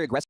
aggressive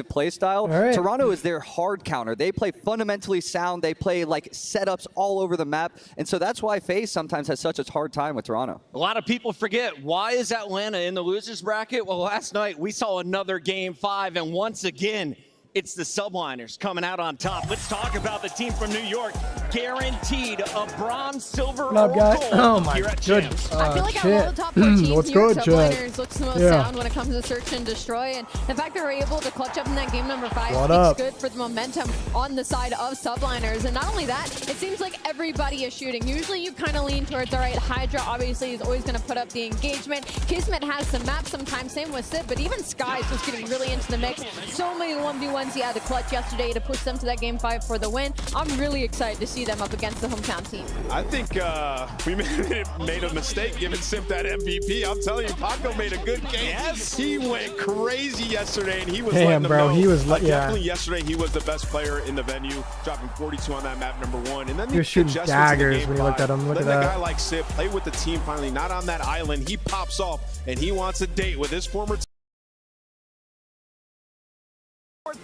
play style. Right. Toronto is their hard counter. They play fundamentally sound. They play like setups all over the map. And so that's why FaZe sometimes has such a hard time with Toronto. A lot of people forget, why is Atlanta in the losers bracket? Well, last night we saw another Game 5, and once again, it's the Subliners coming out on top. Let's talk about the team from New York. Guaranteed a bronze, silver, or gold oh my here at goodness. Champs. I feel like out of all the top 4 teams, What's York good, Subliners looks the most sound when it comes to search and destroy. And the fact that we're able to clutch up in that game number 5 speaks good for the momentum on the side of Subliners. And not only that, it seems like everybody is shooting. Usually you kind of lean towards, all right, Hydra obviously is always going to put up the engagement. Kismet has some maps sometimes, same with Sid, but even Skies was getting really into the mix. So many 1v1s he had to clutch yesterday to push them to that Game 5 for the win. I'm really excited to see them up against the hometown team. I think we made a mistake giving Simp that MVP. I'm telling you, Paco made a good game. Yes. He went crazy yesterday, and he was letting them know. He was definitely yesterday, he was the best player in the venue, dropping 42 on that map number 1. And then he was shooting daggers when you looked at him. Look at that. A guy like Sip play with the team finally, not on that island. He pops off, and he wants a date with his former team.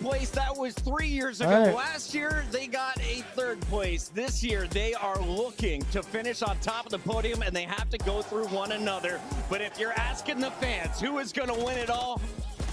Place that was 3 years ago. Last year they got a 3rd place. This year they are looking to finish on top of the podium, and they have to go through one another. But if you're asking the fans who is going to win it all,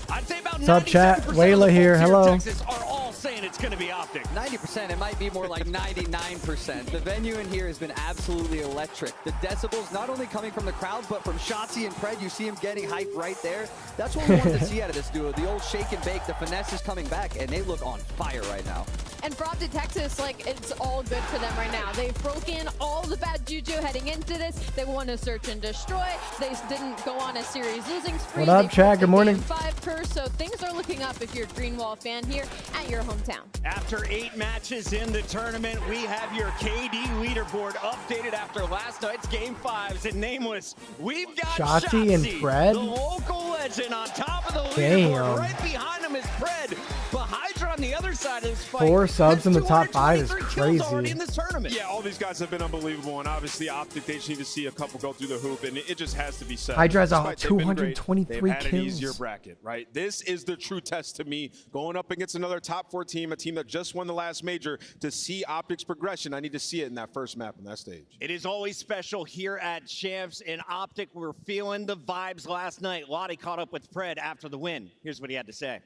I'd say about 97% Wayla here. Hello. Texas are all saying it's going to be OpTic. 90%, it might be more like 99%. The venue in here has been absolutely electric. The decibels not only coming from the crowd, but from Shotzi and Pred. You see him getting hype right there. That's what we wanted to see out of this duo. The old shake and bake, the finesse is coming back, and they look on fire right now. And for OpTic Texas, like, it's all good for them right now. They've broken all the bad juju heading into this. They won a search and destroy. They didn't go on a series losing spree. What up, Chad? Good morning. 5 per, so things are looking up if you're a Greenwall fan here at your hometown. After 8 matches in the tournament, we have your KD leaderboard updated after last night's Game 5s. And nameless, we've got Shotzi and Pred, the local legend, on top of the leaderboard. Right behind him is Pred. But Hydra on the other side of this fight. 4 subs in the top 5 is crazy. In this tournament. Yeah, all these guys have been unbelievable, and obviously OpTic, they just need to see a couple go through the hoop, and it just has to be said. Hydra has 223 They've had kills. an easier bracket, right? This is the true test to me, going up against another top 4 team, a team that just won the last major. To see OpTic's progression, I need to see it in that first map on that stage. It is always special here at Champs. In OpTic, we're feeling the vibes last night. Lottie caught up with Pred after the win. Here's what he had to say.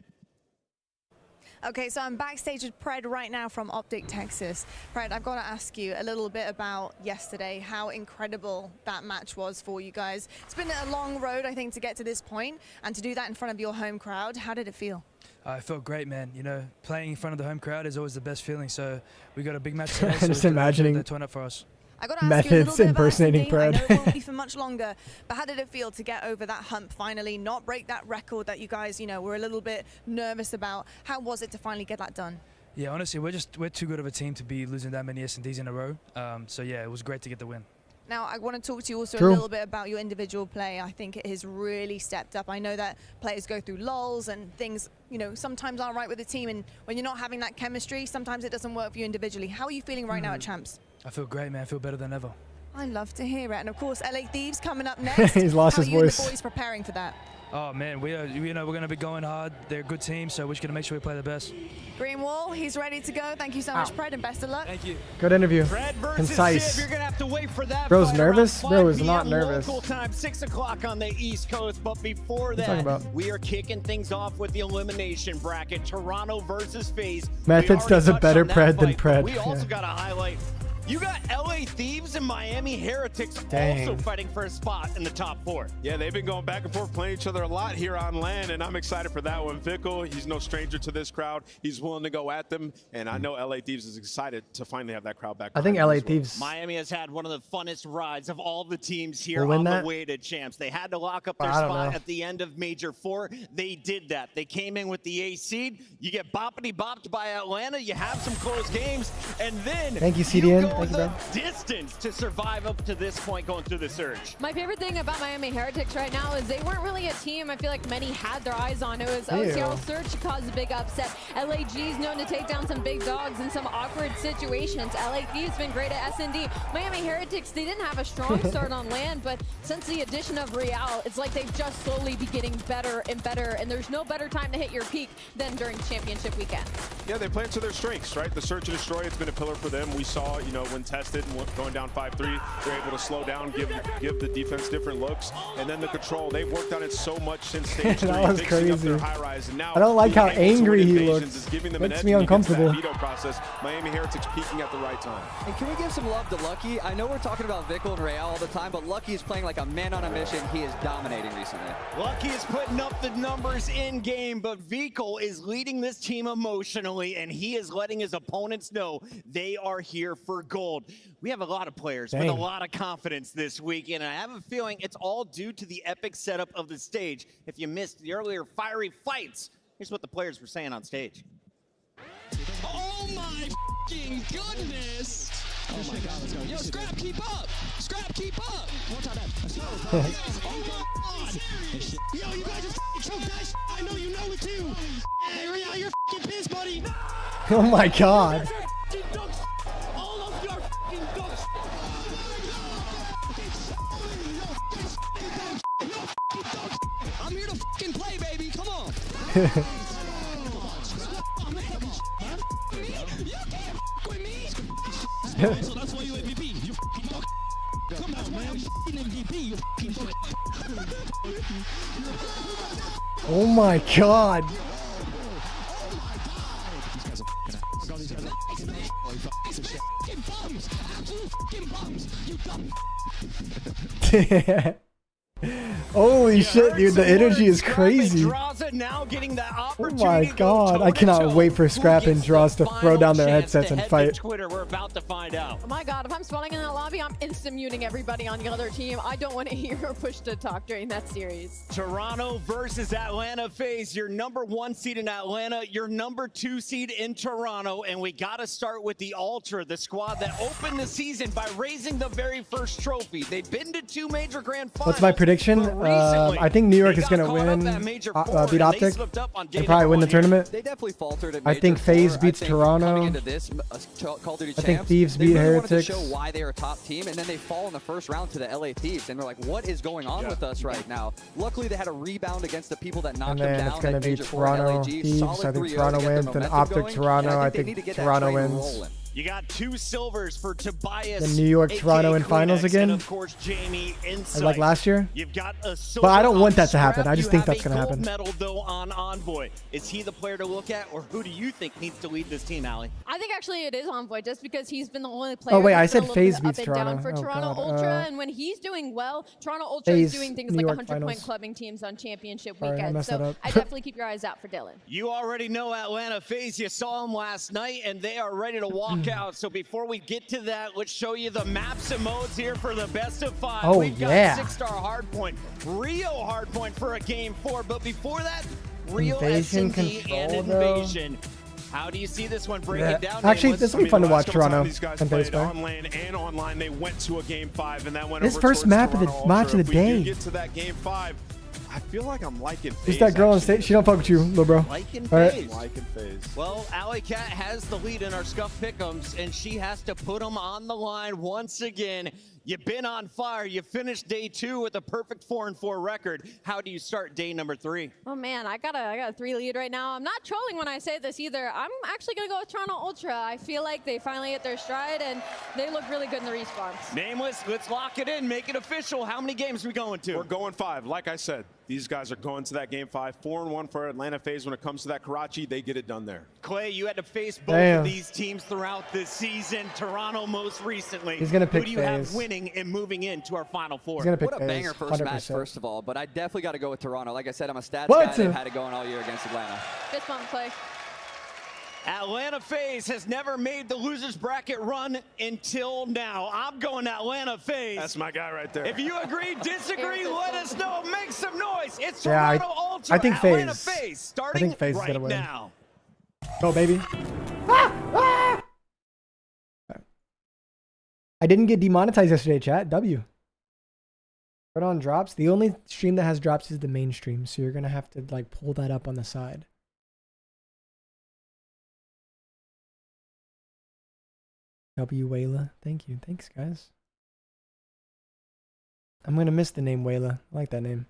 Okay, so I'm backstage with Pred right now from OpTic Texas. Pred, I've got to ask you a little bit about yesterday, how incredible that match was for you guys. It's been a long road, I think, to get to this point, and to do that in front of your home crowd. How did it feel? It felt great, man. You know, playing in front of the home crowd is always the best feeling. So we got a big match today. Just imagining the turn up for us. I got to ask you a little bit impersonating about Pred. I know it won't be for much longer, but how did it feel to get over that hump finally, not break that record that you guys, you know, were a little bit nervous about? How was it to finally get that done? Yeah, honestly, we're too good of a team to be losing that many S&Ds in a row. So yeah, it was great to get the win. Now, I want to talk to you also a little bit about your individual play. I think it has really stepped up. I know that players go through lulls and things, you know, sometimes aren't right with the team. And when you're not having that chemistry, sometimes it doesn't work for you individually. How are you feeling right now at Champs? I feel great, man. I feel better than ever. I love to hear it. And of course, LA Thieves coming up next. He's lost his voice. How are you and the boys preparing for that? Oh man, we're going to be going hard. They're a good team, so we're just going to make sure we play the best. Greenwall, he's ready to go. Thank you so much, Pred, and best of luck. Thank you. Good interview. Concise. You're gonna have to wait for that. Bro's nervous? Bro is not nervous. Local time, 6 o'clock on the East Coast. But before that, we are kicking things off with the elimination bracket. Toronto versus FaZe. Methods does a better Pred than Pred. We also got to highlight. You got LA Thieves and Miami Heretics also fighting for a spot in the top 4. Yeah, they've been going back and forth, playing each other a lot here on land, and I'm excited for that one. Fickle, he's no stranger to this crowd. He's willing to go at them, and I know LA Thieves is excited to finally have that crowd back. I think LA Thieves. Miami has had one of the funnest rides of all the teams here on the way to Champs. They had to lock up their spot at the end of Major 4. They did that. They came in with the A seed. You get boppity-bopped by Atlanta. You have some close games, and then thank you, CDN. Thank you, bro. distance to survive up to this point going through the surge. My favorite thing about Miami Heretics right now is they weren't really a team I feel like many had their eyes on. It was Rio Search who caused a big upset. LAG's known to take down some big dogs in some awkward situations. LA Thieves been great at S&D. Miami Heretics, they didn't have a strong start on land, but since the addition of Real, it's like they've just slowly be getting better and better, and there's no better time to hit your peak than during championship weekend. Yeah, they play to their strengths, right? The search and destroy, it's been a pillar for them. We saw, you know, when tested and going down 5-3, they're able to slow down, give the defense different looks, and then the control. They've worked on it so much since stage 3, that was fixing up their crazy. high rise. And now I don't like how being able to angry win he invasions looks. is giving them Makes an me edge against uncomfortable. that veto process. Miami Heretics peaking at the right time. And can we give some love to Lucky? I know we're talking about Vickle and Real all the time, but Lucky is playing like a man on a mission. He is dominating recently. Lucky is putting up the numbers in game, but Vickle is leading this team emotionally, and he is letting his opponents know they are here for gold. We have a lot of players with a lot of confidence this week, and I have a feeling it's all due to the epic setup of the stage. If you missed the earlier fiery fights, here's what the players were saying on stage. Oh my f***ing goodness! Oh my god, let's go. Yo, Scrap, keep up! Scrap, keep up! One time that. Oh my god! Yo, you guys just choked that shit. I know you know it too! Hey, Real, you're f***ing pissed, buddy! Oh my god. All of your f***ing ducks! I'm here to f***ing play, baby! Come on! You can't f*** with me! So that's why you MVP. You f***ing duck. Come on, man. I'm f***ing MVP. You f***ing duck. Oh my god. Holy shit, dude, the energy is crazy. Drazah now getting that Oh opportunity my to go god, I toe-to-toe. cannot wait for Scrap Who and gets the Draws to throw final down their chance headsets to and head fight. to Twitter, we're about to find out. Oh my god, if I'm spawning in that lobby, I'm instant muting everybody on the other team. I don't want to hear or push to talk during that series. Toronto versus Atlanta FaZe, your #1 seed in Atlanta, your #2 seed in Toronto, and we got to start with the Ultra, the squad that opened the season by raising the very first trophy. They've been to 2 major grand finals. What's my prediction? I think New York is going to win, beat OpTic, and probably win the tournament. They definitely faltered at I Major think FaZe Four. beats I think Toronto. Coming into this Call of Duty I think champs, Thieves they beat really wanted to Heretics. show why they are a top team, and then they fall in the first round to the LA Thieves, and they're like, what is going on with us right now? Luckily, they had a rebound against the people that knocked And them then down. it's going to at be Major Four and Toronto LAG. Thieves. Solid I think 3-0 Toronto to get their wins. Then momentum OpTic going, and Toronto. I they need to think get that Toronto train wins. rolling. You got 2 silvers for Tobias. The New York, aka Toronto in finals Kleenex, again? And of course, Jamie Insight. Like last year? You've got a But I don't want that to Scrap. happen. I just You think have that's a going to gold happen. medal though on Envoy. Is he the player to look at, or who do you think needs to lead this team, Allie? I think actually it is Envoy, just because he's been the only player. Oh, wait, that's I been said a little FaZe bit beats up and down Toronto. for Oh, Toronto God. Ultra, and when he's doing well, Toronto Ultra is FaZe, doing things New like York 100-point finals. clubbing teams on championship Sorry, I weekend. messed that So up. I definitely keep your eyes out for Dylan. You already know Atlanta FaZe. You saw them last night, and they are ready to walk out. So before we get to that, let's show you the maps and modes here for the best of 5. Oh, We've yeah. got 6-star Hardpoint, Rio Hardpoint for a game 4. But before that, Rio Invasion S&D and control, though. Invasion. How do you see this one? Break Yeah. it down. Actually, Nameless. this will be fun to the last watch couple Toronto times These guys and FaZe played play. on lane and online. They went to a game 5, and that went This over first towards map of the Toronto match Ultra. of the If we day. do get to that game 5, I feel like I'm liking FaZe. Who's that girl on stage? She don't fuck with you, little bro. Liking All right. FaZe. Liking FaZe. Well, Alley Cat has the lead in our Scuff Pick'ems, and she has to put them on the line once again. You've been on fire. You finished day 2 with a perfect 4-4 record. How do you start day number 3? Oh man, I got a 3 lead right now. I'm not trolling when I say this either. I'm actually gonna go with Toronto Ultra. I feel like they finally hit their stride and they look really good in the respawns. Nameless, let's lock it in, make it official. How many games are we going to? We're going 5. Like I said, these guys are going to that game 5. 4-1 for Atlanta FaZe. When it comes to that Karachi, they get it done there. Clay, you had to face both Damn. of these teams throughout this season. Toronto most recently. He's gonna pick Who do you have FaZe. winning and moving into our Final 4? He's going to pick What a FaZe, banger first match, 100%. first of all. But I definitely got to go with Toronto. Like I said, I'm a stats What? guy. They've had it going all year against Atlanta. Fist bump, Clay. Atlanta FaZe has never made the losers bracket run until now. I'm going Atlanta FaZe. That's my guy right there. If you agree, disagree, let us know. Make some noise. It's Yeah, Toronto Ultra. I think Atlanta FaZe. FaZe starting FaZe is right gonna win. now. Go, baby. I didn't get demonetized yesterday, chat. W. Put on drops. The only stream that has drops is the main stream, so you're gonna have to like pull that up on the side. W Wayla. Thank you. Thanks, guys. I'm gonna miss the name Wayla. I like that name.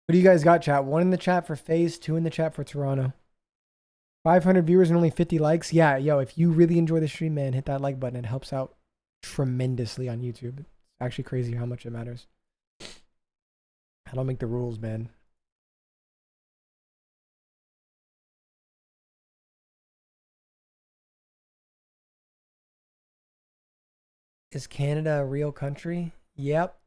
What do you guys got, chat? 1 in the chat for FaZe, 2 in the chat for Toronto. 500 viewers and only 50 likes. Yeah, yo, if you really enjoy the stream, man, hit that like button. It helps out tremendously on YouTube. It's actually crazy how much it matters. I don't make the rules, man. Is Canada a real country? Yep.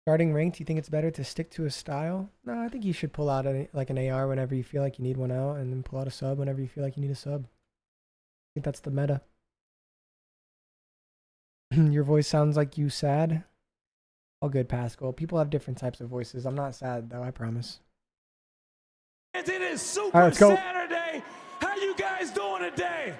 Starting ranked, you think it's better to stick to a style? No, I think you should pull out like an AR whenever you feel like you need one out, and then pull out a sub whenever you feel like you need a sub. I think that's the meta. Your voice sounds like you sad. All good, Pascal. People have different types of voices. I'm not sad, though, I promise. It is Super All right, let's go. Saturday. How you guys doing today?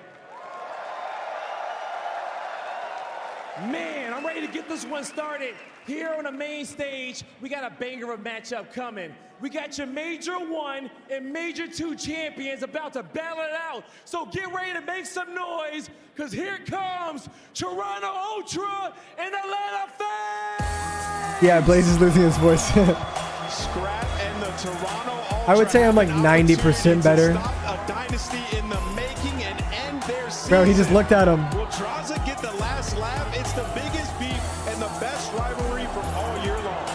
Man, I'm ready to get this one started. Here on the main stage, we got a banger of a matchup coming. We got your Major 1 and Major 2 champions about to battle it out. So get ready to make some noise, because here comes Toronto Ultra and Atlanta FaZe! Yeah, Blaze is losing his voice. Scrap and the Toronto Ultra. I would say I'm like 90% better. A dynasty in the making and end their season. Bro, he just looked at him. Will Drazah get the last laugh? It's the biggest beef and the best rivalry from all year long.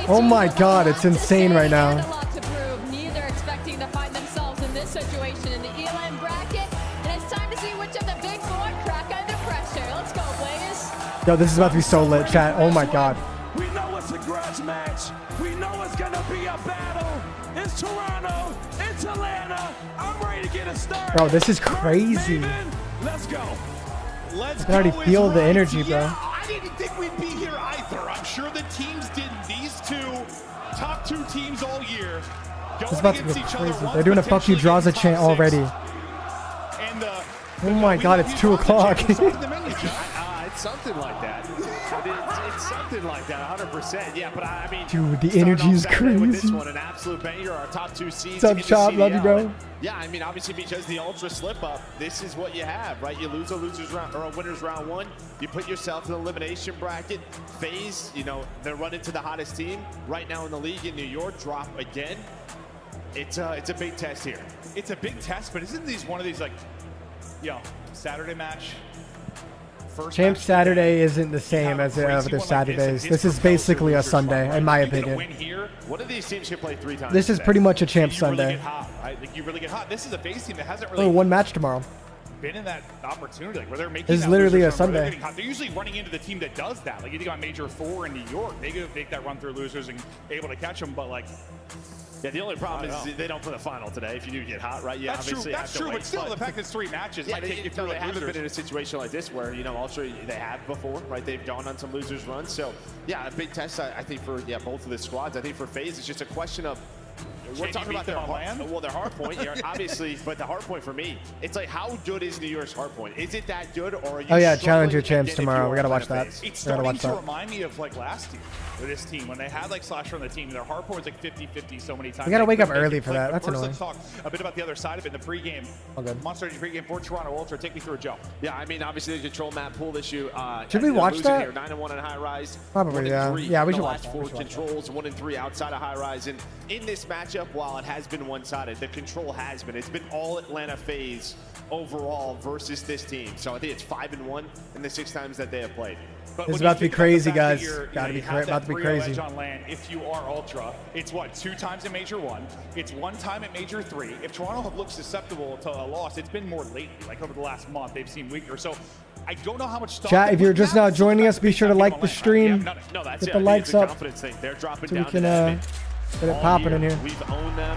Oh my god, it's insane right now. A lot to prove. Neither expecting to find themselves in this situation in the ELM bracket. And it's time to see which of the big four crack under pressure. Let's go, Blaze. Yo, this is about to be so lit, chat. Oh my god. We know it's a grudge match. We know it's gonna be a battle. It's Toronto. It's Atlanta. I'm ready to get it started. Bro, this is crazy. Let's go. I can already feel the energy, bro. I didn't think we'd be here either. I'm sure the teams did. These top two teams all year. It's about to go crazy. They're doing a fuck you Drazah chant already. Oh my god, it's 2 o'clock. It's something like that. It's something like that, 100%. Yeah, but I mean, dude, the energy is crazy. This one, an absolute banger. Our top 2 seeds. What's up, Chop? Love you, bro. Yeah, I mean, obviously because the Ultra slip up, this is what you have, right? You lose a losers round or a winners round 1. You put yourself in the elimination bracket. FaZe, you know, they're running to the hottest team right now in the league in New York. Drop again. It's a big test here. It's a big test, but isn't these one of these like, yo, Saturday match? Champ Saturday isn't the same as the other Saturdays. This is basically a Sunday, in my opinion. One of these teams should play 3 times. This is pretty much a Champ Sunday. You really get hot. This is a FaZe team that hasn't really one match tomorrow. Been in that opportunity, like where they're making. This is literally a Sunday. They're usually running into the team that does that. Like you think about Major 4 in New York, they go make that run through losers and able to catch them. But like, yeah, the only problem is they don't play the final today. If you do get hot, right? Yeah, that's true. That's true. But still, the fact that it's 3 matches might take you through. They haven't been in a situation like this where, you know, also they have before, right? They've gone on some losers runs. So yeah, a big test I think for both of the squads. I think for FaZe it's just a question of. We're talking about their Hardpoint, yeah, obviously, but the Hardpoint for me, it's like how good is New York's Hardpoint? Is it that good, or are you? Oh yeah, Challenger Champs tomorrow. We gotta watch that. It's starting to remind me of like last year with this team when they had like Slasher on the team. Their Hardpoint was like 50-50 so many times. We gotta wake up early for that. That's annoying. Let's talk a bit about the other side of it in the pregame. Monster Energy pregame for Toronto Ultra. Take me through a Joe. Yeah, I mean obviously the control map pool issue. Should we watch that? 9-1 in high rise. Probably, yeah. Yeah, we should watch that. 4 controls, 1 and 3 outside of high rise, and in this matchup, while it has been one-sided, the control has been. It's been all Atlanta FaZe overall versus this team. So I think it's 5-1 in the 6 times that they have played. But it's about to be crazy, guys. Gotta be about to be crazy. On land, if you are Ultra, it's what, 2 times in Major 1. It's 1 time at Major 3. If Toronto looks susceptible to a loss, it's been more lately. Like over the last month, they've seen weaker. So I don't know how much. Chat, if you're just now joining us, be sure to like the stream. That's Get the likes up. They're dropping so we down can get it popping in here. We've owned them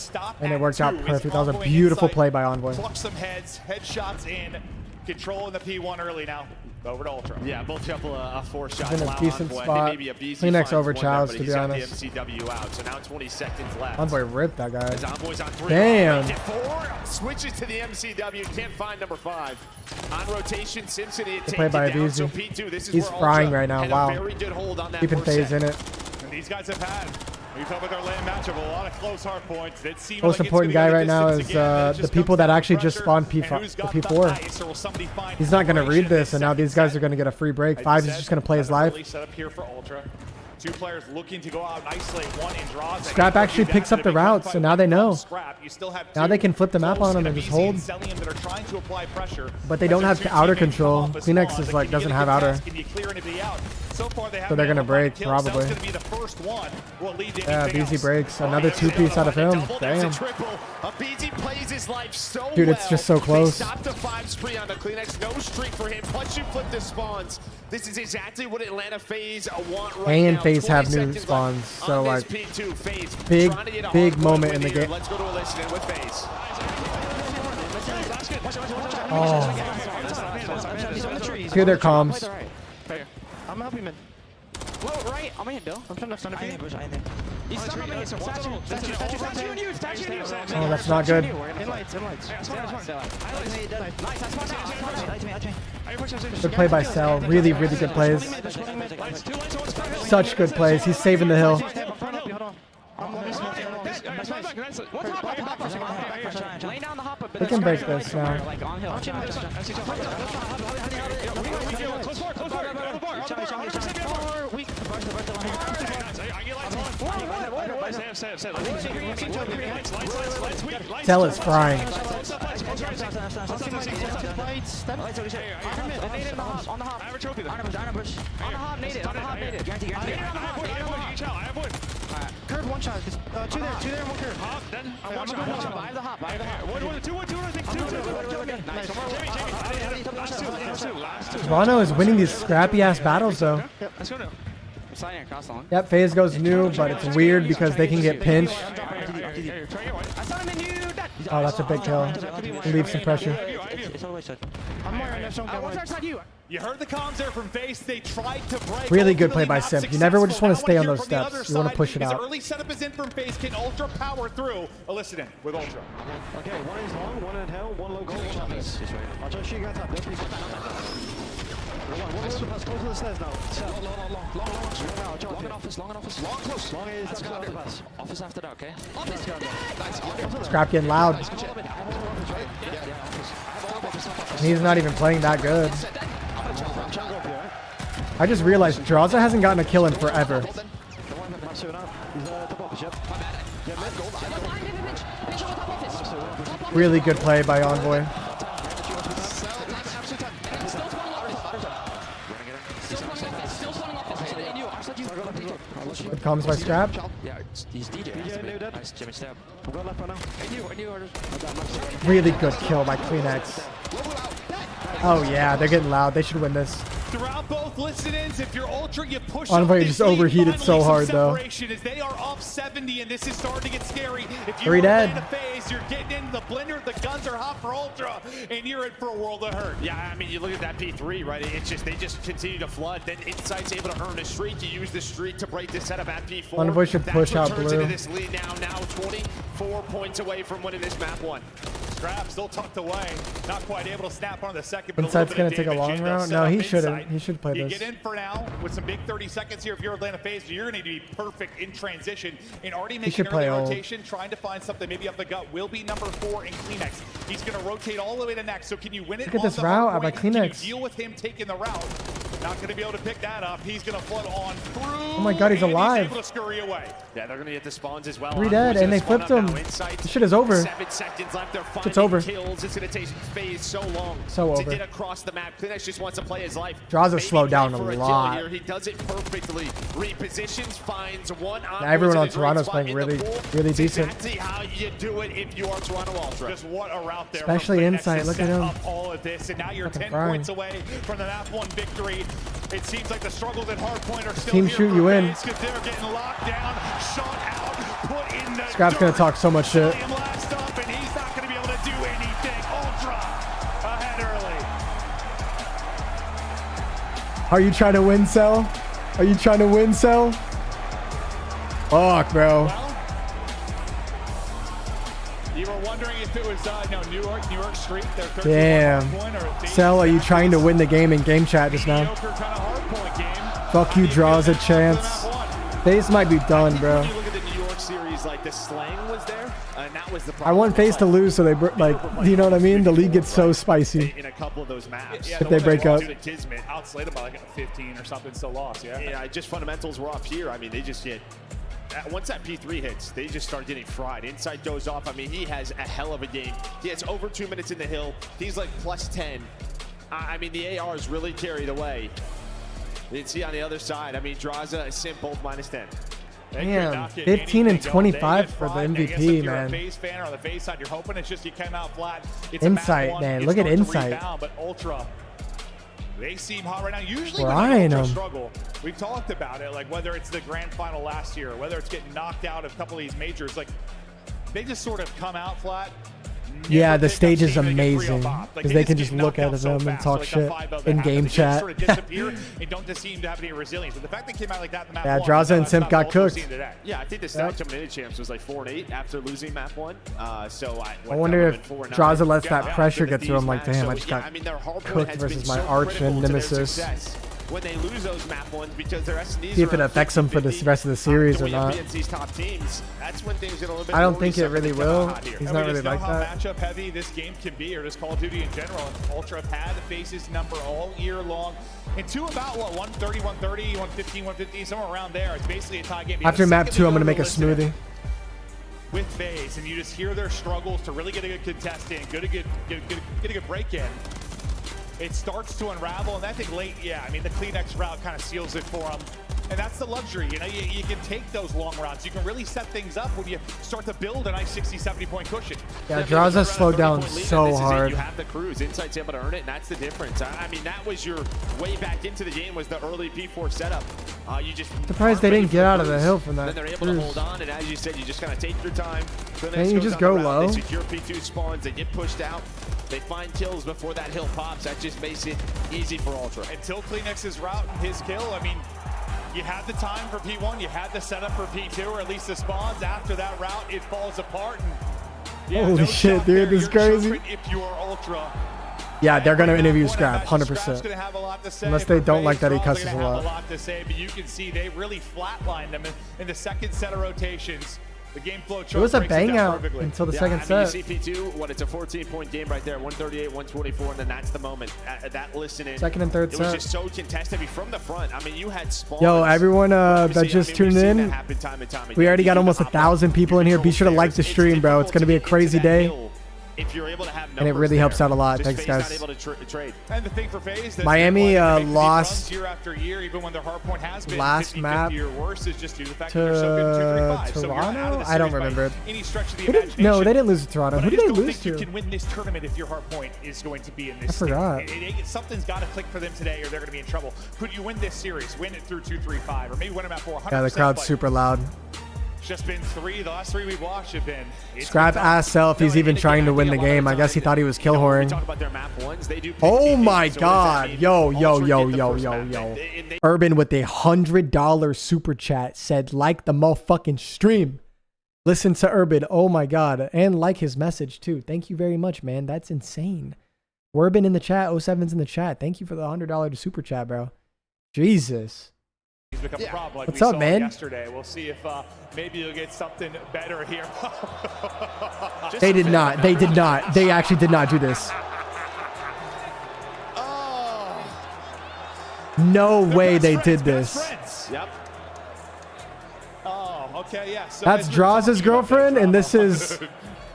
stop And it at worked 2 out is perfect. That was a Envoy beautiful inside, play by Envoy. Pluck some heads, headshots in. controlling the P1 early now. Over to Ultra. Yeah, both couple a 4-shot. In a decent spot. Kleenex over Childs, to be honest. The MCW out, so now 20 seconds left. Envoy ripped that guy. As Envoy's on 3. Damn. 4, switches to the MCW, can't find number 5. On rotation, Simpson Played by down, so Avizi. P2, this is He's where frying Ultra right now. had a Wow. very good hold on that Keeping first FaZe set. in it. And these guys have had, we talk about their lane matchup, a lot of close hard points. It seems Most like important guy right now is the people that actually just spawned P4. He's not going to read this, and now these guys are going to get a free break. FaZe is just going to play his life. Set up here for Ultra. 2 players looking to go out and isolate one in Drazah. Scrap actually picks up the routes, so now they know. Now they can flip the map on him and just hold. But they don't have outer control. Kleenex is like doesn't have outer. So they're gonna break probably. Yeah, BZ breaks. Another 2-piece out of him. Damn. Dude, it's just so close. Stop the 5 spree on the Kleenex. No streak for him. Punch and flip the spawns. This is exactly what Atlanta FaZe want right and now. FaZe have new spawns, so like P2, FaZe big moment in the game. Let's go to Elimination with FaZe. Oh. Hear their comms. I'm helping him. Low right, I'm in though. I'm trying to stun him. He's stuck on me. Oh, that's not good. In lights. Good play by Cell. Really, really good plays. Such good plays. He's saving the hill. They can break this now. Cell is frying. Curve one shot. Two there, one curve. Then I have the hop. Toronto is winning these scrappy ass battles though. Yep, FaZe goes new, but it's weird because they can get pinched. Oh, that's a big kill. Leave some pressure. You heard the comms there from FaZe. They tried to break. Really good play by Simp. You never just want to stay on those steps. You want to push it out. Early setup is in from FaZe. Can Ultra power through? Listen with Ultra. Okay, one is long, one in hell, one low goal, one office. I'll try to shoot you guys up. One close to the stairs now. Long in office. Long close. Long is after pass. Office after that, okay? Scrap getting loud. He's not even playing that good. I just realized Drazah hasn't gotten a kill in forever. Really good play by Envoy. Good comms by Scrap. Really good kill by Kleenex. Oh yeah, they're getting loud. They should win this. Throughout both listen-ins, if you're Ultra, you push Envoy just overheated so hard though. As they are up 70, and this is starting to get scary. If Three dead. FaZe, you're getting into the blender. The guns are hot for Ultra, and you're in for a world of hurt. Yeah, I mean, you look at that P3, right? It's just they just continue to flood. Then Insight's able to earn a streak. You use the streak to break this setup at P4. Envoy should push out blue. Into this lead now 24 points away from winning this map 1. Scrap still tucked away, not quite able to snap on the second. But Insight's gonna take a long round. No, he shouldn't. He should play you this. Get in for now with some big 30 seconds here. If you're Atlanta FaZe, you're gonna need to be perfect in transition and already making early rotation, trying to find something maybe up the gut. Will be number 4 in Kleenex. He's gonna rotate all the way to next. So can you win it? Look at this route by Kleenex. Can you deal with him taking the route? Not going to be able to pick that up. He's going to flood on through. Oh my god, he's alive. He's able to scurry away. Yeah, they're going to get the spawns as well. 3 dead, and they flipped him. This shit is over. 7 seconds left. They're it's over. Kills. It's going to take FaZe so long to get across the map. Kleenex just wants to play his life. Drazah slowed down a lot. Here. He does it perfectly. Repositions, finds one. Everyone on Toronto's playing really decent. Exactly how you do it if you are Toronto Ultra. Just what a route there. Especially Insight. Look at him. All of this, and now you're 10 points away from the map 1 victory. It seems like the struggles at Hardpoint are still Team here shoot you in. They're getting locked down, shot out, put in the Scrap's gonna talk so much shit. Last up, and he's not going to be able to do anything. Ultra ahead early. Are you trying to win, Cell? Are you trying to win, Cell? Fuck, bro. Well, you were wondering if it was New York Street. Damn. Cell, are you trying to win the game in game chat just now? Fuck you, draws a chance. FaZe might be done, bro. You look at the New York series, like the slang was there, and that was the problem. I want FaZe to lose so they like, you know what I mean? The league gets so spicy In a couple of those maps. if they break up. Kismet outslated them by like a 15 or something, still lost. Yeah, just fundamentals were off here. I mean, they just get. Once that P3 hits, they just start getting fried. Inside goes off. I mean, he has a hell of a game. He has over 2 minutes in the hill. He's like plus 10. I mean, the AR is really carried away. You can see on the other side, I mean, Drazah and Simp both minus 10. Damn, 15 and 25 for the MVP, man. FaZe fan or on the FaZe side, you're hoping it's just you came out flat. It's Insight, man. Look at Insight. Rebound, but Ultra, they seem hot right now. Usually We're when eyeing Ultra them. struggle, we've talked about it, like whether it's the grand final last year, whether it's getting knocked out of a couple of these majors, like they just sort of come out flat. Yeah, the stage is amazing because they can just look at them and talk shit in game chat. Sort of disappear and don't just seem to have any resilience. But the fact they came out like that in map Yeah, one, Drazah and Simp got cooked. Yeah, I think the stat coming into champs was like 4-8 after losing map 1. So I wonder if Drazah lets that pressure get to him. Like, damn, I just got cooked versus my arch and nemesis. When they lose those map ones because their S&Ds See if it affects them for the rest of the series or not. These top teams, that's when things get a little bit. I don't think it really will. He's not really like how that. matchup heavy this game can be, or just Call of Duty in general. And Ultra have had the FaZe's number all year long. And two about what 130, 130, 115, 150, somewhere around there. It's basically a tie game. After map 2, I'm gonna make a smoothie. With FaZe, and you just hear their struggles to really get a good contest in, get a good break in. It starts to unravel, and I think late, yeah, I mean, the Kleenex route kind of seals it for them. And that's the luxury, you know, you can take those long routes. You can really set things up when you start to build a nice 60, 70-point cushion. Yeah, Drazah slowed down so hard. You have the cruise. Insight's able to earn it, and that's the difference. I mean, that was your way back into the game was the early P4 setup. You just surprised they didn't get out of the hill from that. Then they're able to hold on, and as you said, you just kind of take your time. Can't you just go low? They secure P2 spawns, they get pushed out. They find kills before that hill pops. That just makes it easy for Ultra. Until Kleenex's route and his kill, I mean, you had the time for P1, you had the setup for P2, or at least the spawns. After that route, it falls apart. And yeah, holy shit, dude, this is crazy. If you are Ultra. Yeah, they're gonna interview Scrap, 100%. Unless they don't like that he cusses a lot. A lot to say, but you can see they really flatlined them in the second set of rotations. The game flow it was a bang out until the second set. You see P2, it's a 14-point game right there, 138, 124, and then that's the moment. That listening. Second and third set. It was just so contested from the front. I mean, you had spawns. Yo, everyone that just tuned in, we already got almost 1,000 people in here. Be sure to like the stream, bro. It's gonna be a crazy day. If you're able to have and it really helps out a lot. Thanks, guys. And the thing for FaZe, Miami lost year after year, even when their hardpoint has been last 50, map 50 or worse, is just due to the fact that they're so good in 2-3-5. Toronto? I don't remember. Any stretch of the imagination. No, they didn't lose to Toronto. Who did they lose to? You can win this tournament if your hardpoint is going to be in this. I forgot. Something's got to click for them today, or they're going to be in trouble. Could you win this series? Win it through 2-3-5, or maybe win them at 400. Yeah, the crowd's super loud. Just been the last three we've watched have been. Scrap asked Cell if he's even trying to win the game. I guess he thought he was kill whoring. Oh my god. Yo. Urban with a $100 super chat said like the motherfucking stream. Listen to Urban. Oh my god. And like his message too. Thank you very much, man. That's insane. Urban in the chat. 07's in the chat. Thank you for the $100 super chat, bro. Jesus. He's become a problem like What's we up, saw man? Yesterday. We'll see if maybe you'll get something better here. They did not. They did not. They actually did not do this. No way they did this. Yep. Oh, okay, yeah. So that's Drazah's girlfriend, and this is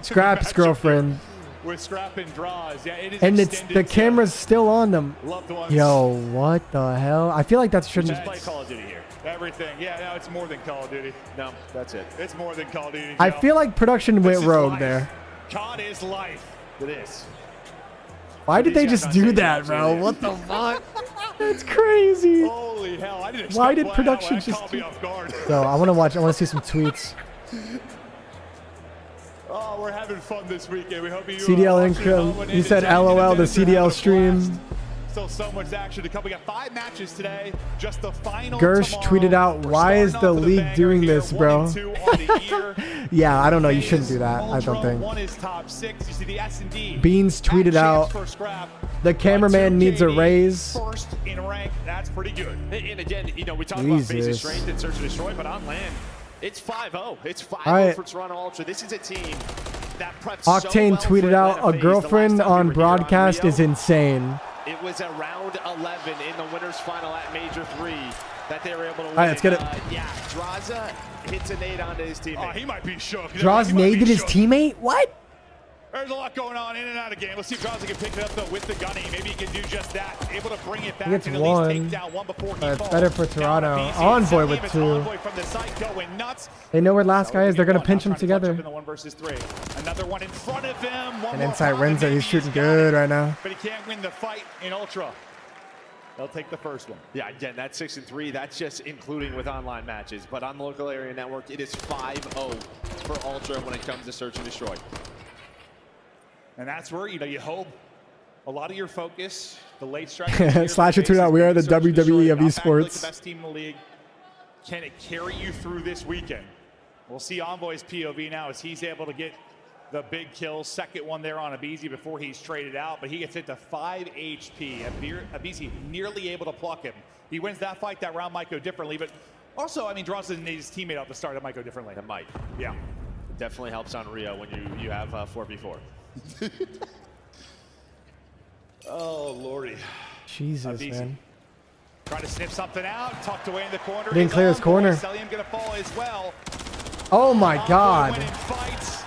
Scrap's girlfriend. With Scrap and Draws, yeah, it is. And it's the camera's still on them. Yo, what the hell? I feel like that shouldn't. Just play Call of Duty here. Everything, yeah. No, it's more than Call of Duty. No, that's it. It's more than Call of Duty. I feel like production went rogue there. COD is life. It is. Why did they just do that, bro? What the fuck? That's crazy. Holy hell! I didn't. Why did production just? So I want to watch. I want to see some tweets. Oh, we're having fun this weekend. We hope you CDL income. He said LOL the CDL stream. still so much action to come. We got 5 matches today. Just the final. Gersh tweeted out, "Why is the league doing this, bro?" Yeah, I don't know. You shouldn't do that. I don't think. One is top 6. You see the S&D. Beans tweeted out, "The cameraman needs a raise." First in rank. That's pretty good. And again, you know, we talk about FaZe's strength in Search and Destroy, but on land, it's 5-0. It's 5-0 for Toronto Ultra. This is a team that preps Octane so well tweeted for out, Atlanta "A FaZe. girlfriend on broadcast is insane." It was around 11 in the winners final at Major 3 that they were able to win. All right, let's get it. Yeah, Drazah hits a nade onto his teammate. Oh, he might be shook. Drazah naded his teammate? What? There's a lot going on in and out of game. Let's see if Drazah can pick it up though with the gunny. Maybe he can do just that. Able to bring it back He gets and at one. least take down one before he falls. Better for Toronto. Envoy with 2. Envoy from the site going nuts. They know where last guy is. They're gonna pinch him together. In the 1 versus 3. Another one in front of him. And Insight wins it. He's shooting good right now. But he can't win the fight in Ultra. They'll take the first one. Yeah, again, that's 6-3. That's just including with online matches. But on the local area network, it is 5-0 for Ultra when it comes to Search and Destroy. And that's where, you know, you hope a lot of your focus, the late stretch. Slasher tweeted out, "We are the WWE of esports." The best team in the league. Can it carry you through this weekend? We'll see Envoy's POV now as he's able to get the big kill. Second one there on Abizi before he's traded out, but he gets it to 5 HP. Abizi nearly able to pluck him. He wins that fight. That round might go differently, but also, I mean, Drazah didn't need his teammate off the start. It might go differently. It might. Yeah. It definitely helps on Rio when you have 4v4. Oh, Lordy. Jesus, Abizi man. Trying to sniff something out, tucked away in the corner. Didn't clear his corner. Celium gonna fall as well. Oh my God.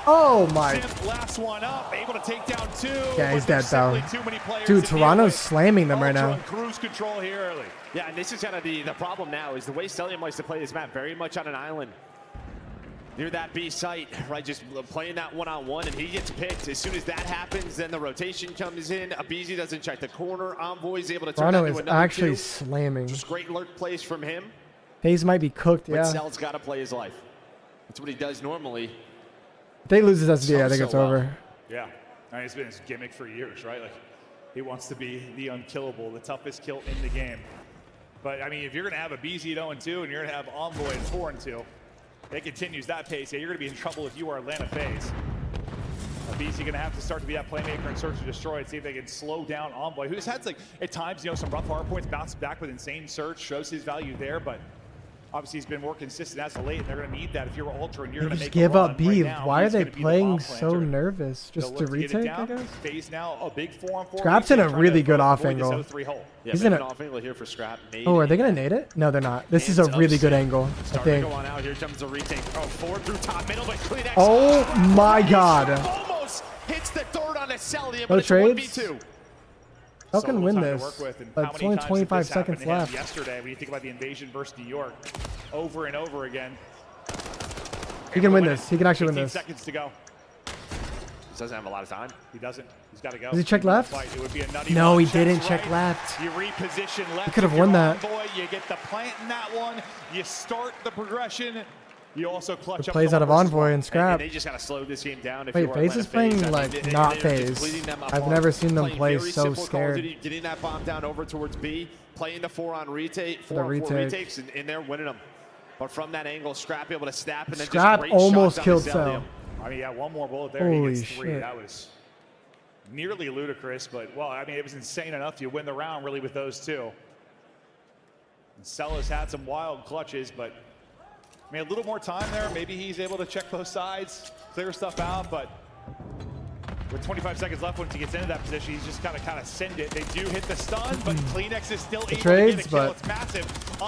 Oh my. Simp last one up, able to take down 2. Yeah, he's dead though. Dude, Dude, Toronto's slamming them right now. Cruise control here early. Yeah, and this is kind of the problem now is the way Celium likes to play this map, very much on an island. Near that B site, right? Just playing that one-on-one, and he gets picked. As soon as that happens, then the rotation comes in. Abizi doesn't check the corner. Envoy's able to turn Toronto that into is another actually 2. slamming. Just great lurk plays from him. FaZe might be cooked, But yeah. Cell's got to play his life. That's what he does normally. If they lose this SD, I think it's over. Yeah, I mean, it's been his gimmick for years, right? Like, he wants to be the unkillable, the toughest kill in the game. But, I mean, if you're going to have Abizi at 0-2 and you're going to have Envoy at 4-2, it continues that pace. Yeah, you're going to be in trouble if you are Atlanta FaZe. Abizi going to have to start to be that playmaker and Search and Destroy and see if they can slow down Envoy, who's had, like, at times, you know, some rough hardpoints, bounced back with insane Search, shows his value there, but obviously he's been more consistent as of late, and they're going to need that if you're Ultra and you're going to make give a run. up B. Right now, why are they the playing so nervous? Just to retake, I guess? FaZe now a big 4-on-4. Scrap's in a really good off angle. Yeah, he's in an off angle here for Scrap. Oh, are they going to nade it? No, they're not. This is a really good angle, I think. To go on out. Here comes the retake. Oh, forward through top middle, but CleanX. Oh my God. Almost hits the third on a Celium, No but it's trades. 1v2. Y'all can win this, but it's only 25 seconds left. Yesterday, when you think about the invasion versus New York, over and over again. He can win this. He can actually win 18 this. seconds to go. He doesn't have a lot of time. He doesn't. He's got to go. Does he check left? It would be a nutty No, one. he didn't Checks check right. left. You reposition left. He could have won that. Envoy, you get the plant in that one. You start the progression. You also clutch It up plays the out of one versus Envoy one. and Scrap. They just got to slow this game down. If Wait, you are FaZe is Atlanta playing FaZe. like I mean, not they're just FaZe. bleeding them I've apart. never seen them Playing play very so simple Call of scared. Duty, getting that bomb down over towards B, playing the 4-on retake, The 4-on-4 retake. retakes, and they're winning them. But from that angle, Scrap able to snap and then Scrap just great almost shots killed on Cell. I mean, yeah, one more bullet there. Holy he gets 3. shit. That was nearly ludicrous, but, well, I mean, it was insane enough. You win the round, really, with those 2. And Cell has had some wild clutches, but, I mean, a little more time there. Maybe he's able to check both sides, clear stuff out, but with 25 seconds left once he gets into that position, he's just kind of send it. They do hit the stun, but CleanX is still able trades, to get a kill. but It's massive.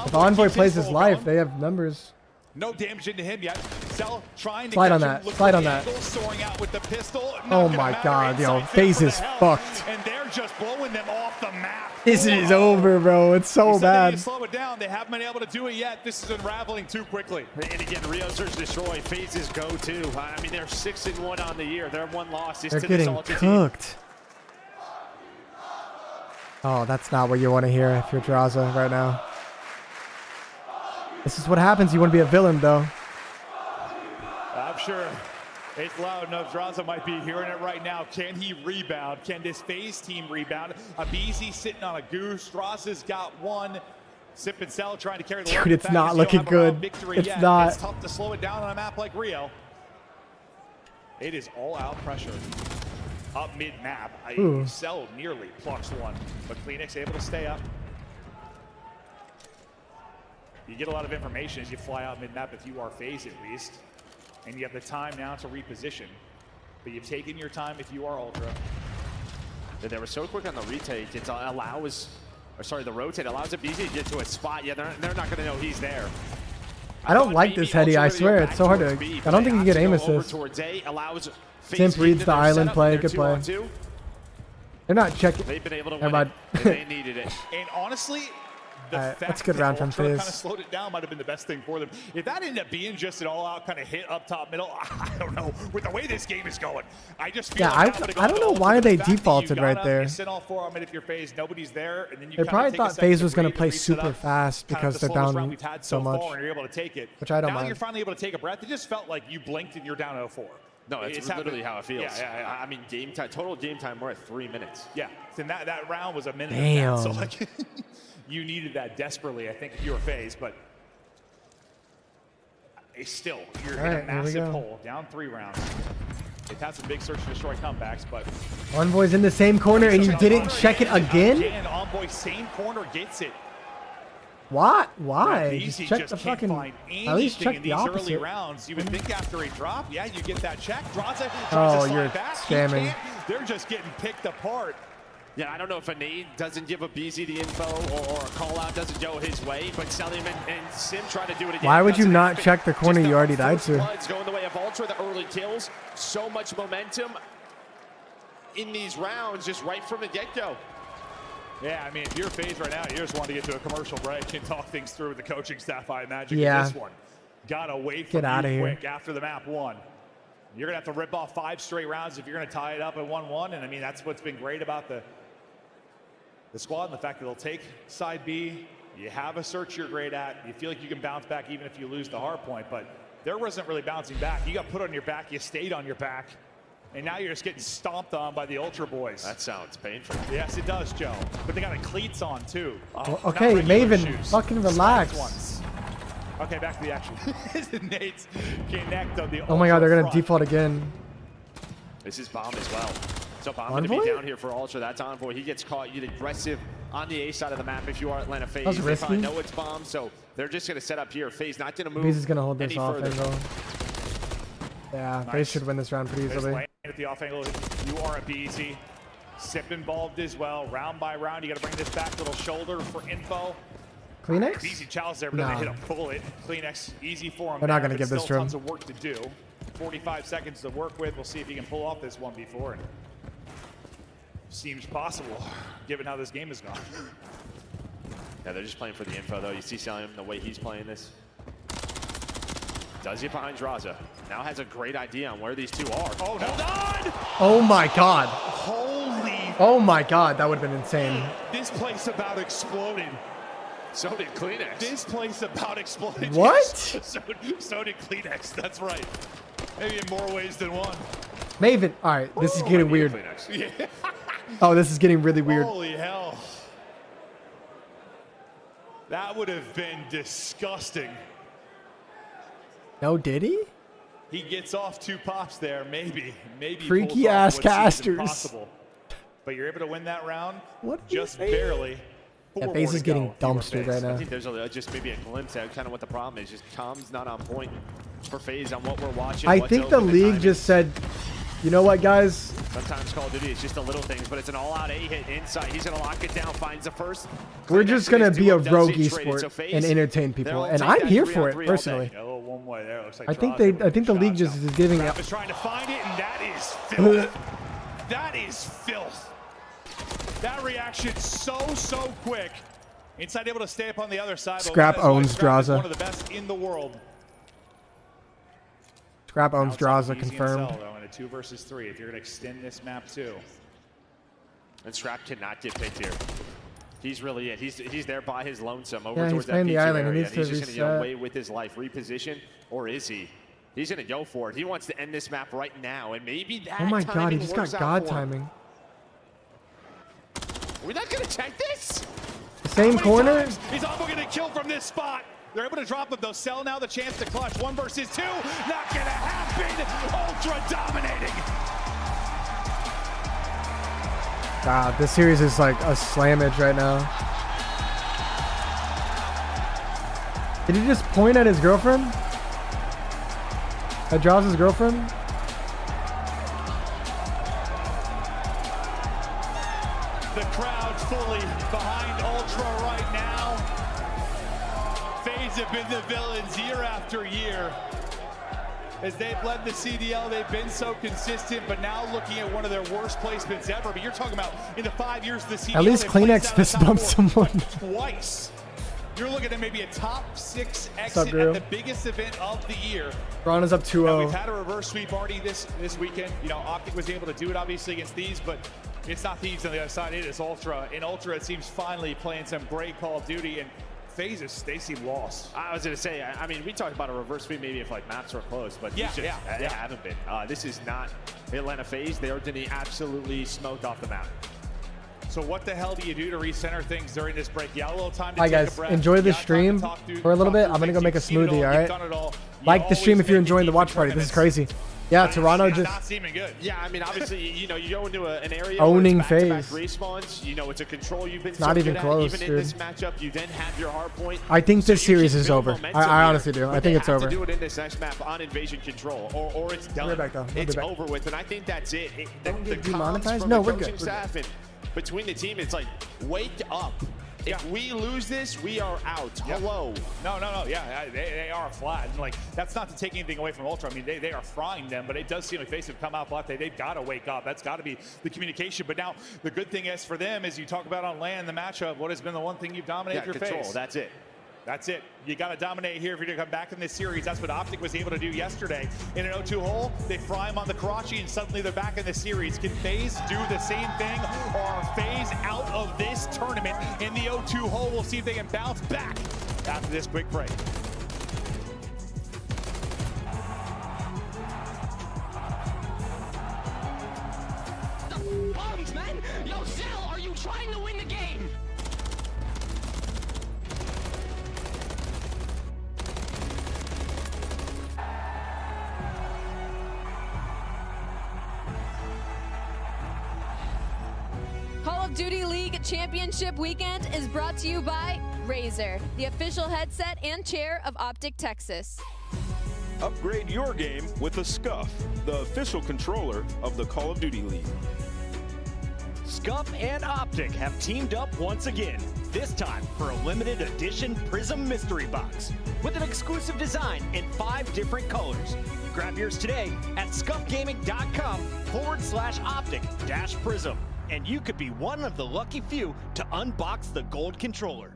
If Envoy keeps plays his full life, going. they have numbers. No damage into him yet. Cell trying to Slide catch on him, that. look Slide for on the that. angle, soaring out with the pistol. Not Oh gonna my matter. God, yo. Inside FaZe for is the hell. fucked. And they're just blowing them off the map. This is over, bro. It's so They said they need bad. to slow it down. They haven't been able to do it yet. This is unraveling too quickly. And again, Rio Search Destroy, FaZe's go-to. I mean, they're 6-1 on the year. Their one loss is They're to this getting Ultra team. cooked. Oh, that's not what you want to hear if you're Drazah right now. This is what happens. You want to be a villain, though. I'm sure It's loud enough. Drazah might be hearing it right now. Can he rebound? Can this FaZe team rebound? Abizi sitting on a goose. Drazah's got one. Sip and Sell trying to carry the Dude, it's not looking good. It's not. It's tough to slow it down on a map like Rio. It is all out pressure. Up mid-map. Cell nearly plucks one, but Kleenex able to stay up. You get a lot of information as you fly out mid-map if you are FaZe at least. And you have the time now to reposition. But you've taken your time if you are Ultra. They were so quick on the retake. It allows, or sorry, the rotate allows Abizi to get to a spot. Yeah, they're not going to know he's there. I don't like this heady, I swear. It's so hard to... I don't think you get aim assist. Simp reads the island play. Good play. They're not checking. They've been able to win it. They needed it. And honestly, the fact that's a good that round from Ultra FaZe. kind of slowed it down might have been the best thing for them. If that ended up being just an all-out kind of hit up top middle, I don't know. With the way this game is going, I just feel like I don't know why they defaulted right there. You send all 4 on mid if you're FaZe, nobody's there, and then you They probably thought FaZe was going to play super fast because they're down so much, and you're able to take it. Which I don't mind. Now you're finally able to take a breath. It just felt like you blinked and you're down 0-4. No, it's literally how it feels. Yeah. I mean, game time, total game time, we're at 3 minutes. Yeah, and that round was a minute. Damn. So like, you needed that desperately, I think, if you were FaZe, but still, you're in a massive hole, down 3 rounds. They've had some big search and destroy comebacks, but Envoy's in the same corner, and you didn't check it again? Envoy, same corner, gets it. What? Why? Just check the fucking. At least check the opposite. Early rounds. You would think after a drop, yeah, you get that check. Drazah you're back. scamming. They're just getting picked apart. Yeah, I don't know if a nade doesn't give Abizi the info or a call out doesn't go his way, but Selim and Sim try to do it again. Why would you not check the corner you already died to? It's going the way of Ultra, the early kills. So much momentum in these rounds just right from the get-go. Yeah, I mean, if you're FaZe right now, you just want to get to a commercial break and talk things through with the coaching staff, I imagine. Yeah. This one got away from you quick after the map 1. You're going to have to rip off 5 straight rounds if you're going to tie it up at 1-1. And I mean, that's what's been great about the squad and the fact that they'll take side B. You have a search you're great at. You feel like you can bounce back even if you lose the hard point. But there wasn't really bouncing back. You got put on your back. You stayed on your back. And now you're just getting stomped on by the Ultra boys. That sounds painful. Yes, it does, Joe. But they got a cleats on, too. Okay, Maven, fucking relax. Okay, back to the action. Nate's connect on the Oh my god, they're going to default again. This is Bomb as well. So Bomb going to be down here for Ultra. That's Envoy. He gets caught. You get aggressive on the A side of the map if you are Atlanta FaZe. That's risky. They know it's Bomb, so they're just going to set up here. FaZe not going to move. FaZe is going to hold this off further. angle. Yeah, FaZe should win this round pretty easily. At the off angle, you are a BZ. Sip involved as well. Round by round, you got to bring this back. Little shoulder for info. Kleenex? Easy challenge there, but then they hit a bullet. Kleenex, easy for him. They're not going to give this to him. Tons of work to do. 45 seconds to work with. We'll see if he can pull off this 1v4. And seems possible, given how this game has gone. Yeah, they're just playing for the info, though. You see Selim, the way he's playing this. Does it behind Drazah. Now has a great idea on where these two are. Oh, no. Hold on! Oh my god. Holy. Oh my god, that would have been insane. This place about exploded. So did Kleenex. This place about exploded. What? So did Kleenex, that's right. Maybe in more ways than one. Maven, alright, this is getting weird. Yeah. Oh, this is getting really weird. Holy hell. That would have been disgusting. No, did he? He gets off 2 pops there, maybe. Freaky ass casters. But you're able to win that round. What? Just barely. Yeah, FaZe is getting dumpstered right now. I think there's just maybe a glimpse at kind of what the problem is. Just Tom's not on point for FaZe on what we're watching. I think the league just said, you know what, guys? Sometimes Call of Duty is just the little things, but it's an all-out A hit inside. He's going to lock it down, finds the first. We're just going to be a rogue esport and enentertain people, and I'm here for it personally. I think the league just is giving up. Is trying to find it, and that is filth. That is filth. That reaction so quick. Inside able to stay up on the other side. Scrap owns Drazah. One of the best in the world. Scrap owns Drazah, confirmed. In a 2 versus 3, if you're going to extend this map too. And Scrap cannot get picked here. He's really it. He's there by his lonesome over yeah, towards he's playing that the island. area. He needs He's to just going to get away with his life. Reposition, or is he? He's going to go for it. He wants to end this map right now, and maybe that Oh my God, he timing just got works out God for him. timing. We're not going to check this? Same corner? He's almost going to kill from this spot. They're able to drop him, though. Cell now the chance to clutch. 1 versus 2. Not going to happen. Ultra dominating. God, this series is like a slammage right now. Did he just point at his girlfriend? At Drazah's girlfriend? The crowd's fully behind Ultra right now. FaZe have been the villains year after year. As they've led the CDL, they've been so consistent, but now looking at one of their worst placements ever. But you're talking about in the 5 years of the CDL, At least Kleenex fist bumped someone. Twice. You're looking at maybe a top 6 exit up, at girl? the biggest event of the year. Ron up 2-0. Now, we've had a reverse sweep already this weekend. You know, OpTic was able to do it obviously against Thieves, but it's not Thieves on the other side. It is Ultra. And Ultra, it seems, finally playing some great Call of Duty. And FaZe, they seem lost. I was going to say, I mean, we talked about a reverse sweep maybe if like maps were close, but Yeah, they haven't been. This is not Atlanta FaZe. They are getting absolutely smoked off the map. So what the hell do you do to recenter things during this break? You got a little time to Hi take guys, a breath. enjoy the You got time to stream talk for a little bit. talk I'm gonna through go make a things. You've seen smoothie, it all. alright? You've done it all. You Like the stream always if you make enjoying it the deep watch in party. This is tournaments. crazy. Yeah, But Toronto it's just not seeming good. Yeah, I mean, obviously, you know, you go into an area Owning where it's back-to-back FaZe. respawns. You know, it's a control you've been not so even good close, at. Even dude. in this matchup, you then have your hard point. I think So this you series can is build over. momentum I here, honestly do. but I think they it's have over. to do it in this next map on invasion control, or it's done. We'll be back, though. We'll It's be back. over with, and I think that's it. Don't The get comms demonetized? from No, the we're coaching good. We're staff and between the team, it's like, wake up. If we lose this, we are out. Hello. No. Yeah, they are flat. And like, that's not to take anything away from Ultra. I mean, they are frying them, but it does seem like FaZe have come out flat. They've got to wake up. That's got to be the communication. But now, the good thing is for them, is you talk about on land, the matchup, what has been the one thing you've dominated your control. FaZe? That's it. That's it. You got to dominate here if you're going to come back in this series. That's what OpTic was able to do yesterday. In an 0-2 hole, they fry them on the Karachi, and suddenly they're back in the series. Can FaZe do the same thing, or are FaZe out of this tournament in the 0-2 hole? We'll see if they can bounce back after this quick break. Bombs, man! Yo, Cell, are you trying to win the game? Call of Duty League Championship Weekend is brought to you by Razer, the official headset and chair of OpTic Texas. Upgrade your game with a Scuff, the official controller of the Call of Duty League. Scuff and OpTic have teamed up once again, this time for a limited edition Prism Mystery Box with an exclusive design in 5 different colors. Grab yours today at scuffgaming.com/OpTic-Prism, and you could be one of the lucky few to unbox the gold controller.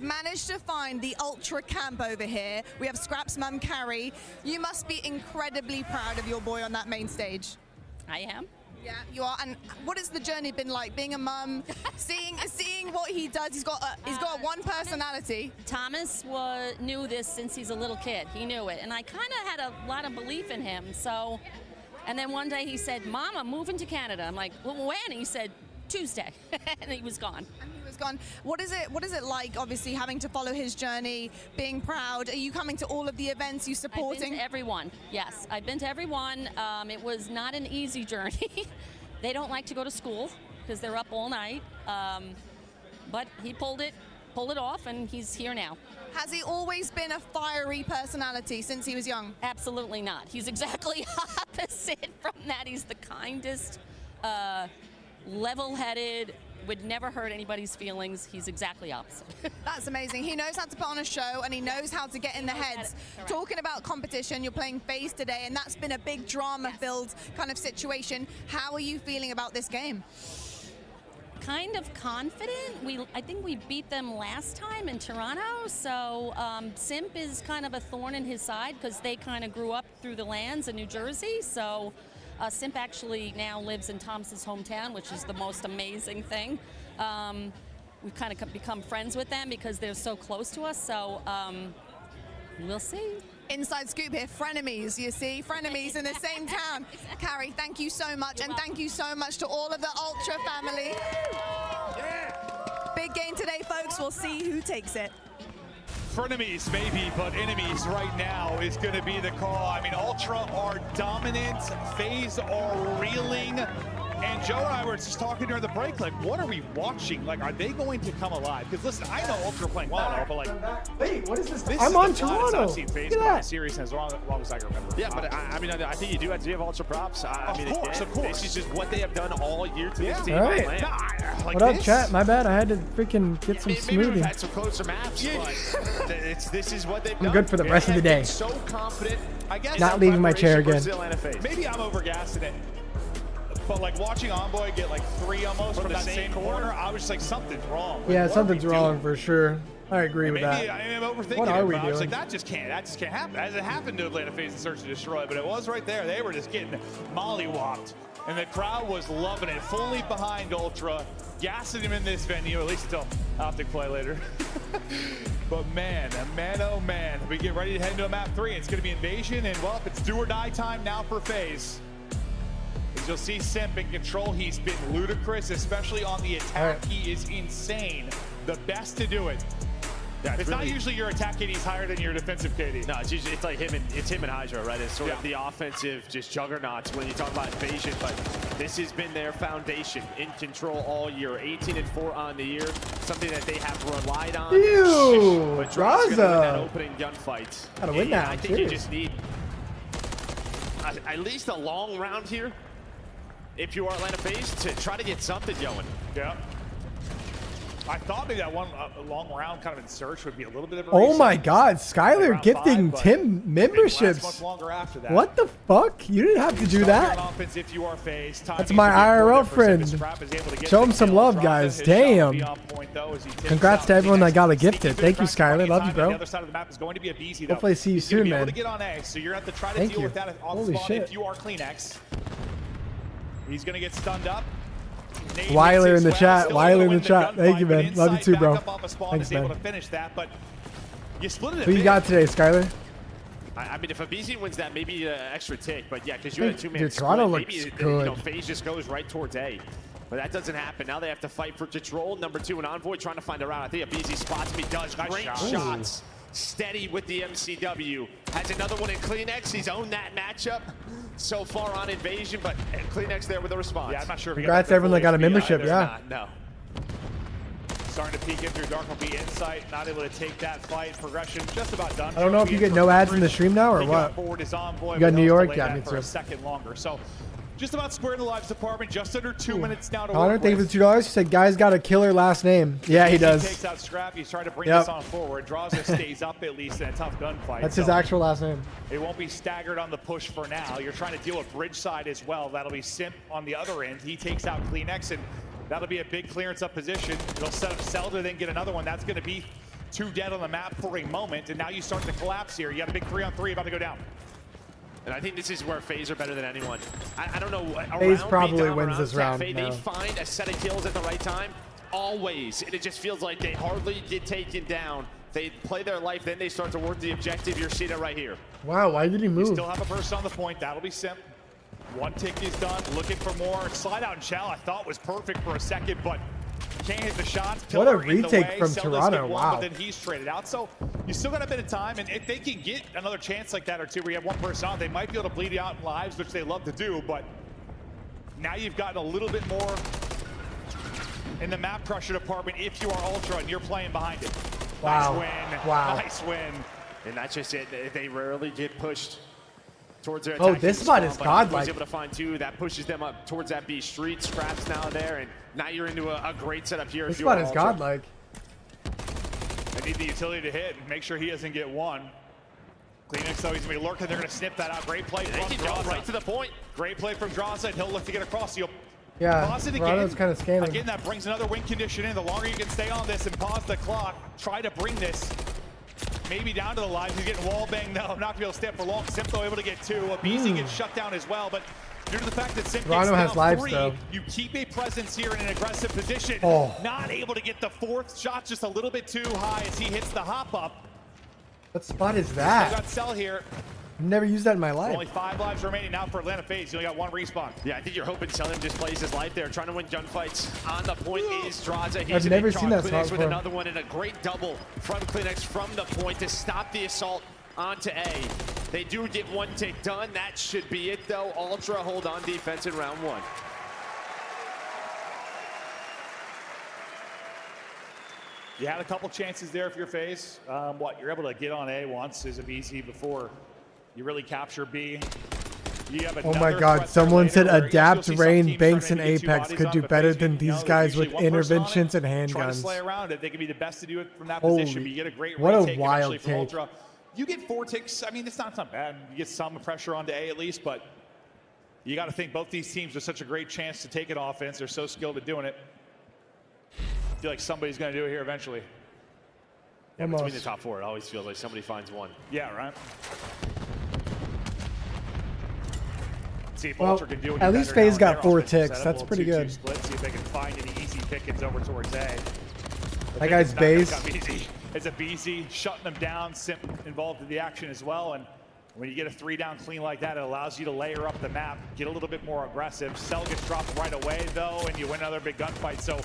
managed to find the ultra camp over here. We have Scrap's mum, Carrie. You must be incredibly proud of your boy on that main stage. I am. Yeah, you are. And what has the journey been like, being a mum, seeing what he does? He's got one personality. Thomas knew this since he's a little kid. He knew it, and I kind of had a lot of belief in him. So, and then one day he said, "Mom, I'm moving to Canada." I'm like, "Well, when?" And he said, "Tuesday," and he was gone. Gone. What is it like, obviously, having to follow his journey, being proud? Are you coming to all of the events, you supporting? I've been to everyone, yes. I've been to everyone. It was not an easy journey. They don't like to go to school because they're up all night. But he pulled it off, and he's here now. Has he always been a fiery personality since he was young? Absolutely not. He's exactly opposite from that. He's the kindest, level-headed, would never hurt anybody's feelings. He's exactly opposite. That's amazing. He knows how to put on a show, and he knows how to get in the heads. Talking about competition, you're playing FaZe today, and that's been a big drama-filled kind of situation. How are you feeling about this game? Kind of confident. I think we beat them last time in Toronto, so Simp is kind of a thorn in his side because they kind of grew up through the lands in New Jersey, so Simp actually now lives in Thomas's hometown, which is the most amazing thing. We've kind of become friends with them because they're so close to us, so we'll see. Inside scoop here, frenemies, you see, frenemies in the same town. Carrie, thank you so much, and thank you so much to all of the Ultra family. Big game today, folks. We'll see who takes it. Frenemies maybe, but enemies right now is going to be the call. I mean, Ultra are dominant, FaZe are reeling, and Joe and I were just talking during the break, like, what are we watching? Like, are they going to come alive? Because listen, I know Ultra playing well now, but like, wait, what is this? This I'm is on the Toronto. I've seen FaZe come out series as long as I can remember. Yeah, but I mean, I think you do have to give Ultra props. I mean, of course. This is just what they have done all year to this team. All right. Like what up, chat? My bad. I had to freaking get some maybe we've smoothie. had some closer maps, but this is what they've done. I'm good for the rest of the day. So confident. I guess Not leaving my chair again. Maybe I'm overgassing it. But like watching Envoy get like 3 almost from that same corner, I was just like, something's wrong. Yeah, something's wrong for sure. I agree with maybe that. I am overthinking What are we it, but I was doing? like, that just can't happen. As it happened to Atlanta FaZe and Search to Destroy, but it was right there. They were just getting mollywopped. And the crowd was loving it, fully behind Ultra, gassing him in this venue, at least until OpTic play later. But man, oh man, we get ready to head into a map 3. It's gonna be Invasion, and well, it's do or die time now for FaZe. As you'll see Simp in control, he's been ludicrous, especially on the attack. He is insane. The best to do it. Yeah, it's not usually your attack KD is higher than your defensive KD. No, it's like him and Hydra, right? It's sort of the offensive just juggernauts when you talk about Invasion, but this has been their foundation in control all year. 18-4 on the year, something that they have relied on. Ew, But Drazah's gonna win that Drazah. opening gunfight. Gotta win that, I think you just need at least a long round here if you are Atlanta FaZe to try to get something going. Yeah. I thought maybe that one long round kind of in Search would be a little bit of a Oh reset. my God, Skylar Round gifting 5, but Tim it lasts memberships. much longer after that. What the fuck? You didn't have to do that. Offense if you are FaZe. That's my IRL friend. Show him some love, guys. Damn. Congrats to everyone that got a gifted. Thank you, Skylar. Love you, The see other side of the map is going to be a BZ, though. Hopefully see you He's gonna soon, be able man. to get on A, so you're going to have to try to Thank deal you. with that off Holy spawn shit. if you are CleanX. He's going to get stunned up. Weiler in the chat. Weiler in the chat. Thank you, man. Love you too, bro. Thanks, Able to man. finish that, but you split it. Who you got today, Skylar? I mean, if a BZ wins that, maybe an extra tick. But yeah, because you had a two-man Dude, Toronto split, looks maybe good. FaZe just goes right towards A. But that doesn't happen. Now they have to fight for control. Number 2 and Envoy trying to find a route. I think a BZ spots me. Does great shots. Steady with the MCW. Has another one in CleanX. He's owned that matchup so far on Invasion, but CleanX there with a response. Yeah, I'm not sure if he Congrats to everyone that got a membership, yeah. No. Starting to peek in through Dark will be Insight, not able to take that fight. Progression just about done. I don't know if you get no ads in the stream now or what. Forward is Envoy, You got but New they'll York? delay Yeah, that me for too. a second longer. So just about square to the lives department, just under 2 minutes now to Connor, work thank you for with. the $2. He said, "Guy's got a killer last name." Yeah, he He does. takes out Scrap. He's trying to bring Yep. this on forward. Drazah stays up at least in a tough gunfight. That's his so actual last name. It won't be staggered on the push for now. You're trying to deal with bridge side as well. That'll be Simp on the other end. He takes out CleanX, and that'll be a big clearance up position. It'll set up Zelda, then get another one. That's going to be 2 dead on the map for a moment, and now you start to collapse here. You got a big 3-on-3 about to go down. And I think this is where FaZe are better than anyone. I don't know. FaZe probably wins this round. They find a set of kills at the right time, always. And it just feels like they hardly get taken down. They play their life, then they start to work the objective. You're seeing it right here. Wow, why did he move? You still have a person on the point. That'll be Simp. 1 tick is done. Looking for more. Slide out and shell I thought was perfect for a second, but can't hit the shots. What a Pillar in the retake way. from Cell Toronto. Wow. But then he's traded out. So you still got a bit of time, and if they can get another chance like that or two where you have 1 person on, they might be able to bleed you out in lives, which they love to do, but now you've gotten a little bit more in the map pressure department if you are Ultra and you're playing behind it. Wow. Nice win. Wow. Nice win. And that's just it. They rarely get pushed towards their Oh, this spot is godlike. He's able to find 2. That pushes them up towards that B street. Scraps now there, and now you're into a great setup here. This spot is godlike. They need the utility to hit and make sure he doesn't get 1. Kleenex, though, he's going to be lurking. They're going to snip that out. Great play from Drazah. Right to the point. Great play from Drazah, and he'll look to get across. You'll Yeah, pause it Toronto's kind of scamming. Again, that brings another win condition in. The longer you can stay on this and pause the clock, try to bring this maybe down to the lives. He's getting wall banged, though. Not going to be able to stay up for long. Simp, able to get 2. Abizi gets shut down as well, but due to the fact that Simp Toronto gets has down lives, 3, though. you keep a presence here in an aggressive position. Oh. Not able to get the 4th shot, just a little bit too high as he hits the hop up. What spot is Still that? got Cell here. I've never used that in my life. Only 5 lives remaining now for Atlanta FaZe. You only got 1 respawn. Yeah, I think you're hoping Selim just plays his life there, trying to win gunfights. On the point is Drazah. He's I've never seen that spot Kleenex with before. another one, and a great double from Kleenex from the point to stop the assault onto A. They do get 1 tick done. That should be it, though. Ultra hold on defense in round 1. You had a couple chances there if you're FaZe. You're able to get on A once is easy before you really capture B. You have Oh my god, someone said Adapt, Rain, Banks, and Apex could do better than these guys with interventions and Try to slay handguns. around it. They can be the best to do it from that Holy- position, but you get a great what a retake wild eventually from take. Ultra. You get 4 ticks. I mean, it's not bad. You get some pressure onto A at least, but you got to think both these teams have such a great chance to take an offense. They're so skilled at doing it. I feel like somebody's going to do it here eventually. Yeah, between the top 4, it always feels like somebody finds 1. Yeah, right. See if Well, Ultra can do any at least better now FaZe in got their 4 offensive ticks. setup. That's Little pretty 2-2 good. Split, see if they can find any easy pickings over towards A. That guy's base. It's a BZ shutting them down. Simp involved in the action as well. And when you get a 3-down clean like that, it allows you to layer up the map, get a little bit more aggressive. Cell gets dropped right away, though, and you win another big gunfight. So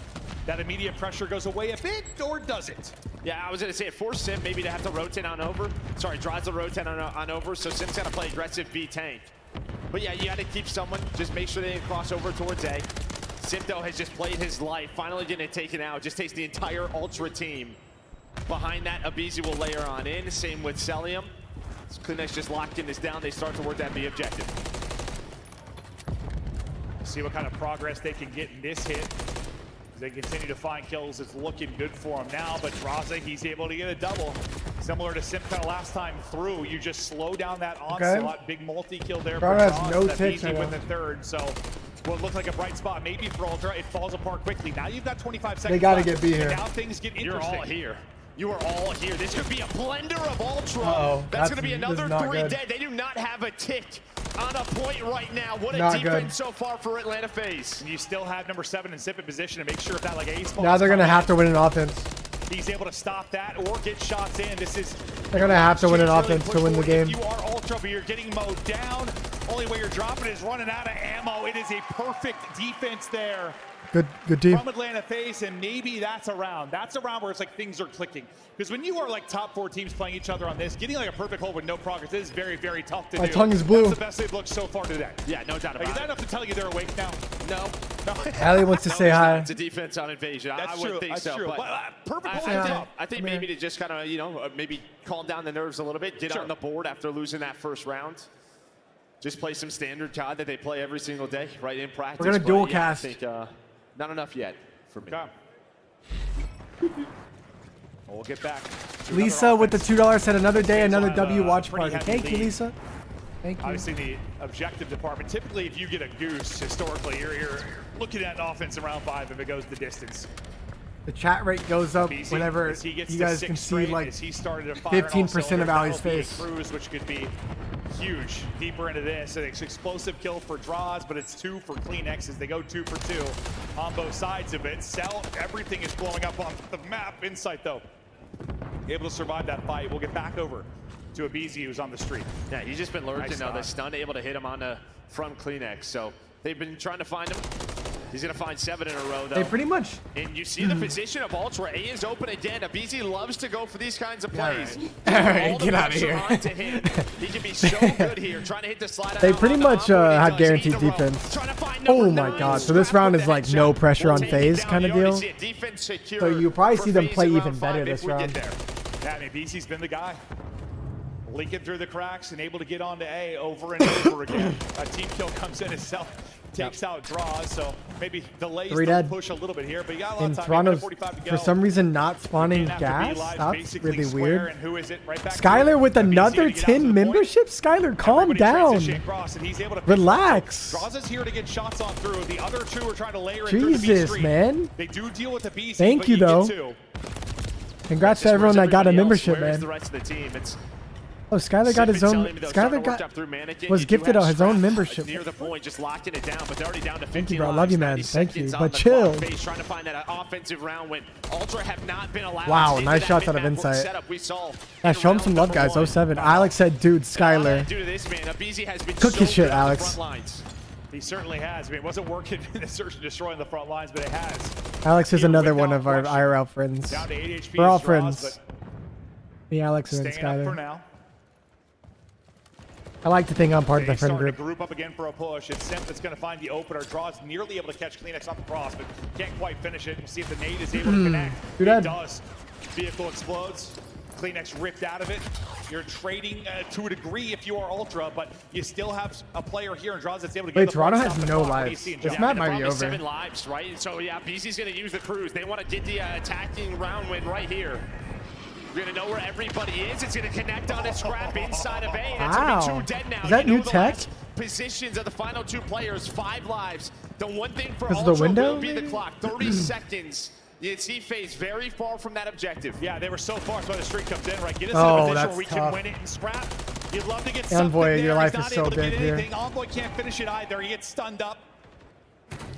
that immediate pressure goes away a bit, or does it? Yeah, I was going to say it forced Sim maybe to have to rotate on over. Sorry, Drazah rotate on over, so Sim's got to play aggressive B tank. But yeah, you got to keep someone, just make sure they didn't cross over towards A. Sim, though, has just played his life, finally getting it taken out. Just takes the entire Ultra team. Behind that, Abizi will layer on in. Same with Celium. Kleenex just locked in this down. They start toward that B objective. See what kind of progress they can get in this hit. As they continue to find kills, it's looking good for him now, but Drazah, he's able to get a double. Similar to Simp last time through, you just slow down that onslaught. Big multi-kill there for Drazah has Drazah. no That ticks easy right with now. the 3rd, so what looked like a bright spot maybe for Ultra, it falls apart quickly. Now you've got 25 seconds They got to left, get B here. and now things get You're interesting. all here. You are all here. This could be a blender of Ultra. Uh-oh. That's going to be This is another not 3 good. dead. They do not have a tick on a point right now. What a Not defense good. so far for Atlanta FaZe. And you still have number 7 and Simp in position to make sure if that like ace Now they're going to have to win an offense. he's able to stop that or get shots in. This is They're going to have to win an really offense push to win the forward. game. If you are Ultra, but you're getting mowed down. Only way you're dropping is running out of ammo. It is a perfect defense there Good team. from Atlanta FaZe, and maybe that's a round. That's a round where it's like things are clicking. Because when you are like top 4 teams playing each other on this, getting like a perfect hold with no progress is very, very tough to do. My tongue is blue. That's the best they've looked so far today. Yeah, no doubt Like, about is that it. enough to tell you they're awake now? No. Allie wants to say hi. It's a defense on invasion. I That's wouldn't true. think That's so. true. But Perfect hold. I think maybe to just kind of, maybe calm down the nerves a little bit, get on the board after losing that first round. Just play some standard COD that they play every single day, right in practice. We're gonna dual yeah, cast. I think not enough yet for me. We'll get back. Lisa with the $2 said another day, another on W watch pretty party. heavy Thank you, lead. Lisa. Thank you. Obviously, the objective department, typically if you get a goose, historically, you're looking at an offense in round 5 if it goes the distance. The chat rate goes up whenever you guys can see like 15% of Ali's face. Cruise, which could be huge. Deeper into this, it's explosive kill for Draws, but it's 2 for Clean X's. They go 2 for 2 on both sides of it. Cell, everything is blowing up on the map. Insight though, able to survive that fight. We'll get back over to Abizi, who's on the street. Yeah, he's just been lurking Nice now. The stop. stun able to hit him on the front Kleenex. So they've been trying to find him. He's going to find 7 in a row, though. They pretty much. And you see the position of Ultra. A is open again. Abizi loves to go for these kinds of plays. All right, get out of here. He can be so good here, trying to hit the slide. They pretty much have guaranteed defense. Oh my god. So this round is like no pressure on FaZe kind of deal. So you probably see them play even better this round. Yeah, I mean, BC's been the guy. Leaking through the cracks and able to get onto A over and over again. A team kill comes in itself. Takes out Draws, so maybe delays the push a little bit here, but you got a lot of time. Toronto's 45 to go. for some reason not spawning gas. That's really weird. And who is it? Right back Skylar with another 10 membership. Skylar, calm down. Relax. Draws is here to get shots on through. The other 2 are trying to layer it Jesus, through the man. They do deal with the BC. Thank you, though. Congrats to everyone that got a membership, man. The rest of the team? Oh, Skylar got his own. Skylar was gifted his own membership. Near the point, just locking it down, but they're already down to 15. Thank you, bro. I love you, man. Thank you. But chill. Trying to find that offensive round when Ultra have not been allowed. Wow, nice shots out of Insight. Yeah, show him some love, guys. 07. Alex said, dude, Skylar. Cook his shit, Alex. He certainly has. I mean, it wasn't working in the search and destroy on the front lines, but it has. Alex is another one of our IRL friends. Down to 8 HP. We're all friends. Me, Alex, and Staying up for Skylar. now. I like to think I'm part of the friend group. To group up again for a push. It's Simp that's going to find the opener. Draws nearly able to catch Kleenex off the cross, but can't quite finish it. We'll see if the nade is able to connect. It does. Vehicle explodes. Kleenex ripped out of it. You're trading to a degree if you are Ultra, but you still have a player here in Draws that's able to get Wait, the Toronto front, has stop no the clock. lives. This map might be over. 7 lives, right? So yeah, BC's going to use the cruise. They want to get the attacking round win right here. We're going to know where everybody is. It's going to connect on a scrap inside of A. That's going to be 2 dead now. Is that new tech? Positions of the final 2 players, 5 lives. The one thing for Is Ultra the window, will be the clock. 30 seconds. You see FaZe very far from that objective. Yeah, they were so far. That's why the streak comes in, right? Get us Oh, in a position that's where we tough. can win it and scrap. You'd love to get Envoy, something your there. life He's is not so able to big get here. anything. Envoy can't finish it either. He gets stunned up.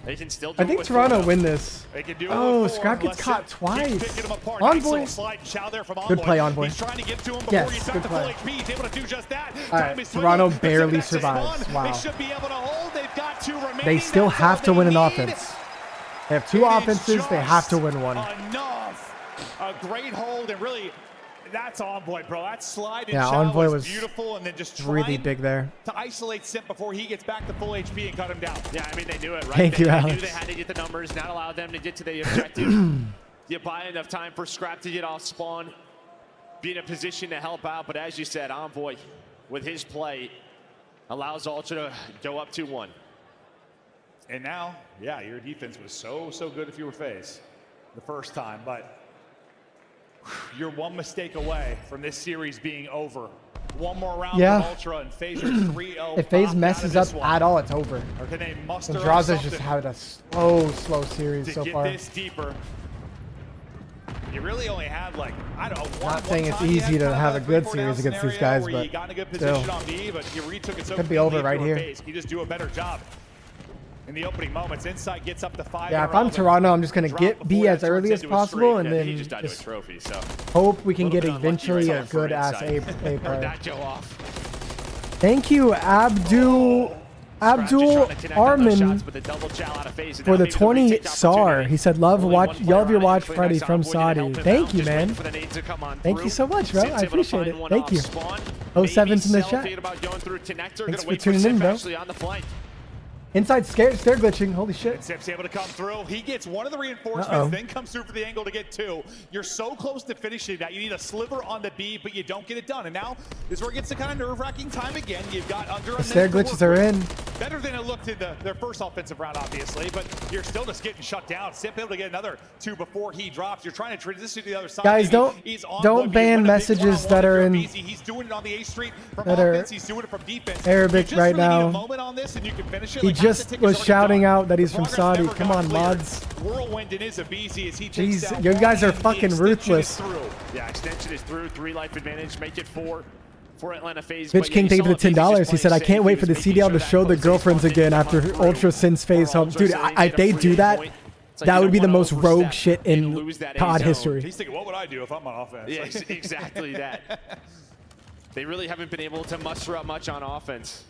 They can still do I think it with Toronto 4. win this. They can do it Oh, with 4, Scrap gets unless caught it keeps twice. picking him apart. Envoy. Nice little slide chow there from Good play, Envoy. He's trying to get to him before Yes, he's back good to play. full HP. He's able to do just that. All right, Toronto barely survives. Wow. They should be able to hold. They've got 2 remaining. They still That's have all to win an need. offense. They have 2 offenses. They have to win one. Enough. A great hold, and really, that's Envoy, bro. That slide and Yeah, chow Envoy was was beautiful, and then just really trying big there. to isolate Simp before he gets back to full HP and cut him down. Yeah, I mean, they knew it, right? Thank you, They Alex. knew they had to get the numbers, not allow them to get to the objective. You buy enough time for Scrap to get off spawn, be in a position to help out. But as you said, Envoy, with his play, allows Ultra to go up 2-1. And now, yeah, your defense was so good if you were FaZe the first time, but you're 1 mistake away from this series being over. 1 more round Yeah. for Ultra, and FaZe are 3-0. If FaZe messes up at all, it's over. Or can they muster And up Drazah's something just had a slow series to so get far. this deeper? You really only had, like, I don't know, Not saying it's easy to have a good series against these guys, where but you got in a good still. position on B, but you retook it so Could be over cleanly right if you were here. FaZe. You just do a better job in the opening moments. Insight gets up to 5. Yeah, in a if I'm row, Toronto, I'm just going to drop get before B that as turns early as into a possible streak. and He then just died to a just trophy, so hope we can Little get bit unlucky eventually right a now good for ass A Insight. play. Heard that go off. Thank you, Abdul Armin, for the 20 SAR. He said, love your watch Freddy from Saudi. Thank you, man. Thank you so much, bro. I appreciate it. Thank you. 07's in the chat. Thanks for tuning in, bro. Inside stair glitching. Holy shit. Zip's able to come through. He gets 1 of the reinforcements, then comes through for the angle to get 2. You're so close to finishing that. You need a sliver on the B, but you don't get it done. And now is where it gets the kind of nerve-wracking time again. You've got under a The stair glitches are in. Better than it looked in their first offensive round, obviously, but you're still just getting shut down. Simp able to get another 2 before he drops. You're trying to transition to the other side. Guys, don't ban messages that are in He's doing it on the A street from offense. He's doing it from defense. Arabic right now. He just was shouting out that he's from Saudi. Come on, mods. Whirlwind in his Abizi as he jeez, you guys are fucking ruthless. Yeah, extension is through. 3 life advantage. Make it 4 for Atlanta FaZe. Bitch King, thank you for the $10. He said, I can't wait for the CDL to show the girlfriends again after Ultra sends FaZe home. Dude, if they do that, that would be the most rogue shit in COD history. He's thinking, what would I do if I'm on offense? Yeah, exactly that. They really haven't been able to muster up much on offense.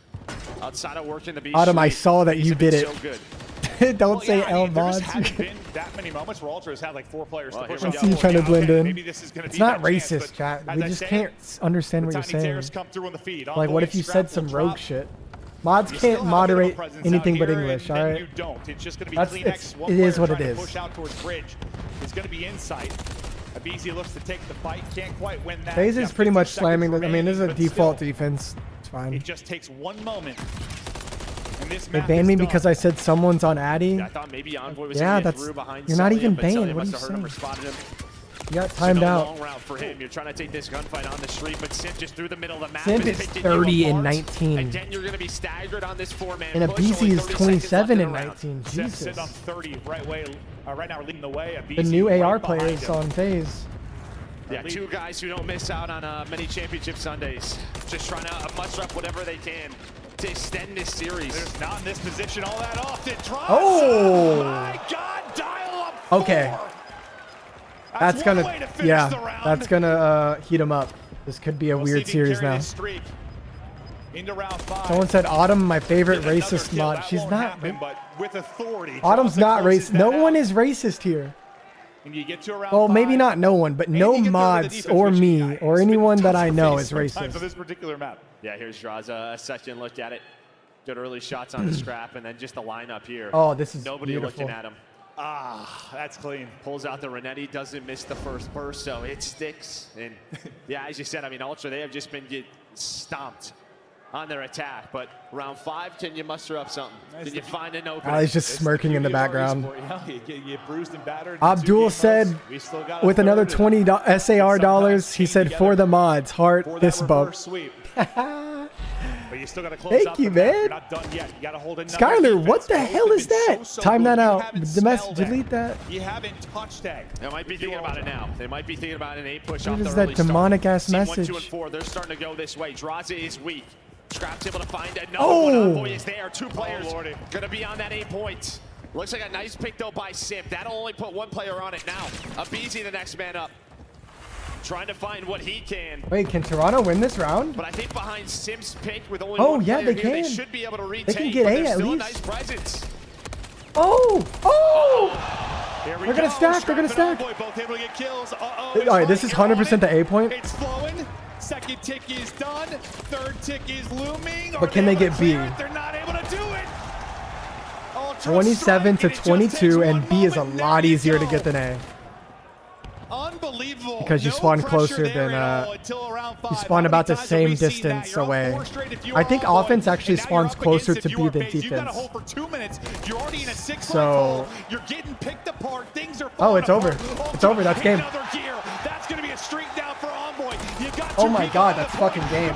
Outside of working the beat. Adam, I saw that you did it. Don't say L mods. There hasn't been that many moments where Ultra has had like 4 players to push. I see you trying to blend in. Maybe this is going to be it's not racist, chat. We just can't understand what you're saying. Like, what if you said some rogue shit? Mods can't moderate anything but English, all right? You don't. It's just going to be it is what it is. Push out towards bridge. It's going to be insight. Abizi looks to take the fight. Can't quite win that. FaZe is pretty much slamming. I mean, this is a default defense. It's fine. It just takes 1 moment. They banned me because I said someone's on Addy. Yeah, I thought maybe Envoy was that's you're not even banned. What are you saying? You got timed out. Long route for him. You're trying to take this gunfight on the street, but Simp just through the middle of the map. Simp is 30 and 19. Again, you're going to be staggered on this 4-man. And Abizi is 27 and 19. Jesus. Sitting on 30 right now, leading the way. The new AR players on FaZe. Yeah, 2 guys who don't miss out on many championship Sundays. Just trying to muster up whatever they can to extend this series. There's not in this position all that often. Drazah, oh my God, dial up 4. Okay. That's gonna, that's gonna heat him up. This could be a weird series now. Into round 5. Someone said Autumn, my favorite racist mod. She's not. But with authority, Autumn's not racist. No one is racist here. When you get to around well, 5, maybe not no one, but no mods or me or anyone that I know is racist. For this particular map. Yeah, here's Drazah. A second look at it. Good early shots on the scrap, and then just the lineup here. Oh, this is nobody beautiful. looking at him. Ah, that's clean. Pulls out the Renetti, doesn't miss the first burst, so it sticks. And yeah, as you said, I mean, Ultra, they have just been stomped on their attack. But round 5, can you muster up something? Can you find an opening? Oh, he's just smirking in the background. You bruised and battered. Abdul said, with another $20 SAR dollars, he said, for the mods, heart this bump. But you still got to close Thank out you, the man. You're not done yet. You got to hold another Skylar, defense. what the hell is that? Time that out. Delete that. You haven't touched that. They might be thinking about it now. They might be thinking about an 8 push what off the is early that demonic ass Team message? 1, 2, and 4. They're starting to go this way. Drazah is weak. Scrap's able to find another one. Envoy is there. 2 players going to be on that 8 points. Looks like a nice pick though by Simp. That'll only put 1 player on it now. Abizi, the next man up. Trying to find what he can. Wait, can Toronto win this round? But I think behind Simp's pick with only 1 1 yeah, player they here, can. They should be able to retake. They can get A at still least. A nice presence. Oh! They're gonna stack. They're gonna stack. Both able to get kills. All right, this is 100% the A point. It's flowing. Second tick is done. Third tick is looming. But can they get B? They're not able to do it. 27 to 22, and B is a lot easier to get than A. Unbelievable. Because you spawn closer than you spawn about the same distance away. I think offense actually spawns closer to B than defense. So you're getting picked apart. Things are oh, it's over. It's over. That's game. That's going to be a streak down for Envoy. Oh my God, that's fucking game.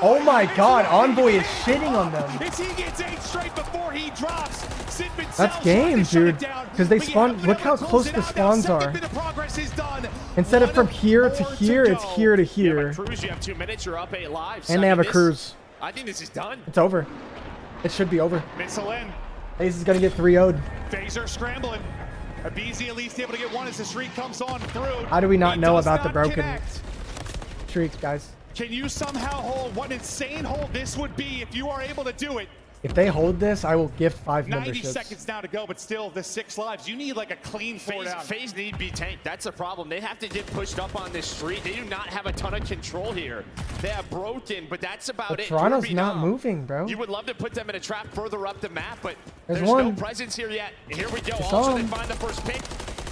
Oh my God, Envoy is shitting on them. He gets 8 straight before he drops. That's game, dude. Because they spawn. Look how close the spawns are. Instead of from here to here, it's here to here. Cruise, you have 2 minutes. You're up 8 lives. And they have a cruise. I think this is done. It's over. It should be over. Missile in. FaZe is gonna get 3-0'd. FaZe are scrambling. Abizi at least able to get 1 as the streak comes on through. How do we not know about the broken streak, guys? Can you somehow hold what an insane hold this would be if you are able to do it? If they hold this, I will gift 5 90 memberships. seconds now to go, but still the 6 lives. You need like a clean 4 down. FaZe need to be tanked. That's the problem. They have to get pushed up on this street. They do not have a ton of control here. They have broken, but that's about it. Toronto's not moving, bro. You would love to put them in a trap further up the map, but there's no one presence here yet. And here we go. It's Also, on. they find the first pick.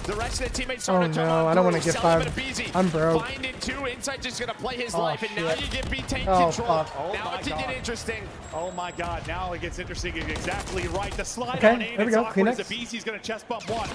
The rest of the teammates Oh starting to come no, on I don't want through. to get Selling five. it to BZ. I'm broke. Finding two. Inside just going to play his Oh, life, and now shit. you get B-Tank Oh, control. fuck. Oh Now my it's to God. get interesting. Oh my God, now it gets interesting. Exactly right. The slide Okay, on A, there we it's go. awkward as Kleenex. the BC's going to chest bump one.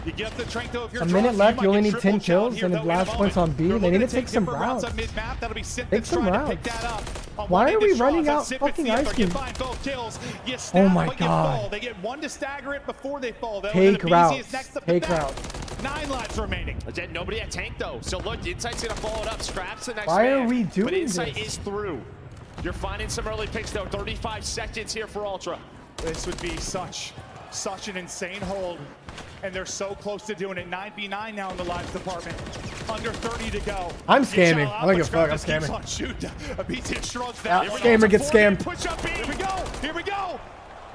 You get the strength though if you're A minute drunk, left, might you only get need triple 10 shot kills here, and the though, in a last points moment. on B. They're They need looking to take some different routes routes. on mid-map. That'll be Sip Take that's some trying to pick routes. that up. On Why one are of we the running shots, out Sip and fucking Theater ice cream? get both kills. You Oh snap, my but you God. fall. They get one to stagger it before they fall. Though, Take and the BZ is routes. next up Take to that. routes. 9 lives remaining. Again, nobody at tank though. So look, Insight's gonna follow it up. Scraps the next Why man. are we doing But Insight this? is through. You're finding some early picks though. 35 seconds here for Ultra. This would be such an insane hold. And they're so close to doing it. 9v9 now in the lives department. Under 30 to go. I'm scamming. I don't give a fuck. I'm Keeps scamming. on shooting. A BT shrugs Yeah, that. scammer gets scammed. Push up B. Here we go. Here we go.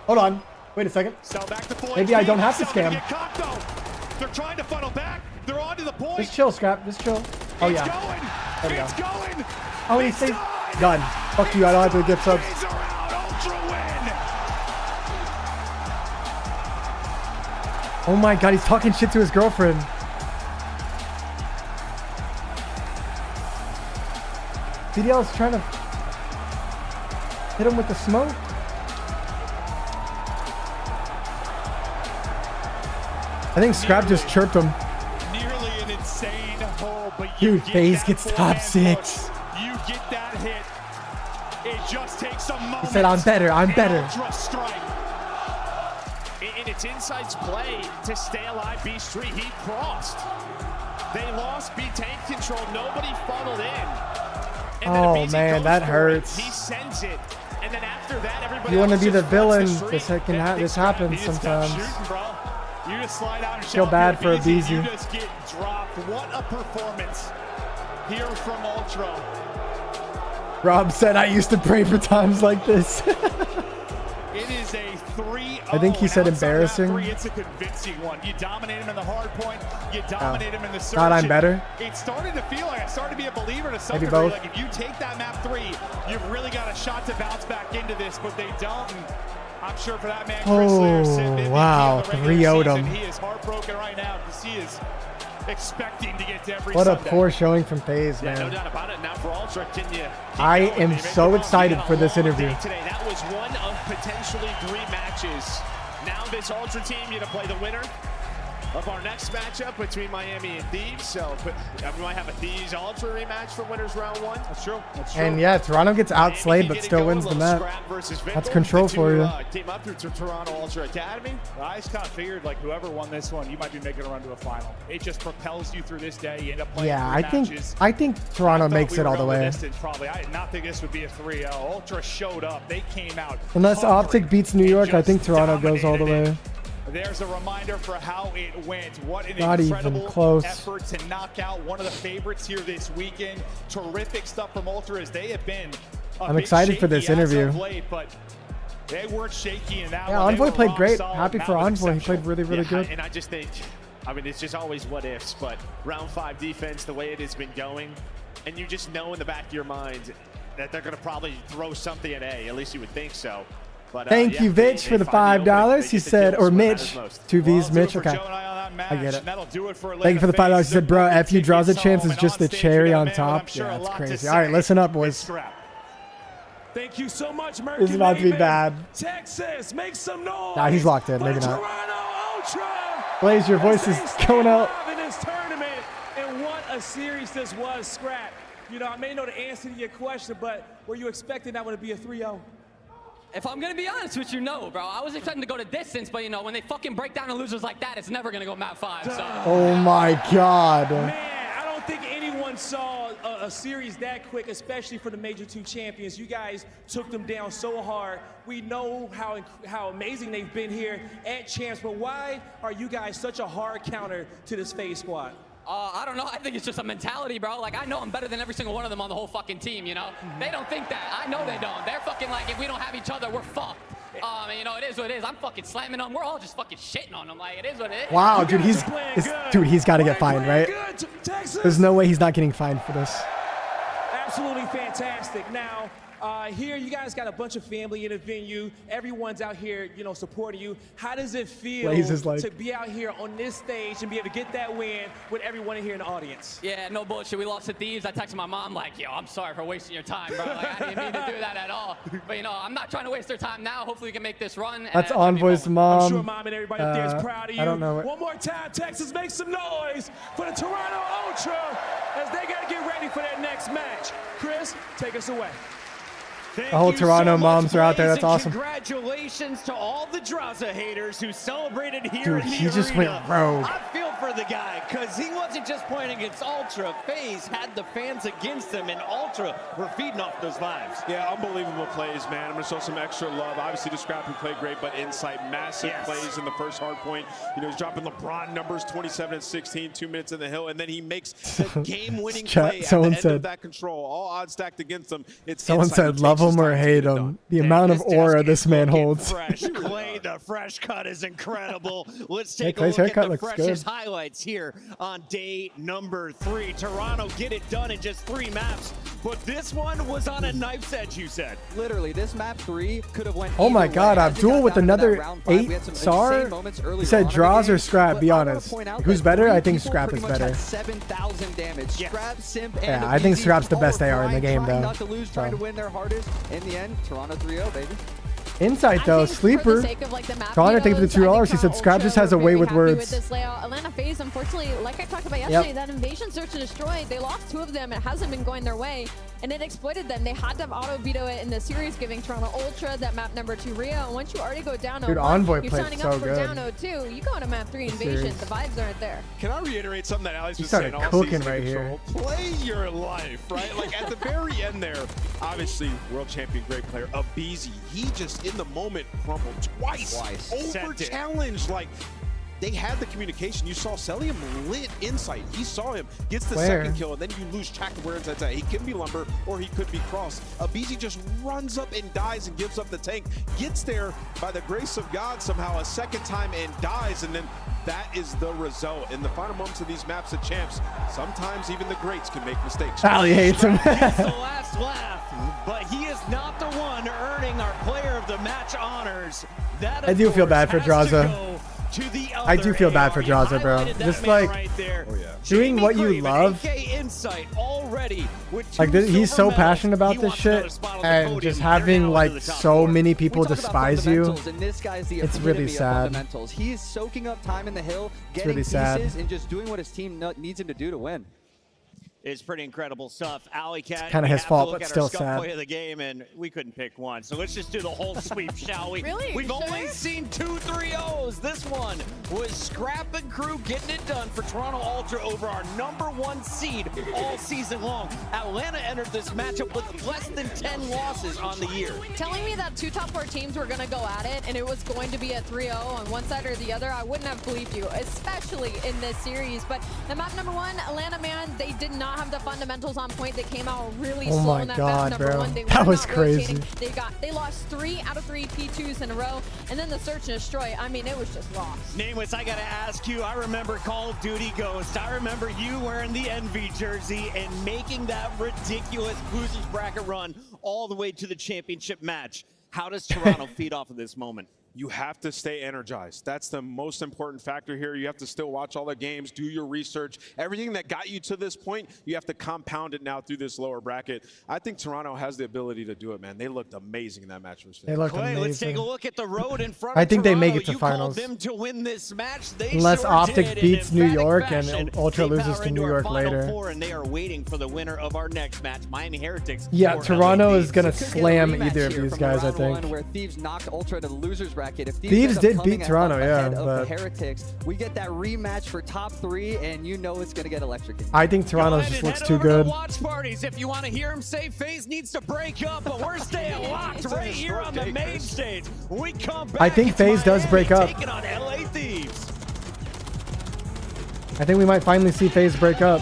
Hold on. Wait a second. Sell back to full Maybe I HP. don't have to Sell gonna scam. get cocked, though. They're trying to funnel back. They're on to the point. Just chill, Scrap. Just chill. Oh, It's yeah. going. There we It's go. going. Oh, he stays. Done. Fuck you. I don't have to get subs. He's around. Ultra win. Oh my God, he's talking shit to his girlfriend. CDL's trying to hit him with the smoke. I think Scrap just chirped him. Nearly an insane hole, but Dude, get FaZe that gets top forehand 6. push. You get that hit. It just takes a moment. He said, I'm better. I'm And better. Ultra strike. And it's Insight's play to stay alive. B Street, he crossed. They lost B tank control. Nobody funneled in. And then Oh, BZ man, goes that for it. hurts. He sends it. And then after that, everybody You want to else be the just fronts villain. street. This happens You just stop sometimes. shooting, bro. You just slide out and Feel shove bad your for a BZ. You BZ. just get dropped. What a performance here from Ultra. Rob said, I used to pray for times like this. It is a 3-0. I think he said And outside of that embarrassing. three, it's a convincing one. You dominate him in the hard point. You dominate him in the search. God, I'm better. It started to feel like I started to be a believer to some Maybe degree. both. Like if you take that map 3, you've really got a shot to bounce back into this, but they don't. And I'm sure for that man, Chris Lair, Sim, MVP wow, of the regular 3-0'd season, him. he is heartbroken right now because he is expecting to get to every What a Sunday. poor showing from FaZe, Yeah, no man. doubt about it. Now for Ultra, can you keep I going? am They make so it wrong. excited They had for a this long interview. day today. That was one of potentially 3 matches. Now this Ultra team, you're going to play the winner of our next matchup between Miami and Thieves. So we might have a Thieves Ultra rematch for winners round 1. That's true. That's true. And yeah, Toronto gets outslayed, but still wins the map. That's control for you. Came up through to Toronto Ultra Academy. I just kind of figured, like, whoever won this one, you might be making a run to a final. It just propels you through this day. You end up playing Yeah, 3 I matches. think Toronto I thought makes we it were all the going way. distance, probably. I did not think this would be a 3-0. Ultra showed up. They came out. Unless hungry OpTic beats New and York, I just think Toronto goes all the dominated way. it. There's a reminder for how it went. What an Not even incredible close. effort to knock out one of the favorites here this weekend. Terrific stuff from Ultra as they have been I'm excited for this interview. late, but they weren't shaky in that Yeah, one. They Envoy were played rock great. solid. Happy That for was Envoy. He exceptional. played really, really good. And I just think, I mean, it's just always what ifs, but round 5 defense, the way it has been going, and you just know in the back of your mind that they're going to probably throw something at A. At least you would think so. But, Thank yeah, you, Vitch, for the $5. He said, or Mitch, 2 V's, Mitch. Okay, I get it. Thank you for the $5. He said, bro, F you Drazah chance is just the cherry on top. Yeah, that's crazy. All right, listen up, boys. Thank you so much, Mercury. This is about to be bad. Texas, make some noise. Nah, he's locked in. for Maybe not. Toronto Ultra. Blaze, your voice is going out. In this tournament, and what a series this was, Scrap. You know, I may know the answer to your question, but were you expecting that one to be a 3-0? If I'm gonna be honest with you, no, bro. I was expecting to go to distance, but you know, when they fucking break down to losers like that, it's never gonna go map 5. So. Oh my God. Man, I don't think anyone saw a series that quick, especially for the Major 2 champions. You guys took them down so hard. We know how amazing they've been here at Champs, but why are you guys such a hard counter to this FaZe squad? I don't know. I think it's just a mentality, bro. Like, I know I'm better than every single one of them on the whole fucking team, you know? They don't think that. I know they don't. They're fucking like, if we don't have each other, we're fucked. And you know, it is what it is. I'm fucking slamming them. We're all just fucking shitting on them. Like, it is what it is. Wow, dude, he's got to get fined, right? There's no way he's not getting fined for this. Absolutely fantastic. Now, Here, you guys got a bunch of family in the venue. Everyone's out here, you know, supporting you. How does it feel to be out here on this stage and be able to get that win with everyone in here in the audience? Yeah, no bullshit. We lost to Thieves. I texted my mom like, yo, I'm sorry for wasting your time, bro. Like, I didn't mean to do that at all. But, you know, I'm not trying to waste their time now. Hopefully we can make this run. That's Envoy's mom. I'm sure mom and everybody up there is proud of you. I don't know. One more time, Texas, make some noise for the Toronto Ultra as they got to get ready for their next match. Chris, take us away. Thank the whole you Toronto so moms are out there. That's awesome. Congratulations to all the Drazah haters who celebrated here Dude, in the he just arena. went rogue. I feel for the guy because he wasn't just playing against Ultra. FaZe had the fans against him, and Ultra were feeding off those vibes. Yeah, unbelievable plays, man. I'm going to show some extra love. Obviously, the scrapping played great, but Insight, massive plays in the first hard point. You know, he's dropping LeBron numbers, 27 and 16, 2 minutes in the hill, and then he makes the game-winning play at the end of that control. All odds stacked against him. It's someone said, love him or hate him. The amount of aura this man holds. Fresh Clay, the fresh cut is incredible. Let's take a look at the freshest highlights here on day number 3. Toronto get it done in just 3 maps, but this one was on a knife's edge, you said. Literally, this map 3 could have went Oh my God, Abdul with another 8 star. He said Draws or Scrap, be honest. Who's better? I think Scrap is better. 7,000 damage. Scrap, Simp, and yeah, I think Scrap's the best AR in the game, though. Not to lose, trying to win their hardest. In the end, Toronto 3-0, baby. Insight though, Sleeper. Connor, thank you for the $2. He said Scrap just has a way with words. With this layout. Atlanta FaZe, unfortunately, like I talked about yesterday, that invasion search and destroy, they lost 2 of them. It hasn't been going their way, and it exploited them. They had to have auto veto it in the series, giving Toronto Ultra that map number 2 Rio. And once you already go down 0-1, Envoy you're played signing so up for good. down 0-2. You go to map 3 invasion, the vibes aren't there. Can I reiterate something that Alex was started saying all cooking season right Control? here. Play your life, right? Like at the very end there, obviously world champion, great player, Abizi, he just in the moment crumbled twice. Over challenged. Like they had the communication. You saw Celium lit Insight. He saw him, gets the second kill, and then you lose track of where Insight's at. He can be Lumber or he could be Cross. Abizi just runs up and dies and gives up the tank. Gets there by the grace of God somehow a second time and dies, and then that is the result. In the final moments of these maps of champs, sometimes even the greats can make mistakes. Ali hates him. Gets the last laugh, but he is not the one earning our player of the match honors. That, I do feel bad for Drazah. I do feel bad for Drazah, bro. Just like doing what you love. Like he's so passionate about this shit, and just having like so many people despise you. It's really sad. He is soaking up time in the hill, getting really sad. pieces, and just doing what his team needs him to do to win. It's pretty incredible stuff. Alley Cat, kind of his fault, but still sad. Play of the game, and we couldn't pick one. So let's just do the whole sweep, shall we? Really? We've only seen 2 3-0s. This one was Scrap and Crew getting it done for Toronto Ultra over our #1 seed all season long. Atlanta entered this matchup with less than 10 losses on the year. Telling me that 2 top 4 teams were going to go at it and it was going to be a 3-0 on one side or the other, I wouldn't have believed you, especially in this series. But at map #1, Atlanta, man, they did not have the fundamentals on point. They came out really slow in that map #1. They that was crazy. They lost 3 out of 3 P2s in a row, and then the search and destroy. I mean, it was just lost. Nameless, I gotta ask you, I remember Call of Duty Ghost. I remember you wearing the Envy jersey and making that ridiculous losers bracket run all the way to the championship match. How does Toronto feed off of this moment? You have to stay energized. That's the most important factor here. You have to still watch all the games, do your research. Everything that got you to this point, you have to compound it now through this lower bracket. I think Toronto has the ability to do it, man. They looked amazing in that match. They looked amazing. Let's take a look at the road in front I think Toronto. they make it to you finals. Them to win this match. They unless sure OpTic beats New York fashion. and Ultra loses to New York later. And they are waiting for the winner of our next match, Miami Heretics. Yeah, Toronto is going to slam either of these guys, I think. Where Thieves knocked Ultra to the losers bracket. If Thieves did beat Toronto, yeah, but but the Heretics, we get that rematch for top 3, and you know it's going to get electric. I think Toronto just looks too good. Watch parties if you want to hear him say FaZe needs to break up, but we're staying locked right here on the main stage. When we come back, I think FaZe does break up. taking on LA Thieves. I think we might finally see FaZe break up.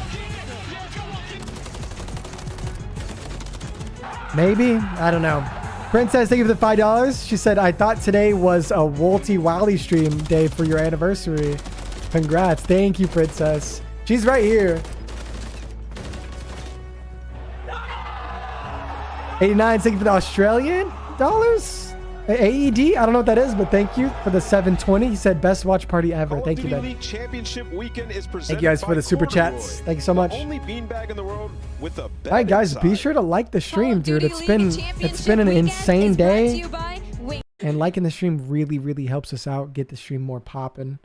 Maybe? I don't know. Princess, thank you for the $5. She said, I thought today was a Wolty Wally stream day for your anniversary. Congrats. Thank you, Princess. She's right here. 89, thank you for the Australian dollars. AED, I don't know what that is, but thank you for the 720. He said best watch party ever. Thank you, Ben. League Championship weekend is Thank you guys for the super chats. Thank you so much. Only beanbag in the world with a All right, guys, be sure to like the stream, dude. It's been an insane day, and liking the stream really helps us out, get the stream more popping.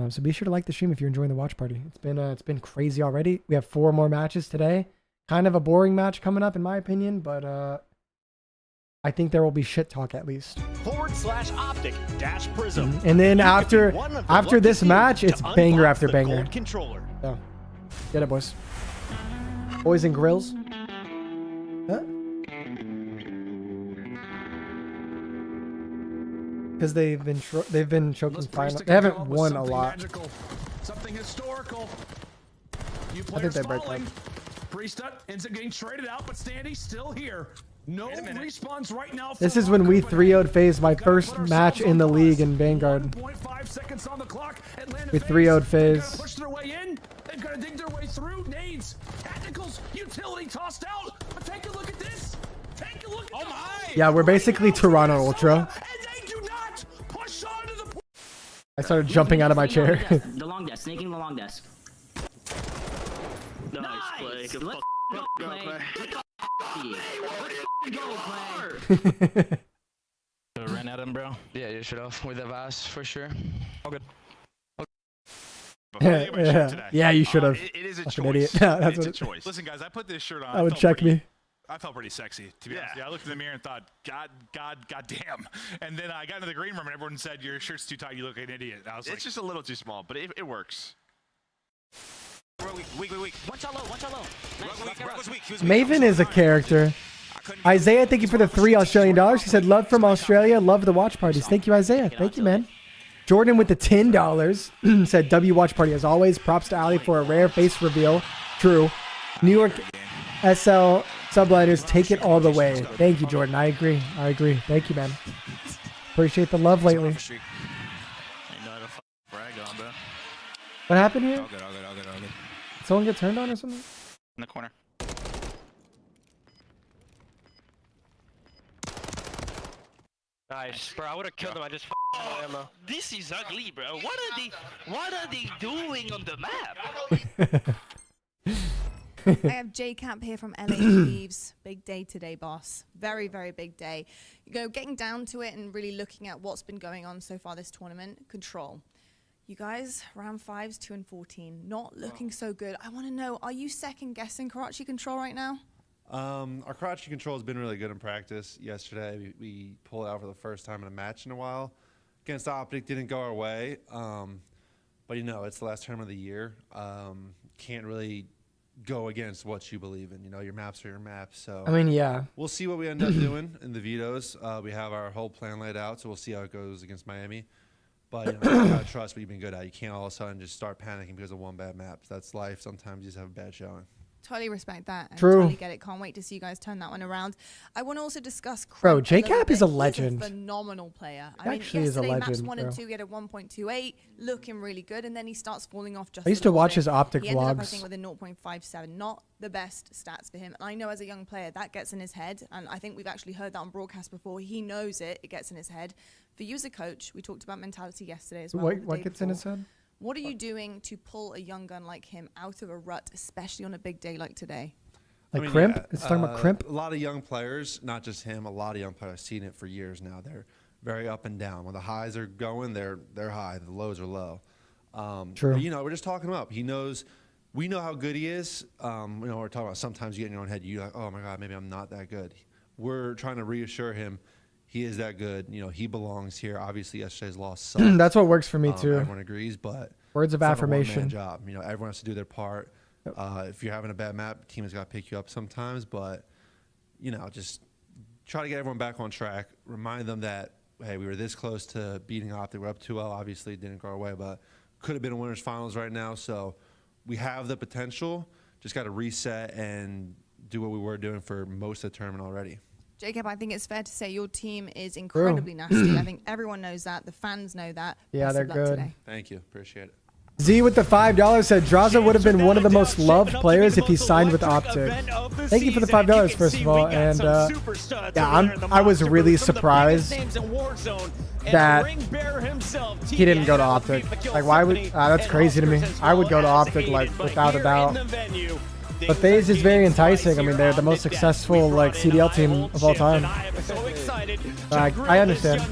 So be sure to like the stream if you're enjoying the watch party. It's been crazy already. We have 4 more matches today. Kind of a boring match coming up in my opinion, but I think there will be shit talk at least. /OpTic-Prism. And then after this match, it's banger after banger. So, get it, boys. Boys and grills. Huh? Because they've been choking final. They haven't won a lot. Something historical. You I think they break up. Priestut ends up getting traded out, but Standy's still here. No respawns right now. This is when we 3-0'd FaZe, my first match in the league in Vanguard. 1.5 seconds on the clock. We 3-0'd FaZe. Push their way in. They've got to dig their way through. Nades, tacticals, utility tossed out. But take a look at this. Take a look at Yeah, we're basically Toronto Ultra. I started jumping out of my chair. The long desk, snaking the long desk. Nice play. Good Let's go play. Ran at him, bro. Yeah, you should have with the Vast for sure. All good. Yeah, you should have. It is a Fucking choice. Idiot. That's It's a what choice. Listen, guys, I put this shirt on. That would check me. I felt pretty sexy, to be honest. Yeah, I looked in the mirror and thought, God damn. And then I got into the green room and everyone said, your shirt's too tight, you look like an idiot. I was like, It's just a little too small, but it works. Weak. Watch out low. Maven is a character. Isaiah, thank you for the $3 Australian dollars. He said, love from Australia, love the watch parties. Thank you, Isaiah. Thank you, man. Jordan with the $10 said, W watch party as always. Props to Ali for a rare face reveal. True. New York SL Subliners, take it all the way. Thank you, Jordan. I agree. Thank you, man. Appreciate the love lately. What happened here? All good. Someone get turned on or something? In the corner. Nice, bro. I would have killed him. I just ammo. This is ugly, bro. What are they doing on the map? I have J-Camp here from LA Thieves. Big day today, boss. Very big day. You know, getting down to it and really looking at what's been going on so far this tournament. Control. You guys, round 5's 2-14. Not looking so good. I want to know, are you second guessing Karachi Control right now? Our Karachi Control has been really good in practice. Yesterday, we pulled out for the first time in a match in a while. Against OpTic, didn't go our way. But, you know, it's the last tournament of the year. Can't really go against what you believe in. You know, your maps are your maps. So, I mean, yeah. We'll see what we end up doing in the vetoes. We have our whole plan laid out, so we'll see how it goes against Miami. But you know, you gotta trust what you've been good at. You can't all of a sudden just start panicking because of one bad map. That's life. Sometimes you just have a bad showing. Totally respect that. And True. Totally get it. Can't wait to see you guys turn that one around. I want to also discuss Bro, Crimp J-Cap is a little bit. legend. He's a phenomenal player. He actually is a yesterday, maps legend, 1 and bro. 2, he had a 1.28, looking really good, and then he starts falling off just I used a to little watch bit. his OpTic He ended up, I vlogs. think, with a 0.57. Not the best stats for him. And I know as a young player, that gets in his head, and I think we've actually heard that on broadcast before. He knows it. It gets in his head. For you as a coach, we talked about mentality yesterday as well. What gets in his head? What are you doing to pull a young gun like him out of a rut, especially on a big day like today? Like Crimp? It's talking about Crimp? A lot of young players, not just him, a lot of young players, I've seen it for years now. They're very up and down. When the highs are going, they're high. The lows are low. True. You know, we're just talking him up. He knows, we know how good he is. You know, we're talking about sometimes you get in your own head, you're like, oh my God, maybe I'm not that good. We're trying to reassure him he is that good. You know, he belongs here. Obviously, yesterday's loss sucked. That's what works for me too. Everyone agrees, but words of it's not a affirmation. one-man job. You know, everyone has to do their part. If you're having a bad map, team has got to pick you up sometimes. But you know, just try to get everyone back on track. Remind them that hey, we were this close to beating OpTic. We're up 2-0. Obviously, it didn't go our way, but could have been a winners finals right now. So we have the potential. Just got to reset and do what we were doing for most of the tournament already. Jacob, I think it's fair to say your team is incredibly nasty. I think everyone knows that. The fans know that. Yeah, Best they're of luck good. today. Thank you. Appreciate it. Z with the $5 said Drazah would have been one of the most loved players if he signed with OpTic. Thank you for the $5 first of all, and yeah, I was really surprised that he didn't go to OpTic. Like, why would that's crazy to me. I would go to OpTic like without a doubt. But FaZe is very enticing. I mean, they're the most successful like CDL team of all time. I understand.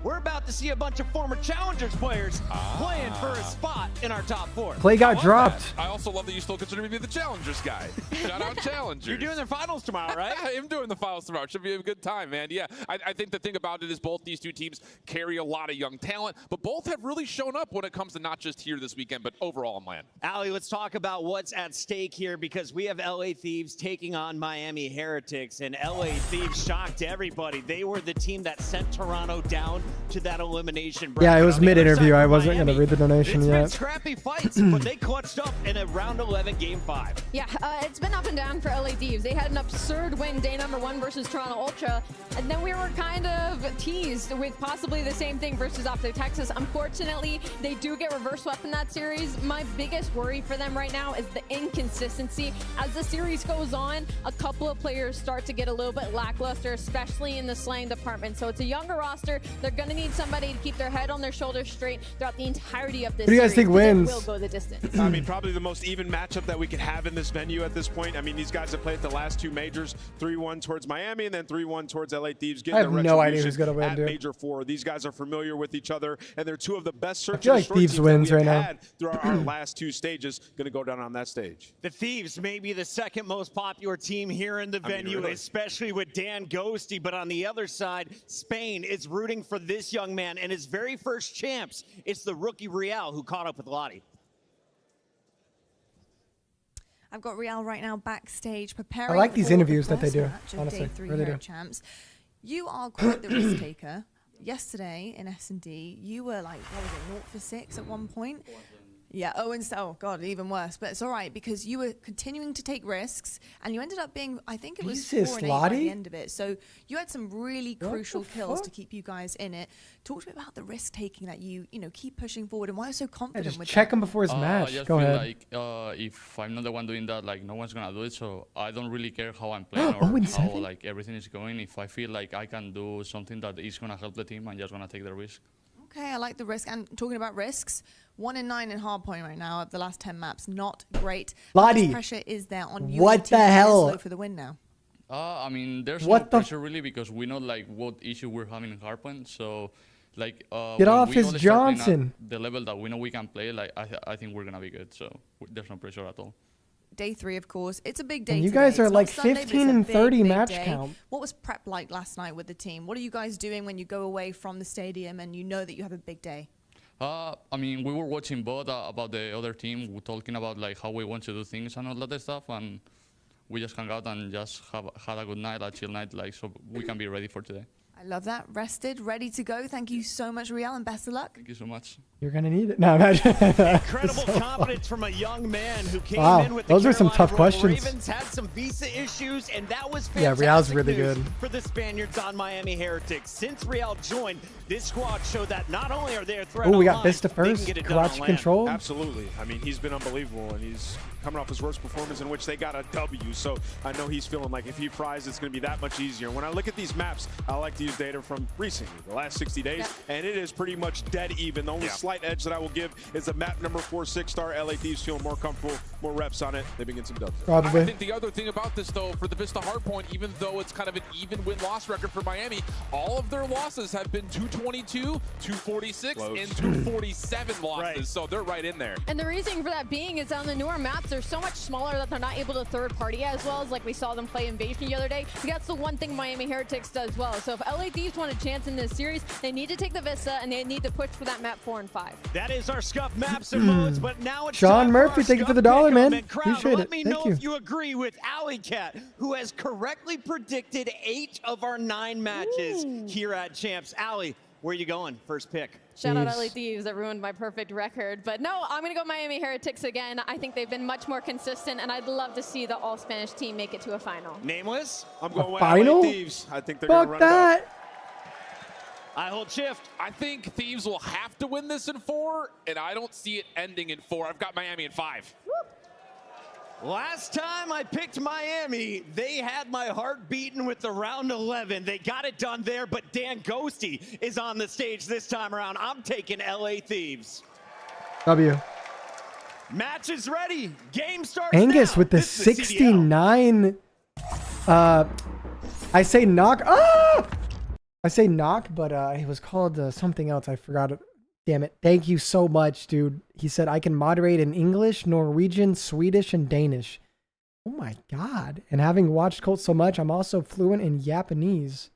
We're about to see a bunch of former Challengers players playing for a spot in our top 4. Clay got dropped. I also love that you still consider me to be the Challengers guy. Shout out Challengers. You're doing their finals tomorrow, right? I am doing the finals tomorrow. Should be a good time, man. Yeah, I think the thing about it is both these two teams carry a lot of young talent, but both have really shown up when it comes to not just here this weekend, but overall in LAN. Ali, let's talk about what's at stake here because we have LA Thieves taking on Miami Heretics, and LA Thieves shocked everybody. They were the team that sent Toronto down to that elimination bracket. Yeah, it was mid-interview. I wasn't going to read the donation yet. It's been scrappy fights, but they clutched up in a round 11 game 5. Yeah, it's been up and down for LA Thieves. They had an absurd win day number 1 versus Toronto Ultra, and then we were kind of teased with possibly the same thing versus OpTic Texas. Unfortunately, they do get reverse swept in that series. My biggest worry for them right now is the inconsistency. As the series goes on, a couple of players start to get a little bit lackluster, especially in the slaying department. So it's a younger roster. They're going to need somebody to keep their head on their shoulders straight throughout the entirety of this. Who do you guys think wins? It will go the distance. I mean, probably the most even matchup that we could have in this venue at this point. I mean, these guys have played the last 2 majors, 3-1 towards Miami and then 3-1 towards LA Thieves. I have no idea who's gonna win, at dude. Major 4. These guys are familiar with each other, and they're 2 of the best search I feel like and destroy Thieves teams wins that we right have now. had through our last 2 stages. Going to go down on that stage. The Thieves may be the second most popular team here in the venue, really. especially with Dan Ghosty. But on the other side, Spain is rooting for this young man and his very first champs. It's the rookie Real who caught up with Lottie. I've got Real right now backstage preparing. I like these for interviews the that they first do, match of honestly, Day 3 really Hero do. Champs. You are quite the risk taker. Yesterday in S&D, you were like, what was it, 0 for 6 at one point? Yeah, oh god, even worse. But it's all right because you were continuing to take risks, and you ended up being, I think it was 4 and 8 by the end of it. So you had some really crucial kills to keep you guys in it. Talk to me about the risk taking that you keep pushing forward, and why you're so confident just with check that. him before his match. I just Go feel ahead. like if I'm not the one doing that, like no one's gonna do it. So I don't really care how I'm playing or 0-7? how like everything is going. If I feel like I can do something that is gonna help the team, I'm just gonna take the risk. Okay, I like the risk. And talking about risks, 1 and 9 in Hardpoint right now of the last 10 maps. Not great. How much Lottie, pressure is there on you? what the hell? For the win now. I mean, there's What no the pressure really because we know like what issue we're having in Hardpoint. So like Get when off we his only start playing at Johnson. the level that we know we can play, like I think we're gonna be good. So there's no pressure at all. Day 3, of course. It's a big day. And you today. guys are It's not like Sunday, but 15 it's a and big, 30 big match day. count. What was prep like last night with the team? What are you guys doing when you go away from the stadium and you know that you have a big day? I mean, we were watching both about the other team, we're talking about like how we want to do things and all that stuff, and we just hung out and just had a good night, a chill night, like so we can be ready for today. I love that. Rested, ready to go. Thank you so much, Real, and best of luck. Thank you so much. You're gonna need it. No, imagine. Incredible confidence from a young man who came in with the those are some Carolina tough questions. Ravens, had some visa issues, and that was fantastic. Yeah, Real's really news good. for the Spaniards on Miami Heretics. Since Real joined, this squad showed that not only are they a threat Oh, we got online, Vista they can first. get it done on Karachi land. control. Absolutely. I mean, he's been unbelievable, and he's coming off his worst performance in which they got a W. So I know he's feeling like if he fries, it's going to be that much easier. When I look at these maps, I like to use data from recently, the last 60 days, and it is pretty much dead even. The only slight edge that I will give is the map number 4 6-star LA Thieves feeling more comfortable, more reps on it. They've been getting some dubs. I think the other thing about this, though, for the Vista Hardpoint, even though it's kind of an even win-loss record for Miami, all of their losses have been 222, 246, and 247 losses. Right. So they're right in there. And the reason for that being is on the newer maps, they're so much smaller that they're not able to third party as well as like we saw them play Invasion the other day. That's the one thing Miami Heretics does well. So if LA Thieves want a chance in this series, they need to take the Vista and they need to push for that map 4 and 5. That is our Scuff maps and modes, but now it's Sean time for Murphy, our thank you for the Scuff $1, pick'em. man. And crowd, Appreciate let it. me Thank know you. if you agree with Alley Cat, who has correctly predicted 8 of our 9 matches here at Champs. Alley, where are you going? First pick. Shout out LA Thieves, that ruined my perfect record. But no, I'm going to go Miami Heretics again. I think they've been much more consistent, and I'd love to see the all-Spanish team make it to a final. Nameless? I'm going with final? LA Thieves. I think they're going to Fuck run it that. up. I hold shift. I think Thieves will have to win this in 4, and I don't see it ending in 4. I've got Miami in 5. Last time I picked Miami, they had my heart beating with the round 11. They got it done there, but Dan Ghosty is on the stage this time around. I'm taking LA Thieves. W. Match is ready. Game starts Angus now. with the This is 69. I say knock. Ah! I say knock, but it was called something else. I forgot it. Damn it. Thank you so much, dude. He said I can moderate in English, Norwegian, Swedish, and Danish. Oh my God. And having watched Colt so much, I'm also fluent in Japanese.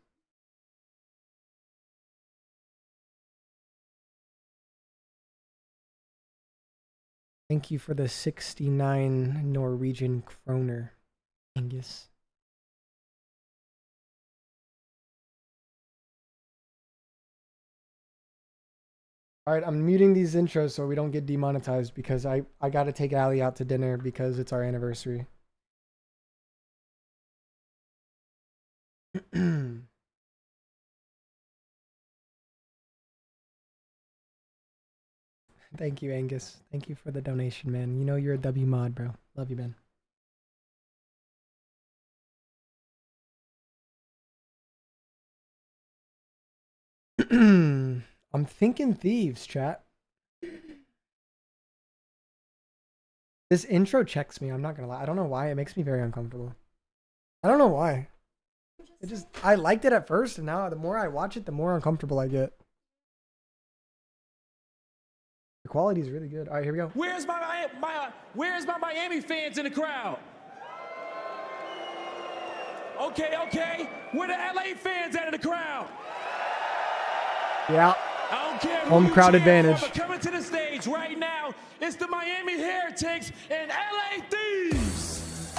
Thank you for the 69 Norwegian kroner, Angus. All right, I'm muting these intros so we don't get demonetized because I got to take Allie out to dinner because it's our anniversary. Thank you, Angus. Thank you for the donation, man. You know you're a W mod, bro. Love you, man. I'm thinking Thieves, chat. This intro checks me. I'm not gonna lie. I don't know why. It makes me very uncomfortable. I don't know why. It just, I liked it at first, and now the more I watch it, the more uncomfortable I get. The quality is really good. All right, here we go. Where's my Miami fans in the crowd? Okay. Where the LA fans at in the crowd? Yeah. I don't care Home crowd advantage. But coming to the stage right now, it's the Miami Heretics and LA Thieves.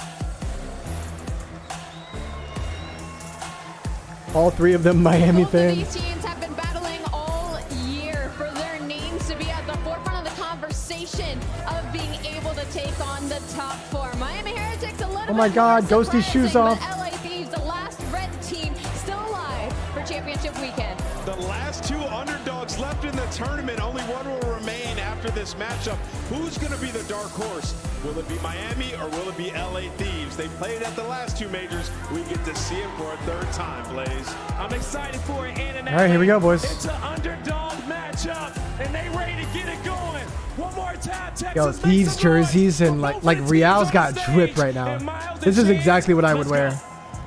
All three of them Miami Both fans. of these teams have been battling all year for their names to be at the forefront of the conversation of being able to take on the top 4. Miami Heretics a little Oh my bit God, more Ghosty's shoes surprising, off. but LA Thieves, the last red team, still alive for championship weekend. The last 2 underdogs left in the tournament. Only one will remain after this matchup. Who's going to be the dark horse? Will it be Miami or will it be LA Thieves? They played at the last 2 majors. We get to see it for a 3rd time, Blaze. I'm excited for it. All right, here we go, boys. It's an underdog matchup, and they ready to get it going. One more time, Texas. Yo, these jerseys and like Real's got drip right now. This is exactly what I would wear.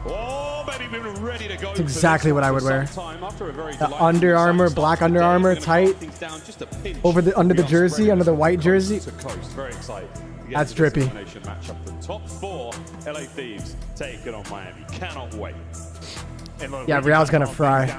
Oh, baby, we're ready to go. It's exactly what I would wear. The Under Armour, black Under Armour, tight over the under the jersey, under the white jersey. Very excited. That's drippy. Matchup. The top 4 LA Thieves take it on Miami. Cannot wait. Yeah, Real's gonna fry.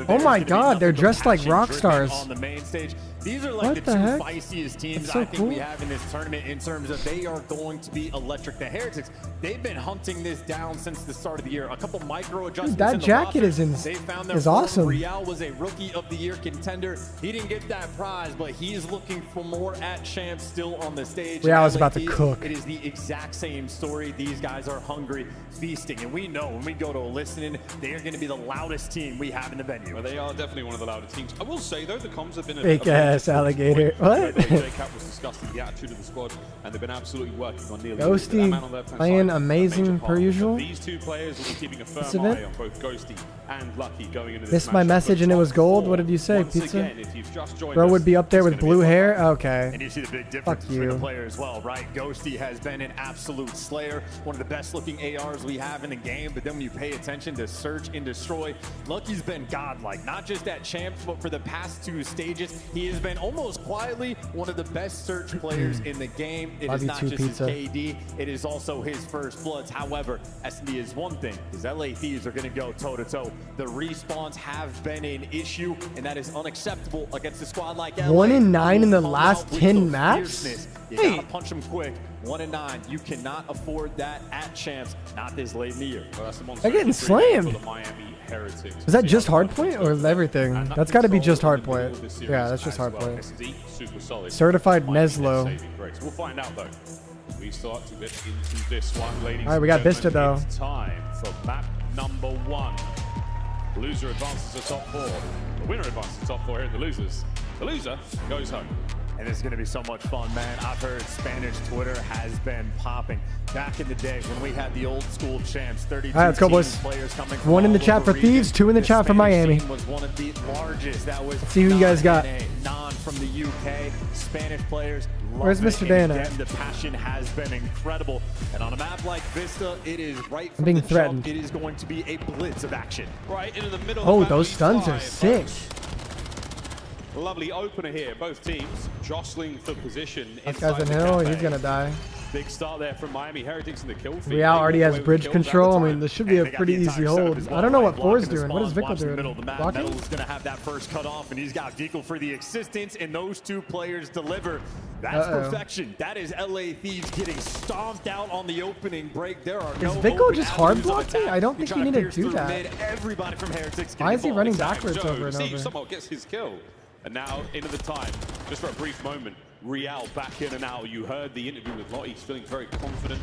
Oh my God, they're dressed like rock stars. On the main stage. These are like What the the 2 heck? feistiest teams That's so I think cool. we have in this tournament in terms of they are going to be electric. The Heretics, they've been hunting this down since the start of the year. A couple micro adjustments. Dude, that in the jacket roster. is They found their is form. awesome. Real was a Rookie of the Year contender. He didn't get that prize, but he's looking for more at champs still on the stage. Real is LA about to Thieves, cook. It is the exact same story. These guys are hungry, feasting, and we know when we go to a listening, they are going to be the loudest team we have in the venue. Well, they are definitely one of the loudest teams. I will say, though, the comms have been Fake ass alligator. What? J-Cap was discussing the attitude of the squad, and they've been absolutely working on nearly Ghosty that man on the left-hand playing side, amazing a major per part. usual. These 2 players will be keeping a firm This event? eye on both Ghosty and Lucky going into this Missed my matchup. message and it was gold. What did you say, Once Pizza? again, if you've just joined Bro us, would be up there it's with gonna be blue a lot hair. of fun. Okay. And you see the big difference Fuck between you. the player as well, right? Ghosty has been an absolute slayer, one of the best looking ARs we have in the game, but then when you pay attention to Search and Destroy, Lucky's been godlike, not just at champs, but for the past 2 stages, he has been almost quietly one of the best Search players in the game. It Love is you not too, just Pizza. his KD, it is also his first bloods. However, SD is one thing, because LA Thieves are going to go toe-to-toe. The respawns have been an issue, and that is unacceptable against a squad like LA. 1 in 9 in the Come out last with 10 the maps? fierceness. You Hey. gotta punch them quick. 1 in 9. You cannot afford that at champs, not this late in the year. Well, that's the They're getting slammed. for the Miami Heretics. Is that just Hardpoint or everything? That's got to be just Hardpoint. This Yeah, that's series just as well. Hardpoint. SD, super solid. Certified Miami Neslo. saving grace. We'll find out though. We start to get into this one, ladies. All right, we got and Vista, gentlemen. though. It's time for map number 1. The loser advances to top 4. The winner advances to top 4 here in the losers. The loser goes home. And this is going to be so much fun, man. I've heard Spanish Twitter has been popping. Back in the day when we had the old school champs, 32 All right, let's go, boys. players coming from 1 in the all chat over for Thieves, 2 in the chat for Miami. was one of the largest. That was Let's see who you guys got. non from the UK. Spanish players. Where's Mr. Dan at? The passion has been incredible. And on a map like Vista, it is right from being the threatened. jump. It is going to be a blitz of action. Right into the middle Oh, of the those stuns are five, sick. folks. Lovely opener here. Both teams jostling for position. This guy's in hill. He's going to die. Big start there from Miami Heretics in the kill feed. Real already has bridge control. I mean, this should be a pretty easy hold. I don't know what Thor's doing. What is Vickle doing? Blocking? Metal's going to have that first cut off, and he's got Vickle for the assistance, and those two players deliver. That's perfection. That is LA Thieves getting stomped out on the opening break. There are no Is Vickle just hard blocking? I don't think he needed to do that. Everybody from Heretics. Why is he running backwards Joe, over and see, over? somehow gets his kill. And now into the time, just for a brief moment, Real back in and out. You heard the interview with Lottie. He's feeling very confident.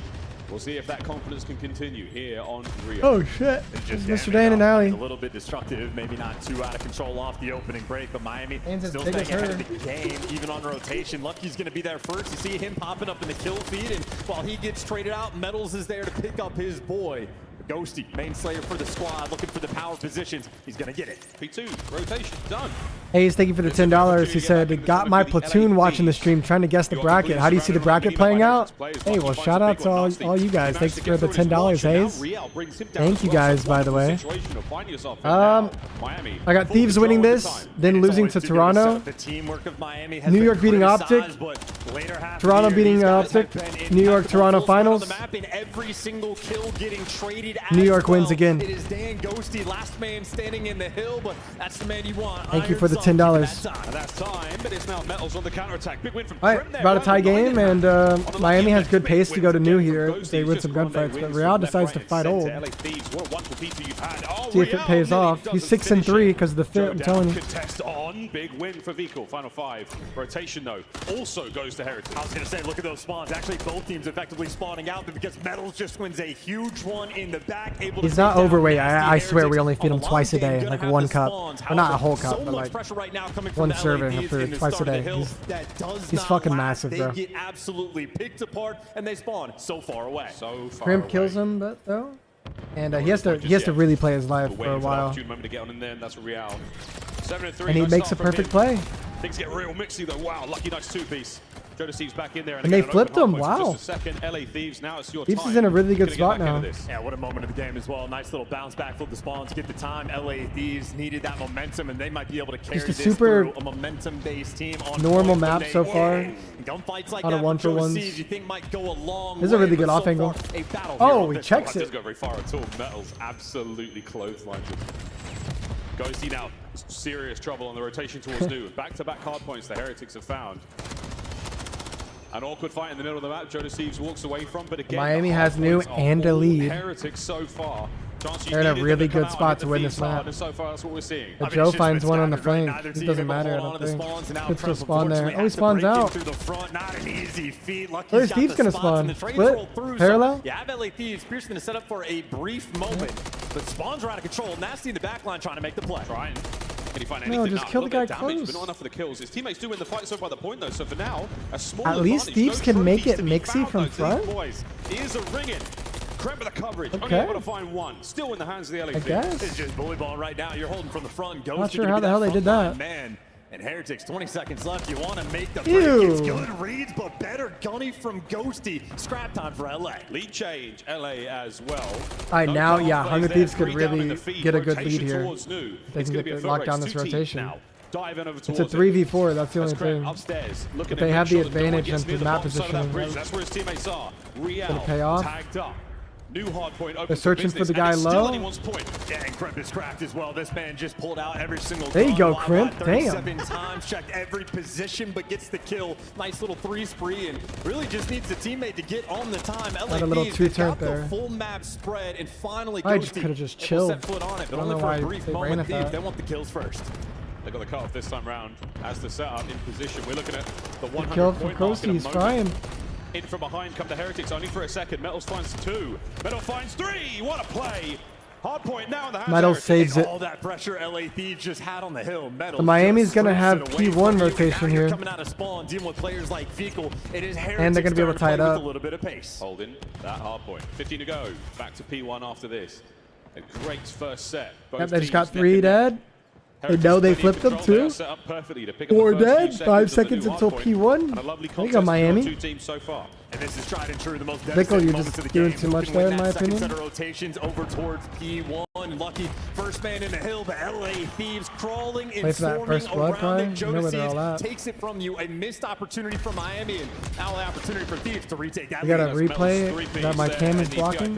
We'll see if that confidence can continue here on Rio. Oh, shit. Just Mr. Dan and Alley. a little bit destructive, maybe not too out of control off the opening break, but Miami as still big as staying ahead her. of the game, even on rotation. Lucky's going to be there first. You see him popping up in the kill feed, and while he gets traded out, Metals is there to pick up his boy. Ghosty, main slayer for the squad, looking for the power positions. He's going to get it. P2, rotation, done. Hayes, thank you for the $10. He said, got my platoon watching the stream, trying to guess the bracket. How do you see the bracket playing out? Hey, well, shout out to all you guys. Thanks for the $10, Hayes. Thank you guys, by the way. I got Thieves winning this, then losing to Toronto. New York beating OpTic. Toronto beating OpTic. New York, Toronto finals. Every single kill getting traded. New York wins again. It is Dan Ghosty, last man standing in the hill, but that's the man you want. Thank you for the $10. That's time, but it's now Metals on the counterattack. Big win from All right, about a tie game, and Miami has good pace to go to new here. They win some gunfights, but Real decides to fight old. See if it pays off. He's 6-3 because of the fit, I'm telling you. Contest on, big win for Vickle. Final 5. Rotation though also goes to Heretics. I was going to say, look at those spawns. Actually, both teams effectively spawning out, but because Metals just wins a huge one in the back. He's not overweight. I swear we only feed him twice a day, like 1 cup. Or not a whole cup, but like 1 serving of food twice a day. He's fucking massive, bro. They get absolutely picked apart, and they spawn so far away. Crimp kills him, though. And he has to really play his life for a while. And he makes a perfect play. Things get real mixy though. Wow, lucky nice 2-piece. Jonas back in there, and they flipped him. Wow. Just a second. LA Thieves, now it's your Thieves time. is in a really good spot now. Yeah, what a moment of the game as well. Nice little bounce back, flip the spawns, get the time. LA Thieves needed that momentum, and they might be able to carry this through a momentum-based team. On normal map so far. Gunfights like Not that a 1-for-1s. you think might go a long This is a really way, good but off so angle. far, a battle Oh, here he checks That it. doesn't go very far at all. Metals absolutely clotheslines him. Ghosty now, serious trouble on the rotation towards new. Back-to-back hard points the Heretics have found. An awkward fight in the middle of the map. Jonas Thieves walks away from, but again, Miami has new and a lead. Heretics so far. They're in a really good spot to win this map. So far, that's what we're seeing. But Joe finds one on the flank. It doesn't matter, I don't think. Could still spawn there. Oh, he spawns out. Where's Thieves gonna spawn? Split? Parallel? Yeah, have LA Thieves. Pierce going to set up for a brief moment, but spawns are out of control. Nasty in the back line trying to make the play. Trying. Can he find anything? No, just kill the guy close. But not enough for the kills. His teammates do win the fight so far the point though. So for now, a small At least Thieves can make it mixy from front. Boys, ears are ringing. Crap with the coverage. Okay. Only able to find one. Still in the hands of the LA Thieves. guess. It's just bully ball right now. You're holding from the front. Not sure how the hell they did that. Man. And Heretics, 20 seconds left. You want to make the Ew. break. It's good reads, but better gunny from Ghosty. Scrap time for LA. Lead change, LA as well. All right, now, yeah, Hunger Thieves could really get a good lead here. They can lock down this rotation. It's a 3v4, that's the only thing. But they have the advantage into map positioning. That's where his teammates are. Real pay off? tagged up. New hard point. They're searching for the guy low. Yeah, and Crimp is cracked as well. This man just pulled out every single There you go, gun. Crimp. 37 times, checked every position, but gets the kill. Nice little 3 spree, and really just needs a teammate to get on the time. Had a little two-turn there. The full map spread, and finally I just Ghosty could have just able to chilled. set foot on it, I but don't only know for why a brief they ran moment. at that. They want the kills first. They got the cutoff this time round as the setup in position. We're looking at the 100 kill from point mark in a Ghosty, he's moment. frying. In from behind come the Heretics, only for a second. Metals finds 2. Metal finds 3. What a play. Hardpoint now in the hands Metal of saves it. All that pressure LA Thieves just had on the hill. Metal The Miami's just gonna strips have it away P1 from you. rotation Now you're here. coming out of spawn, dealing with players like Fecal. It is Heretics And they're gonna be able to tie it play with up. a little bit of pace. Holding that hard point. 15 to go. Back to P1 after this. A great first set. Yep, they just got 3 dead. They know they flipped them too. 4 4 dead. 5 seconds until P1. There you go, Miami. So far. And this is tried and true, the most Vickle, you're moments just of the doing game. too much Who can there, win in that my second opinion. set of rotations over towards P1. Lucky first man in the hill, but LA Thieves crawling and Play for that swarming first blood, around probably. it. You know where they're all at. Takes it from you. A missed opportunity for Miami, and now an opportunity for Thieves to retake that We got a lead. replay that my cam is blocking.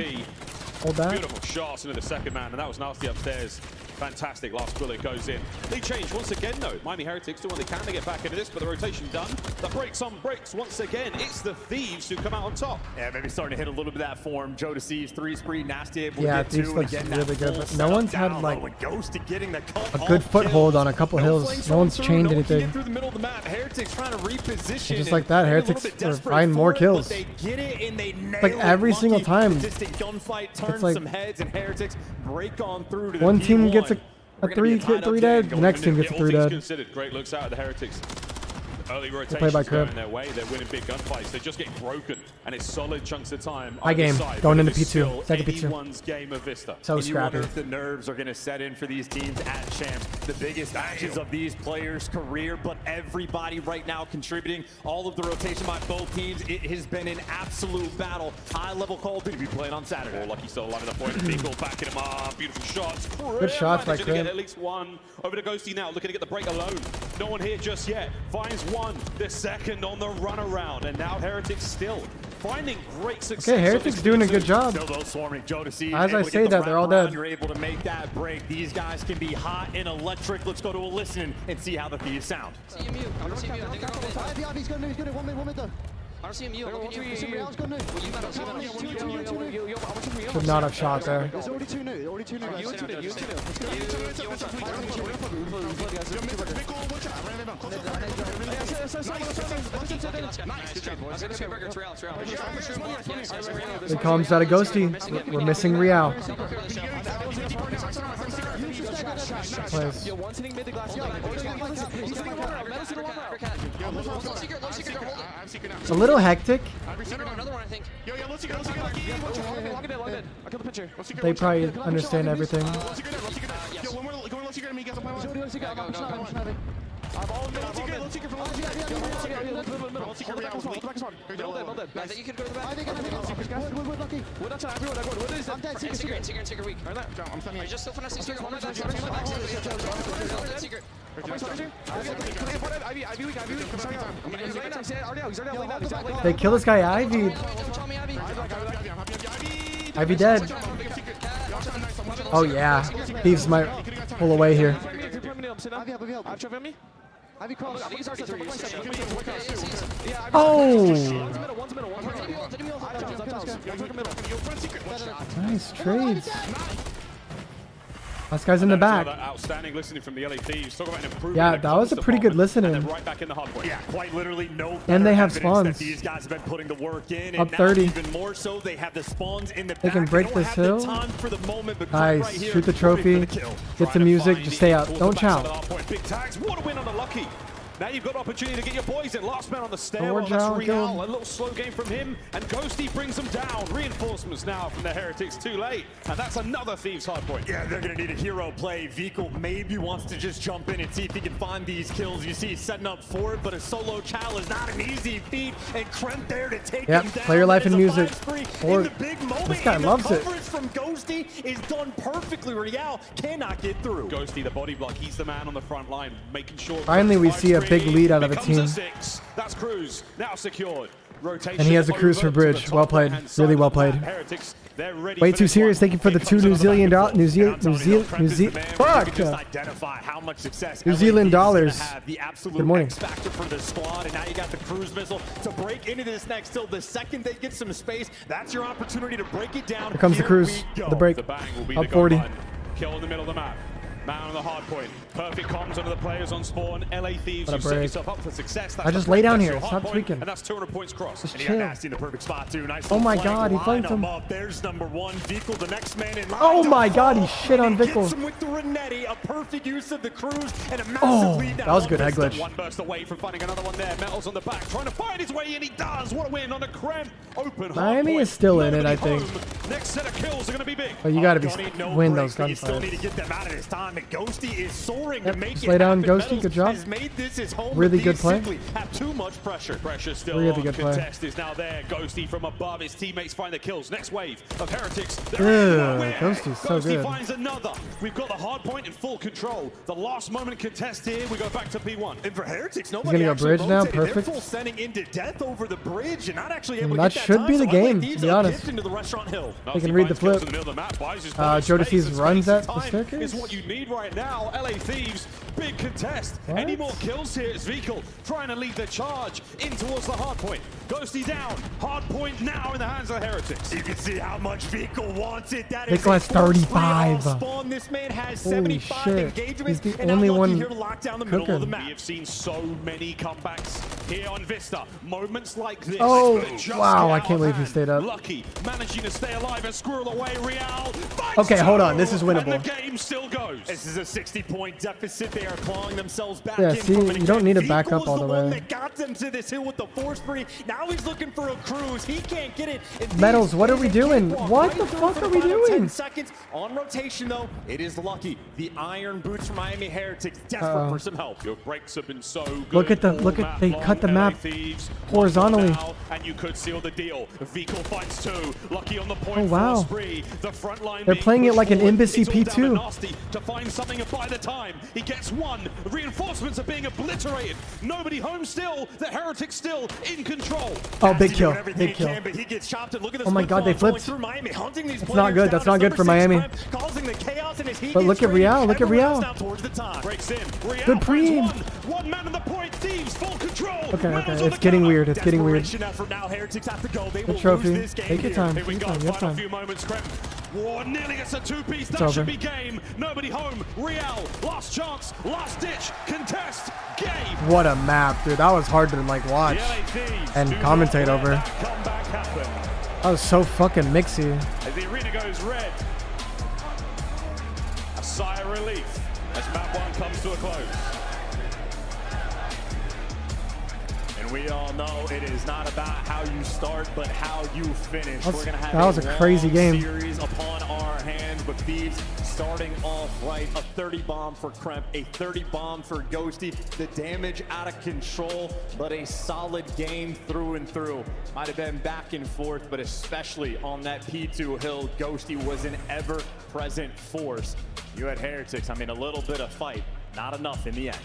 Hold that. Beautiful shots into the second man, and that was nasty upstairs. Fantastic. Last bullet goes in. Lead change once again, though. Miami Heretics doing what they can to get back into this, but the rotation done. The brakes on brakes once again. It's the Thieves who come out on top. Yeah, maybe starting to hit a little bit of that form. Joe Deceives, 3 spree, nasty able Yeah, to get Thieves 2. looks And again, really that good, full but no one's had setup like down low, and Ghosty getting the cut a good off foothold kill. on a couple hills. flanks No one's through, chained no one can anything. get through the middle of the map. Heretics trying to reposition. Just like that, and maybe a Heretics little bit are desperate finding more for it, kills. but they get it and they nail Like every it. single Lucky, time. Distant gunfight turns like some heads, and Heretics break on through to the one team P1. gets a 3 dead, the next team gets a 3 dead. Considered. Great looks out of the Heretics. Early play rotations by going Crib. their way. They're winning big gunfights. They just get broken, and it's solid chunks of time. High either game. side, Going but into it is P2. still Second P2. anyone's game of Vista. So And you wonder scrappy. if the nerves are going to set in for these teams at Champs. The biggest matches of these players' career, but everybody right now contributing. All of the rotation by both teams. It has been an absolute battle. High-level Call of Duty to be playing on Saturday. Lucky still lining the point. Fecal backing him up. Beautiful shots. Good shots by Managing to get Crib. at least one. Over to Ghosty now, looking to get the break alone. No one here just yet. Finds one. The second on the run around, and now Heretics still finding great success. Okay, Heretics doing a good job. Still those swarming. Joe Deceives, As I able to say get the that, they're all wraparound. dead. You're able to make that break. These guys can be hot and electric. Let's go to a listen and see how the Thieves sound. I don't see him mute. I think they're He's going to 1 mid though. I don't see him mute. Should not have shot there. There's already 2 new. Already 2 new guys. Here comes out of Ghosty. We're missing Real. Plays. A little hectic. They probably understand everything. They kill this guy, Ivy. Ivy dead. Oh yeah, Thieves might pull away here. Oh! Nice trades. This guy's in the back. Outstanding listening from the LA Thieves. Talk about an improvement. Yeah, that was a pretty good listening. And then right back in the hardpoint. Yeah, quite literally no. And they have evidence spawns. that these guys have been putting the work in, Up and now 30. even more so, they have the spawns in the They back. can break don't this have hill. The time for the moment, but Nice. right here, Shoot the ready trophy. for the kill. Get some music. Just stay up. Don't chow. Big tags. What a win on the Lucky. Now you've got opportunity to get your boys in. Last man on the stairwell. Forward That's down, Real. kill. A little slow game from him. And Ghosty brings them down. Reinforcements now from the Heretics. Too late. And that's another Thieves hardpoint. Yeah, they're going to need a hero play. Vico maybe wants to just jump in and see if he can find these kills. You see he's setting up for it, but a solo chow is not an easy feat. And Kremp there to take him down. Play your life in music. Or in the big moment, this guy and loves the it. coverage from Ghosty is done perfectly. Real cannot get through. Ghosty, the body block. He's the man on the front line, making sure. Finally, we see a big lead out of a team. Six. That's Cruz now secured. Rotation And he has a cruise for bridge. Well played. Really well played. Heretics, they're ready Way for too this serious. one. Thank you for the 2 New Zealand dollars. New Zealand dollars. The absolute Good morning. X factor for the squad, and now you got the cruise missile to break into this next hill. The second they get some space, that's your opportunity to break it down. Here comes the cruise. we go. The break. The bang will be Up the 40. gun. Kill in the middle of the map. Man on the hard point. Perfect comms under the players on spawn. LA Thieves, What a you set break. yourself up for success. That's I just the lay break. down That's here. your Stop hard point, tweaking. and that's 200 points cross. Just And he chill. got Nasty in the perfect spot too. Nice Oh my little God, he flank, flanked line him. up. There's number one. Vickle, the next man in line. Oh my God, he shit on Gets Vickle. him with the Renetti, a perfect use of the cruise, and a massive Oh, lead now that was on good head Vista. glitch. One burst away from finding another one there. Metals on the back, trying to find his way in. He does. What a win on a Krem. Open. Miami hardpoint. is still in it, I Nobody think. home. Next set of kills are going to be big. But you got to win those You still need to gunfights. get them out of this time. And Ghosty is soaring Yep, to make just it lay down, happen. Ghosty, Metals good job. has made this his home, Really but good these play. simply have too much pressure. Pressure still Really on. good play. Contest is now there. Ghosty from above. His teammates find the kills. Next wave of Heretics. Ugh, Ghosty's so Ghosty good. finds another. We've got the hard point in full control. The last moment contest here. We go back to P1. And for Heretics, nobody gonna go actually bridge now, rotated. They're perfect. full sending into death over the bridge and not actually able to That get should time. be the So game, LA Thieves to be are honest. kicked into the restaurant hill. They can read the flip. Jodeci's runs at the Time staircase. is what you need right now. LA Thieves, big contest. Any more kills here? It's Vickle trying to lead the charge in towards the hard point. Ghosty down. Hard point now in the hands of the Heretics. You can see how much Vickle wants it. That is Vickle has a full 35. spree on spawn. This man has Holy 75 shit. engagements. He's the and only now Lucky one here to lock down the middle of the cooking. map. We have seen so many comebacks here on Vista. Moments like this. Oh, that just wow, get I out can't of believe he hand. stayed up. Lucky managing to stay alive and squirrel away. Real. Okay, hold on. This is And winnable. the game still goes. This is a 60-point deficit. They are clawing themselves back Yeah, in see, from an you don't need to Vickle back up was all the one way. that got them to this hill with the force 3. Now he's looking for a cruise. He can't get it. And Metals, these what are we can't doing? walk What right the through fuck for are the we final 10 doing? seconds. On rotation, though, it is Lucky. The iron boots from Miami Heretics desperate Uh-oh. for some help. Your breaks have been so good. Look at the All they map cut the long. map LA Thieves, horizontally. now, and you could seal the deal. Vickle finds 2. Lucky on the point. Oh, wow. For a spree. The front line They're being playing it pushed like an forward. embassy It's all down to P2. Nasty to find something, and by the time he gets 1, reinforcements are being obliterated. Nobody home still. The Heretics still in control. Oh, big Nasty kill, doing everything big he kill. can, but he gets chopped. And look at the Oh my split God, they flank going flipped. through Miami, hunting these That's not players good. down. That's not It's good for number 6 Miami. Krem causing the chaos, and as he But gets look at ready, Real, look at everyone else Real. now towards the top. Breaks in. Real Good pre. finds one man on the point. Thieves full control. Okay, Metals okay, on it's the getting cover. weird. It's getting weird. Desperation effort now. Heretics have to go. They Good will trophy. lose this game Take your here. time, Here we take go. your time, you have Final time. few moments. Krem. Whoa, nearly gets a 2-piece. That over. should be game. Nobody home. Real. Last chance. Last ditch. Contest. Game. What a map, dude. That was hard to like watch The LA Thieves and do not commentate let over. that comeback happen. That was so fucking mixy. As the arena goes red, a sigh of relief as map 1 comes to a close. And we all know it is not about how you start, but how you finish. That was- We're gonna have that was a crazy long game. series upon our hands, but Thieves starting off right. A 30 bomb for Kremp, a 30 bomb for Ghosty. The damage out of control, but a solid game through and through. Might have been back and forth, but especially on that P2 hill, Ghosty was an ever-present force. You had Heretics, I mean, a little bit of fight, not enough in the end.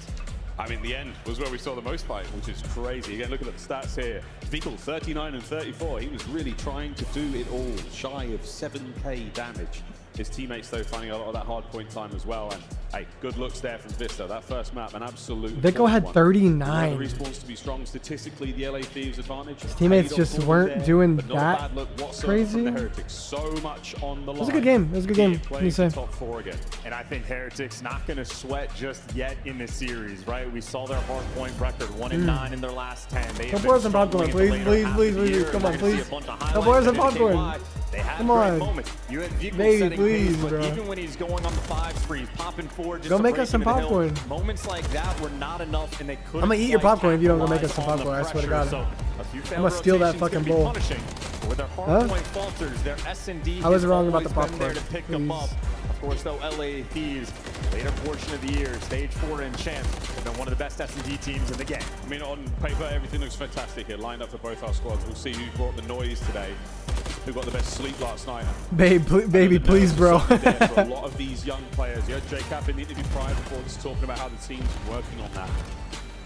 I mean, the end was where we saw the most fight, which is crazy. Again, look at the stats here. Vickle, 39 and 34. He was really trying to do it all, shy of 7k damage. His teammates, though, finding a lot of that hard point time as well. And, hey, good looks there from Vista. That first map, an absolute... Vickle had 39. The respawns to be strong. Statistically, the LA Thieves advantage. His teammates Paid off just forward weren't there, doing but not a that bad look whatsoever crazy. from the Heretics. So much on the line. It was a good game. It was a good game. What Playing can you say? Top 4 again. And I think Heretics not going to sweat just yet in this series, right? We saw their hard point record, 1-9 in their last 10. They Come have pour been some popcorn, struggling please, in the later please, half please, of the please. year, Come and on, we're gonna see please. a bunch of Come pour some highlights popcorn. NKY. They have Come great on. moments. You had Vickle Baby, setting please, pace, but bro. even when he's going on the 5 sprees, popping forward just Go to make break us some into the hill, popcorn. moments like that were not enough, and they couldn't. I'm gonna eat your quite popcorn if you don't go make us some capitalize on popcorn. I the swear to pressure. God. So a few I'm failed gonna steal that rotations fucking gonna be bowl. punishing. With their hard Huh? point falters, their S&D I was has wrong about the always been there popcorn. to pick them up. Of course, though, LA Thieves, later portion of the year, stage 4 and champ, have been one of the best S&D teams in the game. I mean, on paper, everything looks fantastic here, lined up for both our squads. We'll see who brought the noise today, who got the best sleep last night. Baby, please, bro. For a lot of these young players. You had J-Cap in the interview prior before just talking about how the team's working on that.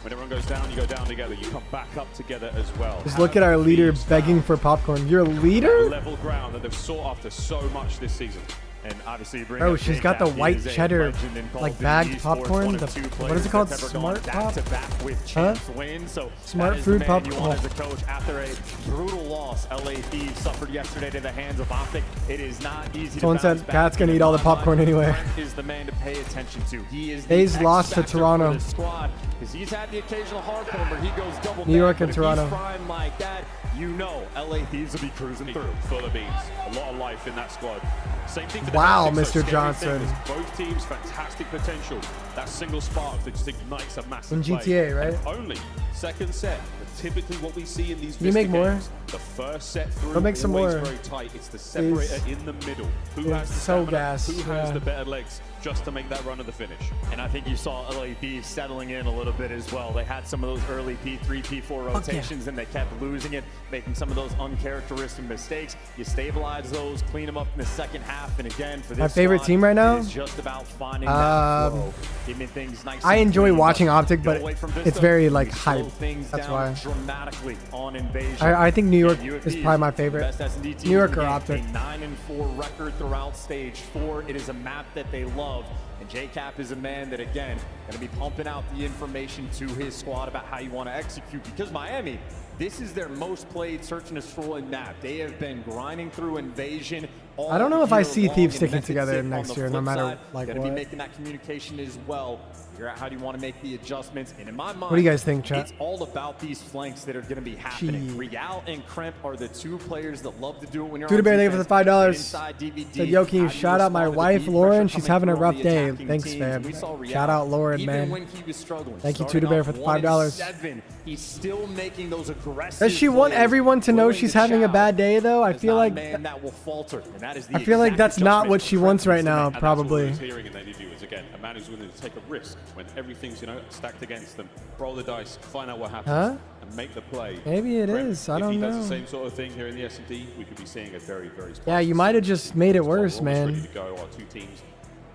When everyone goes down, you go down together. You come back up together as well. Just look at our leader begging for popcorn. Your leader? Level ground that they've sought after so much this season. And obviously, bring Bro, up she's Jake got the Cap. He white is a cheddar, legend in Call like of Duty bagged esports, popcorn. one The, of two what is players it called? that's ever gone Smart pop? back-to-back with champs wins. So Smart that is food the man you popcorn. want as a coach after a brutal loss. LA Thieves suffered yesterday to the hands of OpTic. It is not easy to Someone bounce said back. Pat's gonna eat all the popcorn anyway. Trent is the man to pay attention to. He is the FaZe lost to X-factor Toronto. for this squad, because he's had the occasional hardpoint where he goes double New York back, and but if Toronto. he's primed like that, you know LA Thieves will be cruising through. Full of beans. A lot of life in that squad. Same thing for the Wow, Heretics, though. Mr. Scary Johnson. thing is both teams, fantastic potential. That single spark that just ignites a massive In play. GTA, right? And only second set. But typically what we see in these Can you make Vista more? games, the first set through, Go make some always more. very tight. It's the separator in the middle. Who has the so stamina, gas, who has yeah. the better legs just to make that run to the finish. And I think you saw LA Thieves settling in a little bit as well. They had some of those early P3, P4 rotations, and they kept losing it, making some of those uncharacteristic mistakes. You stabilize those, clean them up in the second half, and again, for this My favorite squad, team right now? it is just about finding that flow, keeping things nice I and enjoy clean. watching OpTic, Go but away from Vista, it's very like we slow hype. things That's down why. dramatically on Invasion. I think New York And is probably my favorite. best S&D team New York in or the OpTic. game, a 9-4 record throughout stage 4. It is a map that they love. And J-Cap is a man that, again, going to be pumping out the information to his squad about how you want to execute. Because Miami, this is their most played search and destroy map. They have been grinding through Invasion all I don't know if I year see long, Thieves and sticking Method together Sip on next the year, no flip matter, side, like, gonna what. be making that communication as well. Figure out how do you want to make the adjustments. And in my mind, What do you guys think, chat? it's all about these flanks that are going to be happening. Gee. Real and Kremp are the two players that love to do it when you're Dude, on Bear, thank you for the defense. $5. Inside DVD, Said, yo, can you how do shout out my respond to the wife, beat Lauren? pressure She's coming having a through on rough the day. attacking Thanks, teams? fam. And we saw Real, Shout out, Lauren, even man. when he was struggling, Thank you, starting Tuda Bear, off for the 1-7, $5. he's still making those aggressive Does she want plays, everyone to know willing she's to having a shout. bad day, though? I There's feel not a like man that will falter, and that is the I feel like exact that's not what adjustment she Kremp wants right needs to now, make. And that's what probably. we was hearing in the interviews. Again, a man who's willing to take a risk when everything's, stacked against them. Roll the dice, find out what happens, Huh? and make the play. Maybe it Kremp, is. I if don't he does know. the same sort of thing here in the S&D, we could be seeing a very, very Yeah, you might have just made it worse, We're almost man. ready to go. Our two teams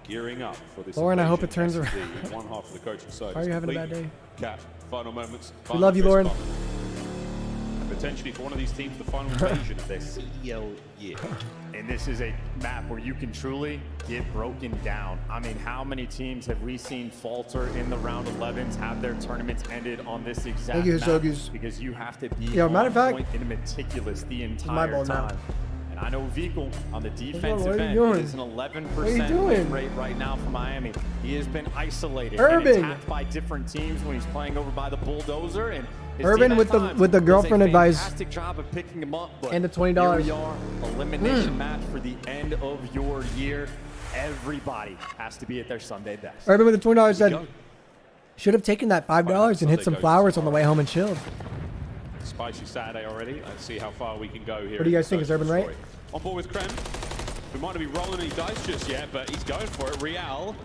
gearing up for this. Lauren, I hope it invasion. turns S&D, one half of the coaching side. Why are is you having a bad complete. day? Cap, final moments. We Final love you, fist Lauren. bump. And potentially for one of these teams, the final invasion of their CEL year. And this is a map where you can truly get broken down. I mean, how many teams have we seen falter in the round 11s, have their tournaments ended on this exact Thank you, map? Hozogus. Because you have to be Yo, matter of fact, point and meticulous the my entire ball now. time. And I know Vikal on the defensive what are you end doing? is an 11% What are you win doing? rate right now for Miami. He has been isolated Urban. and attacked by different teams when he's playing over by the bulldozer. And his Urban team with at the- times with the does a girlfriend advice. fantastic job of picking him up, but And the $20. here we are, elimination match for the end of your year. Everybody has to be at their Sunday best. Urban with the $20 said, go. should have taken that $5 and hit some flowers on the way home and chilled. Spicy Saturday already. Let's see how far we can go here. What do you guys think? Is Urban right? On board with Krem. We might not be rolling any dice just yet, but he's going for it. Real.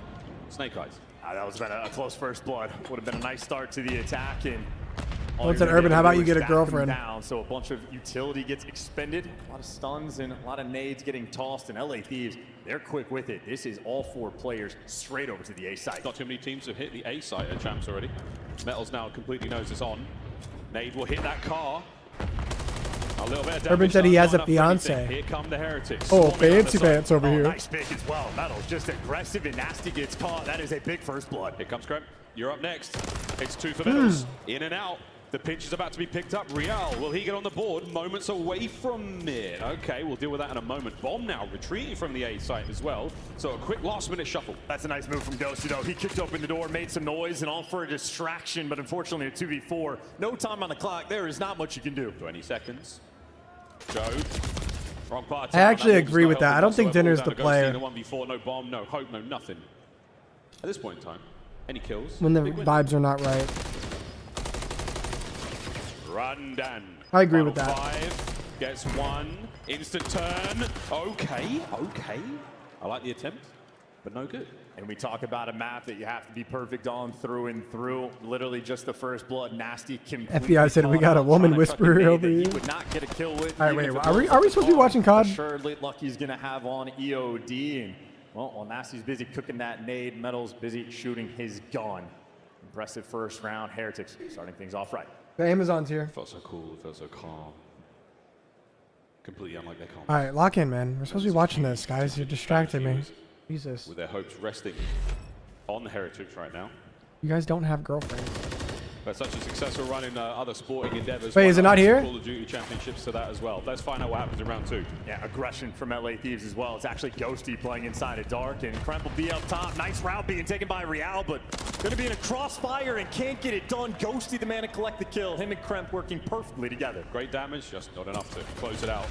Snake Eyes. That was been a close first blood. Would have been a nice start to the attack. And all Someone you're said, gonna Urban, be how able about to you do get a is stack them girlfriend? Down, so a bunch of utility gets expended. A lot of stuns and a lot of nades getting tossed. And LA Thieves, they're quick with it. This is all 4 players straight over to the A site. Not too many teams have hit the A site at Champs already. Metals now completely knows it's on. Nade will hit that car. A little bit of damage. Urban said he has a not enough for anything. fiance. Here come the Heretics. Oh, Swarming on the fancy side. pants over here. Nice pick as well. Metals just aggressive and nasty gets caught. That is a big first blood. Here comes Krem. You're up next. It's 2 for Hmm. Metals. In and out. The pinch is about to be picked up. Real, will he get on the board? Moments away from mid. Okay, we'll deal with that in a moment. Bomb now retreating from the A site as well. So a quick last-minute shuffle. That's a nice move from Dosido. He kicked open the door, made some noise, and all for a distraction, but unfortunately a 2v4. No time on the clock. There is not much you can do. 20 seconds. Joe. Wrong part. I actually That ball's agree not with that. helping I don't think whatsoever. Dinner's Down the to Ghosty player. in the 1v4. No bomb, no hope, no nothing. At this point in time, any kills? When the Big win. vibes are not right. Rundan. I agree with Final that. 5 gets 1. Instant turn. Okay. I like the attempt, but no good. And we talk about a map that you have to be perfect on through and through. Literally just the first blood, nasty. FBI said we got a woman whisperer over here. Would not get a kill with. All right, even wait. if Are it we was supposed to be watching COD? Assuredly, Lucky's gonna have on EOD, and well, while Nasty's busy cooking that nade, Metal's busy shooting his gun. Impressive first round. Heretics starting things off right. The Amazon's here. Felt so cool. It felt so calm. Completely unlike their comp. All right, lock in, man. We're supposed to be watching this, guys. You're distracting me. Jesus. With their hopes resting on the Heretics right now. You guys don't have girlfriends. But such a successful run in other sporting endeavors. Wait, is it not here? Call of Duty Championships to that as well. Let's find out what happens in round 2. Yeah, aggression from LA Thieves as well. It's actually Ghosty playing inside of Dark, and Kremp will be up top. Nice route being taken by Real, but going to be in a crossfire and can't get it done. Ghosty, the man to collect the kill. Him and Kremp working perfectly together. Great damage, just not enough to close it out.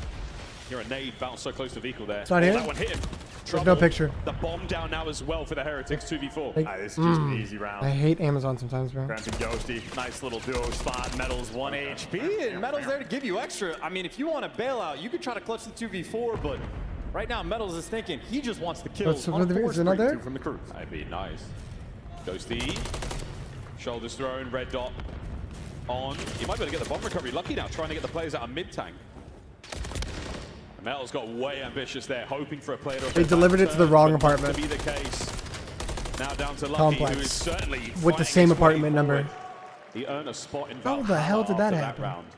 Here a nade bounced so close to vehicle there. It's not here? That one hit him. There's no picture. The bomb down now as well for the Heretics, 2v4. This is just an easy round. I hate Amazon sometimes, bro. Kremp and Ghosty, nice little duo spot. Metals 1 HP, and Metal's there to give you extra. I mean, if you want a bailout, you could try to clutch the 2v4, but right now Metals is thinking he just wants the kills on a 4-3 from the crew. That'd be nice. Ghosty, shoulders thrown, red dot on. You might be able to get the bomb recovery. Lucky now, trying to get the players out of mid-tank. Metal's got way ambitious there, hoping for a player to... They delivered it to the wrong apartment. To be the case. Now down to Lucky, Complex. who is certainly with the same apartment number. He earned a spot in How the hell did that happen? round,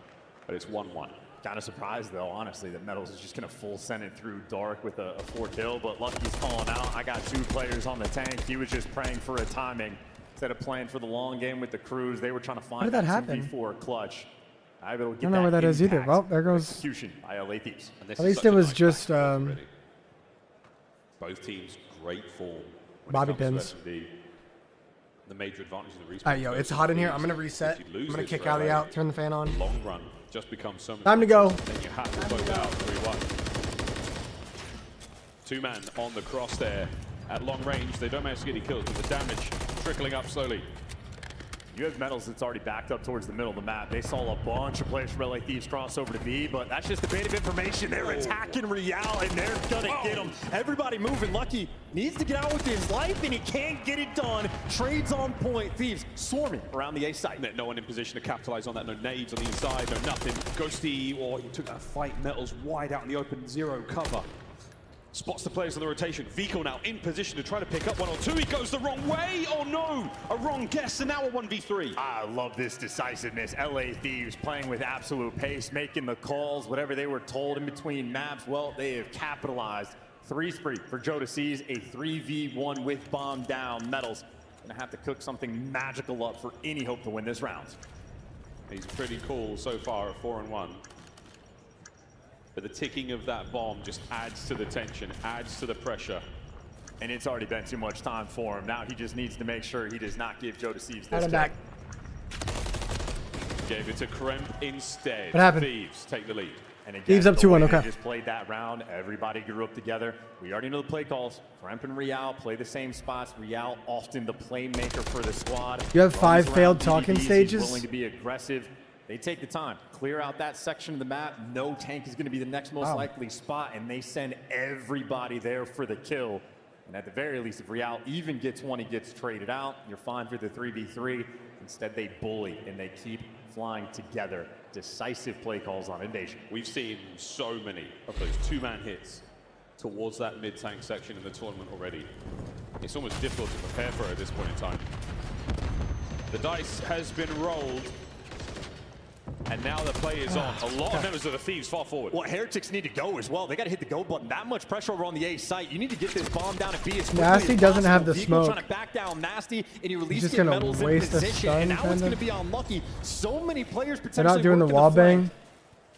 but it's 1-1. Kind of surprised though, honestly, that Metals is just going to full send it through Dark with a 4 kill, but Lucky's calling out. I got 2 players on the tank. He was just praying for a timing. Instead of playing for the long game with the crews, they were trying to find that 2v4 clutch. I don't know where that is either. Well, there goes. Execution by LA Thieves. At least it was just Both teams great form. Bobby pins. The major advantage of the respawn. All right, yo, it's hot in here. I'm gonna reset. I'm gonna kick Ali out. Turn the fan on. Long run just becomes so much. Time to go. Then you have to close out 3-1. 2-man on the cross there at long range. They don't manage to get any kills, but the damage trickling up slowly. You have Metals that's already backed up towards the middle of the map. They saw a bunch of players from LA Thieves cross over to B, but that's just a bit of information. They're attacking Real, and they're gonna get him. Everybody moving. Lucky needs to get out with his life, and he can't get it done. Trades on point. Thieves swarming around the A site. No one in position to capitalize on that. No nades on the inside, no nothing. Ghosty, he took that fight. Metals wide out in the open, 0 cover. Spots the players on the rotation. Vico now in position to try to pick up 1 or 2. He goes the wrong way. Oh no, a wrong guess, and now a 1v3. I love this decisiveness. LA Thieves playing with absolute pace, making the calls, whatever they were told in between maps. Well, they have capitalized. 3 spree for Joe to seize a 3v1 with bomb down. Metals gonna have to cook something magical up for any hope to win this round. He's pretty cool so far at 4-1. But the ticking of that bomb just adds to the tension, adds to the pressure. And it's already been too much time for him. Now he just needs to make sure he does not give Joe Deceives Add this him back. Gave it to Kremp instead. What happened? Thieves take the lead. And again, Thieves up 2-1, okay. Just played that round. Everybody grew up together. We already know the play calls. Kremp and Real play the same spots. Real often the playmaker for the squad. You have 5 Runs failed around talking DVDs. stages. He's willing to be aggressive. They take the time, clear out that section of the map. No tank is going to be the next most likely spot, and they send everybody there for the kill. And at the very least, if Real even gets one, he gets traded out. You're fine for the 3v3. Instead, they bully, and they keep flying together. Decisive play calls on Invasion. We've seen so many of those 2-man hits towards that mid-tank section in the tournament already. It's almost difficult to prepare for it at this point in time. The dice has been rolled. And now the play is on. A lot of members of the Thieves far forward. Well, Heretics need to go as well. They got to hit the go button. That much pressure over on the A site. You need to get this bomb down and B as quickly Nasty as doesn't have possible. the Vico smoke. trying to back down Nasty, and you He's release just get gonna Metals in waste a position. stun, And now it's kinda. going to be unlucky. So many players They're potentially not doing the working wall flank. bang.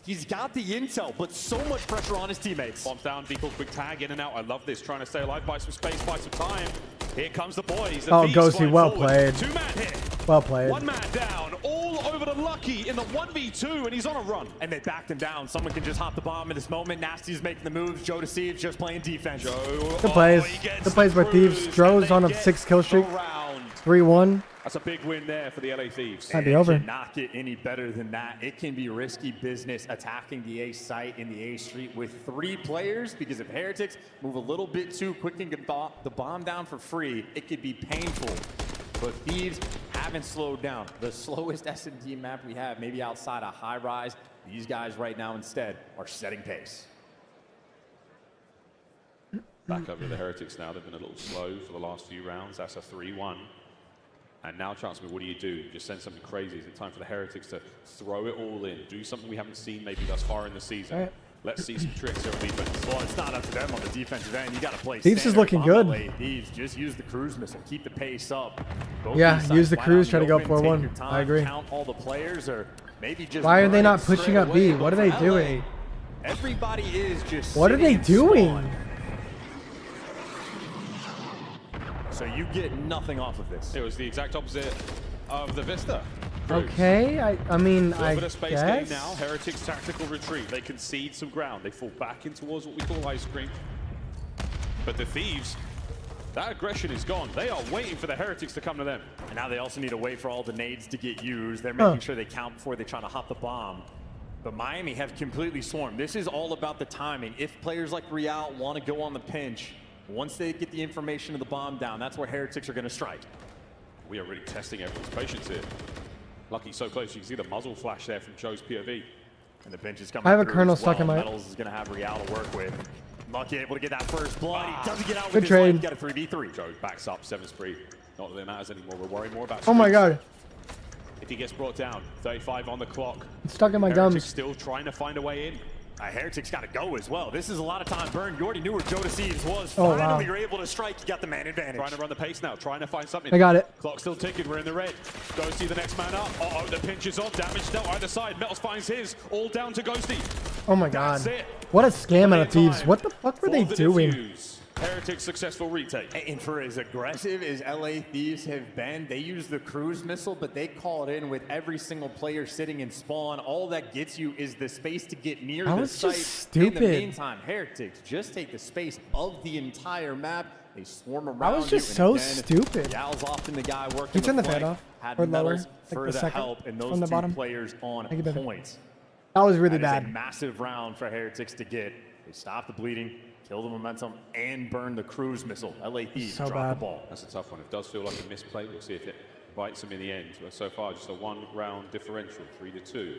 He's got the intel, but so much pressure on his teammates. Bombs down, Vico quick tag in and out. I love this. Trying to stay alive, buy some space, buy some time. Here comes the boys. The Oh, Thieves Ghosty, flying well forward. played. 2-man hit. Well played. 1 man down, all over to Lucky in the 1v2, and he's on a run. And they backed him down. Someone can just hop the bomb in this moment. Nasty's making the moves. Joe Deceives just playing defense. Good plays. Good plays by Thieves. Dro's on a 6 kill streak. 3-1. That's a big win there for the LA Thieves. Might be over. Cannot get any better than that. It can be risky business attacking the A site in the A street with 3 players, because if Heretics move a little bit too quick and get the bomb down for free, it could be painful. But Thieves haven't slowed down. The slowest S&D map we have, maybe outside of High Rise. These guys right now instead are setting pace. Back over to the Heretics now. They've been a little slow for the last few rounds. That's a 3-1. And now, Chancellor, what do? Just send something crazy. Is it time for the Heretics to throw it all in? Do something we haven't seen maybe thus far in the season? Right. Let's see some tricks here on defense. Well, it's not up to them on the defensive end. You got to play. Thieves is looking good. Thieves just use the cruise missile, keep the pace up. Yeah, use the cruise, try to go 4-1. I agree. Count all the players, or maybe just. Why are they not pushing up B? What are they doing? Everybody is just. What are they doing? So you get nothing off of this. It was the exact opposite of the Vista. Okay, I mean, I bit of space guess. game now. Heretics tactical retreat. They concede some ground. They fall back in towards what we call ice cream. But the Thieves, that aggression is gone. They are waiting for the Heretics to come to them. And now they also need to wait for all the nades to get used. They're making sure they count before they try to hop the bomb. But Miami have completely swarmed. This is all about the timing. If players like Real want to go on the pinch, once they get the information of the bomb down, that's where Heretics are going to strike. We are really testing everyone's patience here. Lucky so close, you can see the muzzle flash there from Joe's POV. And the bench is coming. I have a through kernel as stuck in my. Metals is going to have Real to work with. Lucky able to get that first blood. He doesn't get out Good with trade. his life. Got a 3v3. Joe backs up 7 spree. Not that it matters anymore. We're worried more about. Oh my god. If he gets brought down, 35 on the clock. It's stuck in my Heretics gums. still trying to find a way in. Heretics got to go as well. This is a lot of time burned. You already knew where Joe Thieves was. Oh, Finally, wow. you're able to strike. You got the man advantage. Trying to run the pace now. Trying to find something. I got it. Clock still ticking. We're in the red. Ghosty the next man up. Uh-oh, the pinch is on. Damage dealt either side. Metals finds his. All down to Ghosty. Oh my god. That's it. What a scam out of Thieves. What the fuck were they For the doing? defuse. Heretics successful retake. And for as aggressive as LA Thieves have been, they use the cruise missile, but they call it in with every single player sitting in spawn. All that gets you is the space to get near That the was site. just stupid. In the meantime, Heretics just take the space of the entire map. They swarm around. That was just so stupid. Yal's often the guy working. Can you turn the flank, fan off? had Or lower? Metals Like for the the second help, and from those the two bottom? players on Thank you, baby. points. That was really That is bad. a massive round for Heretics to get. They stop the bleeding, kill the momentum, and burn the cruise missile. LA Thieves So drop bad. the ball. That's a tough one. It does feel like a misplay. We'll see if it bites them in the end. But so far, just a 1-round differential, 3-2.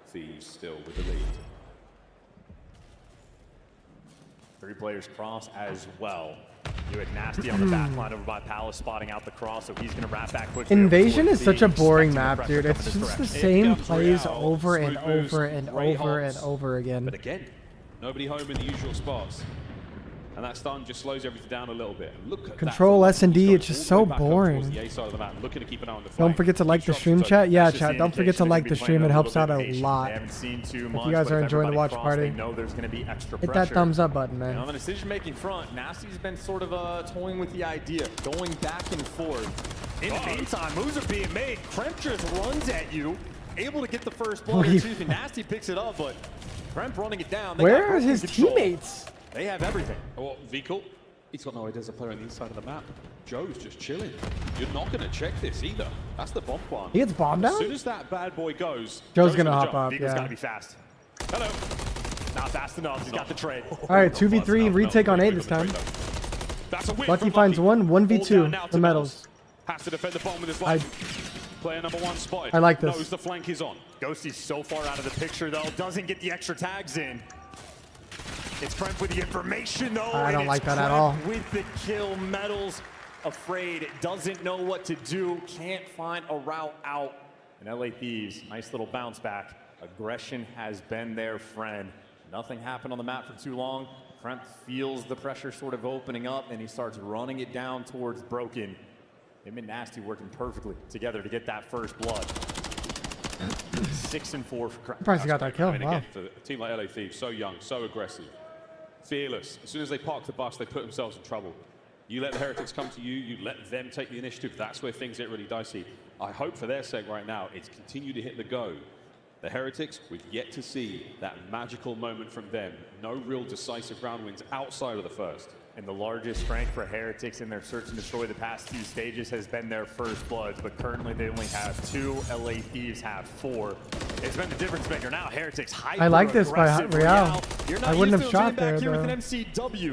Thieves still with the lead. 3 players cross as well. You had Nasty on the back line over by Palace spotting out the cross, so he's going to wrap back quickly. Invasion is such a Thieves boring expecting map, pressure dude. coming It's this just the direction. same comes plays Real. over and Smooth moves, over and great over and hops. over again. But again, nobody home in the usual spots. And that stun just slows everything down a little bit. And look at Control that. S&D, He's it's just going so all the way back up towards boring. the A side of the map, looking to keep an eye on the Don't flank. forget to like the Keep stream, shots chat. open. Yeah, That's just chat. the Don't forget to indication like they're the gonna be stream. playing It a helps little out bit a patient. lot. They haven't seen too If much, you guys but are if enjoying the everybody watch cross, party, they know there's going to be extra hit pressure. that thumbs up button, And on man. the decision-making front, Nasty's been sort of toying with the idea, going back and forth. In the meantime, moves are being made. Kremp just runs at you, able to get the first blood. Excuse me, Nasty picks it up, but Kremp running it down. They Where got are broken his control. teammates? They have everything. Oh, Vical, he's got no idea there's a player on the inside of the map. Joe's just chilling. You're not going to check this either. That's the bomb plan. He gets bombed As down? soon as that bad boy goes, Joe's gonna hop jump. up, Vigo's yeah. got to be fast. Hello. Not fast enough. He's got the trade. All right, 2v3 retake on A this time. That's a win Lucky from finds Lucky. one, All down 1v2, now the to medals. Has to defend the bomb with his life. Player number 1 spotted. I like this. Knows the flank is on. Ghosty's so far out of the picture, though. Doesn't get the extra tags in. It's Kremp with the information, though. I don't and like it's that at Kremp all. With the kill, Metals afraid, doesn't know what to do, can't find a route out. And LA Thieves, nice little bounce back. Aggression has been their friend. Nothing happened on the map for too long. Kremp feels the pressure sort of opening up, and he starts running it down towards Broken. Him and Nasty working perfectly together to get that first blood. 6 and 4 for Kremp. Surprised he got that kill. I mean, Wow. again, for a team like LA Thieves, so young, so aggressive, fearless. As soon as they park the bus, they put themselves in trouble. You let the Heretics come to you, you let them take the initiative. That's where things get really dicey. I hope for their sake right now, it's continue to hit the go. The Heretics, we've yet to see that magical moment from them. No real decisive round wins outside of the first. And the largest strength for Heretics in their search and destroy the past few stages has been their first bloods, but currently they only have 2. LA Thieves have 4. It's been the difference maker. Now Heretics hyper I like this by aggressive. Real. You're not I wouldn't used have to shot him being back there, here with though. an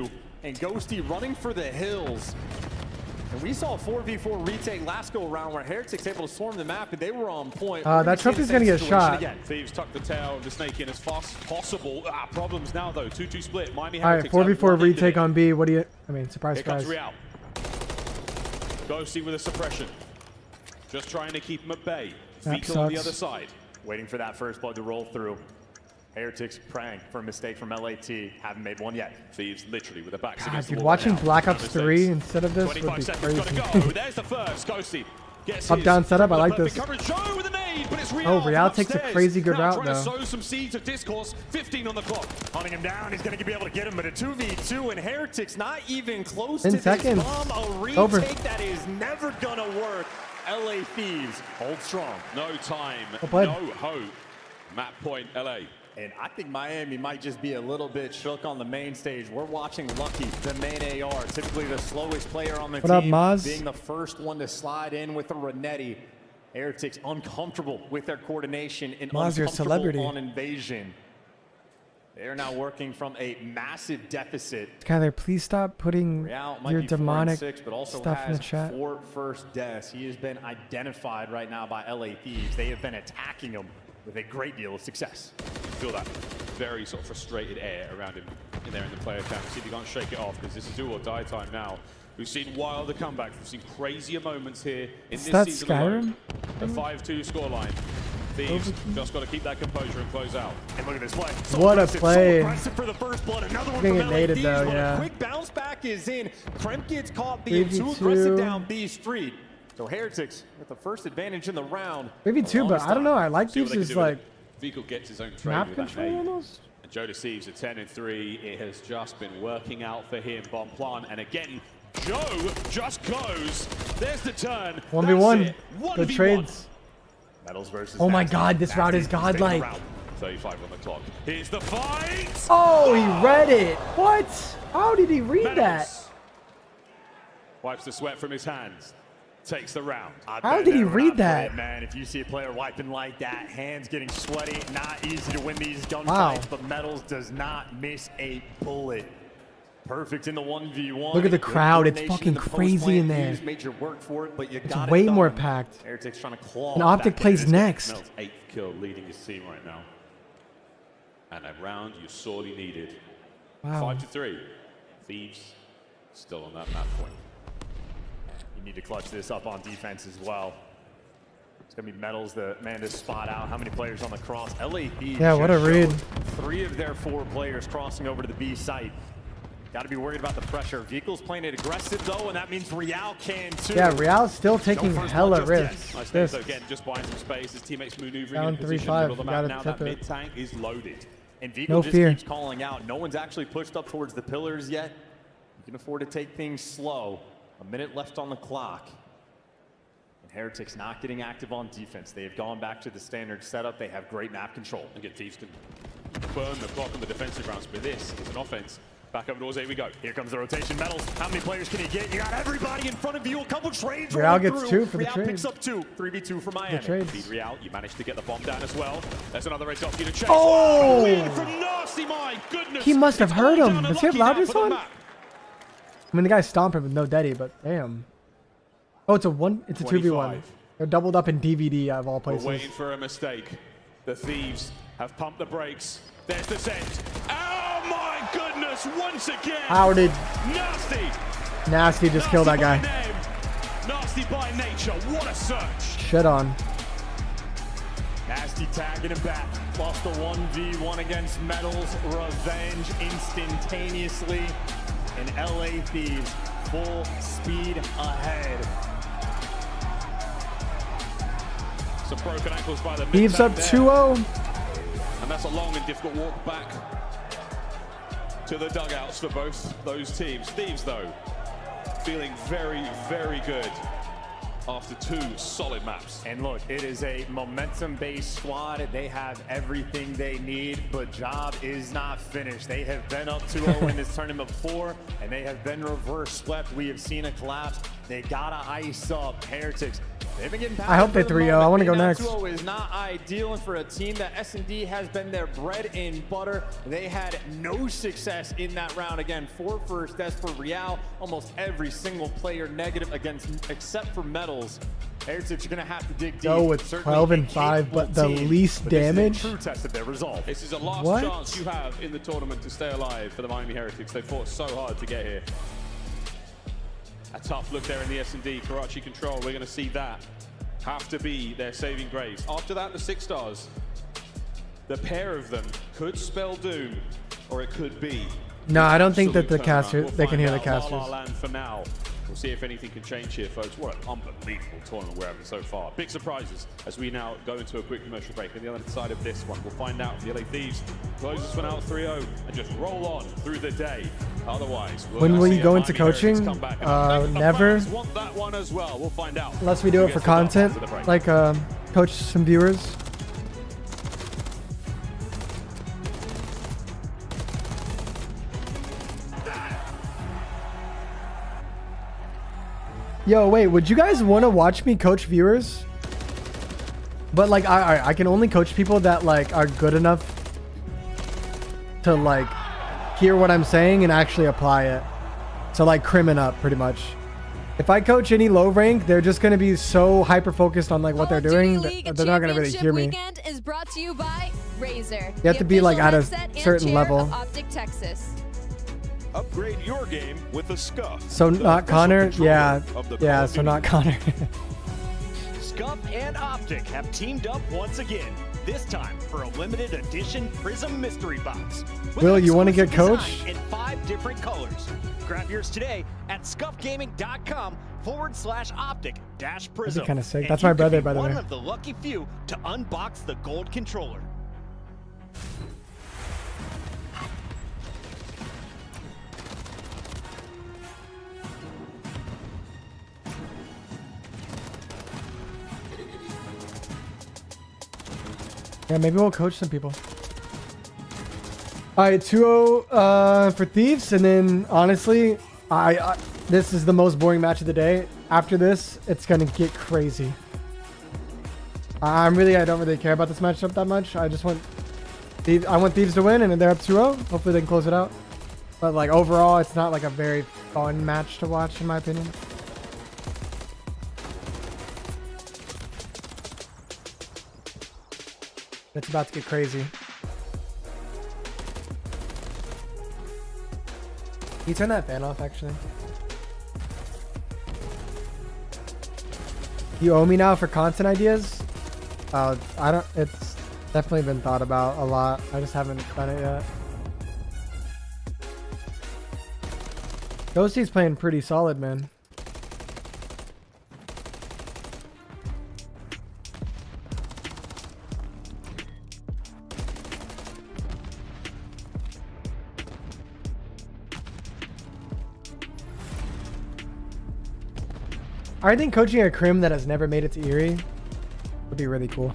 MCW, and Ghosty running for the hills. And we saw a 4v4 retake last go around where Heretics able to swarm the map, and they were on point. That trophy's gonna get shot. Again. Thieves tuck the tail of the snake in as fast as possible. Problems now though. 2-2 split. Miami All right, Heretics. have 4v4 one lead retake in it. on B. What do you? I mean, surprise, Here comes surprise. Real. Ghosty with a suppression. Just trying to keep him at bay. That Vital on the sucks. other side. Waiting for that first blood to roll through. Heretics praying for a mistake from LAT. Haven't made one yet. Thieves literally with the backs God, against the dude, wall watching now. Black Ops No 3 mistakes. instead of this would 25 be seconds crazy. gotta go. There's the first. Ghosty gets Up, his. down, setup. I like this. Coverage. Joe with a nade, but it's Oh, Real takes a crazy good now route, trying though. to sow some seeds of discourse. 15 on the clock. Hunting him down, he's going to be able to get him, but a 2v2, and Heretics not even close 10 to seconds. this bomb. A retake Over. that is never going to work. LA Thieves hold strong. No time, Well no hope. Map point, LA. And I think Miami might just be a little bit shook on the main stage. We're watching Lucky, the main AR, typically the slowest player on the What team, up, Maz? being the first one to slide in with a Renetti. Heretics uncomfortable with their coordination and Maz, you're a uncomfortable celebrity. on invasion. They're now working from a massive deficit. Skyler, please stop putting Real might your be 4 and demonic 6, but also stuff in has the chat. 4 first deaths. He has been identified right now by LA Thieves. They have been attacking him with a great deal of success. Feel that very sort of frustrated air around him in there in the player camp. See if he can't shake it off, because this is do or die time now. We've seen wilder comebacks. We've seen crazier moments here in Is this that season Skyrim? alone. The 5-2 scoreline. Thieves just got to keep that composure and close out. And look at this play. What a aggressive, play. So aggressive for the first blood. Another one Getting from it LA nated, Thieves, though, but yeah. a quick bounce back is in. Kremp gets caught being 3v2. too aggressive down B Street. So Heretics with the first advantage in the round. Maybe 2, but I don't know. I like See what these they can as do with like it. Vico gets his own trade map with that control nade. almost. And Joe deceives a 10-3. It has just been working out for him. Bomb plant, and again, Joe just goes. There's the turn. 1v1. That's it. Good 1v1. trades. Metals versus Oh my Nasty. God, this route is Nasty staying godlike. around. 35 on the clock. Here's the fight. Oh, he read it. What? How did he read that? Metals wipes the sweat from his hands. Takes the round. How did he read that? Man, if you see a player wiping like that, hands getting sweaty, not easy to win these gunfights, Wow. but Metals does not miss a bullet. Perfect in the 1v1. Look at the Good crowd. It's coordination fucking the crazy post-plant. in there. Thieves made your work for it, but you It's got way it done. more packed. Heretics trying to claw And back OpTic into plays this game. next. Mel's 8th kill leading his team right now. And a round you sorely needed. Wow. 5-3. Thieves still on that map point. You need to clutch this up on defense as well. It's going to be Metals, the man to spot out how many players on the cross. LA Thieves Yeah, what a just read. showed 3 of their 4 players crossing over to the B site. Got to be worried about the pressure. Vehicle's playing it aggressive, though, and that means Real can, too. Yeah, Real's still taking first hella blood just yet. risks. Nice This- so again, just buying some space. His teammates maneuvering Down in position 3-5, in the middle of the map. gotta Now tip that it. mid-tank is loaded. And Vigo No just fear. keeps calling out. No one's actually pushed up towards the pillars yet. You can afford to take things slow. A minute left on the clock. And Heretics not getting active on defense. They have gone back to the standard setup. They have great map control. Again, Thieves can burn the clock on the defensive rounds, but this is an offense. Back over doors, here we go. Here comes the rotation. Metals. How many players can you get? You got everybody in front of you. A couple trades. Real rolling gets through. 2 for the Real trade. picks up 2. 3v2 for Miami. The trades. Feed Real, you managed to get the bomb down as well. There's another red dot for you to chase. Oh! Win from Nasty, my goodness. He must have It's heard all him. down to Does he have Lucky now loudness for the on? map. I mean, the guy's stomping with no daddy, but damn. Oh, it's a 2v1. 25. They're doubled up in DVD of all We're places. waiting for a mistake. The Thieves have pumped the brakes. There's the send. Oh my goodness, once again. How did Nasty. Nasty just kill that guy? Name. Nasty by nature. What a search. Shit on. Nasty tagging him back. Lost the 1v1 against Metals. Revenge instantaneously. And LA Thieves full speed ahead. Some broken ankles by the Thieves up mid-tank there. 2-0. And that's a long and difficult walk back to the dugouts for both those teams. Thieves, though, feeling very, very good after 2 solid maps. And look, it is a momentum-based squad. They have everything they need, but job is not finished. They have been up 2-0 in this tournament before, and they have been reverse swept. We have seen a collapse. They gotta ice up Heretics. They've been getting I hope they 3-0. I want to go next. 2-0 is not ideal, and for a team that S&D has been their bread and butter, they had no success in that round. Again, 4 first deaths for Real. Almost every single player negative against, except for Metals. Heretics are going to have to dig deep. Go with Certainly 12 and a 5, but capable the team, least but this is a damage. true test of their resolve. This is the last What? chance you have in the tournament to stay alive for the Miami Heretics. They fought so hard to get here. A tough look there in the S&D. Karachi control, we're going to see that have to be their saving grace. After that, the 6 stars. The pair of them could spell doom, or it could be. No, I don't think that the Absolute turnaround. caster, We'll they can find hear the out. La La casters. Land for now. We'll see if anything can change here, folks. What an unbelievable tournament we're having so far. Big surprises as we now go into a quick commercial break. On the other side of this one, we'll find out if the LA Thieves close this one out 3-0 and just roll on through the day. Otherwise, When will you go into coaching? Never. Want that one as well. We'll find out. Unless we do it for content, like coach some viewers. Yo, wait, would you guys want to watch me coach viewers? But like, I can only coach people that like are good enough to like hear what I'm saying and actually apply it. So like crimming up pretty much. If I coach any low rank, they're just going to be so hyper focused on like what they're doing that they're not going to really hear me. Weekend is brought to you by Razer. You have to be like at a certain level. OpTic Texas. Upgrade your game with a Scuff. So not Connor? Yeah. Yeah, so not Connor. Scuff and OpTic have teamed up once again. This time for a limited edition Prism Mystery Box. Will, you want to get coach? In 5 different colors. Grab yours today at scuffgaming.com/OpTic-Prism. That'd be kind of sick. That's my brother, by the way. One of the lucky few to unbox the gold controller. Yeah, maybe we'll coach some people. All right, 2-0 for Thieves, and then honestly, I this is the most boring match of the day. After this, it's gonna get crazy. I don't really care about this matchup that much. I just want Thieves, I want Thieves to win, and they're up 2-0. Hopefully, they can close it out. But like overall, it's not like a very fun match to watch, in my opinion. It's about to get crazy. Can you turn that fan off, actually? You owe me now for content ideas? I don't, it's definitely been thought about a lot. I just haven't done it yet. Ghosty's playing pretty solid, man. I think coaching a crim that has never made it to Erie would be really cool.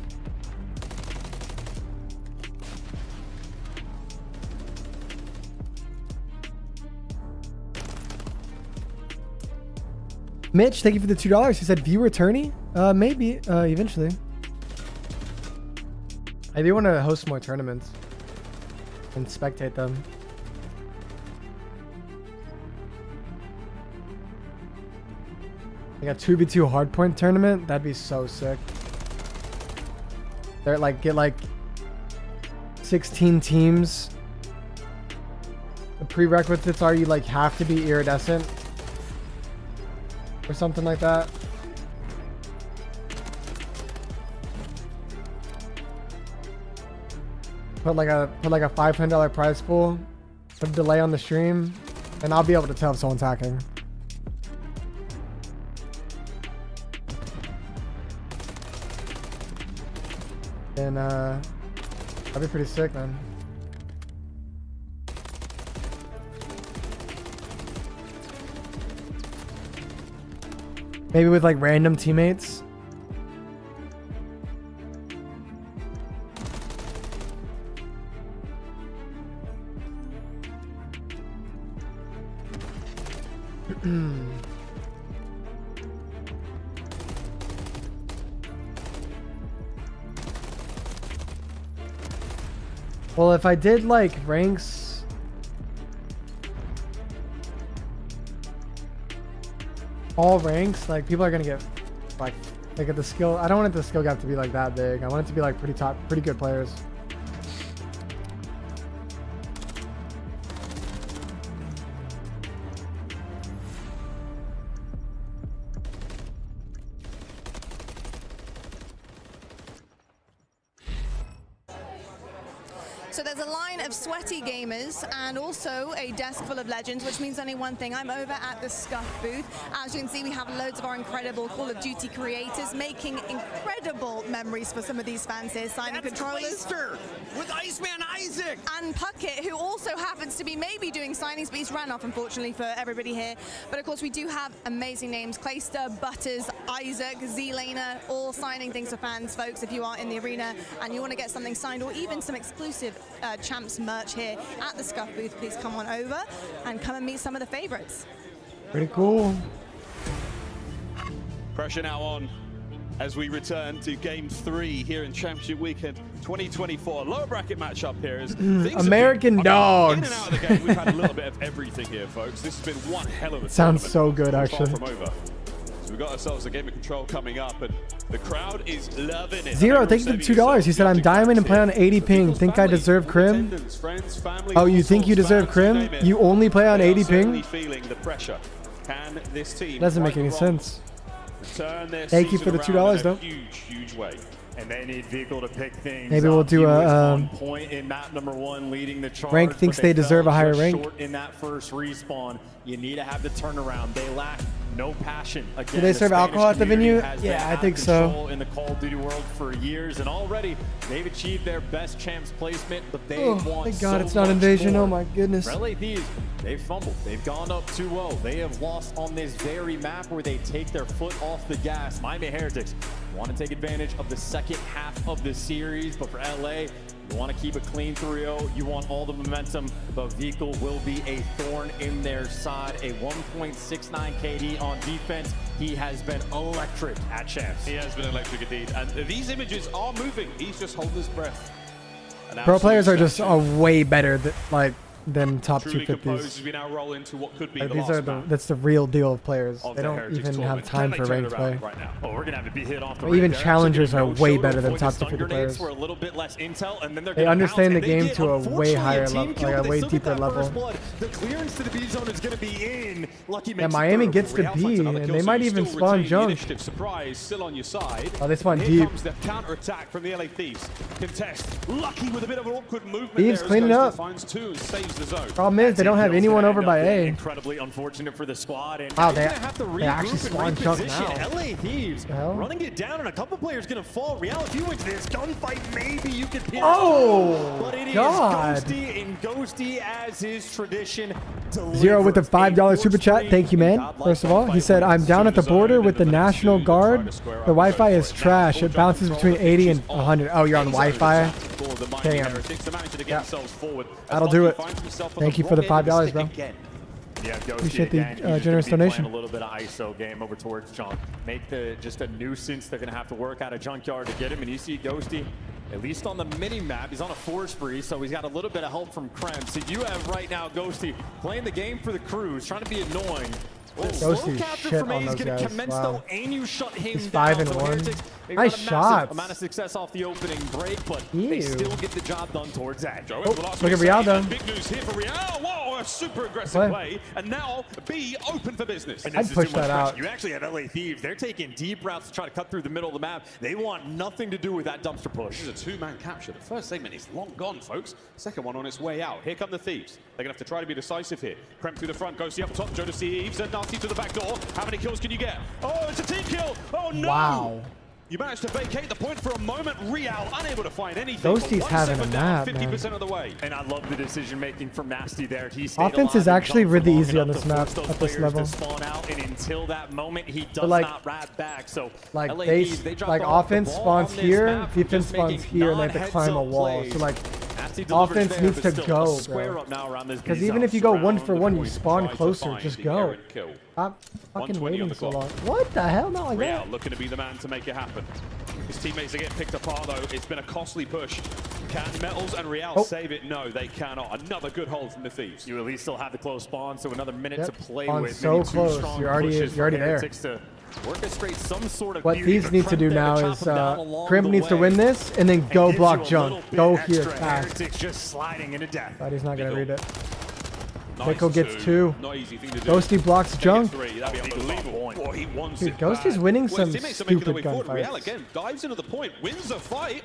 Mitch, thank you for the $2. He said viewer tourney? Maybe, eventually. I do want to host more tournaments and spectate them. Like a 2v2 hardpoint tournament? That'd be so sick. They're like, get like 16 teams. The prerequisites are you like have to be iridescent or something like that. Put like a $500 prize pool, put a delay on the stream, and I'll be able to tell if someone's hacking. And that'd be pretty sick, man. Maybe with like random teammates. Well, if I did like ranks, all ranks, like people are gonna get like at the skill. I don't want the skill gap to be like that big. I want it to be like pretty good players. So there's a line of sweaty gamers and also a desk full of legends, which means only one thing. I'm over at the Scuff booth. As you can see, we have loads of our incredible Call of Duty creators making incredible memories for some of these fans here, signing controllers. With Iceman Isaac! And Puckett, who also happens to be maybe doing signings, but he's ran off, unfortunately, for everybody here. But of course, we do have amazing names. Clayster, Butters, Isaac, Z-Laner, all signing things for fans, folks. If you are in the arena and you want to get something signed or even some exclusive Champs merch here at the Scuff booth, please come on over and come and meet some of the favorites. Pretty cool. Pressure now on as we return to Game 3 here in Championship Weekend 2024. Lower bracket matchup here. As American Dogs. In and out of the game, we've had a little bit of everything here, folks. This has been one hell of a Sounds tournament. so good, Far actually. from over. So we've got ourselves a game of Control coming up, and the crowd is loving it. Zero, thank you for the $2. He said, I'm diamond and play on 80 ping. Think I deserve crim? Oh, you think you deserve crim? You only play on 80 ping? Feeling the pressure. Can this team Doesn't make any sense. turn their Thank you for the $2 though. Huge way. And they need vehicle to pick things. Maybe we'll do a point in map number 1, leading the charge. rank thinks they deserve a higher rank. Short in that first respawn, you need to have the turnaround. They lack no passion. Again, Do they serve alcohol at the venue? Yeah, I think so. In the Call of Duty world for years, and already they've achieved their best champs placement, but they want Thank God so it's not much Invasion. more. Oh my goodness. For LA Thieves, they've fumbled. They've gone up 2-0. They have lost on this very map where they take their foot off the gas. Miami Heretics want to take advantage of the second half of the series, but for LA, you want to keep it clean 3-0. You want all the momentum, but Vehicle will be a thorn in their side. A 1.69 KD on defense. He has been electric at champs. He has been electric indeed. And these images are moving. He's just holding his breath. Pro players are just way better than top Truly 250s. composed as we now roll into what could be the These last are that's the real deal of players. of They the don't Heretics even have tournament. time Can for they turn ranked it play. around right now? Well, we're gonna have to be hit off the But even ring. They're challengers actually are getting way no better than shoulder top pointed 250 stun grenades players. for a little bit less intel, and then they're They gonna understand bounce, the and they game get, to a way unfortunately, higher team level, kill, like a but way they still get deeper that first level. blood. The clearance to the B zone is gonna be in. Lucky Yeah, makes it Miami through. gets to Real B, finds another and kill, they so might you even still spawn retain the junk. initiative. Surprise, still on your side. Oh, they spawn Here deep. comes the counter-attack from the LA Thieves. Contest. Lucky with a bit of an awkward movement Thieves there. cleaning up. Finds 2 and saves the zone. Problem is, they don't have anyone over by A. Incredibly unfortunate for the squad. And Wow, they're they gonna have to actually regroup spawned and junk reposition. now. LA Thieves The hell? running it down, and a couple players gonna fall. Real, if you went to this gunfight, maybe you could pierce. Oh, but it is God. Ghosty, and Ghosty, as his tradition, Zero with the $5 super chat. Thank you, man. First of all, he said, I'm down at the border with the National Guard. The Wi-Fi is trash. It bounces between 80 and 100. Oh, you're on Wi-Fi? Damn. Yeah. That'll do it. Thank you for the $5, bro. Yeah, Ghosty Appreciate the again. He's just generous gonna be donation. playing a little bit of ISO game over towards Junk. Make just a nuisance. They're going to have to work out a junkyard to get him. And you see Ghosty, at least on the mini-map, he's on a 4 spree, so he's got a little bit of help from Krem. So you have right now Ghosty playing the game for the crews, trying to be annoying. Ghosty's shit on those guys. Commence, Wow. though, and you shut him He's down. 5 and So 1. Heretics, they've Nice got a massive shots. amount of success off the opening break, but Ew. they still get the job done towards that. Oh, look at Real, though. Big news here for Real. Whoa, a super aggressive Play. play. And now B open for business. And I'd this is push too much that pressure. out. You actually have LA Thieves. They're taking deep routes to try to cut through the middle of the map. They want nothing to do with that dumpster push. This is a two-man capture. The first segment is long gone, folks. Second one on its way out. Here come the Thieves. They're going to have to try to be decisive here. Krem through the front, goes to the up top. Joe to Thieves, and Nasty to the back door. How many kills can you get? Oh, it's a team kill. Oh, no. Wow. You managed to vacate the point for a moment. Real unable to find anything. Ghosty's having a nap, 50% of the way. And I love the decision making from Nasty there. He stayed Offense is alive and actually jumped really long easy on enough this to map force those at this players level. to spawn out, and until that moment, he does like- not rat back. So Like LA they Thieves, dropped like off the offense ball spawns on this here, map, defense just spawns making here, and they have to climb a non-heads-up wall. plays. So like Nasty delivers offense there, needs but to still a go, square bro. up now around this Because B even zone. if you go Surround 1 for the 1, you point, spawn try to closer. find Just the go. errant kill. Stop fucking 120 on waiting the so clock. long. What the hell? Not like Real that. looking to be the man to make it happen. His teammates are getting picked apart though. It's been a costly push. Can Metals and Real save it? No, they cannot. Another good hold from the Thieves. You at least still have the close spawn, so another minute Yep. to play Spawn's with. so Maybe two close. strong You're already- pushes you're already for there. Heretics to orchestrate some sort of What beauty, Thieves but need to Krem do there now chop is him down along Krim the needs to way. win this and then go gives you block a junk. little bit Go extra. here fast. Heretics just sliding into death. But he's not gonna read it. Nice Pickle gets 2. Not easy thing to do. Ghosty blocks They get junk. 3. That'd be unbelievable. Boy, he wants Dude, it Ghosty's bad. winning Well, some his teammates are making their stupid way forward. Real gunfights. again dives into the point, wins a fight.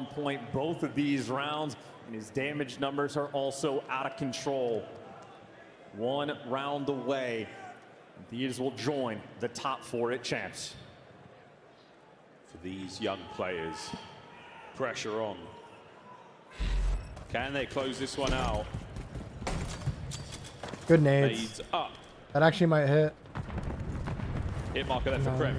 on point both of these rounds, and his damage numbers are also out of control. 1 round away. These will join the top 4 at champs. For these young players, pressure on. Can they close this one out? Good nades. Nades up. That actually might hit. Hit marker there for Krem.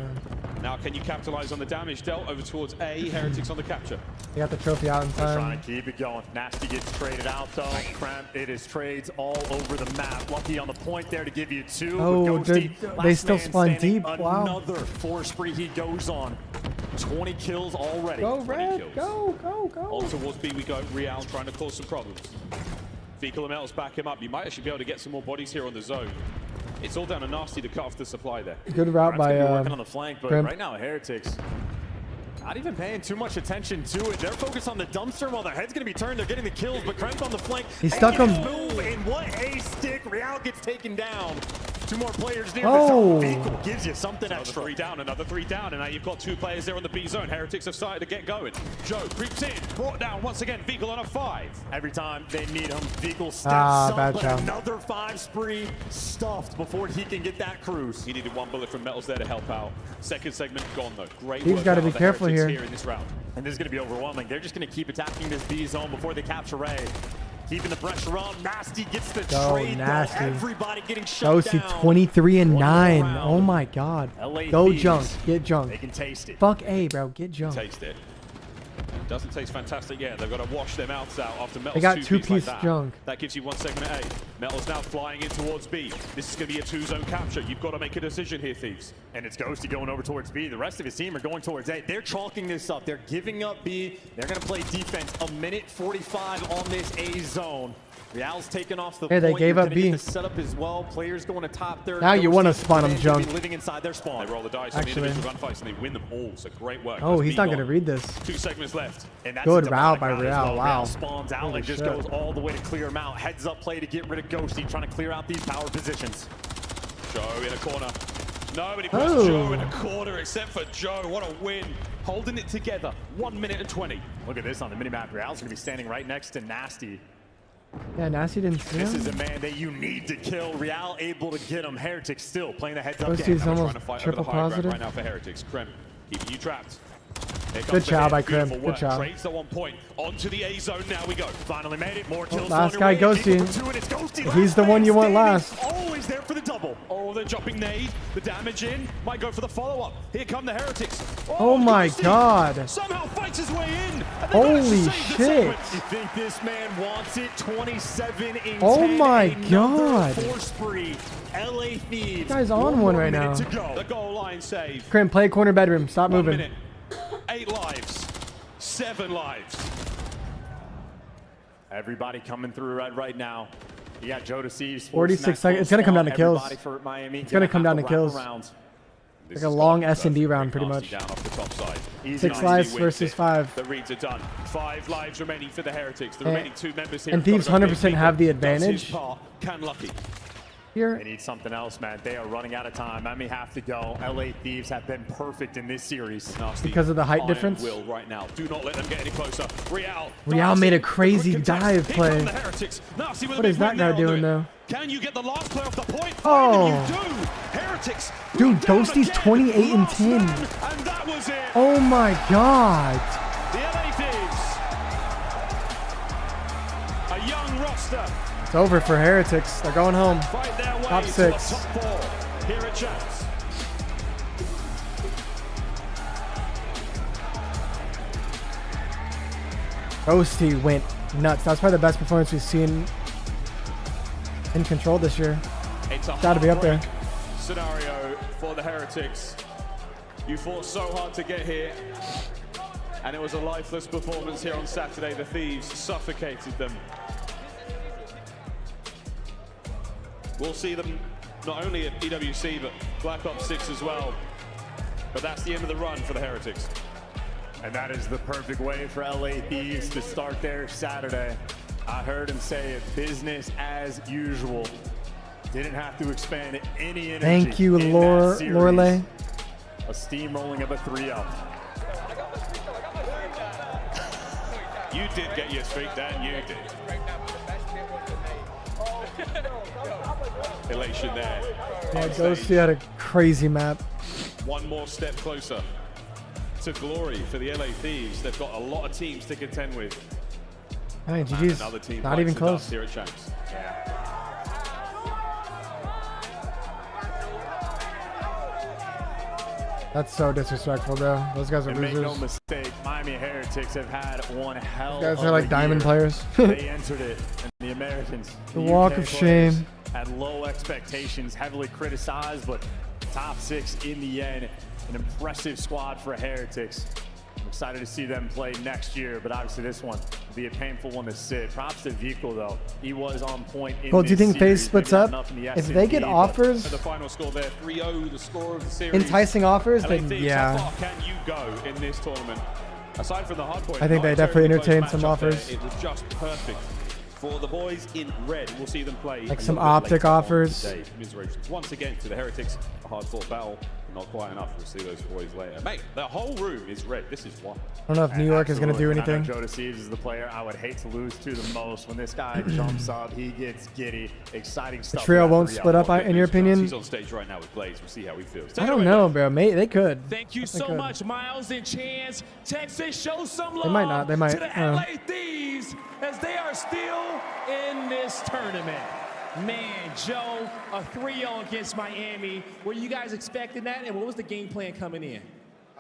Now, can you capitalize on the damage dealt over towards A? Heretics on the capture. They got the trophy out in They're time. trying to keep it going. Nasty gets traded out though. Krem, it is trades all over the map. Lucky on the point there to give you 2. Oh, they still spawn deep. Wow. Another 4 spree he goes on. 20 kills already. Go Red, go. On towards B we go. Real trying to cause some problems. Fecal and Metals back him up. You might actually be able to get some more bodies here on the zone. It's all down to Nasty to cut off the supply there. Good route by working on the flank, but Grim. right now Heretics not even paying too much attention to it. They're focused on the dumpster while their head's going to be turned. They're getting the kills, but Kremp on the flank. He stuck him. Move, and what a stick. Real gets taken down. 2 more players near Oh. the zone. Vehicle gives you something Another extra. 3 down, another 3 down, and now you've got 2 players there on the B zone. Heretics have started to get going. Joe creeps in, brought down once again. Vehicle on a 5. Every time they need him, Vehicle steps bad up, but job. another 5 spree stuffed before he can get that cruise. He needed 1 bullet from Metals there to help out. Second segment gone though. Great He's work gotta out be of the careful Heretics here. in this round. And this is going to be overwhelming. They're just going to keep attacking this B zone before they capture A. Keeping the pressure on. Nasty gets the Go trade. Nasty. Though. Everybody getting shut Ghosty down. 23 and 9. round. Oh my god. LA Go Thieves. junk. Get junk. They can taste it. Fuck A, bro. Get junk. Taste it. Doesn't taste fantastic yet. They've got to wash their mouths out after Metals. They got 2 2-piece like that. junk. That gives you 1 segment at A. Metals now flying in towards B. This is going to be a 2-zone capture. You've got to make a decision here, Thieves. And it's Ghosty going over towards B. The rest of his team are going towards A. They're chalking this up. They're giving up B. They're going to play defense. 1:45 on this A zone. Real's taking off the Hey, they point. gave You're up gonna get B. the setup as well. Players going to top third. Now you wanna Ghosty spawn 'em Pred junk. will be living inside their spawn. They roll the dice on the Actually. individual gunfights and they win them all. So great work. Oh, That's he's B not gone. going to read this. 2 segments left. And that's Good a route demonic by route as Real. well. Wow. Real spawns out Holy and just shit. goes all the way to clear him out. Heads up play to get rid of Ghosty, trying to clear out these power positions. Joe in a corner. Nobody puts Oh. Joe in a corner except for Joe. What a win. Holding it together. 1 minute and 20. Look at this on the minimap. Real's going to be standing right next to Nasty. Yeah, Nasty didn't see This him. is a man that you need to kill. Real able to get him. Heretics still playing the heads-up Ghosty's game. Now we're almost trying to fight triple over the high ground positive. right now for Heretics. Krem keeping you trapped. Here Good comes the job hit. by Krem. Beautiful Good work. job. Trades at 1 point. Onto the A zone. Now we go. Finally made it. More kills. last on guy your way. Ghosty. Equal for 2, and it's Ghosty. He's the one you want last. Always there for the double. Oh, they're dropping nade. The damage in. Might go for the follow-up. Here come the Heretics. Oh my Ghosty god. Somehow fights his way in. And they Holy manage to save the shit. segment. You think this man wants it? 27 in 10. Oh my Another god. 4 spree. LA Thieves. This guy's on one more right minute now. to go. The goal line save. Krim, play corner bedroom. Stop 1 moving. minute. 8 lives. 7 lives. Everybody coming through right now. You got Joe to Thieves. 46 seconds. It's going to come down to kills. Everybody for Miami. It's going to come down to have kills. wrap around. Like a long S&D round, pretty much. Down off the top side. 6 lives versus 5. The reads are done. 5 lives remaining for the Heretics. The remaining 2 members here. And Thieves 100% have the advantage. Can Lucky. Here. They need something else, man. They are running out of time. Miami have to go. LA Thieves have been perfect in this series. Nasty Because of the height iron difference? will right now. Do not let them get any closer. Real made a crazy Good contest. dive Here play. come the Heretics. Nasty with a What big is that win guy there on doing the- though? Can you get the last play off the point? Oh. You do. Heretics. Dude, Ghosty's 28 and 10. And that was it. Oh my god. The LA Thieves. A young roster. It's over for Heretics. They're going home. Fight their way Top to 6. the top 4 here at Champs. Ghosty went nuts. That's probably the best performance we've seen in Control this year. It's a Gotta be up there. heartbreak scenario for the Heretics. You fought so hard to get here, and it was a lifeless performance here on Saturday. The Thieves suffocated them. We'll see them not only at EWC, but Black Ops 6 as well. But that's the end of the run for the Heretics. And that is the perfect way for LA Thieves to start their Saturday. I heard him say it, business as usual. Didn't have to expend any energy. Thank you, in that series. Lorelei. A steamrolling of a 3-up. You did get your streak, Dan, you did. elimination there. Yeah, Ghosty had a crazy map. One more step closer to glory for the LA Thieves. They've got a lot of teams to contend with. Hey, GG's Another team not even close. Here at Champs. Yeah. That's so disrespectful, bro. Those guys are And make losers. no mistake, Miami Heretics have had one hell These guys of are like a diamond year. players. They entered it, and the Americans, The walk UK of players, shame. had low expectations, heavily criticized, but top 6 in the end. An impressive squad for Heretics. I'm excited to see them play next year, but obviously this one will be a painful one to sit. Props to Vico, though. He was on point in Well, do you this think FaZe series. splits Maybe not up? enough in the If they get S&P, but offers, The final score there, 3-0, the score of the series. enticing offers, LA then Thieves, yeah. how far can you go in this tournament? Aside from the Hardpoint, I think they definitely entertain some offers. It was just perfect for the boys in red. We'll see them play Like a some little bit OpTic later on offers. today. Commiserations once again to the Heretics. A hard-fought battle. Not quite enough. We'll see those boys later. Mate, the whole room is red. This is one. I don't know if New York is going to do Absolutely. anything. I know Joe Thieves is the player I would hate to lose to the most. When this guy jumps up, he gets giddy. Exciting stuff. trio for won't Rio. split up, in your opinion? He's on stage right now with Blaze. We'll see how he feels. I don't know, bro. They could. Thank you They so could. much, Miles and Chance. Texas, show some love They might not. They might. to the LA Thieves as they are still in this tournament. Man, Joe, a 3-0 against Miami. Were you guys expecting that, and what was the game plan coming in?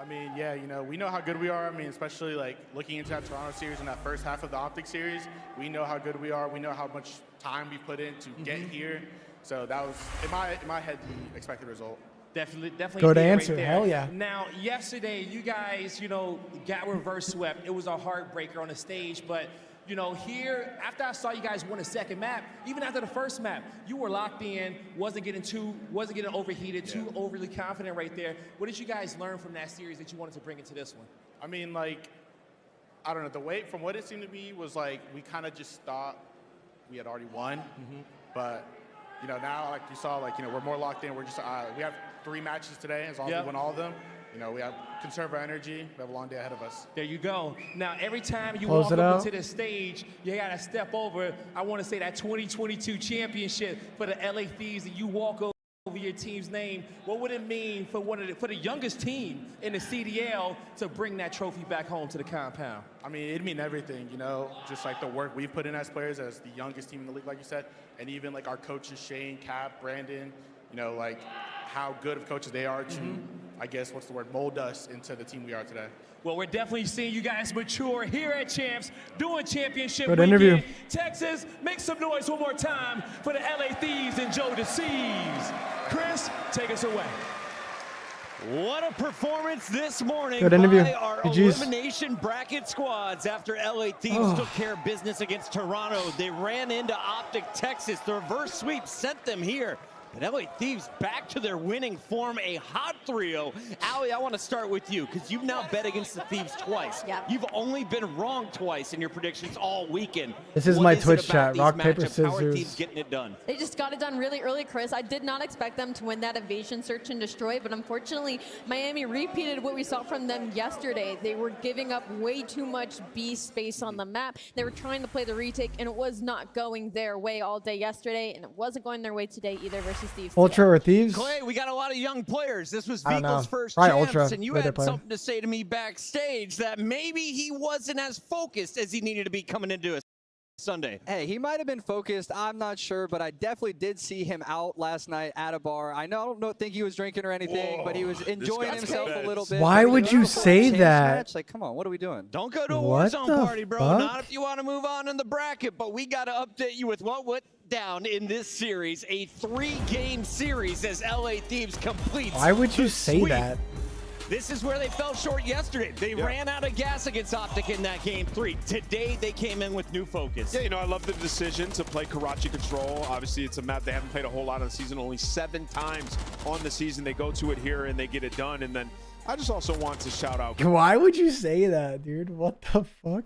I mean, yeah, you know, we know how good we are. I mean, especially like looking into that Toronto series and that first half of the OpTic series, we know how good we are. We know how much time we put in to get here. So that was, in my head, the expected result. Definitely. Good did answer. Right there. Hell yeah. Now, yesterday, you guys, got reverse swept. It was a heartbreaker on the stage, but here, after I saw you guys win a second map, even after the first map, you were locked in, wasn't getting overheated, too overly confident right there. What did you guys learn from that series that you wanted to bring into this one? I mean, like, I don't know, from what it seemed to be was like, we kind of just thought we had already won, but, now, like you saw, like, we're more locked in. We're just, we have 3 matches today, as long as we win all of them. We have conserve our energy. We have a long day ahead of us. There you go. Now, every time you Close walk it up out. into the stage, you got to step over, I want to say that 2022 championship for the LA Thieves, and you walk over your team's name. What would it mean for for the youngest team in the CDL to bring that trophy back home to the compound? I mean, it'd mean everything, just like the work we've put in as players, as the youngest team in the league, like you said, and even like our coaches, Shane, Cap, Brandon, like how good of coaches they are to, I guess, mold us into the team we are today. Well, we're definitely seeing you guys mature here at Champs, doing championship Good weekend. interview. Texas, make some noise one more time for the LA Thieves and Joe Thieves. Chris, take us away. What a performance this morning Good interview. by our GG's. elimination bracket squads after LA Thieves took care of business against Toronto. They ran into OpTic Texas. The reverse sweep sent them here. But LA Thieves back to their winning form, a hot 3-0. Allie, I want to start with you because you've now bet against the Thieves twice. Yep. You've only been wrong twice in your predictions all weekend. This is What my it Twitch about chat. these Rock, paper, matchups? How are scissors. Thieves getting it done? They just got it done really early, Chris. I did not expect them to win that evasion search and destroy, but unfortunately, Miami repeated what we saw from them yesterday. They were giving up way too much B space on the map. They were trying to play the retake, and it was not going their way all day yesterday, and it wasn't going their way today either versus Thieves. Ultra or Thieves? Clay, we got a lot of young players. This was I don't know. Vico's first Probably chance, Ultra, and you way they're had playing. something to say to me backstage that maybe he wasn't as focused as he needed to be coming into a Sunday. Hey, he might have been focused. I'm not sure, but I definitely did see him out last night at a bar. I don't think he was drinking or anything, but he was enjoying himself a little bit. Why would you say that? Match? Like, come on, what are we doing? Don't go to a What Warzone the party, bro. fuck? Not if you want to move on in the bracket, but we got to update you with what went down in this series. A 3-game series as LA Thieves completes. Why would you the say sweep. that? This is where they fell short yesterday. They ran out of gas against OpTic in that game 3. Today, they came in with new focus. Yeah, I love the decision to play Karachi Control. Obviously, it's a map they haven't played a whole lot of the season. Only 7 times on the season. They go to it here and they get it done. And then I just also want to shout out Why would you say that, dude? What the fuck?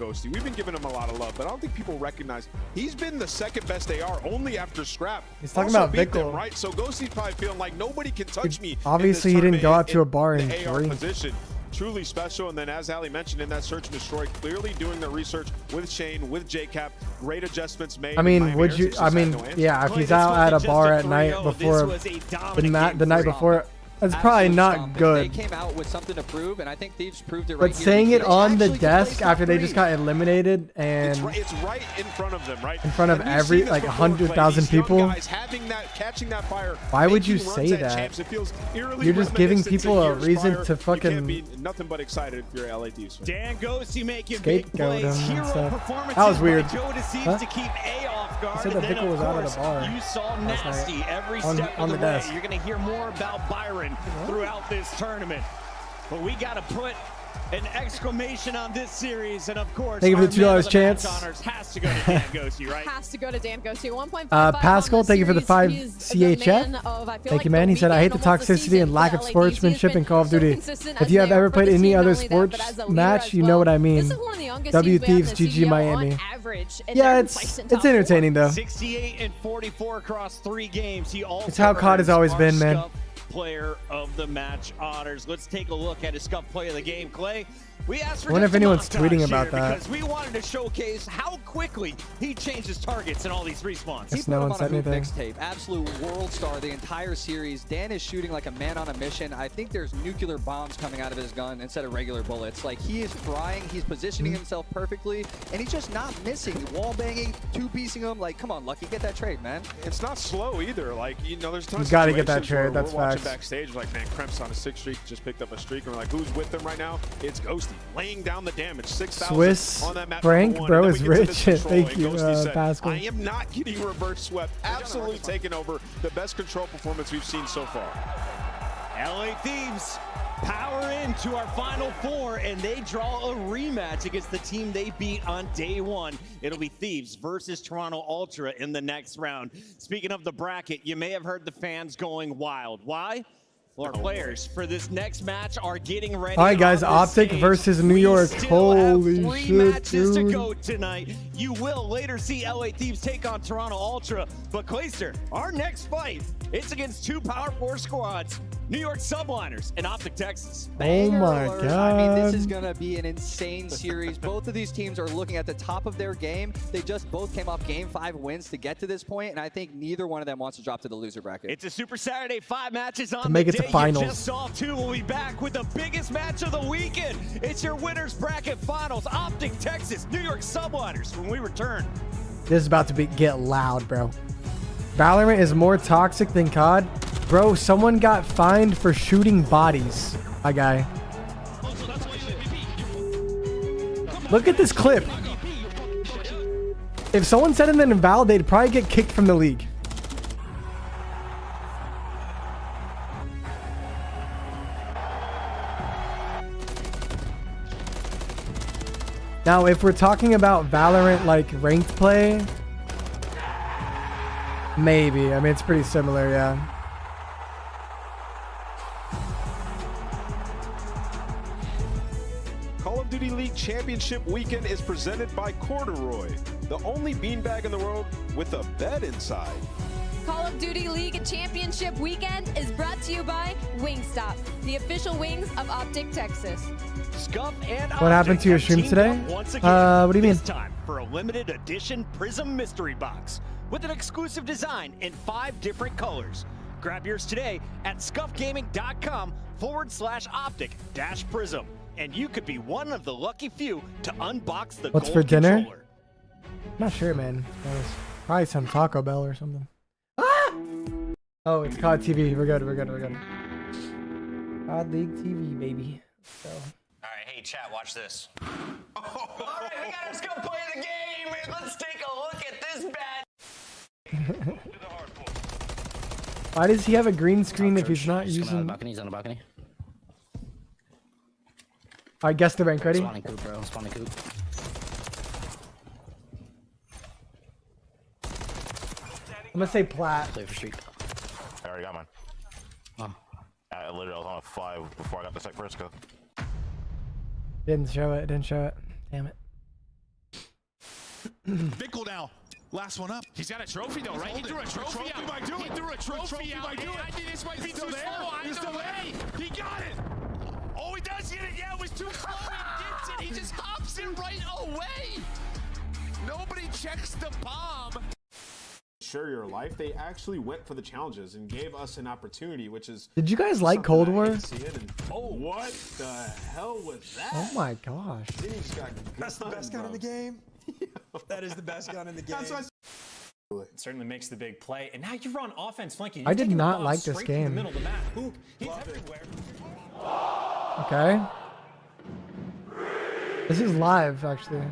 Ghosty. We've been giving him a lot of love, but I don't think people recognize he's been the second best AR only after Scrap. He's talking Also about beat them, Vickle. right? So Ghosty's probably feeling like nobody can touch me. Obviously, in he this didn't go out tournament to a bar in the AR 3. position. truly special. And then, as Ali mentioned, in that search and destroy, clearly doing their research with Shane, with JCap, great adjustments made. I mean, would you? I mean, yeah. If he's out at a bar at night before the night before, that's probably not good. They came out with something to prove, and I think Thieves proved it right But here. saying it on the desk after they just got eliminated and it's right in front of them, right? in front of every like 100,000 people. Catching that fire. Why would you say that? You're just giving people a reason to fucking. You can't be nothing but excited if you're LA Thieves. Dan Ghosty making big Scapegoat plays. him and Hero stuff. performances That was weird. by Joe Deceives Huh? to keep A off guard. I said that And then, Vickle was of out at course, a bar you saw last Nasty night. every On step the of the way. desk. You're going to hear more about Byron throughout this tournament. But we got to put an exclamation on this series, and of course, Thank you for the our man $2 of chance. match honors has to go to Dan Ghosty, right? Has to go to Dan Ghosty. 1.5. Pascal, thank you for the 5 CHF. Thank you, man. He said, I hate the toxicity and lack of sportsmanship in Call of Duty. If you have ever played any other sports match, you know what I mean. W Thieves, GG Miami. Yeah, it's entertaining though. 68 and 44 across 3 games. He also It's how COD has always earns been, our man. Scuff Player of the Match honors. Let's take a look at his Scuff Player of the Game, Clay. We asked for I wonder if just a anyone's montage tweeting here about that. because we wanted to showcase how quickly he changes targets in all these respawns. Guess no one said anything. Mixtape, absolute world star the entire series. Dan is shooting like a man on a mission. I think there's nuclear bombs coming out of his gun instead of regular bullets. Like, he is frying, he's positioning himself perfectly, and he's just not missing. Wall banging, two-piecing him. Like, come on, Lucky, get that trade, man. It's not slow either. Like, you know, there's tons You gotta of get that situations where trade, that's we're watching facts. backstage, like, man, Kremp's on a 6 streak, just picked up a streak, and we're like, who's with them right now? It's Ghosty, laying down the damage. 6,000 Swiss on that map. Frank, #1, bro, and is then we get to rich. this control, Thank and you, Ghosty said, Pascal. I am not getting reverse swept. Absolutely taking over. The best control performance we've seen so far. LA Thieves power into our Final Four, and they draw a rematch against the team they beat on day 1. It'll be Thieves versus Toronto Ultra in the next round. Speaking of the bracket, you may have heard the fans going wild. Why? Well, our players for this next match are getting ready. All right, guys, on this OpTic stage. versus New We York. still have Holy 3 shit, matches to dude. go tonight. You will later see LA Thieves take on Toronto Ultra. But Clayster, our next fight, it's against 2 Power 4 squads, New York Subliners and OpTic Texas. Oh my Alert. I mean, this is god. going to be an insane series. Both of these teams are looking at the top of their game. They just both came off Game 5 wins to get to this point, and I think neither one of them wants to drop to the loser bracket. It's a Super Saturday, 5 matches on To make the it to day. finals. You just saw 2. We'll be back with the biggest match of the weekend. It's your winners bracket finals, OpTic Texas, New York Subliners, when we return. This is about to get loud, bro. Valorant is more toxic than COD. Bro, someone got fined for shooting bodies. My guy. Look at this clip. If someone said it in Val, they'd probably get kicked from the league. Now, if we're talking about Valorant, like ranked play, maybe. I mean, it's pretty similar, yeah. Call of Duty League Championship Weekend is presented by Corduroy, the only beanbag in the world with a bed inside. Call of Duty League Championship Weekend is brought to you by Wingstop, the official wings of OpTic Texas. Scuff and What happened to your stream today? Once again, What do you mean? This time for a limited edition Prism Mystery Box with an exclusive design in 5 different colors. Grab yours today at scuffgaming.com/OpTic-Prism. And you could be one of the lucky few to unbox the What's gold for dinner? controller. Not sure, man. That was probably some Taco Bell or something. Ah! Oh, it's COD TV. We're good. We're good. We're good. COD League TV, baby. So. All right, hey chat, watch this. All right, we gotta go play the game. Let's take a look at this bad. Why does he have a green screen if he's not He's using? on the balcony. He's on the balcony. I guess the rank ready. Spawning coop, bro. Spawning coop. I'm gonna say plat. Play for streak. I already got mine. Oh. I literally was on a 5 before I got the sec first go. Didn't show it. Didn't show it. Damn it. Vickle now. Last one up. He's got a trophy though, right? He threw a trophy out. Might do it. He threw a trophy out. Might do it. I think this might be too Still there? slow. He's Either still way. there. He got it. Oh, he does get it. Yeah, way! Nobody checks the bomb. Share your life. They actually went for the challenges and gave us an opportunity, which is. Did you guys like Cold War? Oh, what the hell was that? Oh my gosh. That's the best gun in the game. That is the best gun in the game. It certainly makes the big play. And now you're on offense flanking. I did not like this game. He's everywhere. Okay. This is live, actually.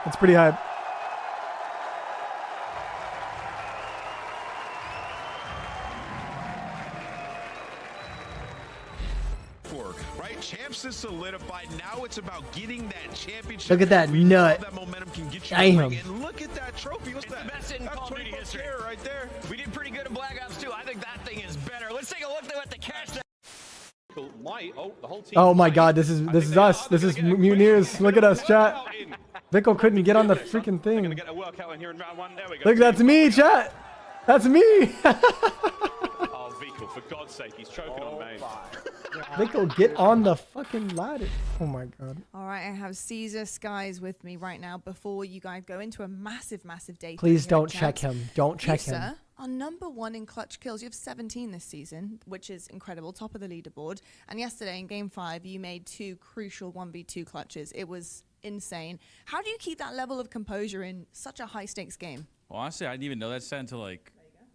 It's pretty hype. Right, champs is solidified. Now it's about getting that championship. Look at that nut. That momentum can get you Damn. and look at that trophy. What's that? The best in Call of Duty history right there. We did pretty good in Black Ops 2. I think that thing is better. Let's take a look though at the cash. Oh my god, this is us. This is Mutineers. Look at us, chat. Vickle couldn't get on the freaking thing. Look, that's me, chat. That's me. Oh, Vickle, for God's sake, he's choking on main. Vickle, get on the fucking ladder. Oh my god. All right, I have Caesar Skies with me right now before you guys go into a massive day. Please don't check him. Don't check him. Sir, are #1 in clutch kills. You have 17 this season, which is incredible, top of the leaderboard. And yesterday in Game 5, you made 2 crucial 1v2 clutches. It was insane. How do you keep that level of composure in such a high-stakes game? Well, honestly, I didn't even know that stat until like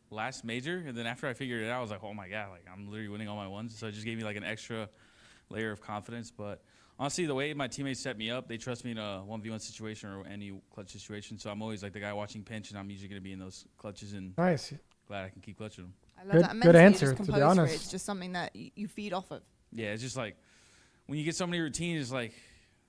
last major, and then after I figured it out, I was like, oh my god, like I'm literally winning all my ones. So it just gave me like an extra layer of confidence. But honestly, the way my teammates set me up, they trust me in a 1v1 situation or any clutch situation. So I'm always like the guy watching pinch, and I'm usually going to be in those clutches. And nice. Glad I can keep clutching them. I love that. Good answer, just to be honest. It's just something that you feed off of. Yeah, it's just like when you get so many routines, it's like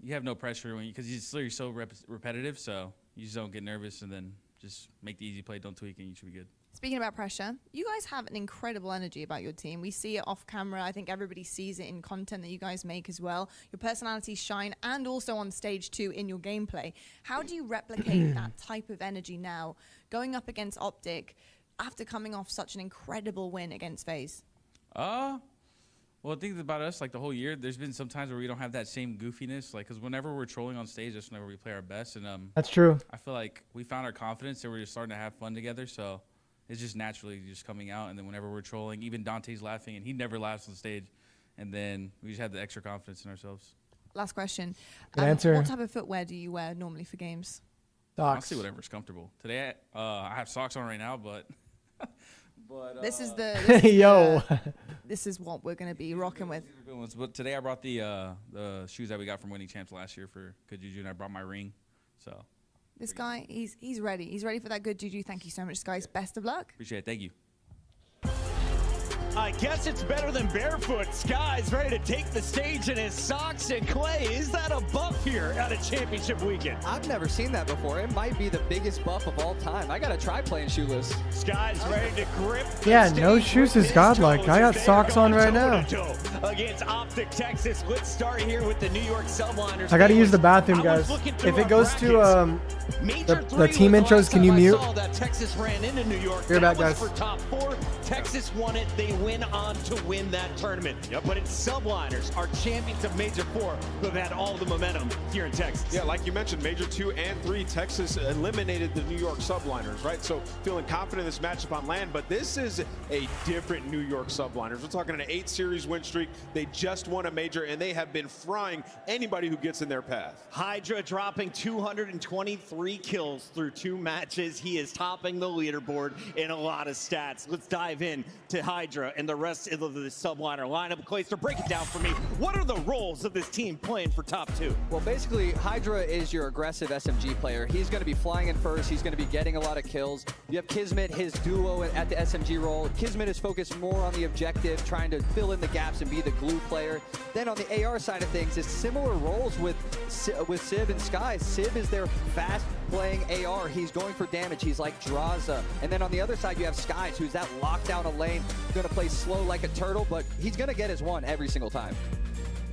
you have no pressure because it's literally so repetitive. So you just don't get nervous, and then just make the easy play, don't tweak, and you should be good. Speaking about pressure, you guys have an incredible energy about your team. We see it off camera. I think everybody sees it in content that you guys make as well. Your personalities shine, and also on stage too in your gameplay. How do you replicate that type of energy now, going up against OpTic after coming off such an incredible win against FaZe? Well, think about us, like the whole year, there's been some times where we don't have that same goofiness, like, because whenever we're trolling on stage, that's whenever we play our best. And that's true. I feel like we found our confidence and we're just starting to have fun together. So it's just naturally just coming out. And then whenever we're trolling, even Dante's laughing, and he never laughs on stage. And then we just had the extra confidence in ourselves. Last question. Good answer. What type of footwear do you wear normally for games? Socks. Honestly, whatever's comfortable. Today, I have socks on right now, but... This is the this is what we're gonna be rocking with. But today I brought the shoes that we got from winning champs last year for Good Juju, and I brought my ring. So this guy, he's ready. He's ready for that Good Juju. Thank you so much, guys. Best of luck. Appreciate it. Thank you. I guess it's better than barefoot. Sky's ready to take the stage in his socks. And Clay, is that a buff here at a championship weekend? I've never seen that before. It might be the biggest buff of all time. I gotta try playing shoeless. Sky's ready to grip. Yeah, no shoes is godlike. I got socks on right now. Against OpTic Texas. Let's start here with the New York Subliners. I gotta use the bathroom, guys. If it goes to the team intros, can you mute? That Texas ran into New York. You're back, guys. For top 4. Texas won it. They went on to win that tournament. But it's Subliners, our champions of Major 4, who have had all the momentum here in Texas. Yeah, like you mentioned, Major 2 and 3, Texas eliminated the New York Subliners, right? So feeling confident in this matchup on land, but this is a different New York Subliners. We're talking an 8-series win streak. They just won a major, and they have been frying anybody who gets in their path. Hydra dropping 223 kills through 2 matches. He is topping the leaderboard in a lot of stats. Let's dive in to Hydra and the rest of the Subliner lineup. Clayster, break it down for me. What are the roles of this team playing for top 2? Well, basically, Hydra is your aggressive SMG player. He's going to be flying in first. He's going to be getting a lot of kills. You have Kismet, his duo at the SMG role. Kismet is focused more on the objective, trying to fill in the gaps and be the glue player. Then on the AR side of things, it's similar roles with Sib and Sky. Sib is their fast-playing AR. He's going for damage. He's like Drazah. And then on the other side, you have Skies, who's that lockdown a lane, going to play slow like a turtle, but he's going to get his one every single time.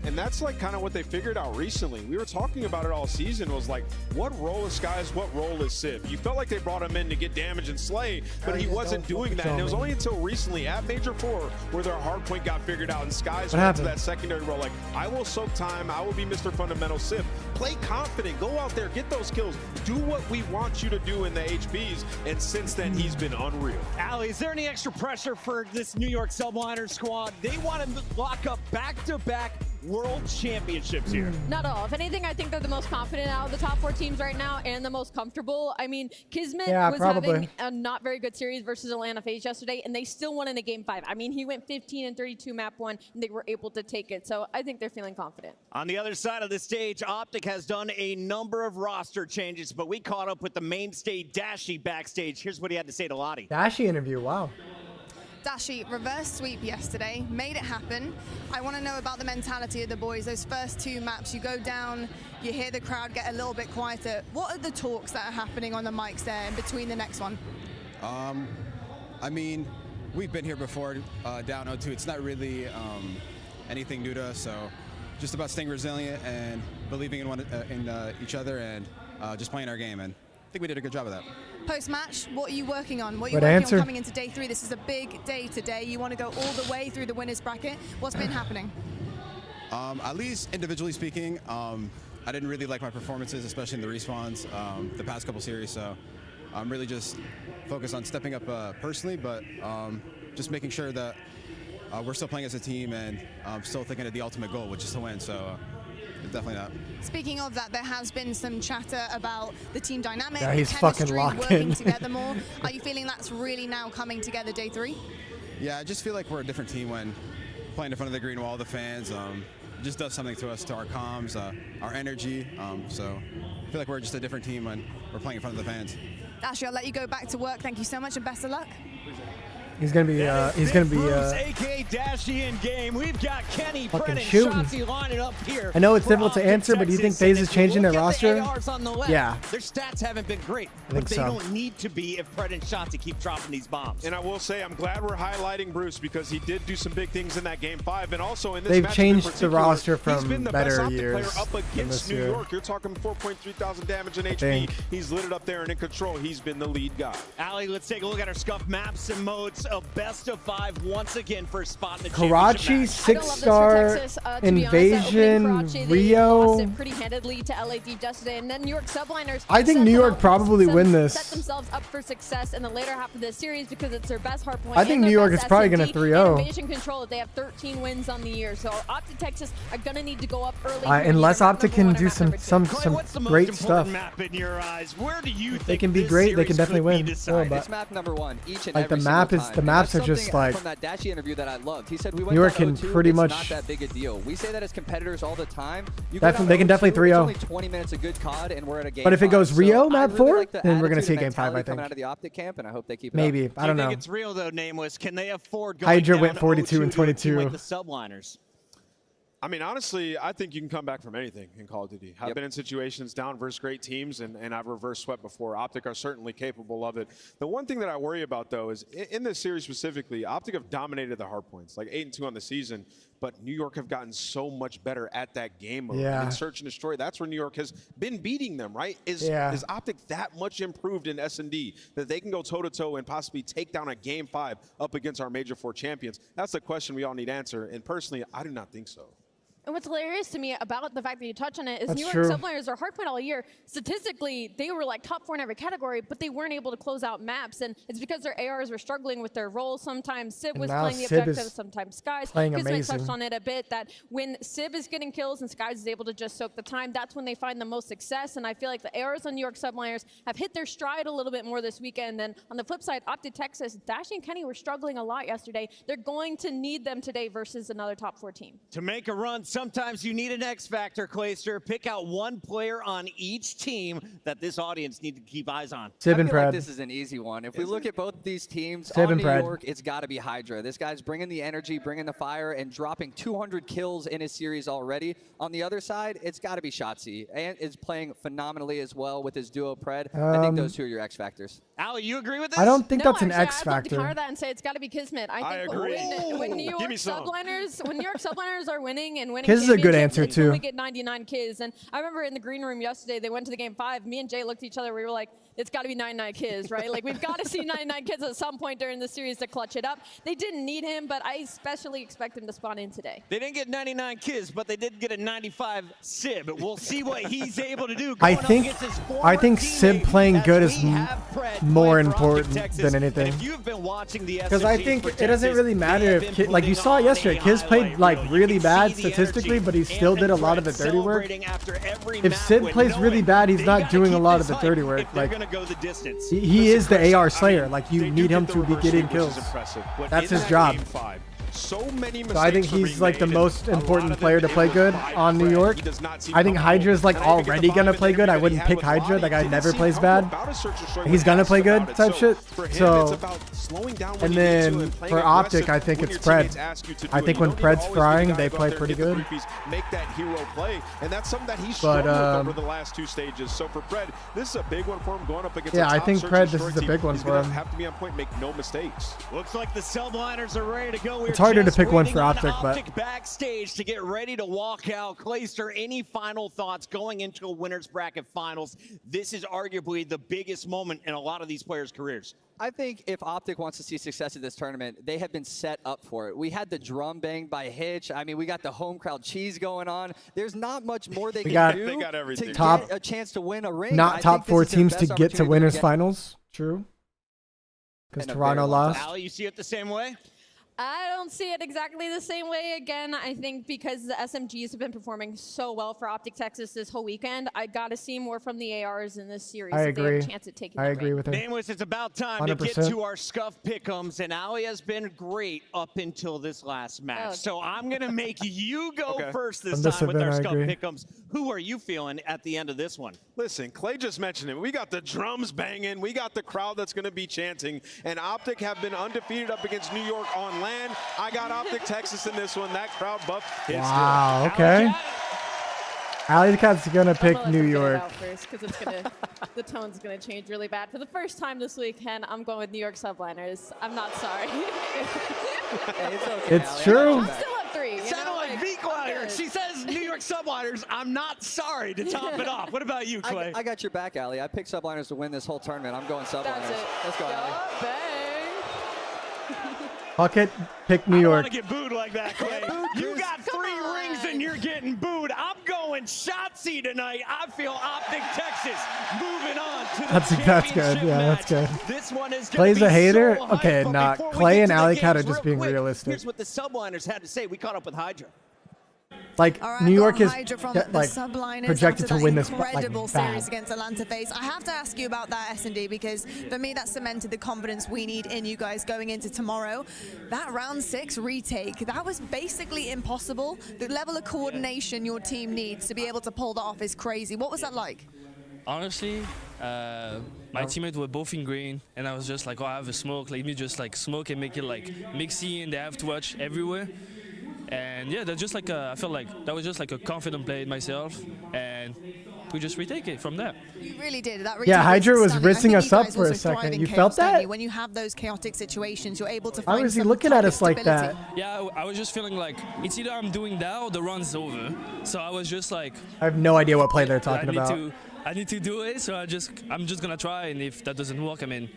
And that's like kind of what they figured out recently. We were talking about it all season, was like, what role is Skies, what role is Civ? You felt like they brought him in to get damage and slay, but he wasn't doing that. And it was only until recently at Major 4 where their hardpoint got figured out and Skies went to that secondary role. Like, I will soak time, I will be Mr. Fundamental. Civ, play confident, go out there, get those kills, do what we want you to do in the HPs, and since then he's been unreal. Ali, is there any extra pressure for this New York Subliners squad? They want to lock up back-to-back world championships here. Not at all. If anything, I think they're the most confident out of the top 4 teams right now and the most comfortable. I mean, Kismet was having a not very good series versus Atlanta FaZe yesterday, and they still won in a game 5. I mean, he went 15-32 map 1, and they were able to take it. So I think they're feeling confident. On the other side of the stage, OpTic has done a number of roster changes, but we caught up with the mainstay Dashy backstage. Here's what he had to say to Lottie. Dashy interview, wow. Dashy, reverse sweep yesterday, made it happen. I want to know about the mentality of the boys. Those first 2 maps, you go down, you hear the crowd get a little bit quieter. What are the talks that are happening on the mics there in between the next one? I mean, we've been here before, down 0-2. It's not really anything new to us, so just about staying resilient and believing in each other and just playing our game. And I think we did a good job of that. Post-match, what are you working on? What are you working on coming into day 3? This is a big day today. You want to go all the way through the winners bracket. What's been happening? At least individually speaking, I didn't really like my performances, especially in the respawns, the past couple series. So I'm really just focused on stepping up personally, but just making sure that we're still playing as a team and still thinking of the ultimate goal, which is to win. So definitely not. Speaking of that, there has been some chatter about the team dynamic, yeah, he's chemistry, fucking locked working in. together more. Are you feeling that's really now coming together day 3? Yeah, I just feel like we're a different team when playing in front of the green wall, the fans. It just does something to us, to our comms, our energy. So I feel like we're just a different team when we're playing in front of the fans. Dashy, I'll let you go back to work. Thank you so much and best of luck. He's gonna be aka Dashy in game. We've got Kenny, Pred, and Shotzi lining up here. I know it's difficult to answer, but do you think FaZe is changing their roster? Yeah. Their stats haven't been great, but they don't need to be if Pred and Shotzi keep dropping these bombs. And I will say, I'm glad we're highlighting Bruce because he did do some big things in that game 5, and also in this They've matchup changed in the roster from he's been the better best OpTic years player up against New York. You're talking 4.3 thousand damage in HP. He's lit it up there and in control. He's been the lead guy. Ali, let's take a look at our scuff maps and modes. A best of 5 once again for a spot in the Karachi 6-star invasion, Rio. Lost it pretty handedly to LA Thieves yesterday, and then New York Subliners. I think New York probably win this. Set themselves up for success in the later half of this series because it's their best hardpoint. I think New York is probably going to 3-0. Invasion control. They have 13 wins on the year, so OpTic Texas are going to need to go up early. Unless OpTic can do some great stuff. Map in your eyes? Where do you they can be great. They can definitely win. It's map number 1 each and like every the map is time. the maps are just like from that Dashy interview that I loved. He said we went New York down can 0-2, pretty it's much not that big a deal. We say that as competitors all the time. You they can definitely 3-0. It's only 20 minutes of good COD and we're at a game. But if it goes Rio map 4, then we're gonna see a game 5. I think coming out of the OpTic camp, and I hope they keep it maybe. up. I don't know. I think it's real though. Nameless. Can they afford going Hydra down went 42 and 22 like the Subliners? I mean, honestly, I think you can come back from anything in Call of Duty. I've been in situations down versus great teams, and I've reverse swept before. OpTic are certainly capable of it. The one thing that I worry about, though, is in this series specifically, OpTic have dominated the hardpoints, like 8-2 on the season, but New York have gotten so much better at that game mode. Yeah. And in Search and Destroy, that's where New York has been beating them, right? Is OpTic that much improved in S&D that they can go toe-to-toe and possibly take down a game 5 up against our Major 4 champions? That's the question we all need to answer, and personally, I do not think so. And what's hilarious to me about the fact that you touch on it is That's New York true. Subliners are hardpoint all year. Statistically, they were like top 4 in every category, but they weren't able to close out maps. And it's because their ARs were struggling with their roles. Sometimes Sib was playing the objective, sometimes Skies. Kismet touched on it a bit that when Sib is getting kills and Skies is able to just soak the time, that's when they find the most success. And I feel like the ARs on New York Subliners have hit their stride a little bit more this weekend. And on the flip side, OpTic Texas, Dashy and Kenny were struggling a lot yesterday. They're going to need them today versus another top 4 team. To make a run, sometimes you need an X factor, Clayster. Pick out one player on each team that this audience need to keep eyes on. I feel like this is an easy one. If we look at both these teams, on New York, it's got to be Hydra. This guy's bringing the energy, bringing the fire, and dropping 200 kills in his series already. On the other side, it's got to be Shotzi, and is playing phenomenally as well with his duo Pred. I think those two are your X factors. Ali, you agree with this? I don't think that's an actually, X I'd love to factor. counter that and say it's got to be Kismet. I think when New York Subliners are winning and winning Kiz is a good championships, answer, they too. only get 99 kills. And I remember in the green room yesterday, they went to the game 5. Me and Jay looked at each other. We were like, it's got to be 99 kills, right? Like, we've got to see 99 kills at some point during the series to clutch it up. They didn't need him, but I especially expect him to spawn in today. They didn't get 99 kills, but they did get a 95 Sib. We'll see what he's able to do. I think Sib playing good is more important than anything. Because I think it doesn't really matter if Kiz, like you saw yesterday, Kiz played like really bad statistically, but he still did a lot of the dirty work. If Sib plays really bad, he's not doing a lot of the dirty work. Like he is the AR Slayer. Like you need him to be getting kills. That's his job. So I think he's like the most important player to play good on New York. I think Hydra is like already gonna play good. I wouldn't pick Hydra. That guy never plays bad. He's gonna play good type shit. So, and then for OpTic, I think it's Pred. I think when Pred's frying, they play pretty good. Make that hero play, and that's something that he's struggled with over the last 2 stages. So for Pred, this is a big one for him going up against. Yeah, I think Pred, this is a big one for him. Have to be on point, make no mistakes. Looks like the Subliners are ready to go. It's harder to pick one for OpTic, but OpTic backstage to get ready to walk out. Clayster, any final thoughts going into a winners bracket finals? This is arguably the biggest moment in a lot of these players' careers. I think if OpTic wants to see success in this tournament, they have been set up for it. We had the drum bang by Hitch. I mean, we got the home crowd cheese going on. There's not much more they can do to get a chance to win a ring. Not top 4 teams to get to winners finals. True. Because Toronto lost. Ali, you see it the same way? I don't see it exactly the same way. Again, I think because the SMGs have been performing so well for OpTic Texas this whole weekend, I got to see more from the ARs in this series. I if agree. They have a chance at taking I agree with her. Nameless, it's about time 100%. To get to our scuff pick'ems, and Ali has been great up until this last match. So I'm going to make you go first this time with our scuff pick'ems. Who are you feeling at the end of this one? Listen, Clay just mentioned it. We got the drums banging. We got the crowd that's going to be chanting. And OpTic have been undefeated up against New York on land. I got OpTic Texas in this one. That crowd buff is wow, okay. Ali the Cat's gonna pick New York. Because it's gonna, the tone's gonna change really bad. For the first time this weekend, I'm going with New York Subliners. I'm not sorry. Hey, it's okay, it's true. I'm still up 3. Sounded like Vico out here. She says New York Subliners. I'm not sorry to top it off. What about you, Clay? I got your back, Ali. I picked Subliners to win this whole tournament. I'm going Subliners. That's it. Let's go, Ali. Fuck it, pick New York. I don't want to get booed like that, Clay. You got 3 rings and you're getting booed. I'm going Shotzzy tonight. I feel OpTic Texas moving on to the That's good. Yeah, match. that's good. This one is Clay's a hater. So Okay, hype, not but Clay and Ali Alley Cat are just being realistic. Here's what the Subliners had to say. We caught up with Hydra. Like All right, New York is Hydra from like the Subliners projected after to that win this incredible like series bad. against Atlanta FaZe. I have to ask you about that S&D because for me that cemented the confidence we need in you guys going into tomorrow. That round 6 retake, that was basically impossible. The level of coordination your team needs to be able to pull that off is crazy. What was that like? Honestly, my teammates were both in green, and I was just like, oh, I have a smoke. Let me just like smoke and make it like mixy, and they have to watch everywhere. And yeah, that's just like I felt like that was just like a confident play myself, and we just retake it from there. You really did. That Yeah, Hydra was rizzing us up for a also thrive second. in You chaos, felt don't that? you? When you have those chaotic situations, you're able to Why find was he some looking type at of us like stability. that? Yeah, I was just feeling like it's either I'm doing that or the run's over. So I was just like, I have no idea what play they're talking about. I need to do it, so I'm just gonna try, and if that doesn't work, I mean,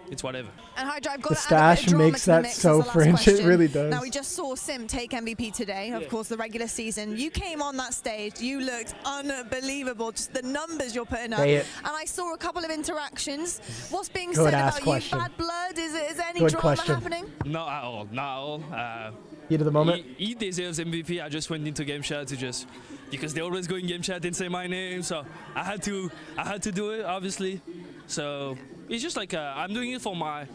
it's whatever. And Hydra, I've got The to add a bit stash of drama makes to the that mix as so the last French. It question. really does. Now, we just saw Sim take MVP today, of course, the regular season. You came on that stage. You looked unbelievable. Just the numbers you're putting up. Say it. And I saw a couple of interactions. What's being Good said ass about question. you? Bad blood? Is there any Good drama question. happening? Not at all, not at all. Heat of the moment. He deserves MVP. I just went into game chat to just because they always go in game chat and say my name, so I had to do it, obviously. So it's just like I'm doing it for my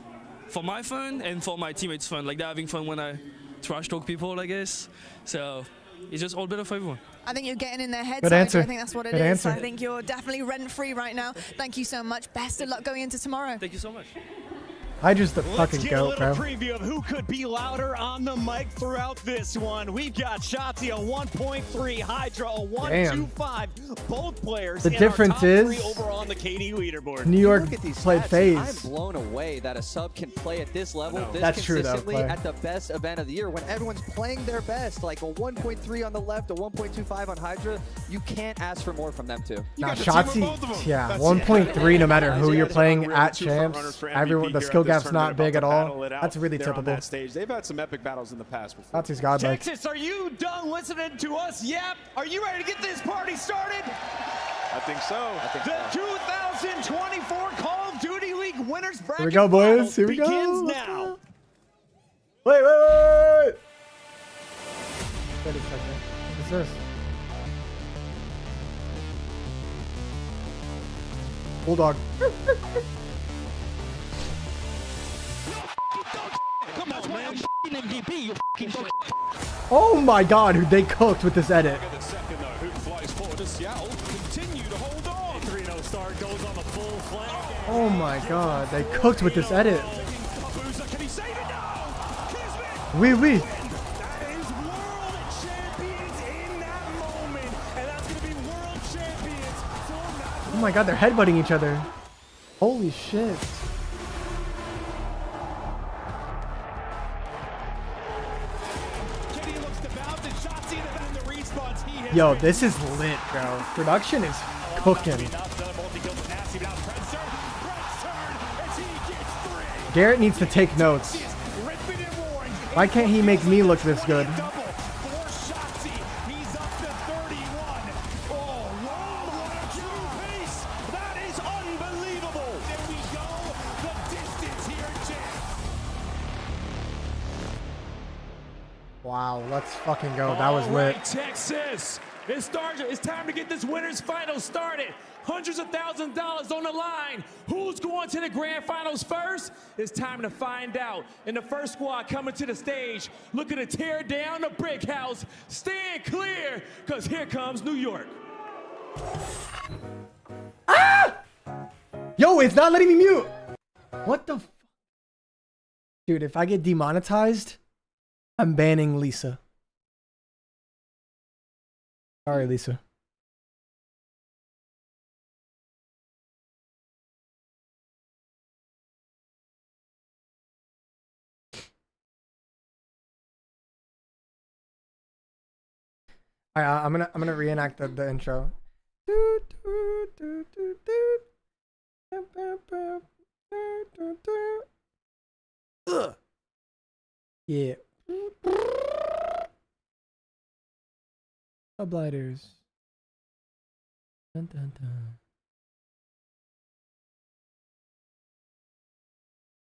fun and for my teammates' fun. Like they're having fun when I trash talk people, I guess. So it's just all better for everyone. I think you're getting in their heads. Good answer. I think that's what it Good is. answer. I think you're definitely rent-free right now. Thank you so much. Best of luck going into tomorrow. Thank you so much. Hydra's the Let's fucking get a goat, little bro. preview of who could be louder on the mic throughout this one. We've got Shotzi a 1.3, Hydra a 1.25. Both players The in difference our top 3 is overall on the KD leaderboard. New York Look at these played stats. FaZe. I'm blown away that a sub can play at this level, this That's true, though, consistently Clay. at the best event of the year when everyone's playing their best. Like a 1.3 on the left, a 1.25 on Hydra. You can't ask for more from them two. Nah, Shotzi, yeah, 1.3 no matter who you're playing at champs. Everyone, the skill gap's not big at all. That's really typical. They've had some epic battles in the past before. Shotzi's godlike. Texas, are you done listening to us? Yep. Are you ready to get this party started? I think so. The 2024 Call of Duty League Winners Bracket Here we go, boys. Finals Here we go. begins Let's now. go. Wait. 30 seconds. What's this? Bulldog. Come on, man. MVP, you fucking Oh my god, who they cooked with this edit. The second though, who flies forward to Seattle? Continue to hold on. 3-0 start goes on the full flank. Oh my god, they cooked with this edit. Can he save it now? Oui. That is world champions in that moment. And that's going to be world champions for that. Oh my god, they're headbutting each other. Holy shit. Yo, this is lit, bro. Production is cooking. Garrett needs to take notes. Why can't he make me look this good? Wow, let's fucking go. That was lit. Texas, it's time to get this winners final started. Hundreds of thousands of dollars on the line. Who's going to the grand finals first? It's time to find out. And the first squad coming to the stage, looking to tear down the brick house. Stand clear, because here comes New York. Ah! Yo, it's not letting me mute. What the f? Dude, if I get demonetized, I'm banning Lisa. Sorry, Lisa. All right, I'm gonna reenact the intro. Ugh. Yeah. Subliners. Dun, dun, dun.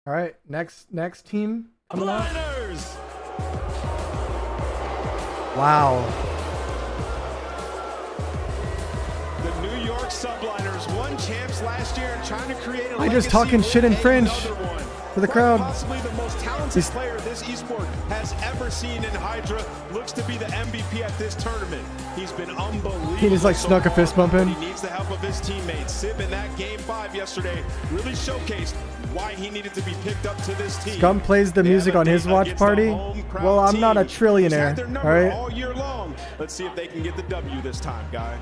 All right, next team coming up. Wow. The New York Subliners won champs last year and trying to create a I just talking shit in French for the crowd. Possibly the most talented player this esport has ever seen in Hydra. Looks to be the MVP at this tournament. He's been unbelievable. He just like snuck a fist bump in. He needs the help of his teammates. Sib in that game 5 yesterday really showcased why he needed to be picked up to this team. Scum plays the music on his watch party. Well, I'm not a trillionaire. All right. All year long. Let's see if they can get the W this time, guy.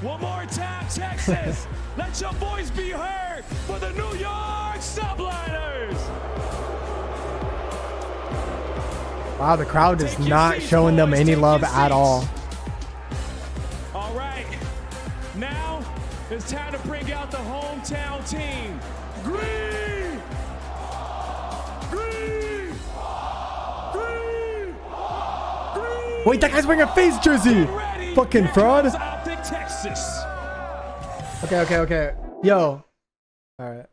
One more time, Texas. Let your voice be heard for the New York Subliners. Wow, the crowd is not showing them any love at all. All right. Now it's time to bring out the hometown team. Green! Green! Green! Green! Wait, that guy's wearing a FaZe jersey. Fucking fraud. OpTic Texas. Okay. Yo. All right.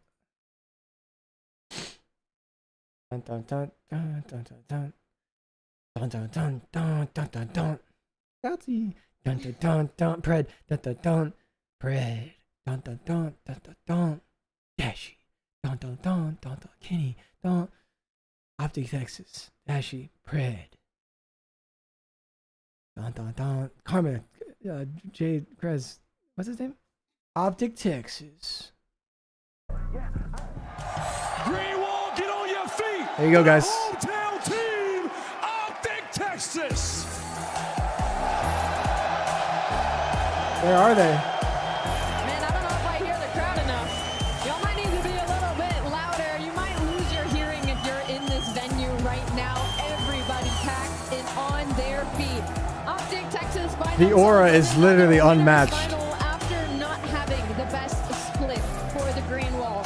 Dun dun dun dun dun dun dun dun dun dun dun dun dun. Shotzi. Dun dun dun dun. Pred. Dun dun dun. Pred. Dun dun dun dun dun dun. Dashy. Dun dun dun dun dun. Kenny. Dun. OpTic Texas. Dashy. Pred. Dun dun dun. Carmen. Jade. Krez. What's his name? OpTic Texas. Green wall. There you go, guys. Hometown team, OpTic Texas. Where are they? Man, I don't know if I hear the crowd enough. Y'all might need to be a little bit louder. You might lose your hearing if you're in this venue right now. Everybody packed and on their feet. OpTic Texas The aura is literally unmatched. after not having the best split for the green wall.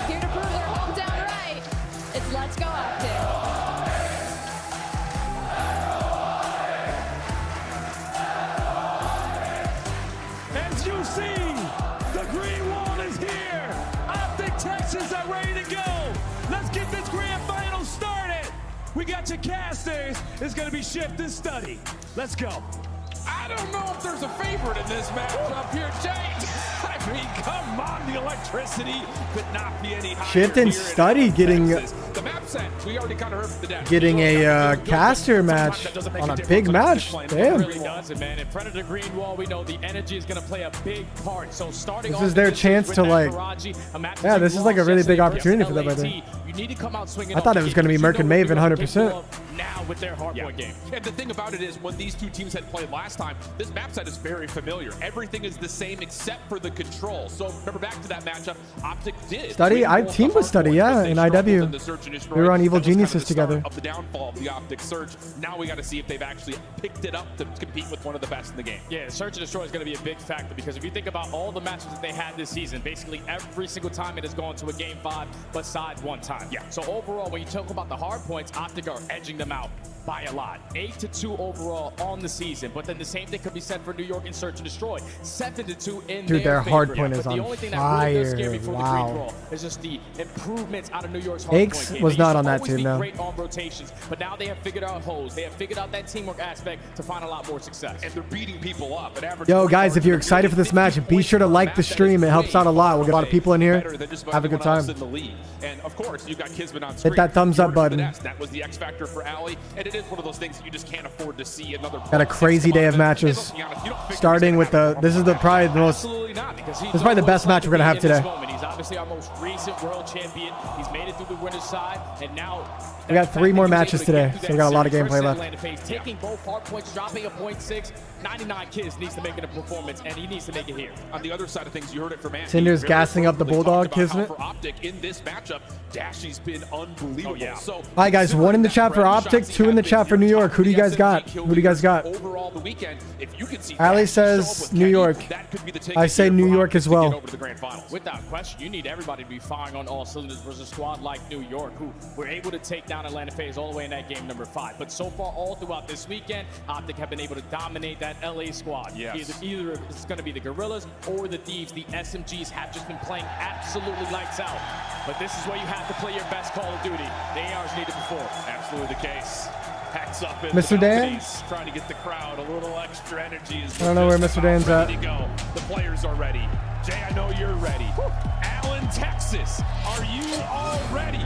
Here to prove their hometown right. It's Let's Go OpTic. As you see, the green wall is here. OpTic Texas are ready to go. Let's get this grand final started. We got your casters. It's going to be Shift and Study. Let's go. I don't know if there's a favorite in this matchup here, Jay. I mean, come on, the electricity could not be any higher. Shift and here in Study getting The map set, we already kind of heard the depth. a caster match on a big match. It Damn. really doesn't, man. In front of the green wall, we know the energy is going to play a big part. So starting This off is their with chance with to that like, Karachi, a match yeah, that this you is like a lost really big yesterday opportunity versus for them right there. LAT. You need to come out swinging. I thought it was going to be Merc and Maven 100%. Now with their hardpoint game. And the thing about it is, when these two teams had played last time, this map set is very familiar. Everything is the same except for the control. So remember back to that matchup, OpTic did. Study, I teamed with Study, yeah, in IW. We were on Evil Geniuses together. Of the downfall of the OpTic Search. Now we got to see if they've actually picked it up to compete with one of the best in the game. Yeah, Search and Destroy is going to be a big factor because if you think about all the matches that they had this season, basically every single time it has gone to a game 5 besides one time. Yeah. So overall, when you talk about the hard points, OpTic are edging them out by a lot. 8-2 overall on the season, but then the same thing could be said for New York and Search and Destroy. 7-2 in Dude, their favor. hardpoint is But on the only thing that really does scare me fire. for the Wow. green wall is just the improvements out of New York's Aches hardpoint game. was They not used on to that always team, be no. great on rotations, but now they have figured out holes. They have figured out that teamwork aspect to find a lot more success. And they're beating people up. An average Yo, guys, if you're excited for this match, be sure to like the stream. It helps out a lot. We'll get a lot of people in here. Have a good time. And of course, you got Kismet on Hit that thumbs up button. That was the X factor for Ali, and it is one of those things that you just can't afford to see another. Got a crazy day of matches. Starting with this is probably the most. This is probably the best match we're gonna have today. He's obviously our most recent world champion. He's made it through the winner's side, and now We got 3 more matches today, so we got a lot of gameplay left. Taking both hard points, dropping a 0.6. 99 kids needs to make it a performance, and he needs to make it here. On the other side of things, you heard it from Andy. Tinder's gassing up the Bulldog, Kismet. For OpTic in this matchup, Dashy's been unbelievable. So, All right, guys. 1 in the chat for OpTic, 2 in the chat for New York. Who do you guys got? Who do you guys got? overall the weekend, if you could see Ali says New York. I say New York as well. Without question, you need everybody to be firing on all cylinders versus a squad like New York, who were able to take down Atlanta FaZe all the way in that game number 5. But so far, all throughout this weekend, OpTic have been able to dominate that LA squad. Yes. Either it's going to be the Gorillas or the Thieves. The SMGs have just been playing absolutely lights out. But this is where you have to play your best Call of Duty. The ARs need to perform. Absolutely the case. Hats up in Mr. the Dan? balconies, trying to get the crowd a little extra energy. I don't know where Mr. Dan's at. Ready to go. The players are ready. Jay, I know you're ready. Allen, Texas, are you all ready?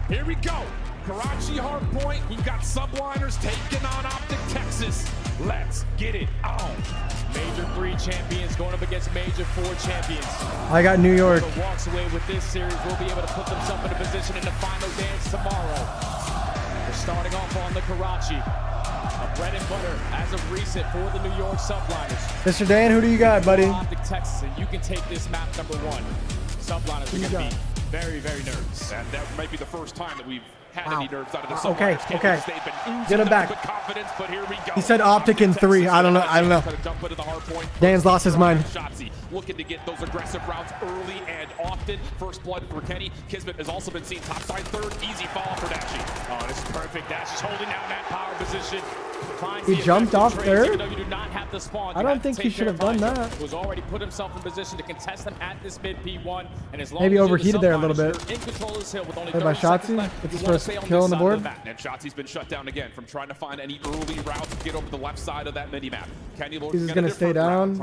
Here we go. Karachi Hardpoint, we've got Subliners taking on OpTic Texas. Let's get it on. Major 3 champions going up against Major 4 champions. I got New York. Whoever walks away with this series will be able to put themselves in a position in the final dance tomorrow. We're starting off on the Karachi. A bread and butter as of recent for the New York Subliners. Mr. Dan, who do you got, buddy? OpTic Texas, and you can take this map number 1. Subliners are going to be very, very nervous. And that might be the first time that we've had Wow. any nerves out of the Okay, Subliners. okay. They've been Get him back. with confidence, but here we go. He said OpTic in 3. I don't know. I don't know. Jump into the Hardpoint. Dan's lost his mind. Shotzi looking to get those aggressive routes early and often. First blood for Kenny. Kismet has also been seen topside 3rd. Easy fall for Dashy. Oh, this is perfect. Dash is holding down that power position. Finds He the jumped effective off trades, third? even though you do not have the spawn. I You don't have to think he take should care have done of that. Who has already put himself in position to contest him at this mid P1. And as long Maybe as you're the overheated there a little Subliners, bit. you're in control of this hill with only Played by 30 seconds Shotzi. left. Gets his You wanna first stay on kill this on the side of board. map. And Shotzi's been shut down again from trying to find any early routes to get over the left side of that mini-map. Kenny He's just going to stay down.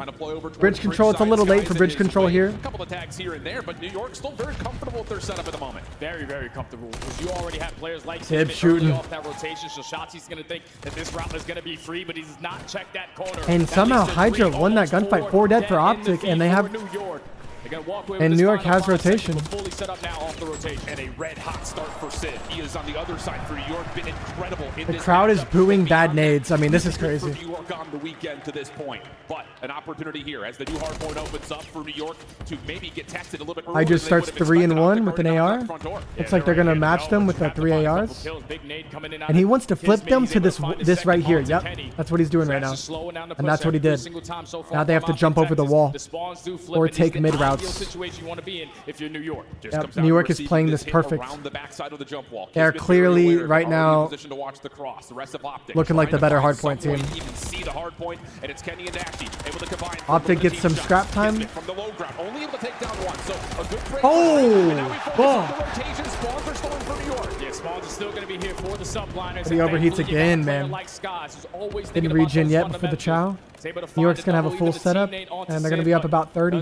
Bridge control. It's a side. little late for Skies bridge is control way. here. A couple of tags here and there, but New York still very comfortable with their setup at the moment. Very, very comfortable because you already have players like Tib Kismet shooting. early off that rotation. So Shotzi's going to think that this route is going to be free, but he does not check that corner. And That somehow leads to Hydra 3, won that almost gunfight 4 dead for in the OpTic, feed and they for have New York. They're gonna walk away And with New this York final has 5 seconds. rotation. We're fully set up now off the rotation. And a red hot start for Sid. He is on the other side for New York. Been incredible in The this crowd is matchup. booing bad nades. I mean, this is For crazy. New York on the weekend to this point. But an opportunity here as the new hardpoint opens up for New York to maybe get tested a little bit earlier. I just than they starts would have 3 and expected. 1 with an AR. Looks like they're gonna match them with the 3 ARs. And he wants to flip them to this right here. Yep, that's what he's doing right now. And that's what he did. Now they have to jump over the wall or take mid routes. Yep, New York is playing this perfect. They're clearly right now looking like the better hardpoint team. OpTic gets some scrap time. Oh! He overheats again, man. Didn't regen yet before the chow. New York's gonna have a full setup, and they're gonna be up about 30.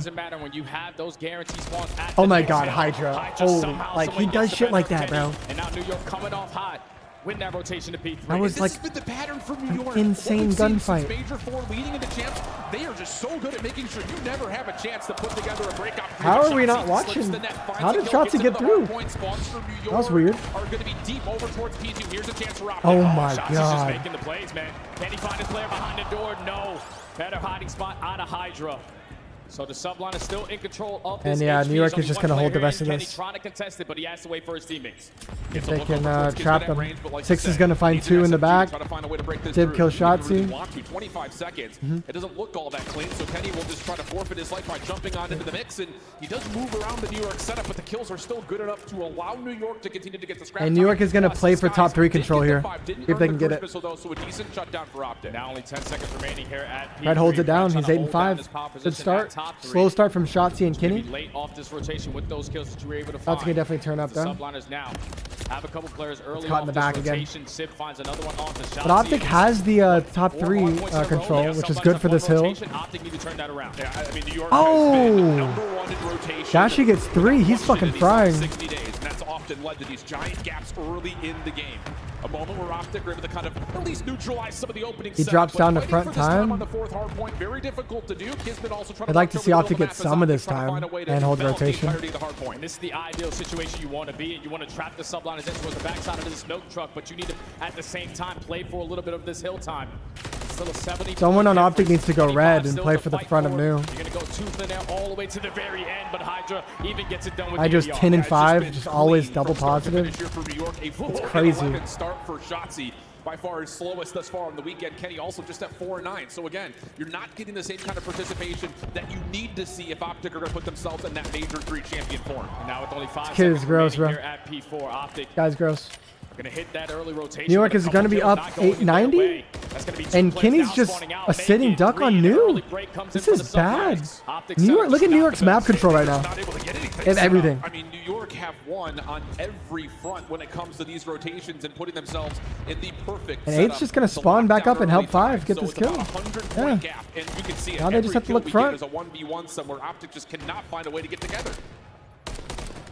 Oh my God, Hydra! Holy, like he does shit like that, bro. And now New York coming off hot. Win that rotation to P3. That was This like has been the pattern from New York. an insane What we've seen since gunfight. Major 4 leading into champs, they are just so good at making sure you never have a chance to put together a breakout. How are we not watching? How did Shotzi get through? That was weird. Are going to be deep over towards P2. Here's a chance for OpTic. Oh my Shotzi's just God. making the plays, man. Can he find his player behind the door? No. Better hiding spot out of Hydra. So the subline is still in control of this. And yeah, HP. New York There's is just only gonna one hold the player rest of in. this. Kenny trying to contest it, but he has to wait for his teammates. If they can trap them. 6 is gonna find 2 in the back. Dib kill Shotzi. 25 seconds. Mhm. It doesn't look all that clean, so Kenny will just try to forfeit his life by jumping on into the mix, and he does move around the New York setup, but the kills are still good enough to allow New York to continue to get the scrap. And New York is gonna play for top 3 control here. If they can get it. So a decent shutdown for OpTic. Now only 10 seconds remaining here at P3. Red holds it down. Trying He's to 8 and hold down 5. this power Good position start. at top 3. Slow start from Shotzi and Kenny. Late off this rotation with those kills that you were able to Shotzi find. can definitely turn up The though. subliners now have a couple players early caught in off the this back again. rotation. Sib finds another one off the shot. But OpTic has the top 3 control, which is good for this hill. OpTic need to turn that around. Yeah, I mean, New York Oh! Dashi gets 3. He's fucking frying. 60 days, and that's often led to these giant gaps early in the game. A moment where OpTic are able to kind of at least neutralize some of the opening He setup, drops but down to fighting front for this time time. on the 4th hard point, very difficult to do. Kismet also trying I'd like to watch see over the OpTic get map as some of this trying to time find a way to and hold develop the rotation. entirety of the hard point. And this is the ideal situation you want to be in. You want to trap the subliners in towards the backside of this milk truck, but you need to, at the same time, play for a little bit of this hill time. Still a 70. Someone on OpTic needs to go red and play for the front of New. You're going to go tooth and nail all the way to the very end, but Hydra even gets it done with I just the 10 and AR. 5, just always double positive. It's crazy. Start for Shotzi. By far his slowest thus far on the weekend. Kenny also just at 4 and 9. So again, you're not getting the same kind of participation that you need to see if OpTic are going to put themselves in that major 3 champion form. And now with only 5 This kid is seconds gross, remaining bro. here at P4, OpTic Guy's gross. gonna hit that early rotation. New York is going to be up 890. And Kenny's just a sitting duck on New. This is bad. New York, look at New York's map control right now. And everything. I mean, New York have won on every front when it comes to these rotations and putting themselves in the perfect And setup. 8's just going to spawn back up and help 5 get this kill. Yeah. Gap, and you can see it. Now they just have to look front. There's a 1v1 somewhere. OpTic just cannot find a way to get together.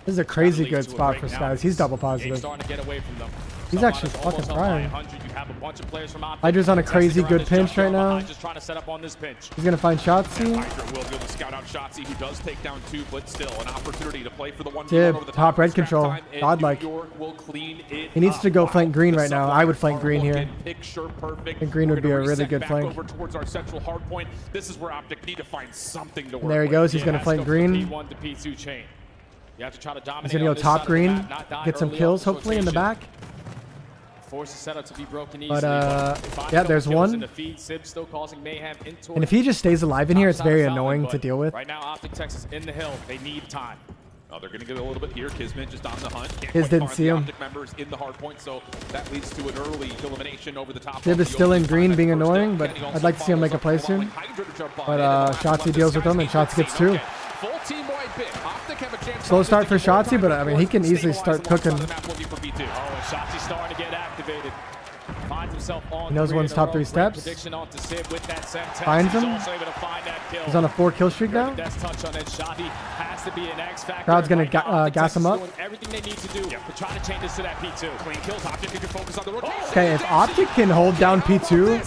This is a crazy good spot for Skies. He's double positive. Starting to get away from them. He's actually fucking frying. You have a bunch of players from OpTic. Hydra's on a crazy good Testing around pinch the right jump now. behind, just trying to set up on this pinch. He's going to find Shotzi. Hydra will be able to scout out Shotzi, who does take down 2, but still an opportunity to play for the 1v1 Dib, over the top red Scrap control. time, and Godlike. New York will clean it He needs up. to go flank green The right now. I would Subliners flank are green here. looking picture perfect. I think green We're would be gonna a really reset good back flank. over towards our central hard point. This is where OpTic need to find something to work And there he with. goes. He's going to Has flank go from green. P1 to P2 chain. You have to try to dominate. He's going to on go this top side of the green. map, not die Get some early off kills this hopefully in the rotation. back. Force the setup to be broken easily. But, if I yeah, couple there's kills one. in the feed, Sib still causing mayhem into And if he just stays alive in here, it's very annoying to but deal with. Right now, OpTic Texas in the hill. They need time. Oh, they're going to get a little bit here. Kismet just on the hunt. Can't His quite didn't find see the him. OpTic members in the hard point, so that leads to an early elimination over the top. Dib is still in green being annoying, but I'd like to see him make a play soon. But Shotzi deals with him, and Shotzi gets 2. Slow start for Shotzi, but I mean, he can easily start cooking. Oh, and Shotzi starting to get activated. Finds himself on He knows one's top 3 steps. Finds him. He's on a 4 kill streak now. Crowd's going to gas him up. Everything they need to do to try to change this to that P2. Clean kills. OpTic can focus on the rotation. Okay, if OpTic can hold down P2,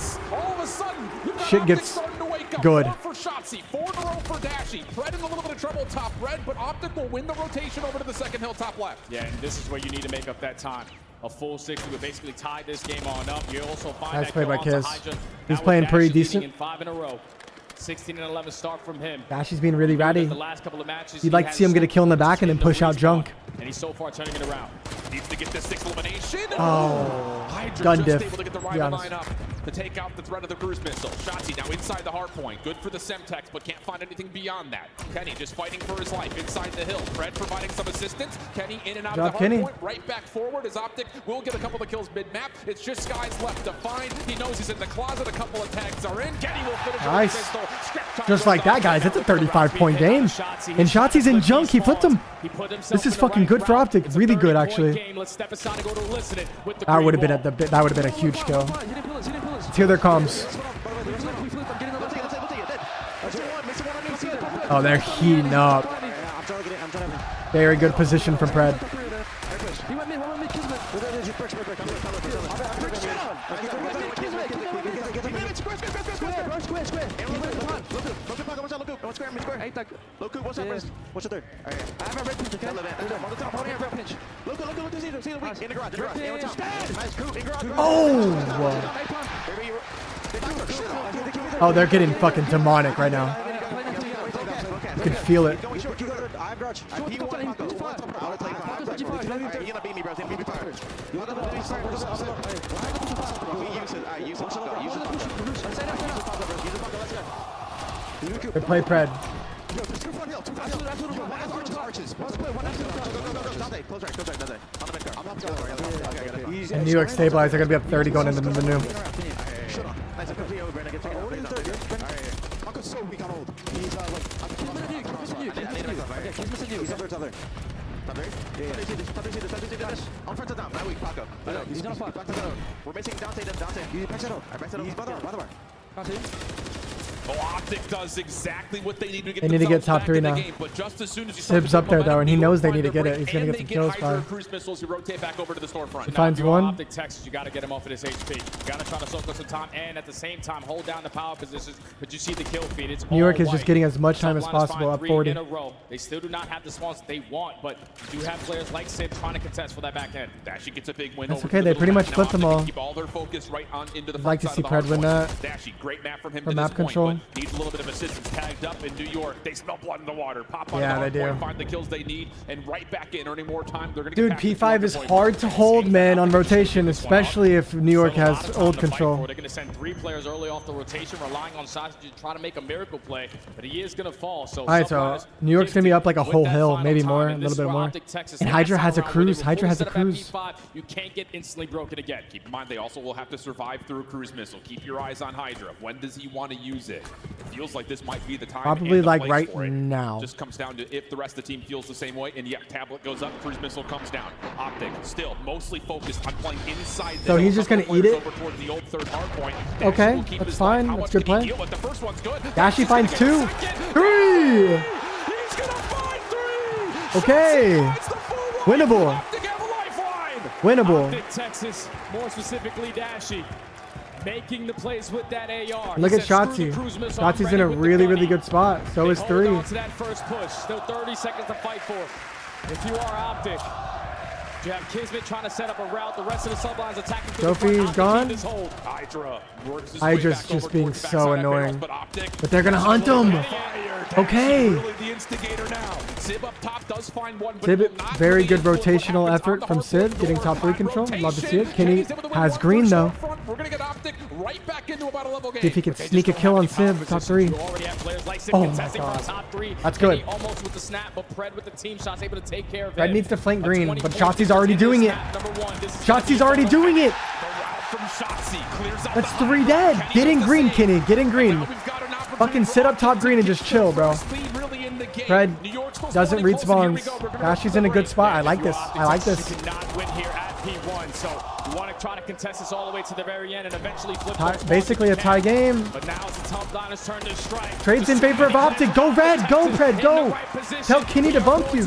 shit gets good. Shotzi, 4 in a row for Dashy. Pred in a little bit of trouble top red, but OpTic will win the rotation over to the second hill top left. Yeah, and this is where you need to make up that time. A full 60 would basically tie this game on up. You also find Nice that play by kill onto Kiz. Hydra. He's Now playing with pretty Dashy leading decent. in 5 in a row. 16 and 11 start from him. Dashy's being really ratty. The last couple of matches, You'd like to see him get a kill in the back and then push out Junk. And he's so far turning it around. Needs to get this 6th elimination. Oh, Hydra gun just diff, able to get the be rival honest. line up to take out the threat of the cruise missile. Shotzi now inside the Hardpoint. Good for the Semtex, but can't find anything beyond that. Kenny just fighting for his life inside the hill. Pred providing some assistance. Kenny in and out of the Hardpoint. Right back forward as OpTic will get a couple of kills mid-map. It's just Skies left to find. He knows he's in the closet. A couple of tags are in. Kenny will finish Nice. with the pistol. Just like that, guys. It's a 35-point game. And Shotzi's in Junk. He flipped him. This is fucking good for OpTic. Really good, actually. That would have been that would have been a huge kill. Let's hear their comms. Oh, they're heating up. Very good position from Pred. What's there? I have a red pinch, okay? Oh, they're getting fucking demonic right now. You can feel it. They play Pred. And New York stabilized. They're gonna be up 30 going into the new. We're missing Dante. Oh, OpTic does exactly what they need to get. They need to get top 3 now. But just as soon as you Sib's up there though, and he knows they need to get it. He's gonna get some kills. Cruise missiles, you rotate back over to the storefront. He finds one. OpTic Texas, you got to get him off of this HP. You got to try to soak up some time and at the same time hold down the power positions. But you see the kill feed. It's New York all is just white. getting as much time as Subliners possible, find up 3 40. in a row. They still do not have the spawns that they want, but you do have players like Sib trying to contest for that back end. Dashy gets a big win. That's over okay. to They the pretty middle much map. flipped them Now OpTic all. keep all their focus right on into the I'd like to front see side of Pred the win Hardpoint. that. Dashy, great map from him For to map this point, control. but needs a little bit of assistance. Tagged up in New York. They smell blood in the water. Pop on Yeah, the they Hardpoint, do. find the kills they need, and right back in, earning more time. They're gonna Dude, get back to P5 is 400 hard to hold, man, on rotation, especially if New York Still a lot has of time old to fight control. for. They're going to send 3 players early off the rotation, relying on Sausage to try to make a miracle play, but he is going to fall. So All right, so New York's gonna be up like a whole hill, maybe more, a little bit more. And Hydra has a cruise. Hydra has a cruise. You can't get instantly broken again. Keep in mind, they also will have to survive through a cruise missile. Keep your eyes on Hydra. When does he want to use it? It feels like this might be the time. Probably and the like place right for it. now. Just comes down to if the rest of the team feels the same way. And yep, tablet goes up, cruise missile comes down. OpTic still mostly focused on playing inside. So he's just gonna eat it? Over towards the old third hard point. Okay, Dashy will keep that's his fine. life. How That's much good can he play. deal with? The first one's good. Dashy finds 2. 3. He's gonna find 3. Okay. Winnable. Winnable. OpTic Texas, more specifically Dashy, making the plays with that AR. Look He at said, "Screw the Shotzi. cruise missile, I'm Shotzi's ready in a with the really, gunny." really good spot. So is They 3. hold on to that first push. Still 30 seconds to fight for. If you are OpTic, you have Kismet trying to set up a route. The rest of the sublines attacking. Trophy's gone. Hydra works his way Hydra's back just over being towards the so backside of annoying. barrels, but OpTic But they're gonna hunt him. Okay. really the instigator now. Sib up top does find one, but Sib, will not very really good influence what rotational happens on effort the from hard Sib, point. getting top 3 Rotation. control. Love to see it. Kenny's Kenny able to win has one green first though. up front. We're gonna get OpTic right back into about a level game. See if he can They sneak a just kill don't on have any Sib, power top positions. 3. You already have players like Sib Oh my contesting for the God. top 3. That's Kenny good. almost with the snap, but Pred with the team shots able to take care of it. Pred needs to flank A green, 20 but point Shotzi's already doing it. snap, number 1. This is Shotzi's already doing it. from Shotzi clears out That's the 3 dead. Get in green, Kenny. Get in green. Fucking sit up top green and just chill, bro. Pred doesn't read spawns. Dashy's in a good spot. I like this. I like this. Cannot win here at P1. So you want to try to contest this all the way to the very end and eventually flip. Basically a tie game. But now it's the Subliners' turn to strike. Trades in favor of OpTic. Go red. Go Pred. Go. Tell Kinney to bump you.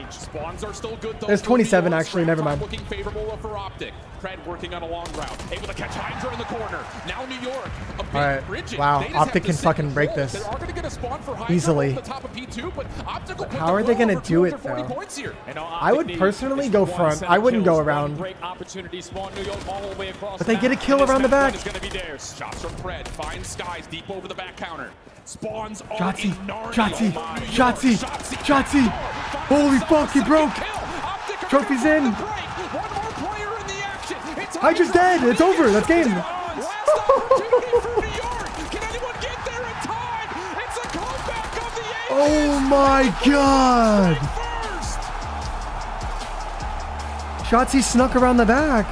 Spawns are still good though. There's 27 actually. Never mind. Looking favorable for OpTic. Pred working on a long route. Able to catch Hydra in the corner. Now New York. All right. Wow. OpTic can fucking break this easily. How are they going to do it though? I would personally go front. I wouldn't go around. But they get a kill around the back. Shots from Pred. Finds Skies deep over the back counter. Spawns are Shotsy. Holy fuck, he broke. Trophy's in. Hydra's dead. It's over. That's game. Oh my god. Shotsy snuck around the back.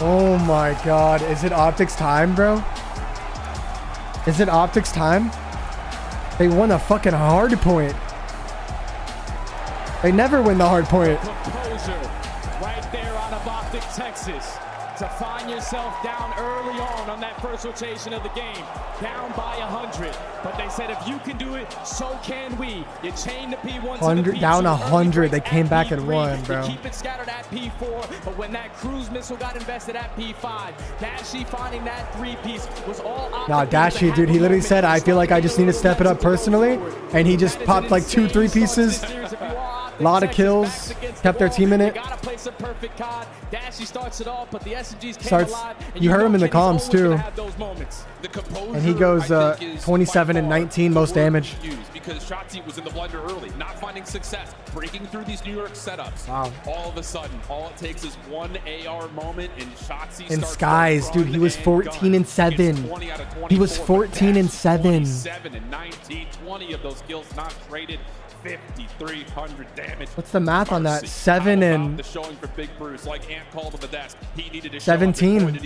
Oh my god. Is it OpTic's time, bro? Is it OpTic's time? They won a fucking hardpoint. They never win the hardpoint. Right there out of OpTic Texas. To find yourself down early on that first rotation of the game, down by 100. But they said if you can do it, so can we. You chain the P1 to the P2, down 100. They came back and won, bro. Keep it scattered at P4, but when that cruise missile got invested at P5, Dashy finding that 3-piece was all OpTic. Nah, Dashy, dude, he literally said, I feel like I just need to step it up personally. And he just popped like 2 3-pieces. A lot of kills. Kept their team in it. You heard him in the comms too. And he goes 27 and 19 most damage. Because Shotsy was in the blender early, not finding success, breaking through these New York setups. Wow. All of a sudden, all it takes is one AR moment and Shotsy and Skies, dude, he was 14 and 7. He was 14 and 7. 27 and 19, 20 of those kills not traded. 5,300 damage. What's the math on that? 7 and the showing for Big Bruce, like Ant called to the desk. He needed to 17.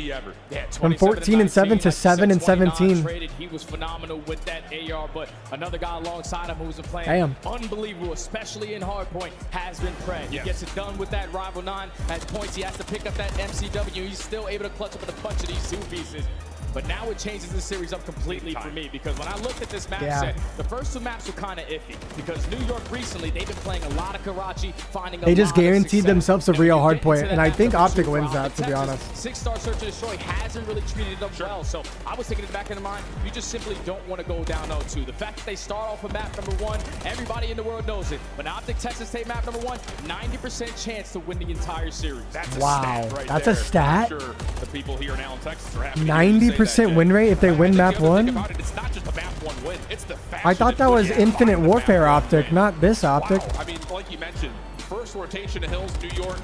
From 14 and 7 to 7 and 17. He was phenomenal with that AR, but another guy alongside him who was playing unbelievable, especially in hardpoint, has been Pred. He gets it done with that rival 9 at points. He has to pick up that MCW. He's still able to clutch up with a bunch of these 2 pieces. But now it changes the series up completely for me, because when I looked at this map set, the first 2 maps were kind of iffy, because New York recently, they've been playing a lot of Karachi, finding they just guaranteed themselves a Rio Hardpoint, and I think OpTic wins that, to be honest. 6-star Search and Destroy hasn't really treated them well, so I was thinking in the back of the mind, you just simply don't want to go down 0-2. The fact that they start off with map number 1, everybody in the world knows it. When OpTic Texas take map number 1, 90% chance to win the entire series. That's a wow, stat right that's there. a stat. I'm sure the people here in Allen, Texas are happy 90% win rate if they win map 1. It's not just a map 1 win. It's the I thought that was Infinite Warfare OpTic, not this OpTic. Wow. I mean, like you mentioned, first rotation of Hills, New York,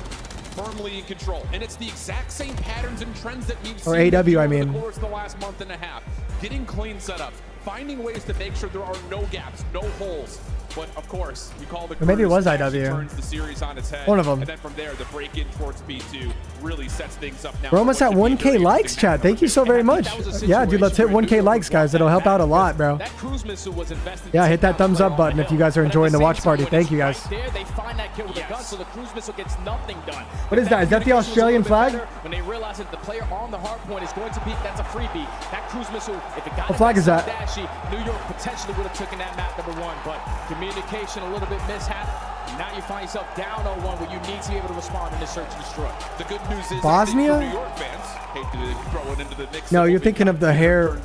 firmly in control, and it's the exact same patterns and trends that we've seen AW, I mean, over the course of the last month and a half. Getting clean setups, finding ways to make sure there are no gaps, no holes. But of course, you call the or maybe it was IW. Turns the series on its head. One of them. And then from there, the break in towards B2 really sets things up now. We're almost at 1K likes, chat. Thank you so very much. Yeah, dude, let's hit 1K likes, guys. It'll help out a lot, bro. Yeah, hit that thumbs up button if you guys are enjoying the watch party. Thank you, guys. What is that? Is that the Australian flag? When they realize that the player on the hardpoint is going to peek, that's a freebie. That cruise missile, if it got what flag is that? New York potentially would have taken that map number 1, but communication a little bit mishap. Now you find yourself down 0-1 where you need to be able to respond in the search and destroy. The good news is Bosnia? New York fans hate to throw it into the mix. No, you're thinking of the hair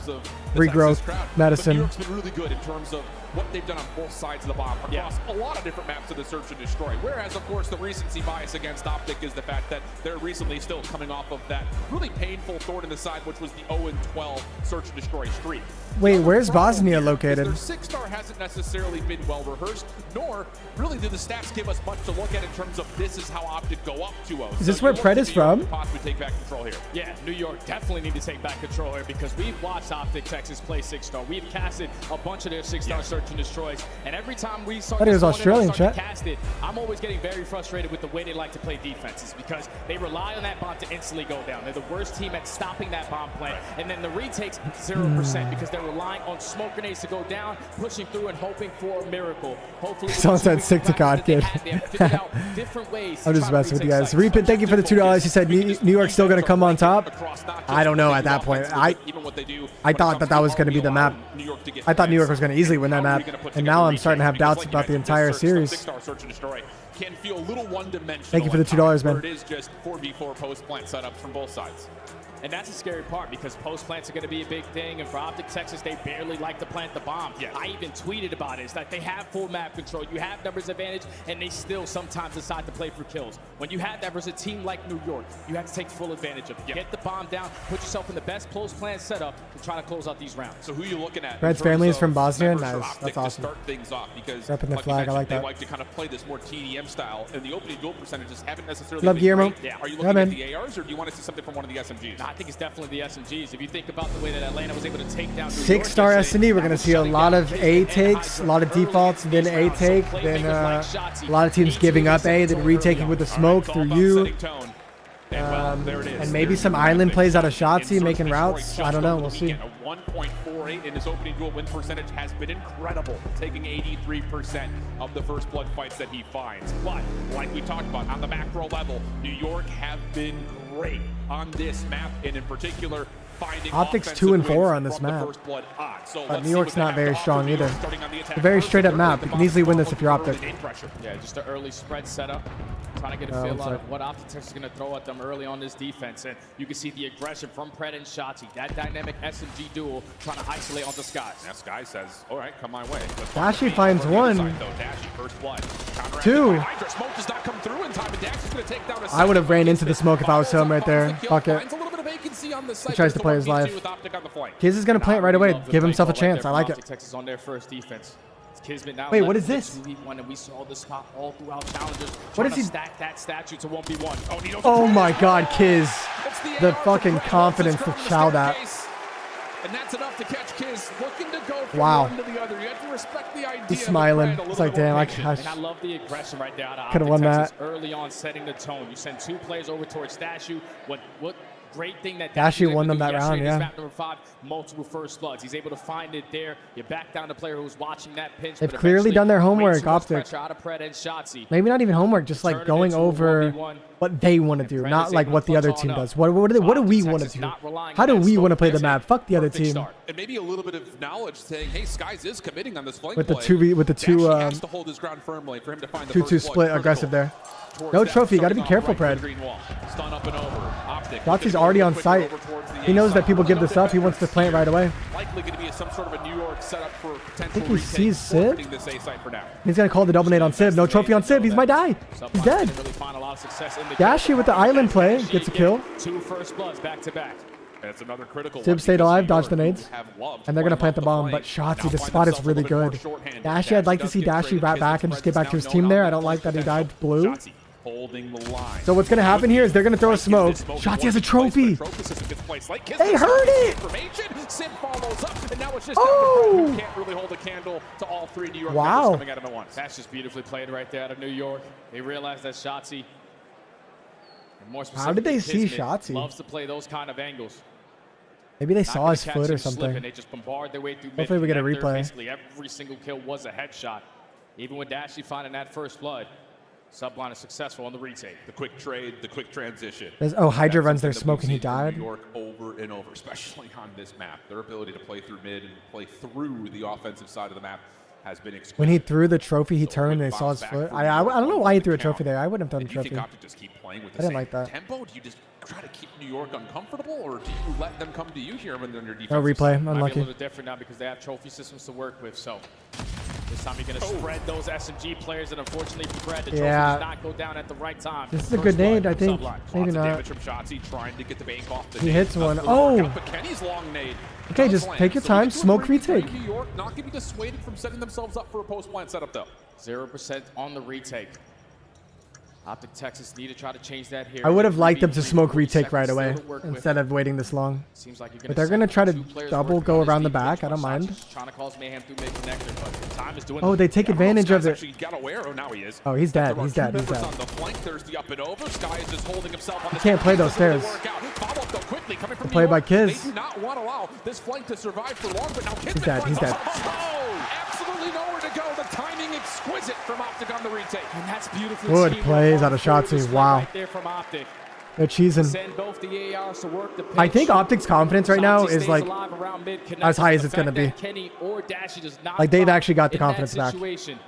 regrowth medicine. New York's been really good in terms of what they've done on both sides of the bomb across a lot of different maps of the search and destroy. Whereas, of course, the recency bias against OpTic is the fact that they're recently still coming off of that really painful thorn in the side, which was the 0-12 search and destroy streak. Wait, where's Bosnia located? Their 6-star hasn't necessarily been well rehearsed, nor really do the stats give us much to look at in terms of this is how OpTic go up 2-0. Is this where Pred is from? Possibly take back control here. Yeah, New York definitely need to take back control here, because we've watched OpTic Texas Texas play 6-star. We've casted a bunch of their 6-star search and destroys, and every time we start, Thought he was Australian, to chat. cast it, I'm always getting very frustrated with the way they like to play defenses because they rely on that bomb to instantly go down. They're the worst team at stopping that bomb play, and then the retakes 0% because they're relying on smoke grenades to go down, pushing through and hoping for a miracle. Hopefully, Someone said sick to God, kid. I'm just messing with you guys. Reapit, thank you for the $2. He said New York's still going to come on top. I don't know at that point. I thought that was going to be the map. I thought New York was going to easily win that map. And now I'm starting to have doubts about the entire series. Can feel a little one-dimensional. Thank you for the $2, man. It is just 4v4 post-plant setups from both sides. And that's a scary part because post plants are going to be a big thing. And for OpTic Texas, they barely like to plant the bomb. Yeah. I even tweeted about it. It's like they have full map control. You have numbers advantage, and they still sometimes decide to play for kills. When you have that versus a team like New York, you have to take full advantage of it. Yeah. Get the bomb down, put yourself in the best post plant setup to try to close out these rounds. So who are you looking at? Brad's family is from Bosnia. Nice. That's awesome. Start things off because repping the flag. I like that. They like to kind of play this more TDM style, and the opening duel percentages haven't necessarily Love been Guillermo. great. Yeah. Are you looking at the ARs, or do you want to see something from one of the SMGs? No, I think it's definitely the SMGs. If you think about the way that Atlanta was able to take down 6-star S&D, we're going to see a lot of A takes, a lot of defaults, then A take, then a lot of teams giving up A, then retaking with the smoke through U. And maybe some island plays out of Shotzzy, making routes. I don't know. We'll see. 1.48 in his opening duel win percentage has been incredible, taking 83% of the first blood fights that he finds. But like we talked about on the macro level, New York have been great on this map, and in particular, finding OpTic's 2 and 4 on this map. But New York's not very strong either. It's a very straight up map. You can easily win this if you're OpTic. Yeah, just an early spread setup. Trying to get a feel out of what OpTic Texas is going to throw at them early on this defense. And you can see the aggression from Pred and Shotzzy. That dynamic SMG duel trying to isolate onto Skies. Now Skies says, all right, come my way. Dashy finds 1. 2. I would have ran into the smoke if I was him right there. Fuck it. He tries to play his life. Kiz is going to plant right away. Give himself a chance. I like it. Texas on their first defense. Wait, what is this? We saw the spot all throughout challenges. What is he? Stack that statue to 1v1. Oh my God, Kiz. The fucking confidence to chow that. And that's enough to catch Kiz looking to go from wow. one to the other. You have to respect the idea. He's smiling. It's like, damn, and I love the aggression right there out of could have won that. Early on, setting the tone. You send 2 players over towards Statue. What great thing that Dashy won them that round, yeah. Map number 5, multiple first bloods. He's able to find it there. You back down the player who's watching that pinch. They've clearly done their homework, OpTic. Out of Pred and Shotzzy. Maybe not even homework, just like going over what they want to do, not like what the other team does. What do we want to do? How do we want to play the map? Fuck the other team. And maybe a little bit of knowledge saying, hey, Skies is committing on this flank with the play. with the two has to hold his ground firmly for him to find the 2-2 split aggressive there. No trophy, got to be careful, Pred. Shotzzy's already on site. He knows that people give this up. He wants to plant right away. Likely going to be some sort of a New York setup for potential. I think he sees Sib. This A site for now. He's going to call the double nade on Sib. No trophy on Sib. He's my die. He's dead. Dashy with the island play gets a kill. 2 first bloods back to back. That's another critical Sib stayed alive, dodged the nades, and they're going to plant the bomb. But Shotzzy, this spot is really good. Dashy, I'd like to see Dashy rat back and just get back to his team there. I don't like that he died blue. Holding the line. So what's going to happen here is they're going to throw a smoke. Shotzzy has a trophy. They heard it. Oh! Can't really hold a candle to all 3 New York wow. coming at him at once. That's just beautifully played right there out of New York. They realize that Shotzzy, more how did they see Shotzzy? Loves to play those kind of angles. Maybe they saw his foot or something. They just bombard their way through. Hopefully we get a replay. Basically every single kill was a headshot. Even with Dashy finding that first blood. Subliner successful on the retake. The quick trade, the quick transition. Oh, Hydra runs their smoke and he died. New York over and over, especially on this map. Their ability to play through mid and play through the offensive side of the map has been exquisite. When he threw the trophy, he turned and they saw his foot. I don't know why he threw a trophy there. I wouldn't have done the trophy. Do you think OpTic just keep playing with the same like that. tempo? Do you just try to keep New York uncomfortable, or do you let them come to you here when they're under defense? No replay. Unlucky. Might be a little different now because they have trophy systems to work with. So this time you're going to spread those SMG players, and unfortunately, Pred, the trophy does not go down at the right time. This is a good nade, I think. Maybe not. Trying to get the bank off the he hits one. Oh! Okay, just take your time. Smoke retake. New York not going to be dissuaded from setting themselves up for a post-plant setup, though. 0% on the retake. OpTic Texas need to try to change that here. I would have liked them to smoke retake right away instead of waiting this long. Seems like you're But they're going to try to double go around the back. I don't mind. Trying to cause mayhem through mid-connector, but the time is doing. Oh, they take advantage of it. Actually got aware. Oh, now he is. Oh, he's dead. He's dead. He's Members dead. on the flank. There's the up and over. Sky is just holding himself on You the can't play those stairs. Follow up though quickly coming from Play New by York. Kiz. They do not want to allow this flank to survive for long, but now He's dead. He's dead. Absolutely nowhere to go. The timing exquisite from OpTic on the retake. And that's beautiful. Good plays out of Shotzi. Wow. Right there from OpTic. They're cheesing. Send both the ARs to work the I think OpTic's confidence right now is like as high as it's going to be. Kenny or Dashy does not Like they've actually got the in that confidence back. situation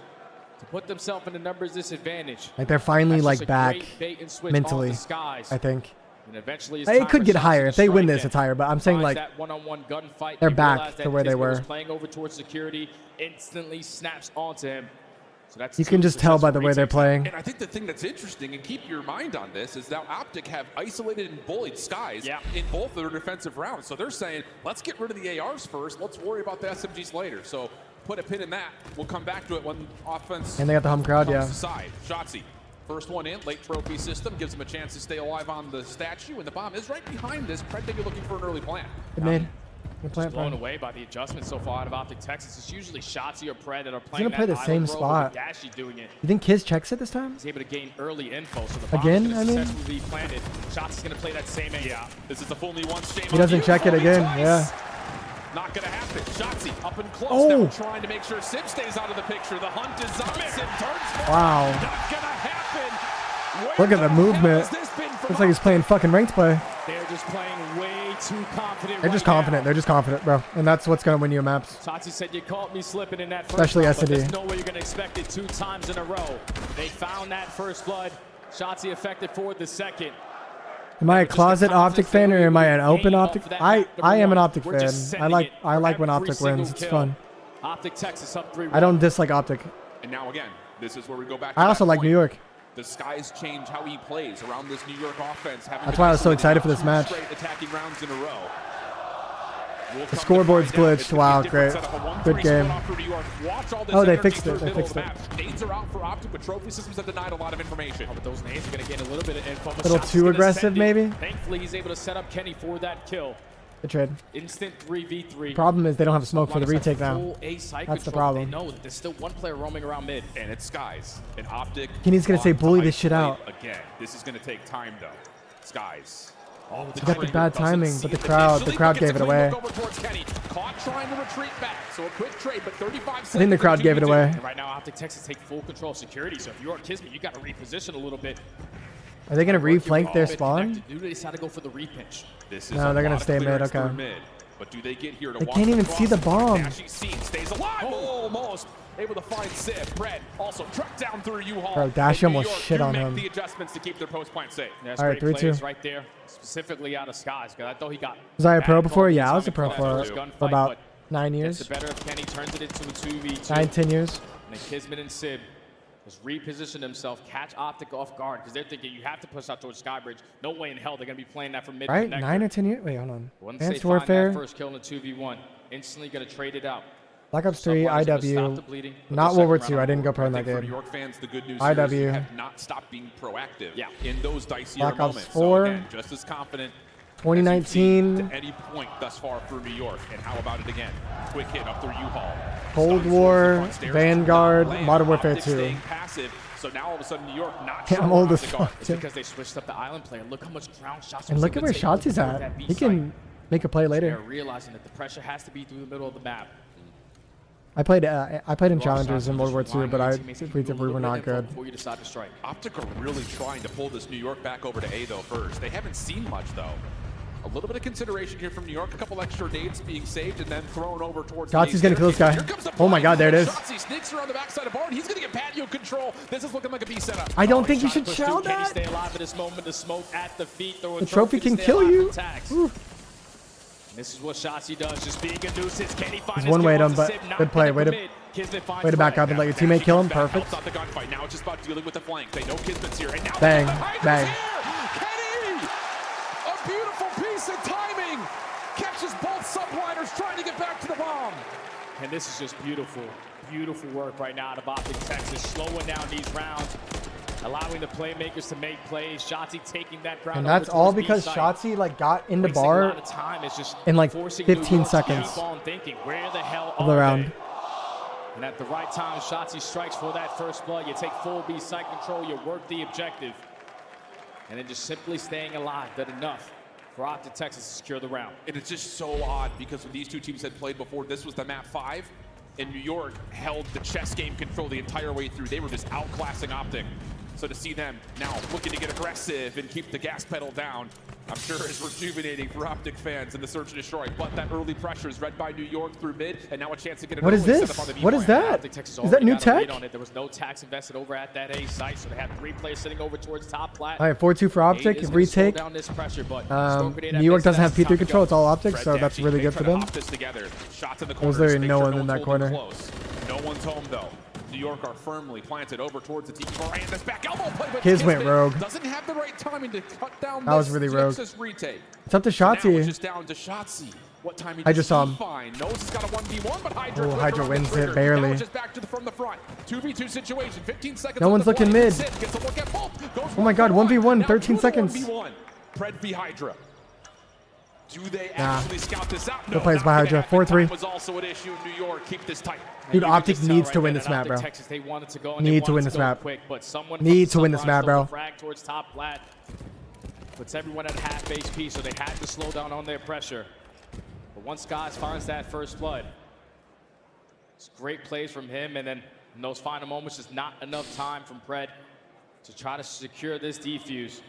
to put themselves in a numbers disadvantage. Like they're finally That's like just a back great bait and switch mentally, off the skies. I think. And eventually it's It time could for get Shotzi higher. to If they win strike this, then. it's higher. But I'm saying Finds like that one-on-one gunfight. they're They back realize to that where they Kismet was were. playing over towards security, instantly snaps onto him. So that's You can just tell by the way they're playing. And I think the thing that's interesting, and keep your mind on this, is now OpTic have isolated and bullied Skies in both their defensive rounds. So they're saying, let's get rid of the ARs first. Let's worry about the SMGs later. So put a pin in that. We'll come back to it when offense And they got the home crowd, comes yeah. aside. Shotzi, first one in, late trophy system, gives him a chance to stay alive on the statue, and the bomb is right behind this. Pred may be looking for an early plant. Good name. Good plant, Blown Brian. away by the adjustment so far out of OpTic Texas. It's usually Shotzi or Pred that are He's playing gonna play the that same island roll, spot. but Dashy doing it. You think Kiz checks it this time? He's able to gain early info, so the bomb Again, is I gonna mean? successfully be planted. Shotzi's gonna play that same angle. Yeah, this is a full knee once. Shame He doesn't check it again. Yeah. Not gonna happen. Shotzi up and close Oh. now, trying to make sure Sib stays out of the picture. The hunt is on. Sib turns. Wow. Not gonna happen. Look at the movement. Looks like he's playing fucking ranked play. They're just playing way too confident. They're just confident. They're just confident, bro. And that's what's gonna win you maps. Shotzi said you caught me slipping in that first Especially round, but S&D. there's no way you're gonna expect it 2 times in a row. They found that first blood. Shotzi affected for the second. Am I a closet OpTic fan or am I an open OpTic? I am an OpTic fan. I like when OpTic wins. It's fun. OpTic Texas up 3-1. I don't dislike OpTic. And now again, this is where we go back. I also like New York. The skies change how he plays around this New York offense. That's why I was so excited for this match. Straight attacking rounds in a row. The scoreboard's glitched. Wow, great. Good game. Oh, they fixed it. They fixed it. Nades are out for OpTic, but trophy systems have denied a lot of information. But those nades are going to gain a little bit of info. A little too aggressive, maybe? Thankfully, he's able to set up Kenny for that kill. Good trade. Instant 3v3. Problem is they don't have smoke for the retake now. Full A side That's the control. problem. They know that there's still one player roaming around mid. And it's Skies. And OpTic. Kenny's gonna say bully this shit out. Again, this is going to take time, though. Skies. Oh, He got the bad timing, but the crowd gave it away. Caught trying to retreat back. So a quick trade, but 35 seconds. I think the crowd gave it away. And right now, OpTic Texas take full control of security. So if you're Kismet, you got to reposition a little bit. Are they gonna reflank their spawn? Do they decide to go for the repinch? No, they're gonna stay mid. Okay. But do they get here to They can't even see the bomb. Stays alive. Almost able to find Sib. Pred also tracked down through U-Haul. Bro, Dash almost shit on him. The adjustments to keep their post point safe. That's all right, great 3-2. plays right there, specifically out of Skies. Because I thought he got. Was I a pro bad before? goal Yeah, I was a timing pro for that for gunfight, about but 9 gets years. the better of Kenny, turns it into a 2v2. 9, 10 years. And then Kismet and Sib just reposition himself, catch OpTic off guard because they're thinking you have to push out towards Skybridge. No way in hell they're going to be playing that from mid. Right? connector. 9 or 10 years? Wait, hold on. Once they Advanced find Warfare. that first kill in the 2v1, instantly going to trade it out. Black Ops 3, Subliners gonna stop the IW. bleeding. Not World War 2. I didn't go pro in that For New game. York fans, the good news IW. is you have not stopped being proactive in those dicier Black Ops moments. 4. So again, just as confident 2019. to any point thus far for New York. And how about it again? Quick hit up through U-Haul. Cold War, Vanguard, Modern Warfare 2. Staying passive. So now all of a sudden New York not Yeah, I'm showing old up as the fuck, guard. It's too. because they switched up the island play. Look how much ground shots. And look at where Shots is at. He can make a play They're later. realizing that the pressure has to be through the middle of the map. I played in Challengers in World War 2, but we were not good. Before you decide to strike. OpTic are really trying to pull this New York back over to A though first. They haven't seen much though. A little bit of consideration here from New York. A couple extra nades being saved and then thrown over towards. Shots is gonna kill this guy. Oh my God, there it is. Shotsy sneaks around the backside of Bard. He's gonna get patio control. This is looking like a B setup. I don't think you should Push shell through. Can he that. stay alive at this moment? The smoke at the feet. Throw a The trophy to can stay kill alive you. with tags. This is what Shotzi does, just being a nuisance. Can he find He's his one way kill to him, on but Sib? Not good play. gonna Way to commit. Kismet finds way to back Pred. up and let your teammate kill him. Perfect. Helps out the gunfight. Now it's just about dealing with the flank. They know Kismet's here. And now Bang, Hydra's bang. here. Kenny! A beautiful piece of timing. Catches both subliners trying to get back to the bomb. And this is just beautiful, beautiful work right now out of OpTic Texas, slowing down these rounds. allowing the playmakers to make plays. Shotzi taking that ground. And that's all because Shotzi like got in the bar in like 15 seconds where the hell of the round. They? And at the right time, Shotzi strikes for that first blood. You take full B site control, you work the objective. And then just simply staying alive, did enough for OpTic Texas to secure the round. And it's just so odd because when these two teams had played before, this was the map 5, and New York held the chess game control the entire way through. They were just outclassing OpTic. So to see them now looking to get aggressive and keep the gas pedal down, I'm sure is rejuvenating for OpTic fans in the search and destroy. But that early pressure is read by New York through mid, and now a chance to get it. What is this? What is that? Is that new tech? There was no tax invested over at that A site, so they had 3 players sitting over towards top plat. All right, 4-2 for OpTic. Retake. New York doesn't have P3 control. It's all OpTic, so that's really good for them. There's literally no one in that corner. No one's home though. New York are firmly planted over towards the T4 and this back elbow play, but Kiz went rogue. Doesn't have the right timing to cut down. That was really rogue. Retake. It's up to Shotzi. It's just down to Shotzi. What timing? I just saw him. Knows he's got a 1v1, but Hydra. Oh, Hydra wins it barely. Just back to from the front. 2v2 situation. 15 seconds. No one's looking mid. Oh my God, 1v1, 13 seconds. 1v1. Pred v Hydra. Do they actually scout this out? No plays by Hydra. 4-3. Was also an issue in New York. Keep this tight. Dude, OpTic needs to win this map, bro. Need to win this map. Need to win this map, bro. Towards top flat. Puts everyone at half HP, so they had to slow down on their pressure. But once Skies finds that first blood, it's great plays from him, and then in those final moments, just not enough time from Pred to try to secure this defuse.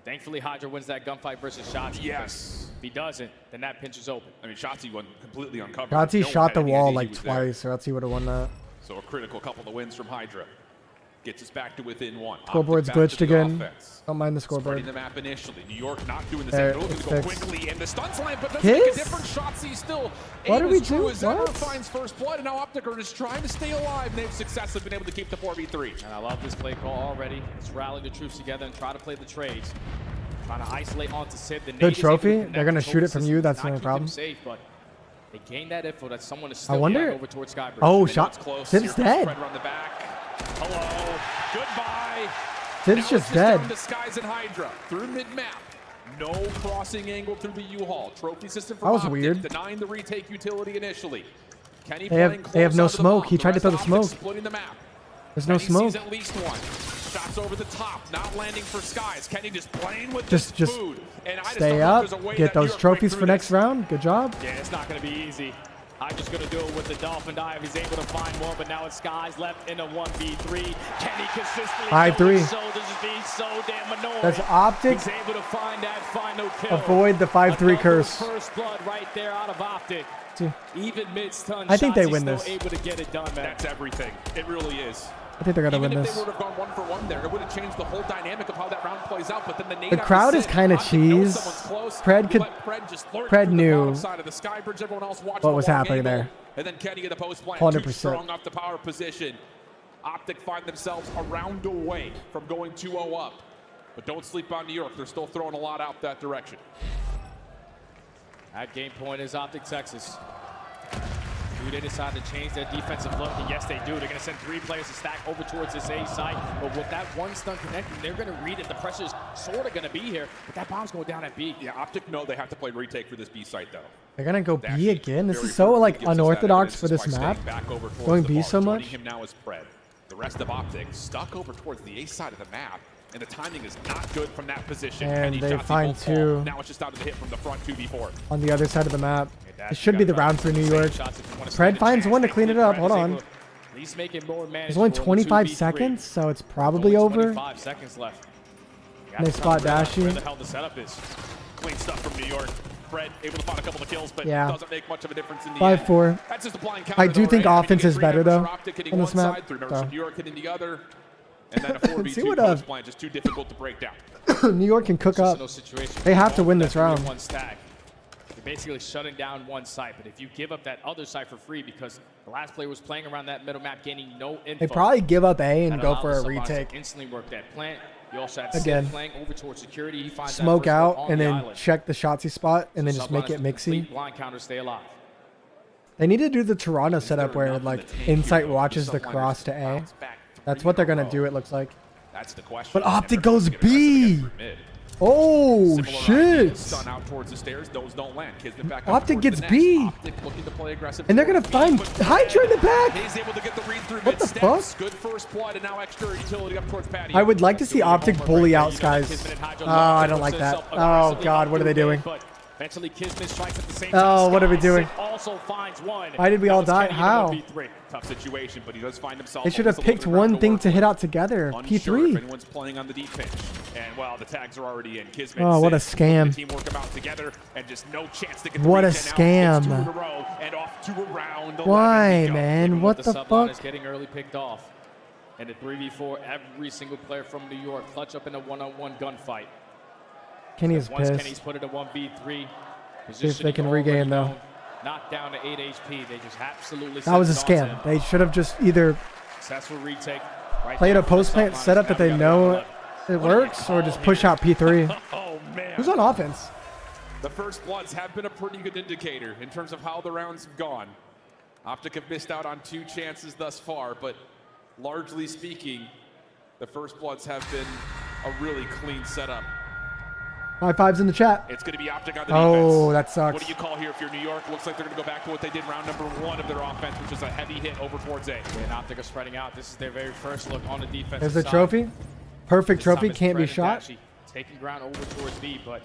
Thankfully, Hydra wins that gunfight versus Shotzi. Yes. If he doesn't, then that pinch is open. I mean, Shotzi went completely uncovered. Shotzi shot the wall like twice, or else he would have won that. So a critical couple of wins from Hydra. Gets us back to within 1. Scoreboard's glitched again. Don't mind the scoreboard. Spreading the map initially. New York not doing the same. Looking to go quickly, and the stun's land, but doesn't Kiz? make a difference. Shotzi still What are we doing? as ever, finds first blood, and now OpTic are just trying to stay alive, and they've successfully been able to keep the 4v3. And I love this play call already. Let's rally the troops together and try to play the trades. Trying to isolate onto Sid. The good trophy. They're going to shoot it from you. That's the only problem. Safe, but they gain that info that someone is I still wonder. over towards Skybridge. Oh, shot. Sid's dead. Run the back. Hello. Goodbye. Sid's just dead. Down to Skies and Hydra through mid-map. No crossing angle through the U-Haul. Trophy system for That was OpTic, weird. denying the retake utility initially. Kenny They have no smoke. He tried to throw the smoke. Splitting the map. There's no smoke. Sees at least one. Shots over the top, not landing for Skies. Kenny just playing with Just food. And I stay up. Get those trophies for next round. Good job. Yeah, it's not going to be easy. I'm just going to do it with the Dolphin Dive. He's able to find one, but now it's Skies left in a 1v3. Kenny consistently 5-3. so damn annoying. That's OpTic. He's able to find that final kill. Avoid the 5-3 curse. First blood right there out of OpTic. Even mid-stun I think they shots, win he's this. still able to get it done, man. That's everything. It really is. I think they're going to win Even this. if they would have gone 1-for-1 there, it would have changed the whole dynamic of how that round plays out. But then The crowd is kind of cheese. Pred knew what was happening there. And then Kenny in the post plant, 100%. too strong off the power position. OpTic find themselves a round away from going 2-0 up. But don't sleep on New York. They're still throwing a lot out that direction. At game point is OpTic Texas. Do they decide to change their defensive look? And yes, they do. They're going to send 3 players to stack over towards this A site. But with that one stun connecting, they're going to read it. The pressure's sort of going to be here, but that bomb's going down at B. Yeah, OpTic know they have to play retake for this B site, though. They're going to go B again? This is so, like, unorthodox for this map. Going B so much. Him now is Pred. The rest of OpTic stuck over towards the A side of the map. And the timing is not good from that position. And they find 2. Now it's just out of the hit from the front 2v4. On the other side of the map. It should be the round for New York. Pred finds one to clean it up. Hold on. There's only 25 seconds, so it's probably over. 25 seconds left. Nice spot, Dashy. Where the hell the setup is. Clean stuff from New York. Pred able to find a couple of kills, but doesn't make much of a difference in the 5-4. end. That's just a blind counter. I do think offense is better, though, on on this map. New York hitting the other. And then a 4v2 post plan, just too difficult to break down. New York can cook up. They have to win this round. One stack. You're basically shutting down one site, but if you give up that other site for free because the last player was playing around that middle map, gaining no info. They probably give up A and go for a retake. Instantly work that plant. You also had Again. Sid playing over towards security. He finds Smoke that out on and the then island. check the Shotzi spot and then just make it mixy. Blind counter, stay alive. They need to do the Toronto setup where like Insight watches the cross to A. That's what they're gonna do. It looks like. That's the question. But OpTic goes B. Oh, shit. Stun out towards the stairs. Those don't land. Kismet back up OpTic towards gets the nest. B. OpTic looking to play aggressive. And they're going to find Hydra in the back. He's able to get the read through What the fuck? Good first blood, and now extra utility up towards Patty. I would like to see OpTic bully out Skies. Oh, I don't like that. Oh, God. What are they doing? Eventually, Kismet strikes at the same Oh, time. what are we doing? Also finds one. Why did we all die? How? Tough situation, but he does find himself. They should have picked one thing to hit out together. P3. If anyone's playing on the deep pinch, and well, the tags are already in. Kismet. Oh, what a scam! Team work them out together, and just no chance to get. What a scam! And off to a round. Why, man? What the fuck? Is getting early picked off, and a 3v4. Every single player from New York clutch up in a one-on-one gunfight. Kenny is Once pissed. Kenny's put it a 1v3. See if they can regain though. Knocked down to 8 HP. They just absolutely. That was a scam. They should have just either successful retake. played a post plant setup that they know it works, or just push out P3. Oh man. Who's on offense? The first bloods have been a pretty good indicator in terms of how the rounds have gone. OpTic have missed out on 2 chances thus far, but largely speaking, the first bloods have been a really clean setup. High fives in the chat. It's going to be OpTic on the defense. Oh, that sucks. What do you call here if you're New York? Looks like they're going to go back to what they did round number 1 of their offense, which was a heavy hit over towards A. And OpTic are spreading out. This is their very first look on the defense. There's the trophy. Perfect trophy. Can't be shot. Taking ground over towards B, but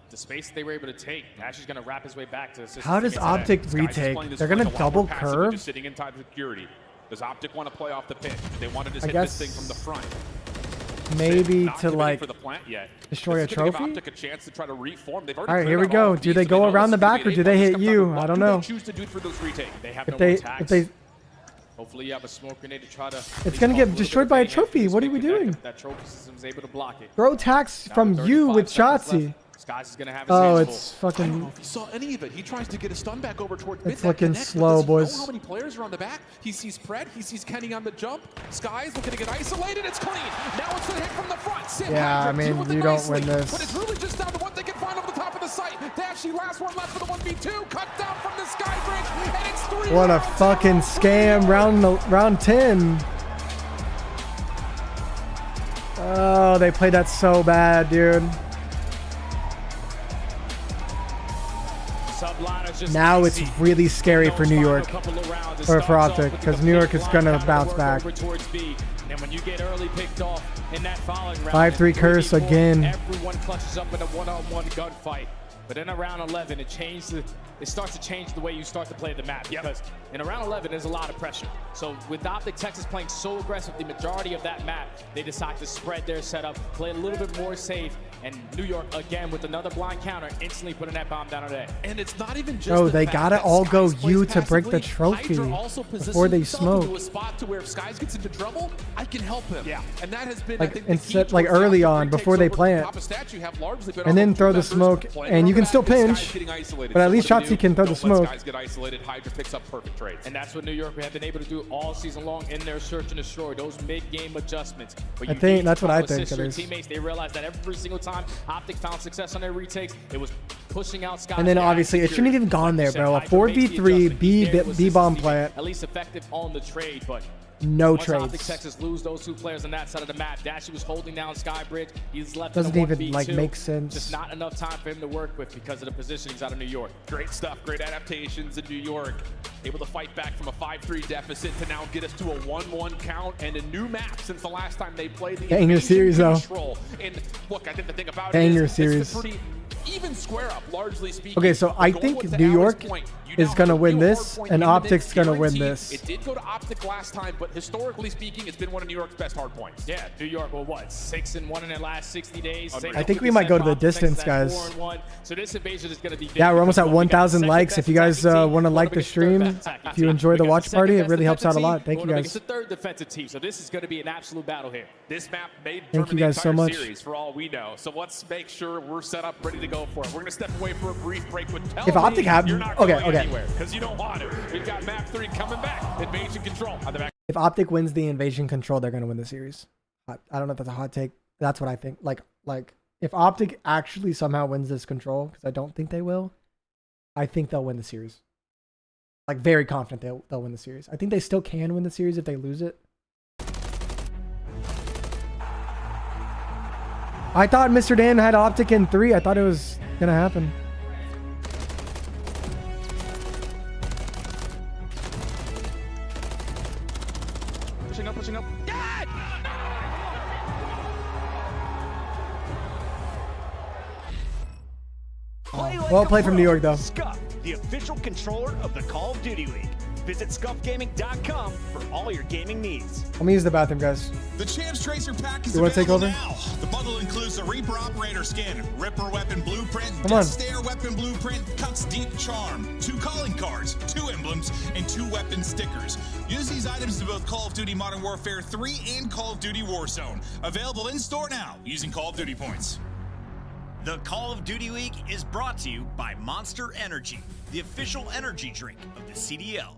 the space they were able to take, Dashy's going to wrap his way back to assist. How does OpTic retake? They're going to double curve. Just sitting in time security. Does OpTic want to play off the pitch? They wanted to hit this thing from the front. Maybe to like for the plant yet. destroy a trophy. A chance to try to reform. They've All right, here we go. Do they go around the back or do they hit you? I don't know. If they hopefully you have a smoke grenade to try to. It's gonna get destroyed by a trophy. What are we doing? That trophy system's able to block it. Throw tax from you with Shotzi. Skies is gonna have his hands it's I don't know fucking. if he saw any of it. He tries to get a stun back over towards It's mid. looking slow, boys. Know how many players are on the back? He sees Pred. He sees Kenny on the jump. Skies looking to get isolated. It's clean. Now it's the hit from the front. Yeah, I mean, you don't win this. But it's really just down to what they can find over the top of the site. Dashy, last one left for the 1v2. Cut down from the sky bridge, and it's 3. What a fucking scam! Round 10. Oh, they played that so bad, dude. Now it's really scary for New York, or for OpTic, because New York is gonna bounce back. 5-3 curse again. Everyone clutches up in a one-on-one gunfight. But in around 11, it starts to change the way you start to play the map. Because in around 11, there's a lot of pressure. So with OpTic Texas playing so aggressive, the majority of that map, they decide to spread their setup, play a little bit more safe. And New York, again, with another blind counter, instantly putting that bomb down today. And it's not even just Oh, they gotta all go you to break the trophy before they smoke. Into a spot to where if Skies gets into trouble, I can help him. Yeah, and that has been Like instead, like early on before they plant, and then throw the smoke, and you can still pinch, but at least Shotzi can throw the smoke. Guys get isolated. Hydra picks up perfect trades. And that's what New York have been able to do all season long in their search and destroy, those mid-game adjustments. But I think that's what I think it your is. teammates, they realized that every single time OpTic found success on their retakes, it was pushing out Skies. And then obviously it shouldn't have even gone there, bro. A 4v3 B bomb plant. At least effective on the trade, but no once trades. OpTic Texas lose those 2 players on that side of the map. Dashy was holding down Skybridge. He's left. Doesn't in a even like 1v2. make sense. Just not enough time for him to work with because of the positionings out of New York. Great stuff, great adaptations in New York. Able to fight back from a 5-3 deficit to now get us to a 1-1 count and a new map since the last time they played the Banger series, though. And look, I think the thing about Banger it is series. it's a pretty even square up, largely speaking. Okay, so I think New York is gonna win this, and OpTic's gonna win this. It did go to OpTic last time, but historically speaking, it's been one of New York's best hard points. Yeah, New York, well, what, 6-1 in their last 60 days? I think we might go to the distance, guys. So this invasion is going to be big. Yeah, we're almost at 1,000 likes. If you guys want to like the stream, if you enjoy the watch party, it really helps out a lot. Thank you guys. It's the 3rd defensive team, so this is going to be an absolute battle here. This map made Thank you guys so much. Series for all we know. So let's make sure we're set up, ready to go for it. We're going to step away for a brief break. But if OpTic have, okay. Because you don't want it. We've got map 3 coming back. Invasion control on the back. If OpTic wins the invasion control, they're gonna win the series. I don't know if that's a hot take. That's what I think. Like if OpTic actually somehow wins this control, because I don't think they will, I think they'll win the series. Like very confident they'll win the series. I think they still can win the series if they lose it. I thought Mr. Dan had OpTic in 3. I thought it was gonna happen. Pushing up, pushing up. Well played from New York, though. Scuff, the official controller of the Call of Duty League. Visit scuffgaming.com for all your gaming needs. Let me use the bathroom, guys. The Champs Tracer pack is You wanna take available over? now. The bundle includes the Reaper Operator skin, Ripper Weapon Blueprint, Come on. Death Stare Weapon Blueprint, Cuts Deep Charm, 2 calling cards, 2 emblems, and 2 weapon stickers. Use these items in both Call of Duty Modern Warfare 3 and Call of Duty Warzone. Available in store now using Call of Duty points. The Call of Duty League is brought to you by Monster Energy, the official energy drink of the CDL.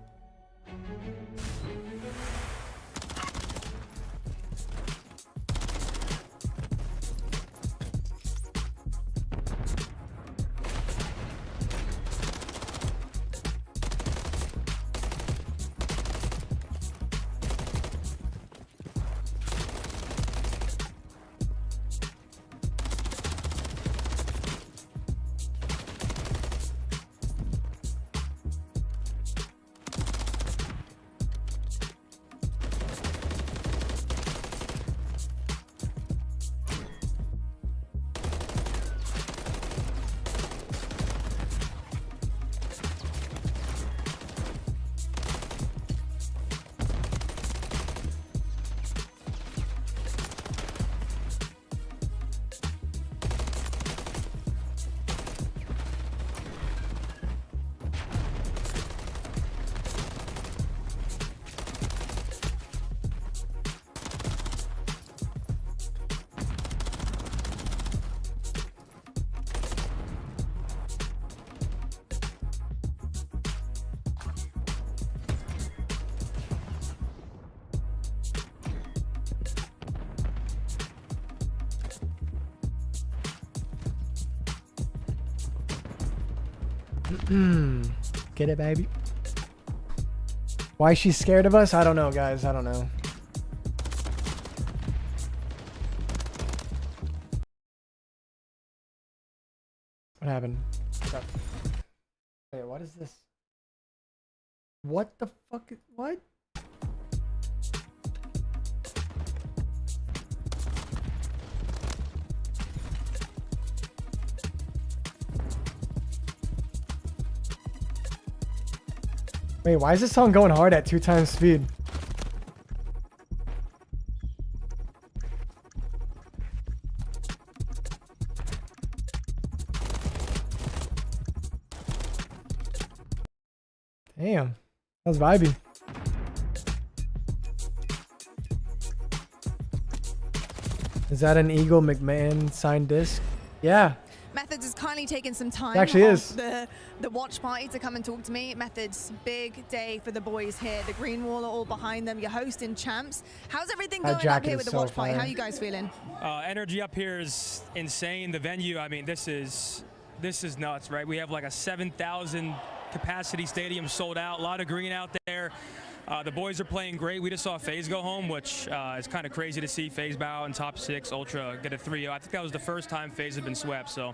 Get it, baby. Why she's scared of us? I don't know, guys. I don't know. What happened? Wait, what is this? What the fuck? What? Wait, why is this song going hard at 2 times speed? Damn, that was vibey. Is that an Eagle McMahon signed disc? Yeah. Methods is kindly taking some time It actually off is. the watch party to come and talk to me. Methods, big day for the boys here. The green wall are all behind them. You're hosting champs. How's everything That going up jacket here is with the so watch party? How fire. are you guys feeling? Energy up here is insane. The venue, I mean, this is nuts, right? We have like a 7,000 capacity stadium sold out. A lot of green out there. The boys are playing great. We just saw FaZe go home, which is kind of crazy to see. FaZe bow in top 6, Ultra get a 3-0. I think that was the first time FaZe had been swept. So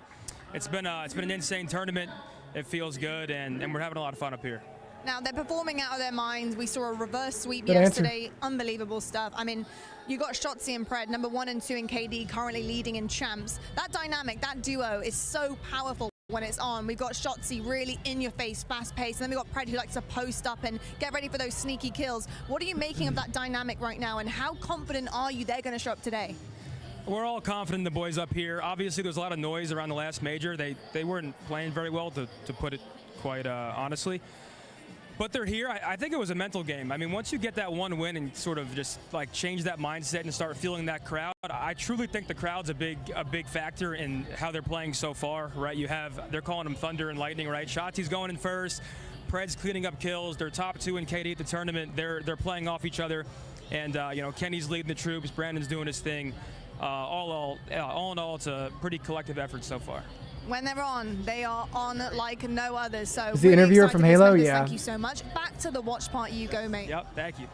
it's been an insane tournament. It feels good, and we're having a lot of fun up here. Now, they're performing out of their minds. We saw a reverse sweep Good yesterday. Unbelievable stuff. I mean, you got Shotzi and Pred, number 1 and 2 in KD, currently leading in champs. That dynamic, that duo is so powerful when it's on. We've got Shotzi really in your face, fast paced, and then we've got Pred who likes to post up and get ready for those sneaky kills. What are you making of that dynamic right now, and how confident are you they're going to show up today? We're all confident in the boys up here. Obviously, there's a lot of noise around the last major. They weren't playing very well, to put it quite honestly. But they're here. I think it was a mental game. I mean, once you get that one win and sort of just like change that mindset and start feeling that crowd, I truly think the crowd's a big factor in how they're playing so far, right? They're calling them thunder and lightning, right? Shotzi's going in first. Pred's cleaning up kills. They're top 2 in KD at the tournament. They're playing off each other, and you know, Kenny's leading the troops. Brandon's doing his thing. All in all, it's a pretty collective effort so far. When they're on, they are on like no others. So Is the really interviewer excited from for this Halo? focus. Yeah. Thank you so much. Back to the watch party you go, mate. Yep, thank you.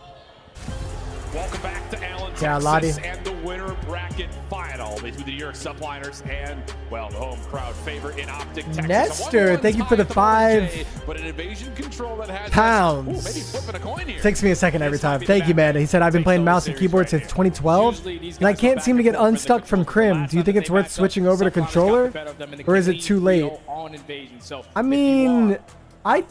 Welcome back to Allen, Yeah, Texas, Lottie. and the winner bracket final between the York Subliners and, well, the home crowd favorite in OpTic Texas. Nestor, thank you for the 5 but an invasion control that has pounds. maybe flipping a coin here. Takes me a second every time. Thank you, man. He said, I've been playing mouse and keyboard since 2012, and I can't seem to get unstuck from Crim. Do you think it's worth switching over to controller, or is it too late? I mean, I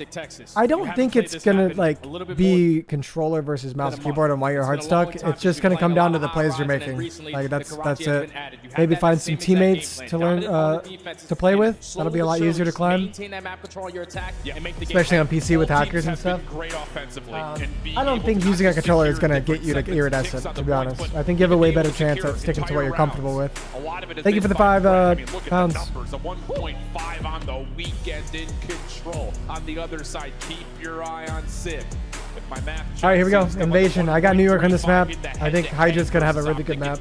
don't think it's gonna like be controller versus mouse and keyboard and why you're hard stuck. It's just gonna come down to the plays you're making. Like that's it. Maybe find some teammates to learn to play with. That'll be a lot easier to climb, especially on PC with hackers and stuff. I don't think using a controller is gonna get you to iridescent. To be honest, I think you have a way better chance at sticking to what you're comfortable with. Thank you for the 5 pounds. A 1.5 on the weekend in control. On the other side, keep your eye on Sib. If my map All right, here we go. Invasion. I got New York on this map. I think Hydra's gonna have a really good map.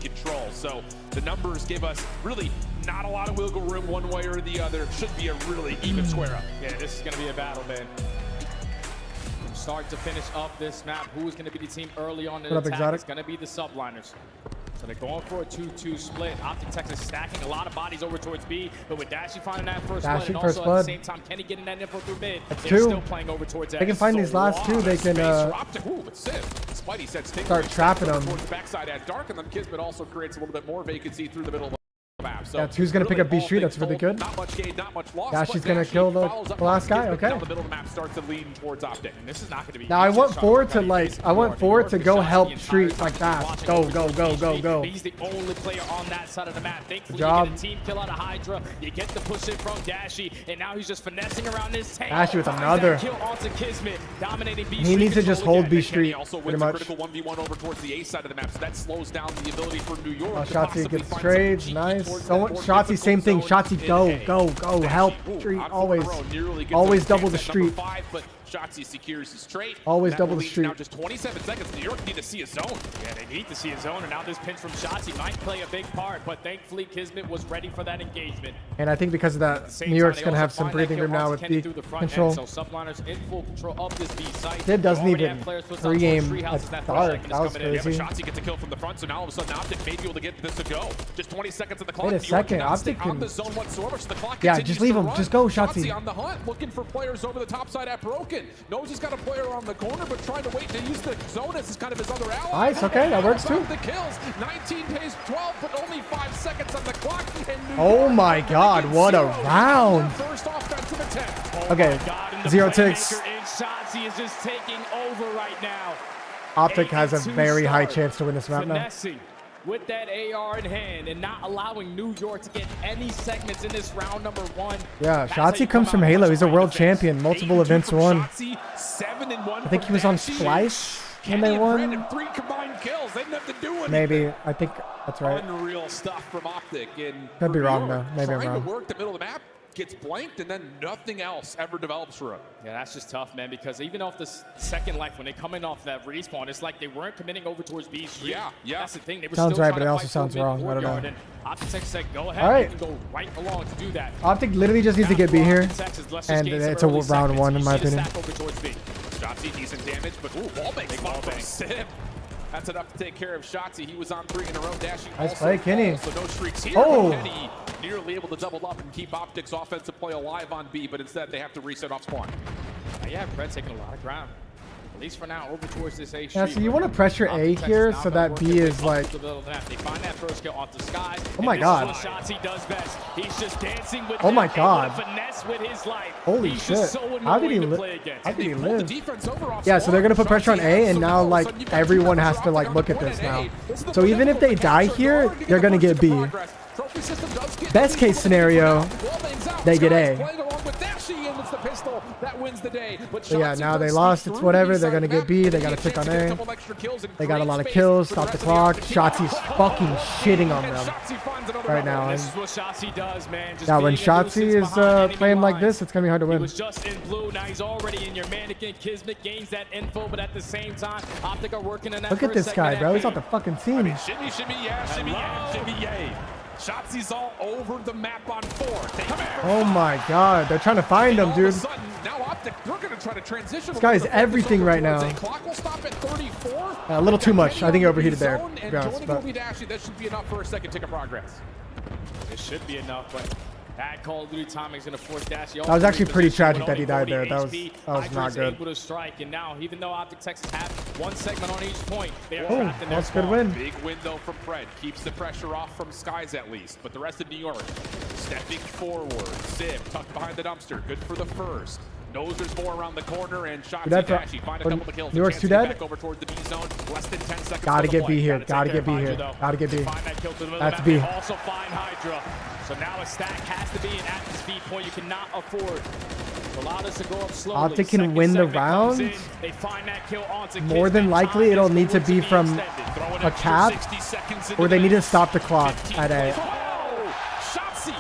So the numbers give us really not a lot of wiggle room one way or the other. Should be a really even square up. Yeah, this is going to be a battle, man. From start to finish up this map, who is going to be the team early on in the attack? It's going to be the Subliners. So they're going for a 2-2 split. OpTic Texas stacking a lot of bodies over towards B, but with Dashy finding that first blood, and also at the same time, Kenny getting that info through mid, That's they're 2. still playing over towards They can find these last 2. They can start trapping them. Towards the backside at dark, and then Kismet also creates a little bit more vacancy through the middle of the map. So Yeah, 2's gonna pick up B Street. That's really good. not much gain, not much loss. Dashy's gonna kill the last guy. Okay. Now the middle of the map starts to lean towards OpTic. And this is not going to be Now I want forward to go help Street like that. Go, go, go, go, go. He's the only player on that side of the map. Thankfully, Good job. you get a team kill out of Hydra. You get the push in from Dashy, and now he's just finessing around this tank. Dashy with another. Kill onto Kismet, dominating B He needs to just hold B Street also pretty wins a much. critical 1v1 over towards the A side of the map, so that slows down the ability for New York to Shotzi possibly gets find trades. some Nice. towards Someone, that more Shotzi, same thing. difficult Shotzi, zone go, in go, go. A. Help Ooh, Street. on Always. Furrow nearly gets Always the double the chance at number Street. 5, but Shotzi secures his trade. Always That double the leads Street. Now just 27 seconds. New York need to see a zone. Yeah, they need to see a zone, and now this pinch from Shotzi might play a big part, but thankfully Kismet was ready for that engagement. And I think because of that, New York's gonna have some breathing room now with the control. So Subliners in full control of this B site. Kid doesn't even pre-game at dark. That was Yeah, but crazy. Shotzi gets a kill from the front, so now all of a sudden OpTic may be able to get this to go. Just 20 seconds of the clock. Wait a New York second, cannot OpTic stay can- on the zone whatsoever, so the clock Yeah, continues just leave to him. run. Just go, Shotzi. On the hunt, looking for players over the top side at Broken. Knows he's got a player on the corner, but trying to wait to use the zone as kind of his other ally. Nice, okay, that works too. The kills, 19 pays 12, but only 5 seconds on the clock. And New Oh York my God, what a round. First offensive attempt. Okay, 0 ticks. And Shotzi is just taking over right now. OpTic has a very high chance to win this map now. Finessing with that AR in hand and not allowing New York to get any segments in this round number 1. Yeah, Shotzi comes from Halo. He's a world champion. Multiple events won. I think he was on Splice when they won. 3 combined kills. They didn't have to do anything. Maybe. I think that's right. Unreal stuff from OpTic. And Could be New wrong, York though. Maybe I'm trying wrong. to work the middle of the map, gets blanked, and then nothing else ever develops for him. Yeah, that's just tough, man, because even off the second life, when they come in off that respawn, it's like they weren't committing over towards B Street. Yeah, yeah. That's the thing. They were Sounds still right, trying but it to also fight sounds through wrong. I don't know. mid-courtyard, and OpTic said, go ahead. All right. You can go right along to do that. OpTic literally just needs to get B here, and it's a round 1 in my opinion. Shotzi, decent damage, but ooh, wall bang spot from Sib. That's enough to take care of Shotzi. He was on 3 in a row, dashing. Nice also play, Kenny. falls, so no streaks here. Oh. Kenny nearly able to double up and keep OpTic's offensive play alive on B, but instead they have to reset off spawn. Yeah, Pred taking a lot of ground. At least for now, over towards this A Yeah, street. so you want to pressure A here so that B is like. They find that first kill off the skies. Oh my God. This is what Shotzi does best. He's just dancing with Oh my them, able to God. finesse with his life. Holy He's shit. just so How did he annoying to live? play against. How did he Pulled the live? defense over off Yeah, so they're gonna put pressure on A, and now like everyone has to like look at this now. So even if they die here, they're gonna get B. Best case scenario, they get A. But yeah, now they lost. It's whatever. They're gonna get B. They gotta pick on A. They got a lot of kills. Stop the clock. Shotzi's fucking shitting on them right now. This is what Shotzi does, man. Just Yeah, when being able to Shotzi sit is behind enemy playing like lines. this, it's gonna be hard to He win. was just in blue. Now he's already in your mannequin. Kismet gains that info, but at the same time, OpTic are working in that Look at first this guy, segment bro. at He's B. off the fucking scene. Shimmy, shimmy, yeah, shimmy, yeah, shimmy, yay. Shotzi's all over the map on 4. They come in. Oh my God, they're trying to find him, dude. Now OpTic, they're going to try to transition. This guy's everything right now. Clock will stop at 34. A little too much. I think he overheated there. And joining will be Dashy. That should be enough for a second tick of progress. It should be enough, but that Call of Duty timing is going to force Dashy. That was actually pretty tragic that he died there. That was not good. Able to strike, and now even though OpTic Texas have one segment on each point, they are Oh, trapped in their that's a good spawn. win. Big win though from Pred. Keeps the pressure off from Skies at least. But the rest of New York stepping forward. Civ tucked behind the dumpster. Good for the first. Knows there's more around the corner, and shots Dead for- Dashy find a couple of kills. New York's A chance too to get dead. Back over towards the B zone. Less than 10 seconds. Gotta for the get B play. here. Gotta Gotta take get B care of here. Hydra, though. Gotta get B. Find that kill to the middle That's of B. the map. They also find Hydra. So now a stack has to be an at the speed point you cannot afford. Allow this to go up slowly. OpTic can win the round. They find that kill onto More than likely, it'll need to be from a cap, or they need to stop the clock at a. Shotzi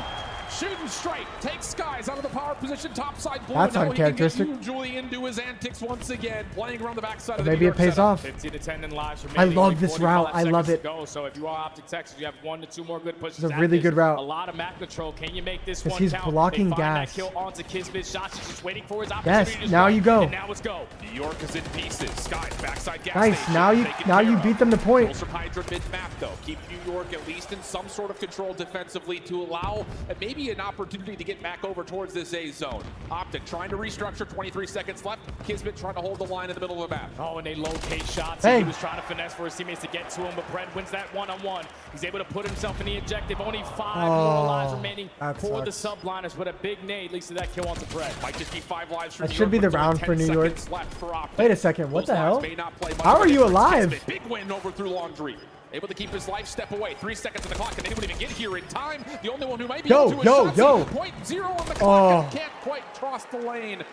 shooting straight, takes Skies out of the power position, topside blue. That's Now he can get uncharacteristic. usually into his antics once again, playing around the backside of the Maybe New it York pays setup. off. 15 to 10 in lives I remaining. love Only this 45 route. I love seconds to it. go. So if you are OpTic Texas, you have 1 to 2 more good pushes. It's a at really this. good route. A lot of map control. Can you make this 'Cause one he's count? blocking they find gas. That kill onto Kismet. Shots is just waiting for his opportunity. Yes, to now strike. you go. And now let's go. New York is in pieces. Skies backside gas Nice. station, Now you taken care beat of. them to point. Kills from Hydra mid-map though. Keep New York at least in some sort of control defensively to allow maybe an opportunity to get back over towards this A zone. OpTic trying to restructure. 23 seconds left. Kismet trying to hold the line in the middle of the map. Oh, and they locate shots. Hey. He was trying to finesse for his teammates to get to him, but Pred wins that one-on-one. He's able to put himself in the objective. Only 5 more lives remaining that for the sucks. Subliners, but a big nade leads to that kill onto Pred. Might just be 5 lives for That New should York, be the with only round 10 for New York. seconds left for OpTic. Wait a second. What Those the hell? lives may not play much How of a are you difference. alive? Kismet, big win over through Laundry. Able to keep his life step away. 3 seconds on the clock, and anyone even get here in time. The only one who might be able to is Shotzi. 0.0 on the clock, and can't quite cross the lane.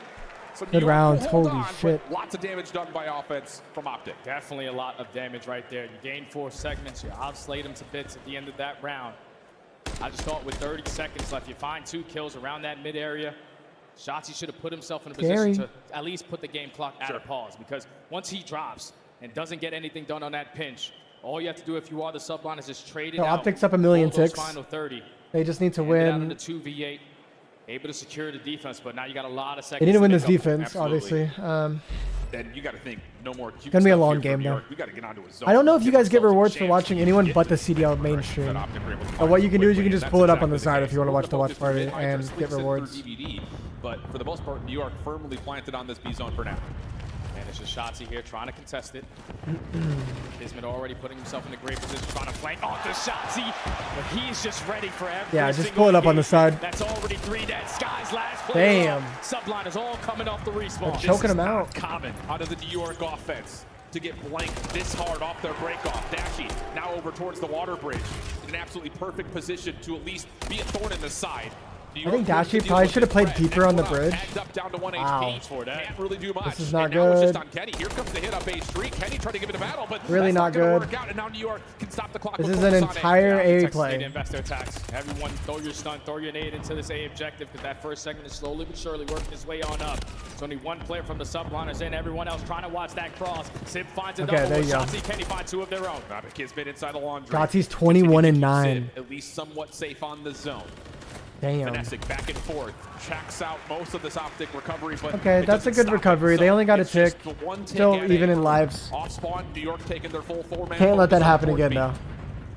So New Good York rounds. will hold Holy on, shit. but lots of damage done by offense from OpTic. Definitely a lot of damage right there. You gain 4 segments. You outslayed him to bits at the end of that round. I just thought with 30 seconds left, you find 2 kills around that mid area. Shotzi should have put himself in a position to at least put the game clock at a pause, because once he drops and doesn't get anything done on that pinch, all you have to do if you are the Subliners is trade it So out. OpTic's up 1,000,006. Final 30. They just need to Hand it out win. into 2v8. Able to secure the defense, but now you got a lot of seconds. They need to win this make up. defense, obviously. Then you got to think no more. Gonna be a long game, though. We got to get onto a zone. I don't know if you guys get ourselves a rewards for chance watching to anyone get but to the CDL mainstream. that OpTic were able to But find what you can do is you quickly, can just and pull it that's up on the exactly side case. if you want to watch the watch Focus party for mid, Hydra and squeaks get in through rewards. DVD, but for the most part, New York firmly planted on this B zone for now. And it's just Shotzi here trying to contest it. Kismet already putting himself in a great position, trying to flank onto Shotzi, but he's just ready for every Yeah, just single pull it up on the engagement. side. That's already 3 dead. Skies last play. Damn. Subliners all coming off the respawn. They're choking him out. Common out of the New York offense to get blanked this hard off their breakoff. Dashy now over towards the water bridge in an absolutely perfect position to at least be a thorn in the side. I think Dashy probably should have played deeper on the bridge. Up down to 1 Wow. HP. Can't really do much. This is not and now it's good. just on Kenny. Here comes the hit up A3. Kenny tried to give it a battle, but Really that's not gonna good. Work out, and now New York can stop the clock. This with is an focus on A. entire A Texas play. need to invest their attacks. Everyone throw your stun, throw your nade into this A objective, because that first segment is slowly but surely working its way on up. There's only 1 player from the Subliners in, everyone else trying to watch that cross. Sib finds a Okay, double there with you go. Shotzi. Kenny find 2 of their own. Kismet inside the laundry. Shotzi's 21 and Continue to keep 9. Sib at least somewhat safe on the zone. Damn. Finessing back and forth, checks out most of this OpTic recovery, but Okay, it that's a doesn't good stop recovery. it. They So only got a it's just tick. the 1 tick Still and even a in lives. Off spawn, New York taking their full 4-man. Can't let that focus on happen fourth again, beat. though.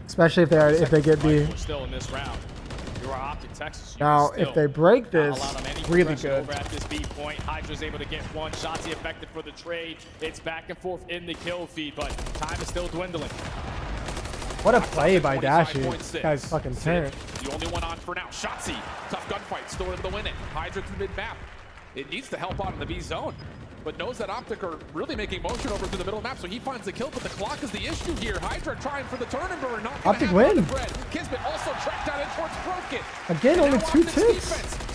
Especially if they get B. We're still in this round. You are OpTic Texas. You Now, still if they break not this, allowed on any really progression good. Over at this B point, Hydra's able to get 1. Shotzi effective for the trade. It's back and forth in the kill feed, but time is still dwindling. What a play by Dashy. This guy's fucking turned. The only one on for now. Shotzi, tough gunfight, still able to win it. Hydra through mid-map. It needs to help out in the B zone, but knows that OpTic are really making motion over to the middle of the map, so he finds the kill, but the clock is the issue here. Hydra trying for the turn and burn. Not OpTic win. Kismet also tracked down in towards Broken. Again, only 2 ticks.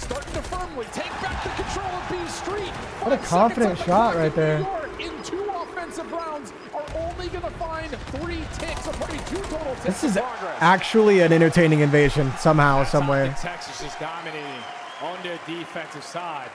Starting to firmly take back the control of B Street. What a confident shot right there. New York in 2 offensive rounds are only going to find 3 ticks, or probably 2 total ticks. This is of progress. actually an entertaining invasion somehow, some way. OpTic Texas is dominating on their defensive side.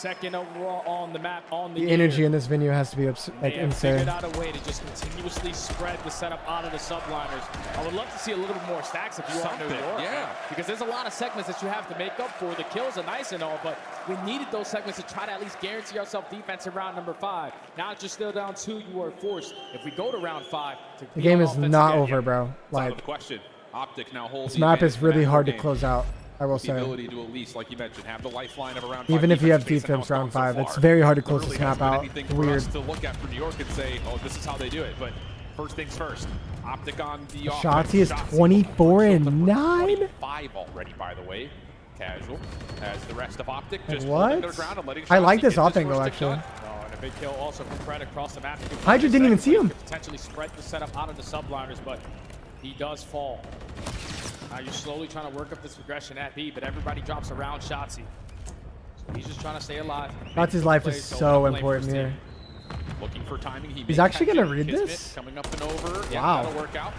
second overall on the map on the The year. energy in this venue has to be like They have insane. figured out a way to just continuously spread the setup out of the subliners. I would love to see a little bit more stacks if you are New York. Yeah. Because there's a lot of segments that you have to make up for. The kills are nice and all, but we needed those segments to try to at least guarantee ourselves defense in round number 5. Now that you're still down 2, you are forced, if we go to round 5, to The game be is on offense not again. over, bro. Like, the question. OpTic now holds this map is really hard to game. close out, I will The say. ability to at least, like you mentioned, have the lifeline of around Even if you have defense round 5, it's very hard to close this map out. Anything It's for weird. us to look at for New York and say, oh, this is how they do it. But first things first. OpTic on the offense. Shotzi is 24-9. 5 already, by the way. Casual. As the rest of OpTic just What? holding their ground and letting I like Shotzi this get off his angle, first actually. shot. Oh, and a big kill also from Pred across the map. Hydra didn't even see him. Potentially spread the setup out of the subliners, but he does fall. Now you're slowly trying to work up this progression at B, but everybody drops around Shotzi. So he's just trying to stay alive. Shotzi's life is so important here. Looking for timing. He's actually going to read this? Coming up and over. Yeah, Wow. that'll work out.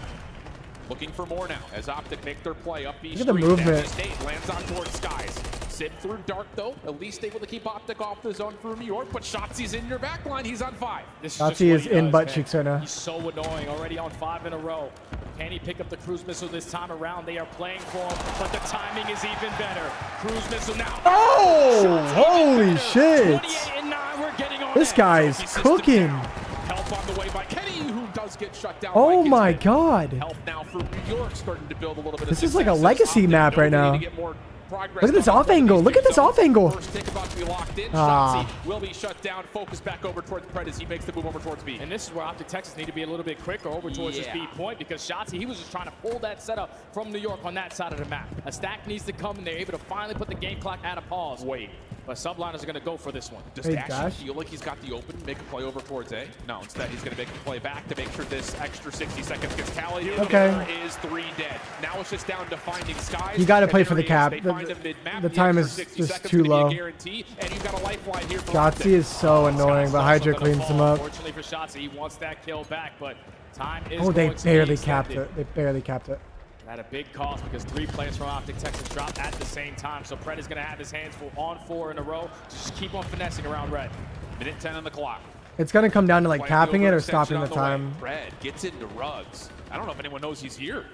Looking for more now as OpTic make their play up B Look at the Street. movement. State lands on towards Skies. Sid through dark though. At least able to keep OpTic off the zone for New York, but Shotzi's in your back line. He's on 5. This Shotzi is just what he in does, butt man. cheeks right now. He's so annoying, already on 5 in a row. Can he pick up the cruise missile this time around? They are playing for him, but the timing is even better. Cruise missile now. Oh, holy shit. 28-9, we're getting on This edge. guy is cooking. Help on the way by Kenny, who does get shut down. Oh by my Kismet. god. Help now for New York, starting to build a little bit This of is like a success. legacy OpTic map right know now. they need to get more progress Look at this down off the angle. Look at this zone. off angle. First take about to be locked in. Ah. Shotzi will be shut down. Focus back over towards Pred as he makes the move over towards B. And this is where OpTic Texas need to be a little bit quicker over towards this B point, because Shotzi, he was just trying to pull that setup from New York on that side of the map. A stack needs to come, and they're able to finally put the game clock at a pause. Wait. But subliners are going to go for this one. Does Hey, Dash Dash. feel like he's got the open, make a play over towards A? No, instead he's going to make a play back to make sure this extra 60 seconds gets tallied. Okay. There is 3 dead. Now it's just down to finding Skies. You gotta play And for the there cap. he is. They find him mid-map. The time is extra 60 just seconds too gonna be a low. guarantee, and you've got a lifeline here for Shotzi OpTic. is so annoying, but Hydra cleans him up. Fortunately for Shotzi, he wants that kill back, but time is Oh, they going to be barely capped extended. it. They barely capped it. At a big cost, because 3 players from OpTic Texas dropped at the same time. So Pred is going to have his hands full on 4 in a row. Just keep on finessing around red. Minute 10 on the clock. It's going to come down to like Playing capping the it or extension stopping the on way. time. Pred gets into Ruggs. I don't know if anyone knows he's here.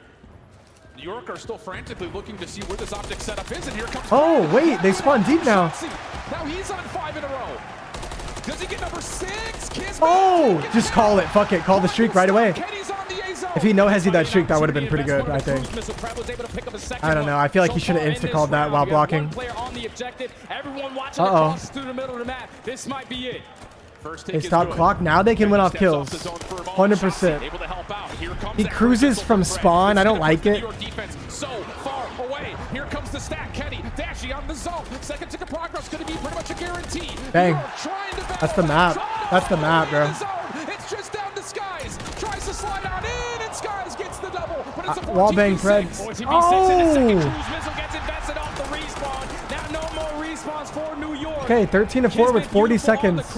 New York are still frantically looking to see where this OpTic setup is, and here comes Oh, Pred. wait, they spawn deep now. Shotzi. Now he's on 5 in a row. Does he get number 6? Kismet. Oh, just call it. Fuck it. Call the streak right away. Kenny's on the A zone. If he no-hesied that streak, that would have been pretty good, I think. I don't know. I feel like he should have insta-called that while blocking. Uh-oh. Through the middle of the map. This might be it. First They take is stopped good. clock. Now they can win off Steps kills. the zone for a moment. Shotzi 100%. able to help out. Here comes He that cruises missile from Pred. spawn. I This is don't gonna like put the it. New York defense so far away. Here comes the stack. Kenny Dashy on the zone. Second tick of progress going to be pretty much a guarantee. Bang. New York trying to That's the map. That's the map, bro. It's just down to Skies. Tries to slide on in, and Skies gets the double. But it's a Wall bang 14v6. Pred. 14v6 in the second. Oh. Cruise missile gets invested off the respawn. Now no more respawns for New York. Okay, 13-4 with 40 seconds.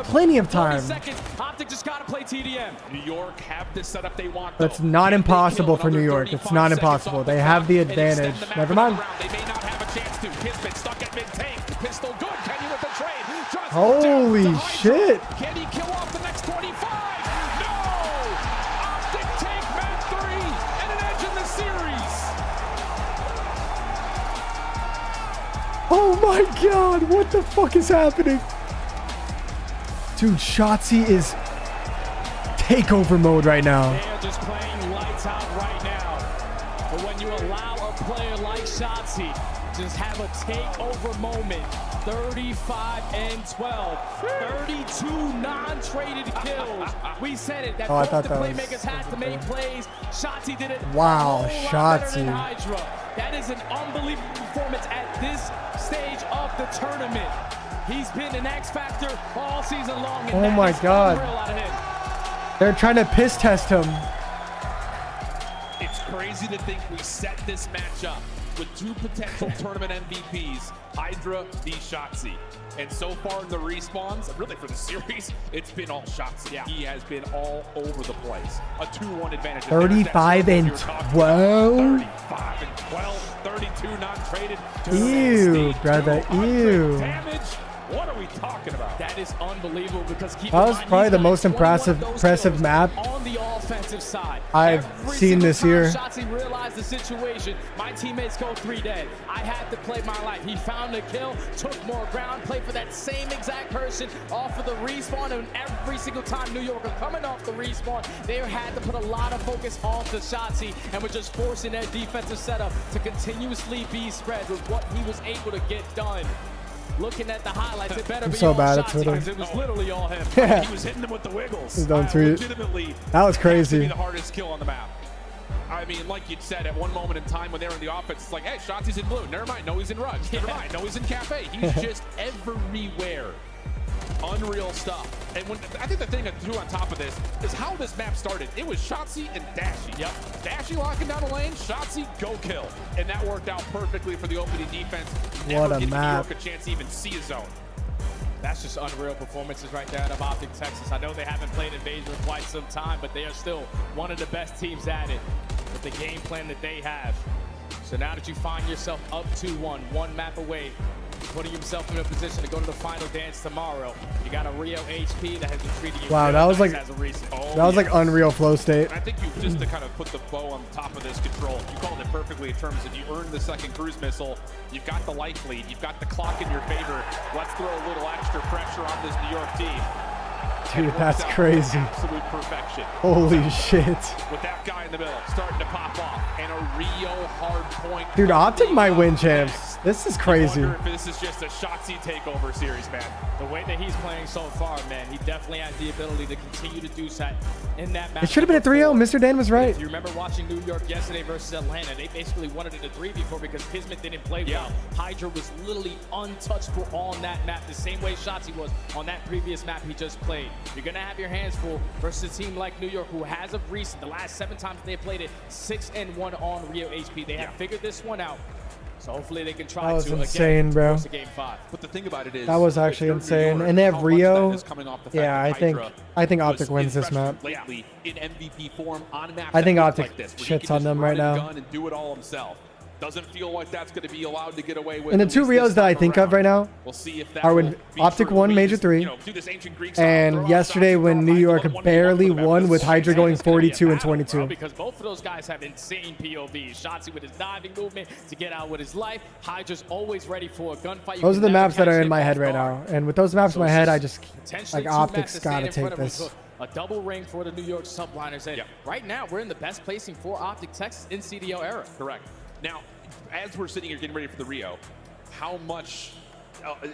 Plenty of time. OpTic just got to play TDM. New York have the setup they want. That's not impossible for New York. It's not impossible. They have the advantage. Never mind. They may not have a chance to. Kismet stuck at mid-tank. Pistol good. Kenny with the trade. Just Holy down to shit. Hydra. Can he kill off the next 25? No! OpTic take map 3 and an edge in the series. Oh my god, what the fuck is happening? Dude, Shotzi is takeover mode right now. They are just playing lights out right now. But when you allow a player like Shotzi to just have a takeover moment, 35-12, 32 non-traded kills. We said it, that Oh, I both thought the that was- playmakers had to make plays. Shotzi did it Wow, a whole lot better than Shotzi. Hydra. That is an unbelievable performance at this stage of the tournament. He's been an X factor all season long. And Oh that my is God. unreal out of him. They're trying to piss test him. It's crazy to think we set this match up with 2 potential tournament MVPs, Hydra v Shotzi. And so far in the respawns, really for the series, it's been all Shotzi. Yeah. He has been all over the place. A 2-1 advantage. 35-12. 35-12, 32 non-traded. Ew, brother, ew. Damage. talking about. That is unbelievable because keep That in was mind, probably he's the got most 21 of those impressive kills map on the offensive side. I've Every seen single this time year. Shotzi realized the situation. My teammates go 3 dead. I had to play my life. He found a kill, took more ground, played for that same exact person off of the respawn, and every single time New York are coming off the respawn, they had to put a lot of focus on the Shotzi and were just forcing that defensive setup to continuously be spread with what he was able to get done. Looking at the highlights, it better I'm be so all bad at Shotzi, Twitter. because it was literally all him. Yeah. He was hitting them with the wiggles. Please don't tweet. Legitimately, That was has to be crazy. the hardest kill on the map. I mean, like you said, at one moment in time when they were in the offense, it's like, hey, Shotzi's in blue. Never mind. No, he's in rugs. Never mind. No, he's in cafe. He's just everywhere. Unreal stuff. And when I think the thing too on top of this is how this map started. It was Shotzi and Dashy. Yep. Dashy locking down the lane, Shotzi go kill. And that worked out perfectly for the opening defense. Never What a giving map. New York a chance to even see a zone. That's just unreal performances right there out of OpTic Texas. I know they haven't played Invasion in quite some time, but they are still one of the best teams at it with the game plan that they have. So now that you find yourself up 2-1, one map away, putting yourself in a position to go to the final dance tomorrow, you got a Rio HP that has been treating you Wow, real that was nice like as a recent. that was like unreal flow state. And I think you just to kind of put the bow on top of this control, you called it perfectly in terms of you earned the second cruise missile, you've got the life lead, you've got the clock in your favor. Let's throw a little extra pressure on this New York team. Dude, that's crazy. Absolute perfection. Holy shit. With that guy in the middle starting to pop off, and a Rio Hardpoint. Dude, OpTic might win champs. This is crazy. I wonder if this is just a Shotzi takeover series, man. The way that he's playing so far, man, he definitely has the ability to continue to do that in that match. It should have been a 3-0. Mr. Dan was right. If you remember watching New York yesterday versus Atlanta, they basically wanted it a 3v4 because Kismet didn't play well. Hydra was literally untouchable on that map, the same way Shotzi was on that previous map he just played. You're going to have your hands full versus a team like New York, who has of recent, the last 7 times they played it, 6-1 on Rio HP. They have figured this one out. So hopefully they can try That was to insane, again bro. force a game 5. But the thing about it is That was actually insane. And they have Rio. Yeah, I think OpTic wins this map. Lately in MVP form on maps I think that look OpTic like this, where he shits can on just them run right and now. gun and do it all himself. Doesn't feel like that's going to be allowed to get away with. And the at two least Rios this that I time think of around. right now We'll see if that are will when be OpTic true. won We Major just, 3, you know, do this ancient Greek style, throw and out yesterday shots, when throw New out York one-v-one barely for the won map. with Hydra going It's gonna be a 42 and battle, bro, 22. because both of those guys have insane POVs. Shotzi with his diving movement to get out with his life. Hydra's always ready for a gunfight. You Those are can the never maps that catch are in him my off head right guard. now. And with those maps in So my it's head, just I just potentially like two maps OpTic's to got stand to in front take of us. this. A double ring for the New York Subliners. And right now, we're in the best placing for OpTic Texas in CDL era. Correct. Now, as we're sitting here getting ready for the Rio, how much,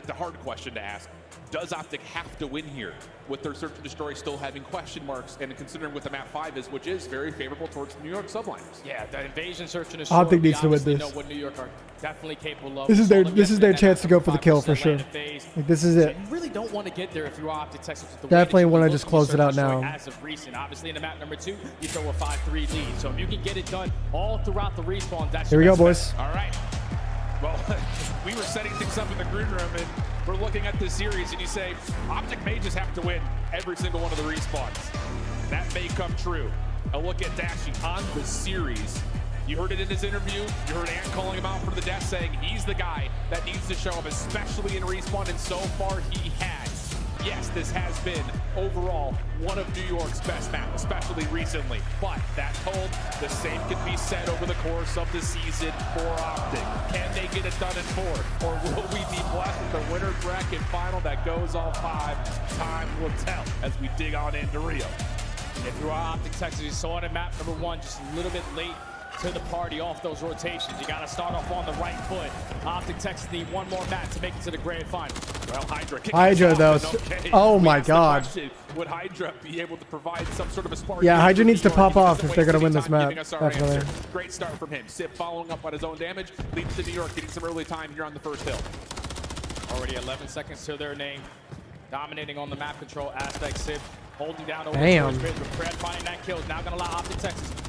the hard question to ask, does OpTic have to win here with their Search and Destroy still having question marks and considering what the map 5 is, which is very favorable towards New York Subliners? Yeah, the Invasion, Search and Destroy. OpTic needs to win obviously this. know what New York are definitely capable of. This is We saw their them this is their yesterday, chance to go for the kill for 5% sure. Atlanta FaZe. Like this is it. You really don't want to get there if you are OpTic Texas. With the Definitely want to just close it out now. As of recent, obviously in the map number 2, you throw a 5-3 lead. So if you can get it done all throughout the respawn, that's Here we your go, best boys. All right. Well, we were setting things up in the green room, and we're looking at this series, and you say, OpTic may just have to win every single one of the respawns. That may come true. A look at Dashy on the series. You heard it in his interview. You heard Ant calling him out for the death, saying he's the guy that needs to show up, especially in respawn, and so far he has. Yes, this has been overall one of New York's best maps, especially recently. But that told, the same can be said over the course of the season for OpTic. Can they get it done in 4? Or will we be blessed with a winner bracket final that goes all 5? Time will tell as we dig on into Rio. If you are OpTic Texas, you saw it in map number 1, just a little bit late to the party off those rotations. You got to start off on the right foot. OpTic Texas need one more match to make it to the grand final. Well, Hydra though. Oh my God. Would Hydra be able to provide some sort of a spark? Yeah, Hydra needs to pop off if they're going gonna win this map. Definitely. Great start from him. Sip following up on his own damage, leads to New York getting some early time here on the first hill. Already 11 seconds to their name. Dominating on the map control aspect. Sip holding down over Damn. towards Pred, but Pred finding that kill is now going to allow OpTic Texas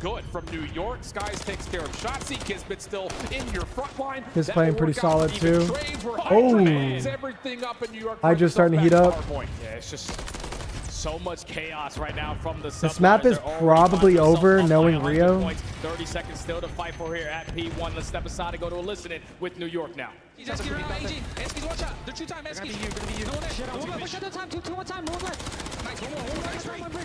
good from New York. Skies takes care of Shotzi. Kismet still in your front line. He's That playing will pretty work out. solid, Even too. trades where Oh. Hydra ends everything up in New York. Hydra's starting to heat up. Yeah, it's just so much chaos right now from the This map is probably over, knowing Rio. 30 seconds still to fight for here at P1. Let's step aside and go to a listening with New York now. Watch out. They're 2 time. Gonna be you. Push at the time. 2 1 time. Move left. Nice. One more.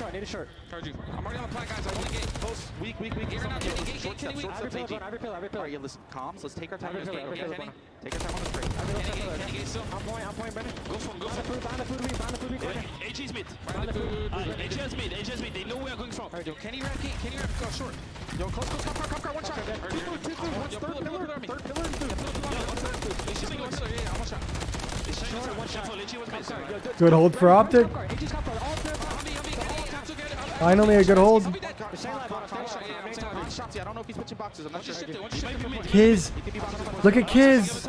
I need a short. Charge you. I'm already on the plant, guys. I want to get close. Weak. Short step. I repeal. Alright, listen. Calms. Let's take our time. Take our time on the spray. Kenny gate still. I'm point, Brennan. Go for him. Behind the food. AG's mid. AG's mid. They know where I'm going from. Alright, yo. Kenny ramp. Go short. Yo, close. Car. One shot. Two food. Third pillar. Good hold for OpTic. Finally a good hold. Kiz. Look at Kiz.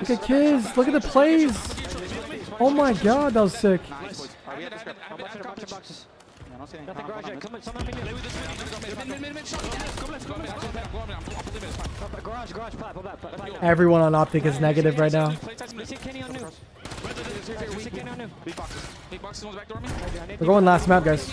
Look at Kiz. Look at the plays. Oh my god, that was sick. Everyone on OpTic is negative right now. We're going last map, guys.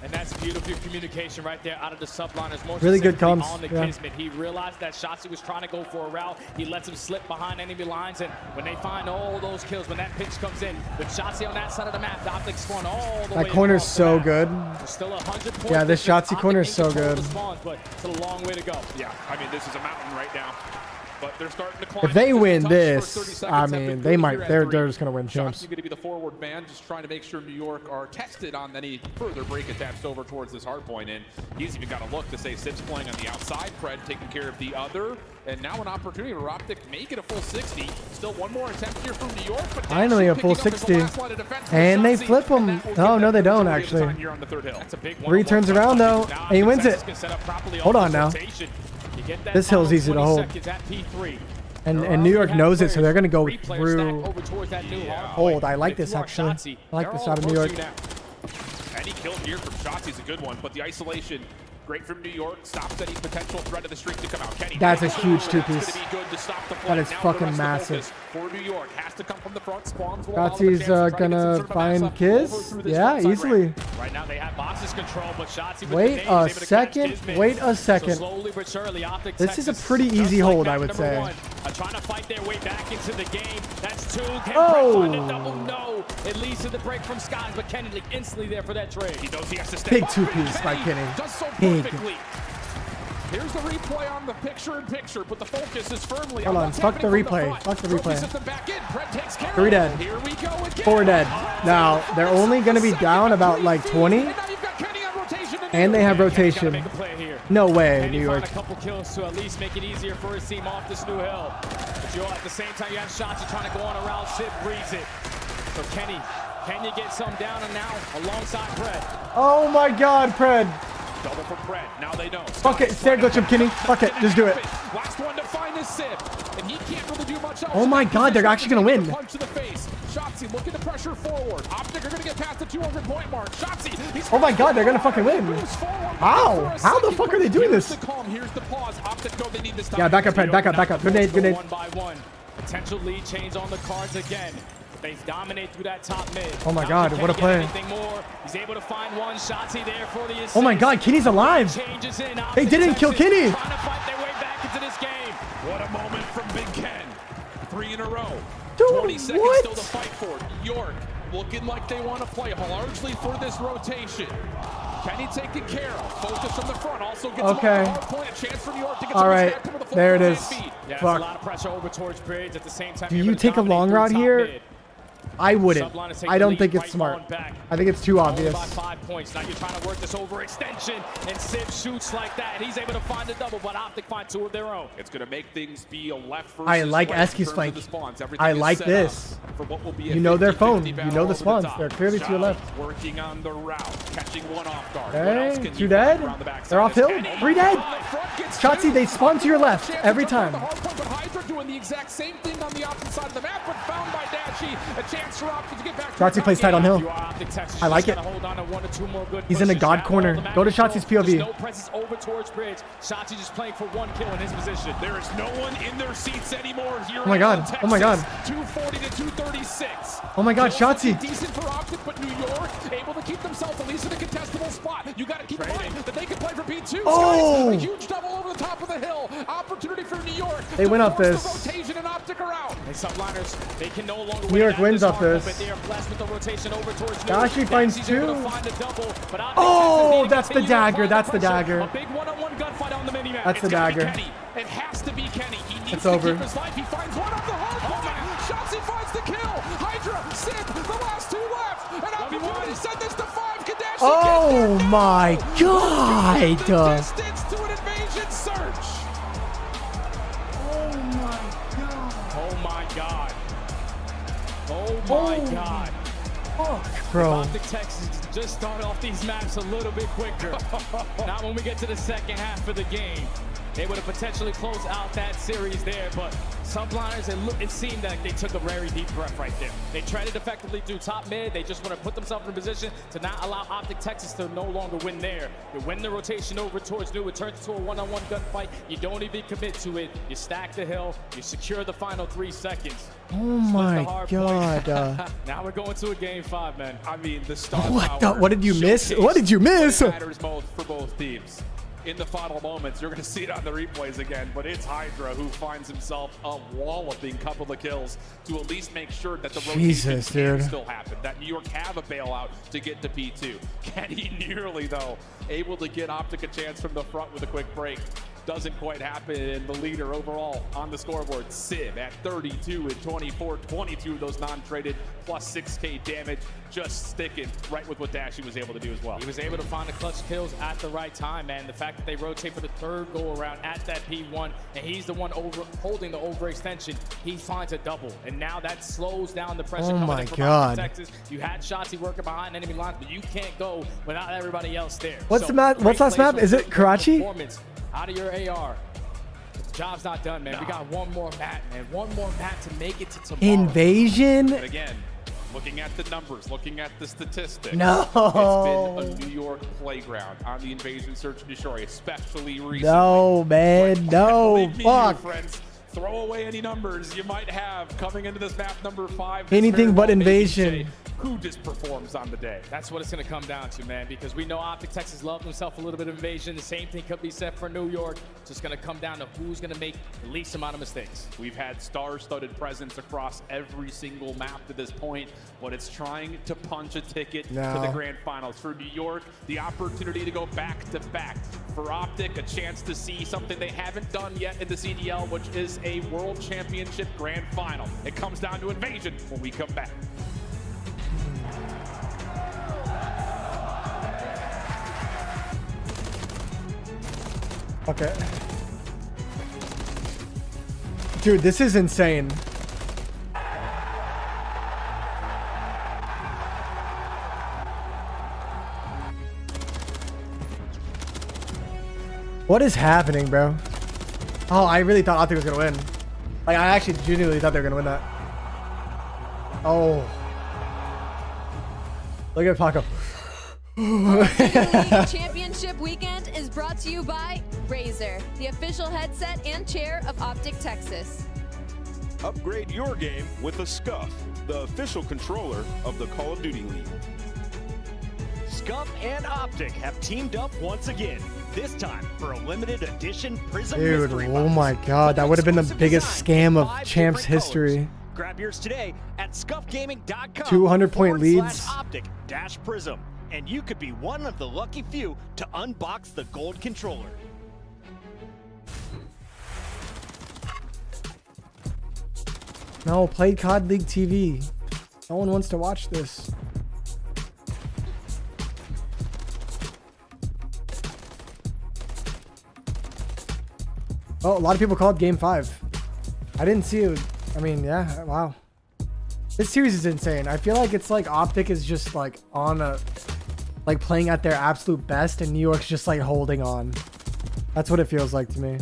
And that's beautiful communication right there out of the Subliners. More really good comms. On the Kismet. He realized that Shotzzy was trying to go for a route. He lets him slip behind enemy lines, and when they find all those kills, when that pitch comes in, with Shotzzy on that side of the map, the OpTic spawn all the way. That corner's so good. Still 100 points. Yeah, this Shotzzy corner is so good. Spawns, but it's a long way to go. Yeah, I mean, this is a mountain right now. But they're starting to climb. If they win this, I mean, they might. They're just gonna win champs. Shotzzy going to be the forward man, just trying to make sure New York are tested on any further break attempts over towards this hard point. And he's even got a look to say Sip's playing on the outside, Pred taking care of the other, and now an opportunity for OpTic to make it a full 60. Still one more attempt here from New York, but finally a full 60, and they flip him. Oh no, they don't actually. 3 turns around though, and he wins it. Hold on now. This hill's easy to hold. And New York knows it, so they're going to go through hold. I like this, actually. I like this out of New York. Any kill here from Shotzzy is a good one, but the isolation, great from New York, stops any potential threat of the streak to come out. Kenny, that's a huge 2-piece. That is fucking massive. For New York, has to come from the front, spawns. Shotzi's gonna find Kiz. Yeah, easily. Right now they have boxes control, but Shotzzy wait a second. Wait a second. This is a pretty easy hold, I would say. Trying to fight their way back into the game. That's 2. Oh! Double no. It leads to the break from Skies, but Kennedy instantly there for that trade. He knows he has to stay. Big 2-piece by Kenny. Does so perfectly. Here's the replay on the picture-in-picture, but the focus is firmly on what's happening. Fuck the replay. 3 dead. Here we go again. 4 dead. Now, they're only going to be down about like 20. And they have rotation. No way, New York. A couple kills to at least make it easier for his team off this new hill. But at the same time, you have Shotzzy trying to go on around. Sip breeze it. So Kenny, can you get some down and now alongside Pred? Oh my God, Pred. Double for Pred. Now they know. Fuck it. Stair glitch him, Kenny. Fuck it. Just do it. Last one to find is Sip. And he can't really do much else. Oh my God, they're actually going to win. Punch to the face. Shotzzy looking to pressure forward. OpTic are going to get past the 200-point mark. Shotzzy. Oh my God, they're going to fucking win. How? How the fuck are they doing this? Here's the pause. OpTic know they need this time. Yeah, back up, Pred. Back up. Good nade. One by one. Potential lead change on the cards again. They dominate through that top mid. Oh my God, what a play. He's able to find one. Shotzzy there for the assist. Oh my God, Kenny's alive. They didn't kill Kenny. Trying to fight their way back into this game. What a moment from Big Ken. 3 in a row. Dude, 20 seconds still to fight for. York looking like they want to play largely for this rotation. Kenny taken care of. Focus from the front. Also gets Hardpoint. A chance for New York to get some to the there it is. Yeah, a lot of pressure over towards Bridge at the same time. Do you take a long route here? Mid. I wouldn't. I don't think it's smart. I think it's too obvious. By 5 points. Now you're trying to work this overextension, and Sip shoots like that. He's able to find a double, but OpTic find 2 of their own. It's going to make things be a left versus I like Eski's flank. I like this. You know their phone. You know the spawns. They're clearly to your left. Working on the route, catching one off guard. Hey, 2 dead. They're off hill. 3 dead. Shotzzy, they spawn to your left every time. doing the exact same thing on the opposite side of the map, but found by Dashy. A chance for OpTic to get back. Shotzi plays tight on hill. I like it. He's in the god corner. Go to Shotzi's POV. No presence over towards bridge. Shotzi just playing for one kill in his position. There is no one in their seats anymore here. Oh my god. Oh my god. 240 to 236. Oh my god, Shotzi. Decent for OpTic, but New York able to keep themselves at least in a contestable spot. You got to keep in mind that they can play for P2. Oh! A huge double over the top of the hill. Opportunity for New York. They win off this. The rotation and OpTic are out. And Subliners, they can no longer New York wins off this. They are blessed with the rotation over towards Dashi finds two. Oh, that's the dagger. That's the dagger. A big one-on-one gunfight on the mini-map. That's the dagger. It has to be Kenny. He needs it's to over. keep his life. He finds one off the hardpoint. Shotzi finds the kill. Hydra, Sid, the last two left. And opportunity sent this to 5. Kadashi Oh my god. Distance to an invasion search. Oh my god. Oh my god. Oh my god. Fuck, bro. OpTic Texas just started off these maps a little bit quicker. Not when we get to the second half of the game. They would have potentially closed out that series there, but Subliners, it seemed like they took a very deep breath right there. They tried to effectively do top mid. They just want to put themselves in a position to not allow OpTic Texas to no longer win there. You win the rotation over towards New. It turns into a one-on-one gunfight. You don't even commit to it. You stack the hill. You secure the final 3 seconds. Oh my god. Now we're going to a game 5, man. I mean, the star What did you miss? What did you miss? Matters most for both teams. In the final moments, you're going to see it on the replays again, but it's Hydra who finds himself a walloping couple of kills to at least make sure that the rotation can still happen, that New York have a bailout to get to P2. Kenny nearly, though, able to get OpTic a chance from the front with a quick break. Doesn't quite happen, and the leader overall on the scoreboard, Sim, at 32 and 24, 22 of those non-traded, plus 6K damage, just sticking right with what Dashy was able to do as well. He was able to find the clutch kills at the right time, man. The fact that they rotate for the 3rd go-around at that P1, and he's the one holding the overextension, he finds a double, and now that slows down the pressure coming in from OpTic Texas. You had Shotzi working behind enemy lines, but you can't go without everybody else there. What's the map? What's last map? Is it Karachi? Out of your AR. The job's not done, man. We got one more map, man. One more map to make it to tomorrow. Invasion? And again, looking at the numbers, looking at the statistics. No. It's been a New York playground on the Invasion Search and Destroy, especially recently. No, man. No. Fuck. Friends, throw away any numbers you might have coming into this map number 5. Anything but Invasion. Who just performs on the day? That's what it's going to come down to, man, because we know OpTic Texas loved himself a little bit of Invasion. The same thing could be said for New York. It's just going to come down to who's going to make the least amount of mistakes. We've had star-studded presence across every single map to this point, but it's trying to punch a ticket to the grand finals. For New York, the opportunity to go back-to-back. For OpTic, a chance to see something they haven't done yet in the CDL, which is a World Championship grand final. It comes down to Invasion when we come back. Okay. Dude, this is insane. What is happening, bro? Oh, I really thought OpTic was gonna win. Like, I actually genuinely thought they were gonna win that. Oh. Look at Paco. Championship weekend is brought to you by Razer, the official headset and chair of OpTic Texas. Upgrade your game with a Scuff, the official controller of the Call of Duty League. Scuff and OpTic have teamed up once again, this time for a limited edition Prism Dude, mystery oh box. my god, that would have been the biggest scam of Champs history. Grab yours today at scuffgaming.com. 200-point leads. OpTic-Prism. And you could be one of the lucky few to unbox the gold controller. No, play COD League TV. No one wants to watch this. Oh, a lot of people called Game 5. I didn't see it. I mean, yeah, wow. This series is insane. I feel like it's like OpTic is just like on a, like playing at their absolute best, and New York's just like holding on. That's what it feels like to me.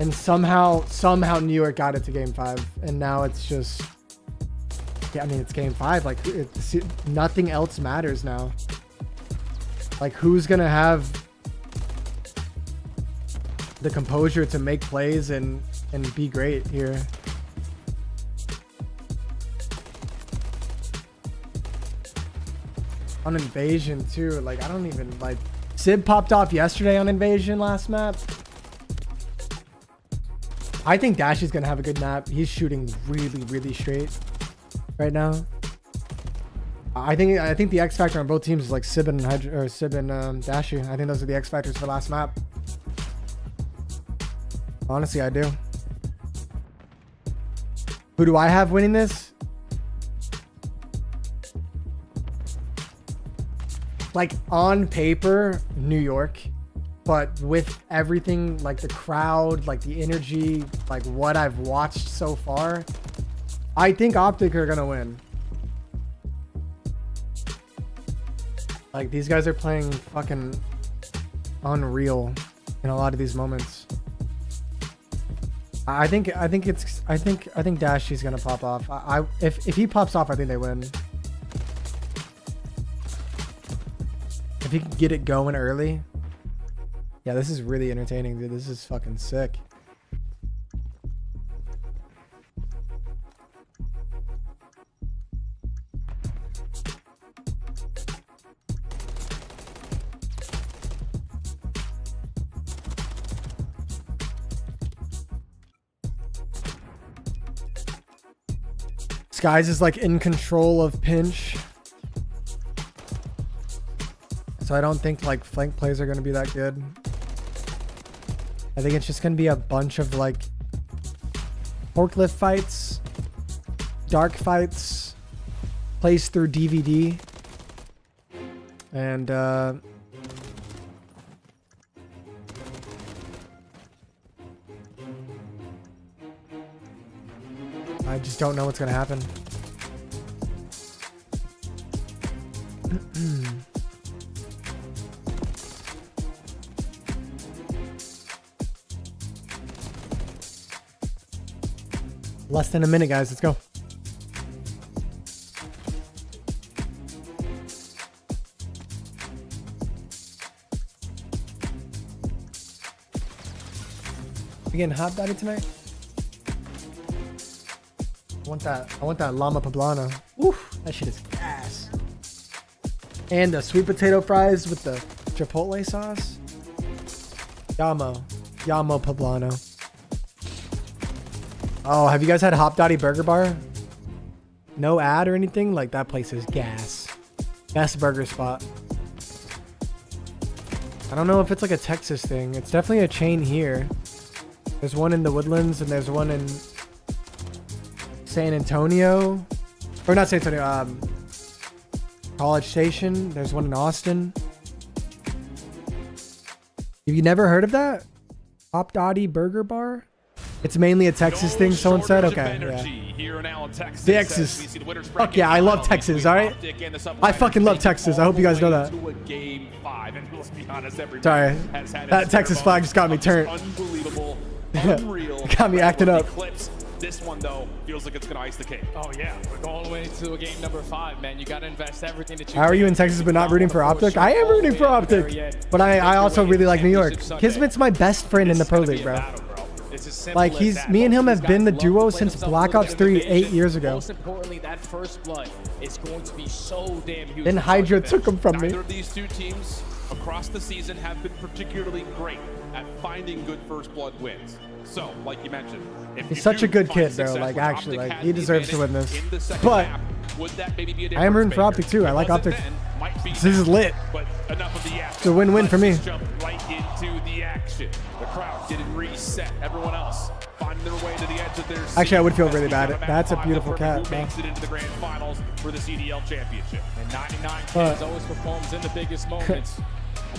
And somehow New York got it to game 5, and now it's just, yeah, I mean, it's game 5. Like, nothing else matters now. Like, who's gonna have the composure to make plays and be great here? On Invasion too, like, I don't even, like, Sib popped off yesterday on Invasion last map. I think Dashy's gonna have a good map. He's shooting really straight right now. I think the X factor on both teams is like Sib and Hydra, or Sib and Dashy. I think those are the X factors for last map. Honestly, I do. Who do I have winning this? Like, on paper, New York, but with everything, like the crowd, like the energy, like what I've watched so far, I think OpTic are gonna win. Like, these guys are playing fucking unreal in a lot of these moments. I think Dashy's gonna pop off. If he pops off, I think they win. If he can get it going early. Yeah, this is really entertaining, dude. This is fucking sick. Skies is like in control of pinch. So I don't think like flank plays are going to be that good. I think it's just going to be a bunch of like forklift fights, dark fights, plays through DVD, and I just don't know what's going to happen. Less than a minute, guys. Let's go. You getting hot daddy tonight? I want that llama poblano. Oof, that shit is gas. And the sweet potato fries with the chipotle sauce. Yamo poblano. Oh, have you guys had Hop Dotty Burger Bar? No ad or anything? Like, that place is gas. Best burger spot. I don't know if it's like a Texas thing. It's definitely a chain here. There's one in the Woodlands and there's one in San Antonio. Or not San Antonio, College Station. There's one in Austin. Have you never heard of that? Hop Dotty Burger Bar? It's mainly a Texas thing, someone said? Okay, yeah. Texas. Fuck yeah, I love Texas, alright? I fucking love Texas. I hope you guys know that. Sorry. That Texas flag just got me turned. Got me acting up. This one, though, feels like it's going to ice the cake. Oh, yeah. We're going all the way to a game number 5, man. You got to invest everything that you How are you in Texas but not rooting for OpTic? I am rooting for OpTic. But I also really like New York. Kismet's my best friend in the Pro League, bro. Like, me and him have been the duo since Black Ops 3 8 years ago. Most importantly, that first blood is going to be so damn huge. Then Hydra took him from me. Neither of these two teams across the season have been particularly great at finding good first blood wins. So, like you mentioned, if he's such a good kid, bro. Like, actually, like, he deserves to win this. But I am rooting for OpTic too. I like OpTic. This is lit. But enough of the action. It's a win-win for me. Jump right into the action. The crowd getting reset. Everyone else finding their way to the edge of their seat. Actually, I would feel really bad. That's a beautiful cat. Who makes it into the grand finals for the CDL championship? And 99 kids always performs in the biggest moments.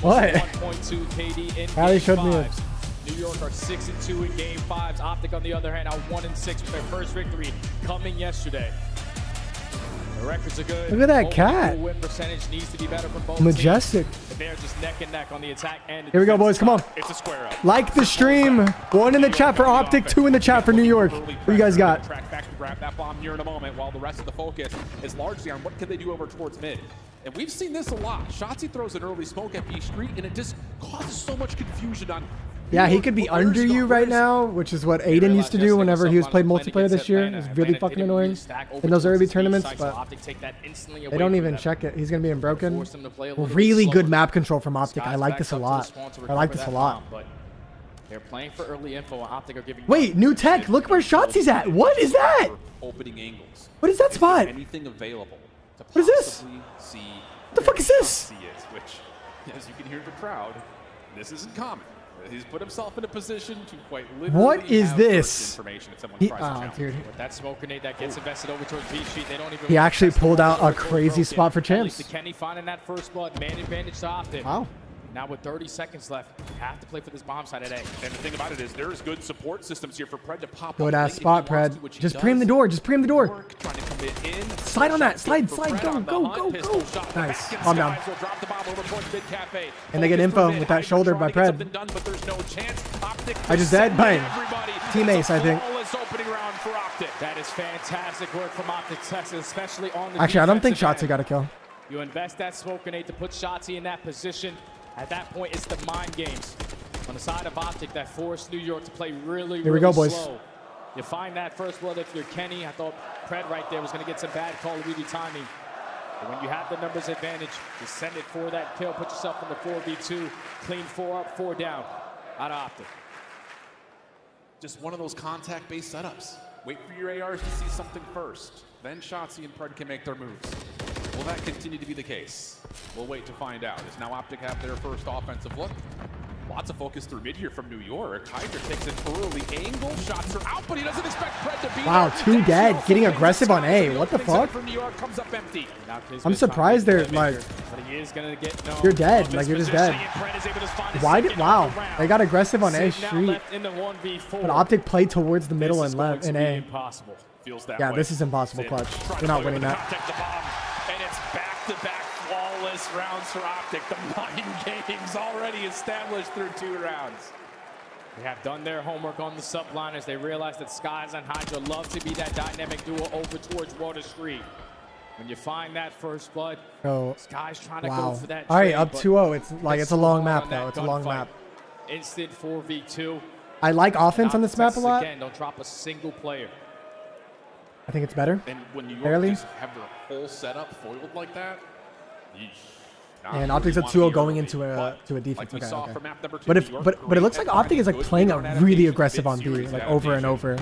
What? 1.2 KD in Allie showed me fives. New York are 6-2 in game 5s. OpTic, on the other hand, are 1-6 with their first victory coming yesterday. The records are good. Look at that cat. Win percentage needs to be better from both Majestic. teams. They're just neck and neck on the attack and Here we go, boys. Come on. It's a square up. Like the stream. 1 in the chat for OpTic, 2 in the chat for New York. What you guys got? Track back to grab that bomb here in a moment, while the rest of the focus is largely on what can they do over towards mid. And we've seen this a lot. Shotzzy throws an early smoke at B Street, and it just causes so much confusion on. Yeah, he could be under you right now, which is what Aiden used to do whenever he was playing multiplayer this year. It's really fucking annoying in those early tournaments, but they don't even check it. He's going to be in broken. Really good map control from OpTic. I like this a lot. I like this a lot. They're playing for early info, and OpTic are giving. Wait, new tech. Look where Shotzi's at. What is that? Opening angles. What is that spot? Anything available to what is this? See what the fuck is this? Which, as you can hear the crowd, this isn't common. He's put himself in a position to quite literally what is have this? Information if someone He, tries to challenge. dude. With that smoke grenade that gets invested over towards B Street, they don't even. He actually pulled out a crazy spot for champs. Kenny finding that first blood, man advantage to OpTic. Wow. Now with 30 seconds left, you have to play for this bomb side at A. And the thing about it is there's good support systems here for Pred to pop Good up ass spot, Pred. Just pre-him the door. Just pre-him the door. Trying to commit in. Slide on that. Slide. Go. Nice. Calm down. And they get info with that shoulder by Pred. I just dead. Bang. Team ace, I think. That is fantastic work from OpTic Texas, especially on the Actually, I don't think Shotzi got a kill. You invest that smoke grenade to put Shotzi in that position. At that point, it's the mind games on the side of OpTic that forced New York to play really, Here we go, boys. slow. You find that first blood if you're Kenny. I thought Pred right there was going to get some bad Call of Duty timing. But when you have the numbers advantage, just send it for that kill. Put yourself in the 4v2. Clean 4 up, 4 down. Out of OpTic. Just one of those contact-based setups. Wait for your ARs to see something first. Then Shotzi and Pred can make their moves. Will that continue to be the case? We'll wait to find out. As now OpTic have their first offensive look. Lots of focus through mid here from New York. Hydra takes an early angle. Shots are out, but he doesn't expect Pred to be Wow, there. 2 dead. Getting aggressive on A. What the fuck? From New York comes up empty. I'm surprised they're like, you're dead. Like, you're just dead. Why did, wow. They got aggressive on A Street. But OpTic played towards the middle and left in A. Yeah, this is impossible clutch. You're not winning that. And it's back-to-back flawless rounds for OpTic. The mind games already established through 2 rounds. They have done their homework on the subliners. They realize that Skies and Hydra love to be that dynamic duo over towards Water Street. When you find that first blood, Skies trying to go for that. All right, up 2-0. It's like it's a long map though. It's a long map. Instant 4v2. I like offense on this map a lot. Again, don't drop a single player. I think it's better. And when New York barely just have their whole setup foiled like that, and OpTic's at 2-0 going into a defense. Like Okay. But it looks like OpTic is like playing a really aggressive on B, like over and over,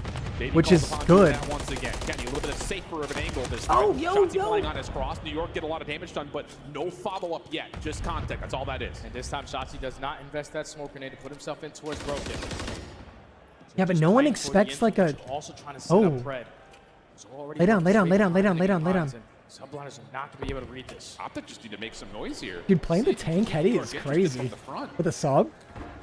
which is good. Once again, Kenny, a little bit of safer of an angle this time. Shotzi playing on his cross. New York get a lot of damage done, but no follow-up yet. Just contact. That's all that is. And this time, Shotzi does not invest that smoke grenade to put himself in towards broken. Yeah, but no one expects like a. Lay down. Subliners are not going to be able to read this. OpTic just need to make some noise here. Dude, playing the tank heady is crazy. With a sub?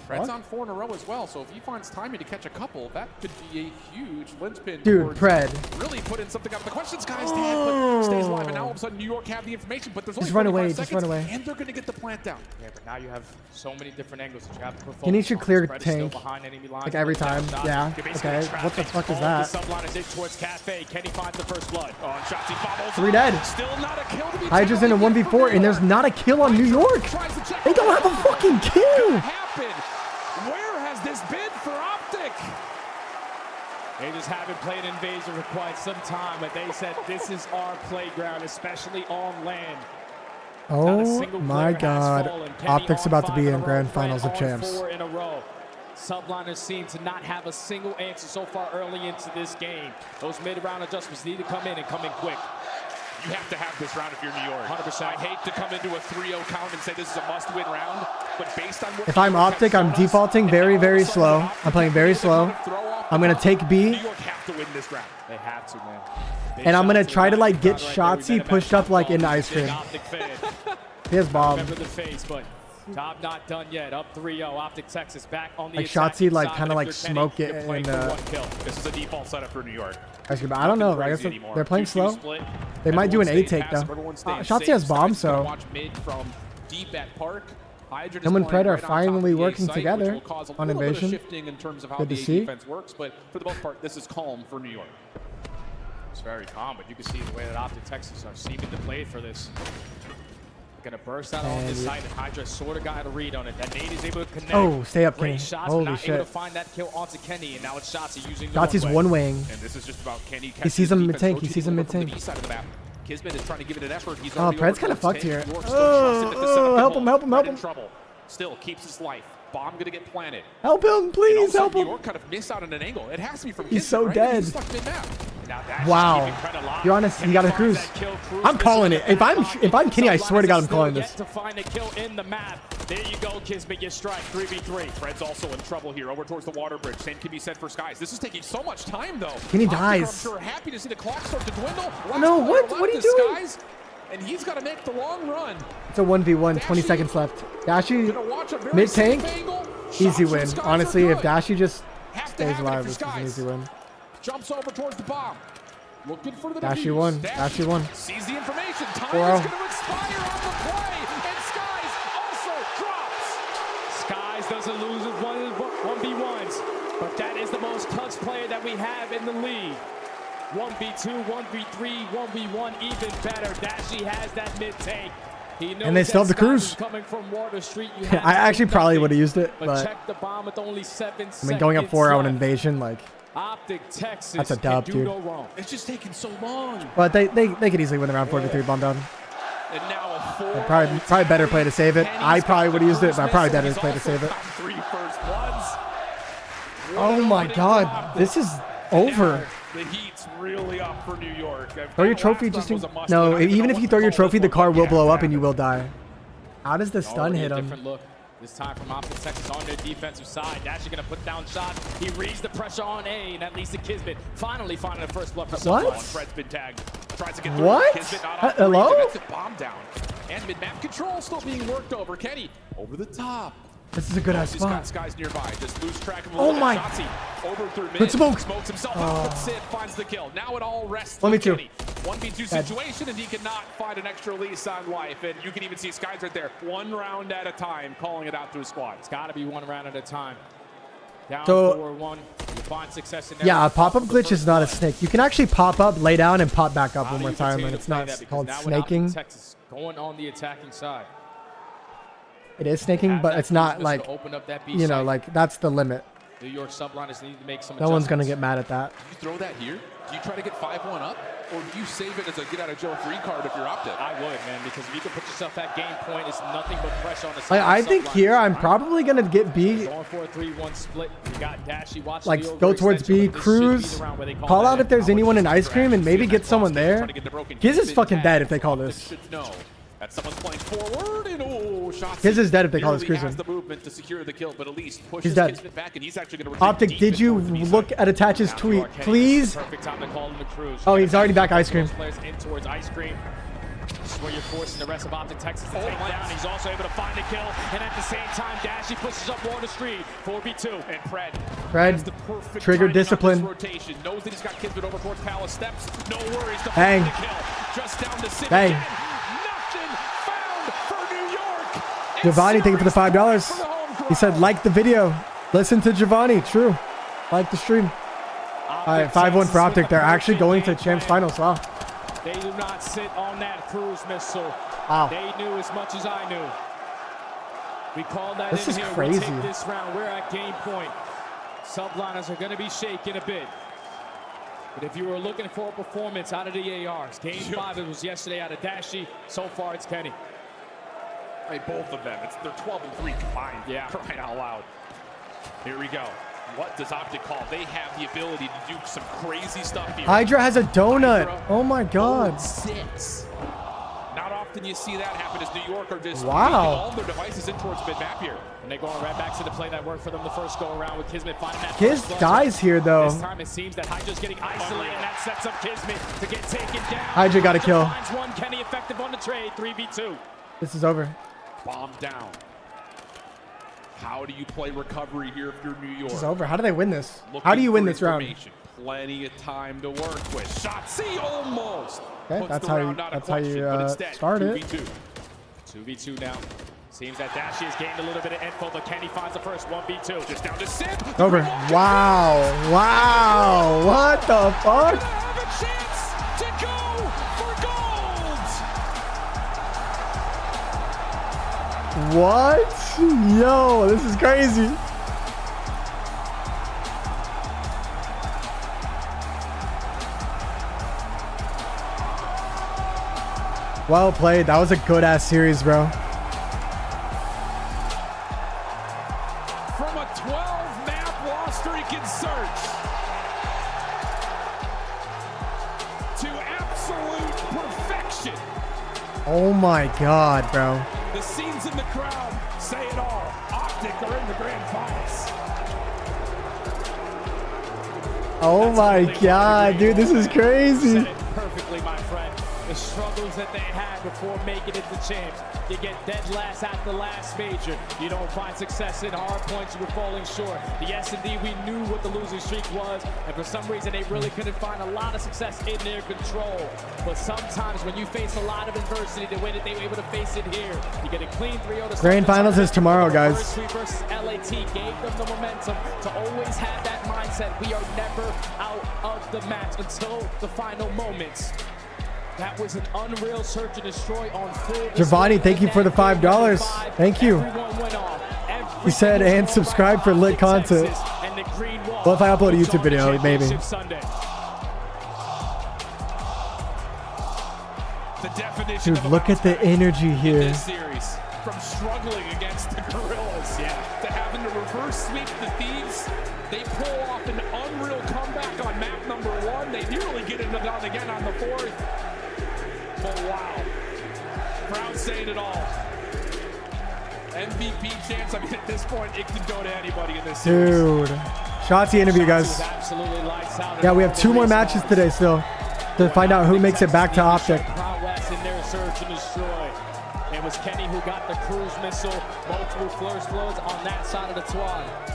Pred's on 4 in a row as well, so if he finds timing to catch a couple, that could be a huge linchpin. Dude, Pred. Really putting something up. The question's Guy's dead, but stays alive, and now all of a sudden New York have the information, but there's only 45 seconds, and they're going to get the plant down. Yeah, but now you have so many different angles that you have to perform. He needs to clear tank, like every time. Yeah, okay. What the fuck is that? Subliners in towards Cafe. Kenny finds the first blood. 3 dead. Still not a kill to be Hydra's in a 1v4, and there's not a kill on New York. They don't have a fucking kill. Where has this been for OpTic? They just haven't played Invasion for quite some time, but they said this is our playground, especially on land. Oh my god. OpTic's about to be in grand finals of champs. 4 in a row. Subliners seem to not have a single answer so far early into this game. Those mid-round adjustments need to come in and come in quick. You have to have this round if you're New York. 100%. I hate to come into a 3-0 count and say this is a must-win round, but based on what if I'm OpTic, I'm defaulting very, very slow. I'm playing very slow. I'm going to take B. New York have to win this round. They have to, man. And I'm going to try to like get Shotzi pushed up like into ice cream. He has bomb. Remember the face, but Job not done yet. Up 3-0. OpTic Texas back on the Like Shotzi, like kind of like smoke smoke it and This is a default setup for New York. actually, but I don't know. I guess they're playing slow. They might do an A take though. Shotzi has bombs, so Watch mid from deep at Park. Hydra him and just playing Pred are right on top of finally the A working site, together which will cause a on little bit of Invasion. shifting in terms of how Good the to A see. defense works, but for the most part, this is calm for New York. It's very calm, but you can see the way that OpTic Texas are seeming to play for this. They're going to burst out on this side, and Hydra sort of got a read on it. That nade is able to connect. Oh, stay up, Great Kenny. shots, Holy but not shit. able to find that kill onto Kenny, and now it's Shotzi using the Shotzi's one-waying. And this is just about Kenny. He sees him mid-tank. He sees him mid-tank. Kismet is trying to give it an effort. He's Oh, already Pred's over kind of towards fucked 10. here. York still trusted at the center of the Help him, hole. help him, help Pred in him. trouble. Still keeps his life. Bomb gonna get planted. Help him, please, help New him. York kind of missed out on an angle. It has to be from He's Kismet, so right? dead. He's stuck mid-map. Wow. You're honest. You got a cruise. I'm calling it. If I'm Kenny, I swear to God, I'm calling this. To find a kill in the map. There you go, Kismet. You strike 3v3. Fred's also in trouble here over towards the water bridge. Same can be said for Skies. This is taking so much time, though. Kenny OpTic dies. I'm sure happy to see the clock start to dwindle. No, what are you doing? Skies, and he's got to make the long run. It's a 1v1, 20 seconds left. Dashy, mid-tank, easy win. Honestly, if Dashy just stays alive, this is an easy win. Jumps over towards the bomb. Looking for the Dashy defuse. won. Dashy won. Sees the information. Time 4-0. is going to expire on the play. And Skies also drops. Skies doesn't lose his 1v1s, but that is the most touch player that we have in the league. 1v2, 1v3, 1v1, even better. Dashy has that mid-tank. And they still have the cruise. Coming from Water Street, you I actually probably would have used it, but check the bomb with only 7 seconds. I mean, going up 4-0 in Invasion, like, OpTic Texas that's a dub, can do dude. no wrong. It's just taking so long. But they could easily win the round 4v3 bomb down. And now a 4. Probably better play to save it. I probably would have used it, but probably better play to save it. 3 first bloods. Oh my God, this is over. The heat's really up for New York. Throw your trophy just in. No, even if you throw your trophy, the car will blow up and you will die. How does the stun hit him? Different look. This time from OpTic Texas on their defensive side. Dasher gonna put down shots. He reads the pressure on A, and that leads to Kismet finally finding the first blood for someone. Fred's been tagged. Tries to get through. What? Kismet not off Hello? the bomb down. And mid-map control still being worked over. Kenny over the top. This is a good ass spot. Skies nearby. Just lose track of him. Oh my. Shotzi over through mid. Good smoke. Smokes himself out. But Sid finds the kill. Now it all rests Let me with too. Kenny. 1v2 situation, and he cannot find an extra lease on life. And you can even see Skies right there. 1 round at a time, calling it out to his squad. It's got to be 1 round at a time. Down So, 4-1. You find success in yeah, a pop-up glitch is not a snake. You can actually pop up, lay down, and pop back up one more time, and it's not called snaking. Texas going on the attacking side. It is snaking, but it's not like, open up that B you know, site. like that's the limit. New York Subliners need to make some No one's gonna adjustments. get mad at that. Do you throw that here? Do you try to get 5-1 up? Or do you save it as a get-out-of-jail free card if you're OpTic? I would, man, because if you can put yourself at game point, it's nothing but pressure on the side. I think here I'm probably gonna get B. Going for a 3-1 split. You got Dashy watching Like the go towards B, cruise, call out if there's anyone in ice cream, and maybe get someone there. Giz is fucking dead if they call this. That someone's playing forward, and shots. Giz is dead if they call this Nearly cruising. has the movement to secure the kill, but at least pushes He's dead. Kismet back, and he's actually going to OpTic, did you look at Attach's tweet, please? Perfect time to call in the cruise. Oh, he's already back ice cream. Players in towards ice cream. This is where you're forcing the rest of OpTic Texas to take down. He's also able to find a kill, and at the same time, Dashy pushes up Water Street. 4v2, and Pred, trigger discipline. rotation. Knows that he's got Kismet over towards Palace Steps. No worries to Bang. find the kill. Just down to City. Bang. Nothing found for New York. Giovanni, thank you for the $5. He said, like the video. Listen to Giovanni. True. Like the stream. All right, 5-1 for OpTic. They're actually going to Champs Finals. Wow. They do not sit on that cruise missile. Wow. They knew as much as I knew. We called that This in is here. crazy. We take this round. We're at game point. Subliners are going to be shaking a bit. But if you were looking for a performance out of the ARs, game 5 it was yesterday out of Dashy. So far it's Kenny. Hey, both of them. They're 12-3 combined. Yeah. Crying out loud. Here we go. What does OpTic call? They have the ability to do some crazy stuff here. Hydra has a donut. Oh my God. 6. Not often you see that happen as New York are just Wow. taking all their devices in towards mid-map here. And they're going right back to the play that worked for them the first go around with Kismet finding that. Giz first blood. dies here though. This time it seems that Hydra's getting isolated, and that sets up Kismet to get taken down. Hydra got a kill. Finds one. Kenny effective on the trade. 3v2. This is over. Bomb down. How do you play recovery here if you're New York? It's over. How do they win this? How do you win this round? Plenty of time to work with. Shotzzy almost. Okay, that's how you start it. 2v2 now. Seems that Dashy has gained a little bit of info, but Kenny finds the first 1v2. Just down to Sim. Over. Wow. Wow. What the fuck? Have a chance to go for gold. What? Yo, this is crazy. Well played. That was a good ass series, bro. From a 12-map loss streak in Search to absolute perfection. Oh my god, bro. The scenes in the crowd say it all. OpTic are in the grand finals. Oh my god, dude, this is crazy. Perfectly, my friend. The struggles that they had before making it to champs. You get dead last at the last major. You don't find success in Hardpoint, you were falling short. The S&D, we knew what the losing streak was, and for some reason they really couldn't find a lot of success in their control. But sometimes when you face a lot of adversity, the way that they were able to face it here, you get a clean 3-0 to Grand finals is tomorrow, guys. First sweep versus LAT gave them the momentum to always have that mindset. We are never out of the match until the final moments. That was an unreal search and destroy on full. Giovanni, thank you for the $5. Thank you. He said, and subscribe for lit content. Well, if I upload a YouTube video, maybe. Dude, look at the energy here. From struggling against the Gorillas, to having to reverse sweep the Thieves, they pull off an unreal comeback on map number 1. They nearly get it done again on the 4th. But wow, crowd saying it all. MVP chance. I mean, at this point, it can go to anybody in this series. Dude, Shotzzy interview, guys. Yeah, we have 2 more matches today still to find out who makes it back to OpTic. In their search and destroy. It was Kenny who got the cruise missile, multiple first blows on that side of the twad.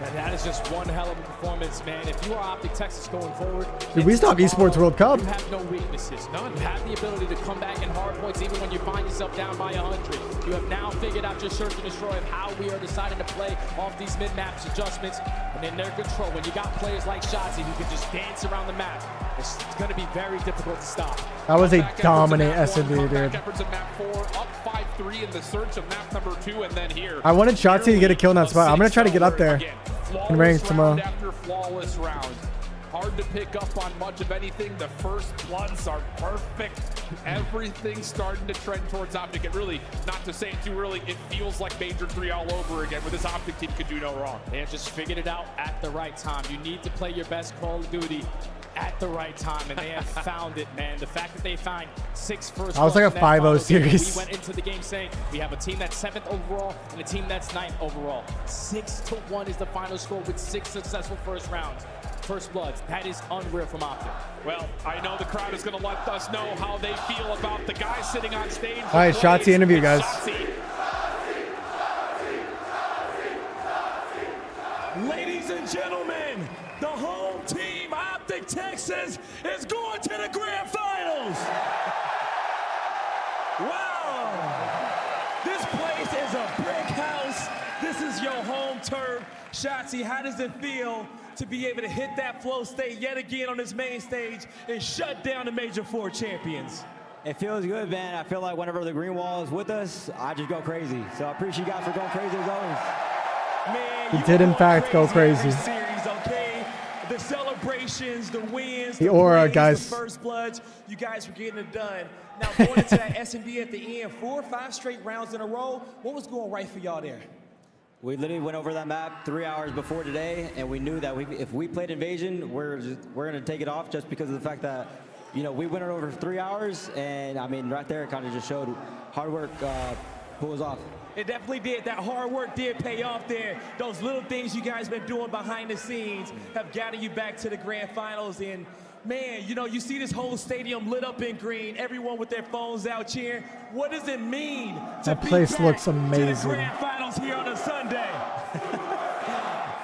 And that is just one hell of a performance, man. If you are OpTic Texas going forward, dude, we stopped Esports World Cup. You have no weaknesses, none. You have the ability to come back in hard points even when you find yourself down by 100. You have now figured out your search and destroy of how we are deciding to play off these mid-maps adjustments, and in their control. When you got players like Shotzzy who can just dance around the map, it's going to be very difficult to stop. That was a dominant S&D, dude. Efforts of map 4, up 5-3 in the search of map number 2, and then here. I wanted Shotzzy to get a kill in that spot. I'm gonna try to get up there in ranks tomorrow. After flawless round. Hard to pick up on much of anything. The first bloods are perfect. Everything's starting to trend towards OpTic. It really, not to say it too early, it feels like Major 3 all over again, where this OpTic team could do no wrong. They have just figured it out at the right time. You need to play your best Call of Duty at the right time, and they have found it, man. The fact that they find 6 first. I was like a 5-0 series. We went into the game saying we have a team that's 7th overall and a team that's 9th overall. 6-1 is the final score with 6 successful first rounds. First bloods. That is unreal from OpTic. Well, I know the crowd is going to let us know how they feel about the guys sitting on stage. All right, Shotzzy interview, guys. Ladies and gentlemen, the home team, OpTic Texas, is going to the grand finals. Wow. This place is a brick house. This is your home turf. Shotzzy, how does it feel to be able to hit that flow state yet again on this main stage and shut down the Major 4 champions? It feels good, man. I feel like whenever the green wall is with us, I just go crazy. So I appreciate you guys for going crazy as always. Man, he did in fact go crazy. Series, okay? The celebrations, the wins, the aura, wins, guys. The first bloods, you guys were getting it done. Now going into that S&D at the end, 4 or 5 straight rounds in a row. What was going right for y'all there? We literally went over that map 3 hours before today, and we knew that if we played Invasion, we're going to take it off just because of the fact that, you know, we went it over 3 hours, and I mean, right there, it kind of just showed hard work pulls off. It definitely did. That hard work did pay off there. Those little things you guys been doing behind the scenes have gotten you back to the grand finals. And Man, you know, you see this whole stadium lit up in green, everyone with their phones out cheering. What does it mean to That be place back looks to the amazing. grand finals here on a Sunday?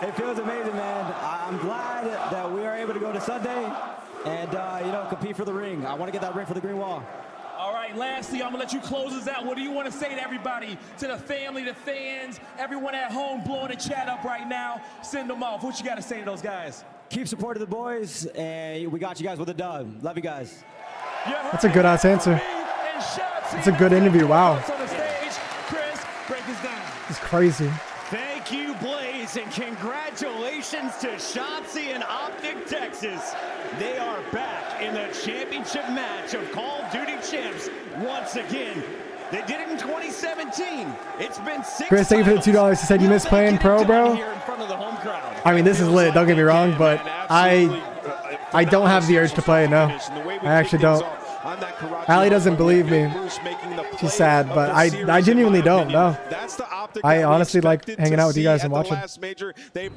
It feels amazing, man. I'm glad that we are able to go to Sunday and, you know, compete for the ring. I want to get that ring for the green wall. All right, lastly, I'm going to let you close us out. What do you want to say to everybody, to the family, the fans, everyone at home blowing the chat up right now? Send them off. What you got to say to those guys? Keep supporting the boys, and we got you guys with a dub. Love you guys. That's a good ass answer. It's a good interview. Wow. Chris, break this down. It's crazy. Thank you, Blaze, and congratulations to Shotzi and OpTic Texas. They are back in the championship match of Call of Duty Champs once again. They did it in 2017. It's been 6 Chris, thank you for the $2. He said you miss playing pro, bro. here in front of the home crowd. I mean, this is lit. Don't get me wrong, but I don't have the urge to play it. No, I actually don't. Allie doesn't believe me. She's sad, but I genuinely don't. No, I honestly like hanging out with you guys and watching.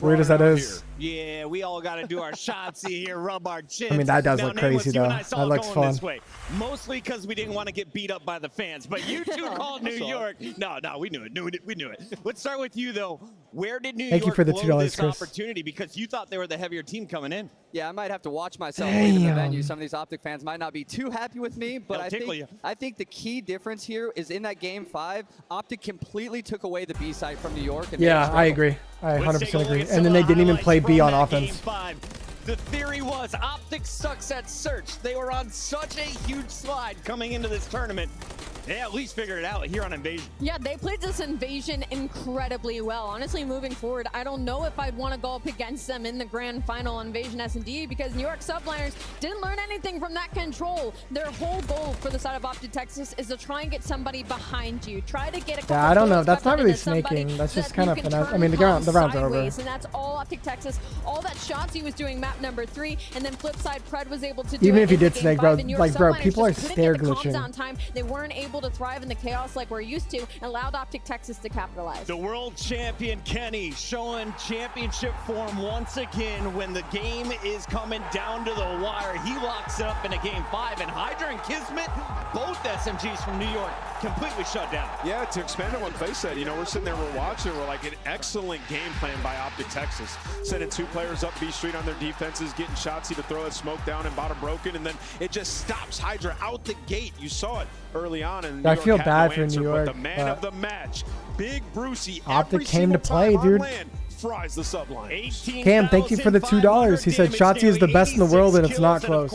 Weird as that is. Yeah, we all got to do our shotsy here, rub our chins. I mean, that does Now, look crazy, Nameless, you and though. I saw That it looks going this fun. way. Mostly because we didn't want to get beat up by the fans. But you two called New York. No, we knew it. We knew it. Let's start with you, though. Where did New Thank you York for the blow $2, this Chris. opportunity? Because you thought they were the heavier team coming in. Yeah, I might have to watch myself leaving the Damn. venue. Some of these OpTic fans might not be too happy with me, but They'll tickle you. I think the key difference here is in that game 5, OpTic completely took away the B side from New York. And Yeah, I agree. I 100% agree. And then they didn't even play B on offense. The theory was OpTic sucks at search. They were on such a huge slide coming into this tournament. They at least figured it out here on Invasion. Yeah, they played this Invasion incredibly well. Honestly, moving forward, I don't know if I'd want to go up against them in the grand final Invasion S&D because New York Subliners didn't learn anything from that control. Their whole goal for the side of OpTic Texas is to try and get somebody behind you. Try to get a couple Yeah, I don't know. kills That's back not really into somebody snaking. That's so just that kind you of can finesse. I turn mean, the comms rounds are over. sideways, and that's all OpTic Texas. All that Shotzi was doing map number 3, and then flip side Pred was able to do Even it if he in the did game snake, bro, 5, and New York like, bro, Subliners people are just couldn't stair get the comms glitching. on time. They weren't able to thrive in the chaos like we're used to, and allowed OpTic Texas to capitalize. The world champion Kenny showing championship form once again when the game is coming down to the wire. He locks it up in a game 5, and Hydra and Kismet, both SMGs from New York, completely shut down. Yeah, to expand on what FaZe said, you know, we're sitting there, we're watching, we're like, an excellent game plan by OpTic Texas. Sending 2 players up B Street on their defenses, getting Shotzi to throw that smoke down and bottom broken, and then it just stops Hydra out the gate. You saw it early on, and I New feel York had bad no for answer, New but York, the man but of the match, Big Brucey, OpTic every came to single play, time on dude. land, fries the Subliners. Cam, thank you for the $2. He said Shotzi is the best in the world, and it's not close.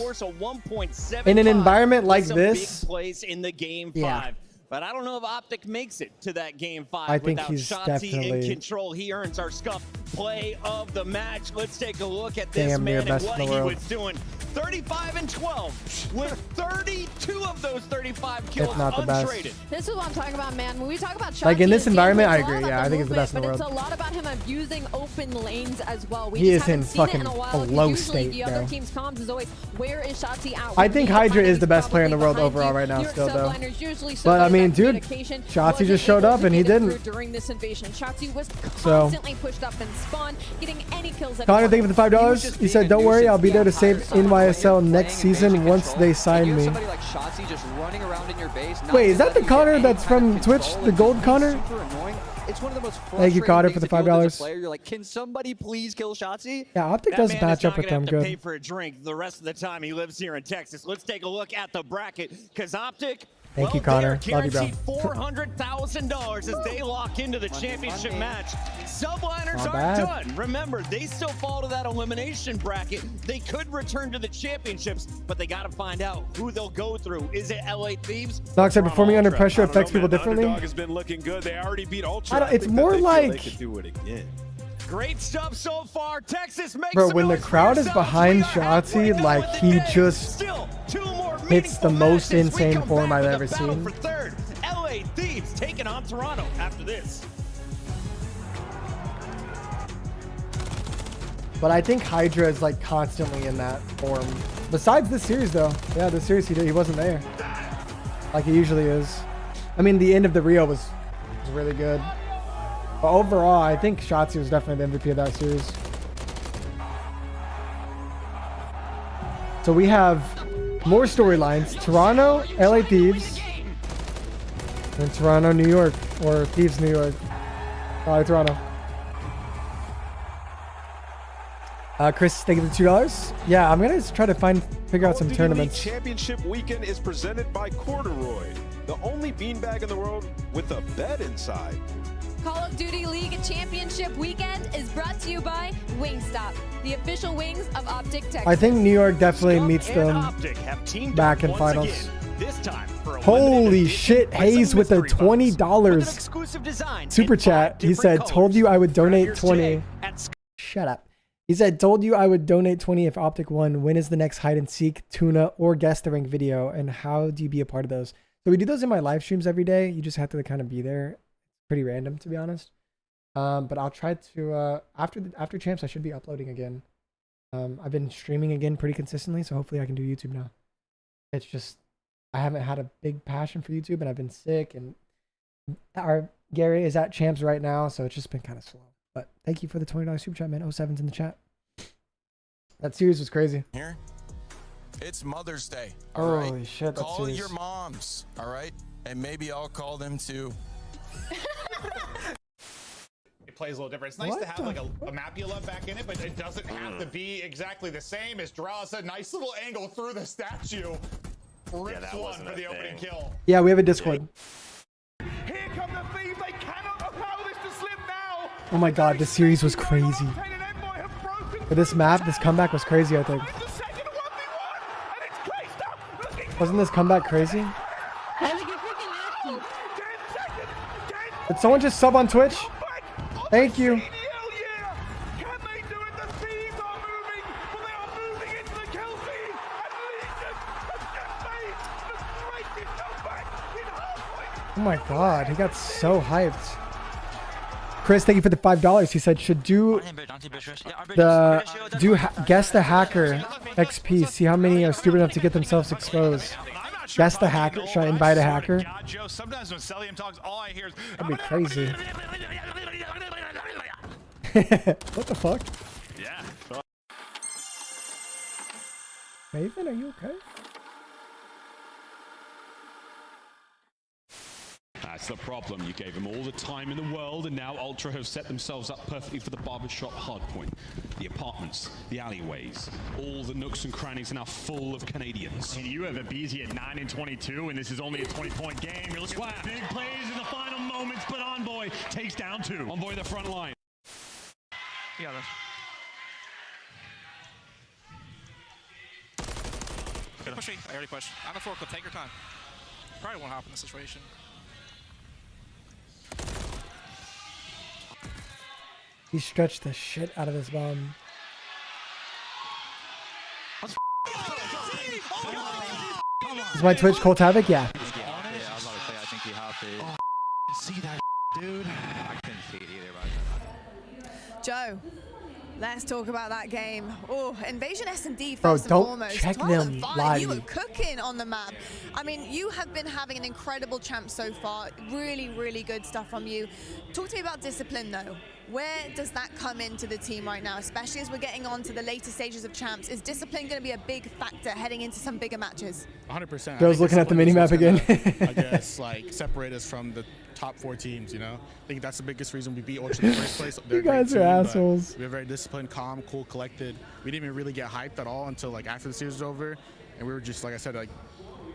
In an environment like this, big plays in the game 5. Yeah. But I don't know if OpTic makes it to that game 5 I think without he's Shotzi in definitely- control. He earns our scuff play of the match. Let's take a look at this Damn near man and best what in he the world. was doing. 35 and 12 with 32 of those 35 kills not the best. untraded. This is what I'm talking about, man. When we talk about Like, in Shotzi, this it's environment, I a lot agree. about Yeah, I think he's the movement, best in the but world. it's a lot about him abusing open lanes as well. We He just is in haven't seen it fucking in a while, a 'cause low usually state, the other bro. team's comms is always, where is Shotzi out? I We think need to Hydra find is he's the best player in the probably world behind overall you. right now New York still, though. Subliners usually But, I somebody mean, that dude, communication Shotzi wasn't just showed able up to and he get it didn't. through during this invasion. Shotzi was So- constantly pushed up and spawn, getting any kills that Connor, he thank you for the $5. He said, don't worry, I'll be there to save NYSL next season once they sign me. Somebody like Shotzi just running around in your base. not Wait, is that the letting you get Connor any that's kind of from Twitch, control the and gold it's Connor? super annoying. It's one of the most Thank you, frustrating Connor, things for the to deal with as a $5. player. You're like, can somebody please kill Shotzi? Yeah, OpTic That does man match is up not with gonna them have to good. pay for a drink the rest of the time he lives here in Texas. Let's take a look at the bracket because OpTic. Thank you, Well, Connor. they are Love you, bro. guaranteed $400,000 as they lock into the championship match. Subliners Not are bad. done. Remember, they still fall to that elimination bracket. They could return to the championships, but they got to find out who they'll go through. Is it LA Thieves? Doc said performing under pressure I don't affects know, people man. The differently. underdog has been looking good. They already beat Ultra. I don't- it's think more that they feel like- they could do it again. Great stuff so far. Texas makes Bro, some when the noise for crowd is yourselves. behind We are halfway Shotzi, done like, with the he day. just Still, 2 more hits the meaningful most matches. We insane come form back I've with a ever battle seen. For third, LA Thieves taking on Toronto after this. But I think Hydra is like constantly in that form. Besides this series, though. Yeah, this series he wasn't there. Like he usually is. I mean, the end of the Rio was really good. But overall, I think Shotzi was definitely the MVP of that series. So we have more storylines. Toronto, LA Thieves, and Toronto, New York, or Thieves, New York. Probably Toronto. Chris, thank you for the $2. Yeah, I'm gonna try to figure out some tournaments. Championship weekend is presented by Corduroy, the only beanbag in the world with a bed inside. Call of Duty League Championship Weekend is brought to you by Wingstop, the official wings of OpTic Texas. I think New York definitely meets them back in finals. This time for a Holy shit, Hayes with the $20 super chat. He said, told you I would donate 20. Shut up. He said, told you I would donate 20 if OpTic won. When is the next hide and seek, tuna, or guess the rank video? And how do you be a part of those? So we do those in my live streams every day. You just have to kind of be there. Pretty random, to be honest. But I'll try to, after champs, I should be uploading again. I've been streaming again pretty consistently, so hopefully I can do YouTube now. It's just, I haven't had a big passion for YouTube, and I've been sick, and our Gary is at champs right now, so it's just been kind of slow. But thank you for the $20 super chat, man. 07's in the chat. That series was crazy. Here, it's Mother's Day. Holy shit, that Call series. your moms, all right? And maybe I'll call them too. It plays a little different. It's nice to have like a map you love back in it, but it doesn't have to be exactly the same as Drazah. Nice little angle through the statue. Rips one for the opening kill. Yeah, we have a Discord. Here come the Thieves. They cannot allow this to slip now. Oh my god, this series was crazy. For this map, this comeback was crazy, I think. Wasn't this comeback crazy? Did someone just sub on Twitch? Thank you. Oh my god, he got so hyped. Chris, thank you for the $5. He said, should guess the hacker XP, see how many are stupid enough to get themselves exposed. Guess the hacker. Should I invite a hacker? Sometimes when Celium talks, all I hear is that'd be crazy. What the fuck? Yeah. Maven, are you okay? That's the problem. You gave them all the time in the world, and now Ultra have set themselves up perfectly for the barbershop hardpoint. The apartments, the alleyways, all the nooks and crannies are now full of Canadians. And you have a BZ at 9 and 22, and this is only a 20-point game. You're looking at big plays in the final moments, but Envoy takes down 2. Envoy the front line. Yeah, that's... Push me. I already pushed. I'm a forklift. Take your time. Probably won't happen in this situation. He stretched the shit out of this bomb. Is my Twitch Colt Havoc? Yeah. I was about to say, I think you have to. See that, dude? I couldn't see it either, but Joe, let's talk about that game. Oh, Invasion S&D Bro, first and don't foremost. check Twilight them Fire, live. you were cooking on the map. I mean, you have been having an incredible champ so far. Really, really good stuff from you. Talk to me about discipline, though. Where does that come into the team right now, especially as we're getting on to the later stages of champs? Is discipline going to be a big factor heading into some bigger matches? 100%. Joe's looking at the minimap again. I guess like separate us from the top 4 teams, you know? I think that's the biggest reason we beat Ultra in the first place. You guys are assholes. We were very disciplined, calm, cool, collected. We didn't even really get hyped at all until like after the series was over. And we were just, like I said, like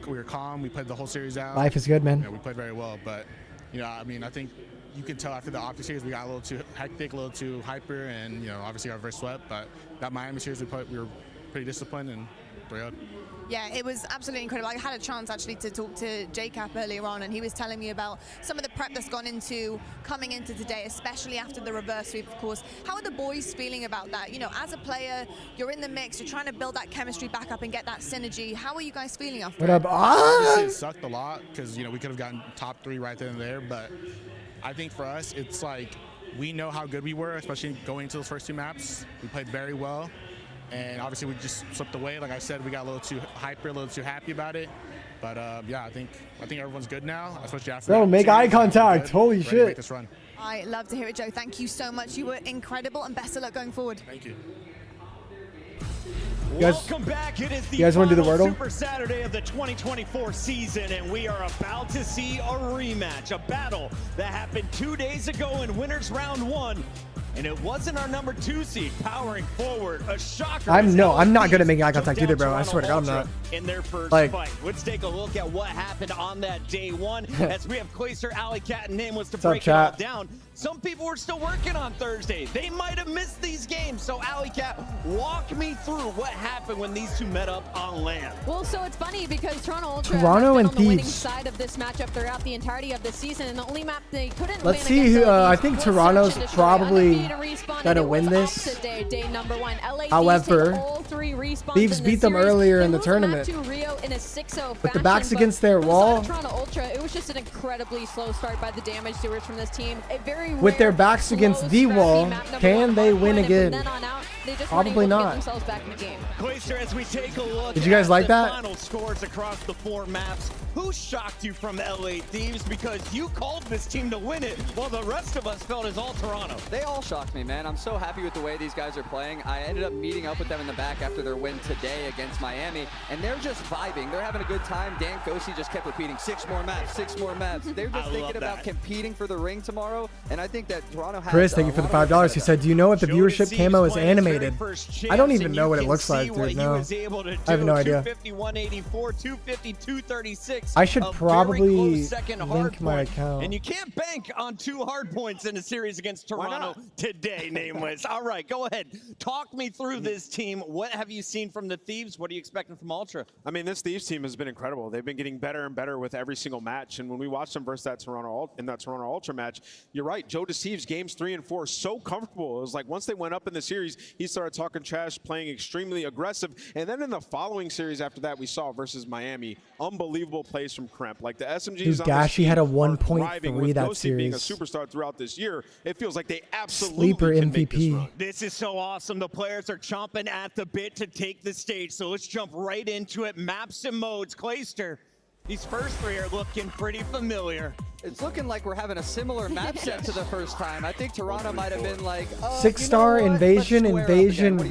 we were calm. We played the whole series out. Life is good, man. Yeah, we played very well. But, you know, I mean, I think you can tell after the OpTic series we got a little too hectic, a little too hyper, and, you know, obviously our first swept. But that Miami series we were pretty disciplined and 3-0. Yeah, it was absolutely incredible. I had a chance actually to talk to JCap earlier on, and he was telling me about some of the prep that's gone into coming into today, especially after the reverse sweep, of course. How are the boys feeling about that? You know, as a player, you're in the mix, you're trying to build that chemistry back up and get that synergy. How are you guys feeling after What up? Obviously, it sucked a lot because, you know, we could have gotten top 3 right then and there, but I think for us, it's like we know how good we were, especially going into those first 2 maps. We played very well. And obviously we just slipped away. Like I said, we got a little too hyper, a little too happy about it. But yeah, I think everyone's good now, especially after. Bro, make eye contact. Holy shit. To make this run. I love to hear it, Joe. Thank you so much. You were incredible, and best of luck going forward. Thank you. Welcome back. It is the you guys want to do the final Wordle? Super Saturday of the 2024 season, and we are about to see a rematch, a battle that happened 2 days ago in winners round 1. And it wasn't our number 2 seed powering forward. A shocker. I'm not good at making eye contact either, bro. I swear to God, I'm not. In their first Like- fight. Let's take a look at what happened on that day 1 as we have Clayster, Alley Cat, and Nameless to What's up, break it all chat? down. Some people were still working on Thursday. They might have missed these games. So Alley Cat, walk me through what happened when these two met up on land. Well, so it's funny because Toronto Ultra Toronto has been and on the winning Thieves. side of this matchup throughout the entirety of the season, and the only map they couldn't Let's win see against who. LA I Thieves think was Toronto's Search and Destroy. probably Undefeated respawn, and gonna it win was this. opposite day number 1. LA Thieves However, take all 3 respawns Thieves in the beat them series. earlier They in the moved the map tournament. to Rio in a 6-0 With the fashion, backs but against their from the wall. side of Toronto Ultra, it was just an incredibly slow start by the damage doers from this team. A very With their rare, backs against slow, the scrappy wall, map number can 1 they Hardpoint, win and from again? then on out, they just Probably weren't able to not. get themselves back in the game. Clayster, as we take a look Did you guys at like the that? final scores across the 4 maps, who shocked you from LA Thieves? Because you called this team to win it, while the rest of us felt it's all Toronto. They all shocked me, man. I'm so happy with the way these guys are playing. I ended up meeting up with them in the back after their win today against Miami, and they're just vibing. They're having a good time. Dan Kosi just kept repeating, 6 more maps, 6 more maps. They're just thinking about competing for the ring tomorrow, and I think that Toronto has Chris, thank you for the $5. He said, "Do you know if the viewership camo is animated?" I don't even know what it looks like, dude. No, I have no idea. 250, 184, 250, 236. I should A very probably close second link my hardpoint. account. And you can't bank on 2 hard points in a series against Toronto today, Nameless. All right, go ahead. Talk me through this team. What have you seen from the Thieves? What are you expecting from Ultra? I mean, this Thieves team has been incredible. They've been getting better and better with every single match. And when we watched them versus that Toronto Ultra match, you're right. Joe Deceives games 3 and 4 so comfortable. It was like once they went up in the series, he started talking trash, playing extremely aggressive. And then in the following series after that, we saw versus Miami, unbelievable plays from Kremp. Like the SMGs Dude, on Gashi the had a team are 1.3 thriving with that Ghosty being a series. superstar throughout this year. It feels like they absolutely Sleeper can make this MVP. run. This is so awesome. The players are chomping at the bit to take the stage. So let's jump right into it. Maps and modes. Clayster, these first 3 are looking pretty familiar. It's looking like we're having a similar map set to the first time. I think Toronto might have been like, 6-star Invasion,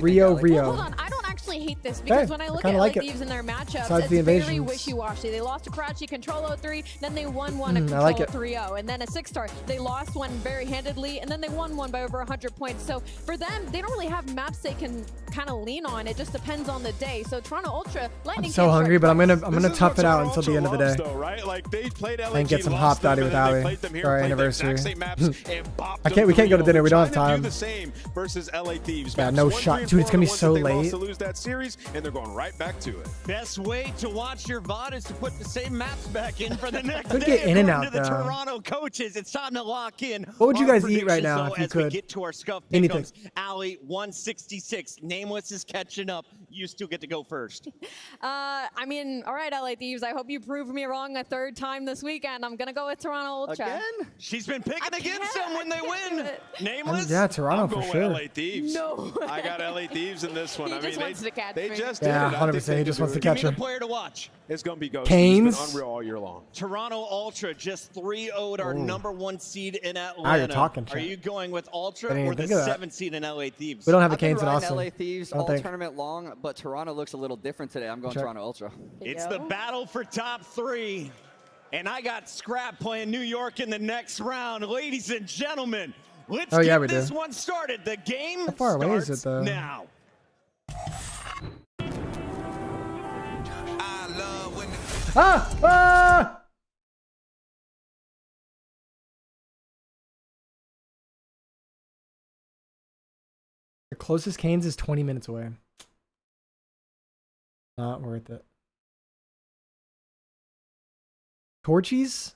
Rio. Hold on, I don't actually hate this because when I look at kinda LA like it. Thieves in their matchups, Besides the it's very Invasions. wishy-washy. They lost to Karachi Control 0-3, then they won one at I Control like it. 3-0, and then a 6-star. They lost one very handedly, and then they won one by over 100 points. So for them, they don't really have maps they can kind of lean on. It just depends on the day. So Toronto Ultra, lightning. I'm so hungry, but I'm gonna tough it out until the end of the day. Though, right? Like they played LAG, And get some lost hop daddy them, with and then they Ali played them here, for our played the anniversary. exact same maps, and bopped We them can't go to 3-0. dinner. We don't have Trying to time. do the same versus LA Thieves. Yeah, Maps no 1, shot. 3, and Dude, it's 4 gonna be are the ones so that they lost late. to lose that series, and they're going right back to it. Best way to watch your VOD is to put the same maps back in for the next Could day. get in and According out, to the though. Toronto coaches, it's time to lock in. What would you our guys eat right predictions, now though, if you as we could? get to our scuff Anything. pick'ems. Alley 166. Nameless is catching up. You still get to go first. I mean, all right, LA Thieves. I hope you prove me wrong a 3rd time this weekend. I'm gonna go with Toronto Ultra. Again? She's been picking against them when they win. Nameless. Yeah, Toronto I'm for going sure. LA Thieves. No. I got LA Thieves in this one. He I just mean, wants to catch they me. just Yeah, did it. I think 100%. they He could just do wants to it. Give catch me him. the player to watch. It's going to be Ghost. Canes. He's been unreal all year long. Toronto Ultra just 3-0'd our Ooh. number 1 seed in Atlanta. Now you're talking, Are chat. you going with Ultra Didn't or even the think of that. 7th seed in LA Thieves? We don't have the I've been Canes in riding Austin. LA Thieves I don't all think. tournament long, but Toronto looks a little different today. I'm going Check. Toronto Ultra. It's the battle for top 3. And I got Scrap playing New York in the next round. Ladies and gentlemen, let's Oh, yeah, get we this do. one started. The game How far away is it, starts though? now. Ah! The closest Canes is 20 minutes away. Not worth it. Torchies?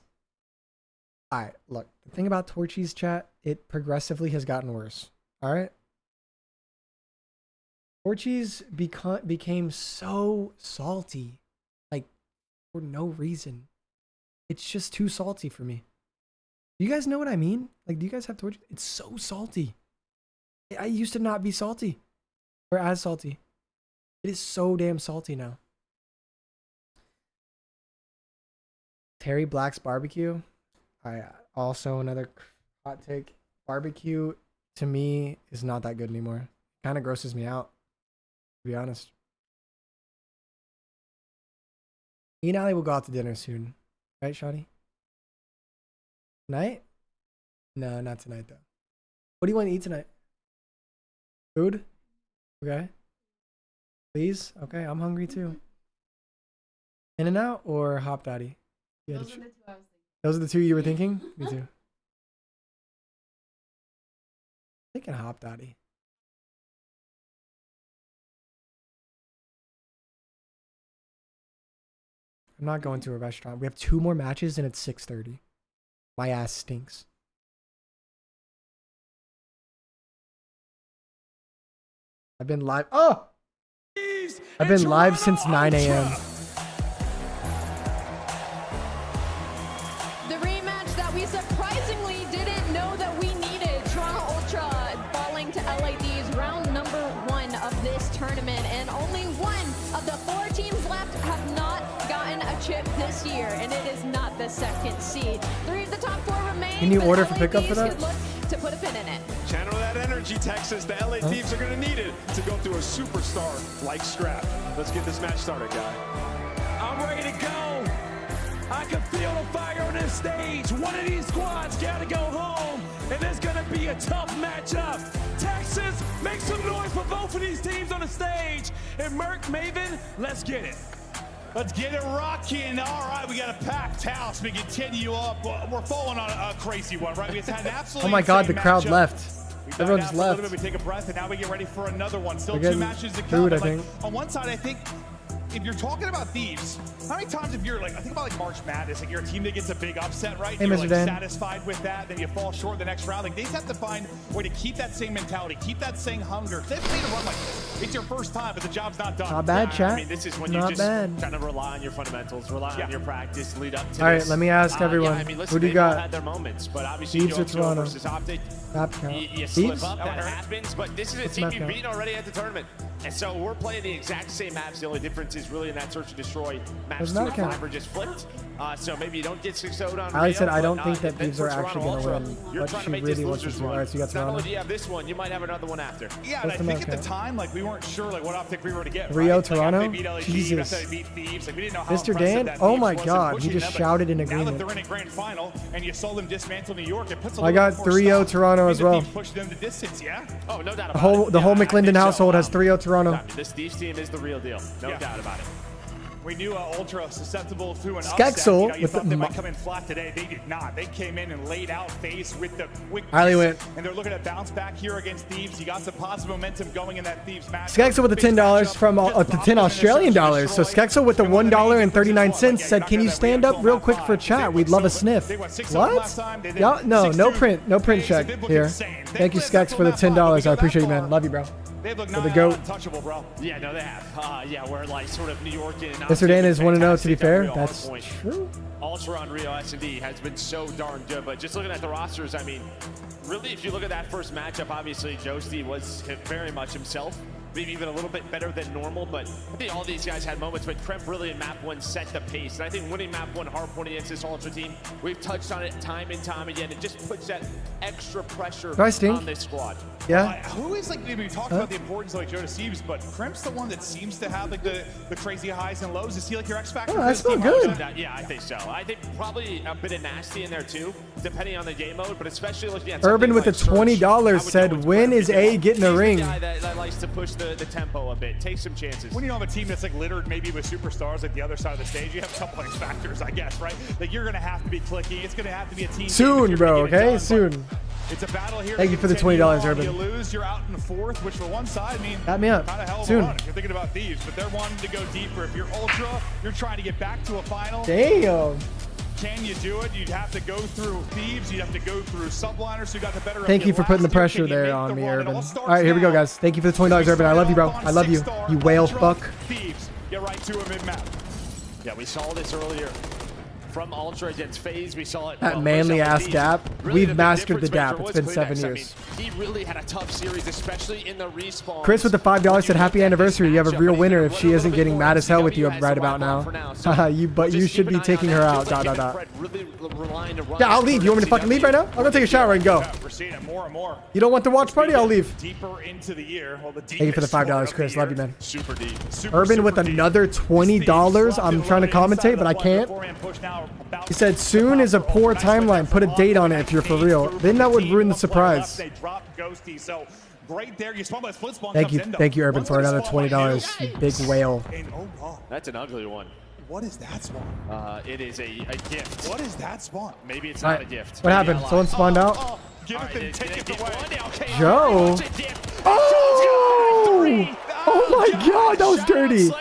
Alright, look. The thing about Torchies, chat, it progressively has gotten worse. Alright? Torchies became so salty. Like, for no reason. It's just too salty for me. Do you guys know what I mean? Like, do you guys have Torchies? It's so salty. I used to not be salty. Or as salty. It is so damn salty now. Terry Black's barbecue. Also another hot take. Barbecue, to me, is not that good anymore. Kind of grosses me out, to be honest. Me and Ali will go out to dinner soon. Right, Shawty? Tonight? No, not tonight, though. What do you want to eat tonight? Food? Okay. Please? Okay, I'm hungry too. In-N-Out or Hop Daddy? Those are the two you were thinking? Me too. Thinking Hop Daddy. I'm not going to a restaurant. We have 2 more matches and it's 6:30. My ass stinks. I've been live. Oh! I've been live since 9 a.m. The rematch that we surprisingly didn't know that we needed. Toronto Ultra falling to LA Thieves, round number 1 of this tournament. And only one of the 4 teams left have not gotten a chip this year. And it is not the second seed. 3 of the top 4 remain. Can you order for LA pickup for Thieves that? could look to put a pin in it. Channel that energy, Texas. The LA Thieves are going to need it to go through a superstar like Scrap. Let's get this match started, guy. I'm ready to go. I can feel the fire on this stage. One of these squads got to go home, and it's going to be a tough matchup. Texas, make some noise for both of these teams on the stage. And Merc, Maven, let's get it. Let's get it rocking. All right, we got a packed house. We continue up. We're falling on a crazy one, right? We've had an absolutely Oh my god, the insane crowd matchup. left. We Everyone back just out for a little left. bit, we take a breath, and now we get ready for another one. Still We're 2 getting matches to come. food, I But, like, think. on one side, I think if you're talking about Thieves, how many times if you're like, I think about like March Madness, like you're a team that gets a big upset, right? Hey, You're Mr. like Dan. satisfied with that, then you fall short the next round. Like they just have to find a way to keep that same mentality, keep that same hunger. They've made a run like this. It's your first time, but the job's not done. Not bad, chat. I mean, this is when Not you just bad. kind of rely on your fundamentals, rely on your practice, lead up to All right, this. let me ask everyone. Yeah, I mean, listen, Who do you they've all got? had their moments, but obviously Thieves or York Toronto? versus OpTic, Map count. you Thieves? slip up, that happens, but this is a What's team map you've count? beaten already at the tournament. And so we're playing the exact same maps. The only difference is really in that Search and Destroy. Maps What's 2 map and count? 5 are just flipped. So maybe you don't get 6-0 on Ali Rio, said, I don't but, think that then Thieves for are actually Toronto going to Ultra, win, you're but trying she to make really this wants losers to. All run. right, so you got Not only Toronto. do you have this one, you might have another one after. Yeah, What's and the I think map at the count? time, like we weren't sure like what OpTic we were to get. Rio, right? Toronto? Like, after they beat LAD, Jesus. after they beat Thieves, like we didn't know how Mr. impressive Dan? that Oh Thieves my was in god, he pushing just them, but shouted in now that agreement. they're in a grand final and you saw them dismantle New York, it puts a I little got bit more 3-0 stock. Toronto I as think the well. Thieves pushed them to distance, yeah? Oh, no doubt The about it. whole Yeah, I McClendon think so. household has 3-0 Toronto. I mean, this Thieves team is the real deal. No doubt about it. We knew Ultra susceptible to an Skexel upset. You know, you with thought the they might come in flat today. They did not. They came in and laid out FaZe with the quickness. Ali went. And they're looking to bounce back here against Thieves. You got some positive momentum going in that Thieves match. Skexel with the $10 from the 10 Australian dollars. So Skexel with the $1.39 said, "Can you stand up real quick for chat? We'd love a sniff." What? Yeah, no print check here. Thank you, Skex, for the $10. I appreciate you, man. Love you, bro. They've looked For the GOAT. untouchable, bro. Yeah, no, they have. Yeah, we're like sort of New York and Mr. Dan is 1-0, to be fantastic fair. Rio That's Hardpoint. true. Ultra on Rio S&D has been so darn good, but just looking at the rosters, I mean, really, if you look at that first matchup, obviously Joesty was very much himself. Maybe even a little bit better than normal, but I think all these guys had moments, but Kremp really in map 1 set the pace. And I think winning map 1 Hardpoint against this Ultra team, we've touched on it time and time again. It just puts that extra pressure Do I stink? on this squad. Yeah. Who is like, we talked about the importance of like Joe Thieves, but Kremp's the one that seems to have like the crazy highs and lows. Is he like your X factor? Oh, that's not good. Yeah, I think so. I think probably a bit of nasty in there too, depending on the game mode, but especially looking at Urban something with the like Search, $20 I would said, go with "When Kremp is because A getting a he's ring?" the guy that likes to push the tempo a bit, take some chances. When you have a team that's like littered maybe with superstars at the other side of the stage, you have a couple X factors, I guess, right? Like you're gonna have to be clicky. It's gonna have to be a team. Soon, bro. Okay, soon. It's a battle here. Thank you for the $20, Urban. You lose, you're out in the 4th, which for one side, I mean, Bat me up. kind of hell of Soon. a run if you're thinking about Thieves, but they're wanting to go deeper. If you're Ultra, you're trying to get back to a final. Damn. Can you do it? You'd have to go through Thieves. You'd have to go through Subliners, who got the better of Thank you for putting the last year. pressure Can you there make on the me, run? It Urban. all All starts right, here we go, now. guys. Thank you for the $20, Urban. I love you, bro. I love you. You whale Ultra, fuck. Thieves, get right to him mid-map. Yeah, we saw this earlier. from Ultra against FaZe. We saw it. That manly ass dap. We've mastered the dap. It's been 7 years. He really had a tough series, especially in the respawn. Chris with the $5 said, "Happy anniversary. You have a real winner if she isn't getting mad as hell with you right about now." But you should be taking her out. Yeah, I'll leave. You want me to fucking leave right now? I'll go take a shower and go. We're seeing it more and more. You don't want the watch party? I'll leave. Deeper into the year. Well, the Thank you for the $5, Chris. Love you, man. Super deep. Urban with another $20. I'm trying to commentate, but I can't. He said, "Soon is a poor timeline. Put a date on it if you're for real." Then that would ruin the surprise. Thank you, Urban, for another $20. You big whale. That's an ugly one. What is that spawn? It is a gift. What is that spawn? Maybe it's not a gift. What happened? Someone spawned out? Give it and take it away. Joe. Oh! Oh my god, that was dirty.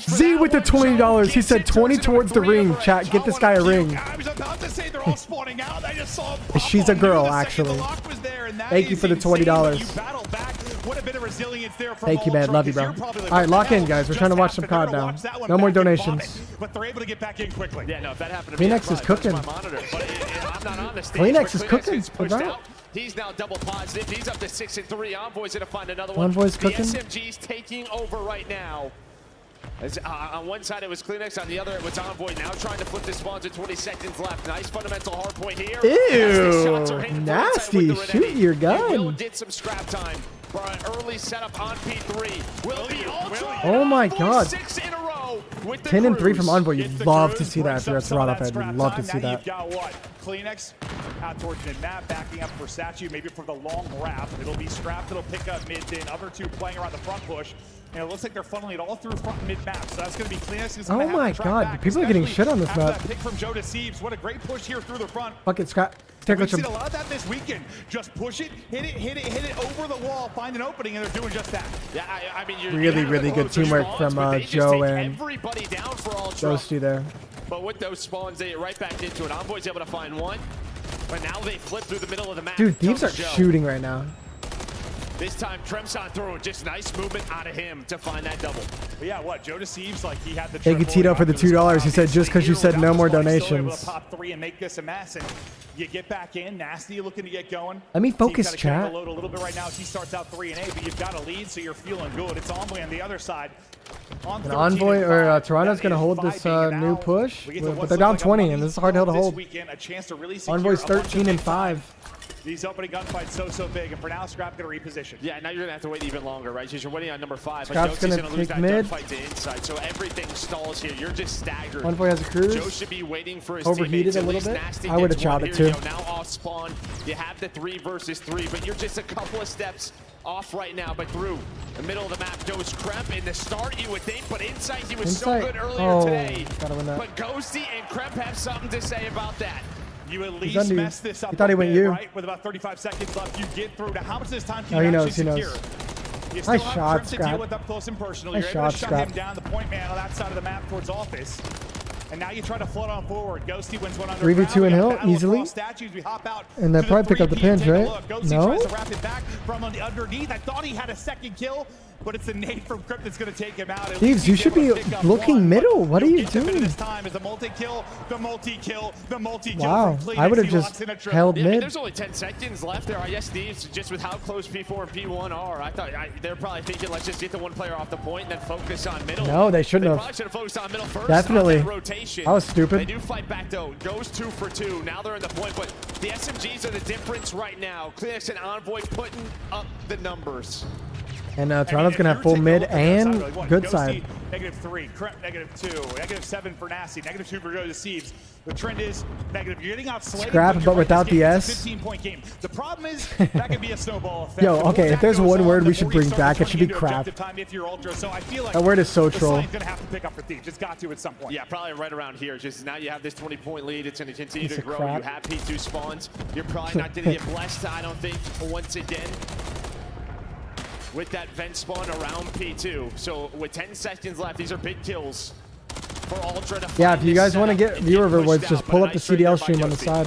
Z with the $20. He said 20 towards the ring. Chat, get this guy a ring. I was about to say they're all spawning out. I just saw him. She's a girl, actually. Thank you for the $20. Thank you, man. Love you, bro. All right, lock in, guys. We're trying to watch some COD now. No more donations. But they're able to get back in quickly. Yeah, no, if that happened to me, Kleenex is cooking. I'm not on the stage. Kleenex is cooking. He's now double positive. He's up to 6 and 3. Envoy's gonna find another one. Envoy's cooking. The SMG's taking over right now. As, on one side it was Kleenex, on the other it was Envoy. Now trying to flip the spawns with 20 seconds left. Nice fundamental hard point here. Ew, nasty. Shoot your gun. Did some scrap time for an early setup on P3. Will be Ultra. Oh my god. 6 in a row with the 10 and 3 from Cruise. Envoy. You'd love to see that if you're a Toronto fan. You'd love to see that. You've got what? Kleenex out towards mid-map, backing up for Statue, maybe for the long wrap. It'll be scrapped, it'll pick up mid-din. Other two playing around the front push. And it looks like they're funneling it all through front and mid-map. So that's going to be Kleenex. Oh my god, people are getting shit on this map. That pick from Joe to Thieves. What a great push here through the front. Fuck it, Scott. We've seen a lot of that this weekend. Just push it, hit it over the wall, find an opening, and they're doing just that. Yeah, I mean, you're really good teamwork from Joe and everybody down for Ultra. Ghosty there. But with those spawns, they get right back into it. Envoy's able to find one, but now they flip through the middle of the map. Dude, Thieves are shooting right now. This time, Tremson through, just nice movement out of him to find that double. But yeah, what? Joe deceives, like he had the. Thank you, Tito, for the $2. He said just because you said no more donations. Pop 3 and make this a mess, and you get back in. Nasty looking to get going. Let me focus, chat. Load a little bit right now. He starts out 3 and 8, but you've got a lead, so you're feeling good. It's Envoy on the other side. An Envoy or Toronto's going to hold this new push, but they're down 20, and this is a hard hill to hold. Envoy's 13 and 5. These opening gunfights so big, and for now, Scrap going to reposition. Yeah, now you're going to have to wait even longer, right? Because you're waiting on number 5. Scrap's going to lose that mid. gunfight to inside, so everything stalls here. You're just staggered. Envoy has a cruise. Joe should be waiting for his overheated teammates. a little bit. Nasty I would have chopped it too. Now off spawn, you have the 3 versus 3, but you're just a couple of steps off right now. But through the middle of the map goes Kremp. In the start, you would think, but inside he was so good earlier today. But Ghosty and Kremp have something to say about that. You at least mess this up. He thought he went you. Right? With about 35 seconds left, you get through. Now, how much of this time can he you knows, actually secure? You still nice have shot, Kremp to Scrap. deal with up close and personal. Nice You're able to shot, shut him Scrap. down, the point man on that side of the map towards office. And now you try to float on forward. Ghosty wins one under 3v2 in hill easily. And they'll probably pick up the pinch, right? No? Tries to wrap it back from on the underneath. I thought he had a second kill, but it's a nade from Kremp that's going to take him out. Thieves, you should be looking middle. What are you doing? This time is the multi-kill, the multi-kill, the multi-kill. Wow, I would have just held mid. There's only 10 seconds left there. I guess Thieves, just with how close P4 and P1 are, I thought they're probably thinking, let's just get the one player off the point and then focus on middle. No, they shouldn't have. Probably should have focused on middle first. Definitely. On that rotation. I was stupid. They do fight back though. Goes 2 for 2. Now they're in the point, but the SMGs are the difference right now. Kleenex and Envoy putting up the numbers. And Toronto's going to have full mid and good side. -3, Kremp -2, -7 for Nasty, -2 for Joe Thieves. The trend is negative. You're getting out slayed. Scrap, but without the S. 15-point game. The problem is that could be a snowball effect. Yo, okay, if there's one word we should bring back, it should be crap. So I feel like that word is so troll. Going to have to pick up for Thieves. It's got to at some point. Yeah, probably right around here. Just now you have this 20-point lead. It's going to continue to grow. Crap. You have P2 spawns. You're probably not going to get blessed, I don't think, once again, with that vent spawn around P2. So with 10 seconds left, these are big kills for Ultra to yeah, if you guys want to get viewer rewards, just pull up the CDL stream on the side.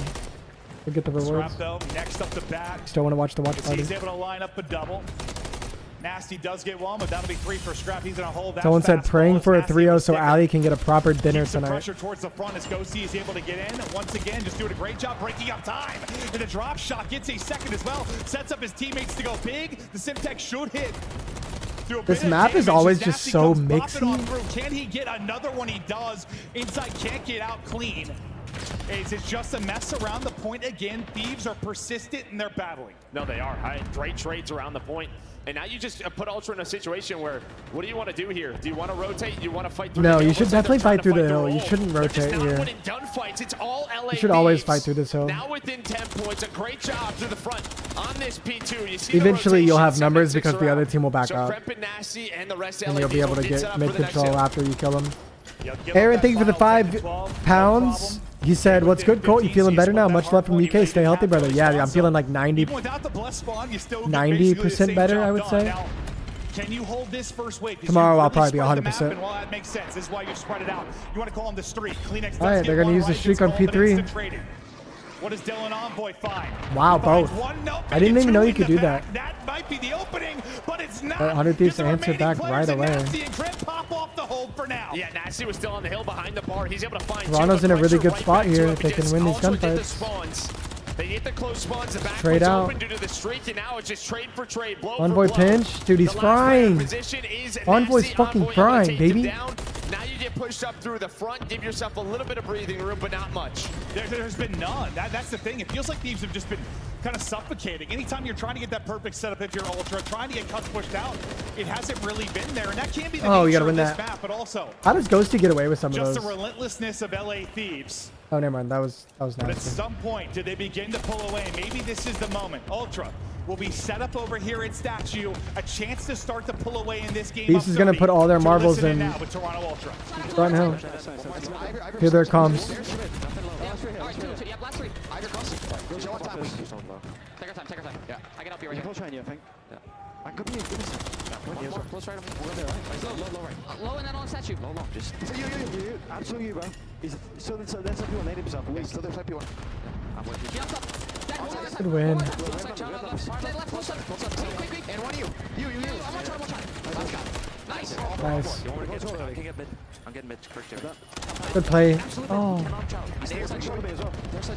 We'll get the rewards. Next up the bat. Still want to watch the watch party. He's able to line up a double. Nasty does get one, but that'll be 3 for Scrap. He's going to hold that. Someone said praying for a 3-0 so Ali can get a proper dinner Keeps the tonight. pressure towards the front as Ghosty is able to get in. Once again, just doing a great job breaking up time. And the drop shot gets a second as well. Sets up his teammates to go big. The Simtech should hit. This map is always just so mixy. Can he get another one? He does. Inside can't get out clean. Is it just a mess around the point again? Thieves are persistent and they're battling. No, they are. Great trades around the point. And now you just put Ultra in a situation where, what do you want to do here? Do you want to rotate? Do you want to fight through No, the hill? you should definitely fight through the hill. You They're shouldn't rotate here. winning gunfights. It's all LA You should always Thieves. fight through this hill. Now within 10 points, a great job through the front on this P2. You see Eventually the you'll have rotation, numbers 7-6 because the around. other team will back So up. Prep and Nasty and the rest of And LA you'll be able to Thieves will get set up make for the next control hill. after you kill them. Aaron, thank you for the £5. He said, "What's good, Colt? You feeling better now? Much love from UK. Stay healthy, brother." Yeah, I'm feeling like 90% better, I would say. Can you hold this first wave? Tomorrow I'll probably be 100%. Well, that makes sense. This is why you spread it out. You want to call him the streak. Kleenex. All right, they're gonna use the streak on P3. What does Dylan Envoy find? Wow, both. I didn't even know you could do that. That might be the opening, but it's not. 100 Thieves answered back right away. Yeah, Nasty was still on the hill behind the bar. He's able to find Toronto's in a really good right spot back to here him if they can because win these Ultra did the gunfights. spawns. They get the close spawns. The back Trade was out. open due to the streak, and now it's just trade for trade, blow Envoy for blow. pinch. Dude, he's The last player in frying. position is Envoy's Nasty. fucking Envoy able to frying, take him baby. down. Now you get pushed up through the front. Give yourself a little bit of breathing room, but not much. There's been none. That's the thing. It feels like Thieves have just been kind of suffocating. Anytime you're trying to get that perfect setup if you're Ultra, trying to get cuts pushed out, it hasn't really been there. And that can be the Oh, you nature gotta win of this that. map, but also How does Ghosty get away with some of just those? the relentlessness of LA Thieves. Oh, never mind. That was But at nasty. some point, do they begin to pull away? Maybe this is the moment. Ultra will be set up over here at Statue. A chance to start to pull away in this game. Thieves is gonna put all their marbles in now with Toronto Ultra. front hill. Here there comes. Take our time, take our time. Yeah, I can help you right here. Close right here, I think. Yeah. I could be close right. Low right. Low and then on statue. Low, just. You. Absolutely, bro. So that's everyone. 80%. Wait, so there's everyone. I'm with you. Good win. And one of you. You. I'm trying. Nice. Nice. I'm getting mid. Quick too. Good play. Oh. There's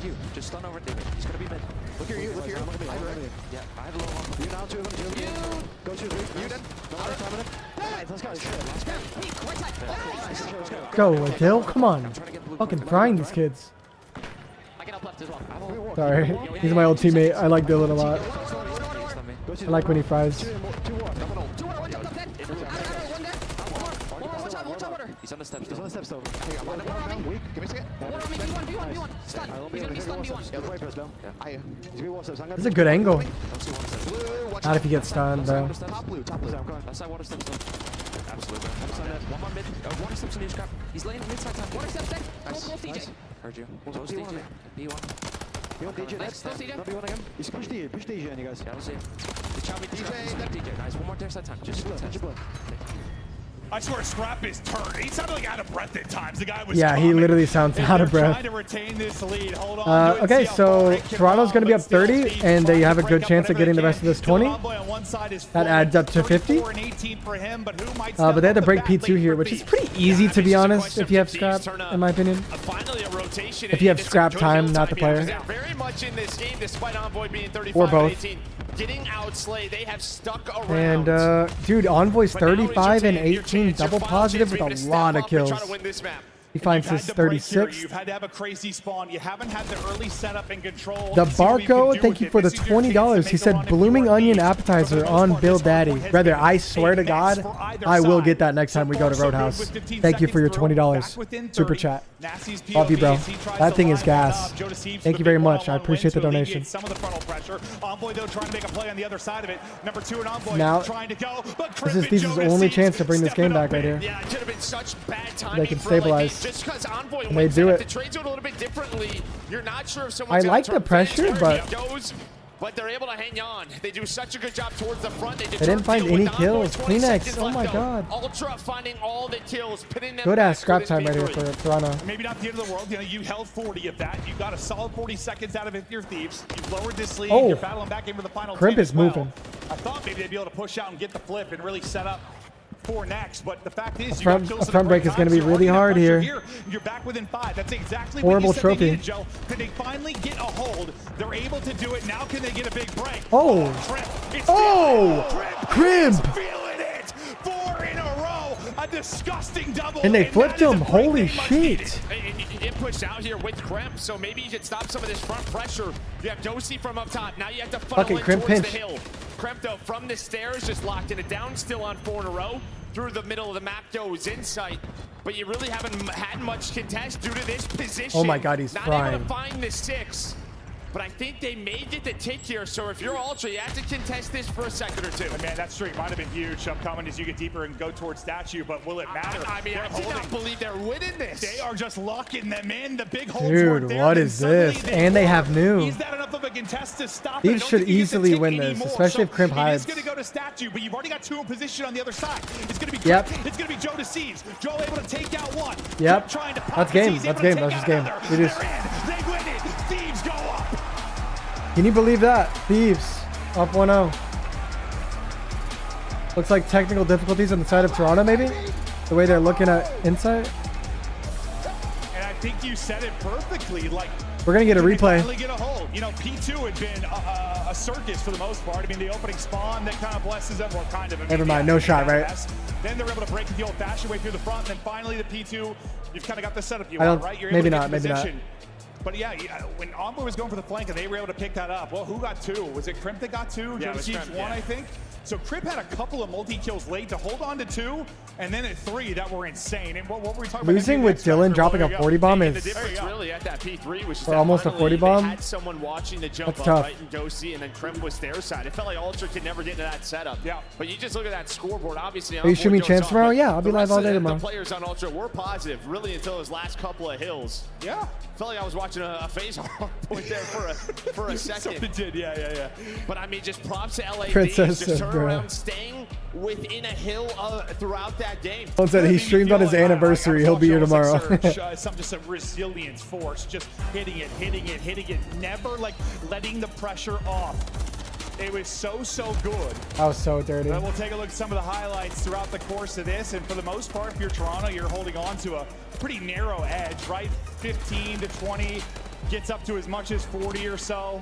you. Just stun over David. He's gonna be mid. Look here. Yeah, I have a low one. You now, two of them. Go to three. You then. Let's go. Go, Dill. Come on. Fucking frying these kids. I can help left as well. Sorry. He's my old teammate. I like Dylan a lot. I like when he fries. He's on the steps. He's on the steps though. Give me a second. B1. Stun. He's gonna be stunned B1. This is a good angle. Not if you get stunned, though. Top blue. That's side water steps though. Absolutely. One more mid. Water steps on each crap. He's laying mid side time. Water steps dead. Close DJ. Heard you. Close DJ. B1. Nice. Close DJ. B1 again. He's push DJ on you guys. Yeah, we'll see. The chubby DJ. Nice. One more there side time. Just blood. I swear, Scrap is turned. He sounded like out of breath at times. The guy was. Yeah, he literally sounds out of breath. Trying to retain this lead. Hold on. Okay, so Toronto's going to be up 30, and they have a good chance of getting the rest of this 20. That adds up to 50. But they had to break P2 here, which is pretty easy, to be honest, if you have Scrap, in my opinion. If you have Scrap time, not the player. Very much in this game, despite Envoy being 35 both. 18. Getting outslayed, they have stuck around. And, dude, Envoy's 35 and 18, double positive with a lot of kills. He finds his 36th. You've had to have a crazy spawn. You haven't had the early setup and control. The Barco, thank you for the $20. He said blooming onion appetizer on Bill Daddy. Brother, I swear to God, I will get that next time we go to Roadhouse. Thank you for your $20. Super chat. Love you, bro. That thing is gas. Thank you very much. I appreciate the donation. Some of the frontal pressure. Envoy though trying to make a play on the other side of it. Number 2 and Envoy Now, trying to go. But this is Thieves' only chance to bring this game back right here. Yeah, it could have been such bad timing. They can stabilize. Just because Envoy And they do it. the trades a little bit differently. You're not sure if I someone's like the pressure, but but they're able to hang on. They do such a good job towards the front. They didn't find any kills. Kleenex, oh my God. Ultra finding all the kills, pinning them Good ass back scrap time right here for Toronto. Maybe not the end of the world. You know, you held 40 of that. You got a solid 40 seconds out of it. Your Thieves. You've lowered this lead. Oh. You're battling back into the final. Crimp 10 is as well. moving. I thought maybe they'd be able to push out and get the flip and really set up for next, but the fact is, A front break is going to be really hard here. You're back within 5. That's exactly Horrible what you said trophy. they needed, Joe. Can they finally get a hold? They're able to do it. Now can they get a big break? Oh! Crimp! Feeling it! 4 in a row! A disgusting double! And they flipped him. that is a break Holy they must need. shit! And you get pushed out here with Crimp, so maybe you should stop some of this front pressure. You have Dosey from up top. Now you have to funnel Fucking in Crimp towards pinch. the hill. Crimp, though, from the stairs, just locked in it down, still on 4 in a row. Through the middle of the map, though, is in sight. But you really haven't had much contest due to this position. Oh my God, he's not frying. able to find the 6. But I think they may get the tick here, so if you're Ultra, you have to contest this for a second or two. Man, that streak might have been huge upcoming as you get deeper and go towards Statue, but will it matter? I mean, I did not believe they're winning this. They are just locking them in. The big holes Dude, there, what and is suddenly this? they And they roll. have new. Is that enough of a contest to stop Thieves it? I don't should think you get the easily tick win this, anymore. especially if Crimp hides. It's going to go to Statue, but you've already got 2 in position on the other side. It's going to be Yep. Crimp. It's going to be Joe Deceives. Joe able to take out 1. Yep. Trying to pop That's game. Deceives, That's able to game. take That's just out game. another. It is. They're in. They win it. Thieves go up. Can you believe that? Thieves up 1-0. Looks like technical difficulties on the side of Toronto, maybe? The way they're looking at Insight. And I think you said it perfectly. Like, We're going to get a Can they replay. finally get a hold? You know, P2 had been a circus for the most part. I mean, the opening spawn that kind of blesses them, or kind of. I mean, Never mind, no shot, right? Then they're able to break it the old-fashioned way through the front. And then finally, the P2, you've kind of got the setup you want, right? You're able maybe to not, get maybe the not. position. But yeah, when Envoy was going for the flank and they were able to pick that up, well, who got 2? Was it Crimp that got 2? Yeah, it was Chiefs Crimp, 1, yeah. I think. So Crimp had a couple of multi-kills late to hold on to 2, and then at 3 that were insane. And what were we talking Losing about? with Dylan dropping a 40 bomb The is difference really at that P3 was just For that almost a finally 40 bomb? They had someone watching the jump That's up tough. right in Dosey, and then Crimp was their side. It felt like Ultra could never get into that setup. Yeah. But you just look at that scoreboard. Obviously, Are you shooting me chance tomorrow? Yeah, I'll be live all day tomorrow. The players on Ultra were positive, really, until those last couple of hills. Yeah. Felt like I was watching a FaZe Hardpoint there for a second. It did, yeah. But I mean, just props to LA Princess Thieves, just said, turn bro. around, staying within a hill throughout that game. Someone said he streamed on his anniversary. He'll be here tomorrow. Just a resilience force, just hitting it, never like letting the pressure off. It was so good. That was so dirty. But we'll take a look at some of the highlights throughout the course of this, and for the most part, if you're Toronto, you're holding on to a pretty narrow edge, right? 15 to 20, gets up to as much as 40 or so.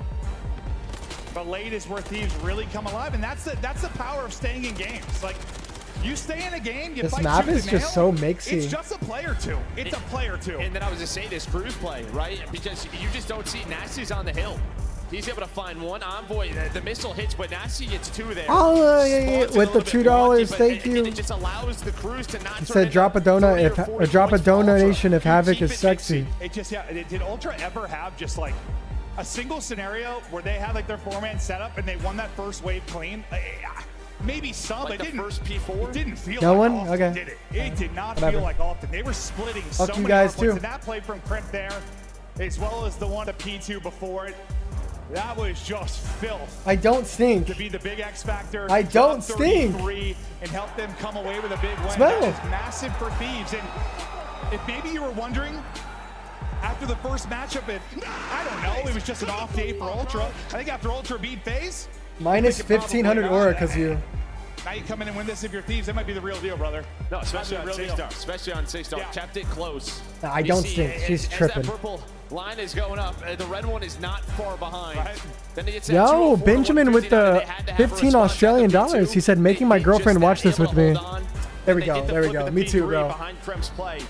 But late is where Thieves really come alive, and that's the power of staying in games. Like, you stay in a game, you This fight map tooth is and just nail, so mixy. It's just a play or two. It's a play or two. And then I was just saying this cruise play, right? Because you just don't see Nasty's on the hill. He's able to find one Envoy. The missile hits, but Nasty gets 2 there. Oh, yeah, Spawns it with a the little bit $2, lucky, but thank and you. It just allows the cruise to not He turn said drop a donut if 30 or 40 or drop a points for Ultra. donation if Havoc Keep is it sexy. mixy. It just, did Ultra ever have just like a single scenario where they had like their 4-man setup and they won that first wave clean? Maybe some, Like but the it didn't. first P4? It didn't feel No like one? often, Okay. did it? It did not Whatever. feel like often. They were splitting so Fuck you many guys hard points, too. and that play from Crimp there, as well as the one to P2 before it. That was just filth. I don't stink. To be the big X factor. I don't up stink. 33 and help them come away with a big win. Smell. That is massive for Thieves. And if maybe you were wondering after the first matchup, if I don't know, it was just an off day for Ultra. I think after Ultra beat FaZe, Minus we could probably 1,500 not. aura because you. Now you come in and win this if you're Thieves. That might be the real deal, brother. No, especially on Real deal. Six-Star. Especially on Six-Star. Yeah. Kept it close. Nah, I You don't see, stink. She's as tripping. that purple line is going up, the red one is not far behind. Right. Then it gets that Yo, 204 to Benjamin with 159, the and they had to have a 15 response Australian at the dollars. P2. He said, making my They girlfriend just watch this able with to me. hold on. There we They go. get the There we flip go. of Me the too, P3 bro. Behind Crimp's play.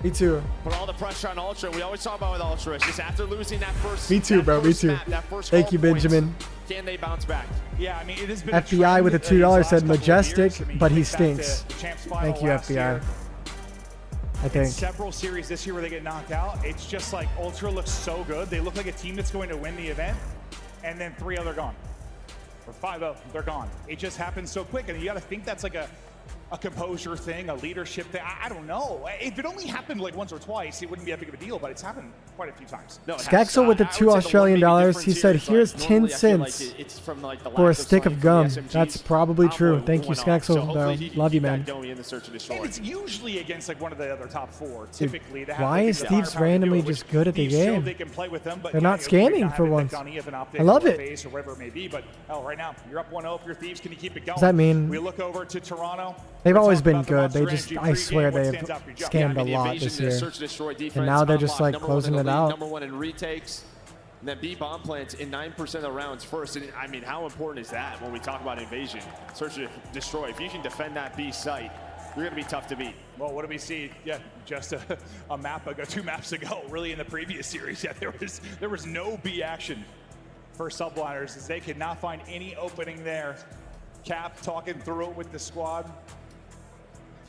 Me too. Put all the pressure on Ultra. We always talk about with Ultra. It's just after losing that first. Me too, that bro. Me first too. map, that first Thank you, hard point, Benjamin. Can they bounce back? Yeah, I mean, it has been FBI with a $2 said majestic, but he you think back stinks. to the Champs Final Thank you, last FBI. year. I In think. several series this year where they get knocked out, it's just like Ultra looks so good. They look like a team that's going to win the event, and then 3-0 they're gone. Or 5-0, they're gone. It just happens so quick, and you got to think that's like a a composure thing, a leadership thing. I don't know. If it only happened like once or twice, it wouldn't be that big of a deal, but it's happened quite a few times. No, Skexel with the $2 Australian. He said, here's 10 cents for a stick of gum. That's probably true. Thank you, Skexel. Love you, man. And it's usually against like one of the other top 4, typically. Dude, why is Thieves randomly just good at the game? They can play with them, but they're not scamming for once. I love it. Or whatever it may be, but right now, you're up 1-0 if you're Thieves. Can you keep it going? Does that mean we look over to Toronto? They've always been good. They just, I swear, they've scammed a lot this year. And now they're just like closing it out. Number 1 in retakes. And then B bomb plants in 9% of the rounds first. And I mean, how important is that when we talk about invasion? Search and destroy. If you can defend that B site, you're going to be tough to beat. Well, what do we see? Yeah, just a map ago, 2 maps ago, really in the previous series. Yeah, there was no B action for Subliners as they could not find any opening there. Cap talking through it with the squad.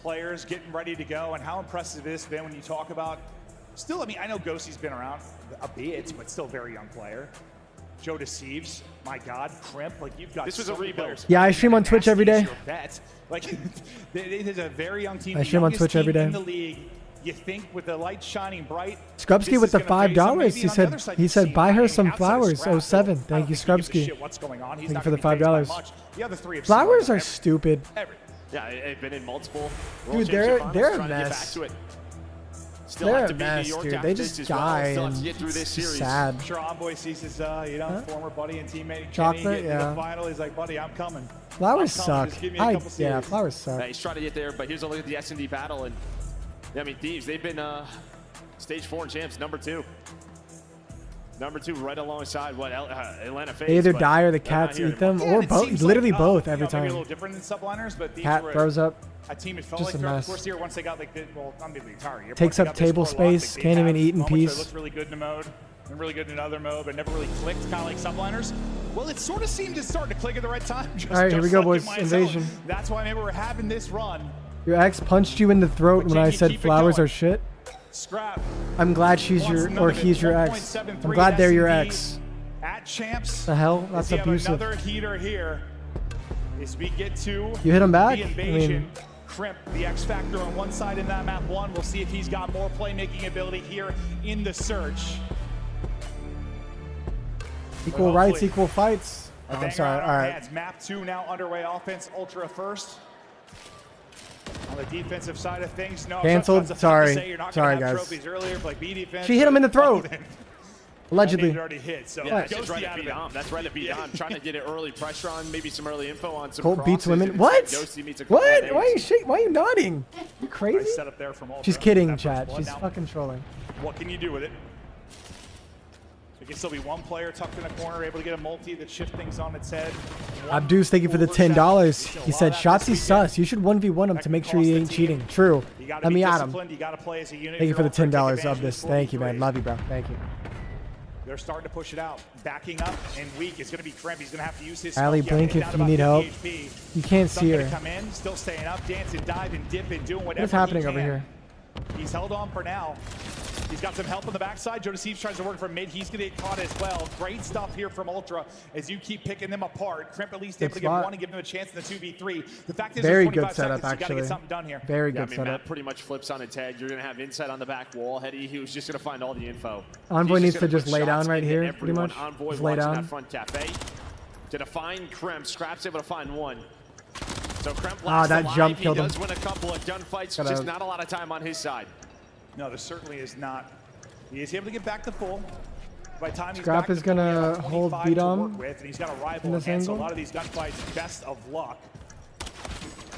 Players getting ready to go, and how impressive it has been when you talk about, still, I mean, I know Ghostie's been around a bit, but still very young player. Joe Deceives, my God, Crimp, like you've got. This was a rebuild. Yeah, I stream on Twitch every day. Like, it is a very young team. I stream on Twitch every day. In the league, you think with the light shining bright. Scrubsky with the $5. He said, buy her some flowers. 07. Thank you, Scrubsky. Thank you for the $5. Flowers are stupid. Yeah, they've been in multiple. Dude, they're a mess. They're a mess, dude. They just die, and it's sad. I'm sure Envoy sees his, former buddy and teammate Chocolate, yeah. The final. He's like, buddy, I'm coming. Flowers suck. Yeah, flowers suck. He's trying to get there, but here's a look at the S&D battle, and I mean, Thieves, they've been stage 4 champs, number 2. Number 2 right alongside what Atlanta FaZe. They either die or the cats eat them, or both. Literally both every time. Maybe a little different than Subliners, but Cat throws up. A team it felt just like a throughout mess. the course here, once they got like not maybe the entire year. Takes up table space, can't even eat in peace. Looked really good in a mode, and really good in another mode, but never really clicked, kind of like Subliners. Well, it sort of seemed to start to click at the right time. All right, here we go, boys. Invasion. That's why maybe we're having this run. Your ex punched you in the throat when I said flowers are shit. Scrap. I'm glad she's he's your ex. I'm glad they're your ex. At champs. The hell? That's abusive. Another heater here. As we get to you hit him back. The invasion. Crimp, the X factor on one side in that map 1. We'll see if he's got more playmaking ability here in the search. Equal rights, equal fights. Oh, I'm sorry. All right. Hands. Map 2 now underway. Offense, Ultra first. On the defensive side of things, no. Canceled. Sorry, guys. She hit him in the throat. Allegedly. Already hit, so yeah, that's right at B-Dom. That's right at B-Dom. Trying to get an early pressure on, maybe some early info on some Colt beats women. What? What? Why are you nodding? You crazy? Set up there from Ultra. She's kidding, chat. She's fucking trolling. What can you do with it? There can still be one player tucked in a corner, able to get a multi that shift things on its head. Abdu's thank you for the $10. He said, Shotzi sus. You should 1v1 him to make sure he ain't cheating. True. Let me at him. Thank you for the $10 of this. Thank you, man. Love you, bro. Thank you. They're starting to push it out. Backing up and weak. It's going to be Crimp. He's going to have to use his Ali, blink if you need help. You can't see her. Come in, still staying up, dancing, diving, dipping, doing whatever. What's happening over here? He's held on for now. He's got some help on the backside. Joe Deceives tries to work from mid. He's going to get caught as well. Great stuff here from Ultra as you keep picking them apart. Crimp at least able to get one and give him a chance in the 2v3. The fact is, very good setup, seconds, actually. You got to get something done here. Very good setup. setup. Pretty much flips on its head. You're going to have insight on the back wall. Hetty, he was just going to find all the info. Envoy needs to just lay down right here, pretty much. Envoy just lay down. That front cafe. To find Crimp, Scrap's able to find one. So Crimp that jump killed him. He does win a couple of gunfights, just not a lot of time on his side. No, there certainly is not. He is able to get back to full. By the time Scrap is going to hold B-Dom and he's got a rival against a lot of these gunfights. Best of luck.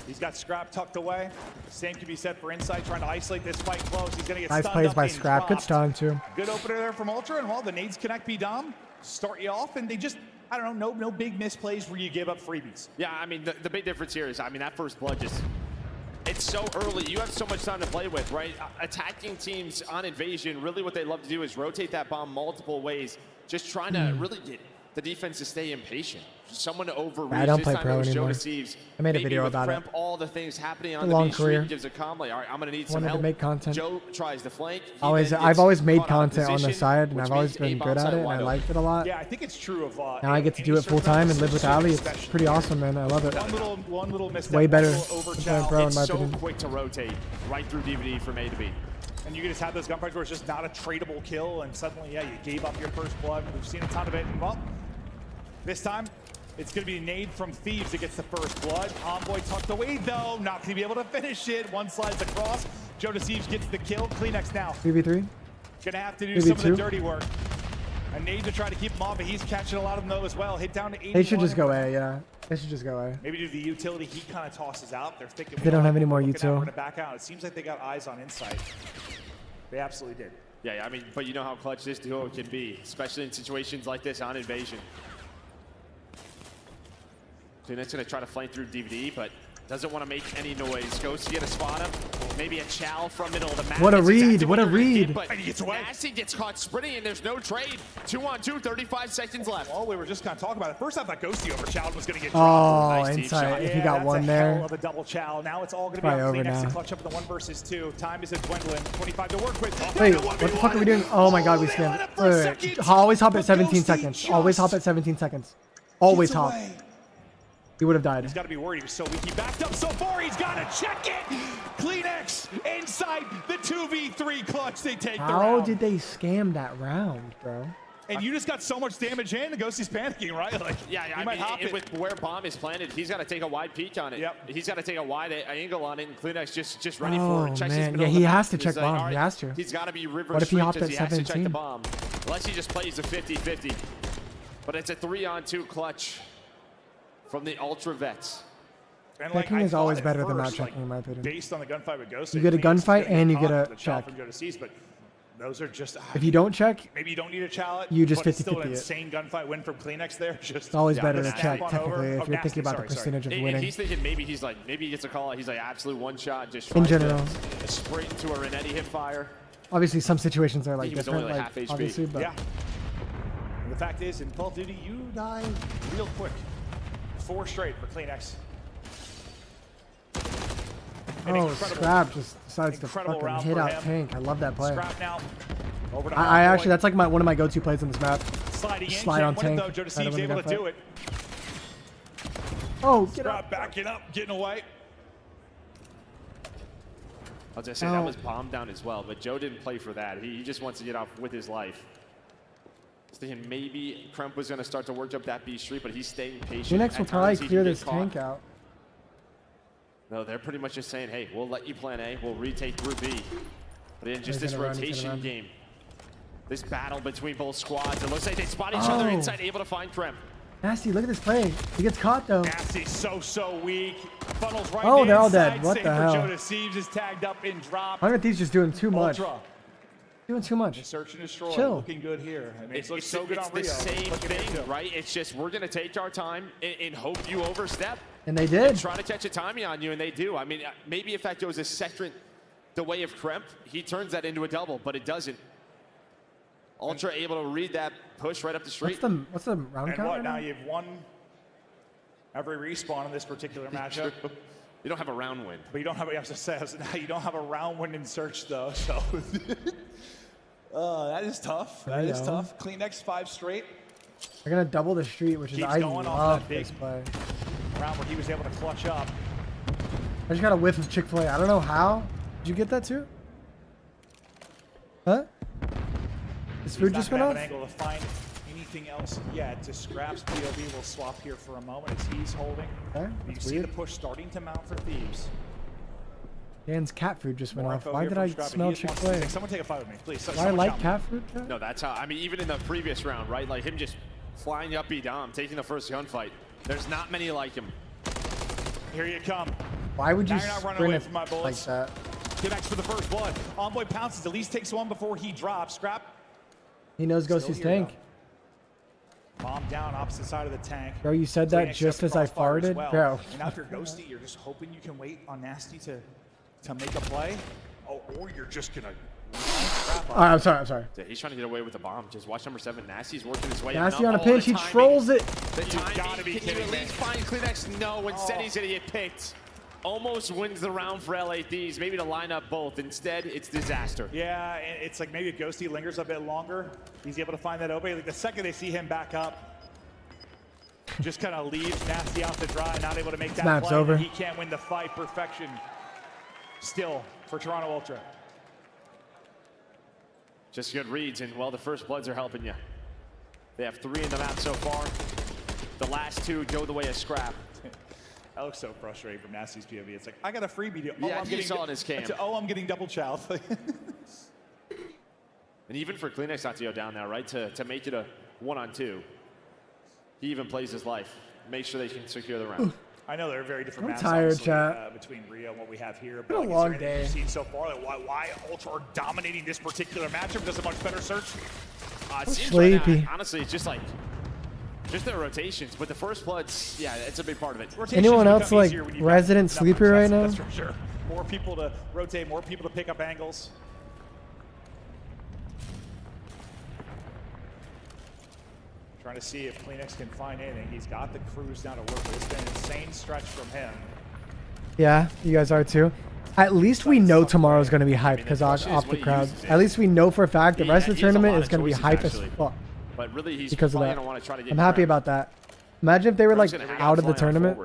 He's got Scrap tucked away. Same can be said for Insight, trying to isolate this fight close. He's going to get nice plays by Scrap. Good stun, too. Good opener there from Ultra, and while the nades connect B-Dom, start you off, and they just, I don't know, no big misplays where you give up freebies. Yeah, I mean, the big difference here is, I mean, that first blood just, it's so early. You have so much time to play with, right? Attacking teams on Invasion, really what they love to do is rotate that bomb multiple ways, just trying to really the defense to stay impatient. Someone to overreach. I don't this play time pro it was anymore. Joe Deceives. I made a Maybe video with about Kremp, it. all the things happening It's on a the long B street career. gives a calm. Like, all right, I'm going to need some Wanted to help. make content. Joe tries to flank. I've always made content on the side, and I've always been good at it, and I liked it a lot. Yeah, I think it's true of. Now I get to do it full time and live with Ali. It's pretty awesome, man. I love it. One little misstep. Way better Over than playing pro, in my It's so opinion. quick to rotate right through DVD from A to B. And you can just have those gunfights where it's just not a tradable kill, and suddenly, yeah, you gave up your first blood. We've seen a ton of it. Well, this time, it's going to be a nade from Thieves that gets the first blood. Envoy tucked away, though. Not going to be able to finish it. One slides across. Joe Deceives gets the kill. Kleenex now. 3v3. Going to have to do some of the dirty work. A nade to try to keep him off, but he's catching a lot of them, though, as well. Hit down to 81. They should just go A, yeah. They should just go A. Maybe do the utility he kind of tosses out. They're thinking They don't have any more We're util. going to back out. It seems like they got eyes on Insight. They absolutely did. Yeah, I mean, but you know how clutch this duo can be, especially in situations like this on Invasion. Kleenex going to try to flank through DVD, but doesn't want to make any noise. Goes to get a spot up. Maybe a chow from middle of the map. What a That's read, exactly what a you're gonna read. get, but Nasty gets caught sprinting, and there's no trade. 2-on-2, 35 seconds left. Well, we were just kind of talking about it. First, I thought Ghosty over Chow was going to get Oh, dropped. nice Insight. If he Yeah, got that's one a there. hell of a double Chow. Now it's all going to be Probably on over Kleenex to now. clutch up with the 1 versus 2. Time is dwindling. 25 to work with. Wait, what the fuck are we doing? Oh my god, we scammed. Wait. Always hop at 17 seconds. Always hop at 17 seconds. Always hop. He would have died. He's got to be worried. He was so weak. He backed up so far. He's got to check it. Kleenex inside the 2v3 clutch. They take the How round. did they scam that round, bro? And you just got so much damage in, and Ghosty's panicking, right? Like, Yeah, I might hop mean, it. with where bomb is planted, he's got to take a wide peek on it. Yep. He's got to take a wide angle on it, and Kleenex just ready Oh, for it. Checks his man. middle Yeah, of he the map. has to He's check like, bomb. all right, He has to. He's got to be reverse What if he hopped because at he has to check 17? the bomb. Unless he just plays a 50-50. But it's a 3-on-2 clutch from the Ultra Vets. And Checking I is always thought better at than not first, checking, in my opinion. Based on the gunfight with Ghost, You get a gunfight and you get a check. From Joe Deceives, but those are just. If you don't check, maybe you don't need a challenge. you just but it's still 50-50 an it. insane gunfight win from Kleenex there. Just it's always better to snap check, on technically, over. if Oh, you're nasty, thinking about sorry, the percentage of And winning. he's thinking maybe he gets a call. He's like absolute one shot, just In tries general. to sprint into a Renetti hip fire. Obviously, some situations are like He was different, only like half HP. obviously, but Yeah. And the fact is, in Call of Duty, you die real quick. 4 straight for Kleenex. oh, Scrap just decides to incredible fucking round hit for out him. tank. I love that play. Scrap now. Over to I Hardpoint. actually, that's like one of my go-to plays in this map. Sliding in, Slide on can't win it, tank. though. Joe try to Deceives win the able to gunfight. do it. Oh, get Scrap up. backing up, getting away. I was gonna say that was bomb down as well, but Joe didn't play for that. He just wants to get off with his life. I was thinking maybe Kremp was gonna start to work up that B street, but he's staying patient. Phoenix will At probably times he clear can this get caught. tank out. No, they're pretty much just saying, hey, we'll let you plan A, we'll retake through B. But in just He's this gonna run, he's gonna rotation run. game, this battle between both squads, it looks like they spot each other Oh. inside, able to find Kremp. Nasty, look at this play. He gets caught though. Nasty, so weak. Funnels right Oh, they're all inside. dead. What Same the for hell? Joe Deceives is tagged up in drop. 100 Thieves just doing too much. Ultra. Doing too much. Search and destroy. Chill. Looking good here. I mean, it looks It's so good it's on the Rio. same Look at it, thing, too. right? It's just we're gonna take our time and hope you overstep. And they did. And try to catch a timing on you, and they do. I mean, maybe if that goes a second the way of Kremp, he turns that into a double, but it doesn't. Ultra able to read that push right up the street. What's the round And count what, right now now? you've won every respawn in this particular matchup. You don't have a round win. But you don't have, I have to say, now you don't have a round win in search, though, so. That is tough. That is tough. Kleenex 5 straight. They're gonna double the street, which is Keeps I going off love that big this play. round where he was able to clutch up. I just got a whiff of Chick-fil-A. I don't know how. Did you get that too? Huh? This food just went He's not off? gonna have an angle to find anything else yet. To Scraps, POV will swap here for a moment as he's holding. Okay, You that's see weird. the push starting to mount for Thieves. Dan's cat food just went More off. info Why here did from I Scrappy. smell He just wants to Chick-fil-A? take- Someone take a fight with me, please. Do I Someone like shout. cat food? Chat? No, that's how. I mean, even in the previous round, right? Like him just flying up B Dom, taking the first gunfight. There's not many like him. Here you come. Why would you Now you're not running sprint away it from my like bullets. that? Kleenex for the first blood. Envoy pounces. At least takes one before he drops. Scrap. He knows Still Ghosty's here, tank. Bomb down opposite side of the tank. Bro, you said that Kleenex just up as the I crossfire as farted? well. Bro. And now if you're Ghosty, you're just hoping you can wait on Nasty to make a play. Oh, or you're just gonna line Scrap All right, I'm sorry. Yeah, he's trying to get away with the bomb. Just watch number 7. Nasty's working his way Nasty up. on a pinch. He trolls it. The timing. gotta be Can you kidding at me. least find Kleenex? No, instead he's going to get picked. Almost wins the round for LA Thieves. Maybe to line up both. Instead, it's disaster. Yeah, and it's like maybe Ghosty lingers a bit longer. He's able to find that opening. Like the second they see him back up, just kind of leaves Nasty out to dry, not able to make that Snap's play. over. He can't win the fight. Perfection still for Toronto Ultra. Just good reads, and well, the first bloods are helping you. They have 3 in the map so far. The last 2 go the way of scrap. That looks so frustrating from Nasty's POV. It's like, I got a freebie deal. Yeah, I'm you saw in his cam. I'm getting double chow. And even for Kleenex not to go down now, right, to make it a 1-on-2, he even plays his life. Make sure they can secure the round. I know they're very different I'm maps, tired, obviously, chat. Between Rio and what we have here. Been a like, long is there anything day. you've seen so far? Like, why Ultra are dominating this particular matchup? Does a much better search? It seems Sleepy. right now, honestly, it's just like, just their rotations. But the first bloods, yeah, it's a big part of it. Rotations Anyone become else like easier when you've resident got sleeper right now? That's for sure. More people to rotate, more people to pick up angles. Trying to see if Kleenex can find anything. He's got the crews down to work with. It's been an insane stretch from him. Yeah, you guys are too. At least we know tomorrow's going to be hyped because off the crowd. At least we know for a fact the rest of the tournament is going to be hype as fuck. But really, he's Because of probably that. gonna want to try to get I'm happy about that. Imagine if they were like out of the tournament.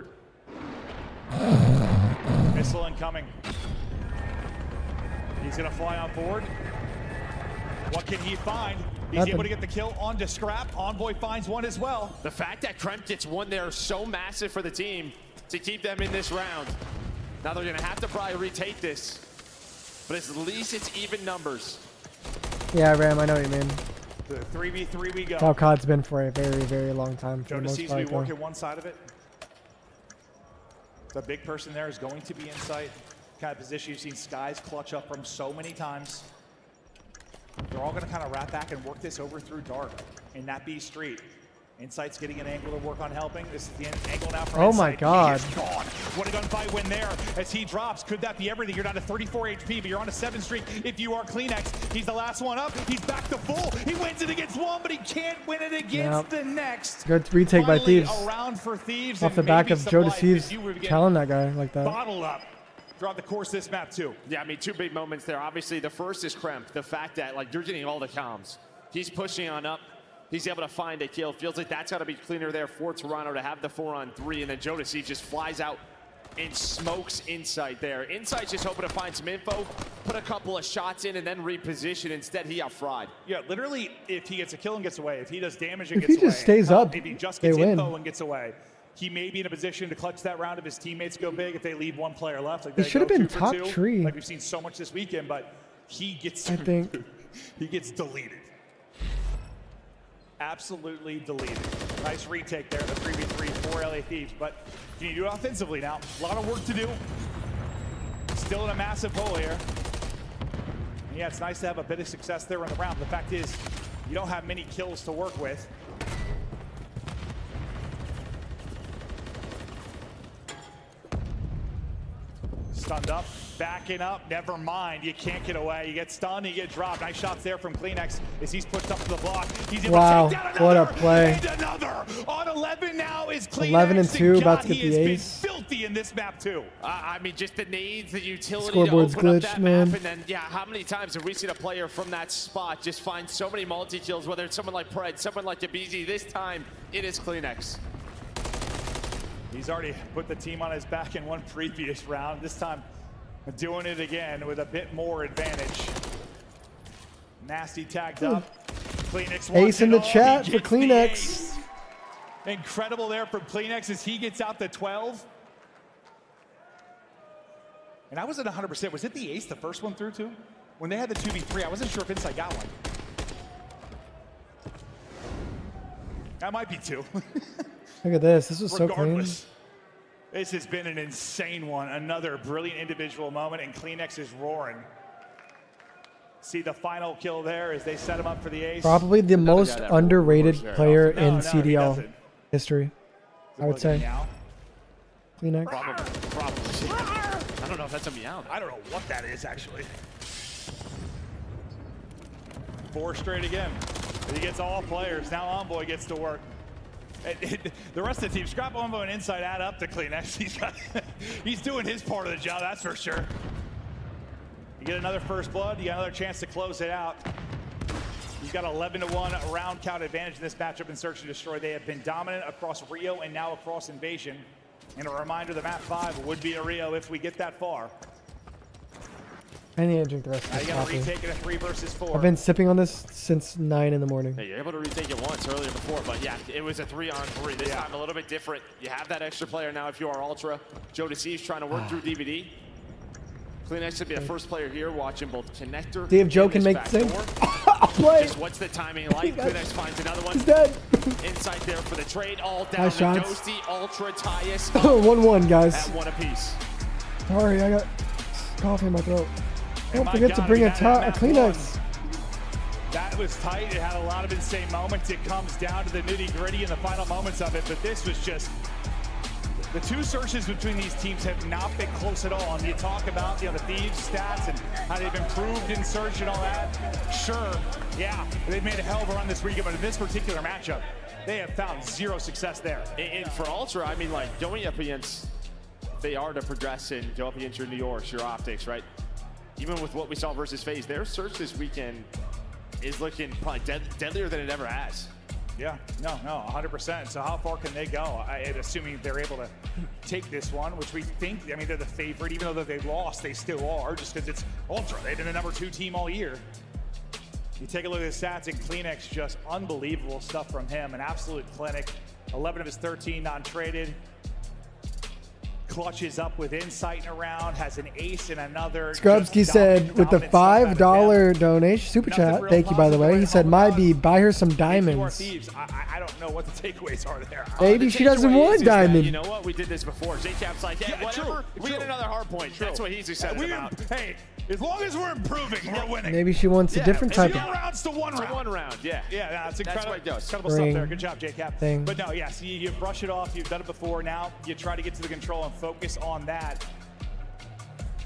Missile incoming. He's going to fly on forward. What can he find? He's Nothing. able to get the kill onto Scrap. Envoy finds one as well. The fact that Kremp gets one there is so massive for the team to keep them in this round. Now they're going to have to probably retake this, but at least it's even numbers. Yeah, Ram, I know what you mean. The 3v3 we go. That's how COD's been for a very, very long time. For the Jonas most seems to be part, though. working one side of it. The big person there is going to be in sight. Kind of position you've seen Skies clutch up from so many times. They're all going to kind of wrap back and work this over through Dark in that B street. Insight's getting an angle to work on helping. This is the angle now from Oh Insight. my God. He is gone. What a gunfight win there as he drops. Could that be everything? You're down to 34 HP, but you're on a 7 streak. If you are Kleenex, he's the last one up. He's back to full. He wins it against one, but he can't win it against the next. Good retake by Finally, Thieves. a round for Thieves Off and the back maybe of some Joe life Thieves if you would get telling that guy like that. bottled up throughout the course of this map too. Yeah, I mean, 2 big moments there. Obviously, the first is Kremp. The fact that, like, you're getting all the comms. He's pushing on up. He's able to find a kill. Feels like that's got to be cleaner there for Toronto to have the 4-on-3. And then Joe Steve just flies out and smokes Insight there. Insight's just hoping to find some info, put a couple of shots in, and then reposition. Instead, he got fried. Yeah, literally, if he gets a kill and gets away, if he does damage and If gets he away, just stays up, if he just they gets win. info and gets away, he may be in a position to clutch that round if his teammates go big, if they leave one player left. Like He they should have go been 2 for top 2, tree. like we've seen so much this weekend, but he gets I think. he gets deleted. Absolutely deleted. Nice retake there, the 3v3 for LA Thieves, but can you do it offensively now? A lot of work to do. Still in a massive hole here. And yeah, it's nice to have a bit of success there in the round. The fact is, you don't have many kills to work with. Stunned up, backing up, never mind. You can't get away. You get stunned, you get dropped. Nice shots there from Kleenex as he's pushed up to the block. He's able Wow, to take down what a another, play. and another. On 11 now is Kleenex. 11 and 2, God, about to get he the has ace. been filthy in this map too. I mean, just the nades, the utility Scoreboard's to open up glitched, that man. map. And then, yeah, how many times have we seen a player from that spot just find so many multi-kills, whether it's someone like Pred, someone like Dabizi. This time, it is Kleenex. He's already put the team on his back in one previous round. This time, doing it again with a bit more advantage. Nasty tagged up. Kleenex Ace in the wants it all. chat He for gets the Kleenex. ace. Incredible there from Kleenex as he gets out to 12. And I wasn't 100%. Was it the ace the first one through too? When they had the 2v3, I wasn't sure if Insight got one. That might be 2. Look at this. This was so clean. Regardless, this has been an insane one. Another brilliant individual moment, and Kleenex is roaring. See the final kill there as they set him up for the ace. Probably the most underrated player No, in he CDL doesn't. history, I would say. Kleenex. Probably. I don't know if that's a meow. I don't know what that is, actually. 4 straight again. He gets all players. Now Envoy gets to work. The rest of the team, Scrap Envoy and Inside add up to CleanX. He's doing his part of the job, that's for sure. You get another first blood, you got another chance to close it out. You've got 11-1 round count advantage in this matchup in Search and Destroy. They have been dominant across Rio and now across Invasion. And a reminder, the map 5 would be a Rio if we get that far. I need to drink the rest of Now this you gotta coffee. retake it a 3 versus 4. I've been sipping on this since 9 in the morning. Hey, you're able to retake it once earlier before, but yeah, it was a 3-on-3. This time a little bit different. You have that extra player now if you are Ultra. Joe Deceives trying to work through DVD. CleanX should be the first player here watching both connector. See if Joe can make the same. I'll play. Just what's the timing like? CleanX finds another one. He's dead. Inside there for the trade. All down Nice to shots. Ghosty, Ultra, Tyus. 1-1, guys. At 1 apiece. Sorry, I got coffee in my throat. Don't My forget to God, bring we a got it at map Kleenex. That was tight. It had a lot of insane moments. It comes down to the nitty-gritty in the final moments of it, but this was just... The 2 searches between these teams have not been close at all. And you talk about the Thieves stats and how they've improved in search and all that. Sure, yeah, they've made a hell of a run this weekend, but in this particular matchup, they have found 0 success there. And for Ultra, I mean, like, going up against... They are to progress and go up against your New Yorks, your OpTics, right? Even with what we saw versus FaZe, their search this weekend is looking probably deadlier than it ever has. Yeah, no, 100%. So how far can they go? Assuming they're able to take this one, which we think, I mean, they're the favorite. Even though they lost, they still are, just because it's Ultra. They've been the #2 team all year. You take a look at the stats, and CleanX, just unbelievable stuff from him. An absolute clinic. 11 of his 13 non-traded. Clutches up with insight in a round, has an ace in another. Skrubsky said with the $5 donation, super chat, thank you by the way, he said, "Maybe buy her some diamonds." Thieves. I don't know what the takeaways are there. Maybe she doesn't want diamond. You know what? We did this before. J-Cap's like, hey, whatever. We get another hardpoint. That's what he's excited about. Hey, as long as we're improving, we're winning. Maybe she wants a different type Zero of rounds to 1 round. To 1 round, yeah. Yeah, that's incredible. That's what it does. Incredible stuff there. Good job, J-Cap. Thing. But no, yes, you brush it off. You've done it before. Now you try to get to the control and focus on that.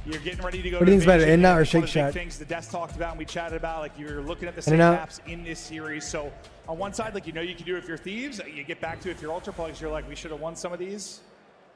You're getting ready to go. What do you think's better, Invasion. In-N-Out or One Shake of the big Shack? things the desk talked about and we chatted about, like you're looking at the same In-N-Out. maps in this series. So on one side, like you know you can do it if you're Thieves. You get back to it if you're Ultra Plugs. You're like, we should have won some of these.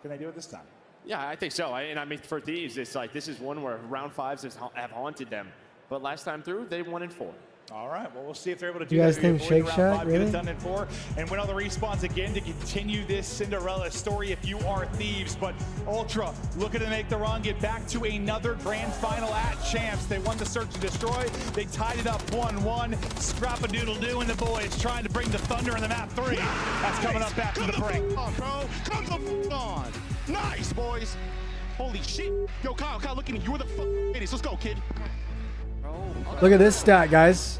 Can they do it this time? Yeah, I think so. And I mean, for Thieves, it's like this is one where round 5s have haunted them. But last time through, they won in 4. All right, well, we'll see if they're able to do You that. guys think Shake Shack, Get really? it done in 4 and win all the respawns again to continue this Cinderella story if you are Thieves. But Ultra looking to make the run, get back to another grand final at Champs. They won the Search and Destroy. They tied it up 1-1. Scrap-a-doodle-doo and the boys trying to bring the Thunder in the map 3. That's coming up after the break. On, bro. Come the on. Nice, boys. Holy shit. Yo, Kyle, look at me. You're the greatest. Let's go, kid. Look at this stat, guys.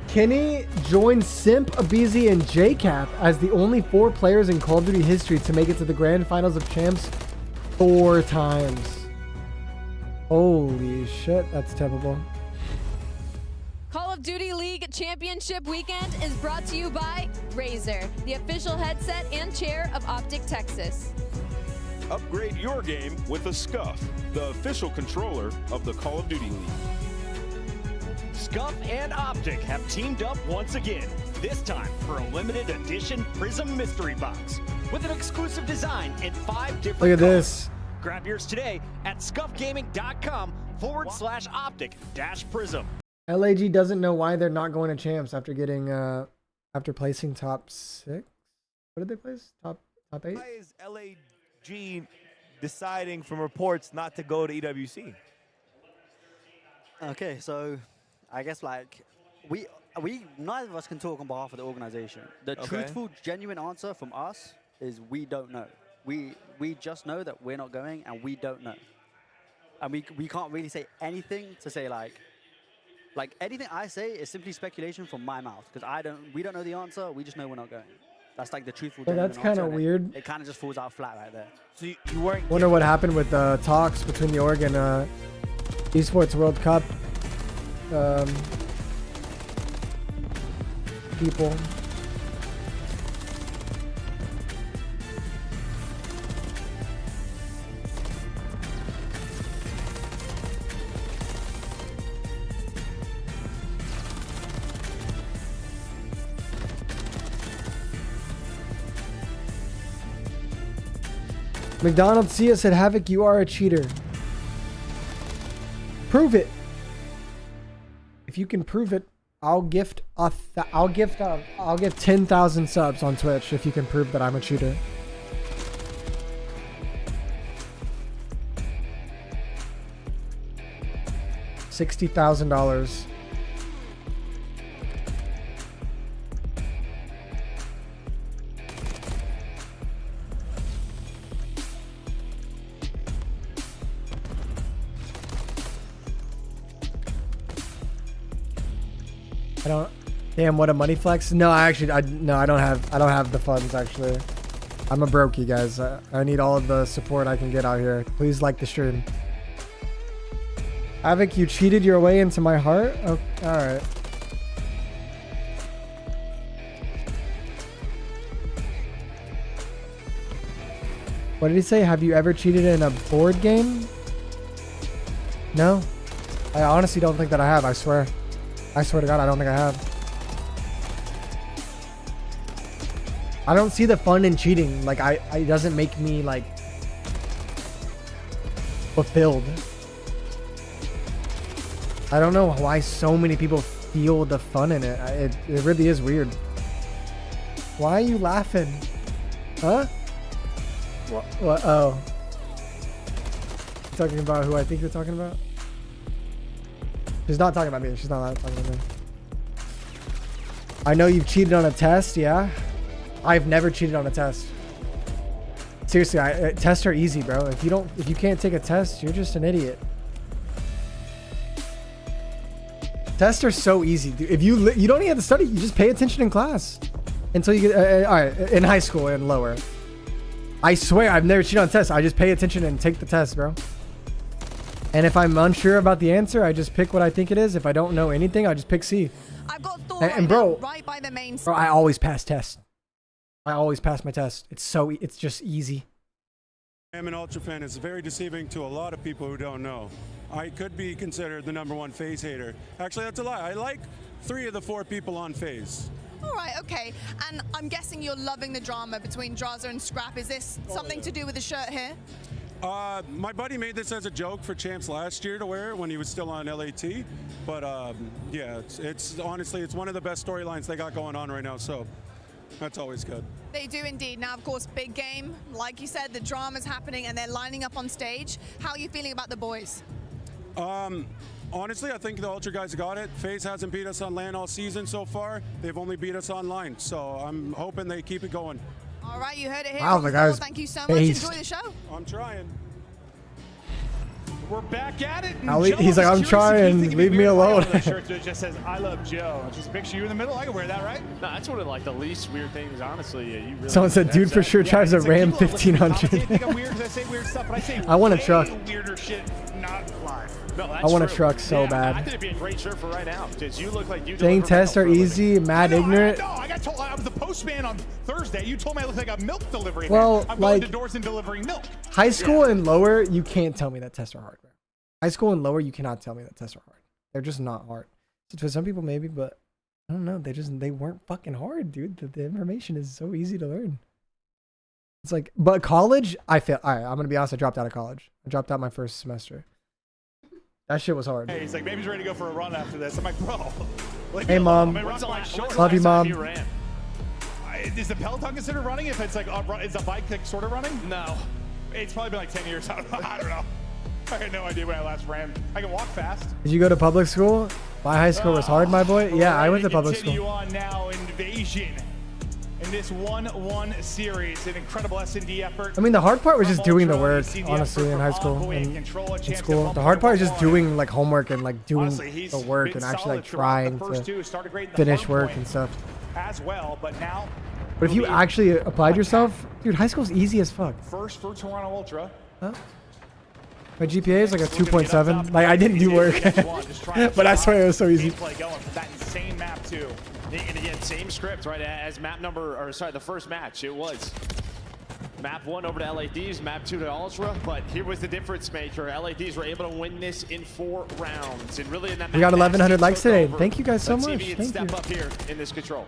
Kenny joined Simp, Abizi, and JCap as the only 4 players in Call of Duty history to make it to the grand finals of Champs 4 times. Holy shit, that's typical. Call of Duty League Championship Weekend is brought to you by Razer, the official headset and chair of OpTic Texas. Upgrade your game with a Scuff, the official controller of the Call of Duty League. Scuff and OpTic have teamed up once again, this time for a limited edition Prism Mystery Box with an exclusive design in 5 different Look at colors. this. Grab yours today at scuffgaming.com/OpTic-Prism. LAG doesn't know why they're not going to Champs after getting after placing top 6. What did they place? Top 8? Why is LAG deciding from reports not to go to EWC? Okay, so I guess like we neither of us can talk on behalf of the organization. The truthful, genuine answer from us is we don't know. We just know that we're not going and we don't know. And we can't really say anything to say like anything I say is simply speculation from my mouth because we don't know the answer. We just know we're not going. That's like the truthful. Yeah, that's kind of weird. It kind of just falls out flat right there. So you weren't. Wonder what happened with the talks between the org and Esports World Cup people. McDonald's Sia said, Havoc, you are a cheater. Prove it. If you can prove it, I'll gift 10,000 subs on Twitch if you can prove that I'm a cheater. $60,000. I don't. Damn, what a money flex. No, I don't have the funds actually. I'm a brokey, guys. I need all of the support I can get out here. Please like the stream. Havoc, you cheated your way into my heart? Oh, all right. What did he say? Have you ever cheated in a board game? No. I honestly don't think that I have, I swear. I swear to God, I don't think I have. I don't see the fun in cheating. Like, it doesn't make me, like, fulfilled. I don't know why so many people feel the fun in it. It really is weird. Why are you laughing? Huh? What? Oh. Talking about who I think you're talking about? She's not talking about me. She's not talking about me. I know you've cheated on a test. Yeah. I've never cheated on a test. Seriously, tests are easy, bro. If you can't take a test, you're just an idiot. Tests are so easy, dude. If you don't even have to study, you just pay attention in class until you get all right, in high school and lower. I swear I've never cheated on tests. I just pay attention and take the test, bro. And if I'm unsure about the answer, I just pick what I think it is. If I don't know anything, I just pick C. I've got Thor and bro, right by the main. Bro, I always pass tests. I always pass my test. It's just easy. I'm an Ultra fan. It's very deceiving to a lot of people who don't know. I could be considered the #1 FaZe hater. Actually, that's a lie. I like 3 of the 4 people on FaZe. All right, okay. And I'm guessing you're loving the drama between Drazah and Scrap. Is this something to do with the shirt here? My buddy made this as a joke for Champs last year to wear it when he was still on LAT. But yeah, it's honestly, it's one of the best storylines they got going on right now. So that's always good. They do indeed. Now, of course, big game. Like you said, the drama's happening and they're lining up on stage. How are you feeling about the boys? Honestly, I think the Ultra guys got it. FaZe hasn't beat us on LAN all season so far. They've only beat us online. So I'm hoping they keep it going. All right, you heard it here. Wow, the guys. Thank you so much. Based. Enjoy the show. I'm trying. We're back at it. He's like, I'm trying. Leave me alone. The shirt that just says "I love Joe." Just a picture you in the middle. I can wear that, right? No, that's one of like the least weird things, honestly. You really Someone said, dude for sure drives a Ram 1500. I want a truck. Weirder shit, not live. No, I want a truck so bad. I think it'd be a great shirt for right now. Because you look like you. Saying tests are easy, mad ignorant. No, I got told I was the postman on Thursday. You told me I looked like a milk delivery man. Well, I'm like, going to doors and delivering milk. High school and lower, you can't tell me that tests are hard, bro. High school and lower, you cannot tell me that tests are hard. They're just not hard. So for some people, maybe, but I don't know. They weren't fucking hard, dude. The information is so easy to learn. It's like, but college, I failed. All right, I'm gonna be honest. I dropped out of college. I dropped out my first semester. That shit was hard. Hey, he's like, maybe he's ready to go for a run after this. I'm like, bro. Like, Hey, Mom. Love you, Mom. Is the Peloton considered running if it's like, is a bike like sort of running? No. It's probably been like 10 years. I don't know. I had no idea when I last ran. I can walk fast. Did you go to public school? My high school was hard, my boy. Yeah, I went to public school. Continue on now, Invasion. In this 1-1 series, an incredible S&D effort. I mean, the hard part was just doing the work, honestly, in high school and in school. The hard part is just doing like homework and like doing the work and actually like trying to finish work and stuff. As well, but now. But if you actually applied yourself, dude, high school's easy as fuck. First for Toronto Ultra. Huh? My GPA is like a 2.7. Like I didn't do work, but I swear it was so easy. That insane map too. And again, same script, right? As the first match, it was map 1 over to LA Thieves, map 2 to Ultra. But here was the difference maker. LA Thieves were able to win this in 4 rounds, and really in that. We got 1,100 likes today. Thank you guys so much. Thank you. Step up here in this control.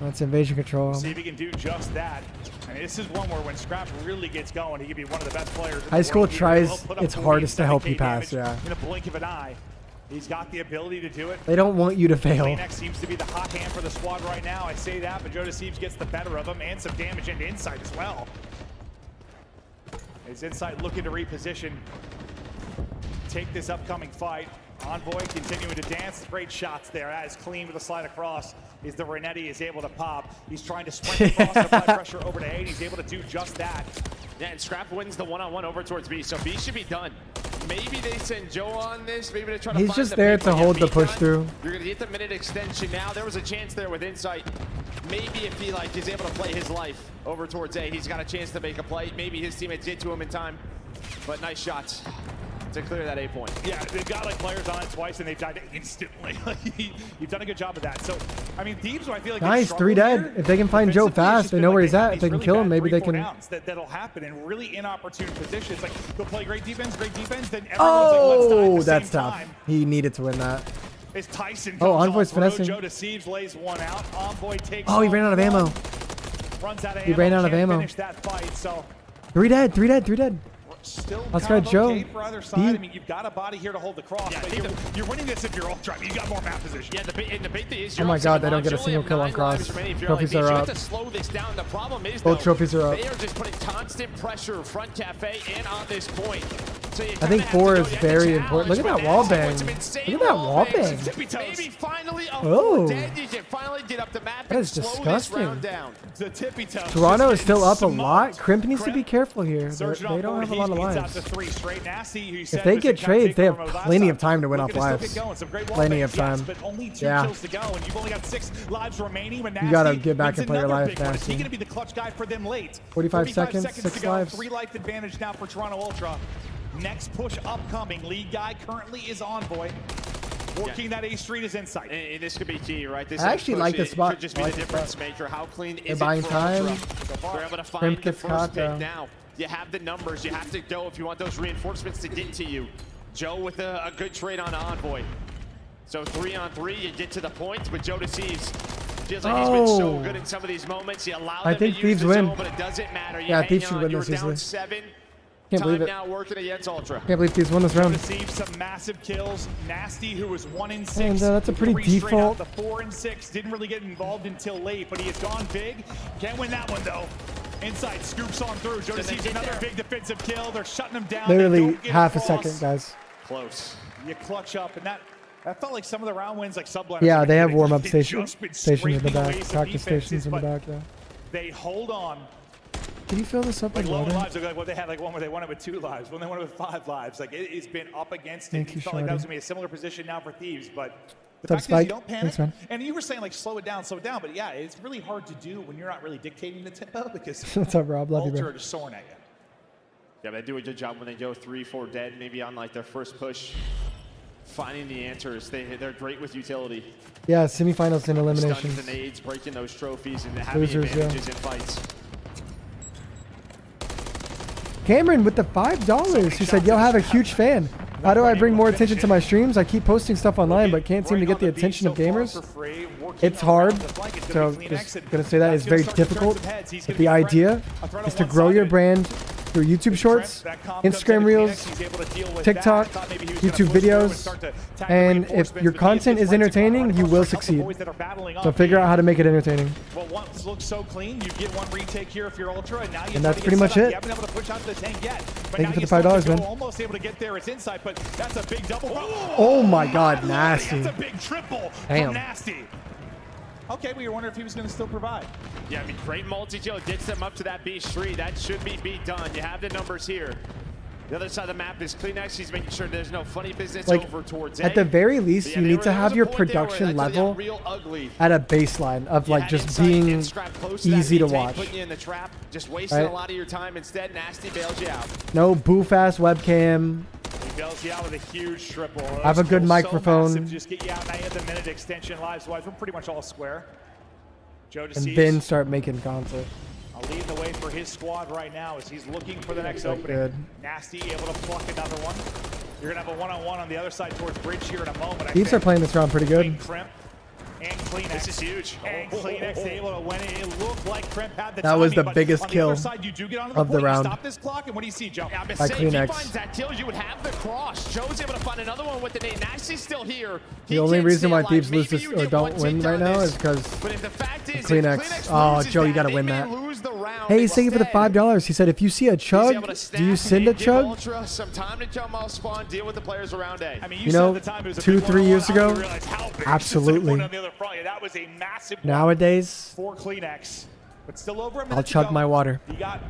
That's invasion control. See if he can do just that. I mean, this is one where when Scrap really gets going, he could be one of the best players in High the school world. tries its hardest to help you 47K pass, damage yeah. in a blink of an eye. He's got the ability to do it. They don't want you to fail. Kleenex seems to be the hot hand for the squad right now. I say that, but Joe Deceives gets the better of him and some damage into Insight as well. His Insight looking to reposition, take this upcoming fight. Envoy continuing to dance. Great shots there. That is clean with a slide across. Is the Renetti is able to pop. He's trying to sprint across the blood pressure over to A, and he's able to do just that. Yeah, and Scrap wins the one-on-one over towards B, so B should be done. Maybe they send Joe on this. Maybe they try to He's find just the there people to get hold the beat push done. through. You're going to get the minute extension now. There was a chance there with Insight. Maybe if he is able to play his life over towards A, he's got a chance to make a play. Maybe his teammates get to him in time. But nice shots to clear that A point. Yeah, they've got like players on it twice and they've died instantly. You've done a good job of that. So, I mean, Thieves, I feel like Nice, 3 dead. If they can find Joe fast, they know where he's at. If they can kill him, maybe they can. That'll happen in really inopportune positions. Like, they'll play great defense, then everyone's like, Oh, let's die that's tough. He needed to win that. As Tyson Oh, comes Envoy's off road, finessing. Joe Deceives lays one out. Envoy takes Oh, he ran out of ammo. Runs out of He ammo. ran out of Can't ammo. finish that fight, so 3 dead, 3 dead, 3 dead. still Let's kind go, of Joe. okay for either side. I mean, you've got a body here to hold the cross, Yeah, but you're winning this if you're ultra. I mean, you got more map position. Yeah, the big thing is Oh my god, they don't get a single kill on cross. Trophies are You up. have to slow this down. The problem is, Both though, trophies are up. they are just putting constant pressure front cafe and on this point. So you I think 4 is very important. Look at that wall bang. Look at that wall bang. Maybe finally a Oh. 4 dead. You can finally get up the map That and is slow disgusting. this round down. The tippy toes. Toronto is still up a lot. Crimp needs to be careful here. Surgeon They on don't board, have a lot of he gets out lives. to 3 straight. Nasty, who If said they was get to kind of trades, take they have over last plenty time. of time to win Looking off to still lives. get going. Some great wall Plenty bangs, of time. yes, but only 2 Yeah. kills to go, and you've only got 6 lives remaining. When Nasty You gotta get back wins and play your another life, big one. Is he Nasty. going to be the clutch guy for them late? 45 seconds, to 6 go. lives. 3 life advantage now for Toronto Ultra. Next push upcoming. Lead guy currently is Envoy. Working that A Street is Insight. And this could be key, right? This I actually push, like this it spot. could just I be like the this difference spot. maker. How clean They're is buying it for time. Ultra? They're able to Crimp find the gets first caught, pick though. now. You have the numbers. You have to go if you want those reinforcements to get to you. Joe with a good trade on Envoy. So 3-on-3, you get to the point with Joe Deceives. Feels like he's been so good in some of these moments. You allow them think to Thieves use the win. zone, but it doesn't matter. You Yeah, hang Thieves should on. win You're this down easily. 7. Can't Time believe it. now working against Ultra. Can't believe Thieves won this round. Receive some massive kills. Nasty, who was 1 in 6. And, that's a pretty 3 straight default- out. The 4 and 6 didn't really get involved until late, but he has gone big. Can't win that one though. Inside scoops on through. Joe sees another big defensive kill. They're shutting him down. They Literally don't get half a across. second, guys. Close. You clutch up, and that felt like some of the round wins, like Subliners. Yeah, they have they've warm-up just stations been in the scraping back. away some Practice stations defenses, in the but back, yeah. They hold on. Can you fill this up Like with low water? lives, like what they had, like one where they won it with 2 lives, when they won it with 5 lives. Like it's been up against it. Thank You you, felt like that was Shawty. gonna be a similar position now for Thieves, but the What's up, fact is Spike? you don't panic. Thanks, man. And you were saying like slow it down. But yeah, it's really hard to do when you're not really dictating the tempo because What's up, Rob? Love you, Ultra bro. are just soaring at you. Yeah, they do a good job when they go 3-4 dead, maybe on like their first push, finding the answers. They're great with utility. Yeah, semifinals and eliminations. Stuns and nades, breaking those trophies, and having Losers, yeah. advantages in fights. Cameron with the $5. He said, yo, have a huge fan. How do I bring more attention to my streams? I keep posting stuff online, but can't seem to get the attention of gamers. It's hard. So just gonna say that it's very difficult. But the idea is to grow your brand through YouTube Shorts, Instagram Reels, TikTok, YouTube videos, and if your content is entertaining, you will succeed. So figure out how to make it entertaining. Well, once looks so clean, you get one retake here if you're Ultra, and now you And that's pretty much it. You haven't been able to push out the tank yet. But Thank now you for the start to $5, go, man. Almost able to get there. It's Insight, but that's a big double. Oh my God, nasty. That's a big triple Damn. from Nasty. Okay, we were wondering if he was going to still provide. Yeah, I mean, great multi-kill gets them up to that B street. That should be beat done. You have the numbers here. The other side of the map is Kleenex. He's making sure there's no funny business Like, over towards at A. the very least, But you yeah, need to there have was a your point there where production that got level real ugly. at a baseline of You like had just Insight being and Scrap close to that easy to retake, watch. Putting you in the trap, just wasting Right. a lot of your time. Instead, Nasty bails you out. No boof-ass webcam. He bails you out with a huge triple. I have a good Those microphone. So massive, just get you out. Now you have the minute extension lives-wise. We're pretty much all square. Joe And Deceives. then start making content. I'll lead the way for his squad right now as he's looking for the next That's opening. good. Nasty able to pluck another one. You're going to have a one-on-one on the other side towards Bridge here in a moment. Thieves are playing this round pretty good. Crimp And Kleenex. This is huge. And Kleenex able to win it. It looked like Crimp had the That was timing, the but biggest on the kill other side, you do get onto of the point, you round. stop this clock, and what do you see, Joe? Yeah, but By say, if he Kleenex. finds that kill, you would have the cross. Joe's able to find another one with the nade. Nasty's still here. The only reason why Thieves lose this or don't win right now is because Kleenex. Oh, Joe, you gotta win that. Hey, thank you for the $5. He said, if you see a chug, do you send a chug? Ultra, some time to jump off spawn, deal with the players around A. I mean, You know, 2-3 years ago, absolutely. That was a massive Nowadays, for Kleenex, but still over a minute I'll to chug go. my water. You got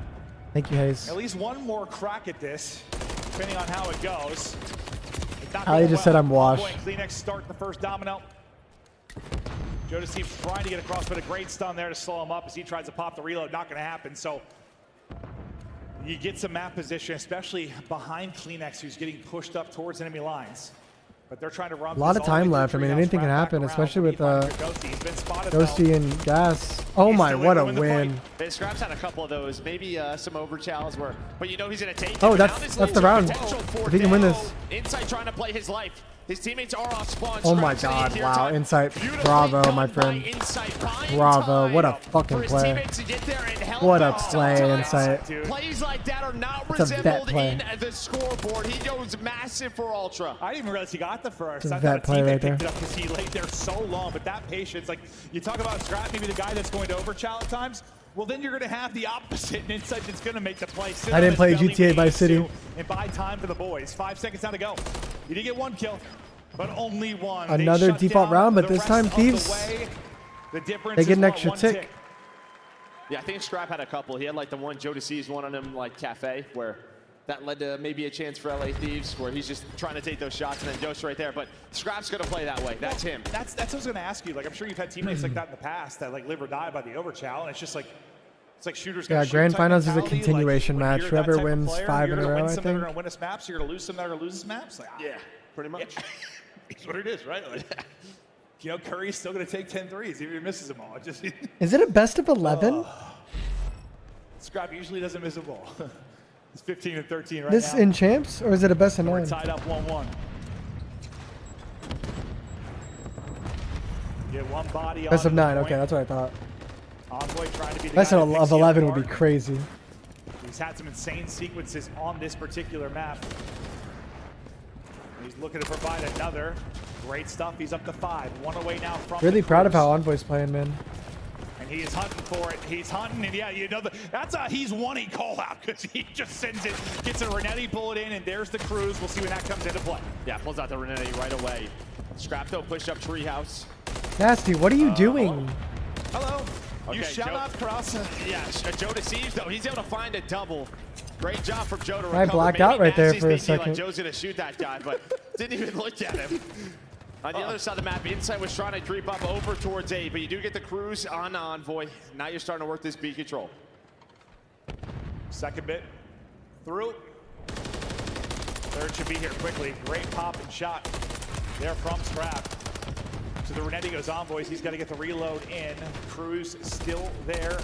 Thank you, Hayes. at least one more crack at this, depending on how it goes. It's not Ali going just said I'm Envoy washed. and Kleenex start the first domino. Joe seems trying to get across, but a great stun there to slow him up as he tries to pop the reload. Not going to happen. So you get some map position, especially behind Kleenex, who's getting pushed up towards enemy lines. But they're trying to run A lot of time left. I mean, anything can happen, especially with Ghosty and Gas. Oh my, what a win. Scraps had a couple of those, maybe some overchalls where, but you know he's going to take Oh, it. that's the round. If he can win this. Insight trying to play his life. His teammates are off spawn. Oh my god, wow, Insight. Bravo, my friend. Bravo, what a fucking play. What a play, Insight. Plays like that are not It's a vet resembled play. in the scoreboard. He goes massive for Ultra. I didn't even realize he got the first. It's a I vet thought a play teammate right there. picked it up because he laid there so long, but that patience, like you talk about Scrap, maybe the guy that's going to overchal at times, well then you're going to have the opposite and Insight that's going to make the play. I didn't play GTA Vice City. And buy time for the boys. 5 seconds now to go. You did get one kill, but only one. Another They shut default down round, but the this rest time of the Thieves, way. The difference they get is an what, extra one tick. Yeah, I think Scrap had a couple. He had like the one Joe DeC's one on him, like Cafe, where that led to maybe a chance for LA Thieves, where he's just trying to take those shots, and then Joe's right there. But Scrap's going to play that way. That's him. That's what I was going to ask you. Like, I'm sure you've had teammates like that in the past that like live or die by the overchow, and it's just like, it's like shooters. Yeah, Grand Finals is a continuation like, match. Whoever wins player, 5 in a you're gonna row, win I some that are think. going to win us maps. You're going to lose some that are going to lose us maps. Like, yeah, pretty much. It's what it is, right? Like, you know, Curry's still going to take 10 threes even if he misses them all. It just Is it a best of 11? Scrap usually doesn't miss a ball. It's 15 and 13 right This now. in champs, or is it a best of 9? We're tied up 1-1. Get one body Best of onto the 9. point. Okay, that's what I thought. Envoy trying to be the Best guy of that picks you 11 would be apart. crazy. He's had some insane sequences on this particular map. He's looking to provide another. Great stuff. He's up to 5. One away now from Really the proud of Cruz. how Envoy's playing, man. And he is hunting for it. He's hunting, and yeah, you know, that's a he's wanting call out because he just sends it, gets a Renetti bullet in, and there's the Cruz. We'll see when that comes into play. Yeah, pulls out the Renetti right away. Scrap though, push up Treehouse. Nasty, what are you doing? Hello. Okay, You shout Joe- out Karasa. Yeah, Joe deceives though. He's able to find a double. Great job from Joe to recover. I blacked Maybe out right there Nasty's for a thinking, like, second. Joe's gonna shoot that guy, but didn't even look at him. On the other side of the map, Insight was trying to creep up over towards A, but you do get the Cruise on Envoy. Now you're starting to work this B control. Second bit through. Third should be here quickly. Great pop and shot there from Scrap. So the Renetti goes Envoys. He's got to get the reload in. Cruz still there.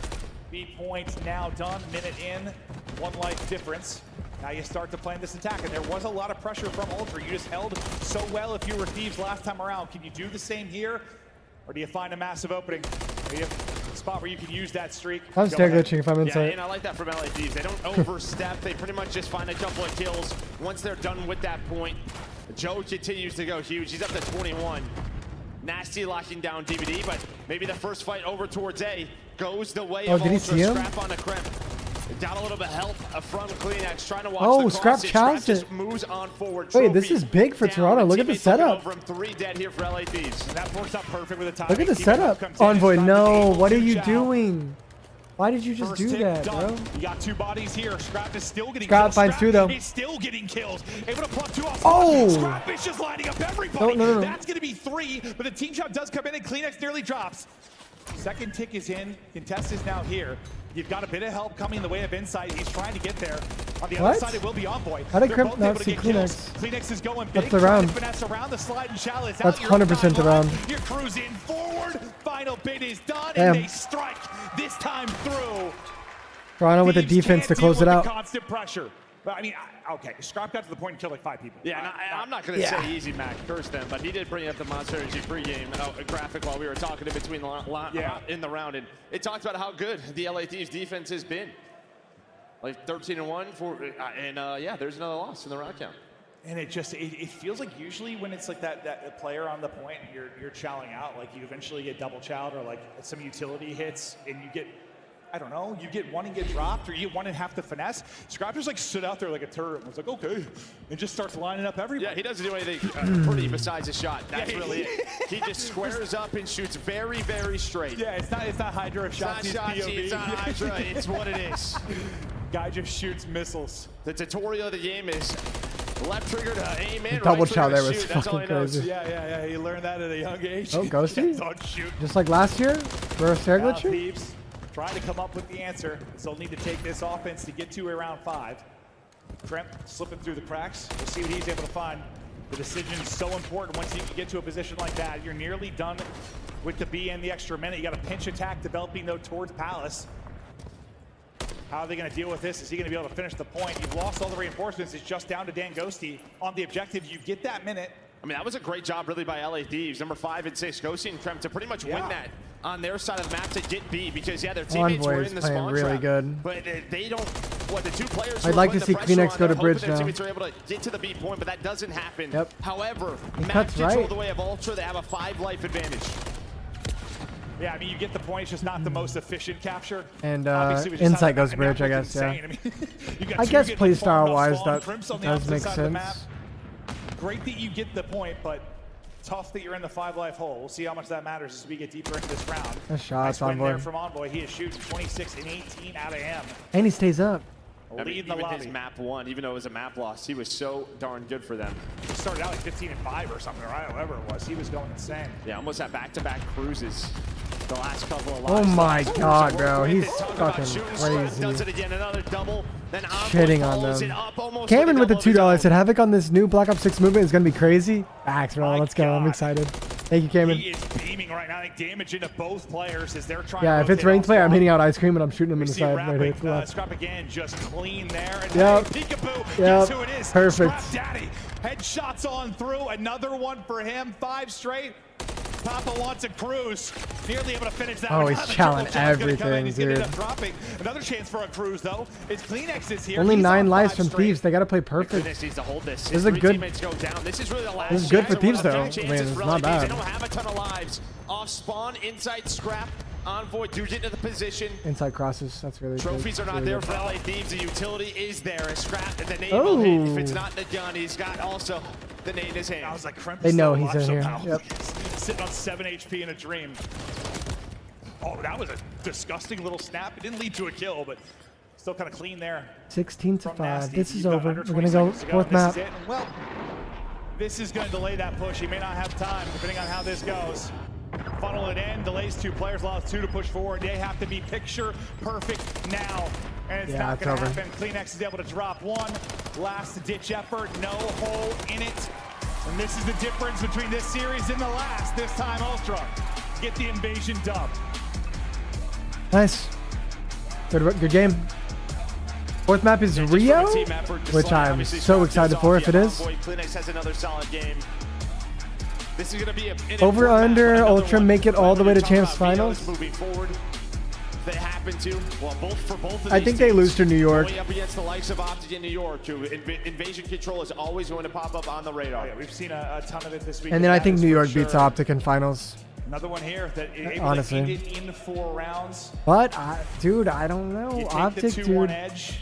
B point now done. Minute in. 1 life difference. Now you start to plan this attack, and there was a lot of pressure from Ultra. You just held so well if you were Thieves last time around. Can you do the same here, or do you find a massive opening? Do you have a spot where you can use that streak? I'm Go stare ahead. glitching if I'm Yeah, Insight. and I like that from LA Thieves. They don't overstep. They pretty much just find a couple of kills. Once they're done with that point, Joe continues to go huge. He's up to 21. Nasty locking down DVD, but maybe the first fight over towards A goes the way Oh, of did he Ultra. see him? Scrap on the crimp. Got a little bit of help from Kleenex, trying to watch Oh, the Scrap crossing. challenged Scrap it. just moves on forward. Wait, this Trophy is big for down. Toronto. Look at the Teammates looking setup. over him. 3 dead here for LA Thieves. And that works out perfect with the time. Look at the setup. Envoy, no. What are you doing? Why did you just First do hit that, done. bro? You got 2 bodies here. Scrap is still getting Scrap kills. finds 2, though. He's still getting kills. Able to pluck 2 off. Oh! Scrap is just lining up everybody. No. That's going to be 3, but the team shot does come in and Kleenex nearly drops. Second tick is in. Contest is now here. You've got a bit of help coming the way of Insight. He's trying to get there. On the other What? side, it will be Envoy. How did They're Crimp both not able to see get kills. Kleenex? Kleenex is going That's big. the trying round. to finesse around the slide and shell. It's That's out. You're 100% the line. round. You're cruising forward. Final bit is done, Damn. and they strike this time through. Toronto with the Thieves defense to can't close deal it with out. the constant pressure. But I mean, okay, Scrap got to the point and killed like 5 people. Yeah, I'm not going to say easy, Mac. Curse them, but he did bring up the Monster Energy pregame graphic while we were talking in between in the round, and it talked about how good the LA Thieves defense has been. Like 13-1 yeah, there's another loss in the round count. And it feels like usually when it's like that player on the point, you're chowing out, like you eventually get double chowed or like some utility hits, and you get, I don't know, you get one and get dropped, or you get one and have to finesse. Scrap just like stood out there like a turret and was like, okay, and just starts lining up everybody. Yeah, he doesn't do anything pretty besides a shot. That's really it. He just squares up and shoots very, very straight. Yeah, it's not Hydra of shots. It's not Shotsy, it's not Hydra, it's what it is. Guy just shoots missiles. The tutorial of the game is left trigger to aim in, double right chow trigger there to was shoot. That's all fucking he knows. crazy. Yeah. He learned that at a young age. Oh, Ghosty? Don't shoot. Just like last year? Reverse air glitcher? Thieves trying to come up with the answer. So they'll need to take this offense to get to around 5. Trent slipping through the cracks. We'll see what he's able to find. The decision is so important once you can get to a position like that. You're nearly done with the B and the extra minute. You got a pinch attack developing though towards Palace. How are they going to deal with this? Is he going to be able to finish the point? You've lost all the reinforcements. It's just down to Dan Ghosty on the objective. You get that minute. I mean, that was a great job really by LA Thieves. Number 5 and 6, Ghosty and Krem to pretty much win that on their side of the map to get B, because their teammates were in the spawn really trap. good. But they don't, the 2 players I'd like to see Kleenex go to bridge now. Teammates are able to get to the B point, but that doesn't happen. Yep. However, He map cuts control right. the way of Ultra, they have a 5 life advantage. Yeah, I mean, you get the point. It's just not the most efficient capture. And Insight goes bridge, I guess, yeah. I mean, I guess play style-wise, that does make sense. Great that you get the point, but tough that you're in the 5 life hole. We'll see how much that matters as we get deeper into this round. Nice shots, Envoy. There from Envoy. He is shooting 26 and 18 out of him. And he stays up. I mean, even his map 1, even though it was a map loss, he was so darn good for them. He started out like 15 and 5 or something, or however it was. He was going insane. Yeah, almost had back-to-back cruises the last couple of Oh lives. my god, bro. He's Talk fucking about crazy. does it again, another double. Then Shitting on them. Cameron with the $2 said Havoc on this new Black Ops 6 movement is going to be crazy. Facts, bro. Let's go. I'm excited. Thank you, Cameron. He is beaming right now. I think damage into both players as they're trying Yeah, to if it's ranked play, I'm hitting out ice cream and I'm shooting him in the see side right here. Scrap again, just clean there. And Yep. hey, peekaboo, Yep. guess who it is? Perfect. Scrap Daddy. Headshots on through. Another one for him. 5 straight. Papa wants a cruise. Nearly able to finish that. Oh, he's challenging everything, he's dude. End up dropping. Another chance for a cruise, though. It's Kleenex is here. Only He's 9 on lives 5 from straight. Thieves. They got to play perfect. This needs to hold this. This is a good. Go down. This is really the last This is good for chance. Thieves, though. I Chances mean, it's for not LA Thieves. bad. They don't have a ton of lives. Off spawn, inside Scrap. Envoy do get into the position. Inside crosses. That's really Trophies good. are not Really there good. for LA Thieves. The utility is there. A Scrap and the nade Oh. will hit. If it's not the gun, he's got also the nade in his hand. I was like, They know he's in here. Yep. Sitting on 7 HP in a dream. Oh, that was a disgusting little snap. It didn't lead to a kill, but still kind of clean there. 16 to 5. Nasty. This is You've got over. under We're going to 20 go seconds to 4th This map. is it. And, well, this is going to delay that push. He may not have time, depending on how this goes. Funnel it in, delays 2 players, allows 2 to push forward. They have to be picture perfect now. And it's not going to happen. Kleenex is able to drop 1. Last ditch effort, no hole in it. And this is the difference between this series and the last. This time Ultra get the invasion dub. Nice. Good game. 4th map is Rio, which I'm so excited for if it is. Kleenex has another solid game. This is going to be Over under Ultra make it all the way to Champs Finals. Moving forward, they happen to. Well, both of I these think they teams lose to New York. Going up against the likes of OpTic in New York, too. Invasion control is always going to pop up on the radar. Yeah, we've seen a ton of it this week. And then I think New York beats OpTic in finals. Another one here that Honestly. ended in 4 rounds. But, dude, I don't know. You take OpTic, the 2-1 dude. edge.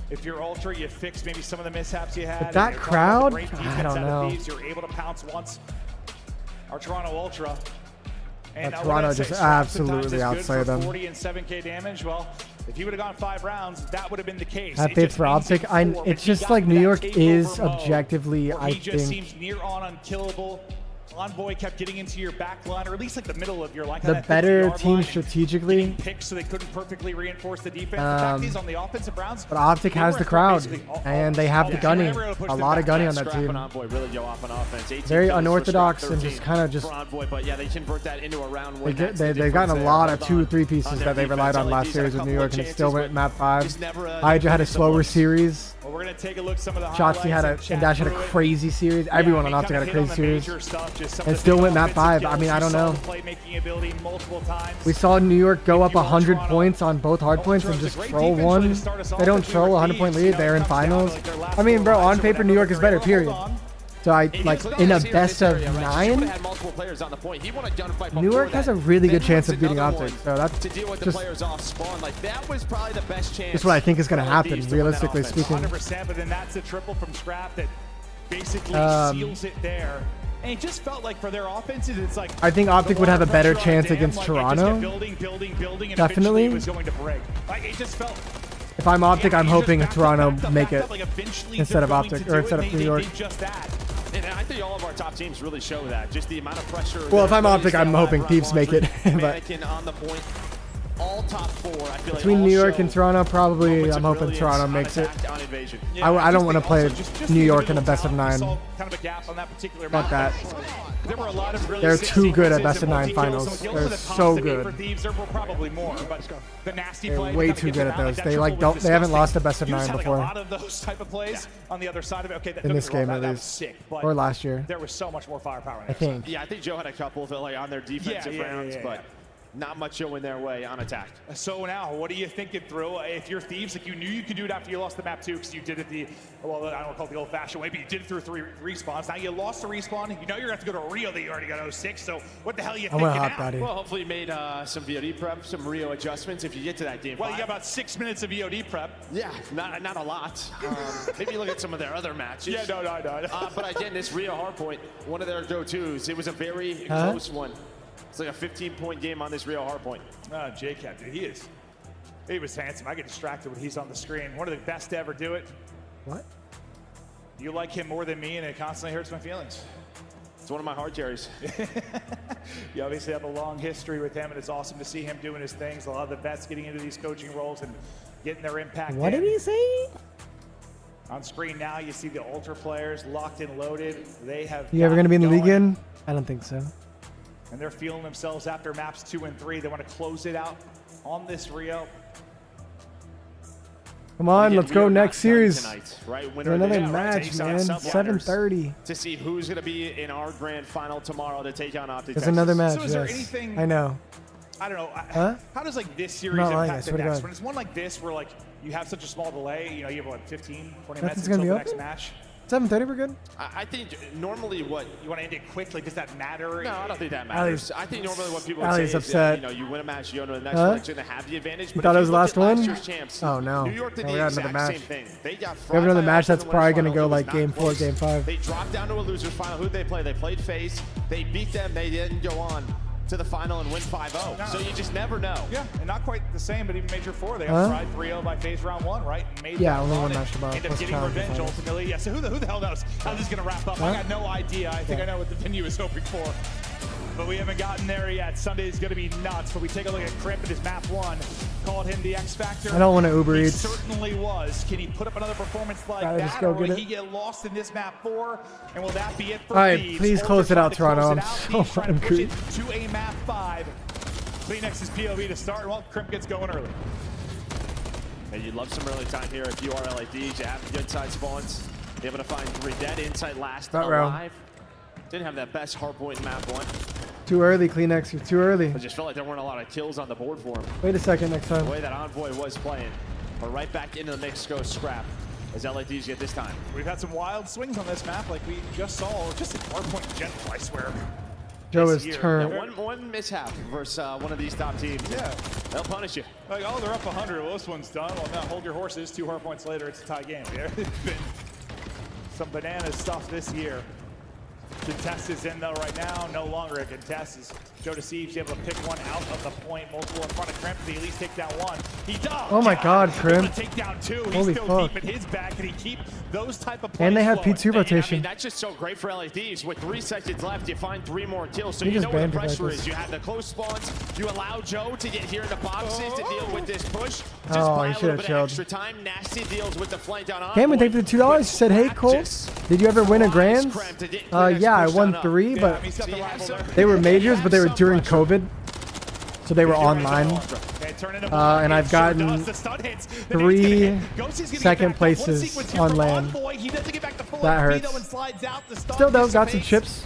If you're Ultra, you fix maybe some of the mishaps you had. But that and crowd, great I defense don't out of know. Thieves, you're able to pounce once. Our Toronto Ultra. And Toronto just absolutely outplayed them. 40 and 7K damage. Well, if he would have gone 5 rounds, that would have been the case. Have faith for OpTic. It's just like New York is objectively, I he just think. seems near on unkillable. Envoy kept getting into your back line, or at least like the middle of your line. The better team strategically. Picks so they couldn't perfectly reinforce the defense. The fact is, on the offensive rounds, but OpTic has the crowd, and they have the gunning. A lot of gunning on that team. Really go off on offense. Very unorthodox and just kind of just. But yeah, they convert that into a round one. They've gotten a lot of 2-3 pieces that they relied on last series with New York, and it still went map 5. Hydra had a slower series. Well, we're gonna take a look at some of the Shotzi had and Dash had a crazy series. Everyone on OpTic had a crazy series. And still went map 5. I mean, I don't know. We saw New York go up 100 points on both hardpoints and just troll one. They don't troll a 100-point lead. They're in finals. I mean, bro, on paper, New York is better, period. So I like in a best of 9. New York has a really good chance of beating OpTic. So that's just what I think is going to happen, realistically speaking. 100%, but then that's a triple from Scrap that basically seals it there. And it just felt like for their offenses, it's like I think OpTic would have a better chance against Toronto. Building, Definitely. It was going to break. Like it just felt. If I'm OpTic, I'm hoping Toronto make it instead of OpTic or instead of New York. And I think all of our top teams really show that. Just the amount of pressure. Well, if I'm OpTic, I'm hoping Thieves make it. But on the point. All top 4, I feel between New York and Toronto, probably I'm hoping Toronto makes it. I don't want to play New York in a best of 9. Fuck that. They're too good at best of 9 finals. They're so good. They're way too good at those. They like don't. They haven't lost a best of 9 before. In this game at least, or last year. There was so much more firepower. I think. Yeah, I think Joe had a couple of it like on their defensive rounds, but. Not much showing their way unattacked. So now, what are you thinking through? If you're Thieves, like you knew you could do it after you lost the map 2 because you did it the, well, I don't want to call it the old-fashioned way, but you did it through 3 respawns. Now you lost the respawn. You know you're going to have to go to Rio that you already got 06. So what the hell are you thinking now? Well, hopefully you made some VOD prep, some Rio adjustments if you get to that game. Well, you got about 6 minutes of VOD prep. Yeah, not a lot. Maybe look at some of their other matches. Yeah, no. But again, this Rio Hardpoint, one of their go-tos, it was a very close one. It's like a 15-point game on this Rio Hardpoint. J-Cap, dude, he was handsome. I get distracted when he's on the screen. One of the best to ever do it. What? You like him more than me, and it constantly hurts my feelings. It's one of my hard carries. You obviously have a long history with him, and it's awesome to see him doing his things. A lot of the vets getting into these coaching roles and getting their impact. What did he say? On screen now, you see the Ultra players locked and loaded. They have. You ever going to be in the league again? I don't think so. And they're feeling themselves after maps 2 and 3. They want to close it out on this Rio. Come on, let's go next series. Tonight, right? Another match, man. 7:30. To see who's going to be in our grand final tomorrow to take on OpTic Texas. There's another match, so is there anything, I know. I don't know. Huh? How does like this series impact the next? When it's one like this where like you have such a small delay, you know, you have what, 15, 20 minutes until the next match? 7:30, we're good. I think normally what you want to end it quickly. Does that matter? No, I don't think that matters. I think normally what people would Ali's say upset. is, you know, you win a match, you go to the next one, you're going to have the advantage. You thought it was the last one? Champs, oh no. New York did we the got exact another match. same thing. They got we have another match that's probably going to go like game 4, game 5. They dropped down to a loser's final. Who'd they play? They played FaZe. They beat them. They didn't go on to the final and win 5-0. So you just never know. Yeah, and not quite the same, but even Major 4, they got fried 3-0 by FaZe round 1, right? And made only one match tomorrow. End up getting revenge ultimately. Yeah, so who the hell knows how this is going to wrap up? I got no idea. I think I know what the venue is hoping for. But we haven't gotten there yet. Sunday is going to be nuts. But we take a look at Crimp in his map 1. Called him the X Factor. I don't want to Uber Eats. He certainly was. Can he put up another performance like that? Or will he get lost in this map 4? And will that be it for Thieves? Please close it out, Toronto. I'm so angry. To a map 5. Kleenex's POV to start. Well, Crimp gets going early. And you'd love some early time here if you are LADs. You have good side spawns. Be able to find 3 dead inside last alive. Didn't have that best hardpoint in map 1. Too early, Kleenex. You're too early. I just felt like there weren't a lot of kills on the board for him. Wait a second next time. The way that Envoy was playing. But right back into the mix goes Scrap as LADs get this time. We've had some wild swings on this map like we just saw. Just a hardpoint in general, I swear. Joe is turned. Yeah, one mishap versus one of these top teams. Yeah. They'll punish you. Like, oh, they're up 100. Well, this one's done. Well, now hold your horses. 2 hardpoints later, it's a tie game. Yeah. It's been some banana stuff this year. Contest is in though right now, no longer a contest. Joe Deceives able to pick one out of the point. Multiple in front of Crimp. He at least take down one. He does. Oh my God, Crimp. Take down two. He's Holy still fuck. deep in his back. Can he keep those type of plays And they have flowing? P2 rotation. I mean, that's just so great for LA Thieves. With 3 seconds left, you find 3 more kills. So He you just know where the banned it like pressure this. is. You have the close spawns. You allow Joe to get here in the boxes to deal with this push. Just Oh, buy he a should little have bit of chilled. extra time. Nasty deals with the flank down on. Cameron, thank you for the $2. She said, hey, Cole, did you ever win a Grand? Yeah, I won 3, but they were majors, but they were during COVID. So they were online. And I've gotten 3 second places on land. That hurts. Still though, got some chips.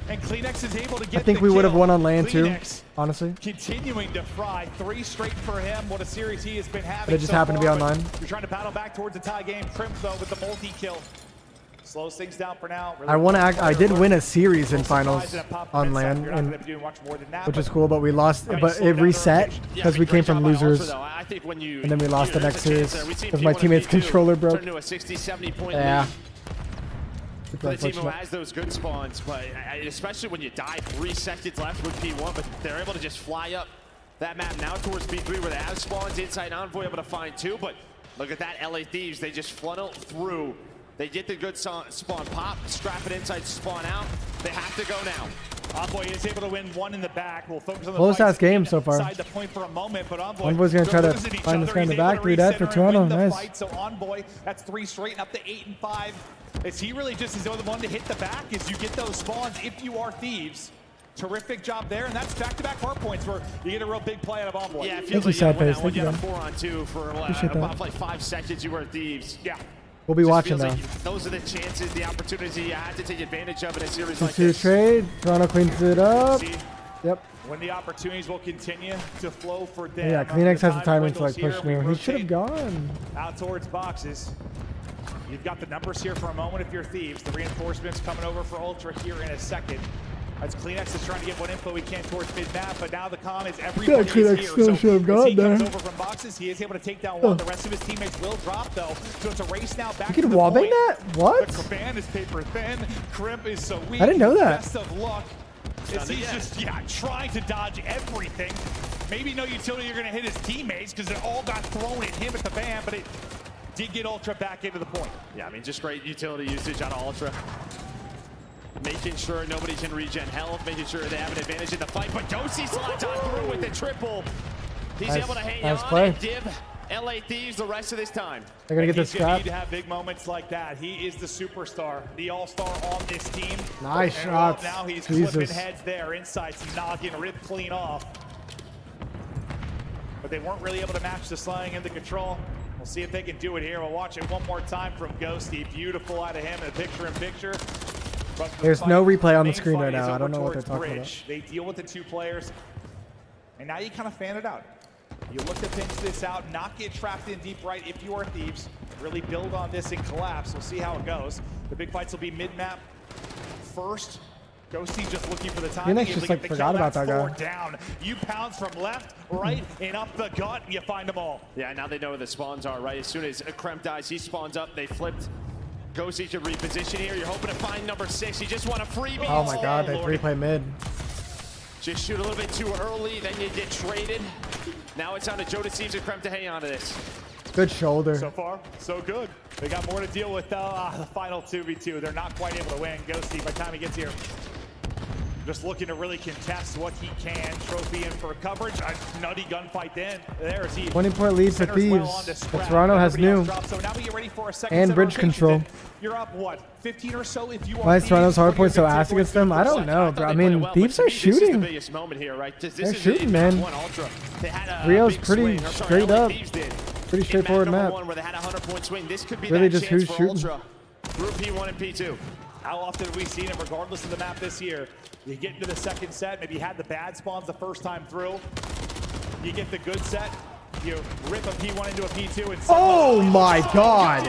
And Kleenex is able to get I think we would have won on land too, Kleenex honestly. continuing to fry. 3 straight for him. What a series he has been having. But it just so happened to be far, online. You're trying to battle back towards the tie game. Crimp though with the multi-kill. Slows things down for now. I want to I did win a series in finals on land, and, which is cool, but we lost. But it reset because we came from losers, and then we lost the next series because my teammate's controller broke. Yeah. For the team who has those good spawns, but especially when you die 3 seconds left with P1, but they're able to just fly up that map now towards P3 where they have spawns inside Envoy, able to find 2, but look at that, LA Thieves, they just funnel through. They get the good spawn pop, scrap it inside, spawn out. They have to go now. Envoy is able to win 1 in the back. We'll focus on the Close-ass game so far. Side the point for a moment, but Envoy's gonna try to find this guy in the back. 3 dead for Toronto. Nice. So Envoy, that's 3 straight up to 8 and 5. Is he really just is the only one to hit the back? As you get those spawns, if you are Thieves. Terrific job there, and that's back-to-back hard points where you get a real big play out of Envoy. Yeah, it Thank feels you, like Sad Face. when Thank you you, had a man. 4-on-2 for Appreciate about that. like 5 seconds, you were Thieves. Yeah. We'll be Just watching feels now. like those are the chances, the opportunities you had to take advantage of in a series like Two this. trade. Toronto cleans it up. See, Yep. when the opportunities will continue to flow for them. Yeah, Kleenex has the timing to like Windows push here, new. we He should have rotate gone. out towards boxes. You've got the numbers here for a moment if you're Thieves. The reinforcements coming over for Ultra here in a second. As Kleenex is trying to get what info he can towards mid-map, but now the comm is everybody is Kleenex here. still should have as gone he comes there. over from boxes, he is able to take down one. The rest of his teammates will drop though. So it's a race now back You to can the wallbang point. that? What? The Kraban is paper thin. Crimp is so weak. I didn't know that. Best of luck. As he's just trying to dodge everything. Maybe no utility you're going to hit his teammates because it all got thrown at him at the van, but it did get Ultra back into the point. Yeah, I mean, just great utility usage on Ultra. Making sure nobody can regen health, making sure they have an advantage in the fight. But Dosi slots on through with the triple. He's Nice. able to hang Nice on play. and give LA Thieves the rest of this time. They're gonna get the He's gonna scrap. need to have big moments like that. He is the superstar, the all-star on this team. Nice And shots. now he's Jesus. flipping heads there. Inside, knocking, ripped clean off. But they weren't really able to match the sliding and the control. We'll see if they can do it here. We'll watch it one more time from Ghosty. Beautiful out of him in the picture-in-picture. But the There's no fight- replay on the main screen fight right is now. I over don't know what they're towards talking Bridge. They deal with the 2 players. And now you kind of fan it out. You look to pinch this out, not get trapped in deep right if you are Thieves. Really build on this and collapse. We'll see how it goes. The big fights will be mid-map first. Ghosty just looking for the time. Phoenix just like forgot about that guy. Down. You pounce from left, right, and up the gut, and you find them all. Yeah, now they know where the spawns are, right? As soon as Kremp dies, he spawns up. They flipped. Ghosty should reposition here. You're hoping to find number 6. You just want a freebie. Oh my God, they Lord. 3-play mid. Just shoot a little bit too early, then you get traded. Now it's on to Joe Deceives and Kremp to hang on to this. Good shoulder. So far, so good. They got more to deal with the final 2v2. They're not quite able to win. Ghosty, by the time he gets here, just looking to really contest what he can. Trophy in for coverage. A nutty gunfight then. There is he. 20-point lead for centers well Thieves. onto But Scrap. Toronto has Everybody new. else drops. So now we get ready for a second And set of bridge rotations. control. And you're up, what, 15 or so if you are Why is Toronto's Thieves, hardpoint so 15 ass against them? I don't know, bro. I mean, Thieves are This is the shooting. biggest moment here, right? This They're is shooting, man. One Ultra. They had a Rio's big pretty swing. Or sorry, straight LA up. Thieves did. Pretty straightforward in map map. number 1 where they had a 100-point swing. This could be Really that just chance who's for shooting. Ultra through P1 and P2. How often have we seen it, regardless of the map this year? You get into the second set, maybe you had the bad spawns the first time through. You get the good set, you rip a P1 into a P2 and Oh my God.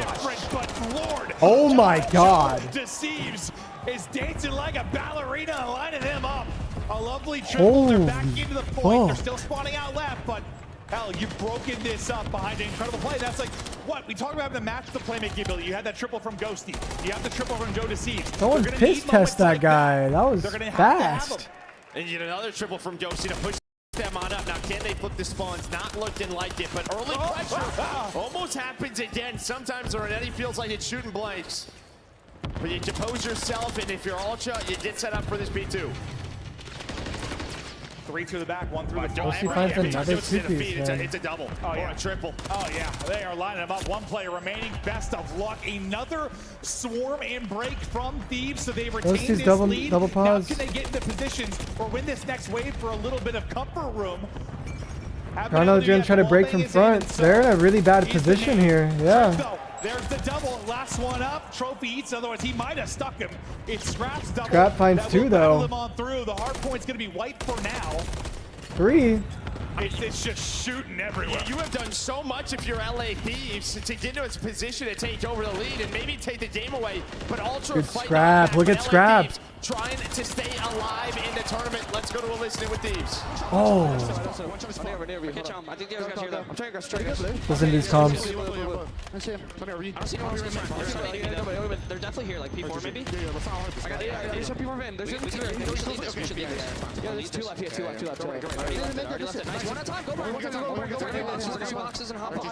but Lord, Oh my God. Deceives is dancing like a ballerina and lining them up. A lovely triple. They're back into the point. They're still spawning out left, but hell, you've broken this up behind an incredible play. That's like, what? We talked about having to match the playmaking ability. You had that triple from Ghosty. You have the triple from Joe Deceives. Someone piss test that guy. That was fast. And you get another triple from Ghosty to push them on up. Now, can they flip the spawns? Not looking like it, but early pressure almost happens again. Sometimes Renetti feels like it's shooting blanks. But you depose yourself, and if you're Ultra, you get set up for this B2. 3 through the back, 1 through the front. He finds another two-piece, It's a double or a triple. Oh, yeah. They are lining them up. 1 player remaining. Best of luck. Another swarm and break from Thieves, so they retain this lead. Double pause. Now, can they get into positions or win this next wave for a little bit of comfort room? Garno's going to try to break from front. They're in a really bad position here. Yeah. There's the double. Last one up. Trophy eats. Otherwise, he might have stuck him. It's Scrap's double. Scrap finds 2, though. Him on through. The hard point's going to be wiped for now. 3. It's just shooting everywhere. You have done so much if you're LA Thieves to get into its position to take over the lead and maybe take the game away. But Ultra Good Scrap. Look at Scrap. Thieves, trying to stay alive in the tournament. Let's go to a listening with Thieves. Oh. Listen to these comms. They're definitely here, like P4 maybe. There's some P4 van. There's two left. Nice. One at a time. Go for it. Boxes and hop on.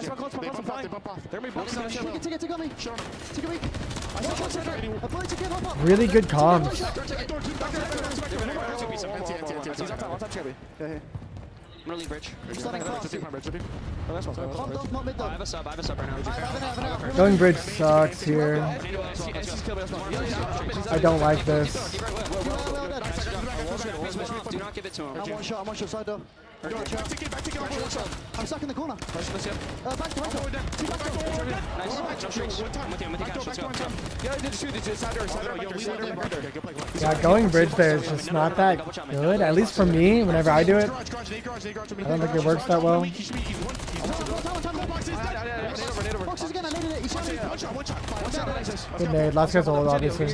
Really good comms. I'm gonna leave bridge. I have a sub right now. Going bridge sucks here. I don't like this. Do not give it to him. I'm one shot side though. I'm stuck in the corner. Back to Yeah, going bridge there is just not that good. At least for me, whenever I do it, I don't think it works that well. Good nade. Last guy's old, obviously.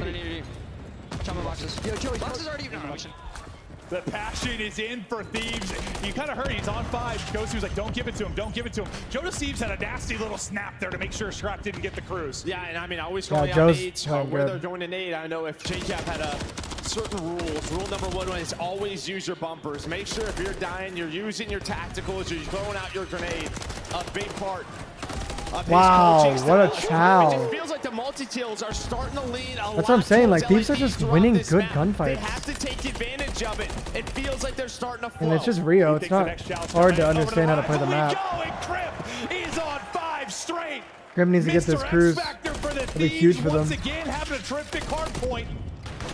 The passion is in for Thieves. You kind of heard he's on 5. Ghosty was like, don't give it to him, don't give it to him. Jonas Thieves had a nasty little snap there to make sure Scrap didn't get the cruise. Yeah, and I mean, I always call out nades where they're going to nade. I know if JCap had certain rules. Rule number 1 is always use your bumpers. Make sure if you're dying, you're using your tacticals, you're throwing out your grenade. A big part. Wow, what a chow. It feels like the multi-kills are starting to lead a lot. That's what I'm saying, like Thieves are just winning good gunfights. They have to take advantage of it. It feels like they're starting to flow. And it's just Rio. It's not hard to understand how to play the map. He's on 5 straight. Grim needs to get this cruise. It'll be huge for them. Once again, having a terrific hard point.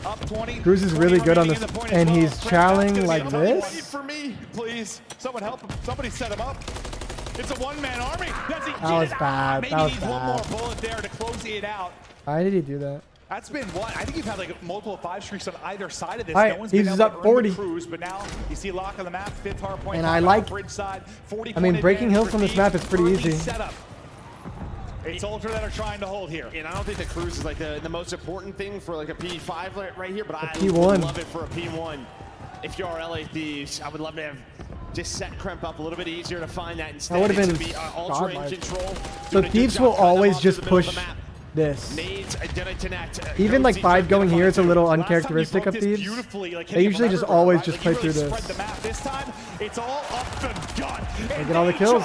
Up 20. Cruz is really good on this, and he's chowing like this. For me, please. Someone help him. Somebody set him up. It's a one-man army. Does he that was bad. Maybe that was needs bad. one more bullet there to close it out. Why did he do that? That's been one. I think you've had like multiple 5 streaks on either side of this. All right, no one's Thieves been is able up to earn 40. the cruise, but now you see lock on the map, 5th hard point. And I like, bridge side, 40 I mean, breaking hills from this map is pretty easy. Setup. It's Ultra that are trying to hold here. And I don't think the cruise is like the most important thing for like a P5 right here, but I P1. love it for a P1. If you are LA Thieves, I would love to have just set Kremp up a little bit easier to find that instead. That would have been be Ultra in control. So Thieves will always just push this. Nades gonna connect. Even like 5 going here is a little uncharacteristic of Thieves. They usually just always just play through this. This time, it's all up the gut. They get all the kills.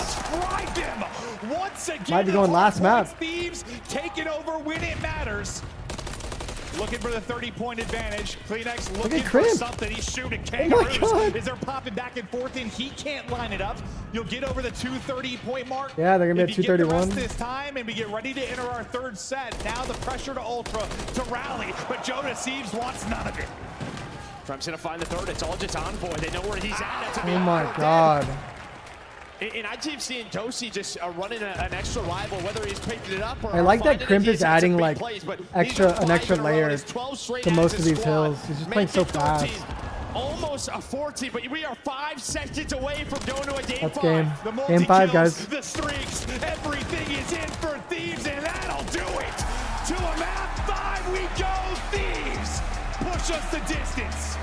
Once again, might be going last map. Thieves taking over when it matters. Looking for the 30-point advantage. Kleenex looking for something. He's shooting kangaroos. As they're popping back and forth, and he can't line it up. You'll get over the 230-point mark. Yeah, they're gonna be at 231 this time, and we get ready to enter our 3rd set. Now the pressure to Ultra to rally, but Jonas Thieves wants none of it. Trump's gonna find the 3rd. It's all just Envoy. They know where he's at. That's oh my god. And I keep seeing Josie just running an extra rival, whether he's picking it up or I like that Crimp is adding like an extra layer to most of these hills. He's just playing so fast. Almost a 14, but we are 5 seconds away from going to a game 5. Game. Game 5, guys. The streaks, everything is in for Thieves, and that'll do it. To a map 5 we go, Thieves. Push us the distance.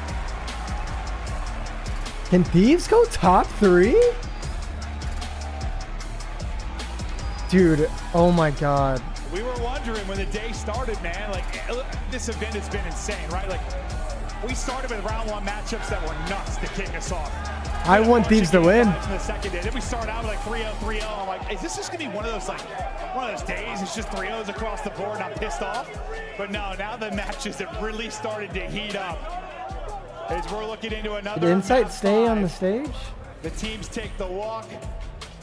Can Thieves go top 3? Dude, oh my god. We were wondering when the day started, man, like this event has been insane, right? Like We started with round 1 matchups that were nuts to kick us off. I want Thieves to win. In the second day. Then we started out with like 3-0, 3-0. I'm like, is this just gonna be one of those days? It's just 3-0s across the board and I'm pissed off. But no, now the matches have really started to heat up. As we're looking into another. Did Insight stay on the stage? The teams take the walk,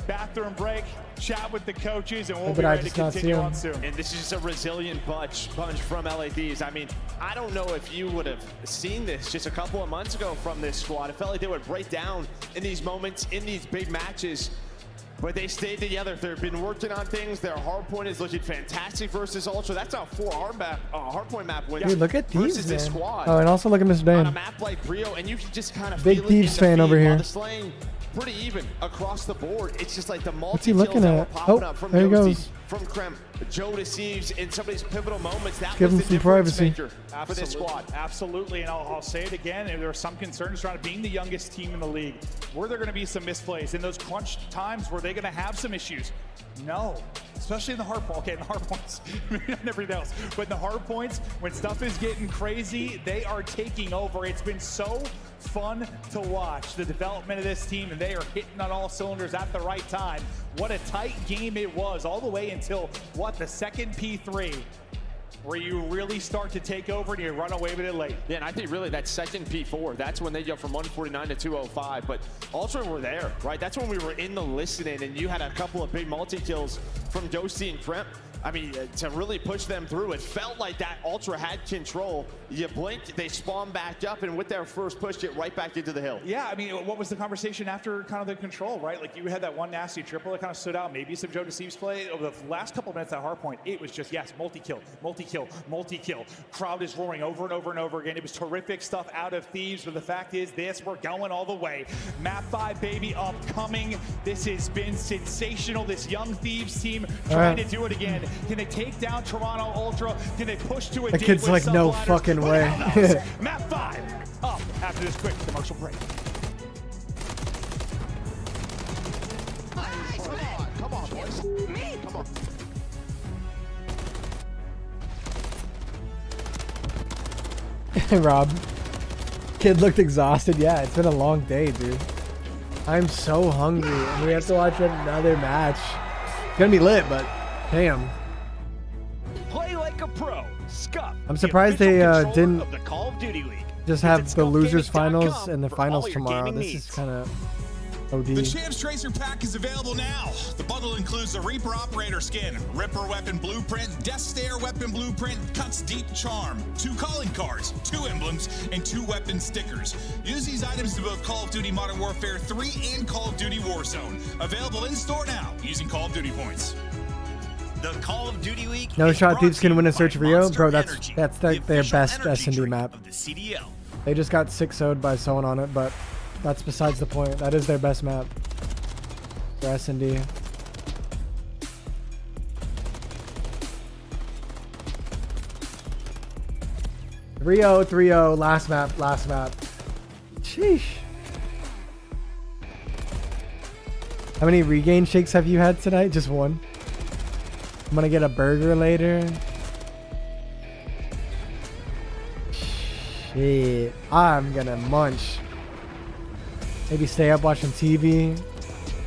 bathroom break, chat with the coaches, and we'll be But I ready to just not see continue him. on soon. And this is just a resilient bunch from LA Thieves. I mean, I don't know if you would have seen this just a couple of months ago from this squad. It felt like they would break down in these moments, in these big matches. But they stayed together. They've been working on things. Their hardpoint is looking fantastic versus Ultra. That's a 4 hardpoint map win. Dude, look at versus Thieves, this man. squad. Oh, and also look at Mr. On a Dan. map like Rio, and you can just kind of Big feel Thieves it in the fan over feed while here. the slaying pretty even across the board. It's just like the What's he multi-kills looking that were at? popping Oh, up from there he Yosti, goes. from Krem, Joe to Thieves in some of these pivotal moments. That Give was him the some privacy. difference maker for this squad. Absolutely, and I'll say it again, there are some concerns around being the youngest team in the league. Were there going to be some misplays in those crunch times? Were they going to have some issues? No, especially in the hard point. Okay, in the hard points, maybe not everything else, but in the hard points, when stuff is getting crazy, they are taking over. It's been so fun to watch the development of this team, and they are hitting on all cylinders at the right time. What a tight game it was, all the way until, what, the second P3, where you really start to take over and you run away with it late. Yeah, and I think really that second P4, that's when they go from 149 to 205. But Ultra were there, right? That's when we were in the listening, and you had a couple of big multi-kills from Ghosty and Kremp. I mean, to really push them through, it felt like that Ultra had control. You blinked, they spawn back up, and with their first push, get right back into the hill. Yeah, I mean, what was the conversation after kind of the control, right? Like, you had that one nasty triple that kind of stood out. Maybe some Joe Deceives play. Over the last couple of minutes at Hardpoint, it was just, yes, multi-kill, multi-kill, multi-kill. Crowd is roaring over and over and over again. It was terrific stuff out of Thieves, but the fact is this, we're going all the way. Map 5, baby, upcoming. This has been sensational. This young Thieves team trying to do it again. Can they take down Toronto Ultra? Can they push to a That kid's like, no fucking way. Map 5 up after this quick commercial break. Come on, boys. Me? Come on. Rob. Kid looked exhausted. Yeah, it's been a long day, dude. I'm so hungry, and we have to watch another match. It's gonna be lit, but damn. Play like a pro. Scuff. I'm surprised they didn't of the Call of Duty League. just have the losers finals and the finals tomorrow. This is kind of OD. The Champs Tracer pack is available now. The bundle includes the Reaper Operator skin, Ripper Weapon Blueprint, Death Stare Weapon Blueprint, Cuts Deep Charm, 2 calling cards, 2 emblems, and 2 weapon stickers. Use these items in both Call of Duty Modern Warfare 3 and Call of Duty Warzone. Available in store now using Call of Duty points. The Call of Duty League. No shot Thieves can win a Search Rio, bro. That's the their best S&D map. of the CDL. They just got 6-0'd by someone on it, but that's besides the point. That is their best map for S&D. Rio 3-0, last map. Sheesh. How many regain shakes have you had tonight? Just one. I'm gonna get a burger later. Shit. I'm gonna munch. Maybe stay up watching TV.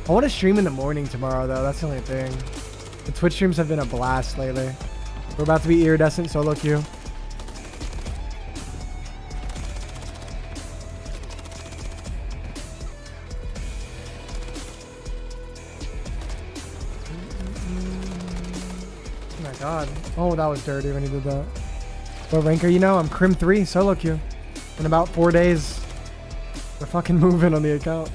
I want to stream in the morning tomorrow, though. That's the only thing. The Twitch streams have been a blast lately. We're about to be iridescent solo queue. Oh my god. Oh, that was dirty when he did that. What rank are you now? I'm Crim 3 solo queue. In about 4 days. We're fucking moving on the account.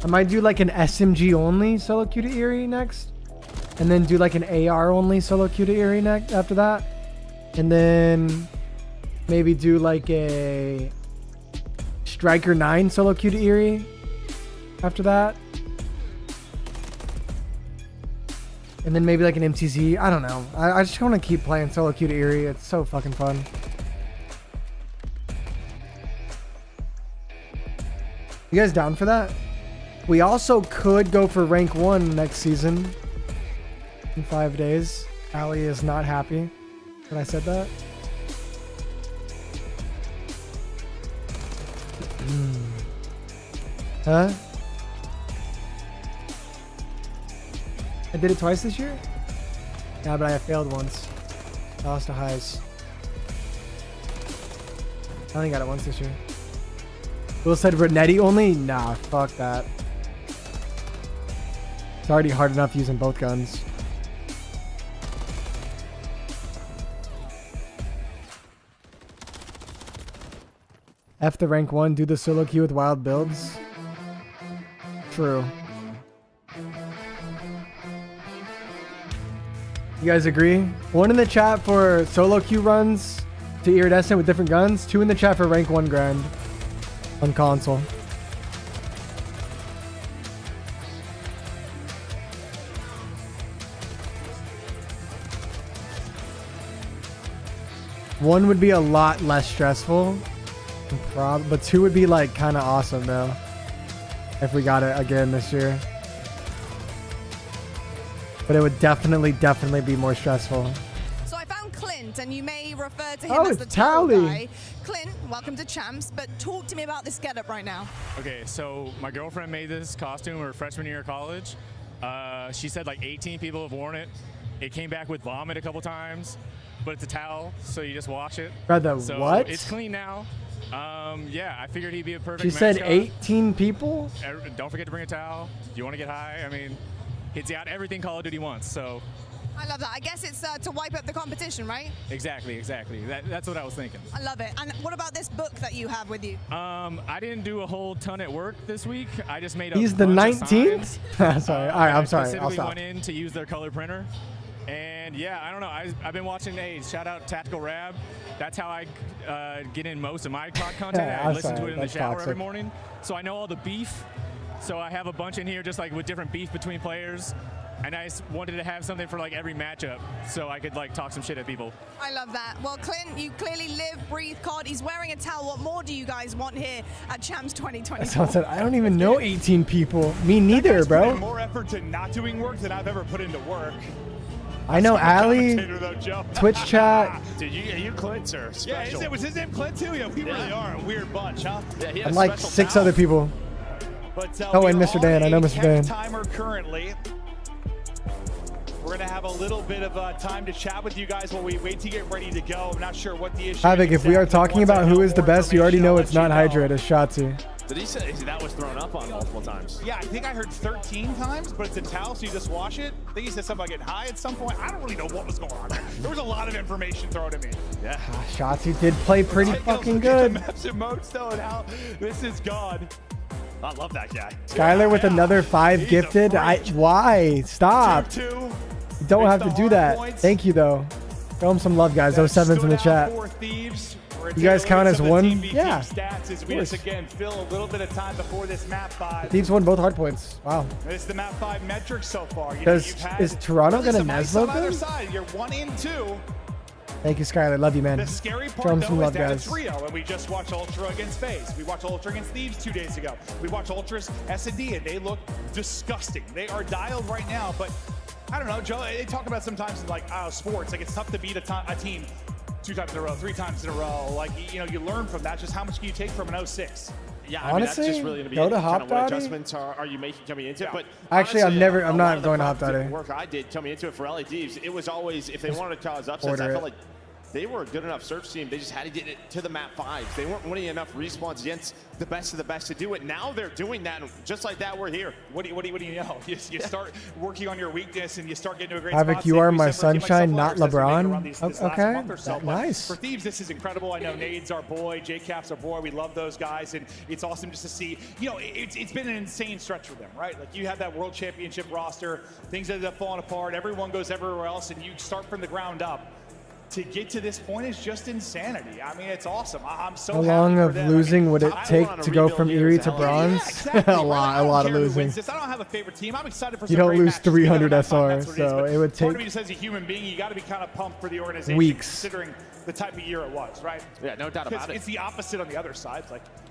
I might do like an SMG only solo queue to Erie next. And then do like an AR only solo queue to Erie next after that. And then maybe do like a Striker 9 solo queue to Erie after that. And then maybe like an MTZ. I don't know. I just want to keep playing solo queue to Erie. It's so fucking fun. You guys down for that? We also could go for rank 1 next season in 5 days. Ali is not happy that I said that. Huh? I did it twice this year? Yeah, but I failed once. I lost to highs. I only got it once this year. Will said Renetti only? Nah, fuck that. It's already hard enough using both guns. F the rank 1, do the solo queue with wild builds. True. You guys agree? 1 in the chat for solo queue runs to iridescent with different guns. 2 in the chat for rank 1 grand on console. One would be a lot less stressful, but 2 would be like kind of awesome though. If we got it again this year. But it would definitely be more stressful. So I found Clint, and you may refer to him as the towel guy. Clint, welcome to Champs, but talk to me about this getup right now. Okay, so my girlfriend made this costume her freshman year of college. She said like 18 people have worn it. It came back with vomit a couple times, but it's a towel, so you just wash it. Brother, so what? It's clean now. Yeah, I figured he'd be a perfect She said mascot. 18 people? Don't forget to bring a towel. Do you want to get high? I mean, he's got everything Call of Duty wants, so. I love that. I guess it's to wipe up the competition, right? Exactly. That's what I was thinking. I love it. And what about this book that you have with you? I didn't do a whole ton at work this week. I just made a He's the bunch of 19th? signs. Sorry. All right, I'm sorry. I'll Specifically stop. went in to use their color printer. And yeah, I don't know. I've been watching shout out Tactical Rab. That's how I get in most of my COD content. Yeah, I I'm listen to sorry. it in the That's shower toxic. every morning. So I know all the beef. So I have a bunch in here just like with different beef between players. And I just wanted to have something for like every matchup so I could like talk some shit at people. I love that. Well, Clint, you clearly live, breathe COD. He's wearing a towel. What more do you guys want here at Champs 2024? Someone said, I don't even know 18 people. Me neither, bro. More effort to not doing work than I've ever put into work. I know Ali, Twitch chat. Dude, you Clint, sir. Special. Yeah, was his name Clint too? Yeah, we really are a weird bunch, huh? Yeah, he And like 6 other people. But, Oh, we and are Mr. Dan. on I know a Mr. Dan. timer currently. We're going to have a little bit of time to chat with you guys while we wait to get ready to go. I'm not sure what the issue Havoc, is if we are exactly. talking Once I about know who is the more best, you already information, know I'll it's let not you Hydra, know. it is Shotzi. Did he say that was thrown up on multiple times? Yeah, I think I heard 13 times, but it's a towel, so you just wash it. I think he said something about getting high at some point. I don't really know what was going on there. There was a lot of information thrown at me. Yeah. Shotzi did play pretty fucking good. Maps and modes though, and how this is gone. I love that guy. Skylar with another 5 gifted. Why? Stop. You don't have to do that. Thank you, though. Throw him some love, guys. 07's in the chat. You guys count as one? Yeah. Stats as we just again fill a little bit of time before this map 5. Thieves won both hardpoints. Wow. This is the map 5 metrics so far. Is Toronto going to Neslo other them? side. You're 1 in 2. Thank you, Skylar. Love you, man. The scary Throw part him some though is love, that guys. it's Rio, and we just watched Ultra against FaZe. We watched Ultra against Thieves 2 days ago. We watched Ultra's S&D, and they look disgusting. They are dialed right now, but I don't know, Joe. They talk about sometimes like sports, like it's tough to beat a team 2 times in a row, 3 times in a row. Like you learn from that. Just how much can you take from an 06? Yeah, Honestly, that's just really going to be go to kind of what Hop adjustments are you making coming into it. But Actually, honestly, I'm not going to Hop Daddy. The work I did coming into it for LA Thieves, it was always, if they wanted to cause upsets, I felt like they were a good enough search team. They just had to get it to the map 5s. They weren't winning enough respawns against the best of the best to do it. Now they're doing that, and just like that, we're here. What do you know? You start working on your weakness, and you start getting to a great Havoc, spot. you Say are we my said for a team like sunshine, not Subliners, that's what made it LeBron. run this last Okay, month or so. But nice. For Thieves, this is incredible. I know Nade's our boy, J-Cap's our boy. We love those guys, and it's awesome just to see. It's been an insane stretch for them, right? Like you have that World Championship roster, things ended up falling apart. Everyone goes everywhere else, and you start from the ground up. To get to this point is just insanity. I mean, it's awesome. I'm so How happy long for of them. losing would it I take wanna to go rebuild from here Erie as to LA. bronze? Yeah, exactly, a right? lot I don't of care who losing. wins this. I don't have a favorite team. I'm excited for some You don't great lose matches. 300 That's SR, what it is, so but it would part of take me just as a human being, you got to be kind of pumped for the organization, weeks. considering the type of year it was, right? Yeah, no doubt about it. It's the opposite on the other side. Like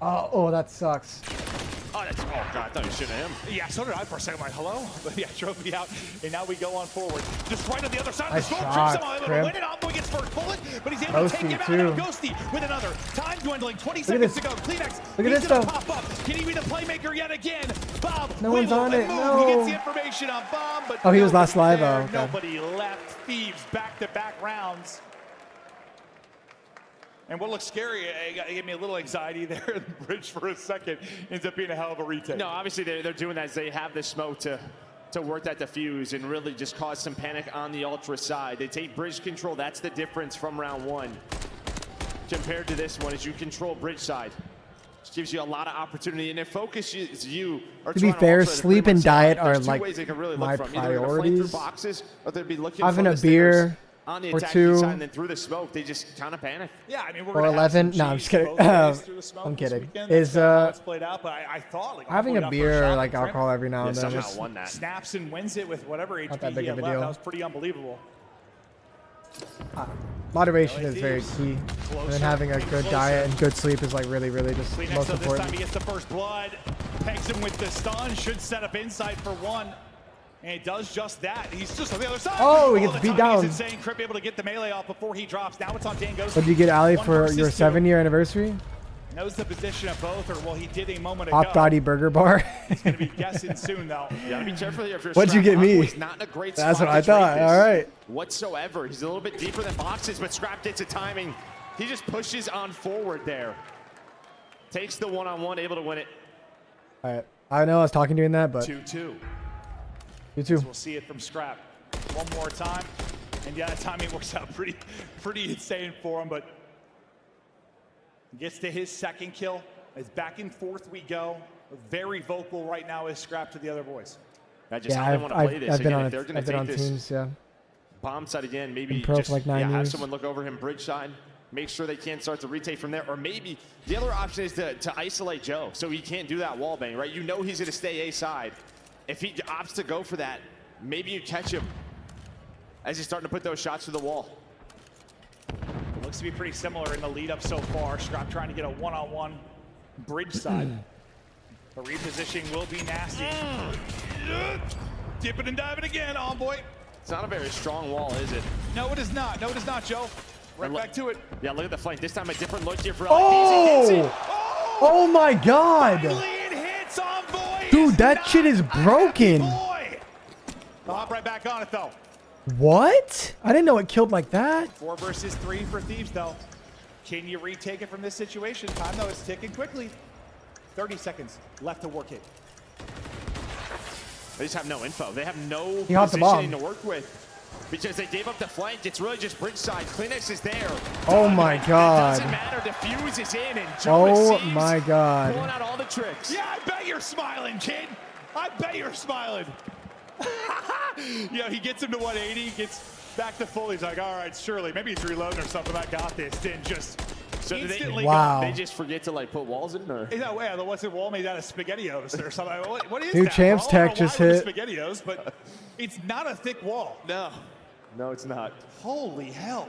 Oh, that sucks. Oh, that's, oh God, I thought you were shooting at him. Yeah, so did I for a second. I'm like, hello? But yeah, drove me out, and now we go on forward. Just right on the other side of the smoke. Somehow able to win it. Envoy gets first bullet, but he's able to take him out. Now Ghosty with another. Time dwindling, 20 seconds to go. Kleenex, look at this gonna stuff. pop up. Can he be the playmaker yet again? Bob, No one's on it. No. He gets the information on Bomb, but oh, he was last live. Oh, okay. Nobody left. Thieves back-to-back rounds. And what looks scary, it gave me a little anxiety there in the bridge for a second. Ends up being a hell of a retake. No, obviously they're doing that as they have the smoke to work that defuse and really just cause some panic on the Ultra side. They take bridge control. That's the difference from round one compared to this one, is you control bridge side. Which gives you a lot of opportunity, and it focuses you. To be fair, sleep and diet are like really my priorities. priorities. Or they'd be looking Having for a beer on the or attacking two side, and then through the smoke, they just kind of panic. Yeah, I mean, we're or 11. No, I'm just kidding. I'm kidding. Is played out, but I thought like having a beer or like alcohol every now and then. Somehow won that. Snaps and wins it with whatever HP not that big he of had a left. deal. That was pretty unbelievable. Moderation is very key, and then having a good diet and good sleep is like really just Kleenex, most so this time important. he gets the first blood, pegs him with the stun, should set up inside for one, and it does just that. He's just on the other side. Oh, he gets beat down. He's insane. Crip able to get the melee off before he drops. Now it's on Dangos. What did you get, Ali, for your 7-year anniversary? Knows the position of both, or well, he did a moment ago. OpTic Burger Bar. He's going to be guessing soon, though. You gotta be careful here. If you're What'd you get me? He's not in a great spot. That's what I thought. All right. Whatsoever. He's a little bit deeper than boxes, but Scrap gets a timing. He just pushes on forward there. Takes the one-on-one, able to win it. All right. I know I was talking during that, but 2-2. You too. We'll see it from Scrap one more time, and yeah, that timing works out pretty insane for him. But gets to his second kill. As back and forth we go. Very vocal right now is Scrap to the other boys. I've been on teams, yeah. Bomb side again, maybe pro just for like 9 have years. someone look over him bridge side, make sure they can't start to retake from there, or maybe the other option is to isolate Joe so he can't do that wall bang, right? You know he's going to stay A side. If he opts to go for that, maybe you catch him as he's starting to put those shots to the wall. It looks to be pretty similar in the lead up so far. Scrap trying to get a one-on-one bridge side. The repositioning will be nasty. Dipping and diving again, Envoy. It's not a very strong wall, is it? No, it is not. No, it is not, Joe. Right back to it. Yeah, look at the flank. This time a different look here for Oh! Oh my God! Hits Envoy. Dude, that shit is broken. They'll hop right back on it, though. What? I didn't know it killed like that. 4 versus 3 for Thieves, though. Can you retake it from this situation? Time, though, is ticking quickly. 30 seconds left to work it. They just have no info. They have no He hopped the positioning bomb. to work with because they gave up the flank. It's really just bridge side. Kleenex is there. Oh my It God. doesn't matter. Defuse is in, and Joe Oh receives, my God. pulling out all the tricks. Yeah, I bet you're smiling, kid. I bet you're smiling. Yeah, he gets him to 180, gets back to full. He's like, all right, surely. Maybe he's reloading or something. I got this. Then just instantly wow. They just forget to like put walls in, or no way. The what's it wall made out of SpaghettiOs or something? What is New that? Champs bro? I don't tech know just why it was hit. SpaghettiOs, but it's not a thick wall. No, it's not. Holy hell.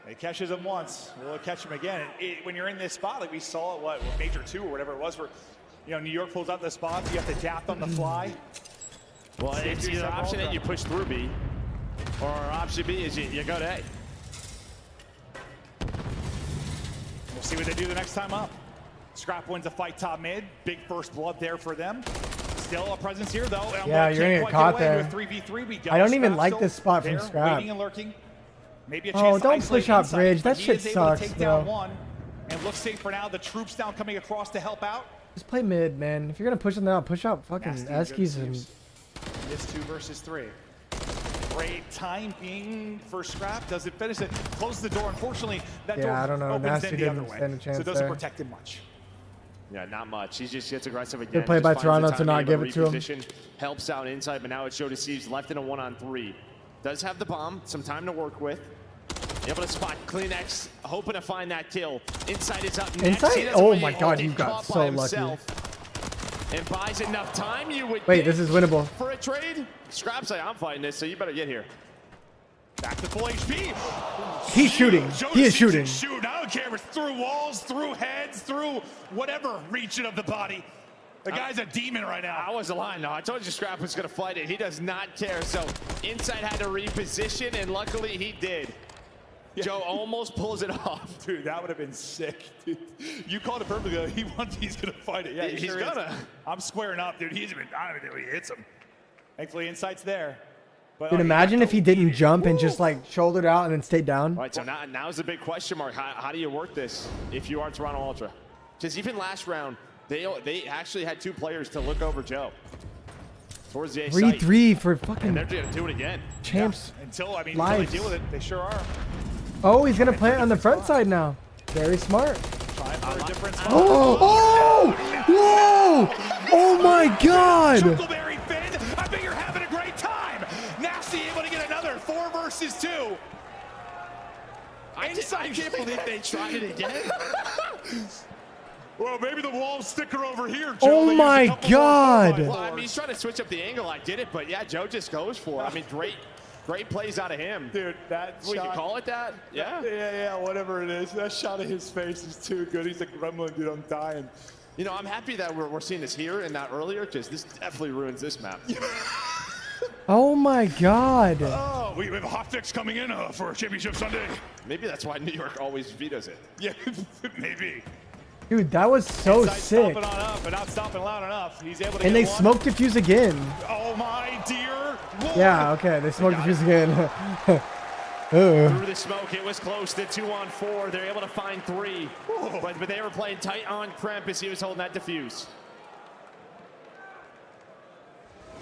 He catches him once. We'll catch him again. When you're in this spot, like we saw at what Major 2 or whatever it was, where New York pulls out the spots, you have to adapt on the fly. Well, it's either option A, you push through B, or option B is you go to A. We'll see what they do the next time up. Scrap wins a fight top mid. Big first blood there for them. Still a presence here, though. Yeah, you're gonna get caught there. 3v3 we go. I don't even Scrap like still this spot from there, Scrap. waiting and lurking. Maybe a Oh, chance to don't isolate push out inside, bridge. but That he shit is able to sucks, take down bro. one and looks safe for now. The troops down coming across to help out. Just play mid, man. If you're gonna push them out, push out fucking Nasty Eskies and This 2 versus 3. Great timing for Scrap. Does it finish it? Close the door. Unfortunately, that door I don't know. opens Nasty in the other didn't way. stand a chance So it doesn't there. protect him much. Yeah, not much. He just gets aggressive again. Good play Just by finds the Toronto to time not able give it to him. reposition, helps out inside, but now it's Joe Deceives left in a 1-on-3. Does have the bomb, some time to work with. Able to spot Kleenex, hoping to find that kill. Inside is up next. Inside? Oh my God, you got so lucky. And buys enough time, you would Wait, think, this is winnable. for a trade. Scrap's like, I'm fighting this, so you better get here. Back to full HP. He's shooting. He is shooting. Shoot. Now on cameras, through walls, through heads, through whatever region of the body. The guy's a demon right now. I wasn't lying, no. I told you Scrap was going to fight it. He does not care. So Inside had to reposition, and luckily he did. Yeah. Joe almost pulls it off. Dude, that would have been sick. Dude, you called it perfectly. He's going to fight it. Yeah, he's sure gonna. I'm squaring up, dude. He's been, I don't know if he hits him. Thankfully, Insight's there. But, dude, imagine if he didn't jump and just like shouldered out and then stayed down. All right, so now's the big question mark. How do you work this if you are Toronto Ultra? Because even last round, they actually had 2 players to look over Joe. Towards the A site. 3-3 for fucking. And they're going to do it again. Champs. Yeah. Until they deal with it, they sure are. Oh, he's going to plant on the front side now. Very smart. Trying for a different spot. Oh! Whoa! Oh my God! Chuckleberry Finn, I bet you're having a great time. Nasty able to get another 4 versus 2. I can't believe they tried it again. Well, maybe the wall sticker over here, Joe. Oh my God! Well, I mean, he's trying to switch up the angle. I get it, but yeah, Joe just goes for it. I mean, great plays out of him. Dude, that we shot, can call it that? Yeah? Yeah, whatever it is. That shot of his face is too good. He's a gremlin, dude. I'm dying. You know, I'm happy that we're seeing this here and not earlier, because this definitely ruins this map. Oh my God! Oh, we have OpTics coming in for Championship Sunday. Maybe that's why New York always vetoes it. Yeah, maybe. Dude, that was so Inside sick. Stomping on up, but not stomping loud enough. He's able to And get they one. smoke defuse again. Oh my dear Lord. Yeah, okay, they smoke defuse again. Through the smoke, it was close to 2-on-4. They're able to find 3. But they were playing tight on Kremp as he was holding that defuse.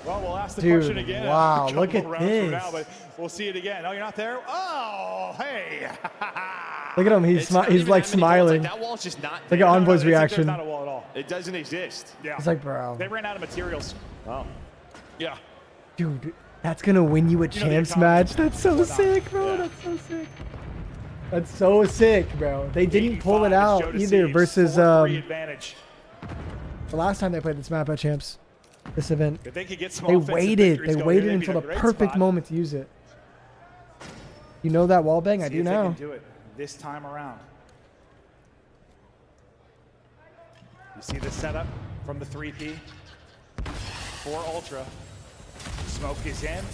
Well, we'll ask the Dude, question again. wow, look at rounds this. From now, but we'll see it again. Oh, you're not there? Oh, hey. Look at him, he's like smiling. Like, that wall's just not Look at Envoy's reaction. There's not a wall at all. It doesn't exist. Yeah. He's like, bro. They ran out of materials. Oh. Yeah. Dude, that's gonna win you a champs match. That's so sick, bro. Yeah. That's so sick. That's so sick, bro. They didn't pull it out either versus advantage. the last time they played this map at champs. This event. If they could get some They offensive waited. victories They going, waited they'd be in until a the great perfect spot. moment to use it. You know that wall bang? I See do if they now. can do it this time around. You see the setup from the 3P for Ultra. Smoke is in.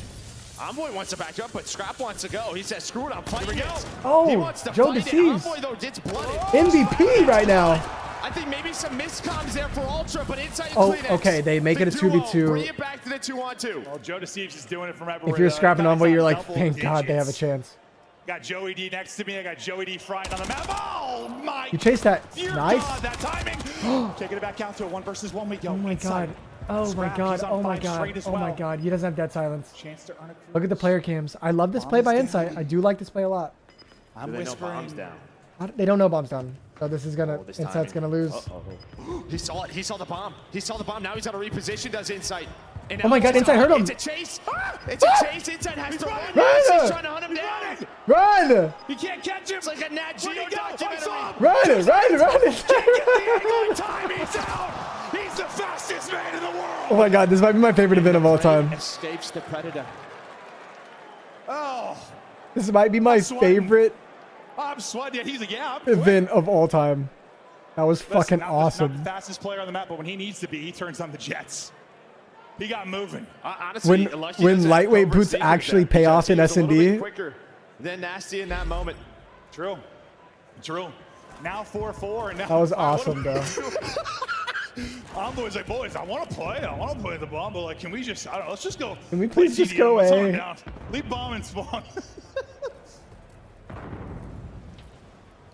Envoy wants to back up, but Scrap wants to go. He says, screw it, I'm fighting it. Oh, he wants to Joe fight deceives. it. Envoy, though, gets blooded. MVP right now. I think maybe some miscoms there for Ultra, but inside Oh, Kleenex, okay, they make it a the duo, 2v2. Bring it back to the 2-on-2. Well, Joe Deceives is doing it from everywhere. If you're scrapping Envoy, you're like, double thank God they have a digits. chance. Got Joey D next to me. I got Joey D frying on the map. Oh my! You chased that. Dear Nice. God, that timing. Taking it back out to a 1 versus 1. We go. Oh my inside. God. Oh my Scrap, God. he's on Oh my 5 God. straight as Oh my well. God. He doesn't have dead silence. Chance to earn a Look at the player cams. I love this play by Insight. I do like this play a lot. I'm Do they know whispering. bombs down? They don't know bombs down. So this is gonna, This Insight's timing. gonna lose. He saw it. He saw the bomb. He saw the bomb. Now he's got to reposition, does Insight. And Oh my now God, it's Insight heard him. It's a chase. It's a chase. Insight has to run. Run! He's trying to hunt him down. Run! He can't catch him. It's like a Nat Geo documentary. Run! Run! Time. He's out. He's the fastest man in the world. Oh my God, this might be my favorite event of all time. Escapes the Predator. Oh, This might be my favorite I'm sweating. He's like, yeah, I'm event of all time. That was Listen, fucking not awesome. the fastest player on the map, but when he needs to be, he turns on the jets. He got moving. Honestly, When lightweight boots actually pay off in S&D. Quicker than Nasty in that moment. True. Now 4-4, and now That was awesome, bro. Envoy's like, boys, I want to play the bomb, but like, can we just, I don't know, let's just go. Can we please play just TDM, go let's away? hang out. Leave bomb and spawn.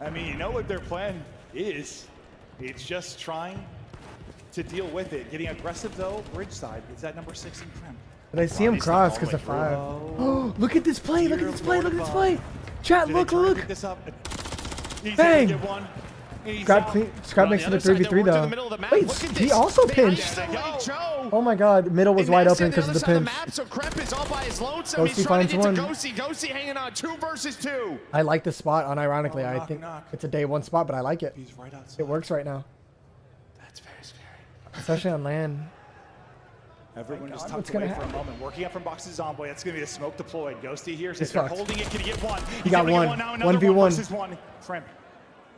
I mean, you know what their plan is. It's just trying to deal with it. Getting aggressive, though, bridge side. It's at number 6 in Crim. But I see him cross because of 5. Oh, look at this play. Look at this play. Look at this play. Chat, look. This up. He's Bang. able to get one. He's Scrap out. makes it a 3v3 though. Wait, he also pinched. Oh my God, middle was wide open because of the pinch. So Kremp is all by his lonesome. Ghosty He's trying to finds get to one. Ghosty. Ghosty hanging on 2 versus 2. I like this spot, unironically. I knock, think knock. it's a day 1 spot, but I like it. He's right outside. It works right now, That's very scary. especially on land. Everyone just what's tucked gonna away for a happen? moment. Working up from boxes Envoy. That's going to be the smoke deployed. Ghosty here He's says they're fucked. holding it. Can he get one? He got able to one. get now. Another 1v1. 1 versus 1. Crimp.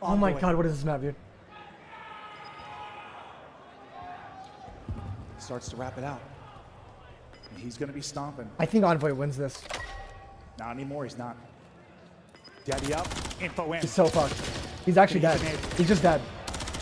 Oh my god, what is this map, dude? Starts to wrap it out. And he's going to be stomping. I think Envoy wins this. Not anymore, he's not. Daddy up, info in. He's so fucked. He's actually dead. He's just dead.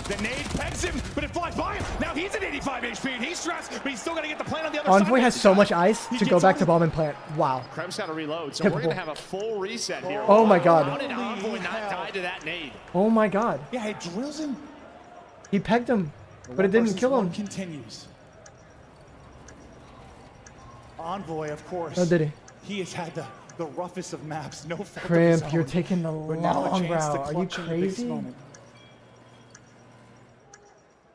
The nade pegs him, but it flies by him. Now he's at 85 HP and he's stressed, but he's still got to get the plant on the other side. Envoy has so much ice to go back to bomb and plant. Wow. Krem's got to reload, so we're going to have a full reset here. Oh my god. How did Envoy not die to that nade? Oh my god. Yeah, it drills him. He pegged him, but it didn't kill him. Continues. Envoy, of course. Oh, did he? He has had the roughest of maps. No fault of his Crimp, own. you're taking the But now a long chance to route. Are you clutch in the biggest crazy? moment.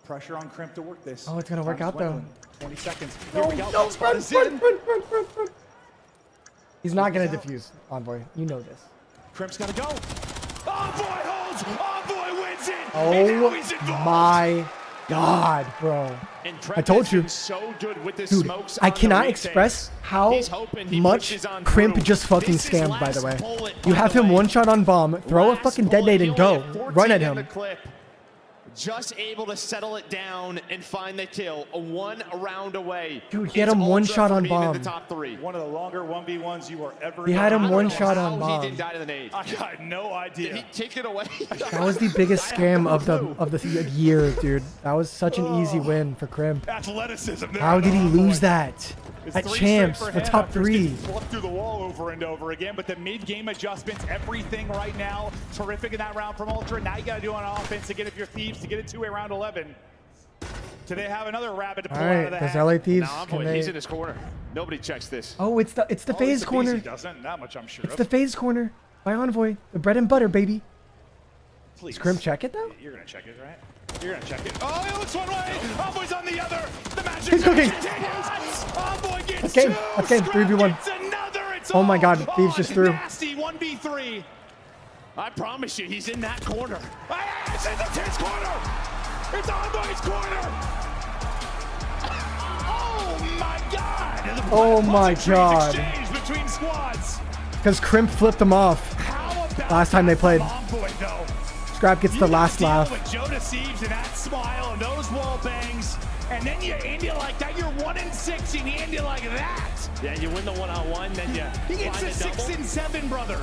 Pressure on Crimp to work this. Oh, it's gonna work Time's out though. dwindling. 20 seconds. No, Here we go. no, Spot run, is in. run. He's not gonna defuse, Envoy. You know this. Crimp's got to go. Envoy holds. Envoy wins it. Oh my god, bro. And I told you. So good with the Dude, smokes I on the cannot retakes. express how He's hoping he much pushes on Crimp through. just fucking This is scammed, by the last way. bullet, You by have the him way. one shot on bomb, throw a fucking detonate and go. Run at him. Just able to settle it down and find the kill. A 1 round away. Dude, he had him one shot on In bomb. the top 3. One of the longer 1v1s you are ever. He had him one I don't know shot how on bomb. He didn't die to the nade. I got no idea. Did he kick it away? That was the biggest scam of the year, dude. That was such an easy win for Crimp. Athleticism. there How on did he Envoy. lose that? It's At 3 champs straight for him top after 3. getting flipped through the wall over and over again, but the mid-game adjustments, everything right now, terrific in that round from Ultra. Now you got to do on offense to get if you're Thieves to get it to a round 11. Do they have another rabbit to pull All out right, of the does hat? LA Thieves? Now, Can he's they... in his corner. Nobody checks this. Oh, it's the FaZe it's corner. He doesn't. That much I'm sure It's of. the FaZe corner by Envoy. The bread and butter, baby. Please. Does Crimp check it though? You're gonna check it, right? You're gonna check it. Oh, it looks one way. Envoy's on the other. The magic He's cooking. continues. Envoy gets That's game. two. That's game. 3v1. Gets another. It's Oh my god, all Thieves just threw. Nasty 1v3. I promise you, he's in that corner. It's in the 10's corner. It's Envoy's corner. Oh my god. Oh my god. Exchange between squads. Because Crimp flipped him off last time they played. Envoy though. Scrap gets the last laugh. With Joe Deceives and that smile and those wall bangs, and then you end it like that. You're 1-6 and you end it like that. Yeah, you win the one-on-one, then you He gets find to the double. 6 and 7, brother.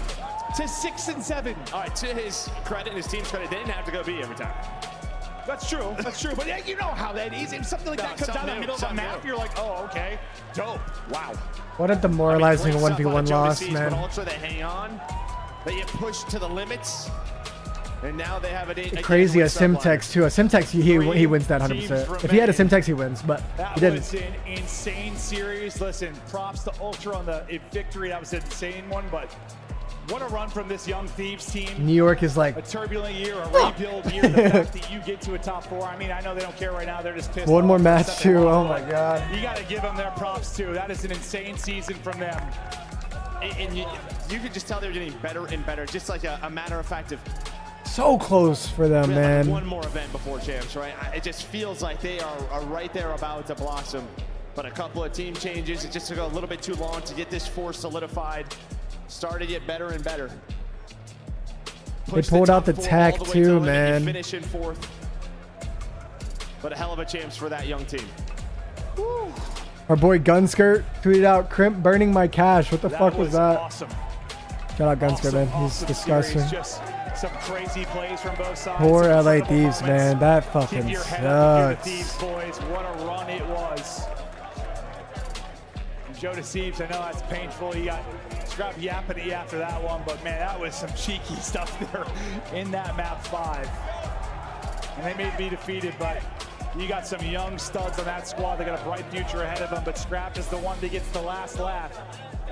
To 6 and 7. All right, to his credit and his team's credit, they didn't have to go B every time. That's true. That's true. But yeah, you know how that is. If something like that comes down the middle of a map, you're like, oh, okay, dope. Wow. What a demoralizing Great stuff out of 1v1 Joe loss, Deceives, but man. Ultra, they hang on. They get pushed to the limits. And now they have a Crazy a with Subliners. Simtex too. A Simtex, he wins that 100%. If he had a Simtex, he wins, but That he didn't. was an insane series. Listen, props to Ultra on the victory. That was an insane one, but what a run from this young Thieves team. New York is like A turbulent year, a rebuild year. The fact that you get to a top 4. I mean, I know they don't care right now. They're just pissed. one off more for match stuff they too. lost, Oh my but god. You got to give them their props too. That is an insane season from them. And you could just tell they were getting better and better. Just like a matter of fact of So close for them, we have man. like one more event before champs, right? It just feels like they are right there about to blossom. But a couple of team changes, it just took a little bit too long to get this force solidified. Started to get better and better. They pulled out the tech too, man. Finish in 4th. But a hell of a champs for that young team. Our boy Gunskirt tweeted out, Crimp burning my cash. What the fuck was that? Awesome. Shout out Gunskirt, man. He's Awesome disgusting. series. Just some crazy plays from both sides. Poor Some LA incredible Thieves, moments. man. That Keep fucking your head up if you're the sucks. Thieves, boys. What a run it was. And Joe Deceives, I know that's painful. He got scrap yappity after that one, but man, that was some cheeky stuff there in that map 5. And they may be defeated, but you got some young studs on that squad. They got a bright future ahead of them, but Scrap is the one that gets the last laugh.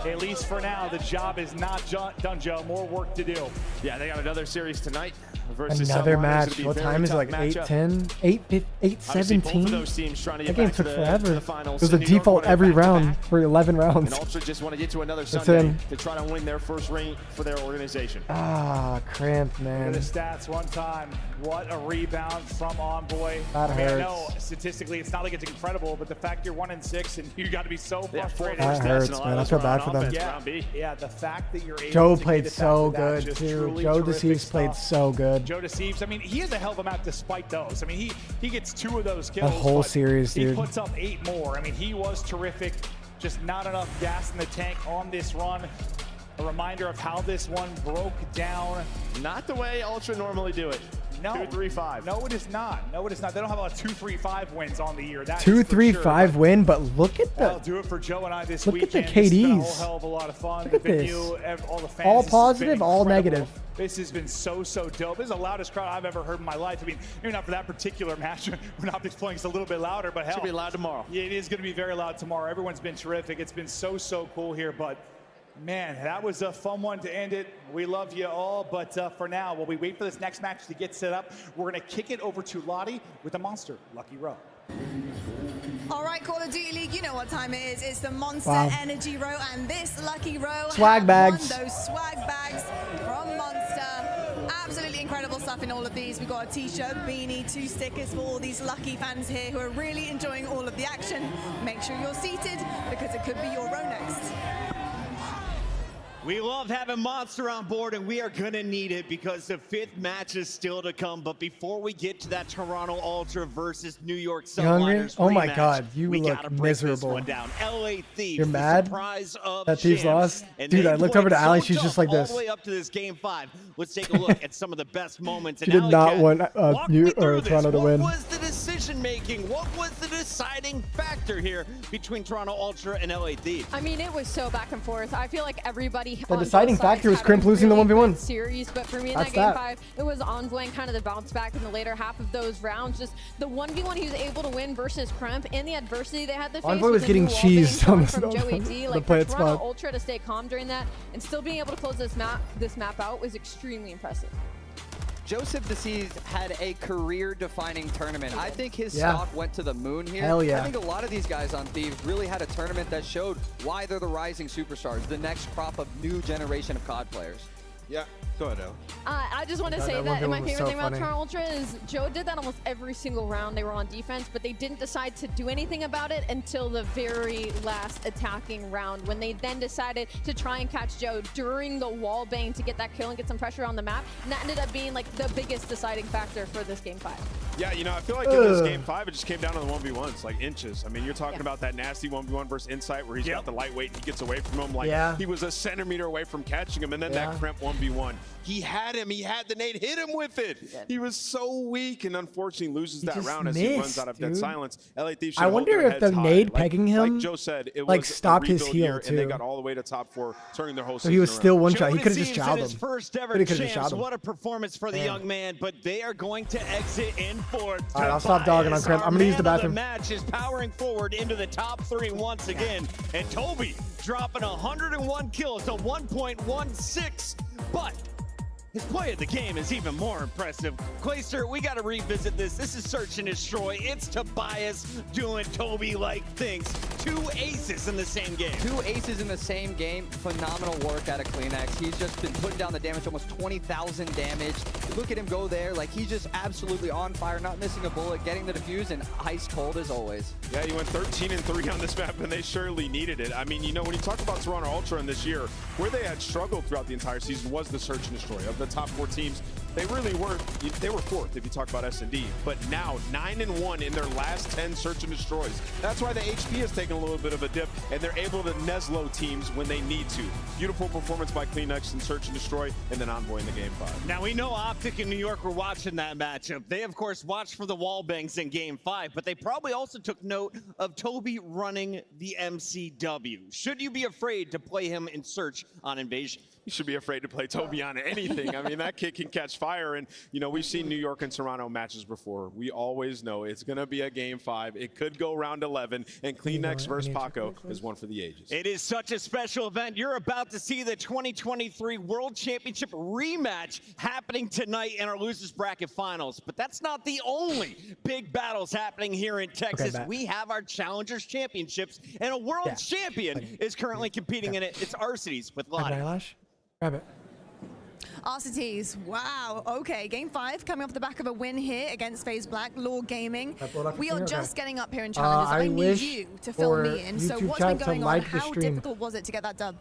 At least for now, the job is not done, Joe. More work to do. Yeah, they got another series tonight versus Another Subliners. match. It'll be a What very time is it? tough Like matchup. 8:10? Obviously, both of 8:17? those teams trying to That get game back to took the forever. finals. It was a New York default wanted every back-to-back. round for 11 rounds. And Ultra just want to get to another It's Sunday in. to try to win their first ring for their organization. Ah, Crimp, Look man. at the stats one time. What a rebound from Envoy. That I mean, I hurts. know statistically it's not like it's incredible, but the fact you're 1-6 and you got to be so Yeah, frustrated. That hurts, man. I feel bad for them. Yeah, the fact that you're able Joe to played get it back so to that good just too. truly Joe terrific Deceives played stuff. so good. bud. Joe deceives. I mean, he has a hell of a map despite those. I mean, he gets 2 of those kills. That whole series, dude. He puts up 8 more. I mean, he was terrific. Just not enough gas in the tank on this run. A reminder of how this one broke down. Not the way Ultra normally do it. No. 2-3-5. No, it is not. No, it is not. They don't have a lot of 2-3-5 wins on the year. 2-3-5 win, but look at That'll the. do it for Joe and I this Look weekend. at the It's been a KDs. whole hell of a lot of fun. Look at The venue, this. all the fans. All This has been positive, all incredible. negative. This has been so dope. This is the loudest crowd I've ever heard in my life. I mean, maybe not for that particular match when OpTic's playing, it's a little bit louder, but hell. Should be loud tomorrow. Yeah, it is going to be very loud tomorrow. Everyone's been terrific. It's been so cool here, but man, that was a fun one to end it. We love you all, but for now, while we wait for this next match to get set up, we're going to kick it over to Lottie with the monster, Lucky Row. All right, Call of Duty League, you know what time it is. It's the Monster Energy Row, and this Lucky Row Swag bags. won those swag bags from Monster. Absolutely incredible stuff in all of these. We've got a t-shirt, beanie, 2 stickers for all these lucky fans here who are really enjoying all of the action. Make sure you're seated because it could be your row next. We love having Monster on board, and we are going to need it because the 5th match is still to come. But before we get to that Toronto Ultra versus New York Subliners Oh my rematch, God, you we look gotta break this miserable. one down. LA Thieves, You're the mad surprise of that Thieves champs, lost? and Dude, they I looked over played to Allie, so she's just tough like all this. the way up to this game 5. Let's take a look at some of the best moments. She And did not Alley want Cat, walk me through this. Toronto to win. What was the decision making? What was the deciding factor here between Toronto Ultra and LA Thieves? I mean, it was so back and forth. I feel like everybody The on deciding both sides factor was had a Crimp losing the really 1v1. good series, but for me in That's that game that. 5, it was Envoy and kind of the bounce back in the later half of those rounds. Just the 1v1 he was able to win versus Crimp and the adversity they had to face. Envoy was with getting the new cheesed wall on bang the from Joey the D. Like play for it Toronto spot. Ultra to stay calm during that and still being able to close this map out was extremely impressive. Joseph Deceased had a career-defining tournament. I think his stock went to the moon here. Hell yeah. I think a lot of these guys on Thieves really had a tournament that showed why they're the rising superstars, the next crop of new generation of COD players. Yeah, go ahead, Elle. I just want to say that my favorite thing about Toronto Ultra is Joe did that almost every single round they were on defense, but they didn't decide to do anything about it until the very last attacking round when they then decided to try and catch Joe during the wall bang to get that kill and get some pressure on the map. And that ended up being like the biggest deciding factor for this game 5. Yeah, you know, I feel like in this game 5, it just came down to the 1v1s, like inches. I mean, you're talking about that nasty 1v1 versus Insight where he's got the lightweight and he gets away from him. Like, he was a centimeter away from catching him, and then that Crimp 1v1. He had him. He had the nade, hit him with it. He was so weak and unfortunately loses that round as he runs out of dead silence. LA Thieves should I hold wonder their if the heads high. nade pegging him, like Joe said, it like was stopped a his rebuild heal year, and they too. got all the way to top 4, turning their whole So season he was still around. one shot. He Joe could have just Deceased chowed in him. his first ever Could've just champs. chowed him. What a performance for the young man, but they are going to exit in 4th. All right, I'll stop dogging on Crimp. I'm going to use the bathroom. The match is powering forward into the top 3 once again, and Toby dropping 101 kills to 1.16, but his play of the game is even more impressive. Clayster, we got to revisit this. This is Search and Destroy. It's Tobias doing Toby-like things. 2 aces in the same game. 2 aces in the same game. Phenomenal work out of CleanX. He's just been putting down the damage, almost 20,000 damage. Look at him go there. Like, he's just absolutely on fire, not missing a bullet, getting the defuse, and ice cold as always. Yeah, he went 13-3 on this map, and they surely needed it. I mean, you know, when you talk about Toronto Ultra in this year, where they had struggled throughout the entire season was the Search and Destroy. Of the top 4 teams, they really weren't. They were 4th if you talk about S&D, but now 9-1 in their last 10 Search and Destroys. That's why the HP has taken a little bit of a dip, and they're able to Neslo teams when they need to. Beautiful performance by CleanX and Search and Destroy, and then Envoy in the game 5. Now, we know OpTic and New York were watching that matchup. They, of course, watched for the wall bangs in game 5, but they probably also took note of Toby running the MCW. Should you be afraid to play him in Search on Invasion? You should be afraid to play Toby on anything. I mean, that kid can catch fire. And, you know, we've seen New York and Toronto matches before. We always know it's going to be a game 5. It could go round 11. And CleanX versus Paco is one for the ages. It is such a special event. You're about to see the 2023 World Championship rematch happening tonight in our Losers Bracket Finals. But that's not the only big battles happening here in Texas. We have our Challengers Championships, and a world champion is currently competing in it. It's Arcides with Lottie. Grab it. Arcides, wow. Okay, game 5 coming off the back of a win here against FaZe Black, Law Gaming. We are just getting up here in challenges. I need you to fill me in. So what's been going on? How difficult was it to get that dub?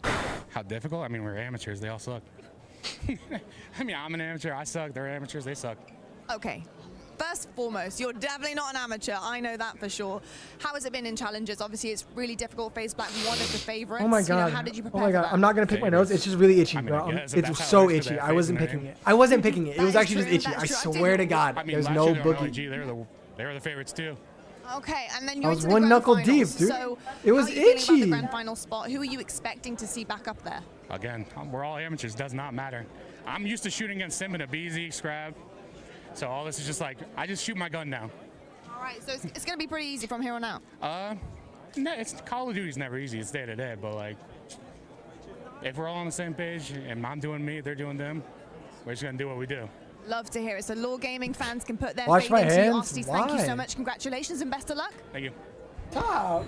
How difficult? I mean, we're amateurs. They all suck. I mean, I'm an amateur. I suck. They're amateurs. They suck. Okay. First and foremost, you're definitely not an amateur. I know that for sure. How has it been in challenges? Obviously, it's really difficult. FaZe Black, one of the favorites. Oh my You know, god. how did you prepare Oh my god. for that? I'm not gonna pick my nose. It's just really itchy, bro. It's so itchy. I wasn't picking it. I wasn't picking it. It was actually just itchy. I swear to God. I mean, There's last no year they were boogie. LG, they were the favorites too. Okay, and then I you're was into the one grand knuckle finals. deep, dude. So It was how are you feeling about itchy. the grand final spot? Who are you expecting to see back up there? Again, we're all amateurs. Does not matter. I'm used to shooting against Sim and a BZ, Scrab. So all this is just like, I just shoot my gun now. All right, so it's going to be pretty easy from here on out. No, Call of Duty's never easy. It's day to day, but like, if we're all on the same page and I'm doing me, they're doing them, we're just gonna do what we do. Love to hear it. So Law Gaming fans can put their Wash faith my into hands? OpTic. Thank you so Why? much. Congratulations and best of luck. Thank you. Top.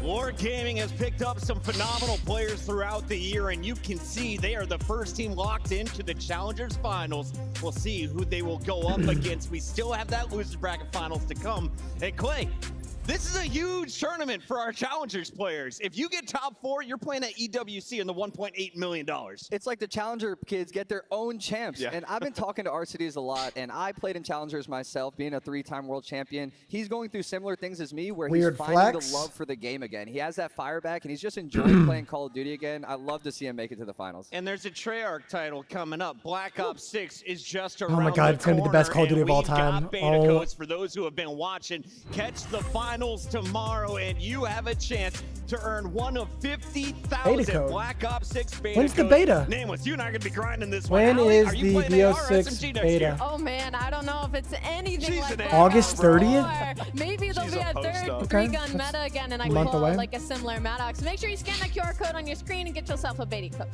Lord Gaming has picked up some phenomenal players throughout the year, and you can see they are the first team locked into the Challengers Finals. We'll see who they will go up against. We still have that Losers Bracket Finals to come. Hey, Clay, this is a huge tournament for our Challengers players. If you get top 4, you're playing at EWC in the $1.8 million. It's like the Challenger kids get their own champs. Yeah. And I've been talking to RCDs a lot, and I played in Challengers myself, being a 3-time world champion. He's going through similar things as me, where Weird he's finding flex. the love for the game again. He has that fire back, and he's just enjoying playing Call of Duty again. I love to see him make it to the finals. And there's a Treyarch title coming up. Black Ops 6 is just Oh around my god, the it's gonna be the best Call of Duty of all corner, and time. we've got beta Oh, codes for those who have been watching. Catch the finals tomorrow, and you have a chance to earn one of 50,000 Beta code. Black Ops 6 beta When's the codes. beta? Nameless, you and I are going to be grinding this When one. Allie, is are you the playing AR or BO6 SMG next beta? year? Oh man, I don't know if it's anything She's like an that. August 30th? Or maybe there'll She's be a a third post-up. Okay, three-gun that's meta again, and I a can month pull away. like a similar Maddox. Make sure you scan that QR code on your screen and get yourself a beta code.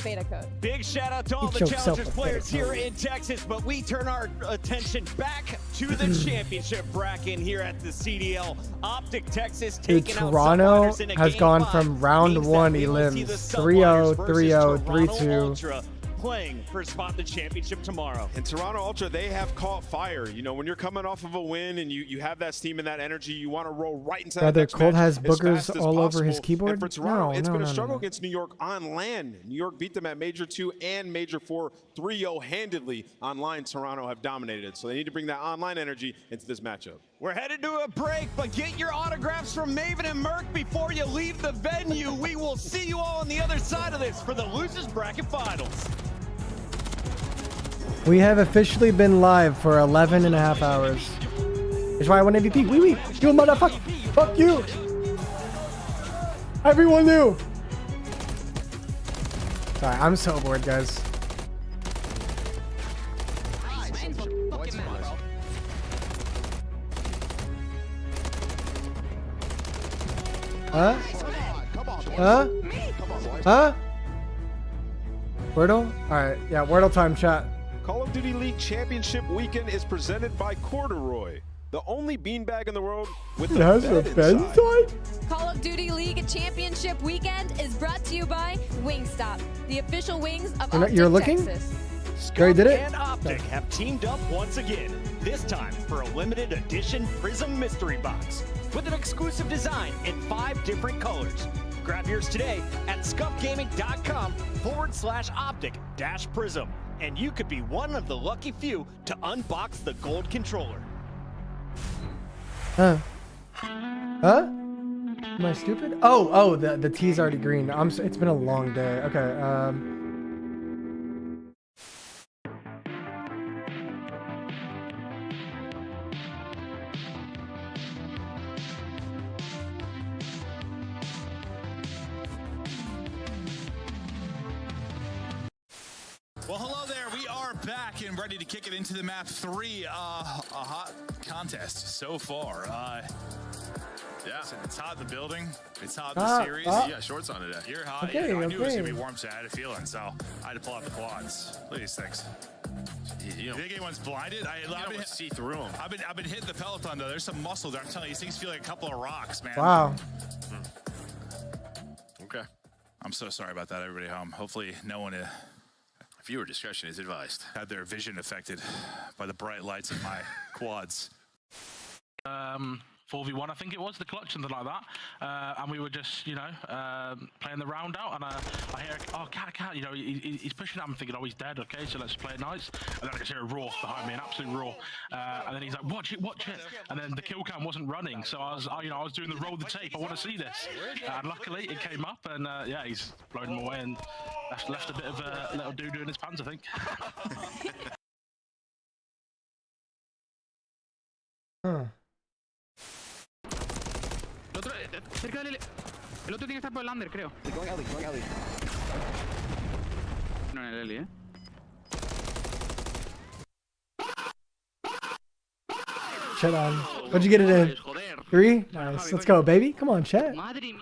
Big shout out to all Get the yourself Challengers a players better here in Texas, but we turn our attention back to the championship bracket here at the CDL. OpTic Texas Dude, taking out Toronto Subliners in a has game gone 5. from round Means that 1 we will see the elims Subliners 3-0, versus 3-0, Toronto 3-2. Ultra playing for a spot in the championship tomorrow. And Toronto Ultra, they have caught fire. You know, when you're coming off of a win and you have that steam and that energy, you want to roll right into that Brother, next Colt match has as boogers fast as all over his possible. keyboard? And for Toronto, No, it's no, been a no, struggle no. against New York on land. New York beat them at Major 2 and Major 4 3-0 handedly. Online, Toronto have dominated it. So they need to bring that online energy into this matchup. We're headed to a break, but get your autographs from Maven and Merc before you leave the venue. We will see you all on the other side of this for the Losers Bracket Finals. We have officially been live for 11 and a half hours. That's why I won MVP. Wee wee. You motherfucker. Fuck you. Everyone knew. Sorry, I'm so bored, guys. Huh? Huh? Huh? Wordle? Alright, yeah, Wordle time, chat. Call of Duty League Championship Weekend is presented by Corduroy, the only beanbag in the world with It a has bed a bed inside. inside? Call of Duty League Championship Weekend is brought to you by Wingstop, the official wings of You're OpTic looking? Texas. Gary did it? And OpTic have teamed up once again, this time for a limited edition Prism Mystery Box with an exclusive design in 5 different colors. Grab yours today at scuffgaming.com/OpTic-Prism, and you could be one of the lucky few to unbox the gold controller. Huh? Huh? Am I stupid? Oh, the T's already green. It's been a long day. Okay, Well, hello there. We are back and ready to kick it into the map 3. A hot contest so far. Yeah, it's hot in the building. It's hot in the series. You got shorts on today. You're hot. Okay, yeah, I knew it was okay. gonna be warm, so I had a feeling. So I had to pull out the quads. Look at these things. You think anyone's blinded? I've been see through them. I've been hitting the Peloton though. There's some muscle there. I'm telling you, these things feel like a couple of rocks, man. wow. Okay. I'm so sorry about that, everybody at home. Hopefully, no one Viewer discretion is advised. had their vision affected by the bright lights of my quads. 4v1, I think it was, the clutch, something like that. And we were just, you know, playing the round out, and I hear, oh, cat, you know, he's pushing up. I'm thinking, oh, he's dead, okay, so let's play it nice. And then I just hear a roar behind me, an absolute roar. And then he's like, watch it. And then the kill cam wasn't running, so I was doing the roll the tape. I want to see this. And luckily, it came up, and yeah, he's blown him away and left a bit of a little doo-doo in his pants, I think. Huh. Cerca del... El otro tiene que estar por el under, creo. Going alley. No, en el Eli, Chet on. What'd you get it in? 3? Nice. Let's go, baby. Come on, chat. Nice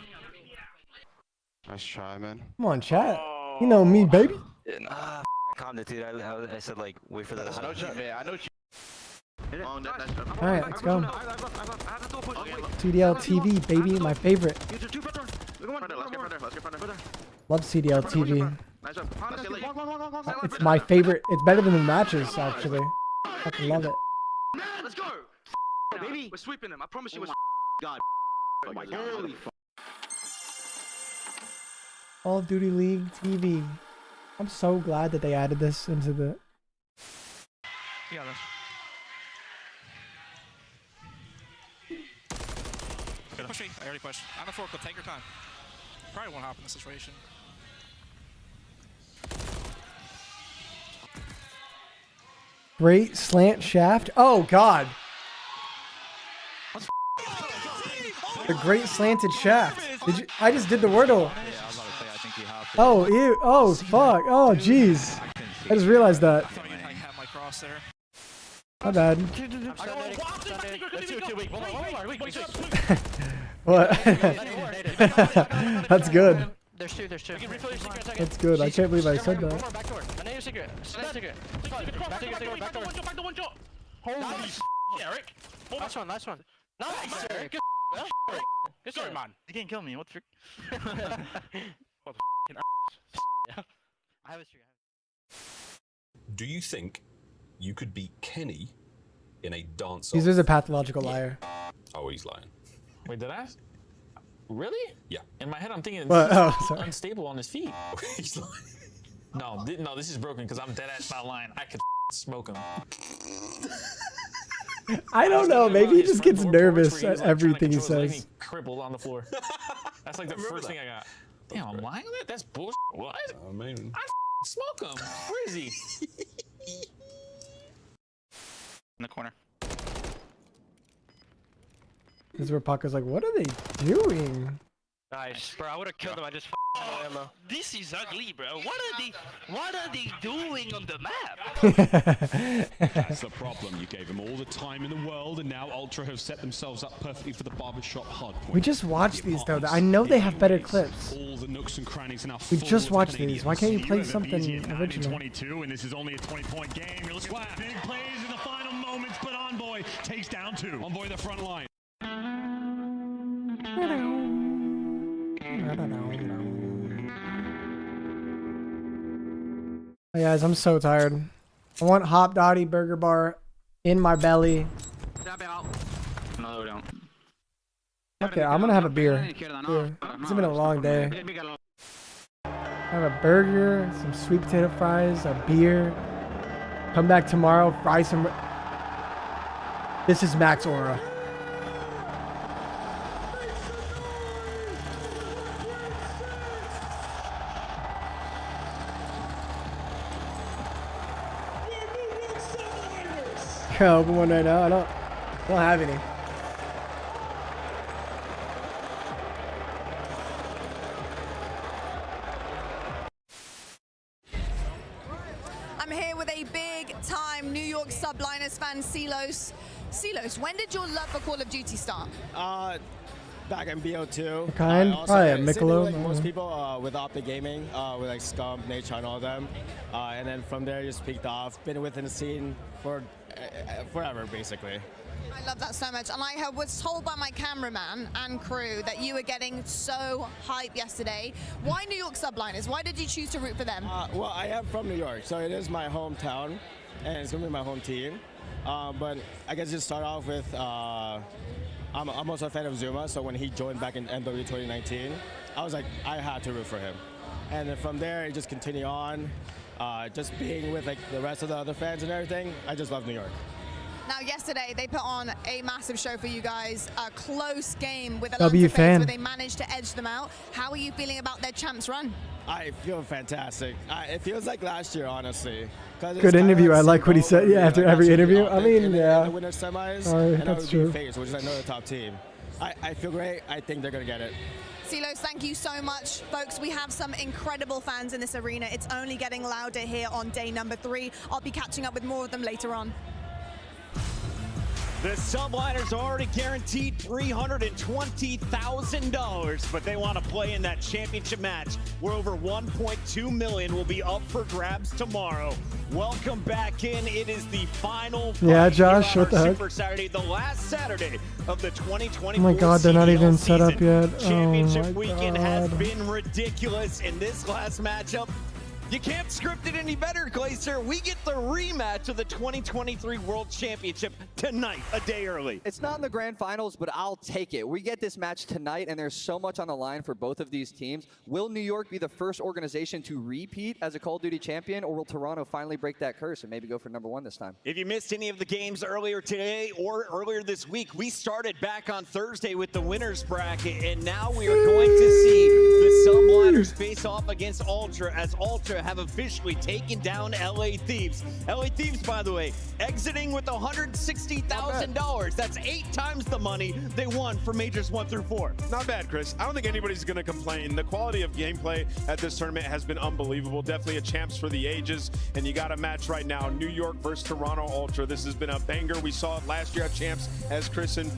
try, man. Come on, chat. You know me, baby. I calmed it, dude. I said, like, wait for that. I know you, man. I know you. Alright, let's go. CDL TV, baby, my favorite. Love CDL TV. It's my favorite. It's better than the matches, actually. Fucking love it. Let's go! Baby! We're sweeping them. I promise you we're God. Oh my God. Holy fuck. Call of Duty League TV. I'm so glad that they added this into the... Yeah, that's... Push me. I already pushed. On the forklift, take your time. Probably won't happen in this situation. Great slant shaft. Oh, God. The great slanted shaft. Did you? I just did the wordle. Oh, ew. Oh, fuck. Oh, jeez. I just realized that. My bad. What? That's good. There's two. That's good. I can't believe I said that. Holy Eric. Nice one. Nice, Eric. Good story, man. You can't kill me. What's your... Do you think you could beat Kenny in a dance-off? He's just a pathological liar. Oh, he's lying. Wait, did I? Really? Yeah. In my head, I'm thinking he's unstable on his feet. He's lying. No, this is broken because I'm dead ass not lying. I could smoke him. I don't know. Maybe he just gets nervous at everything he says. Crippled on the floor. That's like the first thing I got. Damn, I'm lying on that? That's bullshit. What? I mean, I smoke him. Where is he? In the corner. This is where Paco's like, what are they doing? Nice. Bro, I would have killed him. I just ammo. This is ugly, bro. What are they doing on the map? That's the problem. You gave them all the time in the world, and now Ultra have set themselves up perfectly for the barbershop hardpoint. We just watched these though. I know they have better clips. All the nooks and crannies are now we just watched these. Why can't you play something original? 22, and this is only a 20-point game. You're looking at big plays in the final moments, but Envoy takes down 2. Envoy the front line. Hey guys, I'm so tired. I want Hop Dotty Burger Bar in my belly. No, we don't. Okay, I'm gonna have a beer. It's been a long day. Have a burger, some sweet potato fries, a beer. Come back tomorrow, fry some. This is Max Aura. Can I open one right now? I don't have any. I'm here with a big-time New York Subliners fan, Silos. Silos, when did your love for Call of Duty start? Back in BO2. What kind? Probably a Michelob. Like most people with OpTic Gaming, with like Scum, Nature, and all them. And then from there, just peaked off. Been within the scene for forever, basically. I love that so much. And I was told by my cameraman and crew that you were getting so hype yesterday. Why New York Subliners? Why did you choose to root for them? Well, I am from New York, so it is my hometown, and it's going to be my home team. But I guess just start off with I'm also a fan of Zuma, so when he joined back in NW 2019, I was like, I had to root for him. And then from there, it just continued on, just being with like the rest of the other fans and everything. I just love New York. Now, yesterday, they put on a massive show for you guys, a close game with W Atlanta FaZe fan. where they managed to edge them out. How are you feeling about their champs run? I feel fantastic. It feels like last year, honestly. Good interview. I like what he said. Yeah, after every interview. I mean, yeah. The winner semis, Sorry, and that's that true. would be FaZe, which is another top team. I feel great. I think they're going to get it. Silos, thank you so much. Folks, we have some incredible fans in this arena. It's only getting louder here on day number 3. I'll be catching up with more of them later on. The Subliners are already guaranteed $320,000, but they want to play in that championship match where over 1.2 million will be up for grabs tomorrow. Welcome back in. It is the final Yeah, Josh, here on what the our heck? Super Saturday, the last Saturday of the 2024 Oh my God, they're not CDL even set up season. yet. Championship Oh my weekend has God. been ridiculous in this last matchup. You can't script it any better, Glacier. We get the rematch of the 2023 World Championship tonight, a day early. It's not in the grand finals, but I'll take it. We get this match tonight, and there's so much on the line for both of these teams. Will New York be the first organization to repeat as a Call of Duty champion, or will Toronto finally break that curse and maybe go for #1 this time? If you missed any of the games earlier today or earlier this week, we started back on Thursday with the winners bracket, and now we are going to see the Subliners face off against Ultra, as Ultra have officially taken down LA Thieves. LA Thieves, by the way, exiting with $160,000. That's 8 times the money they won for Majors 1 through 4. Not bad, Chris. I don't think anybody's going to complain. The quality of gameplay at this tournament has been unbelievable. Definitely a champs for the ages. And you got a match right now, New York versus Toronto Ultra. This has been a banger. We saw it last year at champs, as Chris and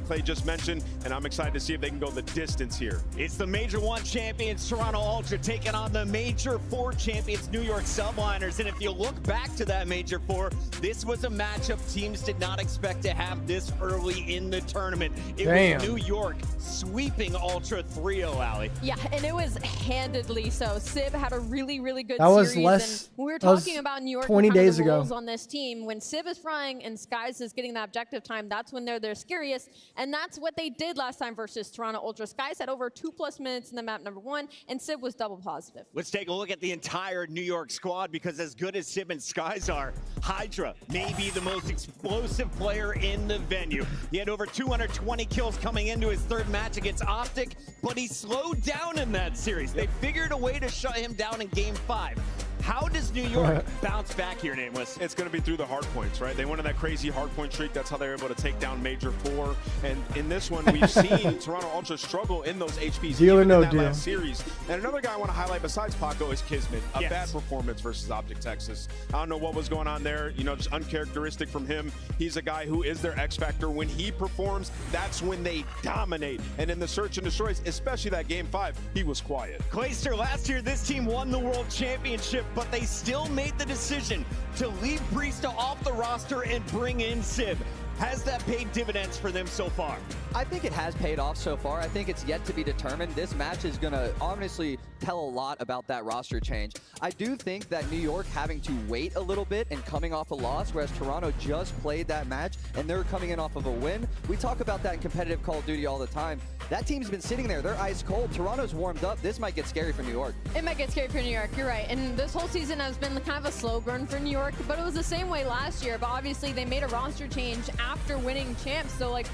Clay just mentioned. And I'm excited to see if they can go the distance here. It's the Major 1 champions, Toronto Ultra, taking on the Major 4 champions, New York Subliners. And if you look back to that Major 4, this was a matchup teams did not expect to have this early in the tournament. It was New York sweeping Ultra 3-0, Allie. Yeah, and it was handedly so. Sib had a really, really good That was series. less- And we were that was talking about New York 20 and kind of days the ago. roles on this team. When Sib is frying and Skies is getting that objective time, that's when they're their scariest. And that's what they did last time versus Toronto Ultra. Skies had over 2+ minutes in the map #1, and Sib was double positive. Let's take a look at the entire New York squad, because as good as Sib and Skies are, Hydra may be the most explosive player in the venue. He had over 220 kills coming into his 3rd match against OpTic, but he slowed down in that series. They figured a way to shut him down in game 5. How does New York bounce back here, Nameless? It's going to be through the hardpoints, right? They went on that crazy hardpoint streak. That's how they were able to take down Major 4. And in this one, we've seen Toronto Ultra struggle in those HPs. Deal or even no in that deal. last series. And another guy I want to highlight besides Paco is Kismet. A bad performance versus OpTic Texas. I don't know what was going on there. You know, just uncharacteristic from him. He's a guy who is their X factor. When he performs, that's when they dominate. And in the search and destroys, especially that game 5, he was quiet. Clayster, last year this team won the World Championship, but they still made the decision to leave Priesta off the roster and bring in Sib. Has that paid dividends for them so far? I think it has paid off so far. I think it's yet to be determined. This match is going to honestly tell a lot about that roster change. I do think that New York having to wait a little bit and coming off a loss, whereas Toronto just played that match and they're coming in off of a win. We talk about that in competitive Call of Duty all the time. That team's been sitting there. They're ice cold. Toronto's warmed up. This might get scary for New York. It might get scary for New York, you're right. And this whole season has been kind of a slow burn for New York, but it was the same way last year. But obviously they made a roster change after winning champs, so like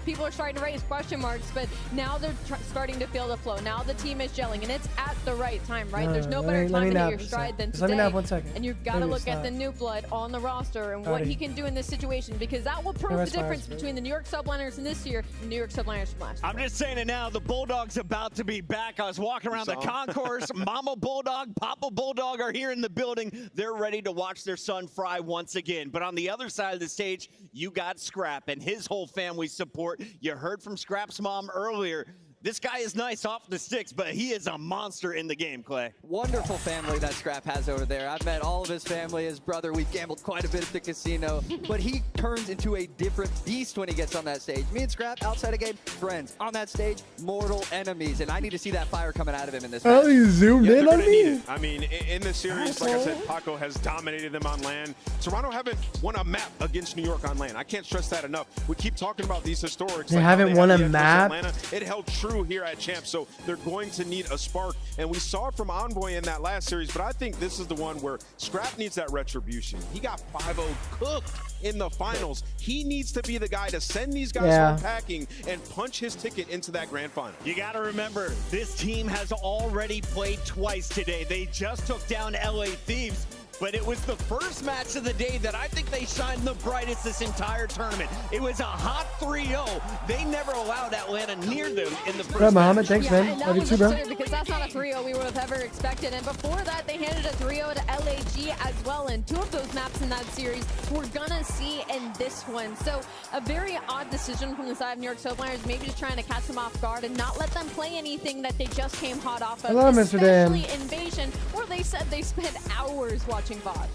people are starting to raise question marks, but now they're starting to feel the flow. Now the team is gelling, and it's at the right time, right? There's no better time to hit your stride than today. Let me nap 1 second. And you've got to look at the new blood on the roster and what he can do in this situation, because that will prove the difference between the New York Subliners in this year and the New York Subliners from last year. I'm just saying it now, the Bulldog's about to be back. I was walking around the concourse. Mama Bulldog, Papa Bulldog are here in the building. They're ready to watch their son fry once again. But on the other side of the stage, you got Scrap and his whole family support. You heard from Scrap's mom earlier. This guy is nice off the sticks, but he is a monster in the game, Clay. Wonderful family that Scrap has over there. I've met all of his family, his brother. We've gambled quite a bit at the casino, but he turns into a different beast when he gets on that stage. Me and Scrap, outside of game, friends. On that stage, mortal enemies, and I need to see that fire coming out of him in this match. Oh, you zoomed in on me? I mean, in the series, like I said, Paco has dominated them on land. Toronto haven't won a map against New York on land. I can't stress that enough. We keep talking about these historics. They haven't won a map? It held true here at Champs, so they're going to need a spark, and we saw it from Envoy in that last series, but I think this is the one where Scrap needs that retribution. He got 5-0 cooked in the finals. He needs to be the guy to send these guys home packing and punch his ticket into that grand final. You got to remember, this team has already played twice today. They just took down LA Thieves, but it was the first match of the day that I think they shined the brightest this entire tournament. It was a hot 3-0. They never allowed Atlanta near them in the first Mohammed, thanks, yeah, man. And that Love you was too, bro. absurd because that's not a 3-0 we would have ever expected. And before that, they handed a 3-0 to LAG as well. And 2 of those maps in that series we're gonna see in this one. So a very odd decision from the side of New York Subliners, maybe just trying to catch them off guard and not let them play anything that they just came hot off of. Hello, Mr. Dan. Especially Invasion, where they said they spent hours watching VOD.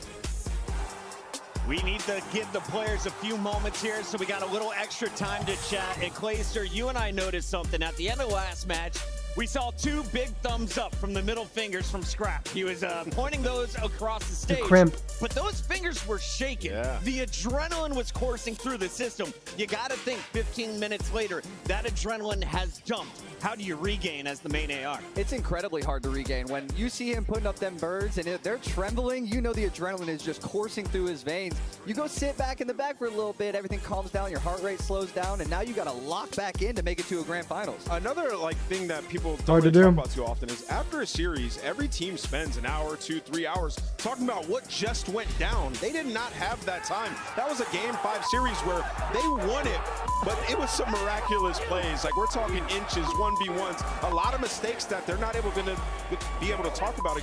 We need to give the players a few moments here, so we got a little extra time to chat. And Clayster, you and I noticed something. At the end of the last match, we saw 2 big thumbs up from the middle fingers from Scrap. He was pointing those across the stage. But those fingers were shaking. Yeah. The adrenaline was coursing through the system. You got to think 15 minutes later, that adrenaline has dumped. How do you regain as the main AR? It's incredibly hard to regain. When you see him putting up them birds and they're trembling, you know the adrenaline is just coursing through his veins. You go sit back in the back for a little bit, everything calms down, your heart rate slows down, and now you got to lock back in to make it to a grand finals. Another thing that people don't really talk about too often is after a series, every team spends an hour, 2, 3 hours talking about what just went down. They did not have that time. That was a Game 5 series where they won it, but it was some miraculous plays. Like, we're talking inches, 1v1s, a lot of mistakes that they're not able to be able to talk about,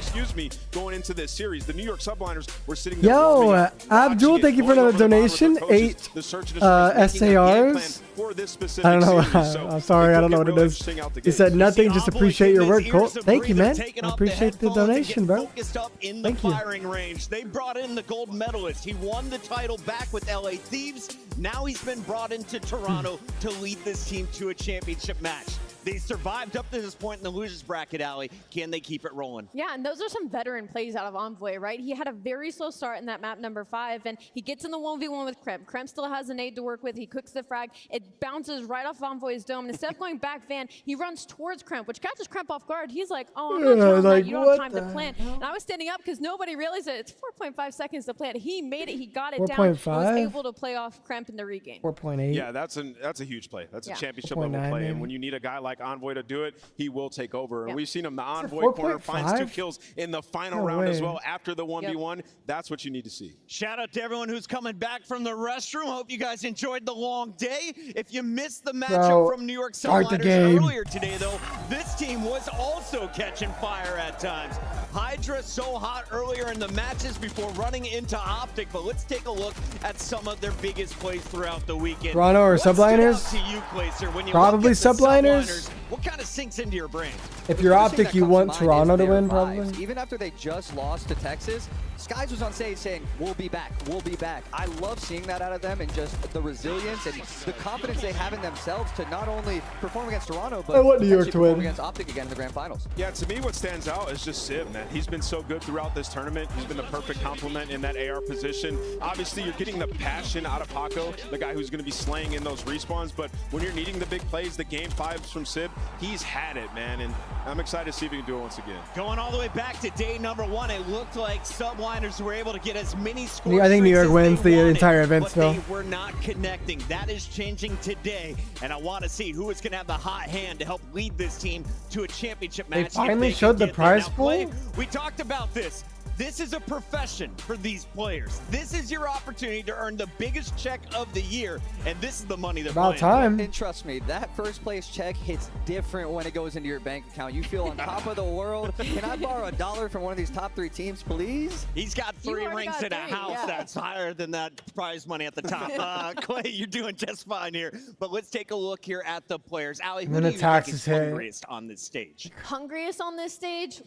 going into this series. The New York Subliners were sitting there. Yo, Abdul, thank you for another donation. 8 SARs. For this specific I don't know. series, so I'm sorry, I don't know what it is. He said nothing, just appreciate your work. Cool. Thank you, man. I appreciate the donation, bro. Thank you. Firing range. They brought in the gold medalist. He won the title back with LA Thieves. Now he's been brought into Toronto to lead this team to a championship match. They survived up to this point in the losers bracket, Allie. Can they keep it rolling? Yeah, and those are some veteran plays out of Envoy, right? He had a very slow start in that map number 5, and he gets in the 1v1 with Kremp. Kremp still has a nade to work with. He cooks the frag. It bounces right off Envoy's dome. And instead of going back Van, he runs towards Kremp, which catches Kremp off guard. He's like, oh, I'm not sure on that. You don't have time to plant. And I was standing up because nobody realized that it's 4.5 seconds to plant. He made it. He got it down. 4.5? Was able to play off Kremp in the regain. 4.8. Yeah, that's a huge play. That's a championship level play. Maybe. And when you need a guy like Envoy to do it, he will take over. And we've seen him, the Is it Envoy corner 4.5? finds 2 kills in the final round as well after the 1v1. That's what you need to see. Shout out to everyone who's coming back from the restroom. Hope you guys enjoyed the long day. If you missed the matchup from New York Subliners earlier today, though, this team was also catching fire at times. Hydra so hot earlier in the matches before running into OpTic, but let's take a look at some of their biggest plays throughout the weekend. Toronto or Subliners? To you, Clayster, when you Probably look at the Subliners. What kind of sinks into your brain? If you're OpTic, you want Toronto to win, probably. Even after they just lost to Texas, Skies was on stage saying, we'll be back, we'll be back. I love seeing that out of them and just the resilience and the confidence they have in themselves to not only perform against Toronto, but perform against OpTic again in the grand finals. Yeah, to me, what stands out is just Sib, man. He's been so good throughout this tournament. He's been the perfect complement in that AR position. Obviously, you're getting the passion out of Paco, the guy who's going to be slaying in those respawns, but when you're needing the big plays, the game 5s from Sib, he's had it, man, and I'm excited to see if he can do it once again. Going all the way back to day number 1, it looked like Subliners were able to get as many scores. I think New York wins the entire event still. They were not connecting. That is changing today, and I want to see who is going to have the hot hand to help lead this team to a championship match. They finally showed the prize pool? We talked about this. This is a profession for these players. This is your opportunity to earn the biggest check of the year, and this is the money they're About playing. time. And trust me, that first place check hits different when it goes into your bank account. You feel on top of the world. Can I borrow $1 from one of these top 3 teams, please? He's got 3 rings in a house that's higher than that prize money at the top. Clay, you're doing just fine here. But let's take a look here at the players. Allie, who do you think is hungriest on this stage? Hungriest on this stage?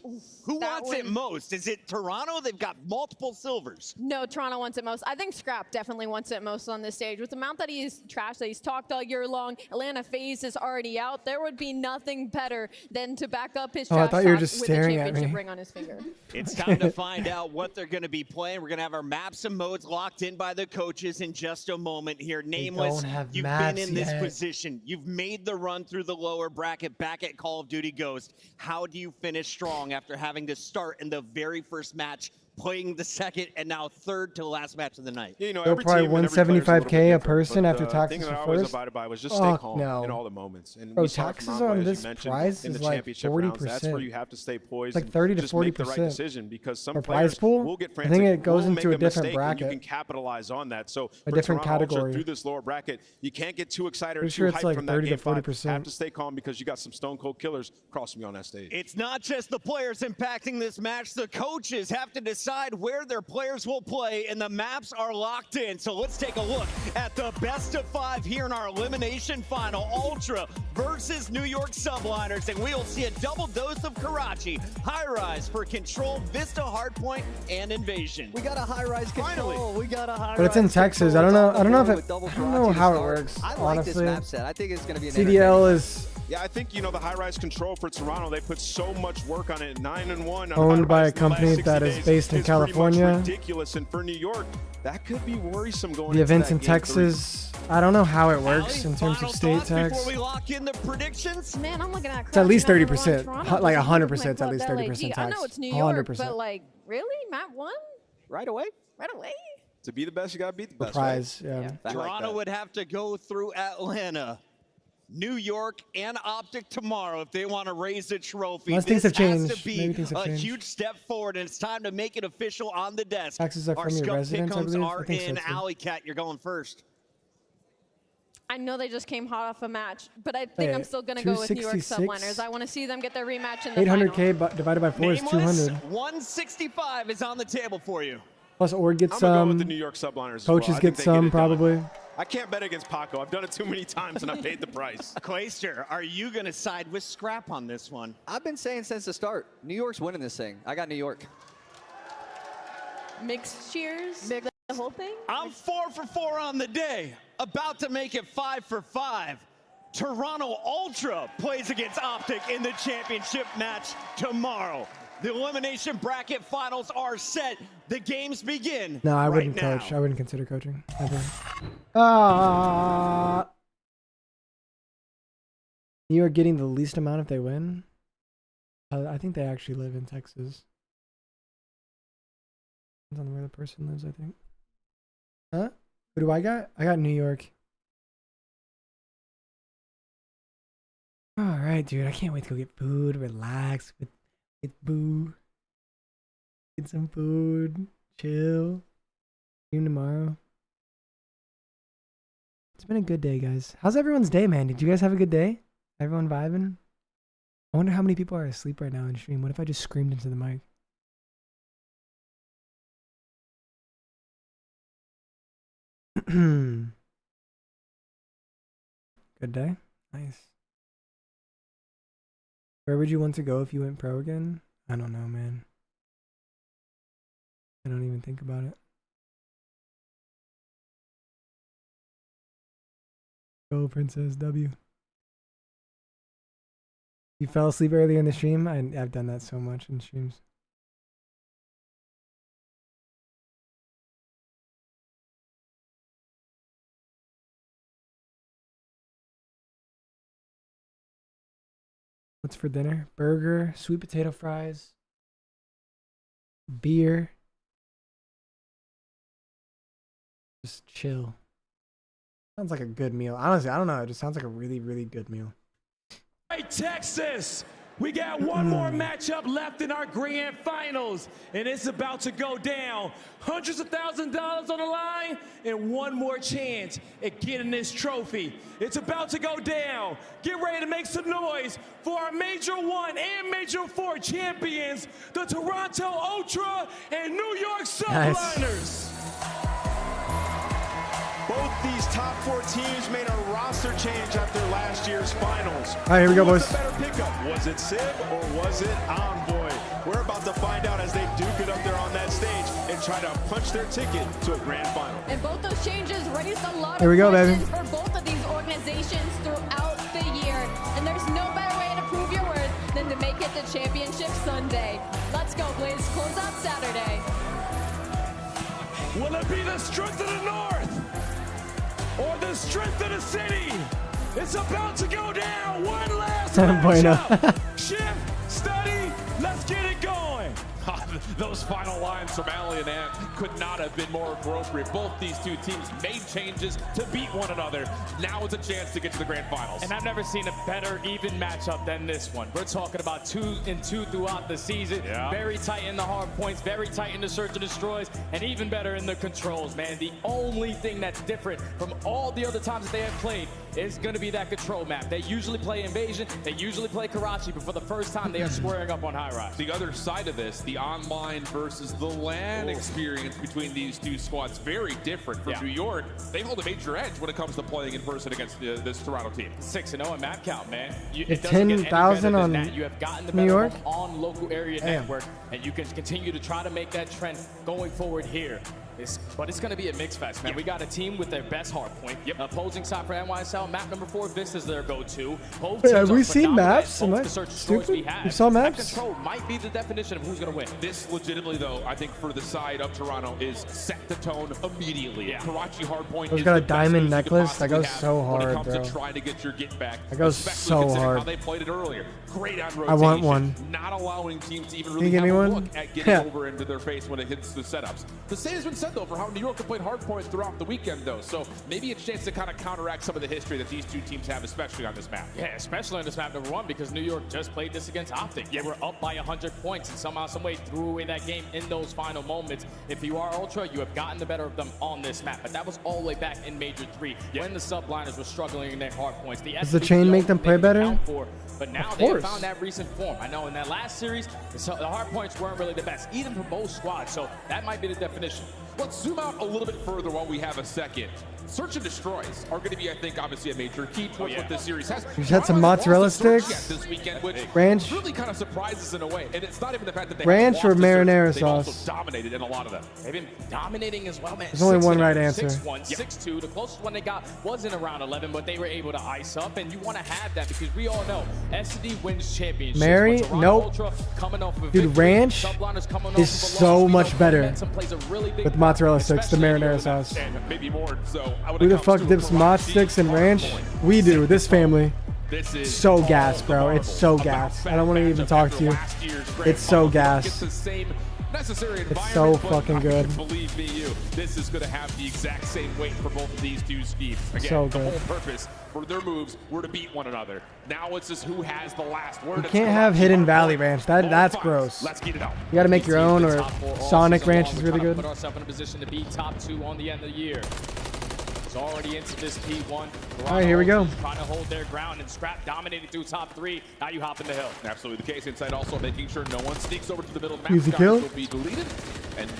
Who wants it most? Is it Toronto? They've got multiple silvers. No, Toronto wants it most. I think Scrap definitely wants it most on this stage. With the amount that he's trashed, that he's talked all year long, Atlanta FaZe is already out. There would be nothing better than to back up his trash I thought you were talk just with a staring at championship me. ring on his finger. It's time to find out what they're going to be playing. We're going to have our maps and modes locked in by the coaches in just a moment here. Nameless, you've been in this position. You've made the run through the lower bracket back at Call of Duty Ghost. How do you finish strong after having to start in the very first match, playing the second and now third to the last match of the night? You know, They'll every probably team and every player's a little 175K bit a different, person but after the taxes thing that for I always first? abided by was just stay calm no. in all the moments. And Bro, we saw it taxes from Envoy, on as you this mentioned, prize in is the like championship 40%. rounds. That's where you have to stay poised. It's like and 30 to just make the right 40%. decision, because some For players prize pool? will get I frantic. think it goes will into make a different mistake, bracket. And you can capitalize on that. So A for different Toronto Ultra category. through this lower bracket, you can't get too excited or Pretty too sure it's hyped like from that 30 to game 40%. Have to stay calm, because you got some stone cold killers crossing you on that stage. It's not just the players impacting this match. The coaches have to decide where their players will play, and the maps are locked in. So let's take a look at the best of 5 here in our elimination final. Ultra versus New York Subliners, and we'll see a double dose of Karachi. High rise for Control, Vista Hardpoint, and Invasion. We got a high rise control. We got a high rise. But it's in Texas. I don't know. I don't know if it. I don't know how it works. I like this Honestly, map set. I think it's going to be an CDL is Yeah, I think, you know, the high-rise control for Toronto, they put so much work on it. 9-1. owned by a company that is based in California. Ridiculous, and for New York, that could be worrisome going The into events that in game Texas. I don't know how it works in terms of state tax. Before we lock in the predictions, Man, I'm looking at It's at least 30%. Toronto. Like Doesn't 100%. look It's at least Club 30% LAG. tax. I know it's New York, 100%. but like, really? Map 1? Right away? Right away? To be the best, you got to beat the best. Prize, right? yeah. Toronto would have to go through Atlanta, New York, and OpTic tomorrow if they want to raise the trophy. Unless This things have has changed. to be Maybe things have a changed. huge step forward, and it's time to make it official on the desk. Taxes are Our from your Scuff residence, I Pick'ems believe? I are think so, in. too. Alley Cat, you're going first. I know they just came hot off a match, but I think Wait, I'm still going to go with New York 266? Subliners. I want to see them get their rematch in the final. 800K divided by 4 is Nameless, 200. 165 is on the table for you. Plus, Org gets I'm going to go some. with the New York Subliners as well. Coaches I get think they some, it done. probably. I can't bet against Paco. I've done it too many times, and I paid the price. Clayster, are you going to side with Scrap on this one? I've been saying since the start, New York's winning this thing. I got New York. Mixed cheers? The whole thing? I'm 4 for 4 on the day. About to make it 5 for 5. Toronto Ultra plays against OpTic in the championship match tomorrow. The elimination bracket finals are set. The games begin. No, I wouldn't now. coach. I wouldn't consider coaching ever. New York getting the least amount if they win. I think they actually live in Texas. Depends on where the person lives, I think. Huh? Who do I got? I got New York. All right, dude. I can't wait to go get food, relax with Boo. Get some food, chill. Stream tomorrow. It's been a good day, guys. How's everyone's day, man? Did you guys have a good day? Everyone vibing? I wonder how many people are asleep right now in stream. What if I just screamed into the mic? Good day? Nice. Where would you want to go if you went pro again? I don't know, man. I don't even think about it. Go, Princess W. You fell asleep earlier in the stream? I've done that so much in streams. What's for dinner? Burger, sweet potato fries, beer. Just chill. Sounds like a good meal. Honestly, I don't know. It just sounds like a really, really good meal. Hey, Texas! We got one more matchup left in our grand finals, and it's about to go down. Hundreds of thousands of dollars on the line, and one more chance at getting this trophy. It's about to go down. Get ready to make some noise for our Major 1 and Major 4 champions, the Toronto Ultra and New York Subliners. Both these top 4 teams made a roster change after last year's finals. All right, here we go, boys. Who was the better pickup? Was it Sib or was it Envoy? We're about to find out as they duke it up there on that stage and try to punch their ticket to a grand final. And both those changes raised a lot Here we of go, baby. questions for both of these organizations throughout the year. And there's no better way to prove your worth than to make it to Championship Sunday. Let's go, Blaze. Close out Saturday. Will it be the strength of the North or the strength of the city? It's about to go down. One last matchup. Shift, study, let's get it going. Those final lines from Ali and Ant could not have been more appropriate. Both these two teams made changes to beat one another. Now it's a chance to get to the grand finals. And I've never seen a better even matchup than this one. We're talking about 2-2 throughout the season. Yeah. Very tight in the hard points, very tight in the search and destroys, and even better in the controls, man. The only thing that's different from all the other times that they have played is going to be that control map. They usually play Invasion, they usually play Karachi, but for the first time they are squaring up on High Rise. The other side of this, the online versus the LAN experience between these two squads, very different. For New York, they hold a major edge when it comes to playing in person against this Toronto team. 6-0 in map count, man. It's 10,000 on You have gotten the New York on local area network, and you can continue to try to make that trend going forward here. But it's going to be a mix fest, man. We got a team with their best hard point. Opposing side for NYSL, map number 4, Vista's their go-to. Wait, have we seen maps? Am I stupid? You saw maps? Control might be the definition of who's going to win. This legitimately, though, I think for the side of Toronto is set the tone immediately. Karachi Hardpoint It's got a diamond necklace. That goes so hard, when it comes bro. to trying to get your get back. That goes so hard. How they played it earlier. Great on rotation. I want one. Not allowing teams to even Can you really give have me a one? look at getting over into their face when it hits the setups. The same has been said, though, for how New York played Hardpoint throughout the weekend, though. So maybe a chance to kind of counteract some of the history that these two teams have, especially on this map. Yeah, especially on this map number 1, because New York just played this against OpTic. Yeah, we're up by 100 points, and somehow, some way threw away that game in those final moments. If you are Ultra, you have gotten the better of them on this map. But that was all the way back in Major 3 when the Subliners were struggling in their hard points. Does the chain make them play better? But now they have found that recent form. I know in that last series, the hard points weren't really the best, even for both squads. So that might be the definition. Let's zoom out a little bit further while we have a second. Search and destroys are going to be, I think, obviously a major key towards what this series has. We just had some mozzarella sticks. This weekend, which Ranch. really kind of surprises in a way. And it's not even the fact that they Ranch or marinara they've also sauce? dominated in a lot of them. They've been dominating as well, man. There's only one right answer. 6-1, 6-2. The closest one they got was in around 11, but they were able to ice up. And you want to have that because we all know SD wins championships. Mary? Toronto Nope. Ultra coming off of a Dude, victory. Ranch Subliners coming off is of a loss. so We much know better momentum plays a really big with mozzarella sticks, the especially marinara in sauce. And maybe more so. Who the fuck dips mozz sticks and ranch? We do, this family. This is So gas, bro. It's so gas. I don't want to even talk to you. It's so gas. It's so fucking good. Believe me, this is going to have the exact same weight for both of these two schemes. Again, So the good. whole purpose for their moves were to beat one another. Now it's just who has the last word. You can't have hidden valley ranch. That's gross. Let's get it out. You got to make your own, or Sonic ranch is really good. Put ourselves in a position to be top 2 on the end of the year. Already into this P1. All right, here we go. Trying to hold their ground, and Scrap dominating through top 3. Now you hop in the hill. Absolutely the case. Inside also making sure no one sneaks over to the middle. Easy kill. Will be deleted. And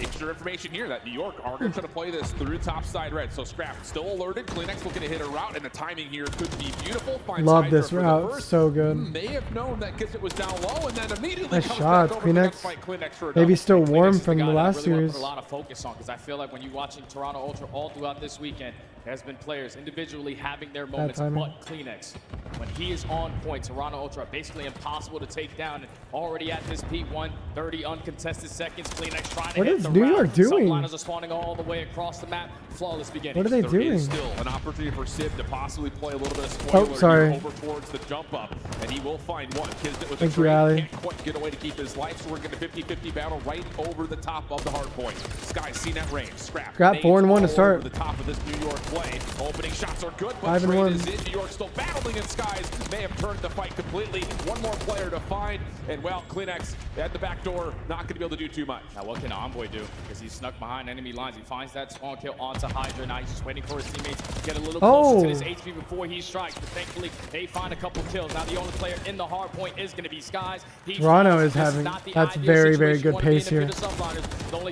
extra information here that New York are going to try to play this through top side red. So Scrap still alerted. Kleenex looking to hit a route, and the timing here could be beautiful. Finds Love Hydra this for the route. first. So good. May have known that Kiss it was down low, and then immediately Nice comes shots, back over to the Kleenex. next fight. Kleenex for a Maybe double. still warm from the I last really want to series. put a lot of focus on, because I feel like when you're watching Toronto Ultra all throughout this weekend, there's been players individually having their moments, but Kleenex, when he is on point, Toronto Ultra basically impossible to take down. And already at this P1, 30 uncontested seconds. Kleenex trying to What hit is the New round. York doing? Subliners are spawning all the way across the map. Flawless beginning. What are they There doing? is still an opportunity for Sib to possibly play a little bit of spoiler sorry. over towards the jump up, and he will find one. Kismet with Thank a you, trade. Ali. Can't quite get away to keep his life, so we're getting a 50-50 battle right over the top of the hard point. Sky's seen that range. Scrap. Got 4-1 to all start. over the top of this New York play. Opening shots are good, but 5 and Pred 1. is in. New York still battling in skies. May have turned the fight completely. One more player to find, and well, Kleenex at the back door, not going to be able to do too much. Now what can Envoy do? Because he's snuck behind enemy lines. He finds that spawn kill onto Hydra. Now he's just waiting for his teammates to get a little closer to his HP before he strikes. But thankfully, they find a couple kills. Now the only player in the hard point is going to be Skies. Toronto is having, that's very, very good pace here.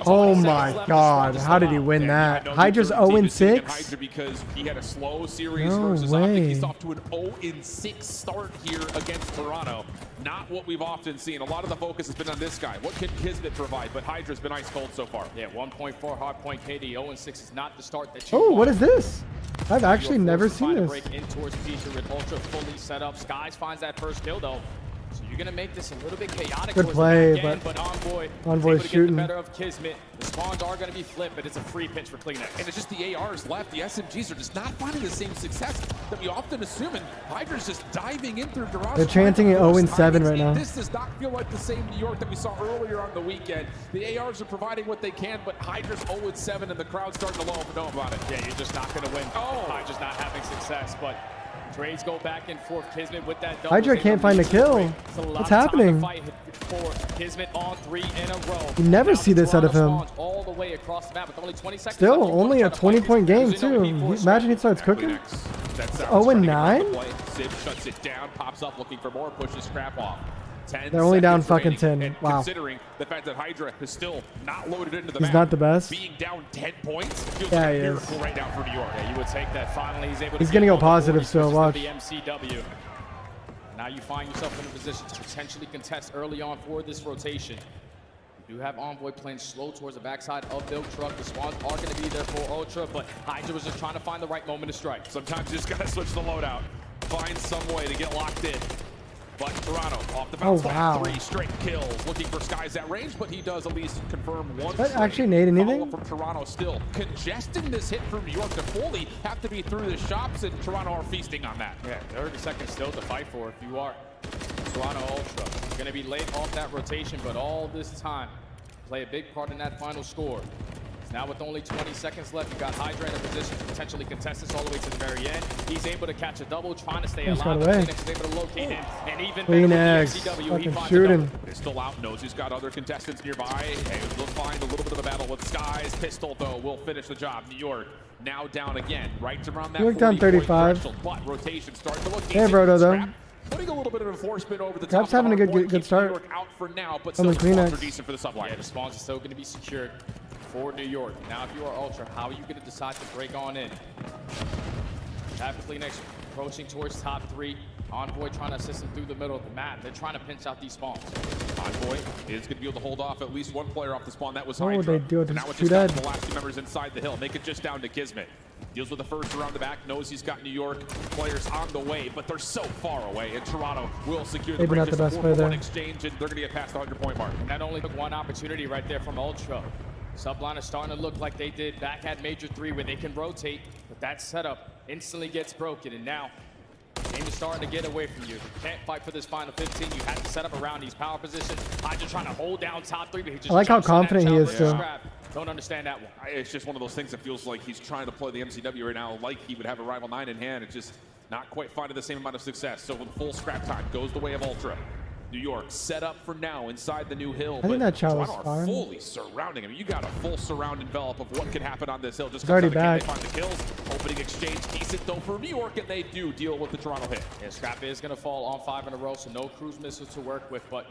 Oh my god, how did he win that? Hydra's 0-6? Hydra because he had a slow series No versus way. OpTic. He's off to an 0-6 start here against Toronto. Not what we've often seen. A lot of the focus has been on this guy. What can Kismet provide? But Hydra's been ice cold so far. Yeah, 1.4 hardpoint KD. 0-6 is not the start that you Oh, want. what is this? I've actually never seen this. Break in towards Peter with Ultra fully set up. Skies finds that first kill though. So you're gonna make this a little bit chaotic. Good play, but Envoy's Envoy's shooting. the better of Kismet. The spawns are gonna be flipped, but it's a free pinch for Kleenex. And it's just the ARs left. The SMGs are just not finding the same success that we often assume. And Hydra's just diving in through Drazah. They're chanting at 0-7 right now. This does not feel like the same New York that we saw earlier on the weekend. The ARs are providing what they can, but Hydra's 0-7 and the crowd's starting to know about it. Yeah, you're just not gonna win. Hydra's not having success, but trades go back and forth. Kismet with that double. Hydra can't find a kill. What's happening? For Kismet on 3 in a row. You never see this out of him. All the way across the map with only 20 seconds Still, left. only a 20-point game too. Imagine he starts cooking. 0-9? Sid shuts it down, pops up looking for more, pushes Scrap off. They're only down fucking remaining. 10. Wow. Considering the fact that Hydra is still not loaded into the He's map, not the best. being down 10 points feels Yeah, like a he is. miracle right now for New York. Yeah, you would take that. Finally, he's able to. He's gonna go positive still. Watch. The MCW. Now you find yourself in a position to potentially contest early on for this rotation. You do have Envoy playing slow towards the backside of Build Truck. The spawns are going to be there for Ultra, but Hydra was just trying to find the right moment to strike. Sometimes you just got to switch the loadout, find some way to get locked in. But Toronto off the Oh, bounce wow. 3 straight kills, looking for Skies at range, but he does at least confirm one. Does that actually nade anything? From Toronto still congesting this hit from New York to fully have to be through the shops, and Toronto are feasting on that. Yeah, 30 seconds still to fight for if you are Toronto Ultra. Going to be late off that rotation, but all this time play a big part in that final score. Now with only 20 seconds left, you got Hydra in a position to potentially contest this all the way to the very end. He's able to catch a double, trying to stay alive. Kleenex is able to locate him, and even Kleenex, fucking shooting. He's still out, knows he's got other contestants nearby. Hey, we'll find a little bit of a battle with Skies. Pistol, though, will finish the job. New York now down again, right around that New York down 35. threshold, but rotation starting to look They have Roto, though. Putting a little bit of enforcement over the Scrap's top. having a good start. New York out for now, but On still the the spawns Kleenex. are decent for the subliners. Yeah, the spawns are still going to be secured for New York. Now, if you are Ultra, how are you going to decide to break on in? Have Kleenex approaching towards top 3. Envoy trying to assist him through the middle of the map. They're trying to pinch out these spawns. Envoy is going to be able to hold off at least one player off the spawn. That was Oh, Hydra. they do it. Now it's Too just down dead. to the last 2 members inside the hill. Make it just down to Kismet. Deals with the first around the back. Knows he's got New York players on the way, but they're so far away. And Toronto will secure the Maybe break. not the Just best a player 4-for-1 there. exchange, and they're going to get past the 100-point mark. And that only took one opportunity right there from Ultra. Subliner starting to look like they did back at Major 3 where they can rotate, but that setup instantly gets broken. And now, the game is starting to get away from you. You can't fight for this final 15. You have to set up around these power positions. Hydra trying to hold down top 3, but he just I like how jumps on that confident he is chopper still. scrap. Don't understand that one. It's just one of those things that feels like he's trying to play the MCW right now like he would have a rival 9 in hand. It's just not quite finding the same amount of success. So with full scrap time, goes the way of Ultra. New York set up for now inside the new hill. I think that chow was Toronto are fine. fully surrounding him. You got a full surround envelop of what can happen on this hill. Just He's already comes out back. again, they find the kills. Opening exchange, decent though for New York, and they do deal with the Toronto hit. Yeah, Scrap is going to fall on 5 in a row, so no cruise missiles to work with, but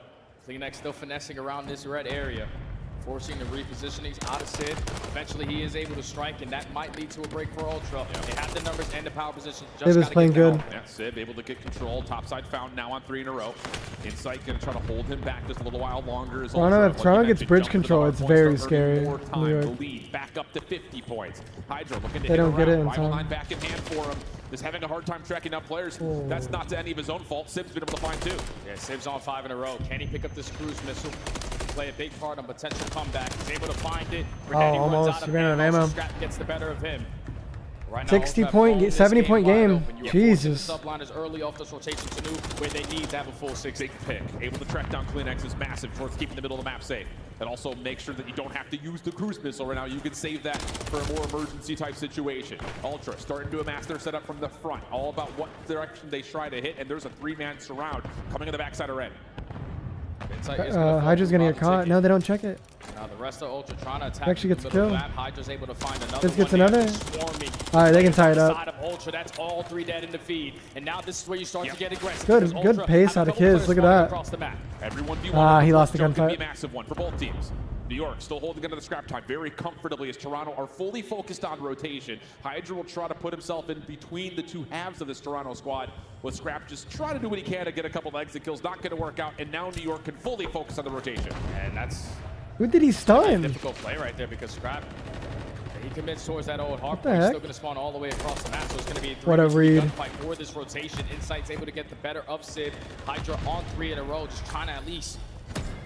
Kleenex still finessing around this red area, forcing the repositionings out of Sid. Eventually, he is able to strike, and that might lead to a break for Ultra. Yeah. They have the numbers and the power position. Sid is playing good. Yeah, Sid able to get control. Topside found now on 3 in a row. Insight going to try to hold him back just a little while longer. As Toronto, if Toronto gets bridge jump to the control, hard it's points, very start scary. earning more New time. York. The lead back up to 50 points. Hydra looking to They hit don't get it around. in Rival time. 9 back in hand for him. Just having a hard time tracking down players. Oh. That's not to any of his own fault. Sib's been able to find 2. Yeah, Sib's on 5 in a row. Can he pick up this cruise missile? Play a big part on potential comeback. He's able to find it. Oh, almost. He ran out of ammo. Scrap gets the better of him. Right now, 60 point, 70-point game. Jesus. Subliners early off this rotation to new where they need to have a full 6. Big pick. Able to track down Kleenex is massive towards keeping the middle of the map safe. And also make sure that you don't have to use the cruise missile right now. You can save that for a more emergency type situation. Ultra starting to amass their setup from the front. All about what direction they try to hit. And there's a 3-man surround coming in the backside of red. Hydra's gonna get caught. No, they don't check it. Now the rest of Ultra trying to attack. Actually gets killed. Hydra's able to find another This gets another. All right, they can tie it up. Of Ultra, that's all 3 dead in the feed. And now this is where you start to get aggressive. Good pace out of Kids. Look at that. He lost the gunfight. Massive one for both teams. New York still holding into the scrap time very comfortably as Toronto are fully focused on rotation. Hydra will try to put himself in between the 2 halves of this Toronto squad, with Scrap just trying to do what he can to get a couple of exit kills. Not going to work out, and now New York can fully focus on the rotation. And that's who did he stun? A difficult play right there because Scrap, he commits towards that old Hardpoint. Heck? He's still going to spawn all the way across the map, so it's going to be a 3 what a read. gunfight for this rotation. Insight's able to get the better of Sid. Hydra on 3 in a row, just trying to at least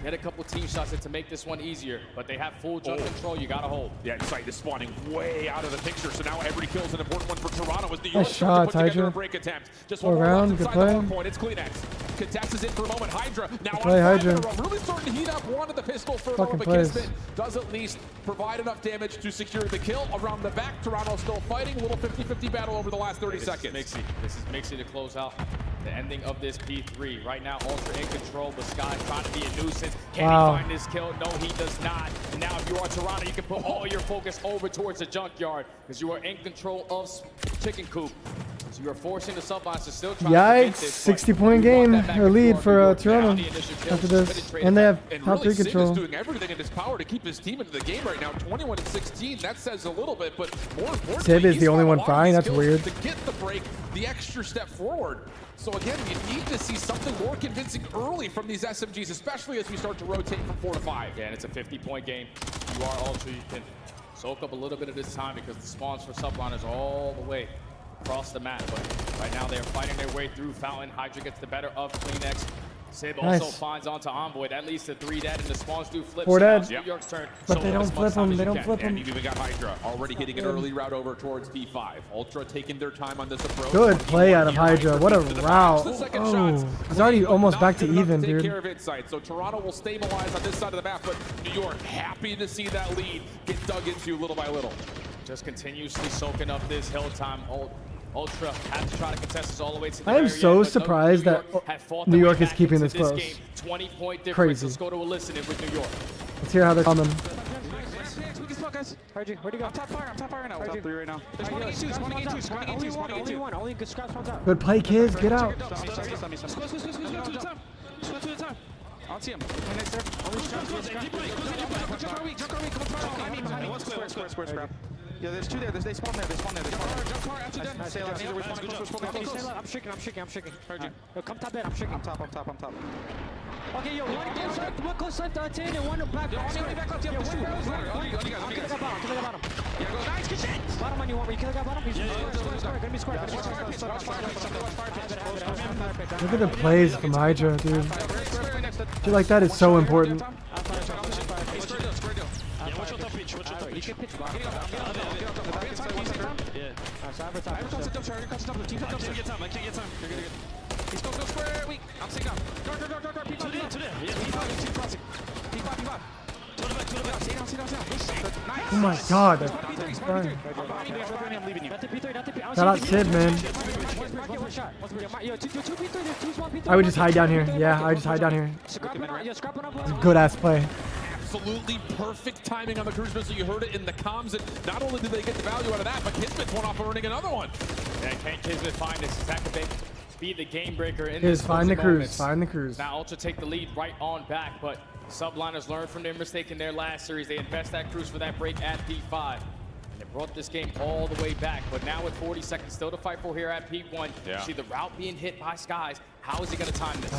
get a couple team shots in to make this one easier, but they have full jump control. You gotta hold. Yeah, Insight is spawning way out of the picture, so now every kill is an important one for Toronto as New York Nice shot, put together Hydra. a break attempt. Just one more around, left good inside play. the Hardpoint. It's Kleenex. Contest is in for a moment. Hydra now on play, 5 in a Hydra. row. Really starting to heat up. Wanted the pistol for a Fucking moment, but plays. Kismet does at least provide enough damage to secure the kill. Around the back, Toronto still fighting. A little 50-50 battle over the last 30 seconds. This is Mixie to close out the ending of this P3. Right now, Ultra in control, but Sky's trying to be a nuisance. Can he find this kill? No, he does not. And now if you are Toronto, you can put all your focus over towards the junkyard because you are in control of Chicken Coop. So you are forcing the Subliners to still try Yikes, to 60-point game or lead for Toronto after this. And they have And top really, 3 Sid control. is doing everything in his power to keep his team into the game right now. 21-16, that says a little bit, but more importantly, Sib is he's the only got a one lot of frying. That's skills weird. To get the break, the extra step forward. So again, you need to see something more convincing early from these SMGs, especially as we start to rotate from 4 to 5. Yeah, and it's a 50-point game. You are Ultra, you can soak up a little bit of this time because the spawns for Subliners are all the way across the map. But right now they're fighting their way through Fountain. Hydra gets the better of Kleenex. Sib also finds onto Envoy. That leads to 3 dead, and the spawns do flip. 4 dead. New York's turn. But they don't flip them. They don't flip them. And you've even got Hydra already hitting an early route over towards P5. Ultra taking their time on this approach. Good play out of Hydra. What a route. Oh, he's already almost back to even, Take dude. care of Insight. So Toronto will stabilize on this side of the map, but New York happy to see that lead get dug into little by little. Just continuously soaking up this hill time. Ultra have to try to contest this all the way to the I am very so end, but surprised that New York is keeping this close. 20-point difference. Crazy. Let's go to Elimination with New York. Let's hear how they're coming. Where'd you go? I'm top fire right now. Top 3 right now. There's one against 2, one against 2, one against 2, only one. Only good scraps on top. Good play, kids. Get out. Square to the top. Square to the top. I don't see him. Next there. Only scrap. Square scrap. Yeah, there's 2 there. They spawn there. I'm shaking. Heard you. Yo, come top there. I'm shaking. I'm top. Okay, yo, one close left, 10, and one back. Only back left. Yeah, one kill that bottom. Yeah, go. Nice, good shit. Bottom one you want. You kill that bottom? Square. Gonna be square. Look at the plays from Hydra, dude. Shit like that is so important. You can pitch block. Yeah. I can't get time. You're good. He's go square. Weak. I'm sick up. Guard. P5. Yeah, P5. Oh my god. Shout out Sid, man. I would just hide down here. Yeah, I would just hide down here. It's a good ass play. Absolutely perfect timing on the cruise missile. You heard it in the comms, and not only did they get the value out of that, but Kismet's one off of earning another one. Yeah, can Kismet find this? That could be the game breaker in Kids, this find the moments. cruise. Find the cruise. Now Ultra take the lead right on back, but Subliners learned from their mistake in their last series. They invest that cruise for that break at P5. And it brought this game all the way back, but now with 40 seconds still to fight for here at P1, you see the route being hit by Skies. How is he going to time this? Oh,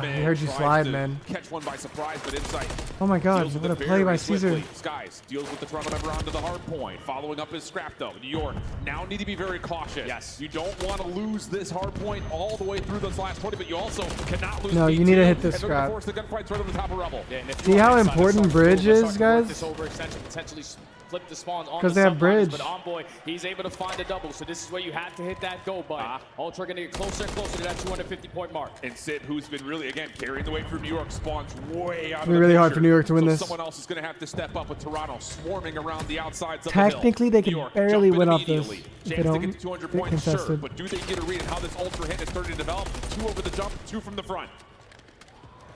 I heard you slide, man. Catch one by surprise, but Insight. Oh my god, what a play by Caesar. Skies deals with the Toronto member onto the hard point. Following up his scrap though. New York now need to be very cautious. Yes. You don't want to lose this hard point all the way through this last 20, but you also cannot lose. No, you need to hit this and they're gonna scrap. force the gunfights right over the top of Rebel. Yeah, See how important bridge is, guys? This overextension potentially flip the spawns on 'Cause the they have Subliners, bridge. but Envoy, he's able to find a double. So this is where you have to hit that go button. Ultra gonna get closer and closer to that 250-point point mark. And Sid, who's been really, again, carrying the weight for New York, spawns way out of the It's really hard picture. for New York to win this. Someone else is going to have to step up with Toronto swarming around the outsides of Technically, the they hill. could barely win off this. Chance If they to don't get to 200 get points, sure, contested. but do they get a read on how this ultra hit is starting to develop? 2 over the jump, 2 from the front.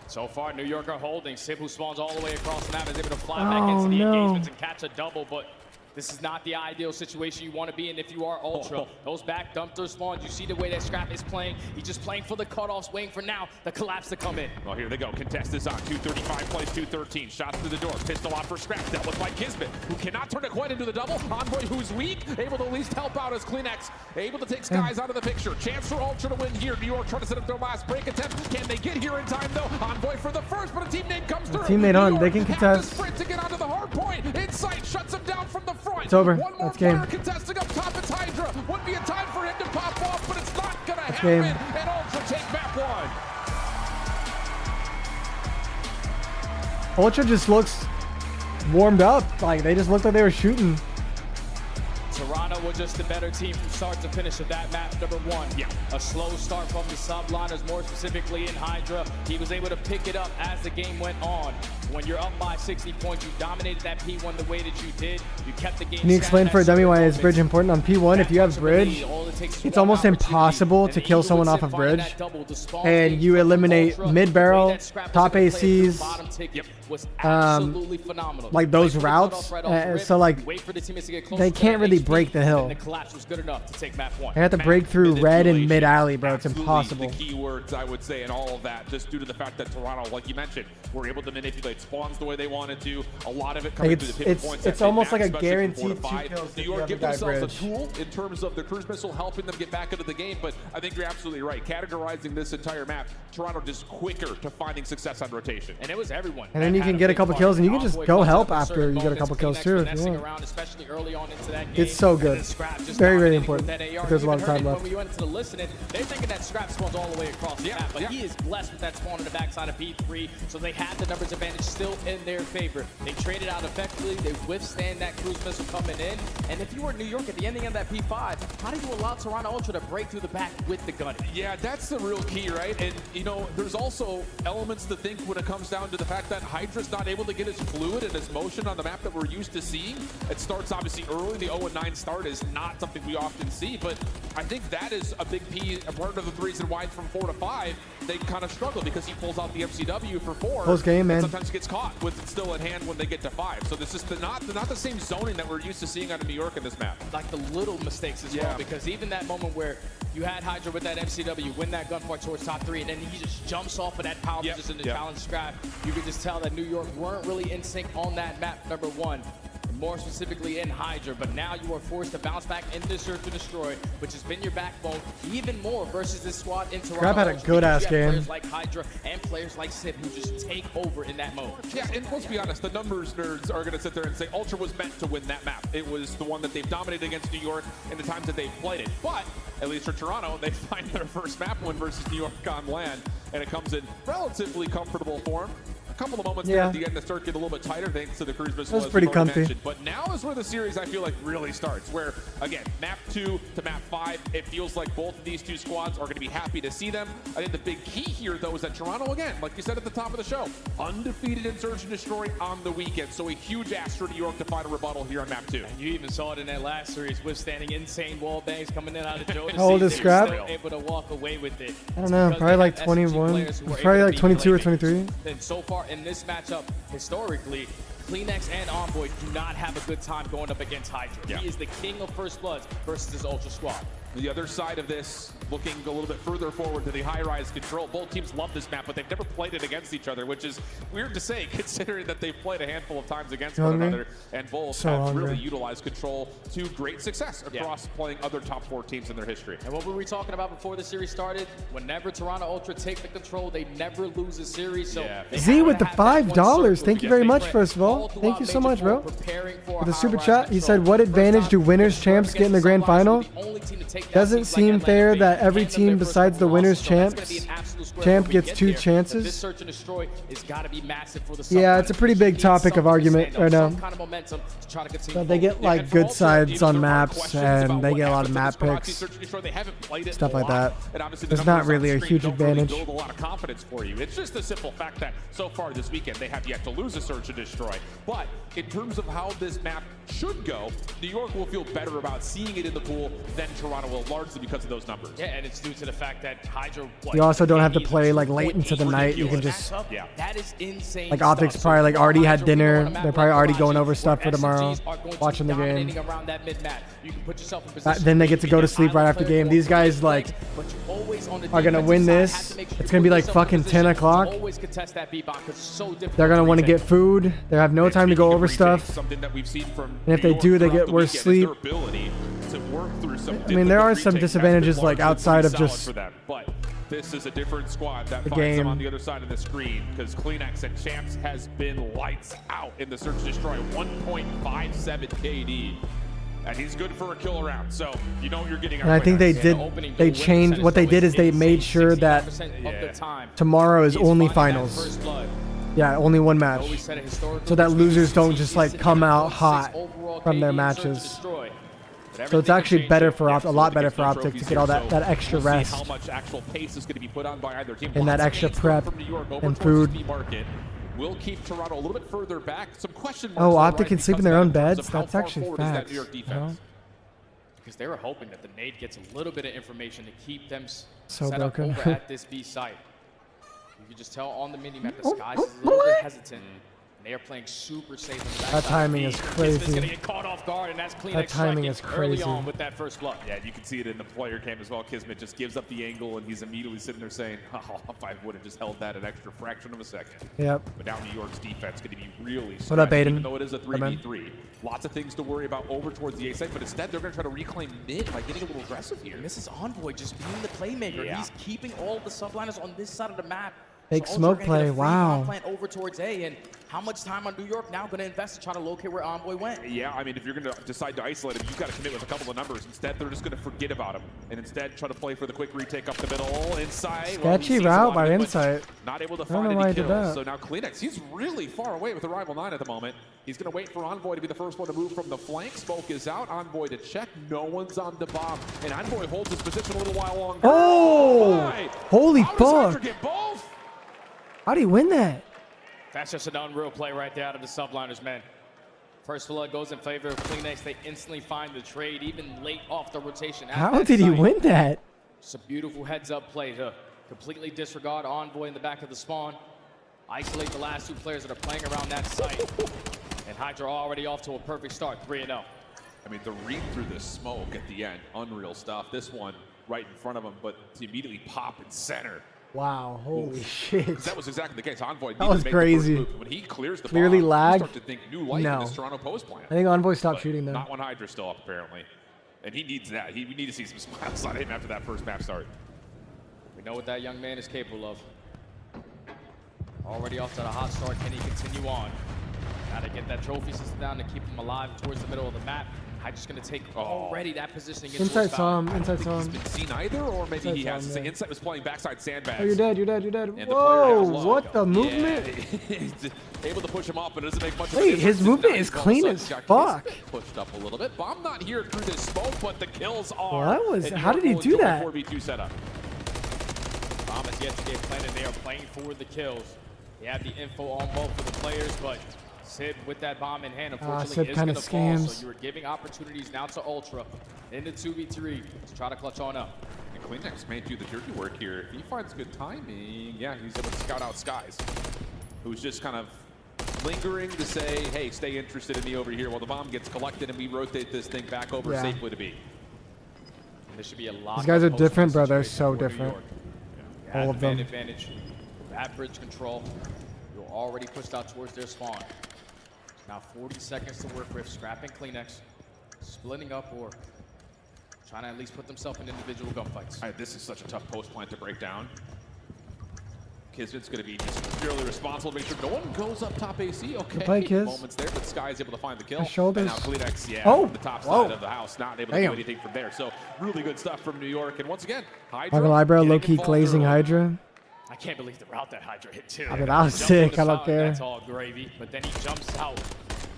So far, New York are holding. Sib, who spawns all the way across the map, is able to fly back into the engagements and catch a double, but this is not the ideal situation you want to be in if you are Ultra. Those back dumpsters spawns, you see the way that Scrap is playing. He's just playing for the cutoffs, waiting for now the collapse to come in. Well, here they go. Contest is on. 235 plays 213. Shots through the door. Pistol off for Scrap. That was by Kismet, who cannot turn it quite into the double. Envoy, who's weak, able to at least help out as Kleenex, able to take Skies out of the picture. Chance for Ultra to win here. New York trying to set up their last break attempt. Can they get here in time, though? Envoy for the first, but a teammate comes through. Teammate on. They can contest. Sprint to get onto the hard point. Insight shuts him down from the front. It's over. One more That's game. contesting up top. It's Hydra. Would be a time for him to pop off, but it's not going to happen. Game. And Ultra take map 1. Ultra just looks warmed up. Like, they just looked like they were shooting. Toronto was just the better team from start to finish of that map number 1. Yeah. A slow start from the Subliners, more specifically in Hydra. He was able to pick it up as the game went on. When you're up by 60 points, you dominated that P1 the way that you did. You kept the game. Can you explain for a dummy why is bridge important on P1? If you have bridge, it's almost impossible to kill someone off of bridge. And you eliminate mid barrel, top ACs, like those routes. So like, they can't really break the hill. They have to break through red and mid alley, bro. It's impossible. The key words, I would say, in all of that, just due to the fact that Toronto, like you mentioned, were able to manipulate spawns the way they wanted to. A lot of it coming through the pivot points. It's almost like a guaranteed 2 kills. New York give themselves a tool in terms of the cruise missile helping them get back into the game, but I think you're absolutely right. Categorizing this entire map, Toronto just quicker to finding success on rotation. And it was everyone. And then you can get a couple kills, and you can just go help after you get a couple kills too if you want. It's so good. Very, very important. There's a lot of time left. When we went to the listening, they're thinking that Scrap spawns all the way across the map, but he is blessed with that spawn on the backside of P3, so they have the numbers advantage still in their favor. They traded out effectively. They withstand that cruise missile coming in. And if you were New York at the ending of that P5, how do you allow Toronto Ultra to break through the back with the gun? Yeah, that's the real key, right? And, you know, there's also elements to think when it comes down to the fact that Hydra's not able to get as fluid and as motion on the map that we're used to seeing. It starts obviously early. The 0-9 start is not something we often see, but I think that is a big a part of the reason why from 4 to 5 they kind of struggle, because he pulls out the MCW for 4. Close game, man. Sometimes gets caught with it still in hand when they get to 5. So this is not the same zoning that we're used to seeing out of New York in this map. Like the little mistakes as well, because even that moment where you had Hydra with that MCW win that gunfight towards top 3, and then he just jumps off of that power position to challenge Scrap. You could just tell that New York weren't really in sync on that map number 1. More specifically in Hydra, but now you are forced to bounce back in this Search and Destroy, which has been your backbone even more versus this squad in Toronto. Scrap had a good-ass game. Players like Hydra and players like Sip who just take over in that mode. Yeah, and let's be honest, the numbers nerds are going to sit there and say Ultra was meant to win that map. It was the one that they've dominated against New York in the times that they've played it. But, at least for Toronto, they find their first map win versus New York on land, and it comes in relatively comfortable form. Couple of moments there at the end to start get a little bit tighter thanks to the cruise missile. That's pretty comfy. But now is where the series, I feel like, really starts. Where, again, map 2 to map 5, it feels like both of these two squads are going to be happy to see them. I think the big key here, though, is that Toronto, again, like you said at the top of the show, undefeated in Search and Destroy on the weekend. So a huge ask for New York to find a rebuttal here on map 2. And you even saw it in that last series, withstanding insane wall bangs coming in out of Joe. How old is Scrap? Still able to walk away with it. I don't know, probably like 21. Probably like 22 or 23. And so far in this matchup, historically, Kleenex and Envoy do not have a good time going up against Hydra. He is the king of first bloods versus his Ultra squad. The other side of this, looking a little bit further forward to the high-rise control. Both teams love this map, but they've never played it against each other, which is weird to say considering that they've played a handful of times against one another, and both have really utilized control to great success across playing other top 4 teams in their history. And what were we talking about before the series started? Whenever Toronto Ultra take the control, they never lose a series. So Z with the $5. Thank you very much, first of all. Thank you so much, bro. With the super chat, he said, what advantage do winners champs get in the grand final? take that Doesn't seat like seem Atlanta fair Bay, that every hand them their team first besides the overall. winners So that's gonna be an absolute square champ when we gets get 2 there. But chances. this search and destroy has got to be massive for the Yeah, it's a pretty big topic of argument right now. Kind of momentum to try to continue So they get forward. like good sides on maps, and they get a lot of map picks, stuff like that. There's not really a huge advantage. Build a lot of confidence for you. It's just the simple fact that so far this weekend they have yet to lose a search and destroy. But in terms of how this map should go, New York will feel better about seeing it in the pool than Toronto will, largely because of those numbers. Yeah, and it's due to the fact that Hydra. You also don't have to play like late into the night. You can just, that is insane. like OpTic's probably like already had dinner. They're probably already going over stuff for tomorrow, watching the game. Then they get to go to sleep right after game. These guys like are gonna win this. It's gonna be like fucking 10 o'clock. They're gonna want to get food. They have no time to go over stuff. And if they do, they get worse sleep. I mean, there are some disadvantages like outside of just but this is a different squad that the finds them game. on the other side of the screen, because Kleenex and Champs has been lights out in the search and destroy. 1.57 KD. And he's good for a kill around, so you know what you're getting. And I think they changed. What they did is they made sure that tomorrow is only finals. Yeah, only one match. So that losers don't just like come out hot from their matches. So it's actually better for a lot better for OpTic to get all that extra rest How much actual pace is going to be put on by either team. and that extra prep and food. Will keep Toronto a little bit further back. Some question marks. Oh, though, OpTic right, can sleep in because their of own that in terms beds. of how That's far actually forward is that facts. New York You defense. know? Because they were hoping that the nade gets a little bit of information to keep them So set broken. up over at this B site. You can just tell on the mini-map the Skies is a little bit hesitant. And they are playing super safe. That timing is crazy. Gonna get caught off guard, and that's That timing is early crazy. on with that first blood. Yeah, you can see it in the player cam as well. Kismet just gives up the angle, and he's immediately sitting there saying, oh, if I would have just held that an extra fraction of a second. Yep. But now New York's defense going to be really stressed, What up, Aiden? even though it is a 3v3. Lots of things to worry about over towards the A side, but instead they're going to try to reclaim mid by getting a little aggressive here. And this is Envoy just being the playmaker. Yeah. He's keeping all of the subliners on this side of the map. Fake So smoke Ultra gonna get play, a free wow. bomb plant over towards A, and how much time on New York now going to invest to try to locate where Envoy went? Yeah, I mean, if you're going to decide to isolate him, you've got to commit with a couple of numbers. Instead, they're just going to forget about him, and instead try to play for the quick retake up the middle. Insight. Sketchy route by Insight. Not able to I don't find know why any he did kills. that. So now Kleenex, he's really far away with the rival 9 at the moment. He's going to wait for Envoy to be the first one to move from the flank. Smoke is out. Envoy to check. No one's on the bomb. And Envoy holds his position a little while longer. Oh! Holy How does Hydra fuck. get both? How do you win that? That's just an unreal play right there out of the subliners, man. First blood goes in favor of Kleenex. They instantly find the trade, even late off the rotation. at How that did he site. win that? It's a beautiful heads-up play to completely disregard Envoy in the back of the spawn. Isolate the last two players that are playing around that site. And Hydra already off to a perfect start, 3-0. I mean, the read through the smoke at the end, unreal stuff. This one right in front of him, but to immediately pop in center. Wow, holy shit. That was exactly the case. Envoy That was crazy. When he clears the Clearly bomb, lagged. you start to think new life No. in this Toronto post plan. I think Envoy stopped But shooting though. Not when Hydra's still up, apparently. And he needs that. We need to see some smiles on him after that first map start. We know what that young man is capable of. Already off to the hot start. Can he continue on? Got to get that trophy system down to keep him alive towards the middle of the map. Hydra's going to take already that positioning. Inside saw him. Inside saw him. He's been seen either, or maybe Inside he saw has. him, yeah. Insight was playing backside sandbags. Oh, you're dead. You're dead. You're dead. And the player Whoa! has low. What the movement? Yeah, able to push him off, but it doesn't make much of a Wait, difference. his movement Now is he's all clean of a as sudden got fuck. pushed up a little bit. Bomb not here through this smoke, but the kills are. Well, that was. And How did he York do will that? enjoy a 4v2 setup. Bomb is yet to get planted. They are playing for the kills. They have the info on both of the players, but Sid with that bomb in hand, unfortunately, Sid is kinda going to fall. scams. So you are giving opportunities now to Ultra in the 2v3 to try to clutch on up. And Kleenex may do the dirty work here. If he finds good timing, yeah, he's able to scout out Skies, who's just kind of lingering to say, hey, stay interested in me over here while the bomb gets collected and we rotate this thing back over Yeah. safely to B. And this should be a lot. These guys are different, bro. They're so different. All of them. Advantage. At bridge control. You're already pushed out towards their spawn. Now 40 seconds to work with. Scrapping Kleenex. Splitting up or trying to at least put themselves in individual gunfights. This is such a tough post plant to break down. Kismet's going to be just purely responsible to make sure no one goes up top AC. Okay, Good play, Kiz. moments there, but Sky's able to find the kill. His shoulders. And now Kleenex, yeah, Oh, from the top whoa. side of the house, not able to Damn. do anything from there. So really good stuff from New York. And once again, Hydra. Michael Eyebrow, low-key glazing Hydra. I can't believe the route that Hydra hit too. I mean, that was sick. I don't care. That's all gravy. But then he jumps out,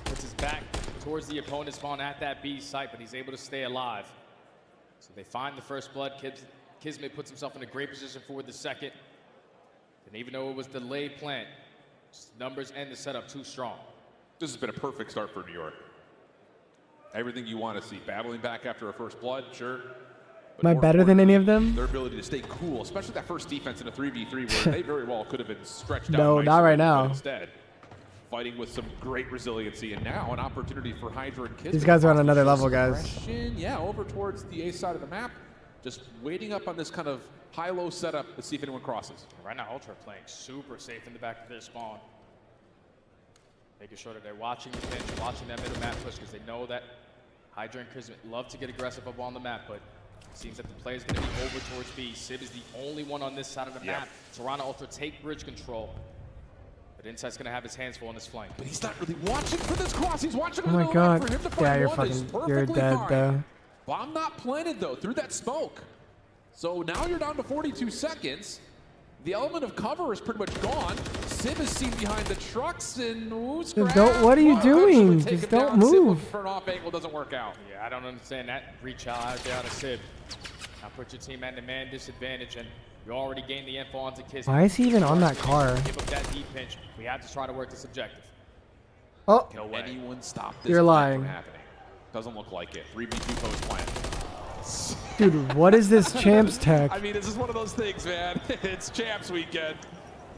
puts his back towards the opponent's spawn at that B site, but he's able to stay alive. So they find the first blood. Kismet puts himself in a great position for the second. And even though it was delayed plant, numbers and the setup too strong. This has been a perfect start for New York. Everything you want to see. Battling back after a first blood, sure. Am I better than any of them? Their ability to stay cool, especially that first defense in a 3v3 where they very well could have been stretched out. No, not right now. Instead, fighting with some great resiliency, and now an opportunity for Hydra and Kismet. These guys are on another level, guys. Yeah, over towards the A side of the map, just waiting up on this kind of high-low setup to see if anyone crosses. Right now, Ultra playing super safe in the back of their spawn. Making sure that they're watching the pinch, watching that middle map push, because they know that Hydra and Kismet love to get aggressive up on the map, but it seems that the play is going to be over towards B. Sib is the only one on this side of the map. Toronto Ultra take bridge control. But Insight's going to have his hands full on this flank. But he's not really watching for this cross. He's watching Oh my god. for him to find Yeah, you're one fucking, is you're perfectly dead fine. though. Bomb not planted though, through that smoke. So now you're down to 42 seconds. The element of cover is pretty much gone. Sib is seen behind the trucks and What are you doing? Just don't move. Turn off angle doesn't work out. Yeah, I don't understand that reach out there out of Sib. Now put your team at man disadvantage, and you already gained the info onto Kismet. Why is he even on that car? Give up that deep pinch. We have to try to work this objective. Oh, no way. Anyone stop this you're lying. from happening? Doesn't look like it. 3v2 post plan. Dude, what is this champs tech? I mean, this is one of those things, man. It's champs weekend.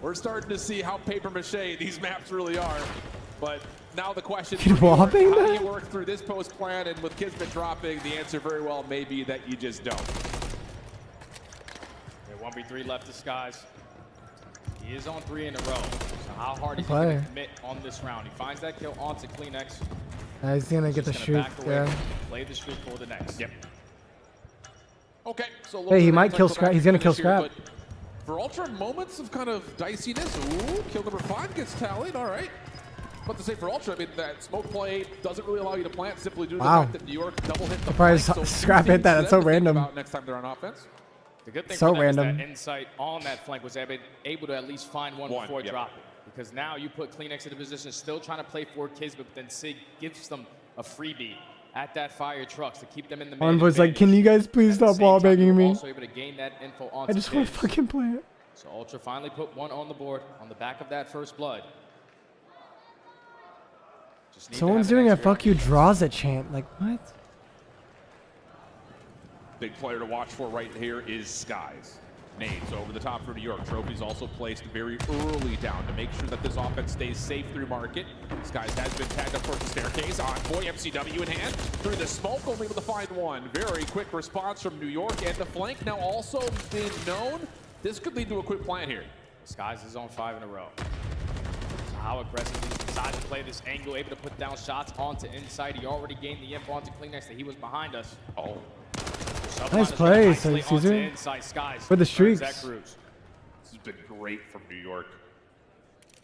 We're starting to see how paper mache these maps really are. But now the question is, how do you work through this post plan? And with Kismet dropping, the answer very well may be that you just don't. 1v3 left to Skies. He is on 3 in a row. So how hard is he going to commit on this round? He finds that kill onto Kleenex. He's going to get the shoot, yeah. Play the streak for the next. Yep. Okay, so hey, he might kill Scrap. He's going to kill Scrap. For Ultra, moments of kind of diciness. Ooh, kill number 5 gets tallied. All right. But to say for Ultra, I mean, that smoke play doesn't really allow you to plant simply due to the fact that New York double hit the flank. So Scrap hit that. That's so random. Next time they're on offense. The good thing so for them random. is that Insight on that flank was able to at least find one before dropping. Because now you put Kleenex in a position still trying to play for Kismet, but then Sig gives them a freebie at that fire trucks to keep them in the main Envoy's like, can you guys please stop wall begging me? Also able to gain that info onto I just want to fucking play it. So Ultra finally put one on the board on the back of that first blood. Someone's doing a fuck you Drazah chant. Like, what? Big player to watch for right here is Skies. Nades over the top for New York. Trophies also placed very early down to make sure that this offense stays safe through market. Skies has been tagged up towards the staircase. Envoy, MCW in hand. Through the smoke, only able to find one. Very quick response from New York, and the flank now also been known. This could lead to a quick plant here. Skies is on 5 in a row. So how aggressive he decided to play this angle, able to put down shots onto Insight. He already gained the info onto Kleenex that he was behind us. Oh. Nice play, Caesar. For the streaks. This has been great from New York.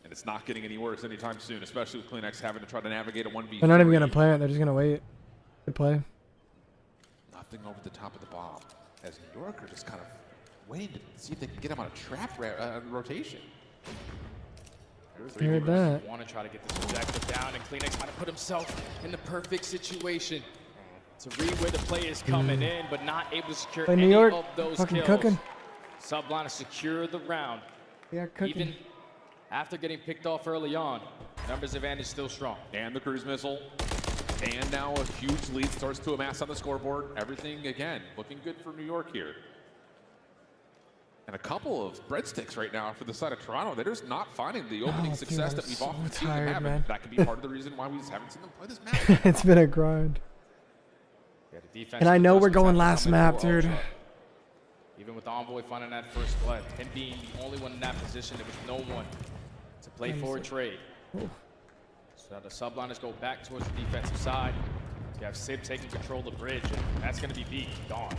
And it's not getting any worse anytime soon, especially with Kleenex having to try to navigate a 1v3. They're not even going to play it. They're just going to wait. Good play. Nothing over the top of the bomb. As New York are just kind of waiting to see if they can get him on a trap rotation. Heard that. Want to try to get this objective down, and Kleenex trying to put himself in the perfect situation to read where the play is coming in, but not able to secure any of those kills. Cooking. Subliner secure the round. Yeah, cooking. Even after getting picked off early on, numbers advantage still strong. And the cruise missile. And now a huge lead starts to amass on the scoreboard. Everything, again, looking good for New York here. And a couple of breadsticks right now for the side of Toronto. They're just not finding the opening success that we've often seen them have. And that could be part of the reason why we just haven't seen them play this match. It's been a grind. Yeah, and I know we're going last map, dude. Even with Envoy finding that first blood, him being the only one in that position, there was no one to play for a trade. Ooh. So now the Subliners go back towards the defensive side. You have Sib taking control of the bridge, and that's going to be B, gone.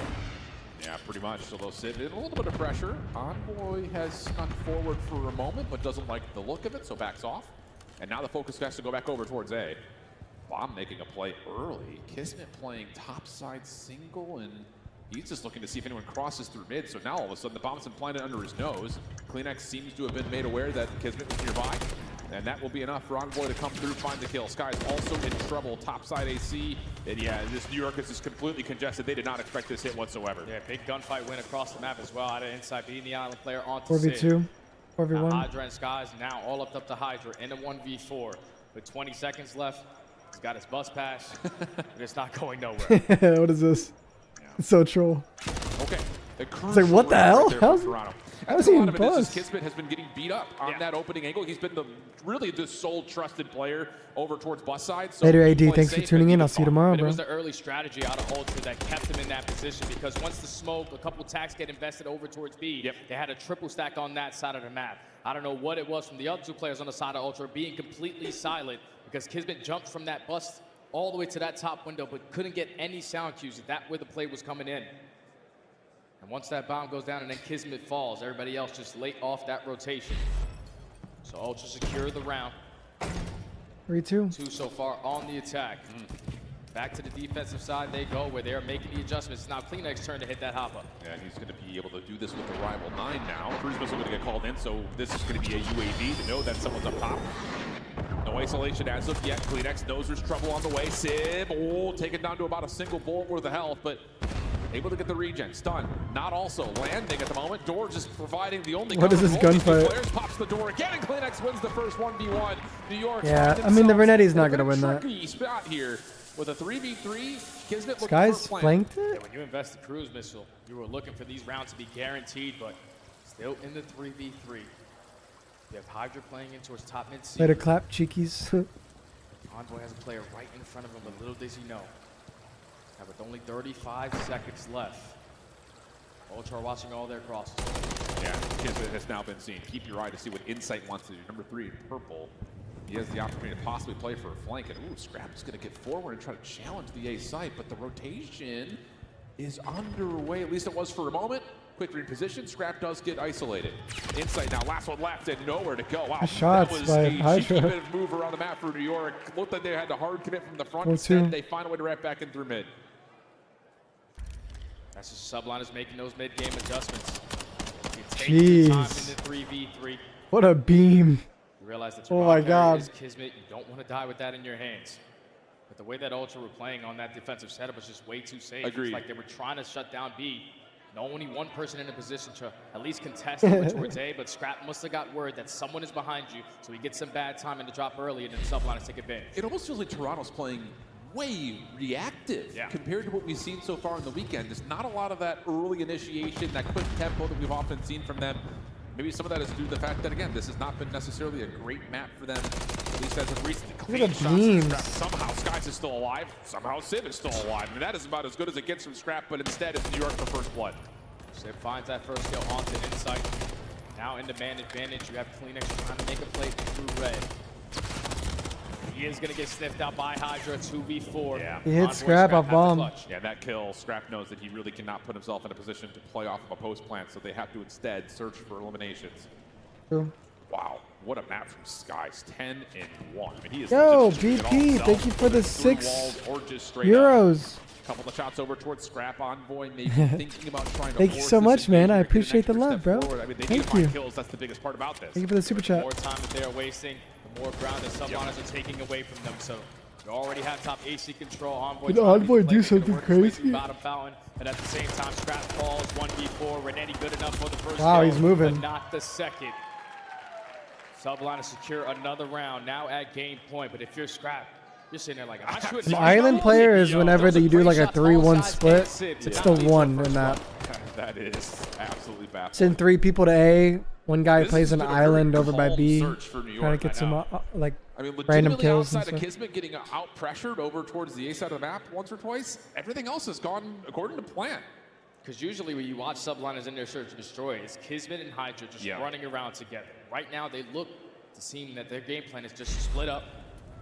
Yeah, pretty much. So they'll sit in a little bit of pressure. Envoy has gone forward for a moment, but doesn't like the look of it, so backs off. And now the focus has to go back over towards A. Bomb making a play early. Kismet playing topside single, and He's just looking to see if anyone crosses through mid. So now all of a sudden the bomb's been planted under his nose. Kleenex seems to have been made aware that Kismet was nearby. And that will be enough for Envoy to come through, find the kill. Sky's also in trouble, topside AC. And yeah, this New York is just completely congested. They did not expect this hit whatsoever. Yeah, big gunfight win across the map as well. Out of inside, beating the island player onto 4v2, 4v1. Hydra and Skies now all up to Hydra in a 1v4. With 20 seconds left, he's got his bus pass, but it's not going nowhere. What is this? It's so troll. Okay. It's like, what the hell? How's he in bus? Kismet has been getting beat up on that opening angle. He's been really the sole trusted player over towards bus side. So Later, AD. Thanks for tuning in. I'll see you tomorrow, But it bro. was the early strategy out of Ultra that kept him in that position, because once the smoke, a couple tags get invested over towards B, they had a triple stack on that side of the map. I don't know what it was from the other two players on the side of Ultra being completely silent, because Kismet jumped from that bus all the way to that top window, but couldn't get any sound cues. That where the play was coming in. And once that bomb goes down and then Kismet falls, everybody else just late off that rotation. So Ultra secure the round. 3-2. 2 so far on the attack. Back to the defensive side they go, where they're making the adjustments. Now Kleenex's turn to hit that hopper. Yeah, and he's going to be able to do this with the rival 9 now. Cruise missile going to get called in, so this is going to be a UAV to know that someone's up top. No isolation as of yet. Kleenex knows there's trouble on the way. Sib, taken down to about a single bullet worth of health, but able to get the regen. Stun, not also landing at the moment. Door just providing the only. What is this gunfight? Players pops the door again, and Kleenex wins the first 1v1. New York. Yeah, I mean the Renetti's not gonna win that. Spot here with a 3v3. Kismet Skies flanked it. Yeah, when you invest the cruise missile, you were looking for these rounds to be guaranteed, but still in the 3v3. You have Hydra playing in towards top mid. Later, clap cheekies. Envoy has a player right in front of him, but little does he know. Now with only 35 seconds left, Ultra are watching all their crosses. Yeah, Kismet has now been seen. Keep your eye to see what Insight wants to do. Number 3, purple. He has the opportunity to possibly play for a flank, and Scrap is going to get forward and try to challenge the A site, but the rotation is underway. At least it was for a moment. Quick reposition. Scrap does get isolated. Insight now, last one left and nowhere to go. Wow, shots that was by a Hydra. cheeky bit of move around the map for New York. Looked like they had to hard commit from the front. 4-2. Instead, they find a way to wrap back in through mid. That's just Subliners making those mid-game adjustments. You take the time in the 3v3. What a beam. You realize that Oh my God. is Kismet. You don't want to die with that in your hands. But the way that Ultra were playing on that defensive setup was just way too safe. Agreed. It's like they were trying to shut down B. No, only one person in a position to at least contest over towards A, but Scrap must have got word that someone is behind you, so he gets some bad time in the drop early, and then Subliners take advantage. It almost feels like Toronto's playing way reactive compared to what we've seen so far in the weekend. There's not a lot of that early initiation, that quick tempo that we've often seen from them. Maybe some of that is due to the fact that, again, this has not been necessarily a great map for them, at least as of recently. Look at the beams. Somehow Skies is still alive. Somehow Civ is still alive. I mean, that is about as good as it gets from Scrap, but instead it's New York for first blood. Civ finds that first kill onto Insight. Now in the man advantage, you have Kleenex trying to make a play through red. He is going to get sniffed out by Hydra, 2v4. Yeah. He hit Scrap off bomb. Yeah, that kill, Scrap knows that he really cannot put himself in a position to play off of a post plant, so they have to instead search for eliminations. True. Wow, what a map from Skies, 10-1. I mean, he is Yo, just shooting it all BP, himself, thank you for the whether through 6 walls or just straight euros. Up. Couple of shots over towards Scrap. Envoy maybe thinking about trying to Thank you so much, man. I appreciate the love, bro. I mean, they need Thank to find you. kills. That's the biggest part about this. Thank you for the super chat. The more time that they are wasting, the more ground that Subliners are taking away from them. So you already have top AC control. Envoy Did Envoy do something crazy? Bottom fountain, and at the same time, Scrap falls 1v4. Renetti good enough for the first Wow, kill, he's moving. but not the second. Subliners secure another round now at game point. But if you're Scrap, you're sitting there like, I'm shooting. An island player is whenever that you do like a 3-1 split. It's still 1 in that. That is absolutely baffling. Send 3 people to A. One guy This plays has an been a very island over by calm B. search for New Trying York to get some like I mean, random legitimately kills and outside of stuff. Kismet getting out-pressured over towards the A side of the map once or twice, everything else has gone according to plan. Because usually when you watch Subliners in their search and destroy, it's Kismet and Hydra just running around together. Right now, they look to seem that their game plan is just split up,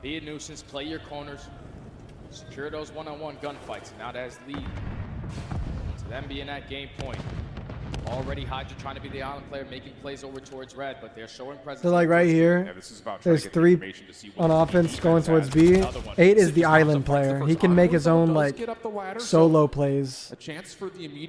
be a nuisance, play your corners, secure those one-on-one gunfights. Now that has lead to them being at game point. Already Hydra trying to be the island player, making plays over towards red, but they're showing presence. So like right here, there's 3 on offense going towards B. 8 is the island player. He can make his own like solo plays,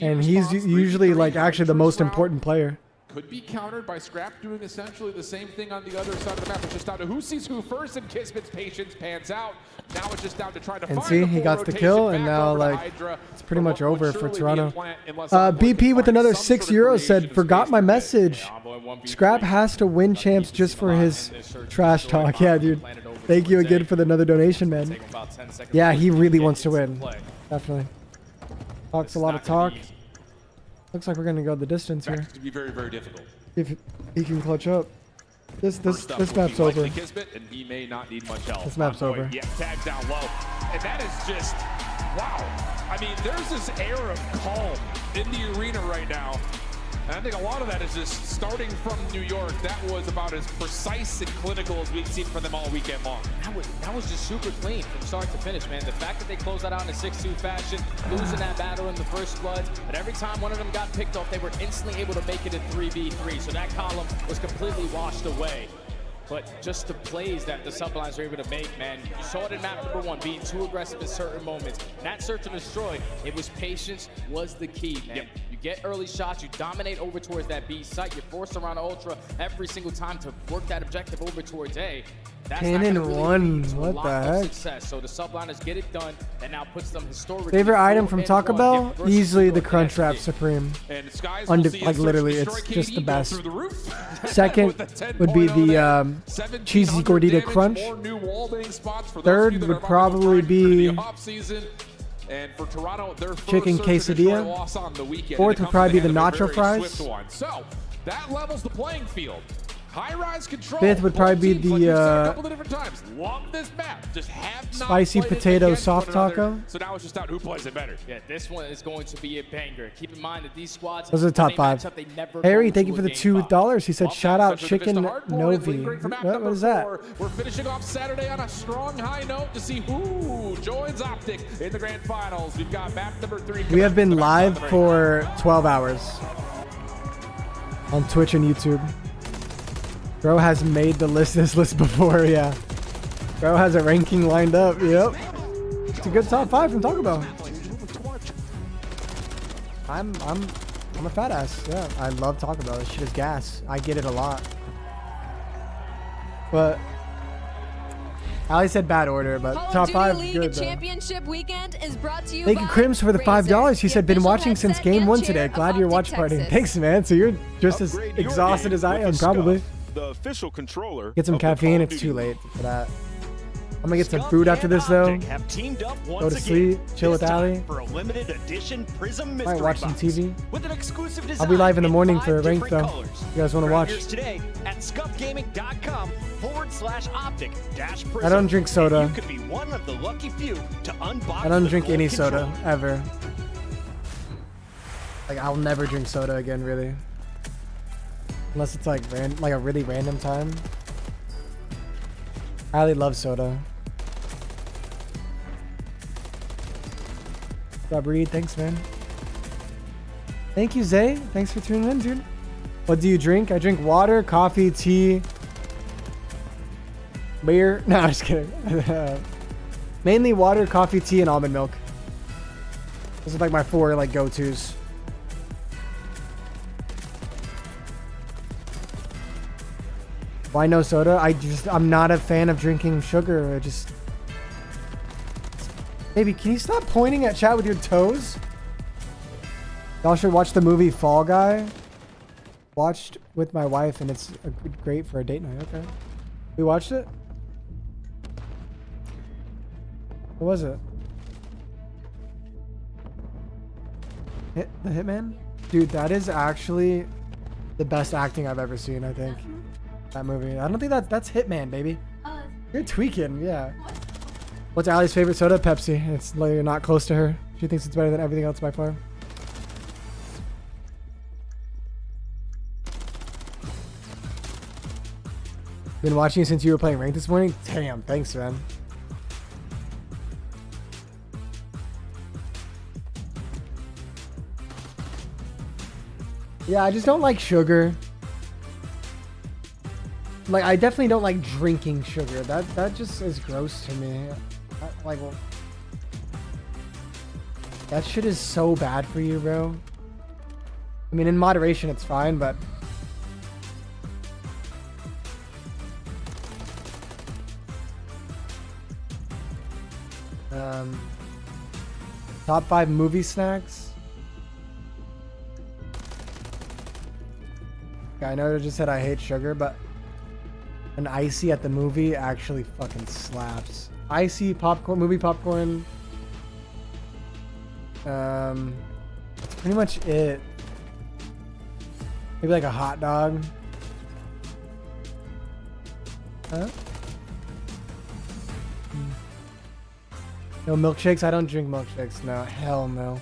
and he's usually like actually the most important player. Could be countered by Scrap doing essentially the same thing on the other side of the map. It's just down to who sees who first, and Kismet's patience pans out. Now it's just down to trying to And find see, the he full got the rotation kill, and back now over to like Hydra. it's pretty much over for Toronto. Unless BP with another €6 said, "Forgot my message. Scrap has to win champs just for his trash talk." Yeah, dude. Thank you again for another donation, man. Yeah, he really wants to win. Definitely. Talks a lot of talk. Looks like we're gonna go the distance here. To be very, very difficult. If he can clutch up. This map's over. And he may not need much help. This map's over. Yeah, tags down low. And that is just, wow. I mean, there's this air of calm in the arena right now. And I think a lot of that is just starting from New York. That was about as precise and clinical as we've seen from them all weekend long. That was just super clean from start to finish, man. The fact that they closed that out in a 6-2 fashion, losing that battle in the first blood, but every time one of them got picked off, they were instantly able to make it a 3v3. So that column was completely washed away. But just the plays that the Subliners were able to make, man. You saw it in map number 1, being too aggressive in certain moments. And that search and destroy, it was patience was the key, man. Yep. You get early shots, you dominate over towards that B site, you force around Ultra every single time to work that objective over towards A. That's Cannon really 1, what the heck? Success. So the Subliners get it done, and now puts them historically. Favorite item from Taco Bell? Easily the Crunchwrap Supreme. Like literally, it's just the best. Second would be the Cheesy Gordita Crunch. Third would probably be and for Toronto, their Chicken Quesadilla. Fourth would probably be the Nacho Fries. So that levels the playing field. High-rise control. Fifth would probably be the a couple of different times. Love this map. Just have not Spicy Potato Soft Taco. So now it's just out who plays it better. Yeah, this one is going to be a banger. Keep in mind that these squads. Those are the top 5. Harry, thank you for the $2. He said, "Shout out Chicken Novi." What is that? We're finishing off Saturday on a strong high note to see who joins OpTic in the grand finals. We've got map number 3. We have been live for 12 hours on Twitch and YouTube. Bro has made this list before, yeah. Bro has a ranking lined up, yep. It's a good top 5 from Taco Bell. I'm a fat ass, yeah. I love Taco Bell. This shit is gas. I get it a lot. But Ali said bad order, but Call top 5 League good. Championship weekend is brought to you Thank you, by Crims, for the $5. He said, "Been watching since game 1 today. and Glad you're OpTic watch partying." Texas. Thanks, man. So you're just as exhausted as I am, probably. The official controller. Get some caffeine. It's too late for that. I'm gonna get some food after this though. Have teamed up once Go to sleep, again, chill with this time Ali. for a limited edition Prism Might mystery watch some box TV. with an exclusive I'll be live in the design morning 5 for ranked different though. colors. You guys want to Grab watch? yours today at scuffgaming.com/OpTic-Prism. I don't drink soda. You could be one of the lucky few to unbox I don't the drink gold any controller. soda ever. Like I'll never drink soda again, really. Unless it's like a really random time. I really love soda. What's up, Reed? Thanks, man. Thank you, Zay. Thanks for tuning in, dude. What do you drink? I drink water, coffee, tea, beer. No, I'm just kidding. Mainly water, coffee, tea, and almond milk. Those are like my 4 like go-tos. Why no soda? I'm not a fan of drinking sugar. I just... Baby, can you stop pointing at chat with your toes? Y'all should watch the movie Fall Guy. Watched with my wife, and it's great for a date night. Okay. We watched it? What was it? The Hitman? Dude, that is actually the best acting I've ever seen, I think. That movie. I don't think that's Hitman, baby. You're tweaking, yeah. What's Allie's favorite soda? Pepsi. It's literally not close to her. She thinks it's better than everything else by far. Been watching since you were playing ranked this morning? Damn, thanks, man. Yeah, I just don't like sugar. Like, I definitely don't like drinking sugar. That just is gross to me. Like, well, that shit is so bad for you, bro. I mean, in moderation, it's fine, but... top 5 movie snacks. Yeah, I know I just said I hate sugar, but an icy at the movie actually fucking slaps. Icy popcorn, movie popcorn. That's pretty much it. Maybe like a hot dog. Huh? No milkshakes? I don't drink milkshakes. No, hell no.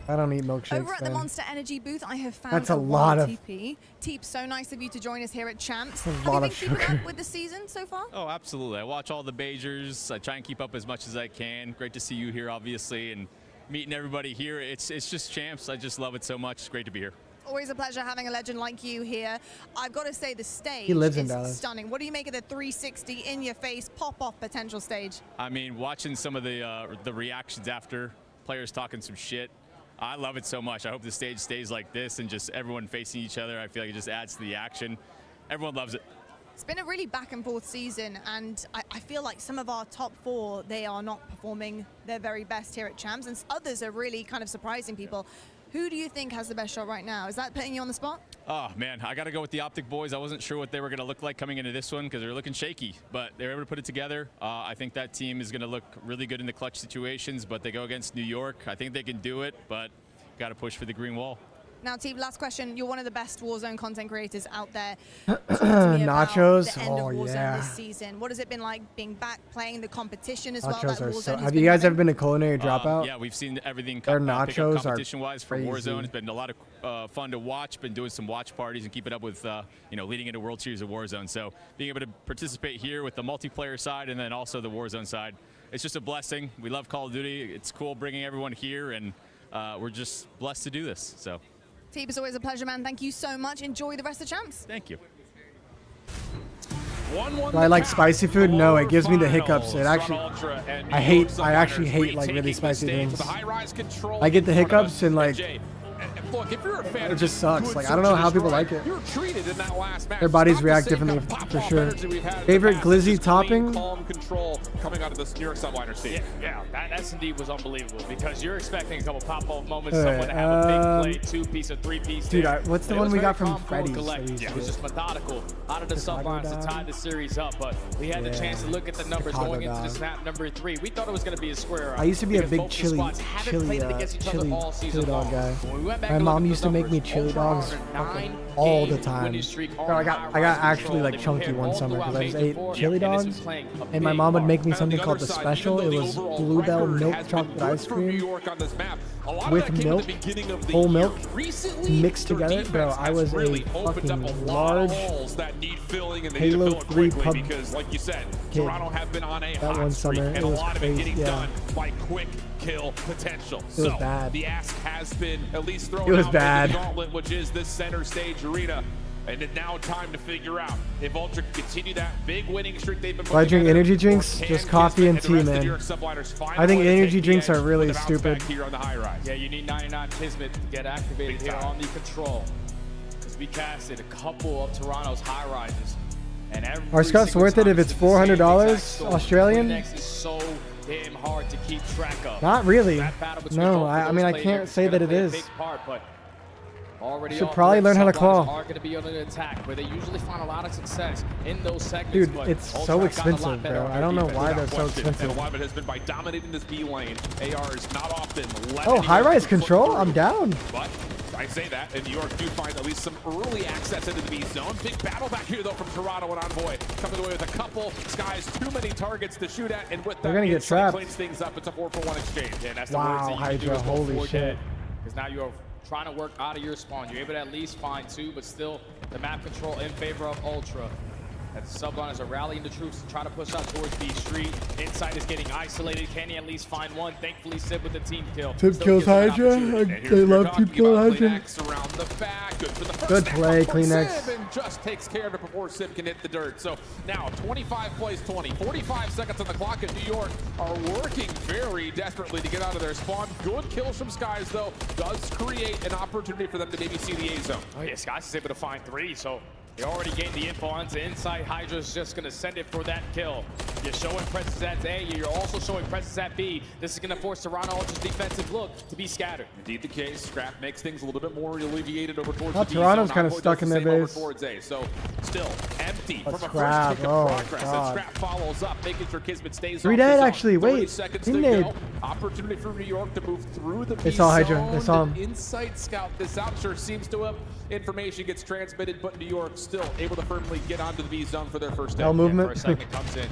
I don't eat milkshakes. Over at the Monster Energy booth, I have found that's a lot of TP. Teep, so nice of you to join us here at Champs. That's a lot of sugar. Have you been keeping up with the season so far? Oh, absolutely. I watch all the majors. I try and keep up as much as I can. Great to see you here, obviously, and meeting everybody here. It's just Champs. I just love it so much. It's great to be here. Always a pleasure having a legend like you here. I've got to say the stage He lives in is Dallas. stunning. What do you make of the 360 in your face pop-off potential stage? I mean, watching some of the reactions after, players talking some shit, I love it so much. I hope the stage stays like this and just everyone facing each other. I feel like it just adds to the action. Everyone loves it. It's been a really back and forth season, and I feel like some of our top 4, they are not performing their very best here at Champs, and others are really kind of surprising people. Who do you think has the best shot right now? Is that putting you on the spot? Oh, man, I got to go with the OpTic boys. I wasn't sure what they were going to look like coming into this one because they're looking shaky, but they were able to put it together. I think that team is going to look really good in the clutch situations, but they go against New York. I think they can do it, but got to push for the green wall. Now, Team, last question. You're one of the best Warzone content creators out there. Nachos? The end of Warzone yeah. this season. What has it been like being back playing the competition as Nachos well? That are Warzone so... has Have been you guys having? ever been to Culinary Dropout? Yeah, we've seen everything Their pick up nachos are competition-wise for crazy. Warzone. It's been a lot of fun to watch. Been doing some watch parties and keeping up with, leading into World Series of Warzone. So being able to participate here with the multiplayer side and then also the Warzone side, it's just a blessing. We love Call of Duty. It's cool bringing everyone here, and we're just blessed to do this. So. Team, it's always a pleasure, man. Thank you so much. Enjoy the rest of Champs. Thank you. Do I like spicy food? No, it gives me the hiccups. It actually, I actually hate like really spicy things. I get the hiccups and like, Look, if you're a fan it just sucks. Like, I don't know how people like it. You're treated in that last match. Their bodies react differently for sure. Favorite glizzy topping? Calm control coming out of this New York Subliners team. Yeah, that S&D was unbelievable because you're expecting a couple pop-off moments, someone to have a big play, 2-piece or 3-piece. Dude, what's the one we got from Freddy's? It was just methodical out of the Subliners to tie the series up, but we had the chance to look at the numbers going into this map number 3. We thought it was going to be a square up. I used to be a big chili dog guy. My mom used to make me chili dogs all the time. Bro, I got actually like chunky one summer because I just ate chili dogs, and my mom would make me something called the special. It was Bluebell milk chocolate ice cream with milk, whole milk, mixed together. Bro, I was a fucking large Halo 3 pub kid. That one summer, it was crazy. Yeah. Kill potential. It was bad. The ask has been at least thrown it was out bad. in the gauntlet, which is this center stage arena. And it's now time to figure out if Ultra can continue that big winning streak they've been Do I drink together, energy drinks? Just coffee and tea, man. I think energy drinks are really stupid. Here on the high rise. Yeah, you need 99 Kismet to get activated here on the control. Because we casted a couple of Toronto's high rises. And Are scuffs worth it if it's $400 Australian? Next is so damn hard to keep track of. Not really. No, I mean, I can't say that it is. Should probably learn how to claw. Are going to be under attack, where they usually find a lot of success in those segments. Dude, it's so expensive, bro. I don't know why they're so expensive. And a lot of it has been by dominating this B lane. AR is not often. Oh, high-rise control? I'm down. But I say that, and New York do find at least some early access into the B zone. Big battle back here, though, from Toronto and Envoy. Coming away with a couple. Skies too many targets to shoot at, and with that, they're gonna get trapped. Cleans things up. It's a 4-for-1 exchange. And that's wow, Hydra, holy shit. Because now you're trying to work out of your spawn. You're able to at least find 2, but still the map control in favor of Ultra. As the Subliners are rallying the troops to try to push out towards B Street. Inside is getting isolated. Can he at least find one? Thankfully, Sib with the team kill. Sib kills Hydra. They love team kill Hydra. Around the back. Good for the first Good play, Kleenex. Sib, and just takes care of it before Sib can hit the dirt. So now 25 plays 20. 45 seconds on the clock, and New York are working very desperately to get out of their spawn. Good kills from Skies, though, does create an opportunity for them to maybe see the A zone. Oh yeah, Skies is able to find 3, so they already gained the info onto inside. Hydra's just going to send it for that kill. You're showing presence at A, you're also showing presence at B. This is going to force Toronto Ultra's defensive look to be scattered. Indeed the case. Scrap makes things a little bit more alleviated over towards the B Toronto's zone. kind of stuck in their base. Towards A. So still empty from a Scrap. first kick of progress. And Scrap follows up, making sure Kismet stays 3 off dead the zone. actually. 30 Wait. seconds Team to nade. go. Opportunity for New York to move through the They B saw Hydra. zone. They saw him. The Insight scout this out. Sure seems to have information gets transmitted, but New York still able to firmly get onto the B zone for their first L down. movement. First segment comes in.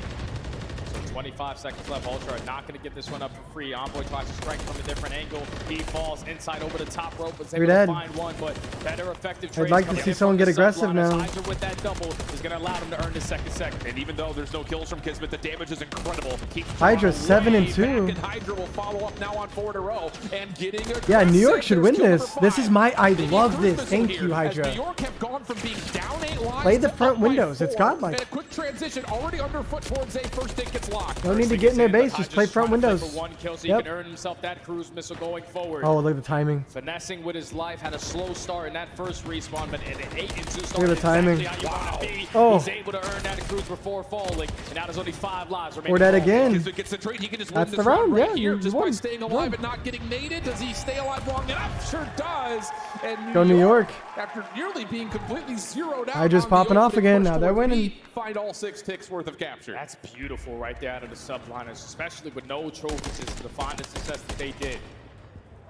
So 25 seconds left. Ultra are not going to get this one up for free. Envoy tries to strike from a different angle. He falls inside over the top rope. Was able to find one, but better effective trades. I'd like to see someone get aggressive now. Hydra with that double is going to allow them to earn the second second. And even though there's no kills from Kismet, the damage is incredible. Hydra 7 and 2. And Hydra will follow up now on 4 in a row and getting Yeah, New York should win this. This is my. I love this. Thank you, Hydra. New York have gone from being down 8 lives. Play the front windows. It's godlike. And a quick transition already underfoot towards A. First take gets locked. No need to get in their base. Just play front windows. For one kill, so he can earn himself that cruise missile going forward. Oh, look at the timing. Finessing with his life, had a slow start in that first respawn, but an 8 and 2 start. Look at the timing. Exactly Wow. Oh. He's able to earn that cruise before falling, and now there's only 5 lives remaining. Or that again. Gets the trade. He can just That's win the this round. right Yeah, here, just by won. staying alive and not getting naded. Does he stay alive long enough? Sure does. And Go New York. After nearly being completely zeroed out. Hydra's on the popping off opening again. push Now they're towards winning. B, find all 6 ticks worth of capture. That's beautiful right there out of the Subliners, especially with no trophies to define the success that they did.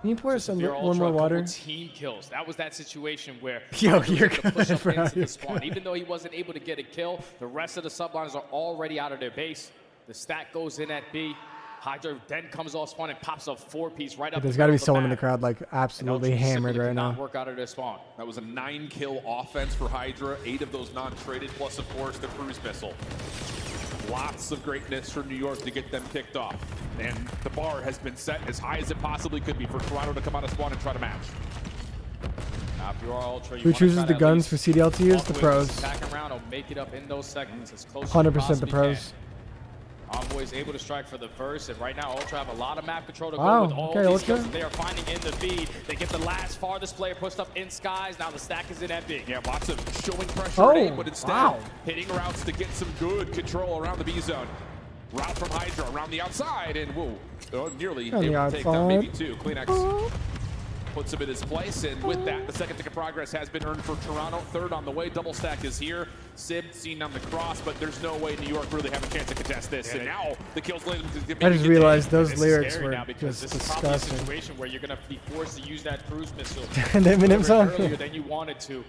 Can you pour us Severe one Ultra, more water? Team kills. That was that situation where Yo, Hydra was you're able to push good, up bro. into You're the spawn. good. Even though he wasn't able to get a kill, the rest of the Subliners are already out of their base. The stack goes in at B. Hydra then comes off spawn and pops a 4-piece right up. There's got to be the someone in the map. crowd like absolutely hammered right Not now. work out of their spawn. That was a 9-kill offense for Hydra. 8 of those non-traded, plus of course the cruise missile. Lots of greatness for New York to get them kicked off. And the bar has been set as high as it possibly could be for Toronto to come out of spawn and try to match. Now, if you are Ultra, you Who wanna try chooses to the at guns least for CDLT is walk the away pros. with this Second round will make it up in those segments as close as 100% you the possibly pros. can. Envoy is able to strike for the first, and right now Ultra have a lot of map control to Wow, go with all okay, these Ultra. skills that they are finding in the B. They get the last farthest player pushed up in Skies. Now the stack is in at B. Yeah, lots of showing pressure Oh, at A, but instead wow. hitting routes to get some good control around the B zone. Route from Hydra around the outside, and whoa, nearly On the able to take down maybe outside. 2. Kleenex puts him in his place, and with that, the second tick of progress has been earned for Toronto. 3rd on the way, double stack is here. Sib seen on the cross, but there's no way New York really have a chance to contest this. Yeah, And now the kills landed. I just realized those This is lyrics scary were now because just this is probably a disgusting. situation where you're going to be forced to use that cruise missile And Eminem song. earlier than you wanted to.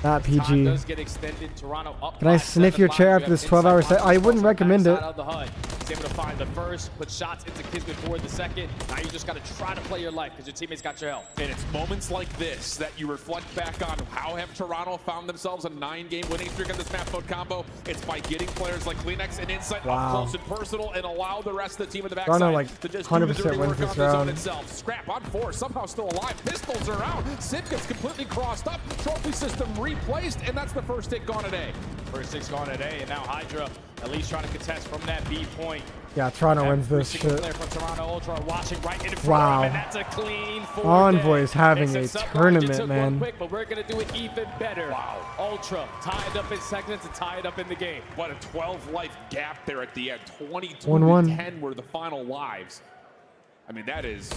Not Time PG. does get extended. Toronto up Can I by sniff 7 your lives. chair You after have this inside 12-hour lines set? I wouldn't across the recommend it. backside of the HUD. He's able to find the first, put shots into Kismet for the second. Now you just got to try to play your life because your teammates got your help. And it's moments like this that you reflect back on how have Toronto found themselves a 9-game winning streak on this map mode combo. It's by getting players like Kleenex and Insight Wow. up close and personal and allow the rest of the team in the Toronto, backside like, to just 100% do the dirty wins work this on the zone round. itself. Scrap on 4, somehow still alive. Pistols are out. Sib gets completely crossed up. Trophy system replaced, and that's the first hit gone today. First 6 gone today, and now Hydra at least trying to contest from that B point. Yeah, Toronto wins Every this single shit. player from Toronto Ultra are watching right in front Wow. of him, and that's a clean 4 Envoy dead. is having It's a Subliners tournament, took man. One quick, but we're going to do it even better. Wow. Ultra tied up in seconds and tied up in the game. What a 12-life gap there at the end. 22 1-1. to 10 were the final lives. I mean, that is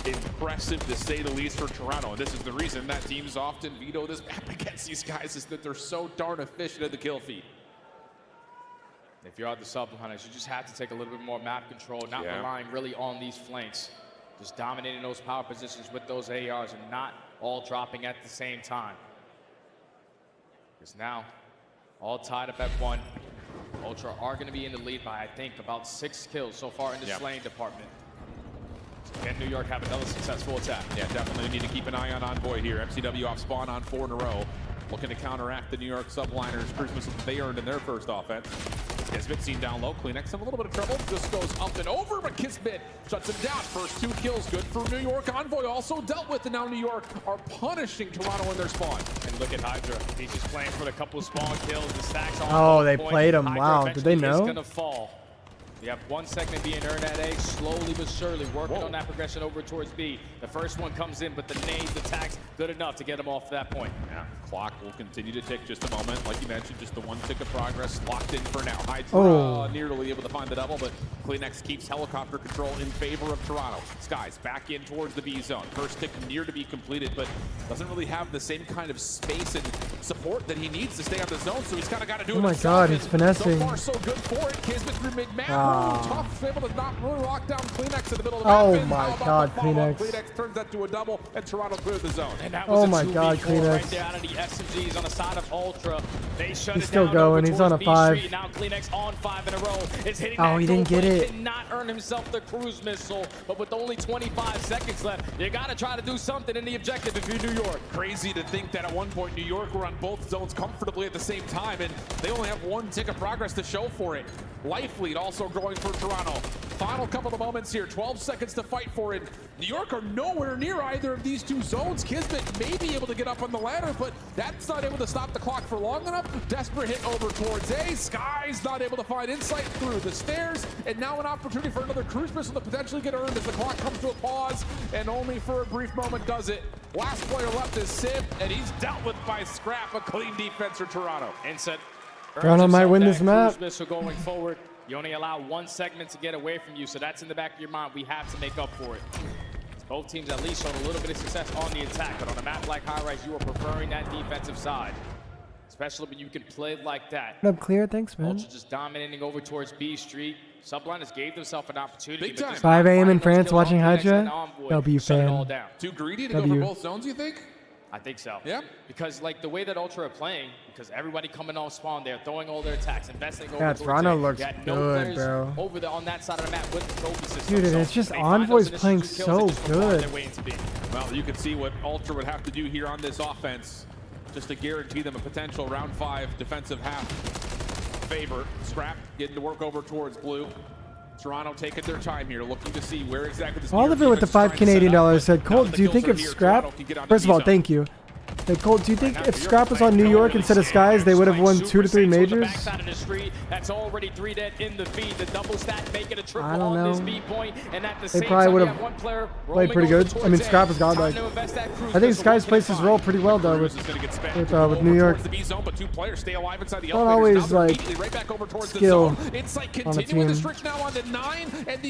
impressive to say the least for Toronto. And this is the reason that teams often veto this map against these guys, is that they're so darn efficient at the kill feed. If you're on the Subliners, you just have to take a little bit more map control, not relying really on these flanks. Just dominating those power positions with those ARs and not all dropping at the same time. Because now, all tied up at 1. Ultra are going to be in the lead by, I think, about 6 kills so far in the slaying department. So can New York have another successful attack? Yeah, definitely need to keep an eye on Envoy here. MCW off spawn on 4 in a row. looking to counteract the New York Subliners cruise missile that they earned in their first offense. Kismet seen down low. Kleenex in a little bit of trouble. Just goes up and over, but Kismet shuts him down. First 2 kills, good for New York. Envoy also dealt with, and now New York are punishing Toronto in their spawn. And look at Hydra. He's just playing for the couple spawn kills. The stacks on. Oh, they point. played him. Hydra Wow, did they know? Is gonna fall. We have 1 segment being earned at A, slowly but surely working on that progression over towards B. The first one comes in, but the nades, attacks, good enough to get him off that point. Yeah, clock will continue to tick just a moment. Like you mentioned, just the 1 tick of progress locked in for now. Hydra nearly able to find the double, but Kleenex keeps helicopter control in favor of Toronto. Skies back in towards the B zone. First tick near to be completed, but doesn't really have the same kind of space and support that he needs to stay on the zone, so he's kind of got to do it himself. Oh my god, he's finessing. So far, so good for it. Kismet through mid-map. Tough, able to not really lock down Kleenex in the middle of the map. Oh my god, Kleenex. Kleenex turns that to a double, and Toronto cleared the zone. And that was oh my god, Kleenex. Right there out of the SMGs on the side of Ultra. They shut he's it still down going. He's on a 5. Now Kleenex on 5 in a row. Is hitting oh, he didn't get it. Did not earn himself the cruise missile, but with only 25 seconds left, you got to try to do something in the objective if you're New York. Crazy to think that at one point New York were on both zones comfortably at the same time, and they only have 1 tick of progress to show for it. Life lead also growing for Toronto. Final couple of moments here, 12 seconds to fight for it. New York are nowhere near either of these 2 zones. Kismet may be able to get up on the ladder, but that's not able to stop the clock for long enough. Desperate hit over towards A. Sky's not able to find insight through the stairs, and now an opportunity for another cruise missile to potentially get earned as the clock comes to a pause, and only for a brief moment does it. Last player left is Sib, and he's dealt with by Scrap. A clean defense for Toronto. Inset. Toronto might win this map. Cruise missile going forward. You only allow 1 segment to get away from you, so that's in the back of your mind. We have to make up for it. Both teams at least showed a little bit of success on the attack, but on a map like High Rise, you are preferring that defensive side, especially when you can play like that. Up clear, thanks, man. Ultra just dominating over towards B Street. Subliners gave themselves an opportunity. Big time. 5 a.m. in France watching Hydra. W fan. Too greedy to go for both zones, you think? I think so. Yeah. Because like the way that Ultra are playing, because everybody coming off spawn, they're throwing all their attacks, investing over towards Toronto looks no good, bro. Over there on that side of the map with the trophy system. Dude, it's just Envoy's playing so good. Well, you can see what Ultra would have to do here on this offense just to guarantee them a potential round 5 defensive half favor. Scrap getting to work over towards blue. Toronto taking their time here, looking to see where exactly this Oliver with the $5 Canadian said, Colt, do you think if Scrap, first of all, thank you. Hey, Colt, do you think if Scrap was on New York instead of Skies, they would have won 2 to 3 majors? That's already 3 dead in the feed. The double stack making a triple I don't know. on this B point, and at the They same probably time, would you have have 1 player played pretty good. I mean, Scrap has got like. I think Skies plays his role pretty well though with New York. Not always like skill on a team.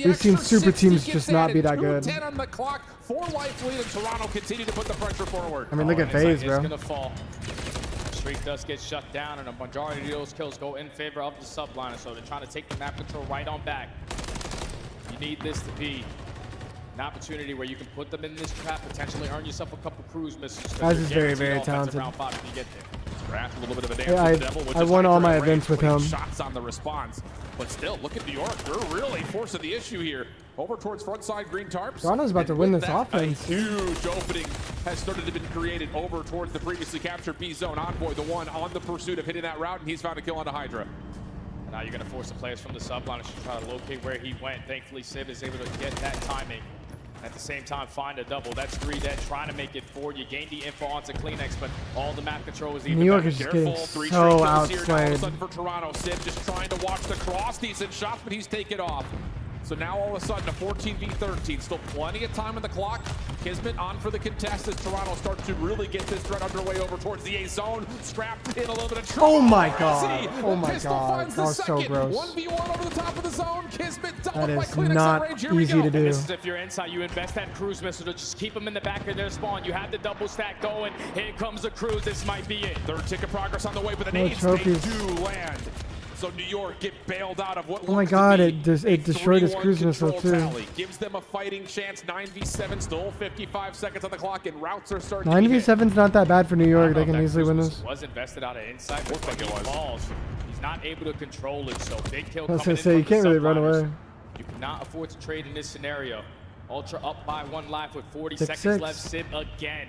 We've seen super teams just not be that good. 4 life lead, and Toronto continue to put the pressure forward. I mean, look at FaZe, bro. Gonna fall. Streak does get shut down, and a majority of those kills go in favor of the Subliner, so they're trying to take the map control right on back. You need this to be an opportunity where you can put them in this trap, potentially earn yourself a couple cruise missiles. Guys is very, very talented. Round 5 if you get there. A little bit of a dance Yeah, with the devil, which I is won all Hydra my and events with him. Shots on the response, but still, look at New York. They're really forcing the issue here. Over towards front side green tarps. Toronto's about to win this that, offense. A huge opening has started to be created over towards the previously captured B zone. Envoy, the one on the pursuit of hitting that route, and he's found a kill on the Hydra. Now you're going to force the players from the Subliners to try to locate where he went. Thankfully, Sib is able to get that timing. At the same time, find a double. That's 3 dead, trying to make it 4. You gain the info onto Kleenex, but all the map control is even New York better. is just getting so outplayed. For Toronto, Sib just trying to watch the cross. Decent shots, but he's taken off. So now all of a sudden a 14v13, still plenty of time on the clock. Kismet on for the contest as Toronto starts to really get this threat underway over towards the A zone. Scrap in a little bit of trouble. Oh my god. Oh my Pistol god. finds That was so gross. 1v1 over the top of the zone. Kismet dealt That with by is Kleenex not on range. Here we easy go. to do. This is if you're inside, you invest that cruise missile to just keep them in the back of their spawn. You have the double stack going. Here comes the cruise. This might be it. 3rd tick of progress on the way, but the No nades, trophies. they do land. So New York get bailed out of what Oh my looks to god, be it destroyed his 3-1 cruise missile control too. tally. Gives them a fighting chance. 9v7, still 55 seconds on the clock, and routes are starting to be hit. 9v7's not that bad for New York. They can easily win this. Was invested out of inside, but Looks like when it he was. falls, he's not able to control it. So big kill I was coming gonna say, in you from can't the really run Subliners. away. You cannot afford to trade in this scenario. Ultra up by 1 life with 40 6-6. seconds left. Sib again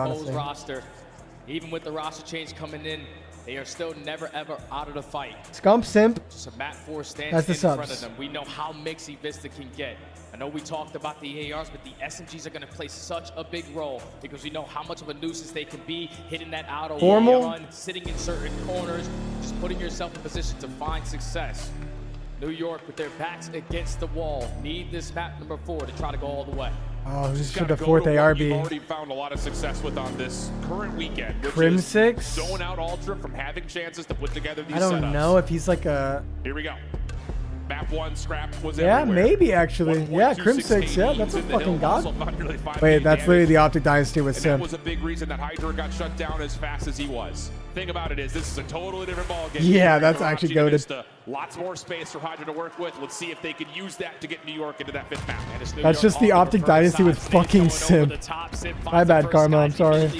honestly. roster. Even with the roster change coming in, They are still never ever out of the fight. Scump Simp. Just a map 4 stands That's the in front subs. of them. We know how mixy Vista can get. I know we talked about the ARs, but the SMGs are going to play such a big role because we know how much of a nuisance they can be, hitting that auto Formal. run, sitting in certain corners, just putting yourself in position to find success. New York, with their backs against the wall, need this map number 4 to try to go all the way. Oh, this should Gotta the go fourth to what ARB. You've already found a lot of success with on this current weekend. Which Crim is 6? zone out Ultra from having chances to put together these I don't setups. know if he's like a. Here we go. Map 1 scrap was Yeah, everywhere. maybe actually. Yeah, Crim 6. Yeah, that's a fucking god. Wait, that's literally the OpTic Dynasty with And that Simp. was a big reason that Hydra got shut down as fast as he was. Thing about it is, this is a totally different ballgame. Yeah, that's actually goated. Vista. Lots more space for Hydra to work with. Let's see if they can use that to get New York into that 5th map. That's just the OpTic Dynasty with fucking Simp. My bad, Karma. I'm sorry.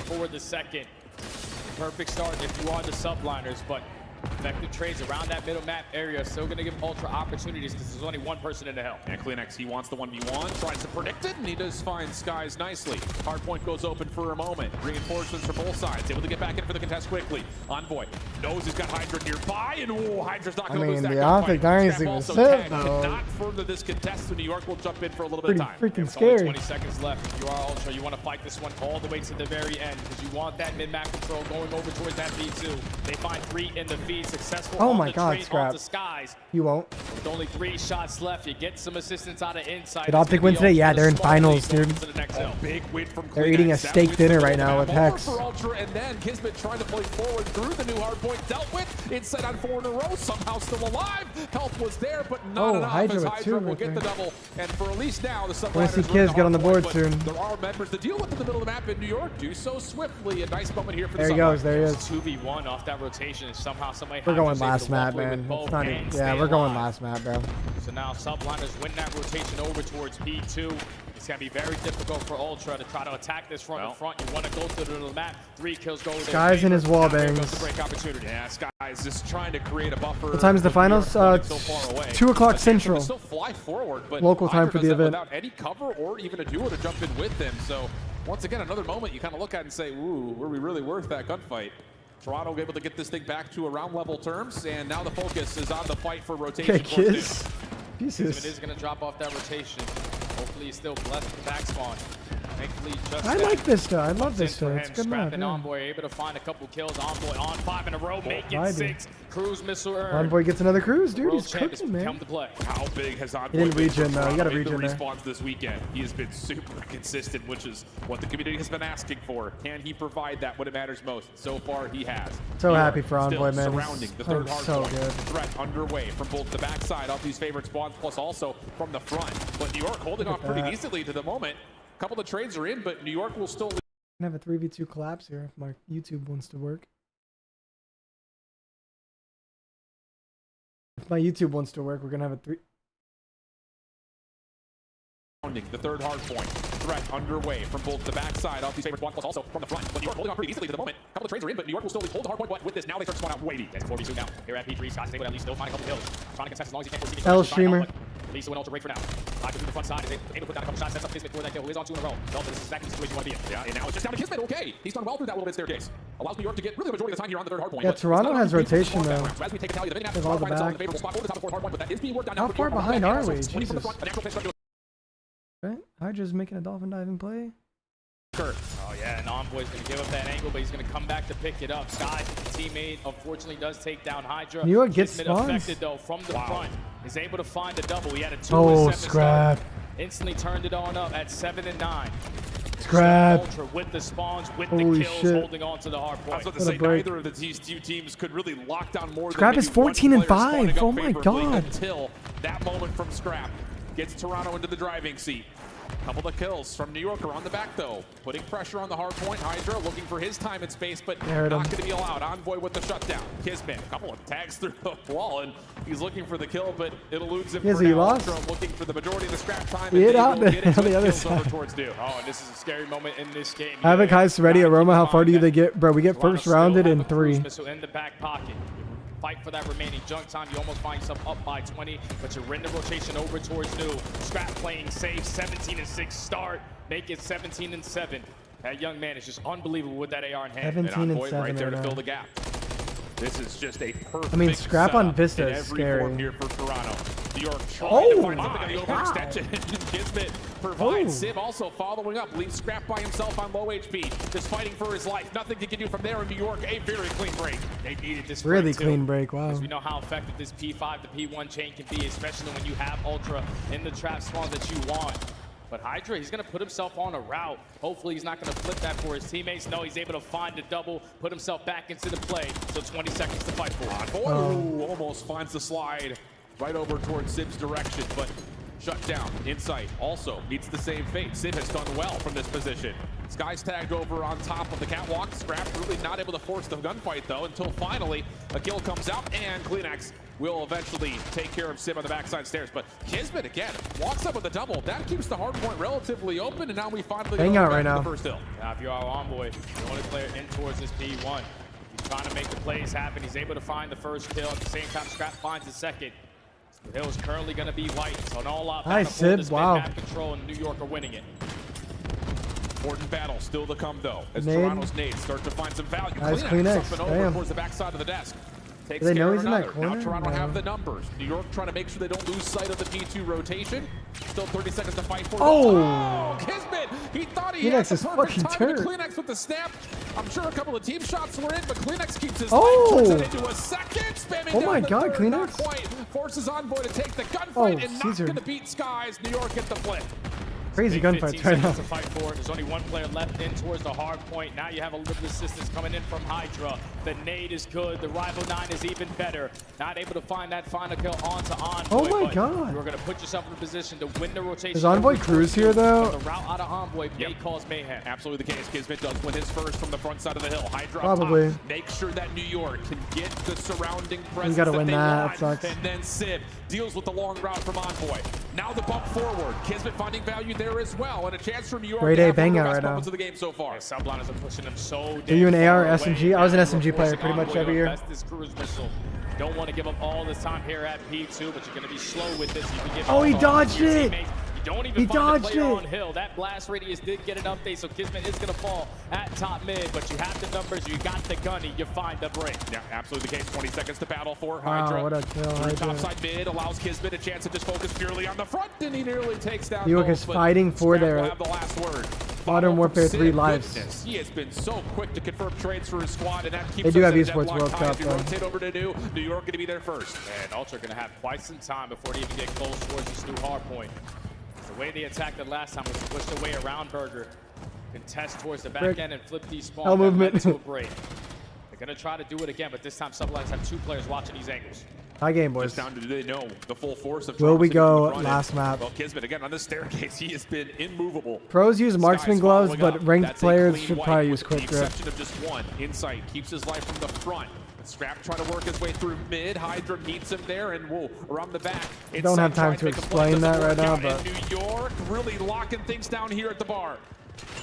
Perfect start if you are the subliners, but effective trades around that middle map area still going to give Ultra opportunities because there's only one person in the hill. And Kleenex, he wants the 1v1, tries to predict it, and he does find Skies nicely. Hardpoint goes open for a moment. Reinforcements from both sides, able to get back in for the contest quickly. Envoy knows he's got Hydra nearby, and ooh, Hydra's not going to lose that the gunfight. OpTic Dynasty Scrap was also Simp, tagged, though. cannot further this contest, so New York will jump in for a little bit Pretty of time. freaking It's only scary. 20 seconds left. If you are Ultra, you want to fight this one all the way to the very end because you want that mid-map control going over towards that V2. They find 3 in the feed, successful. Oh on my the god, trade Scrap. off the Skies. You won't. With only 3 shots left, you get some assistance out of inside. Did OpTic win today? Yeah, they're in finals, dude. Big win from They're eating a Kleenex. That steak wins dinner the right now map with over Hex. for Ultra, and then Kismet trying to play forward through the new hardpoint, dealt with, inside on 4 in a row, somehow still alive. Help was there, but not enough Hydra as with Hydra 2 will right get the there. double. And for at least now, the Wanna see Subliners win Kids get on the board hardpoint, soon. but there are members to deal with in the middle of the map in New York. Do so swiftly. A nice moment here for There the he goes. Subliners. There he is. 2v1 off that rotation, and somehow somebody We're going Hydra's able last to walk map, away with man. both It's not even, and yeah, stay we're going alive. last map, bro. So now Subliners win that rotation over towards P2. It's going to be very difficult for Ultra to try to attack this front in front. You want to go to the middle of the map. 3 kills go to their Skies in his wall bangs. Goes the break opportunity. Yeah, Skies just trying to create a buffer. What time is the with New York finals? running so far away. 2 o'clock But they can Central. Still fly forward, but Local time Hydra for the does that event. without any cover or even a duo to jump in with them. So once again, another moment you kind of look at and say, ooh, were we really worth that gunfight? Toronto able to get this thing back to around level terms, and now the focus is on the fight for rotation. Okay, kids. Kismet Jesus. is going to drop off that rotation. Hopefully he's still blessed with the back spawn. Thankfully, just I that like Vista. I love comes in Vista. for It's him. good map. Scrap and Yeah. Envoy able to find a couple kills. Envoy on 5 in a row, make it Vibey. 6. Cruise missile earned. Envoy gets another cruise, dude. World He's champ has cooking, man. come to play. How big has Envoy He didn't been regen, for though. You gotta Toronto in the regen there. respawns this weekend? He has been super consistent, which is what the community has been asking for. Can he provide that when it matters most? So far, he has. So New happy York for Envoy, still man. Surrounding the He's third playing so hardpoint. good. Threat underway from both the backside of these favorite spawns, plus also from the front. But New York holding Look on at pretty that. decently to the moment. A couple of trades are in, but New York will still I have a 3v2 collapse here if my YouTube wants to work. If my YouTube wants to work, we're gonna have a 3. the third hard point. Threat underway from both the backside of these favorite spawns, plus also from the front. But New York holding on pretty easily to the moment. A couple of trades are in, but New York will still hold the hard point. But with this, now they start to spawn out way deep. It's 4v2 now. Here at P3, Scott's able to at least still find a couple kills. Trying to contest as long as he can. Foresee L streamer. Lisa went ultra break for now. Hydra through the front side is able to put down a couple shots, sets up Kismet for that kill. Who is on 2 in a row. Delta, this is exactly the situation you want to be in. Yeah, and now it's just down to Kismet. Okay, he's done well through that little bit staircase. Allows New York to get really the majority of the time here on the third hard point. Yeah, but Toronto it's not has a big rotation, spawn though. background. So as we take a tally, the mini-map They have all the finds itself in back. the favorable spot over the top of the fourth hard point, but that is being worked on now. How for far New York. behind And are also we? 20 from the Jesus. front, a natural pitch right Right? Hydra's making a dolphin diving play. Oh yeah, and Envoy's going to give up that angle, but he's going to come back to pick it up. Sky, teammate, unfortunately does take down Hydra. New York gets Kismet spawns. affected though from the front. Is able to find a double. He had a 2 Oh, and 7 Scrap. start. Instantly turned it on up at 7 and 9. Scrap. Ultra with the spawns, with Holy the kills, shit. holding on to the hard I was point. about to What a say, break. neither of these two teams could really lock down more Scrap than is maybe one 14 and player 5. spawning up Oh my favorably God. Until that moment from Scrap gets Toronto into the driving seat. Couple of kills from New York are on the back though, putting pressure on the hard point. Hydra looking for his time and space, but There it not is. going to be allowed. Envoy with the shutdown. Kismet, a couple of tags through the wall, and he's looking for the kill, but it eludes him. Yes, for he now. lost. Ultra looking for the majority of the scrap time. He hit and they out will get it on the with other kills over side. towards Dew. Oh, and this is a scary moment in this game. Havoc, Heist, ready. Aroma, how far do they get? Bro, we get Toronto first still rounded have in a cruise 3. missile in the back pocket. Fight for that remaining junk time. You almost find yourself up by 20, but you're in the rotation over towards New. Scrap playing safe, 17 and 6 start. Make it 17 and 7. That young man is just unbelievable with that AR in hand. 17 and Envoy 7 right there right to now. fill the gap. This is just a perfect. I mean, scrap on setup Vista in is every scary. form here for Toronto. New York trying to find something on the overextension. Kismet provides. Sim also following up. Leaves Scrap by himself on low HP. Just fighting for his life. Nothing he can do from there in New York. A very clean break. They needed this Really break, clean break. Wow. Because we know how effective this P5 to P1 chain can be, especially when you have Ultra in the trap spawns that you want. But Hydra, he's going to put himself on a route. Hopefully he's not going to flip that for his teammates. No, he's able to find a double, put himself back into the play. So 20 seconds to fight for. Envoy almost finds the slide right over towards Sib's direction, but shut down. Insight also meets the same fate. Sib has done well from this position. Sky's tagged over on top of the catwalk. Scrap really not able to force the gunfight though until finally a kill comes out and Kleenex will eventually take care of Sim on the backside stairs. But Kismet again walks up with a double. That keeps the hard point relatively open, and now we finally hang out right now. The first hill. Now if you are Envoy, the only player in towards this P1. He's trying to make the plays happen. He's able to find the first kill. At the same time, Scrap finds the second. The hill is currently going to be light. So an all-out battle for this mid-map control, and New York are winning it. Important battle still to come though, as Nade. Toronto's nades start to find some value. Nice Kleenex Kleenex. up and over Damn. towards the backside of the desk. Takes Do they care know of he's in that another. corner? Now Toronto No. have the numbers. New York trying to make sure they don't lose sight of the P2 rotation. Still 30 seconds to fight for. Oh! Kismet! He thought he Kleenex had the is perfect fucking time. turd. Kleenex with the snap. I'm sure a couple of team shots were in, but Kleenex keeps his Oh! life. Turns it into a second. Spamming Oh down my the God, third. Kleenex. Not quite. Forces Envoy to take the gunfight Oh, and not Caesar. going to beat Skies. New York get the flip. Crazy Big gunfights 15 right now. seconds to fight for. There's only one player left in towards the hard point. Now you have a little bit of assistance coming in from Hydra. The nade is good. The rival 9 is even better. Not able to find that final kill onto Envoy. Oh my but God. You're going to put yourself in a position to win the rotation. Does Envoy cruise here though? The route out of Envoy may cause mayhem. Absolutely the case. Kismet does win his first from the front side of the hill. Hydra Probably. up top. Make sure that New York can get the surrounding presence gotta that win they that. want. That sucks. And then Sib deals with the long route from Envoy. Now the bump forward. Kismet finding value there as well. And a chance for New York Great to A have one of bang the out best right now. moments of the game so far. Yeah, Subliners are pushing them so Are you an damn AR, far SMG? away. I was an Now SMG you're player forcing pretty much Envoy to every year. invest this cruise missile. Don't want to give up all this time here at P2, but you're going to be slow with this. You can get Oh, he all dodged your it. teammates. You don't even He find dodged the player it. on hill. That blast radius did get an update, so Kismet is going to fall at top mid, but you have the numbers, you got the gunny, you find the break. Yeah, absolutely the case. 20 seconds to battle for Wow, Hydra. what a kill, Through Hydra. topside mid allows Kismet a chance to just focus purely on the front, and he nearly takes down New York both, is but fighting for Scrap will their have the last word. Modern Warfare 3 Sid, lives. goodness, he has been so quick to confirm trades for his squad, and that keeps They do us have in a esports deadlock World tie Cup, as we though. rotate over to New York going to be there first. And Ultra going to have quite some time before they even get close towards this new hard point. The way they attacked it last time was to push their way around Burger, contest towards the back Brick. end and flip these spawns. Hell That led movement. to a break. They're going to try to do it again, but this time Subliners have 2 players watching these angles. High game, boys. Just down to do they know the full force of Will we Toronto go City from the front last end. map? Well, Kismet again on the staircase. He has been immovable. Pros use marksman Sky's gloves, following but up. ranked That's a players clean should wipe probably with use quick the grip. exception of just one. Insight keeps his life from the front. Scrap trying to work his way through mid. Hydra meets him there, and whoa, around the back. Don't have time to explain that right now, but but New York really locking things down here at the bar.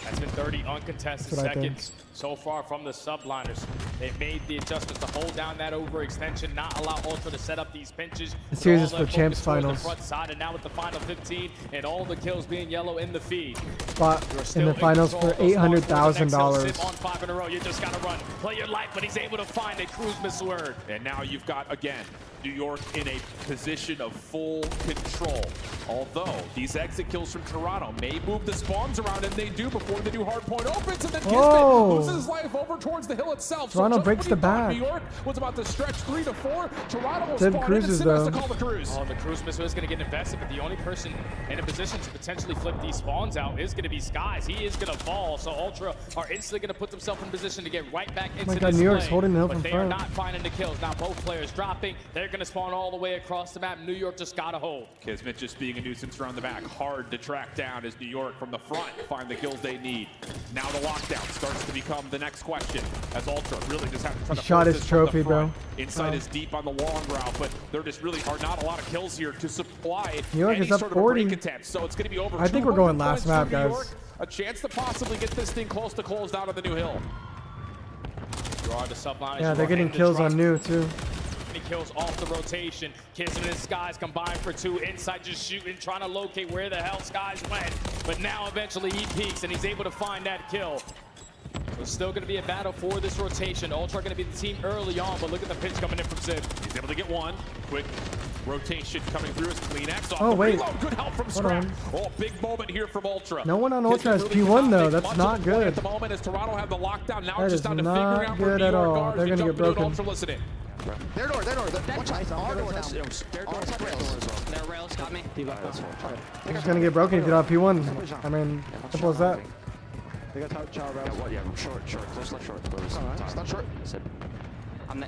That's been 30 uncontested That's what I think. seconds so far from the Subliners. They've made the adjustments to hold down that overextension, not allow Ultra to set up these pinches. The series is All for their champs focus towards finals. The front side, and now with the final 15 and all the kills being yellow in the feed. Spot You're in still the finals control for of those spawns towards the next hill. $800,000. Sit on 5 in a row. You just got to run. Play your life, but he's able to find a cruise missile word. And now you've got, again, New York in a position of full control. Although these exit kills from Toronto may move the spawns around, and they do before the new hardpoint opens, and then Kismet loses his life over towards the hill itself. Toronto so just breaks when you the thought back. New York was about to stretch 3 to 4. Toronto will Sid spawn in, and cruises, Sid has to though. call the cruise. Oh, the cruise missile is going to get invested, but the only person in a position to potentially flip these spawns out is going to be Skies. He is going to fall, so Ultra are instantly going to put themselves in position to get right back into my God, this New York's play, holding the hill but from they front. are not finding the kills. Now both players dropping. They're going to spawn all the way across the map. New York just got to hold. Kismet just being a nuisance around the back. Hard to track down as New York from the front find the kills they need. Now the lockdown starts to become the next question, as Ultra really just have to try to shot force his this from the trophy, bro. front. Inside is deep on the long route, but there just really are not a lot of kills here to supply New York any is up sort 40. of a break attempt. So it's going to be over. I think we're 200 going last points for map, New guys. York. A chance to possibly get this thing close to closed out on the new hill. You are the Subliners. Yeah, You they're are getting in the kills drop. on new too. Many kills off the rotation. Kismet and Skies combined for 2. Inside just shooting, trying to locate where the hell Skies went. But now eventually he peeks and he's able to find that kill. So It's still going to be a battle for this rotation. Ultra going to be the team early on, but look at the pitch coming in from Sid. He's able to get one. Quick rotation coming through his clean X off Oh, the wait. reload. Good help from Hold Scrap. on. Oh, big moment here from Ultra. No one on Ultra has His really P1 though. make That's much not of a play good. At the moment, as Toronto have the lockdown, now That it's is just down to not figuring out where good New at York all. guards They're can gonna jump get into an broken. Ultra listening. Their door. Watch out. Our door. Our rails. Their rails got me. They're just gonna get broken if you don't have P1. I mean, simple as that. They got child rails. Yeah, what? Yeah, short, close left, short. It's not short. Zip. I'm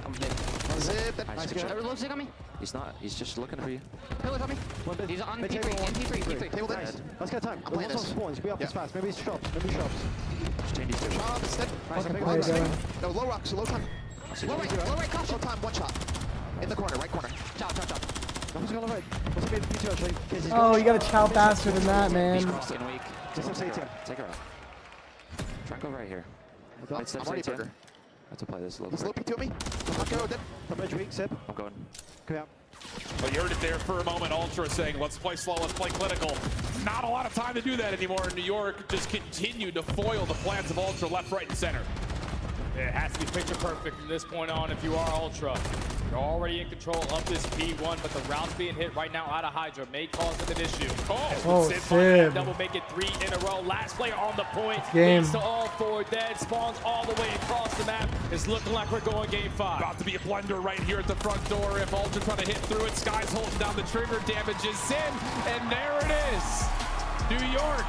Zip. Low zig on me. He's not. He's just looking for you. Pillars on me. He's on P3. Table dead. Let's get time. I'm playing this. Spawns. Be up this fast. Maybe it's shops. Just change these two. Chop instead. No, low rocks. Low time. Low right. Low time. One shot. In the corner. Right corner. Chop. Nothing's going right. What's the P2 actually? Oh, you gotta chow faster than that, man. Take her out. Try and go right here. I'm already burger. I have to play this a little He's bit. low P2 me. Go dead. I'm going. Come out. Well, you heard it there for a moment. Ultra saying, let's play slow, let's play clinical. Not a lot of time to do that anymore. New York just continued to foil the plans of Ultra left, right, and center. It has to be picture perfect from this point on if you are Ultra. You're already in control of this P1, but the routes being hit right now out of Hydra may cause them an issue. Sid. Double make it 3 in a row. Last player on the point. Game. Leads to all 4 dead. Spawns all the way across the map. It's looking like we're going game 5. About to be a blender right here at the front door. If Ultra trying to hit through it, Sky's holding down the trigger, damages in, and there it is. New York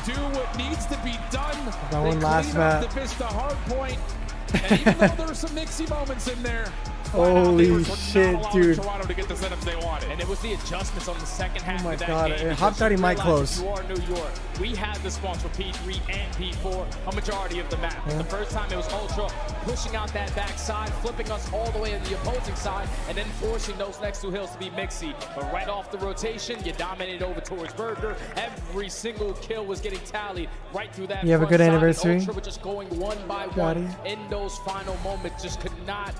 do what needs to be done. That one last clean up map. the Vista Hardpoint. And even though there were some mixy moments in there, Holy shit, dude. Toronto to get the setups they wanted. And it was the adjustments on the second half Oh my of that God. game. Hop Daddy might close. If you are New York, we had the spawns for P3 and P4 a majority of the map. The first time it was Ultra pushing out that backside, flipping us all the way to the opposing side, and then forcing those next 2 hills to be mixy. But right off the rotation, you dominated over towards Burger. Every single kill was getting tallied right through that. You have a good front side, and anniversary, Ultra were just going one by Daddy. one in those final moments. Just could not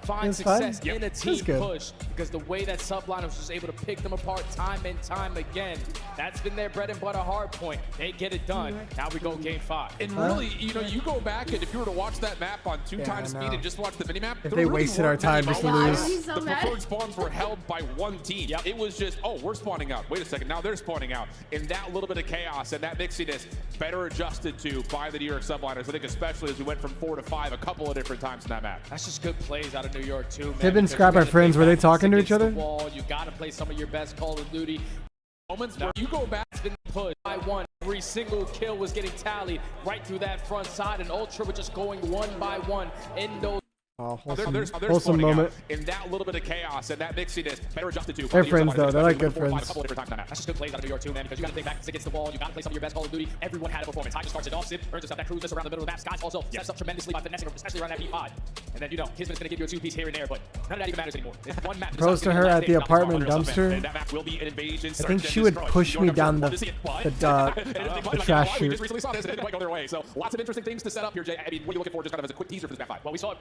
find It's fun. success in a It's team good. push because the way that Subliners was just able to pick them apart time and time again. That's been their bread and butter hard point. They get it done. Now we go game 5. And really, you know, you go back and if you were to watch that map on 2 times I speed know. and just watch the minimap, If there they really wasted our weren't many time just to moments lose. where the preferred spawns were held by one team. It was just, oh, we're spawning out. Wait a second, now they're spawning out. And that little bit of chaos and that mixiness better adjusted to by the New York Subliners. I think especially as we went from 4 to 5 a couple of different times in that map. That's just good plays out of New York too, man. Tib and because Scrap you are gotta friends. play Were they balance talking to against each the other? wall. You got to play some of your best Call of Duty Moments where you go back. It's been pushed by one. Every single kill was getting tallied right through that front side, and Ultra were just going one by one in those. Oh, They're wholesome spawning moment. out. And that little bit of chaos and that mixiness better adjusted to. They're friends though. They're like good Four or five, friends. a couple of different times in that map. That's just good plays out of New York too, man, because you got to think back against the wall. You got to play some of your best Call of Duty. Everyone had a performance. Hydra starts it off. Sid earns himself that cruise around the middle of the map. Skies also sets up tremendously by finessing, especially around that P5. And then, you know, Kismet's going to give you a 2-piece here and there, but none of that even matters anymore. It's one map. Pros to her at the apartment dumpster. And that map will be an invasion. I think she would push me down the trash We chute. just recently saw this and it didn't quite go their way. So lots of interesting things to set up here, Jay. I mean, what are you looking for just kind of as a quick teaser for this map 5? Well, we saw it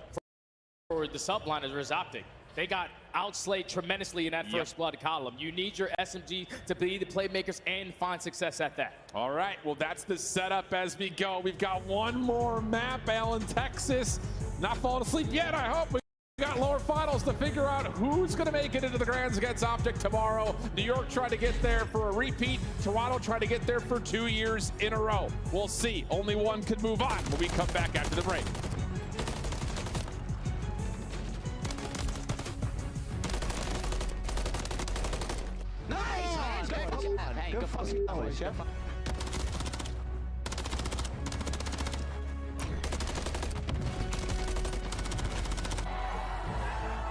for the Subliners versus OpTic. They got outslayed tremendously in that first blood column. You need your SMG to be the playmakers and find success at that. All right, well, that's the setup as we go. We've got one more map, Allen, Texas. Not falling asleep yet, I hope. We got lower finals to figure out who's going to make it into the Grands against OpTic tomorrow. New York trying to get there for a repeat. Toronto trying to get there for 2 years in a row. We'll see. Only one could move on when we come back after the break.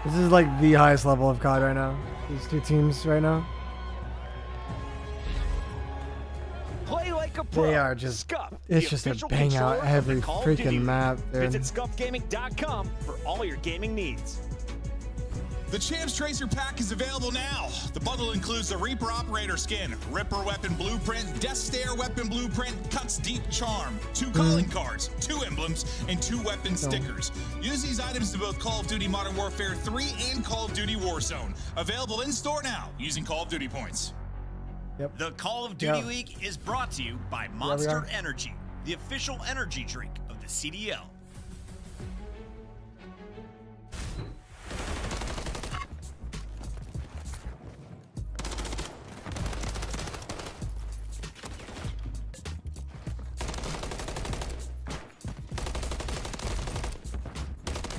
This is like the highest level of COD right now. These 2 teams right now. Play like a pro. They are just, Scuff, it's the just a official bang out controller of the every Call of Duty freaking League. map. Visit scuffgaming.com for all your gaming needs. The Champs Tracer pack is available now. The bundle includes the Reaper Operator skin, Ripper Weapon Blueprint, Death Stare Weapon Blueprint, Cuts Deep Charm, 2 calling cards, 2 emblems, and 2 weapon stickers. Use these items in both Call of Duty Modern Warfare 3 and Call of Duty Warzone. Available in store now using Call of Duty points. The Call of Duty League is brought to you by Monster Energy, the official energy drink of the CDL.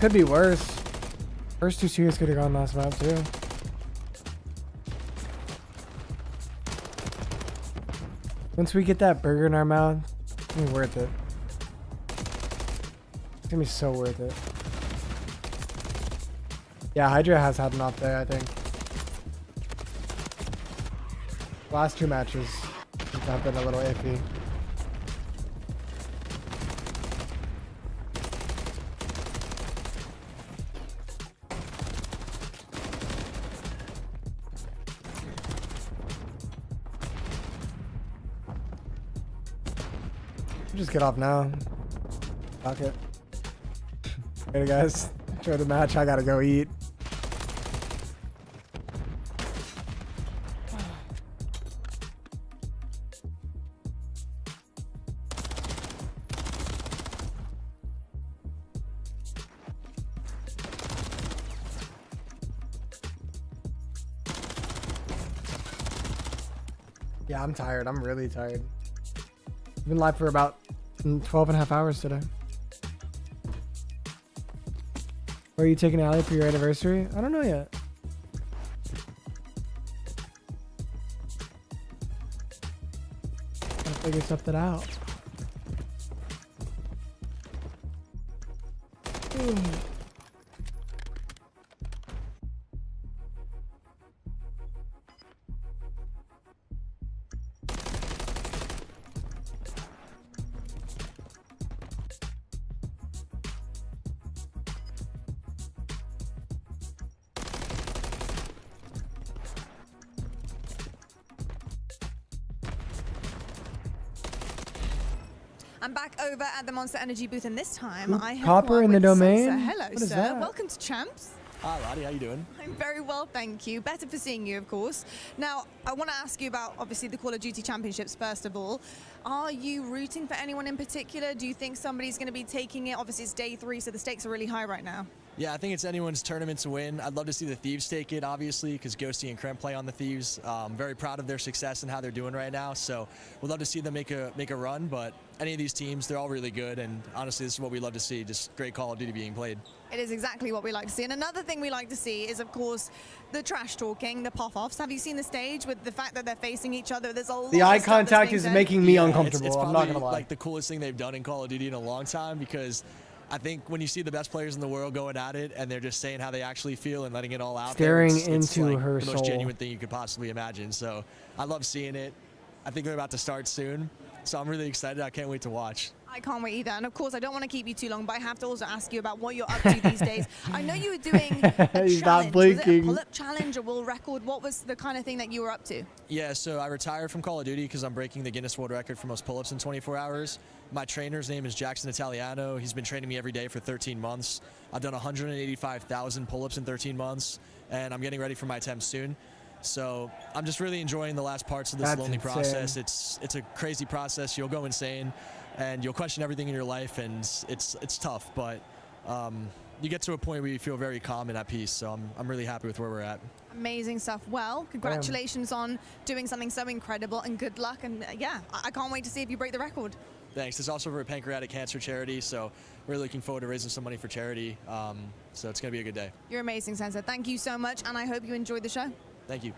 could be worse. First 2 series could have gone last map too. Once we get that burger in our mouth, it's gonna be worth it. It's gonna be so worth it. Yeah, Hydra has had an off day, I think. Last 2 matches have been a little iffy. Just get off now. Fuck it. Later, guys. Enjoy the match. I gotta go eat. Yeah, I'm tired. I'm really tired. I've been live for about 12 and a half hours today. Are you taking Allie for your anniversary? I don't know yet. I'll figure something out. I'm back over at the Monster Energy booth, and this time I have Copper in the domain. Hello, What is sir. that? Welcome to Champs. Hi, Lottie. How you doing? I'm very well, thank you. Better for seeing you, of course. Now, I want to ask you about, obviously, the Call of Duty Championships, first of all. Are you rooting for anyone in particular? Do you think somebody's going to be taking it? Obviously, it's day 3, so the stakes are really high right now. Yeah, I think it's anyone's tournament to win. I'd love to see the Thieves take it, obviously, because Ghosty and Krem play on the Thieves. Very proud of their success and how they're doing right now. So we'd love to see them make a run. But any of these teams, they're all really good. And honestly, this is what we love to see, just great Call of Duty being played. It is exactly what we like to see. And another thing we like to see is, of course, the trash talking, the pop-offs. Have you seen the stage with the fact that they're facing each other? There's a lot The eye contact is making me uncomfortable. It's I'm not gonna lie. like the coolest thing they've done in Call of Duty in a long time, because I think when you see the best players in the world going at it and they're just saying how they actually feel and letting it all out, Staring there, it's into like her the most soul. genuine thing you could possibly imagine. So I love seeing it. I think they're about to start soon, so I'm really excited. I can't wait to watch. I can't wait either. And of course, I don't want to keep you too long, but I have to also ask you about what you're up to these days. I know you were doing a He's not challenge. Was it a blinking. pull-up challenge, a world record? What was the kind of thing that you were up to? Yeah, so I retired from Call of Duty because I'm breaking the Guinness World Record for most pull-ups in 24 hours. My trainer's name is Jackson Italiano. He's been training me every day for 13 months. I've done 185,000 pull-ups in 13 months, and I'm getting ready for my attempt soon. So I'm just really enjoying the last parts of this That's lonely insane. process. It's a crazy process. You'll go insane, and you'll question everything in your life, and it's tough. But you get to a point where you feel very calm and at peace. So I'm really happy with where we're at. Amazing stuff. Well, congratulations on doing something so incredible, and good luck. And yeah, I can't wait to see if you break the record. Thanks. It's also for a pancreatic cancer charity, so we're looking forward to raising some money for charity. So it's going to be a good day. You're amazing, Sensei. Thank you so much, and I hope you enjoyed the show. Thank you.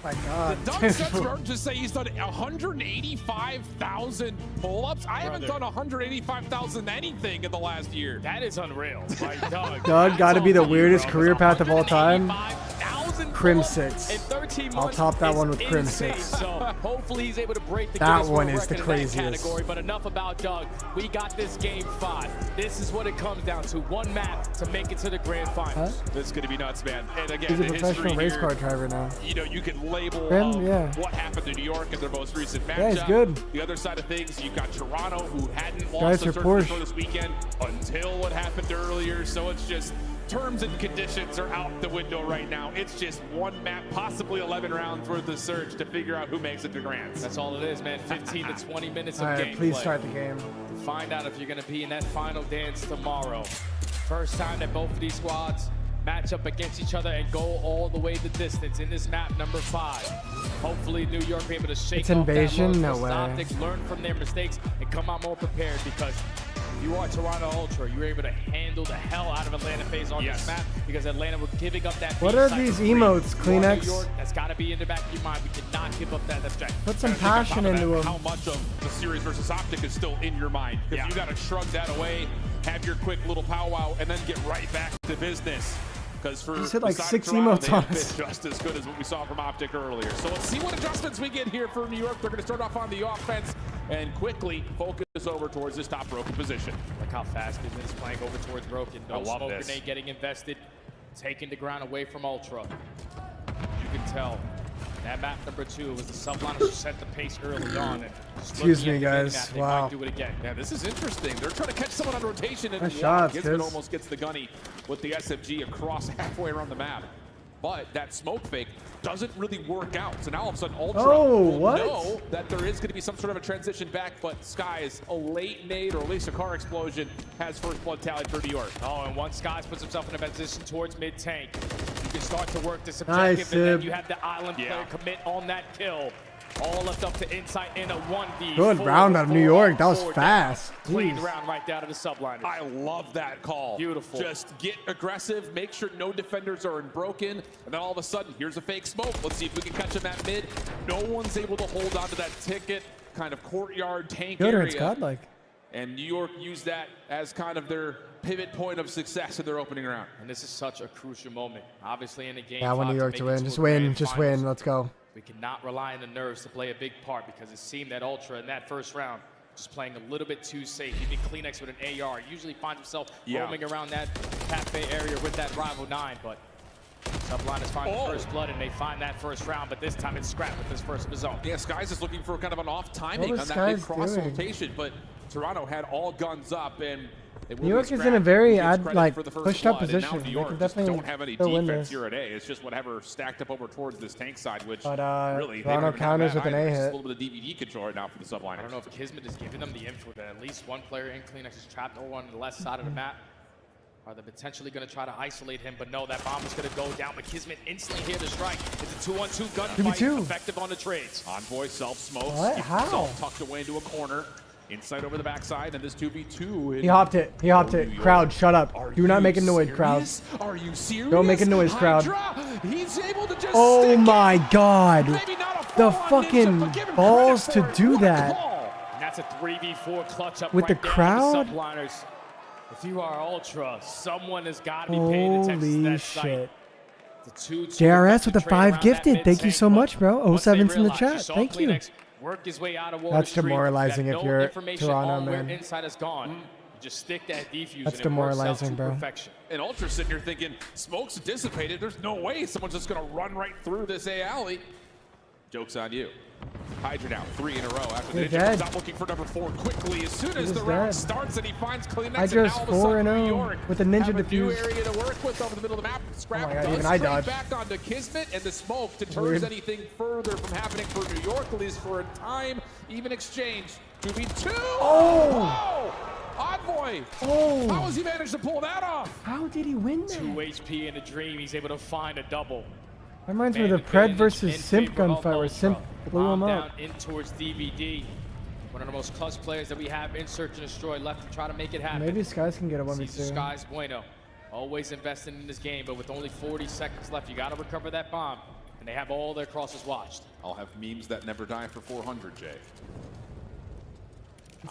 My God. Doug Setsberg just say he's done 185,000 pull-ups. I haven't done 185,000 anything in the last year. That is unreal. Like, Doug, Doug got to be the weirdest bro. career path of all time. 185,000 Crim pull-ups 6. in 13 I'll months top that is one with Crim insane. 6. So hopefully he's able to break the That Guinness one World is the Record in that craziest. category. But enough about Doug. We got this game 5. This is what it comes down to. One map to make it to the grand finals. Huh? This is going to be nuts, man. And again, He's a the professional history race here, car driver now. you know, you can label Grim, yeah. what happened to New York in their most recent matchup. Yeah, he's good. The other side of things, you've got Toronto, who hadn't Guys lost a are search Porsche. before this weekend until what happened earlier. So it's just terms and conditions are out the window right now. It's just one map, possibly 11 rounds worth of search to figure out who makes it to Grands. That's all it is, man. 15 to 20 minutes All of right, gameplay. please start the game. To find out if you're going to be in that final dance tomorrow. First time that both of these squads match up against each other and go all the way the distance in this map number 5. Hopefully New York be able to shake It's off Invasion? that No loss. way. OpTic learn from their mistakes and come out more prepared, because If you are Toronto Ultra, you were able to handle the hell out of Atlanta FaZe on this map because Atlanta were giving up that. What are these emotes, Kleenex? New York, that's got to be in the back of your mind. We cannot give up that objective. Put some passion into them. How much of the series versus OpTic is still in your mind? Because you got to shrug that away, have your quick little powwow, and then get right back to business. Because for He's hit like besides 6 Toronto, emotes they on have been us. just as good as what we saw from OpTic earlier. So let's see what adjustments we get here for New York. They're going to start off on the offense and quickly focus over towards this top broken position. Look how fast Kismet is playing over towards broken. No I love smoke this. grenade getting invested, taking the ground away from Ultra. You can tell. That map number 2 was the Subliners who set the pace early on. And Excuse me, guys. They Wow. might do it again. Yeah, this is interesting. They're trying to catch someone on rotation, and Nice shots, Kismet kids. almost gets the gunny with the SFG across halfway around the map. But that smoke fake doesn't really work out. So now all of a sudden Ultra will know that there is going to be some sort of a transition back, but Skies, a late nade or at least a car explosion, has first blood tallied for New York. Oh, and once Skies puts himself in a position towards mid-tank, you can start to work this Nice, objective, and then Sib. you have the island player commit on that kill. All left up to Insight in a 1v. Good round out of New York. That was fast. Clean Jeez. round right down to the Subliners. I love that call. Beautiful. Just get aggressive, make sure no defenders are in broken, and then all of a sudden, here's a fake smoke. Let's see if we can catch him at mid. No one's able to hold on to that ticket, kind of courtyard tank Good, area. it's godlike. And New York used that as kind of their pivot point of success in their opening round. And this is such a crucial moment. Obviously in the game. Yeah, I want New York to win. Just win. Just win. Let's go. We cannot rely on the nerves to play a big part because it seemed that Ultra in that first round just playing a little bit too safe. Even Kleenex with an AR usually finds himself roaming around that cafe area with that rival 9, but Subliners find the first blood and they find that first round, but this time it's Scrap with his first of his own. Yeah, Skies is looking for kind of an off timing What on was that big Skies cross doing? rotation, but Toronto had all guns up and New York is in a very pushed up position. New They York can just definitely don't have any still win defense this. here at A. It's just whatever stacked up over towards this tank side, which But really they Toronto don't even have counters that with an either. A It's just hit. a little bit of DVD control right now for the Subliners. I don't know if Kismet is giving them the info that at least one player in Kleenex is trapped over on the left side of the map. Are they potentially going to try to isolate him? But no, that bomb is going to go down. But Kismet instantly here to strike. It's a 2-on-2 gunfight, effective on the trades. Envoy self-smokes. What? Keeps How? himself tucked away into a corner. Inside over the backside, and this 2v2. He hopped it. He hopped it. Crowd, shut up. Do not make a noise, crowd. Are you serious? Don't make a noise, crowd. Hydra, he's able to just Oh stick my god. Maybe not a The full-on fucking ninja, but give him balls credit to for it. do What a that. call. And that's a 3v4 clutch up With right the there crowd? for the Subliners. If you are Ultra, someone has got to be paying attention to Holy that site. shit. The 2-2 JRS with the trade 5 around gifted. that Thank you mid-tank, so but much, bro. once they 07's in the realized, chat. saw Thank you. Kleenex work his way out of Water That's Street, demoralizing that if no you're information Toronto, on where man. Inside has gone. You just stick that defuse That's and it works out demoralizing, to bro. perfection. And Ultra sitting here thinking, smoke's dissipated. There's no way someone's just going to run right through this A alley. Joke's on you. Hydra now, 3 in a row after the You're ninja dead. comes out looking for number 4 quickly. As soon He as was the round dead. starts and he finds Kleenex, Hydra's and now all of a sudden 4-0 New York with a ninja have a new diffuse. area to work with over the middle of the map. Scrap Oh my God, does even I trade dodged. back onto Kismet, and the smoke deters Weird. anything further from happening for New York, at least for a time. Even exchange. 2v2. Oh! Envoy! Oh! How has he managed to pull that off? How did he win that? 2 HP in the dream. He's able to find a double. That reminds me of the Pred versus Simp gunfight where Simp blew him Bomb up. down in towards DVD. One of the most clutch players that we have in Search and Destroy left to try to make it happen. Maybe Skies can get a Sees the 1v2. Skies bueno. Always investing in this game, but with only 40 seconds left, you got to recover that bomb. And they have all their crosses watched. I'll have memes that never die for 400, Jay.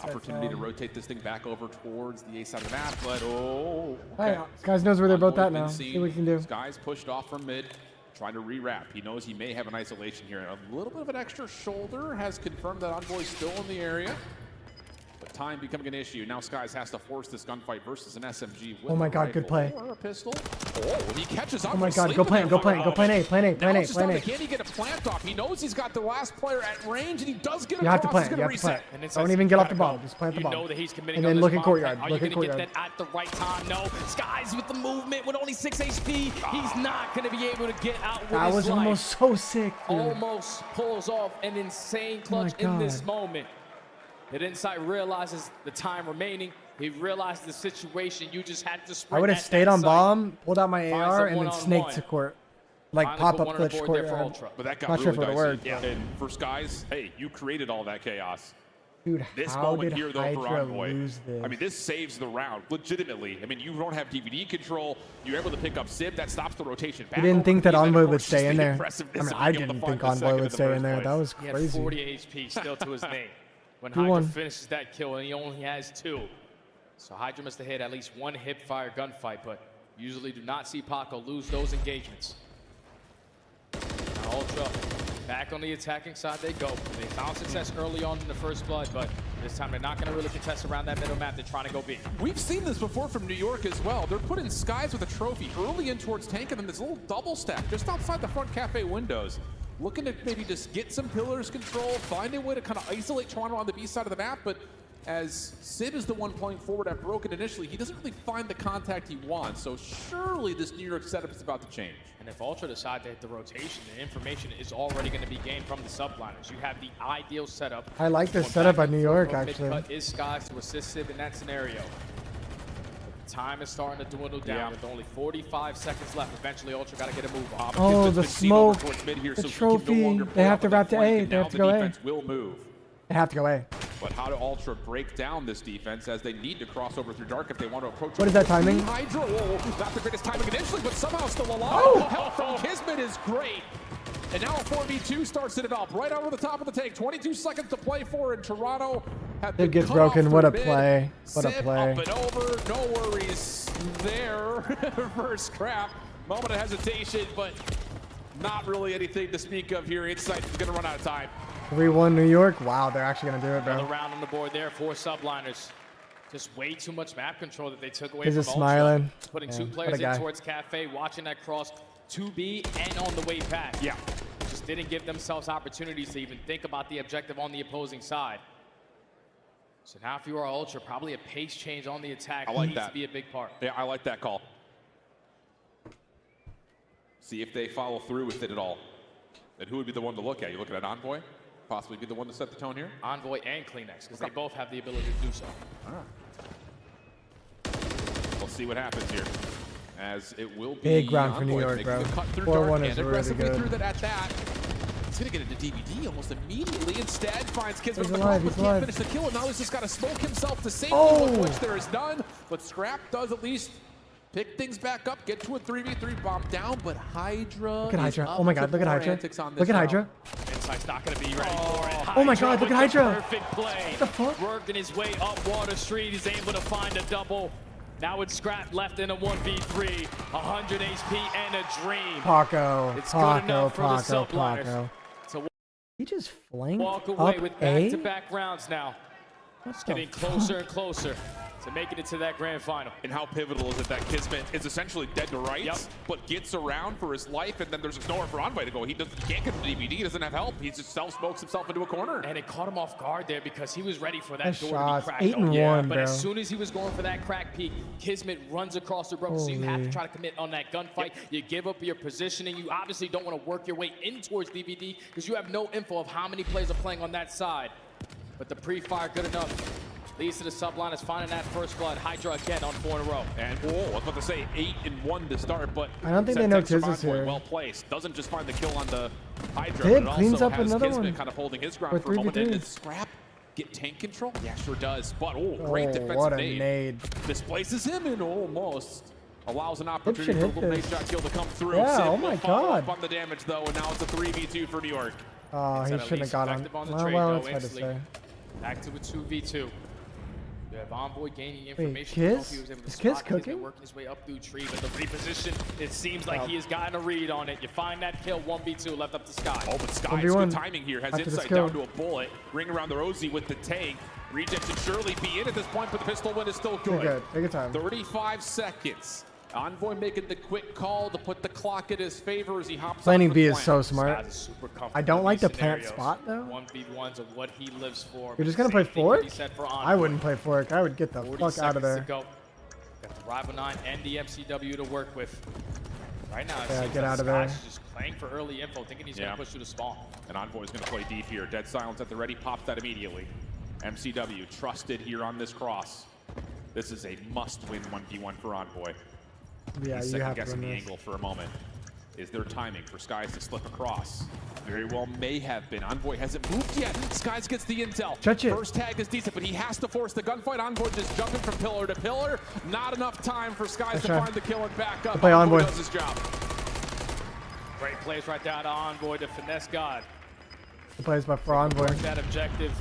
Opportunity to rotate this thing back over towards the A side of the map, but okay. Skies knows where they're both Envoy's at been now. seen. See what we can do. Skies pushed off from mid, trying to re-wrap. He knows he may have an isolation here. A little bit of an extra shoulder has confirmed that Envoy's still in the area. But time becoming an issue. Now Skies has to force this gunfight versus an SMG with Oh my a God, good rifle play. or a pistol. Oh, he catches Oh my God, go plant, go plant, go plan A, plan A, plan Now A, it's just plan down A. to can he get a plant off? He knows he's got the last player at range, and he does get You have across. to He's plant, gonna you have to reset. plant. And it Don't says even you get off the gotta ball, go. just plant the You ball. know that he's committing And on then this look at bomb courtyard, plan. Are look you at going to courtyard. get that at the right time? No. Skies with the movement with only 6 HP. He's not going to be able to get out with That his was life. almost so sick, dude. Almost pulls off an insane clutch in this moment. That Insight realizes the time remaining. He realized the situation. You just had to sprint. I would have at stayed that on site. bomb, pulled out my Finds AR, a and then one-on-one. snaked to court. Like Finally pop put up one on the glitch board there for courtyard. Ultra. But that got Not sure really if it would've dicey. worked. And for Skies, hey, you created all that chaos. Dude, This how moment did here, though, for Hydra Envoy, lose this? I mean, this saves the round, legitimately. I mean, you don't have DVD control. You're able to pick up Sib. That stops the rotation back. You didn't think that over. Envoy And would of course, stay in just the there. I impressiveness mean, of I being able didn't to think find the Envoy second would in the stay in first there. place. That was He had crazy. 40 HP still to his name. When Who won? Hydra finishes that kill and he only has 2. So Hydra must have hit at least 1 hip-fire gunfight, but usually do not see Paco lose those engagements. Now Ultra back on the attacking side they go. They found success early on in the first blood, but this time they're not going to really contest around that middle map. They're trying to go B. We've seen this before from New York as well. They're putting Skies with a trophy early in towards tank, and then this little double stack just outside the front cafe windows. Looking to maybe just get some pillars control, find a way to kind of isolate Toronto on the B side of the map, but as Sib is the one playing forward at Broken initially, he doesn't really find the contact he wants, so surely this New York setup is about to change. And if Ultra decide to hit the rotation, the information is already going to be gained from the subliners. You have the ideal setup. I like this setup at New York, actually. Mid-cut is Skies to assist Sib in that scenario. Time is starting to dwindle down with only 45 seconds left. Eventually, Ultra got to get a move on. Oh, the smoke, the trophy. They have to wrap to A. They have to go A. Will move. They have to go A. But how do Ultra break down this defense as they need to cross over through Dark if they want to approach? What is that timing? Hydra, not the greatest timing initially, but somehow still alive. Oh! The help from Kismet is great. And now a 4v2 starts to develop right over the top of the tank. 22 seconds to play for, and Toronto have It gets broken. What a play. What a play. Up and over. No worries there for Scrap. Moment of hesitation, but not really anything to speak of here. Insight is going to run out of time. 3-1 New York. Wow, they're actually going to do it, bro. Another round on the board there for subliners. Just way too much map control that they took away He's from just smiling. Ultra. Putting Yeah, 2 what players a guy. in towards Cafe, watching that cross to B and on the way back. Yeah. Just didn't give themselves opportunities to even think about the objective on the opposing side. So now if you are Ultra, probably a pace change on the attack needs to be a big part. Yeah, I like that call. See if they follow through with it at all. And who would be the one to look at? You looking at Envoy? Possibly be the one to set the tone here? Envoy and Kleenex, because they both have the ability to do so. All right. We'll see what happens here. As it will be Big round for New Envoy York, making bro. the cut through 4-1 Dark is and really aggressively good. through that at that. He's going to get into DVD almost immediately. Instead, finds Kismet He's on the alive, cross, but he's alive. can't finish the kill. And now he's just got to smoke himself to safety, Oh! which there is none. But Scrap does at least pick things back up, get to a 3v3 bomb down, but Hydra. Look at Hydra. Is up Oh my to god, look at more Hydra. antics on this Look at round. Hydra. Insight's not going to be ready for it. Oh my god, look at with the Hydra. Perfect play. What the fuck? Working his way up Water Street. He's able to find a double. Now it's Scrap left in a 1v3. 100 HP and a dream. Paco. It's good Paco. enough for the Paco. subliners. Paco. So He just flanked walk away up with A? back-to-back rounds now. It's the getting closer and closer to making it to that grand final. And how pivotal is it that Kismet is essentially dead to rights, but gets around for his life, and then there's just nowhere for Envoy to go. He can't get the DVD, he doesn't have help. He just self-smokes himself into a corner. And it caught him off guard there because he was ready for that Nice door shots. to be cracked 8 and open. 1, But bro. as soon as he was going for that crack peek, Kismet runs across the broken. So you have to Holy. try to commit on that gunfight. You give up your positioning. You obviously don't want to work your way in towards DVD because you have no info of how many players are playing on that side. But the pre-fire good enough. Leads to the subliners finding that first blood. Hydra again on 4 in a row. And I was about to say 8 and 1 to start, but I don't think they know Semtex from Tiz is Envoy, here. well placed. Doesn't just find the kill on the Hydra, Tib but it cleans also up has another Kismet one. kind of holding his ground For for a moment. And 3v3. did Scrap get tank control? Yeah, sure does. But great Oh, defensive what a nade. nade. Displaces him and almost allows an should opportunity for a hit little this. nade shot kill to come through. Yeah, Sid oh will my follow God. up on the damage though, and now it's a 3v2 for New York. Oh, he Instead of shouldn't have least got on. effective on the Well, trade, well, though, it's hard to instantly. say. Back to a 2v2. You have Envoy gaining Wait, information. Kiss? He was able to Is Kiss spot Kismet cooking? working his way up through tree, but the reposition, it seems like Oh. he has gotten a read on it. You find that kill, 1v2 left up to Sky. Oh, but Sky's 1v1 good timing here. Has after this insight kill. down to a bullet. Ring around the Rosie with the tank. Reject should surely be in at this point, but the pistol win is still Take good. it. Take your time. 35 seconds. Envoy making the quick call to put the clock in his favor as he hops Planning off B the is plant. so smart. Sky's super comfortable I don't in like these the plant scenarios. spot, though. 1v1s are what he lives for. You're just going to play Same thing fork? he said for I Envoy. wouldn't play fork. I would get the 40 fuck out of seconds to there. go. Got the Rival 9 and the MCW to work with. Right now, it Yeah, seems get like out of Sky's there. just playing for early info, thinking he's going Yeah. to push through the spawn. And Envoy's going to play deep here. Dead silence at the ready. Pops that immediately. MCW trusted here on this cross. This is a must-win 1v1 for Envoy. Yeah, He's you have to second-guessing win the this. angle for a moment. Is there timing for Skies to slip across? Very well may have been. Envoy hasn't moved yet. Skies gets the intel. Touch it. First tag is decent, but he has to force the gunfight. Envoy just jumping from pillar to pillar. Not enough time for Skies to find the kill and back up. Play Envoy. Does his job. Great plays right there to Envoy to finesse God. The plays by for Envoy. That objective.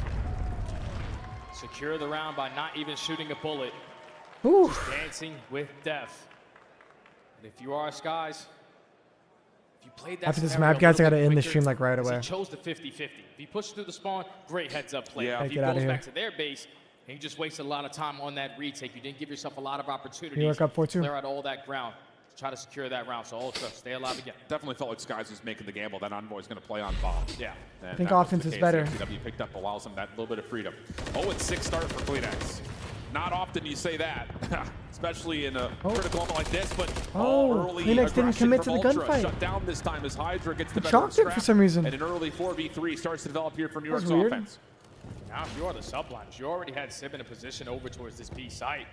Secure the round by not even shooting a bullet. Just dancing with death. And if you are Skies, if you played that after this map, guys, I gotta end the stream like right away. He chose the 50-50. If he pushes through the spawn, great heads up play. Yeah. If he goes back to their base, and you just wasted a lot of time on that retake, you didn't give yourself a lot of opportunities. New York up 4-2. Clear out all that ground. Try to secure that round, so Ultra, stay alive again. Definitely felt like Skies was making the gamble. That Envoy's going to play on bomb. Yeah. I think offense is better. MCW picked up, allows him that little bit of freedom. 0-6 start for Kleenex. Not often you say that, especially in a critical moment like this, but early Kleenex didn't commit to the gunfight. Shut down this time as Hydra gets the better Chalked it for some reason. And an early 4v3 starts to develop here for New York's weird. offense. Now, if you are the Subliners, you already had Sib in a position over towards this B site.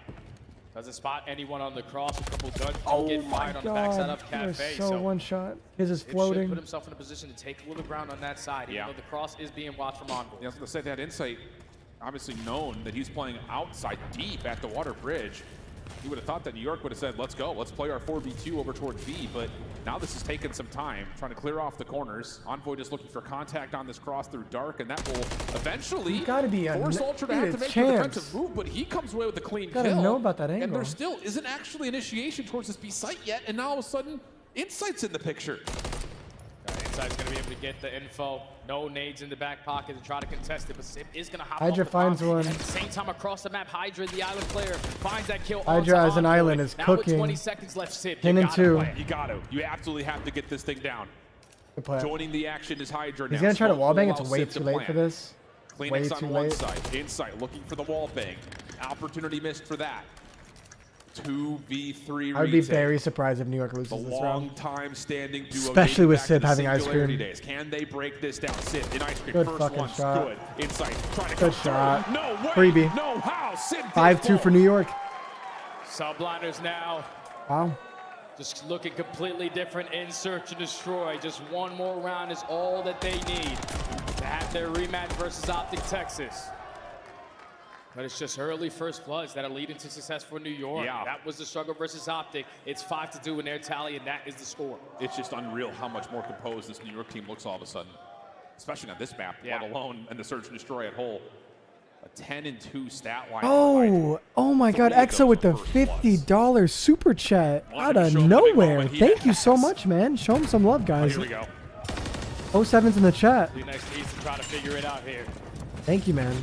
Doesn't spot anyone on the cross. A couple guns get fired on the backside of Cafe. So one shot. His is Should floating. put himself in a position to take a little ground on that side, even though the cross is being watched from Envoy. Yeah, I was going to say that Insight, obviously known that he's playing outside deep at the water bridge. You would have thought that New York would have said, let's go, let's play our 4v2 over towards B, but now this has taken some time, trying to clear off the corners. Envoy just looking for contact on this cross through dark, and that will eventually force Ultra to have to make the defensive move, but he comes away with a clean kill. Gotta know about that angle. And there still isn't actually initiation towards this B site yet, and now all of a sudden, Insight's in the picture. Insight's going to be able to get the info. No nades in the back pocket to try to contest it, but Sib is going to hop Hydra off the finds bomb. one. At the same time across the map, Hydra, the island player, finds that kill. Hydra as an island is now cooking. With 20 seconds left, Sib, Pin you and gotta two. play. You got to. You absolutely have to get this thing down. Good play. Joining the action is Hydra now. He's gonna try to Smoke wallbang. will It's allow way Sib too to late plan. for this. Way Kleenex too on one late. side. Insight looking for the wall bang. Opportunity missed for that. 2v3 I would be retake. very surprised if New York loses The this long round. time standing duo. Especially with dating back Sib to the having ice Singularity cream. Days. Can they break this down? Sib in ice cream. Good First fucking one. shot. Good. Insight. Trying to Good come shot. through. No way. Freebie. No how. Sib 5-2 for New York. Subliners now. Wow. Just looking completely different in Search and Destroy. Just one more round is all that they need to have their rematch versus OpTic Texas. But it's just early first bloods that are leading to success for New York. Yeah. That was the struggle versus OpTic. It's 5-2 in their tally, and that is the score. It's just unreal how much more composed this New York team looks all of a sudden. Especially on this map, let alone in the Search and Destroy at whole. A 10-2 stat line. Oh my God, EXO with the $50 super chat out of nowhere. Thank you so much, man. Show him some love, guys. Here we go. 07's in the chat. Kleenex needs to try to figure it out here. Thank you, man.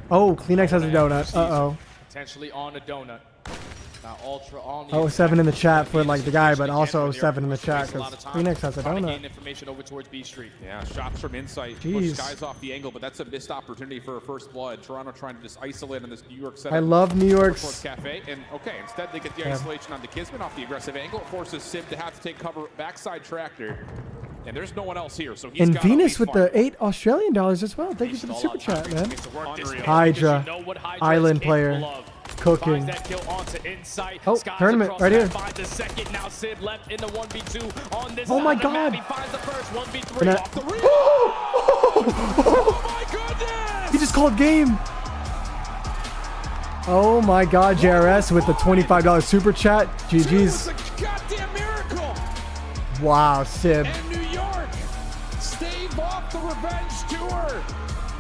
Oh, Kleenex has a donut. Uh-oh. Potentially on a donut. Now Ultra on the 07 in the chat for like the guy, but also 07 in the chat because Kleenex has a donut. Information over towards B Street. Yeah, shots from Insight. Jeez. Push Skies off the angle, but that's a missed opportunity for a first blood. Toronto trying to just isolate on this New York setup. I love New York's. Towards Cafe, and okay, instead they get the isolation on the Kismet off the aggressive angle. It forces Sib to have to take cover backside tractor. And there's no one else here, so he's And got Venus with the $8 Australian as well. Thank you for the super chat, man. Hydra, island player, cooking. Oh, tournament right here. Oh my God! He just called game. Oh my God, JRS with the $25 super chat. GG's. Goddamn miracle! Wow, Sib. And New York stave off the revenge tour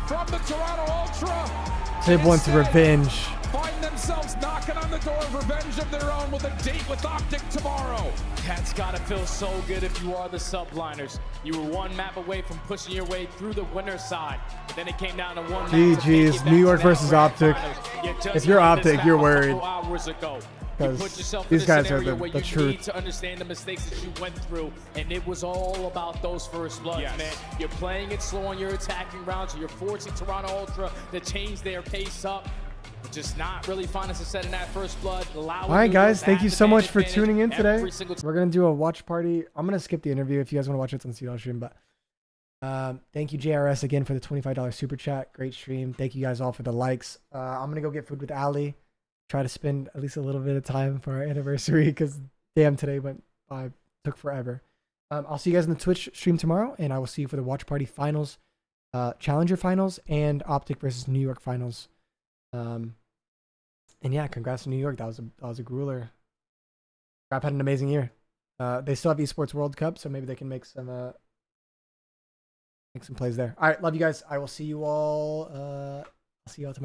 from the Toronto Ultra. Sib wants revenge. Find themselves knocking on the door of revenge of their own with a date with OpTic tomorrow. That's gotta feel so good if you are the Subliners. You were one map away from pushing your way through the winner's side. But then it came down to one map. GG's, New York versus OpTic. If you're OpTic, you're worried. Because these guys are the truth. You need to understand the mistakes that you went through, and it was all about those first bloods, man. You're playing it slow on your attacking rounds, so you're forcing Toronto Ultra to change their pace up. Just not really finding success in that first blood. All right, guys, thank you so much for tuning in today. We're going to do a watch party. I'm going to skip the interview if you guys want to watch it on CDL stream, but thank you, JRS, again for the $25 super chat. Great stream. Thank you guys all for the likes. I'm going to go get food with Ali. Try to spend at least a little bit of time for our anniversary because damn, today went by, took forever. I'll see you guys in the Twitch stream tomorrow, and I will see you for the Watch Party finals, Challenger finals, and OpTic versus New York finals. And yeah, congrats to New York. That was a grueler. Rap had an amazing year. They still have Esports World Cup, so maybe they can make some plays there. All right, love you guys. I will see you all. I'll see you all tomorrow.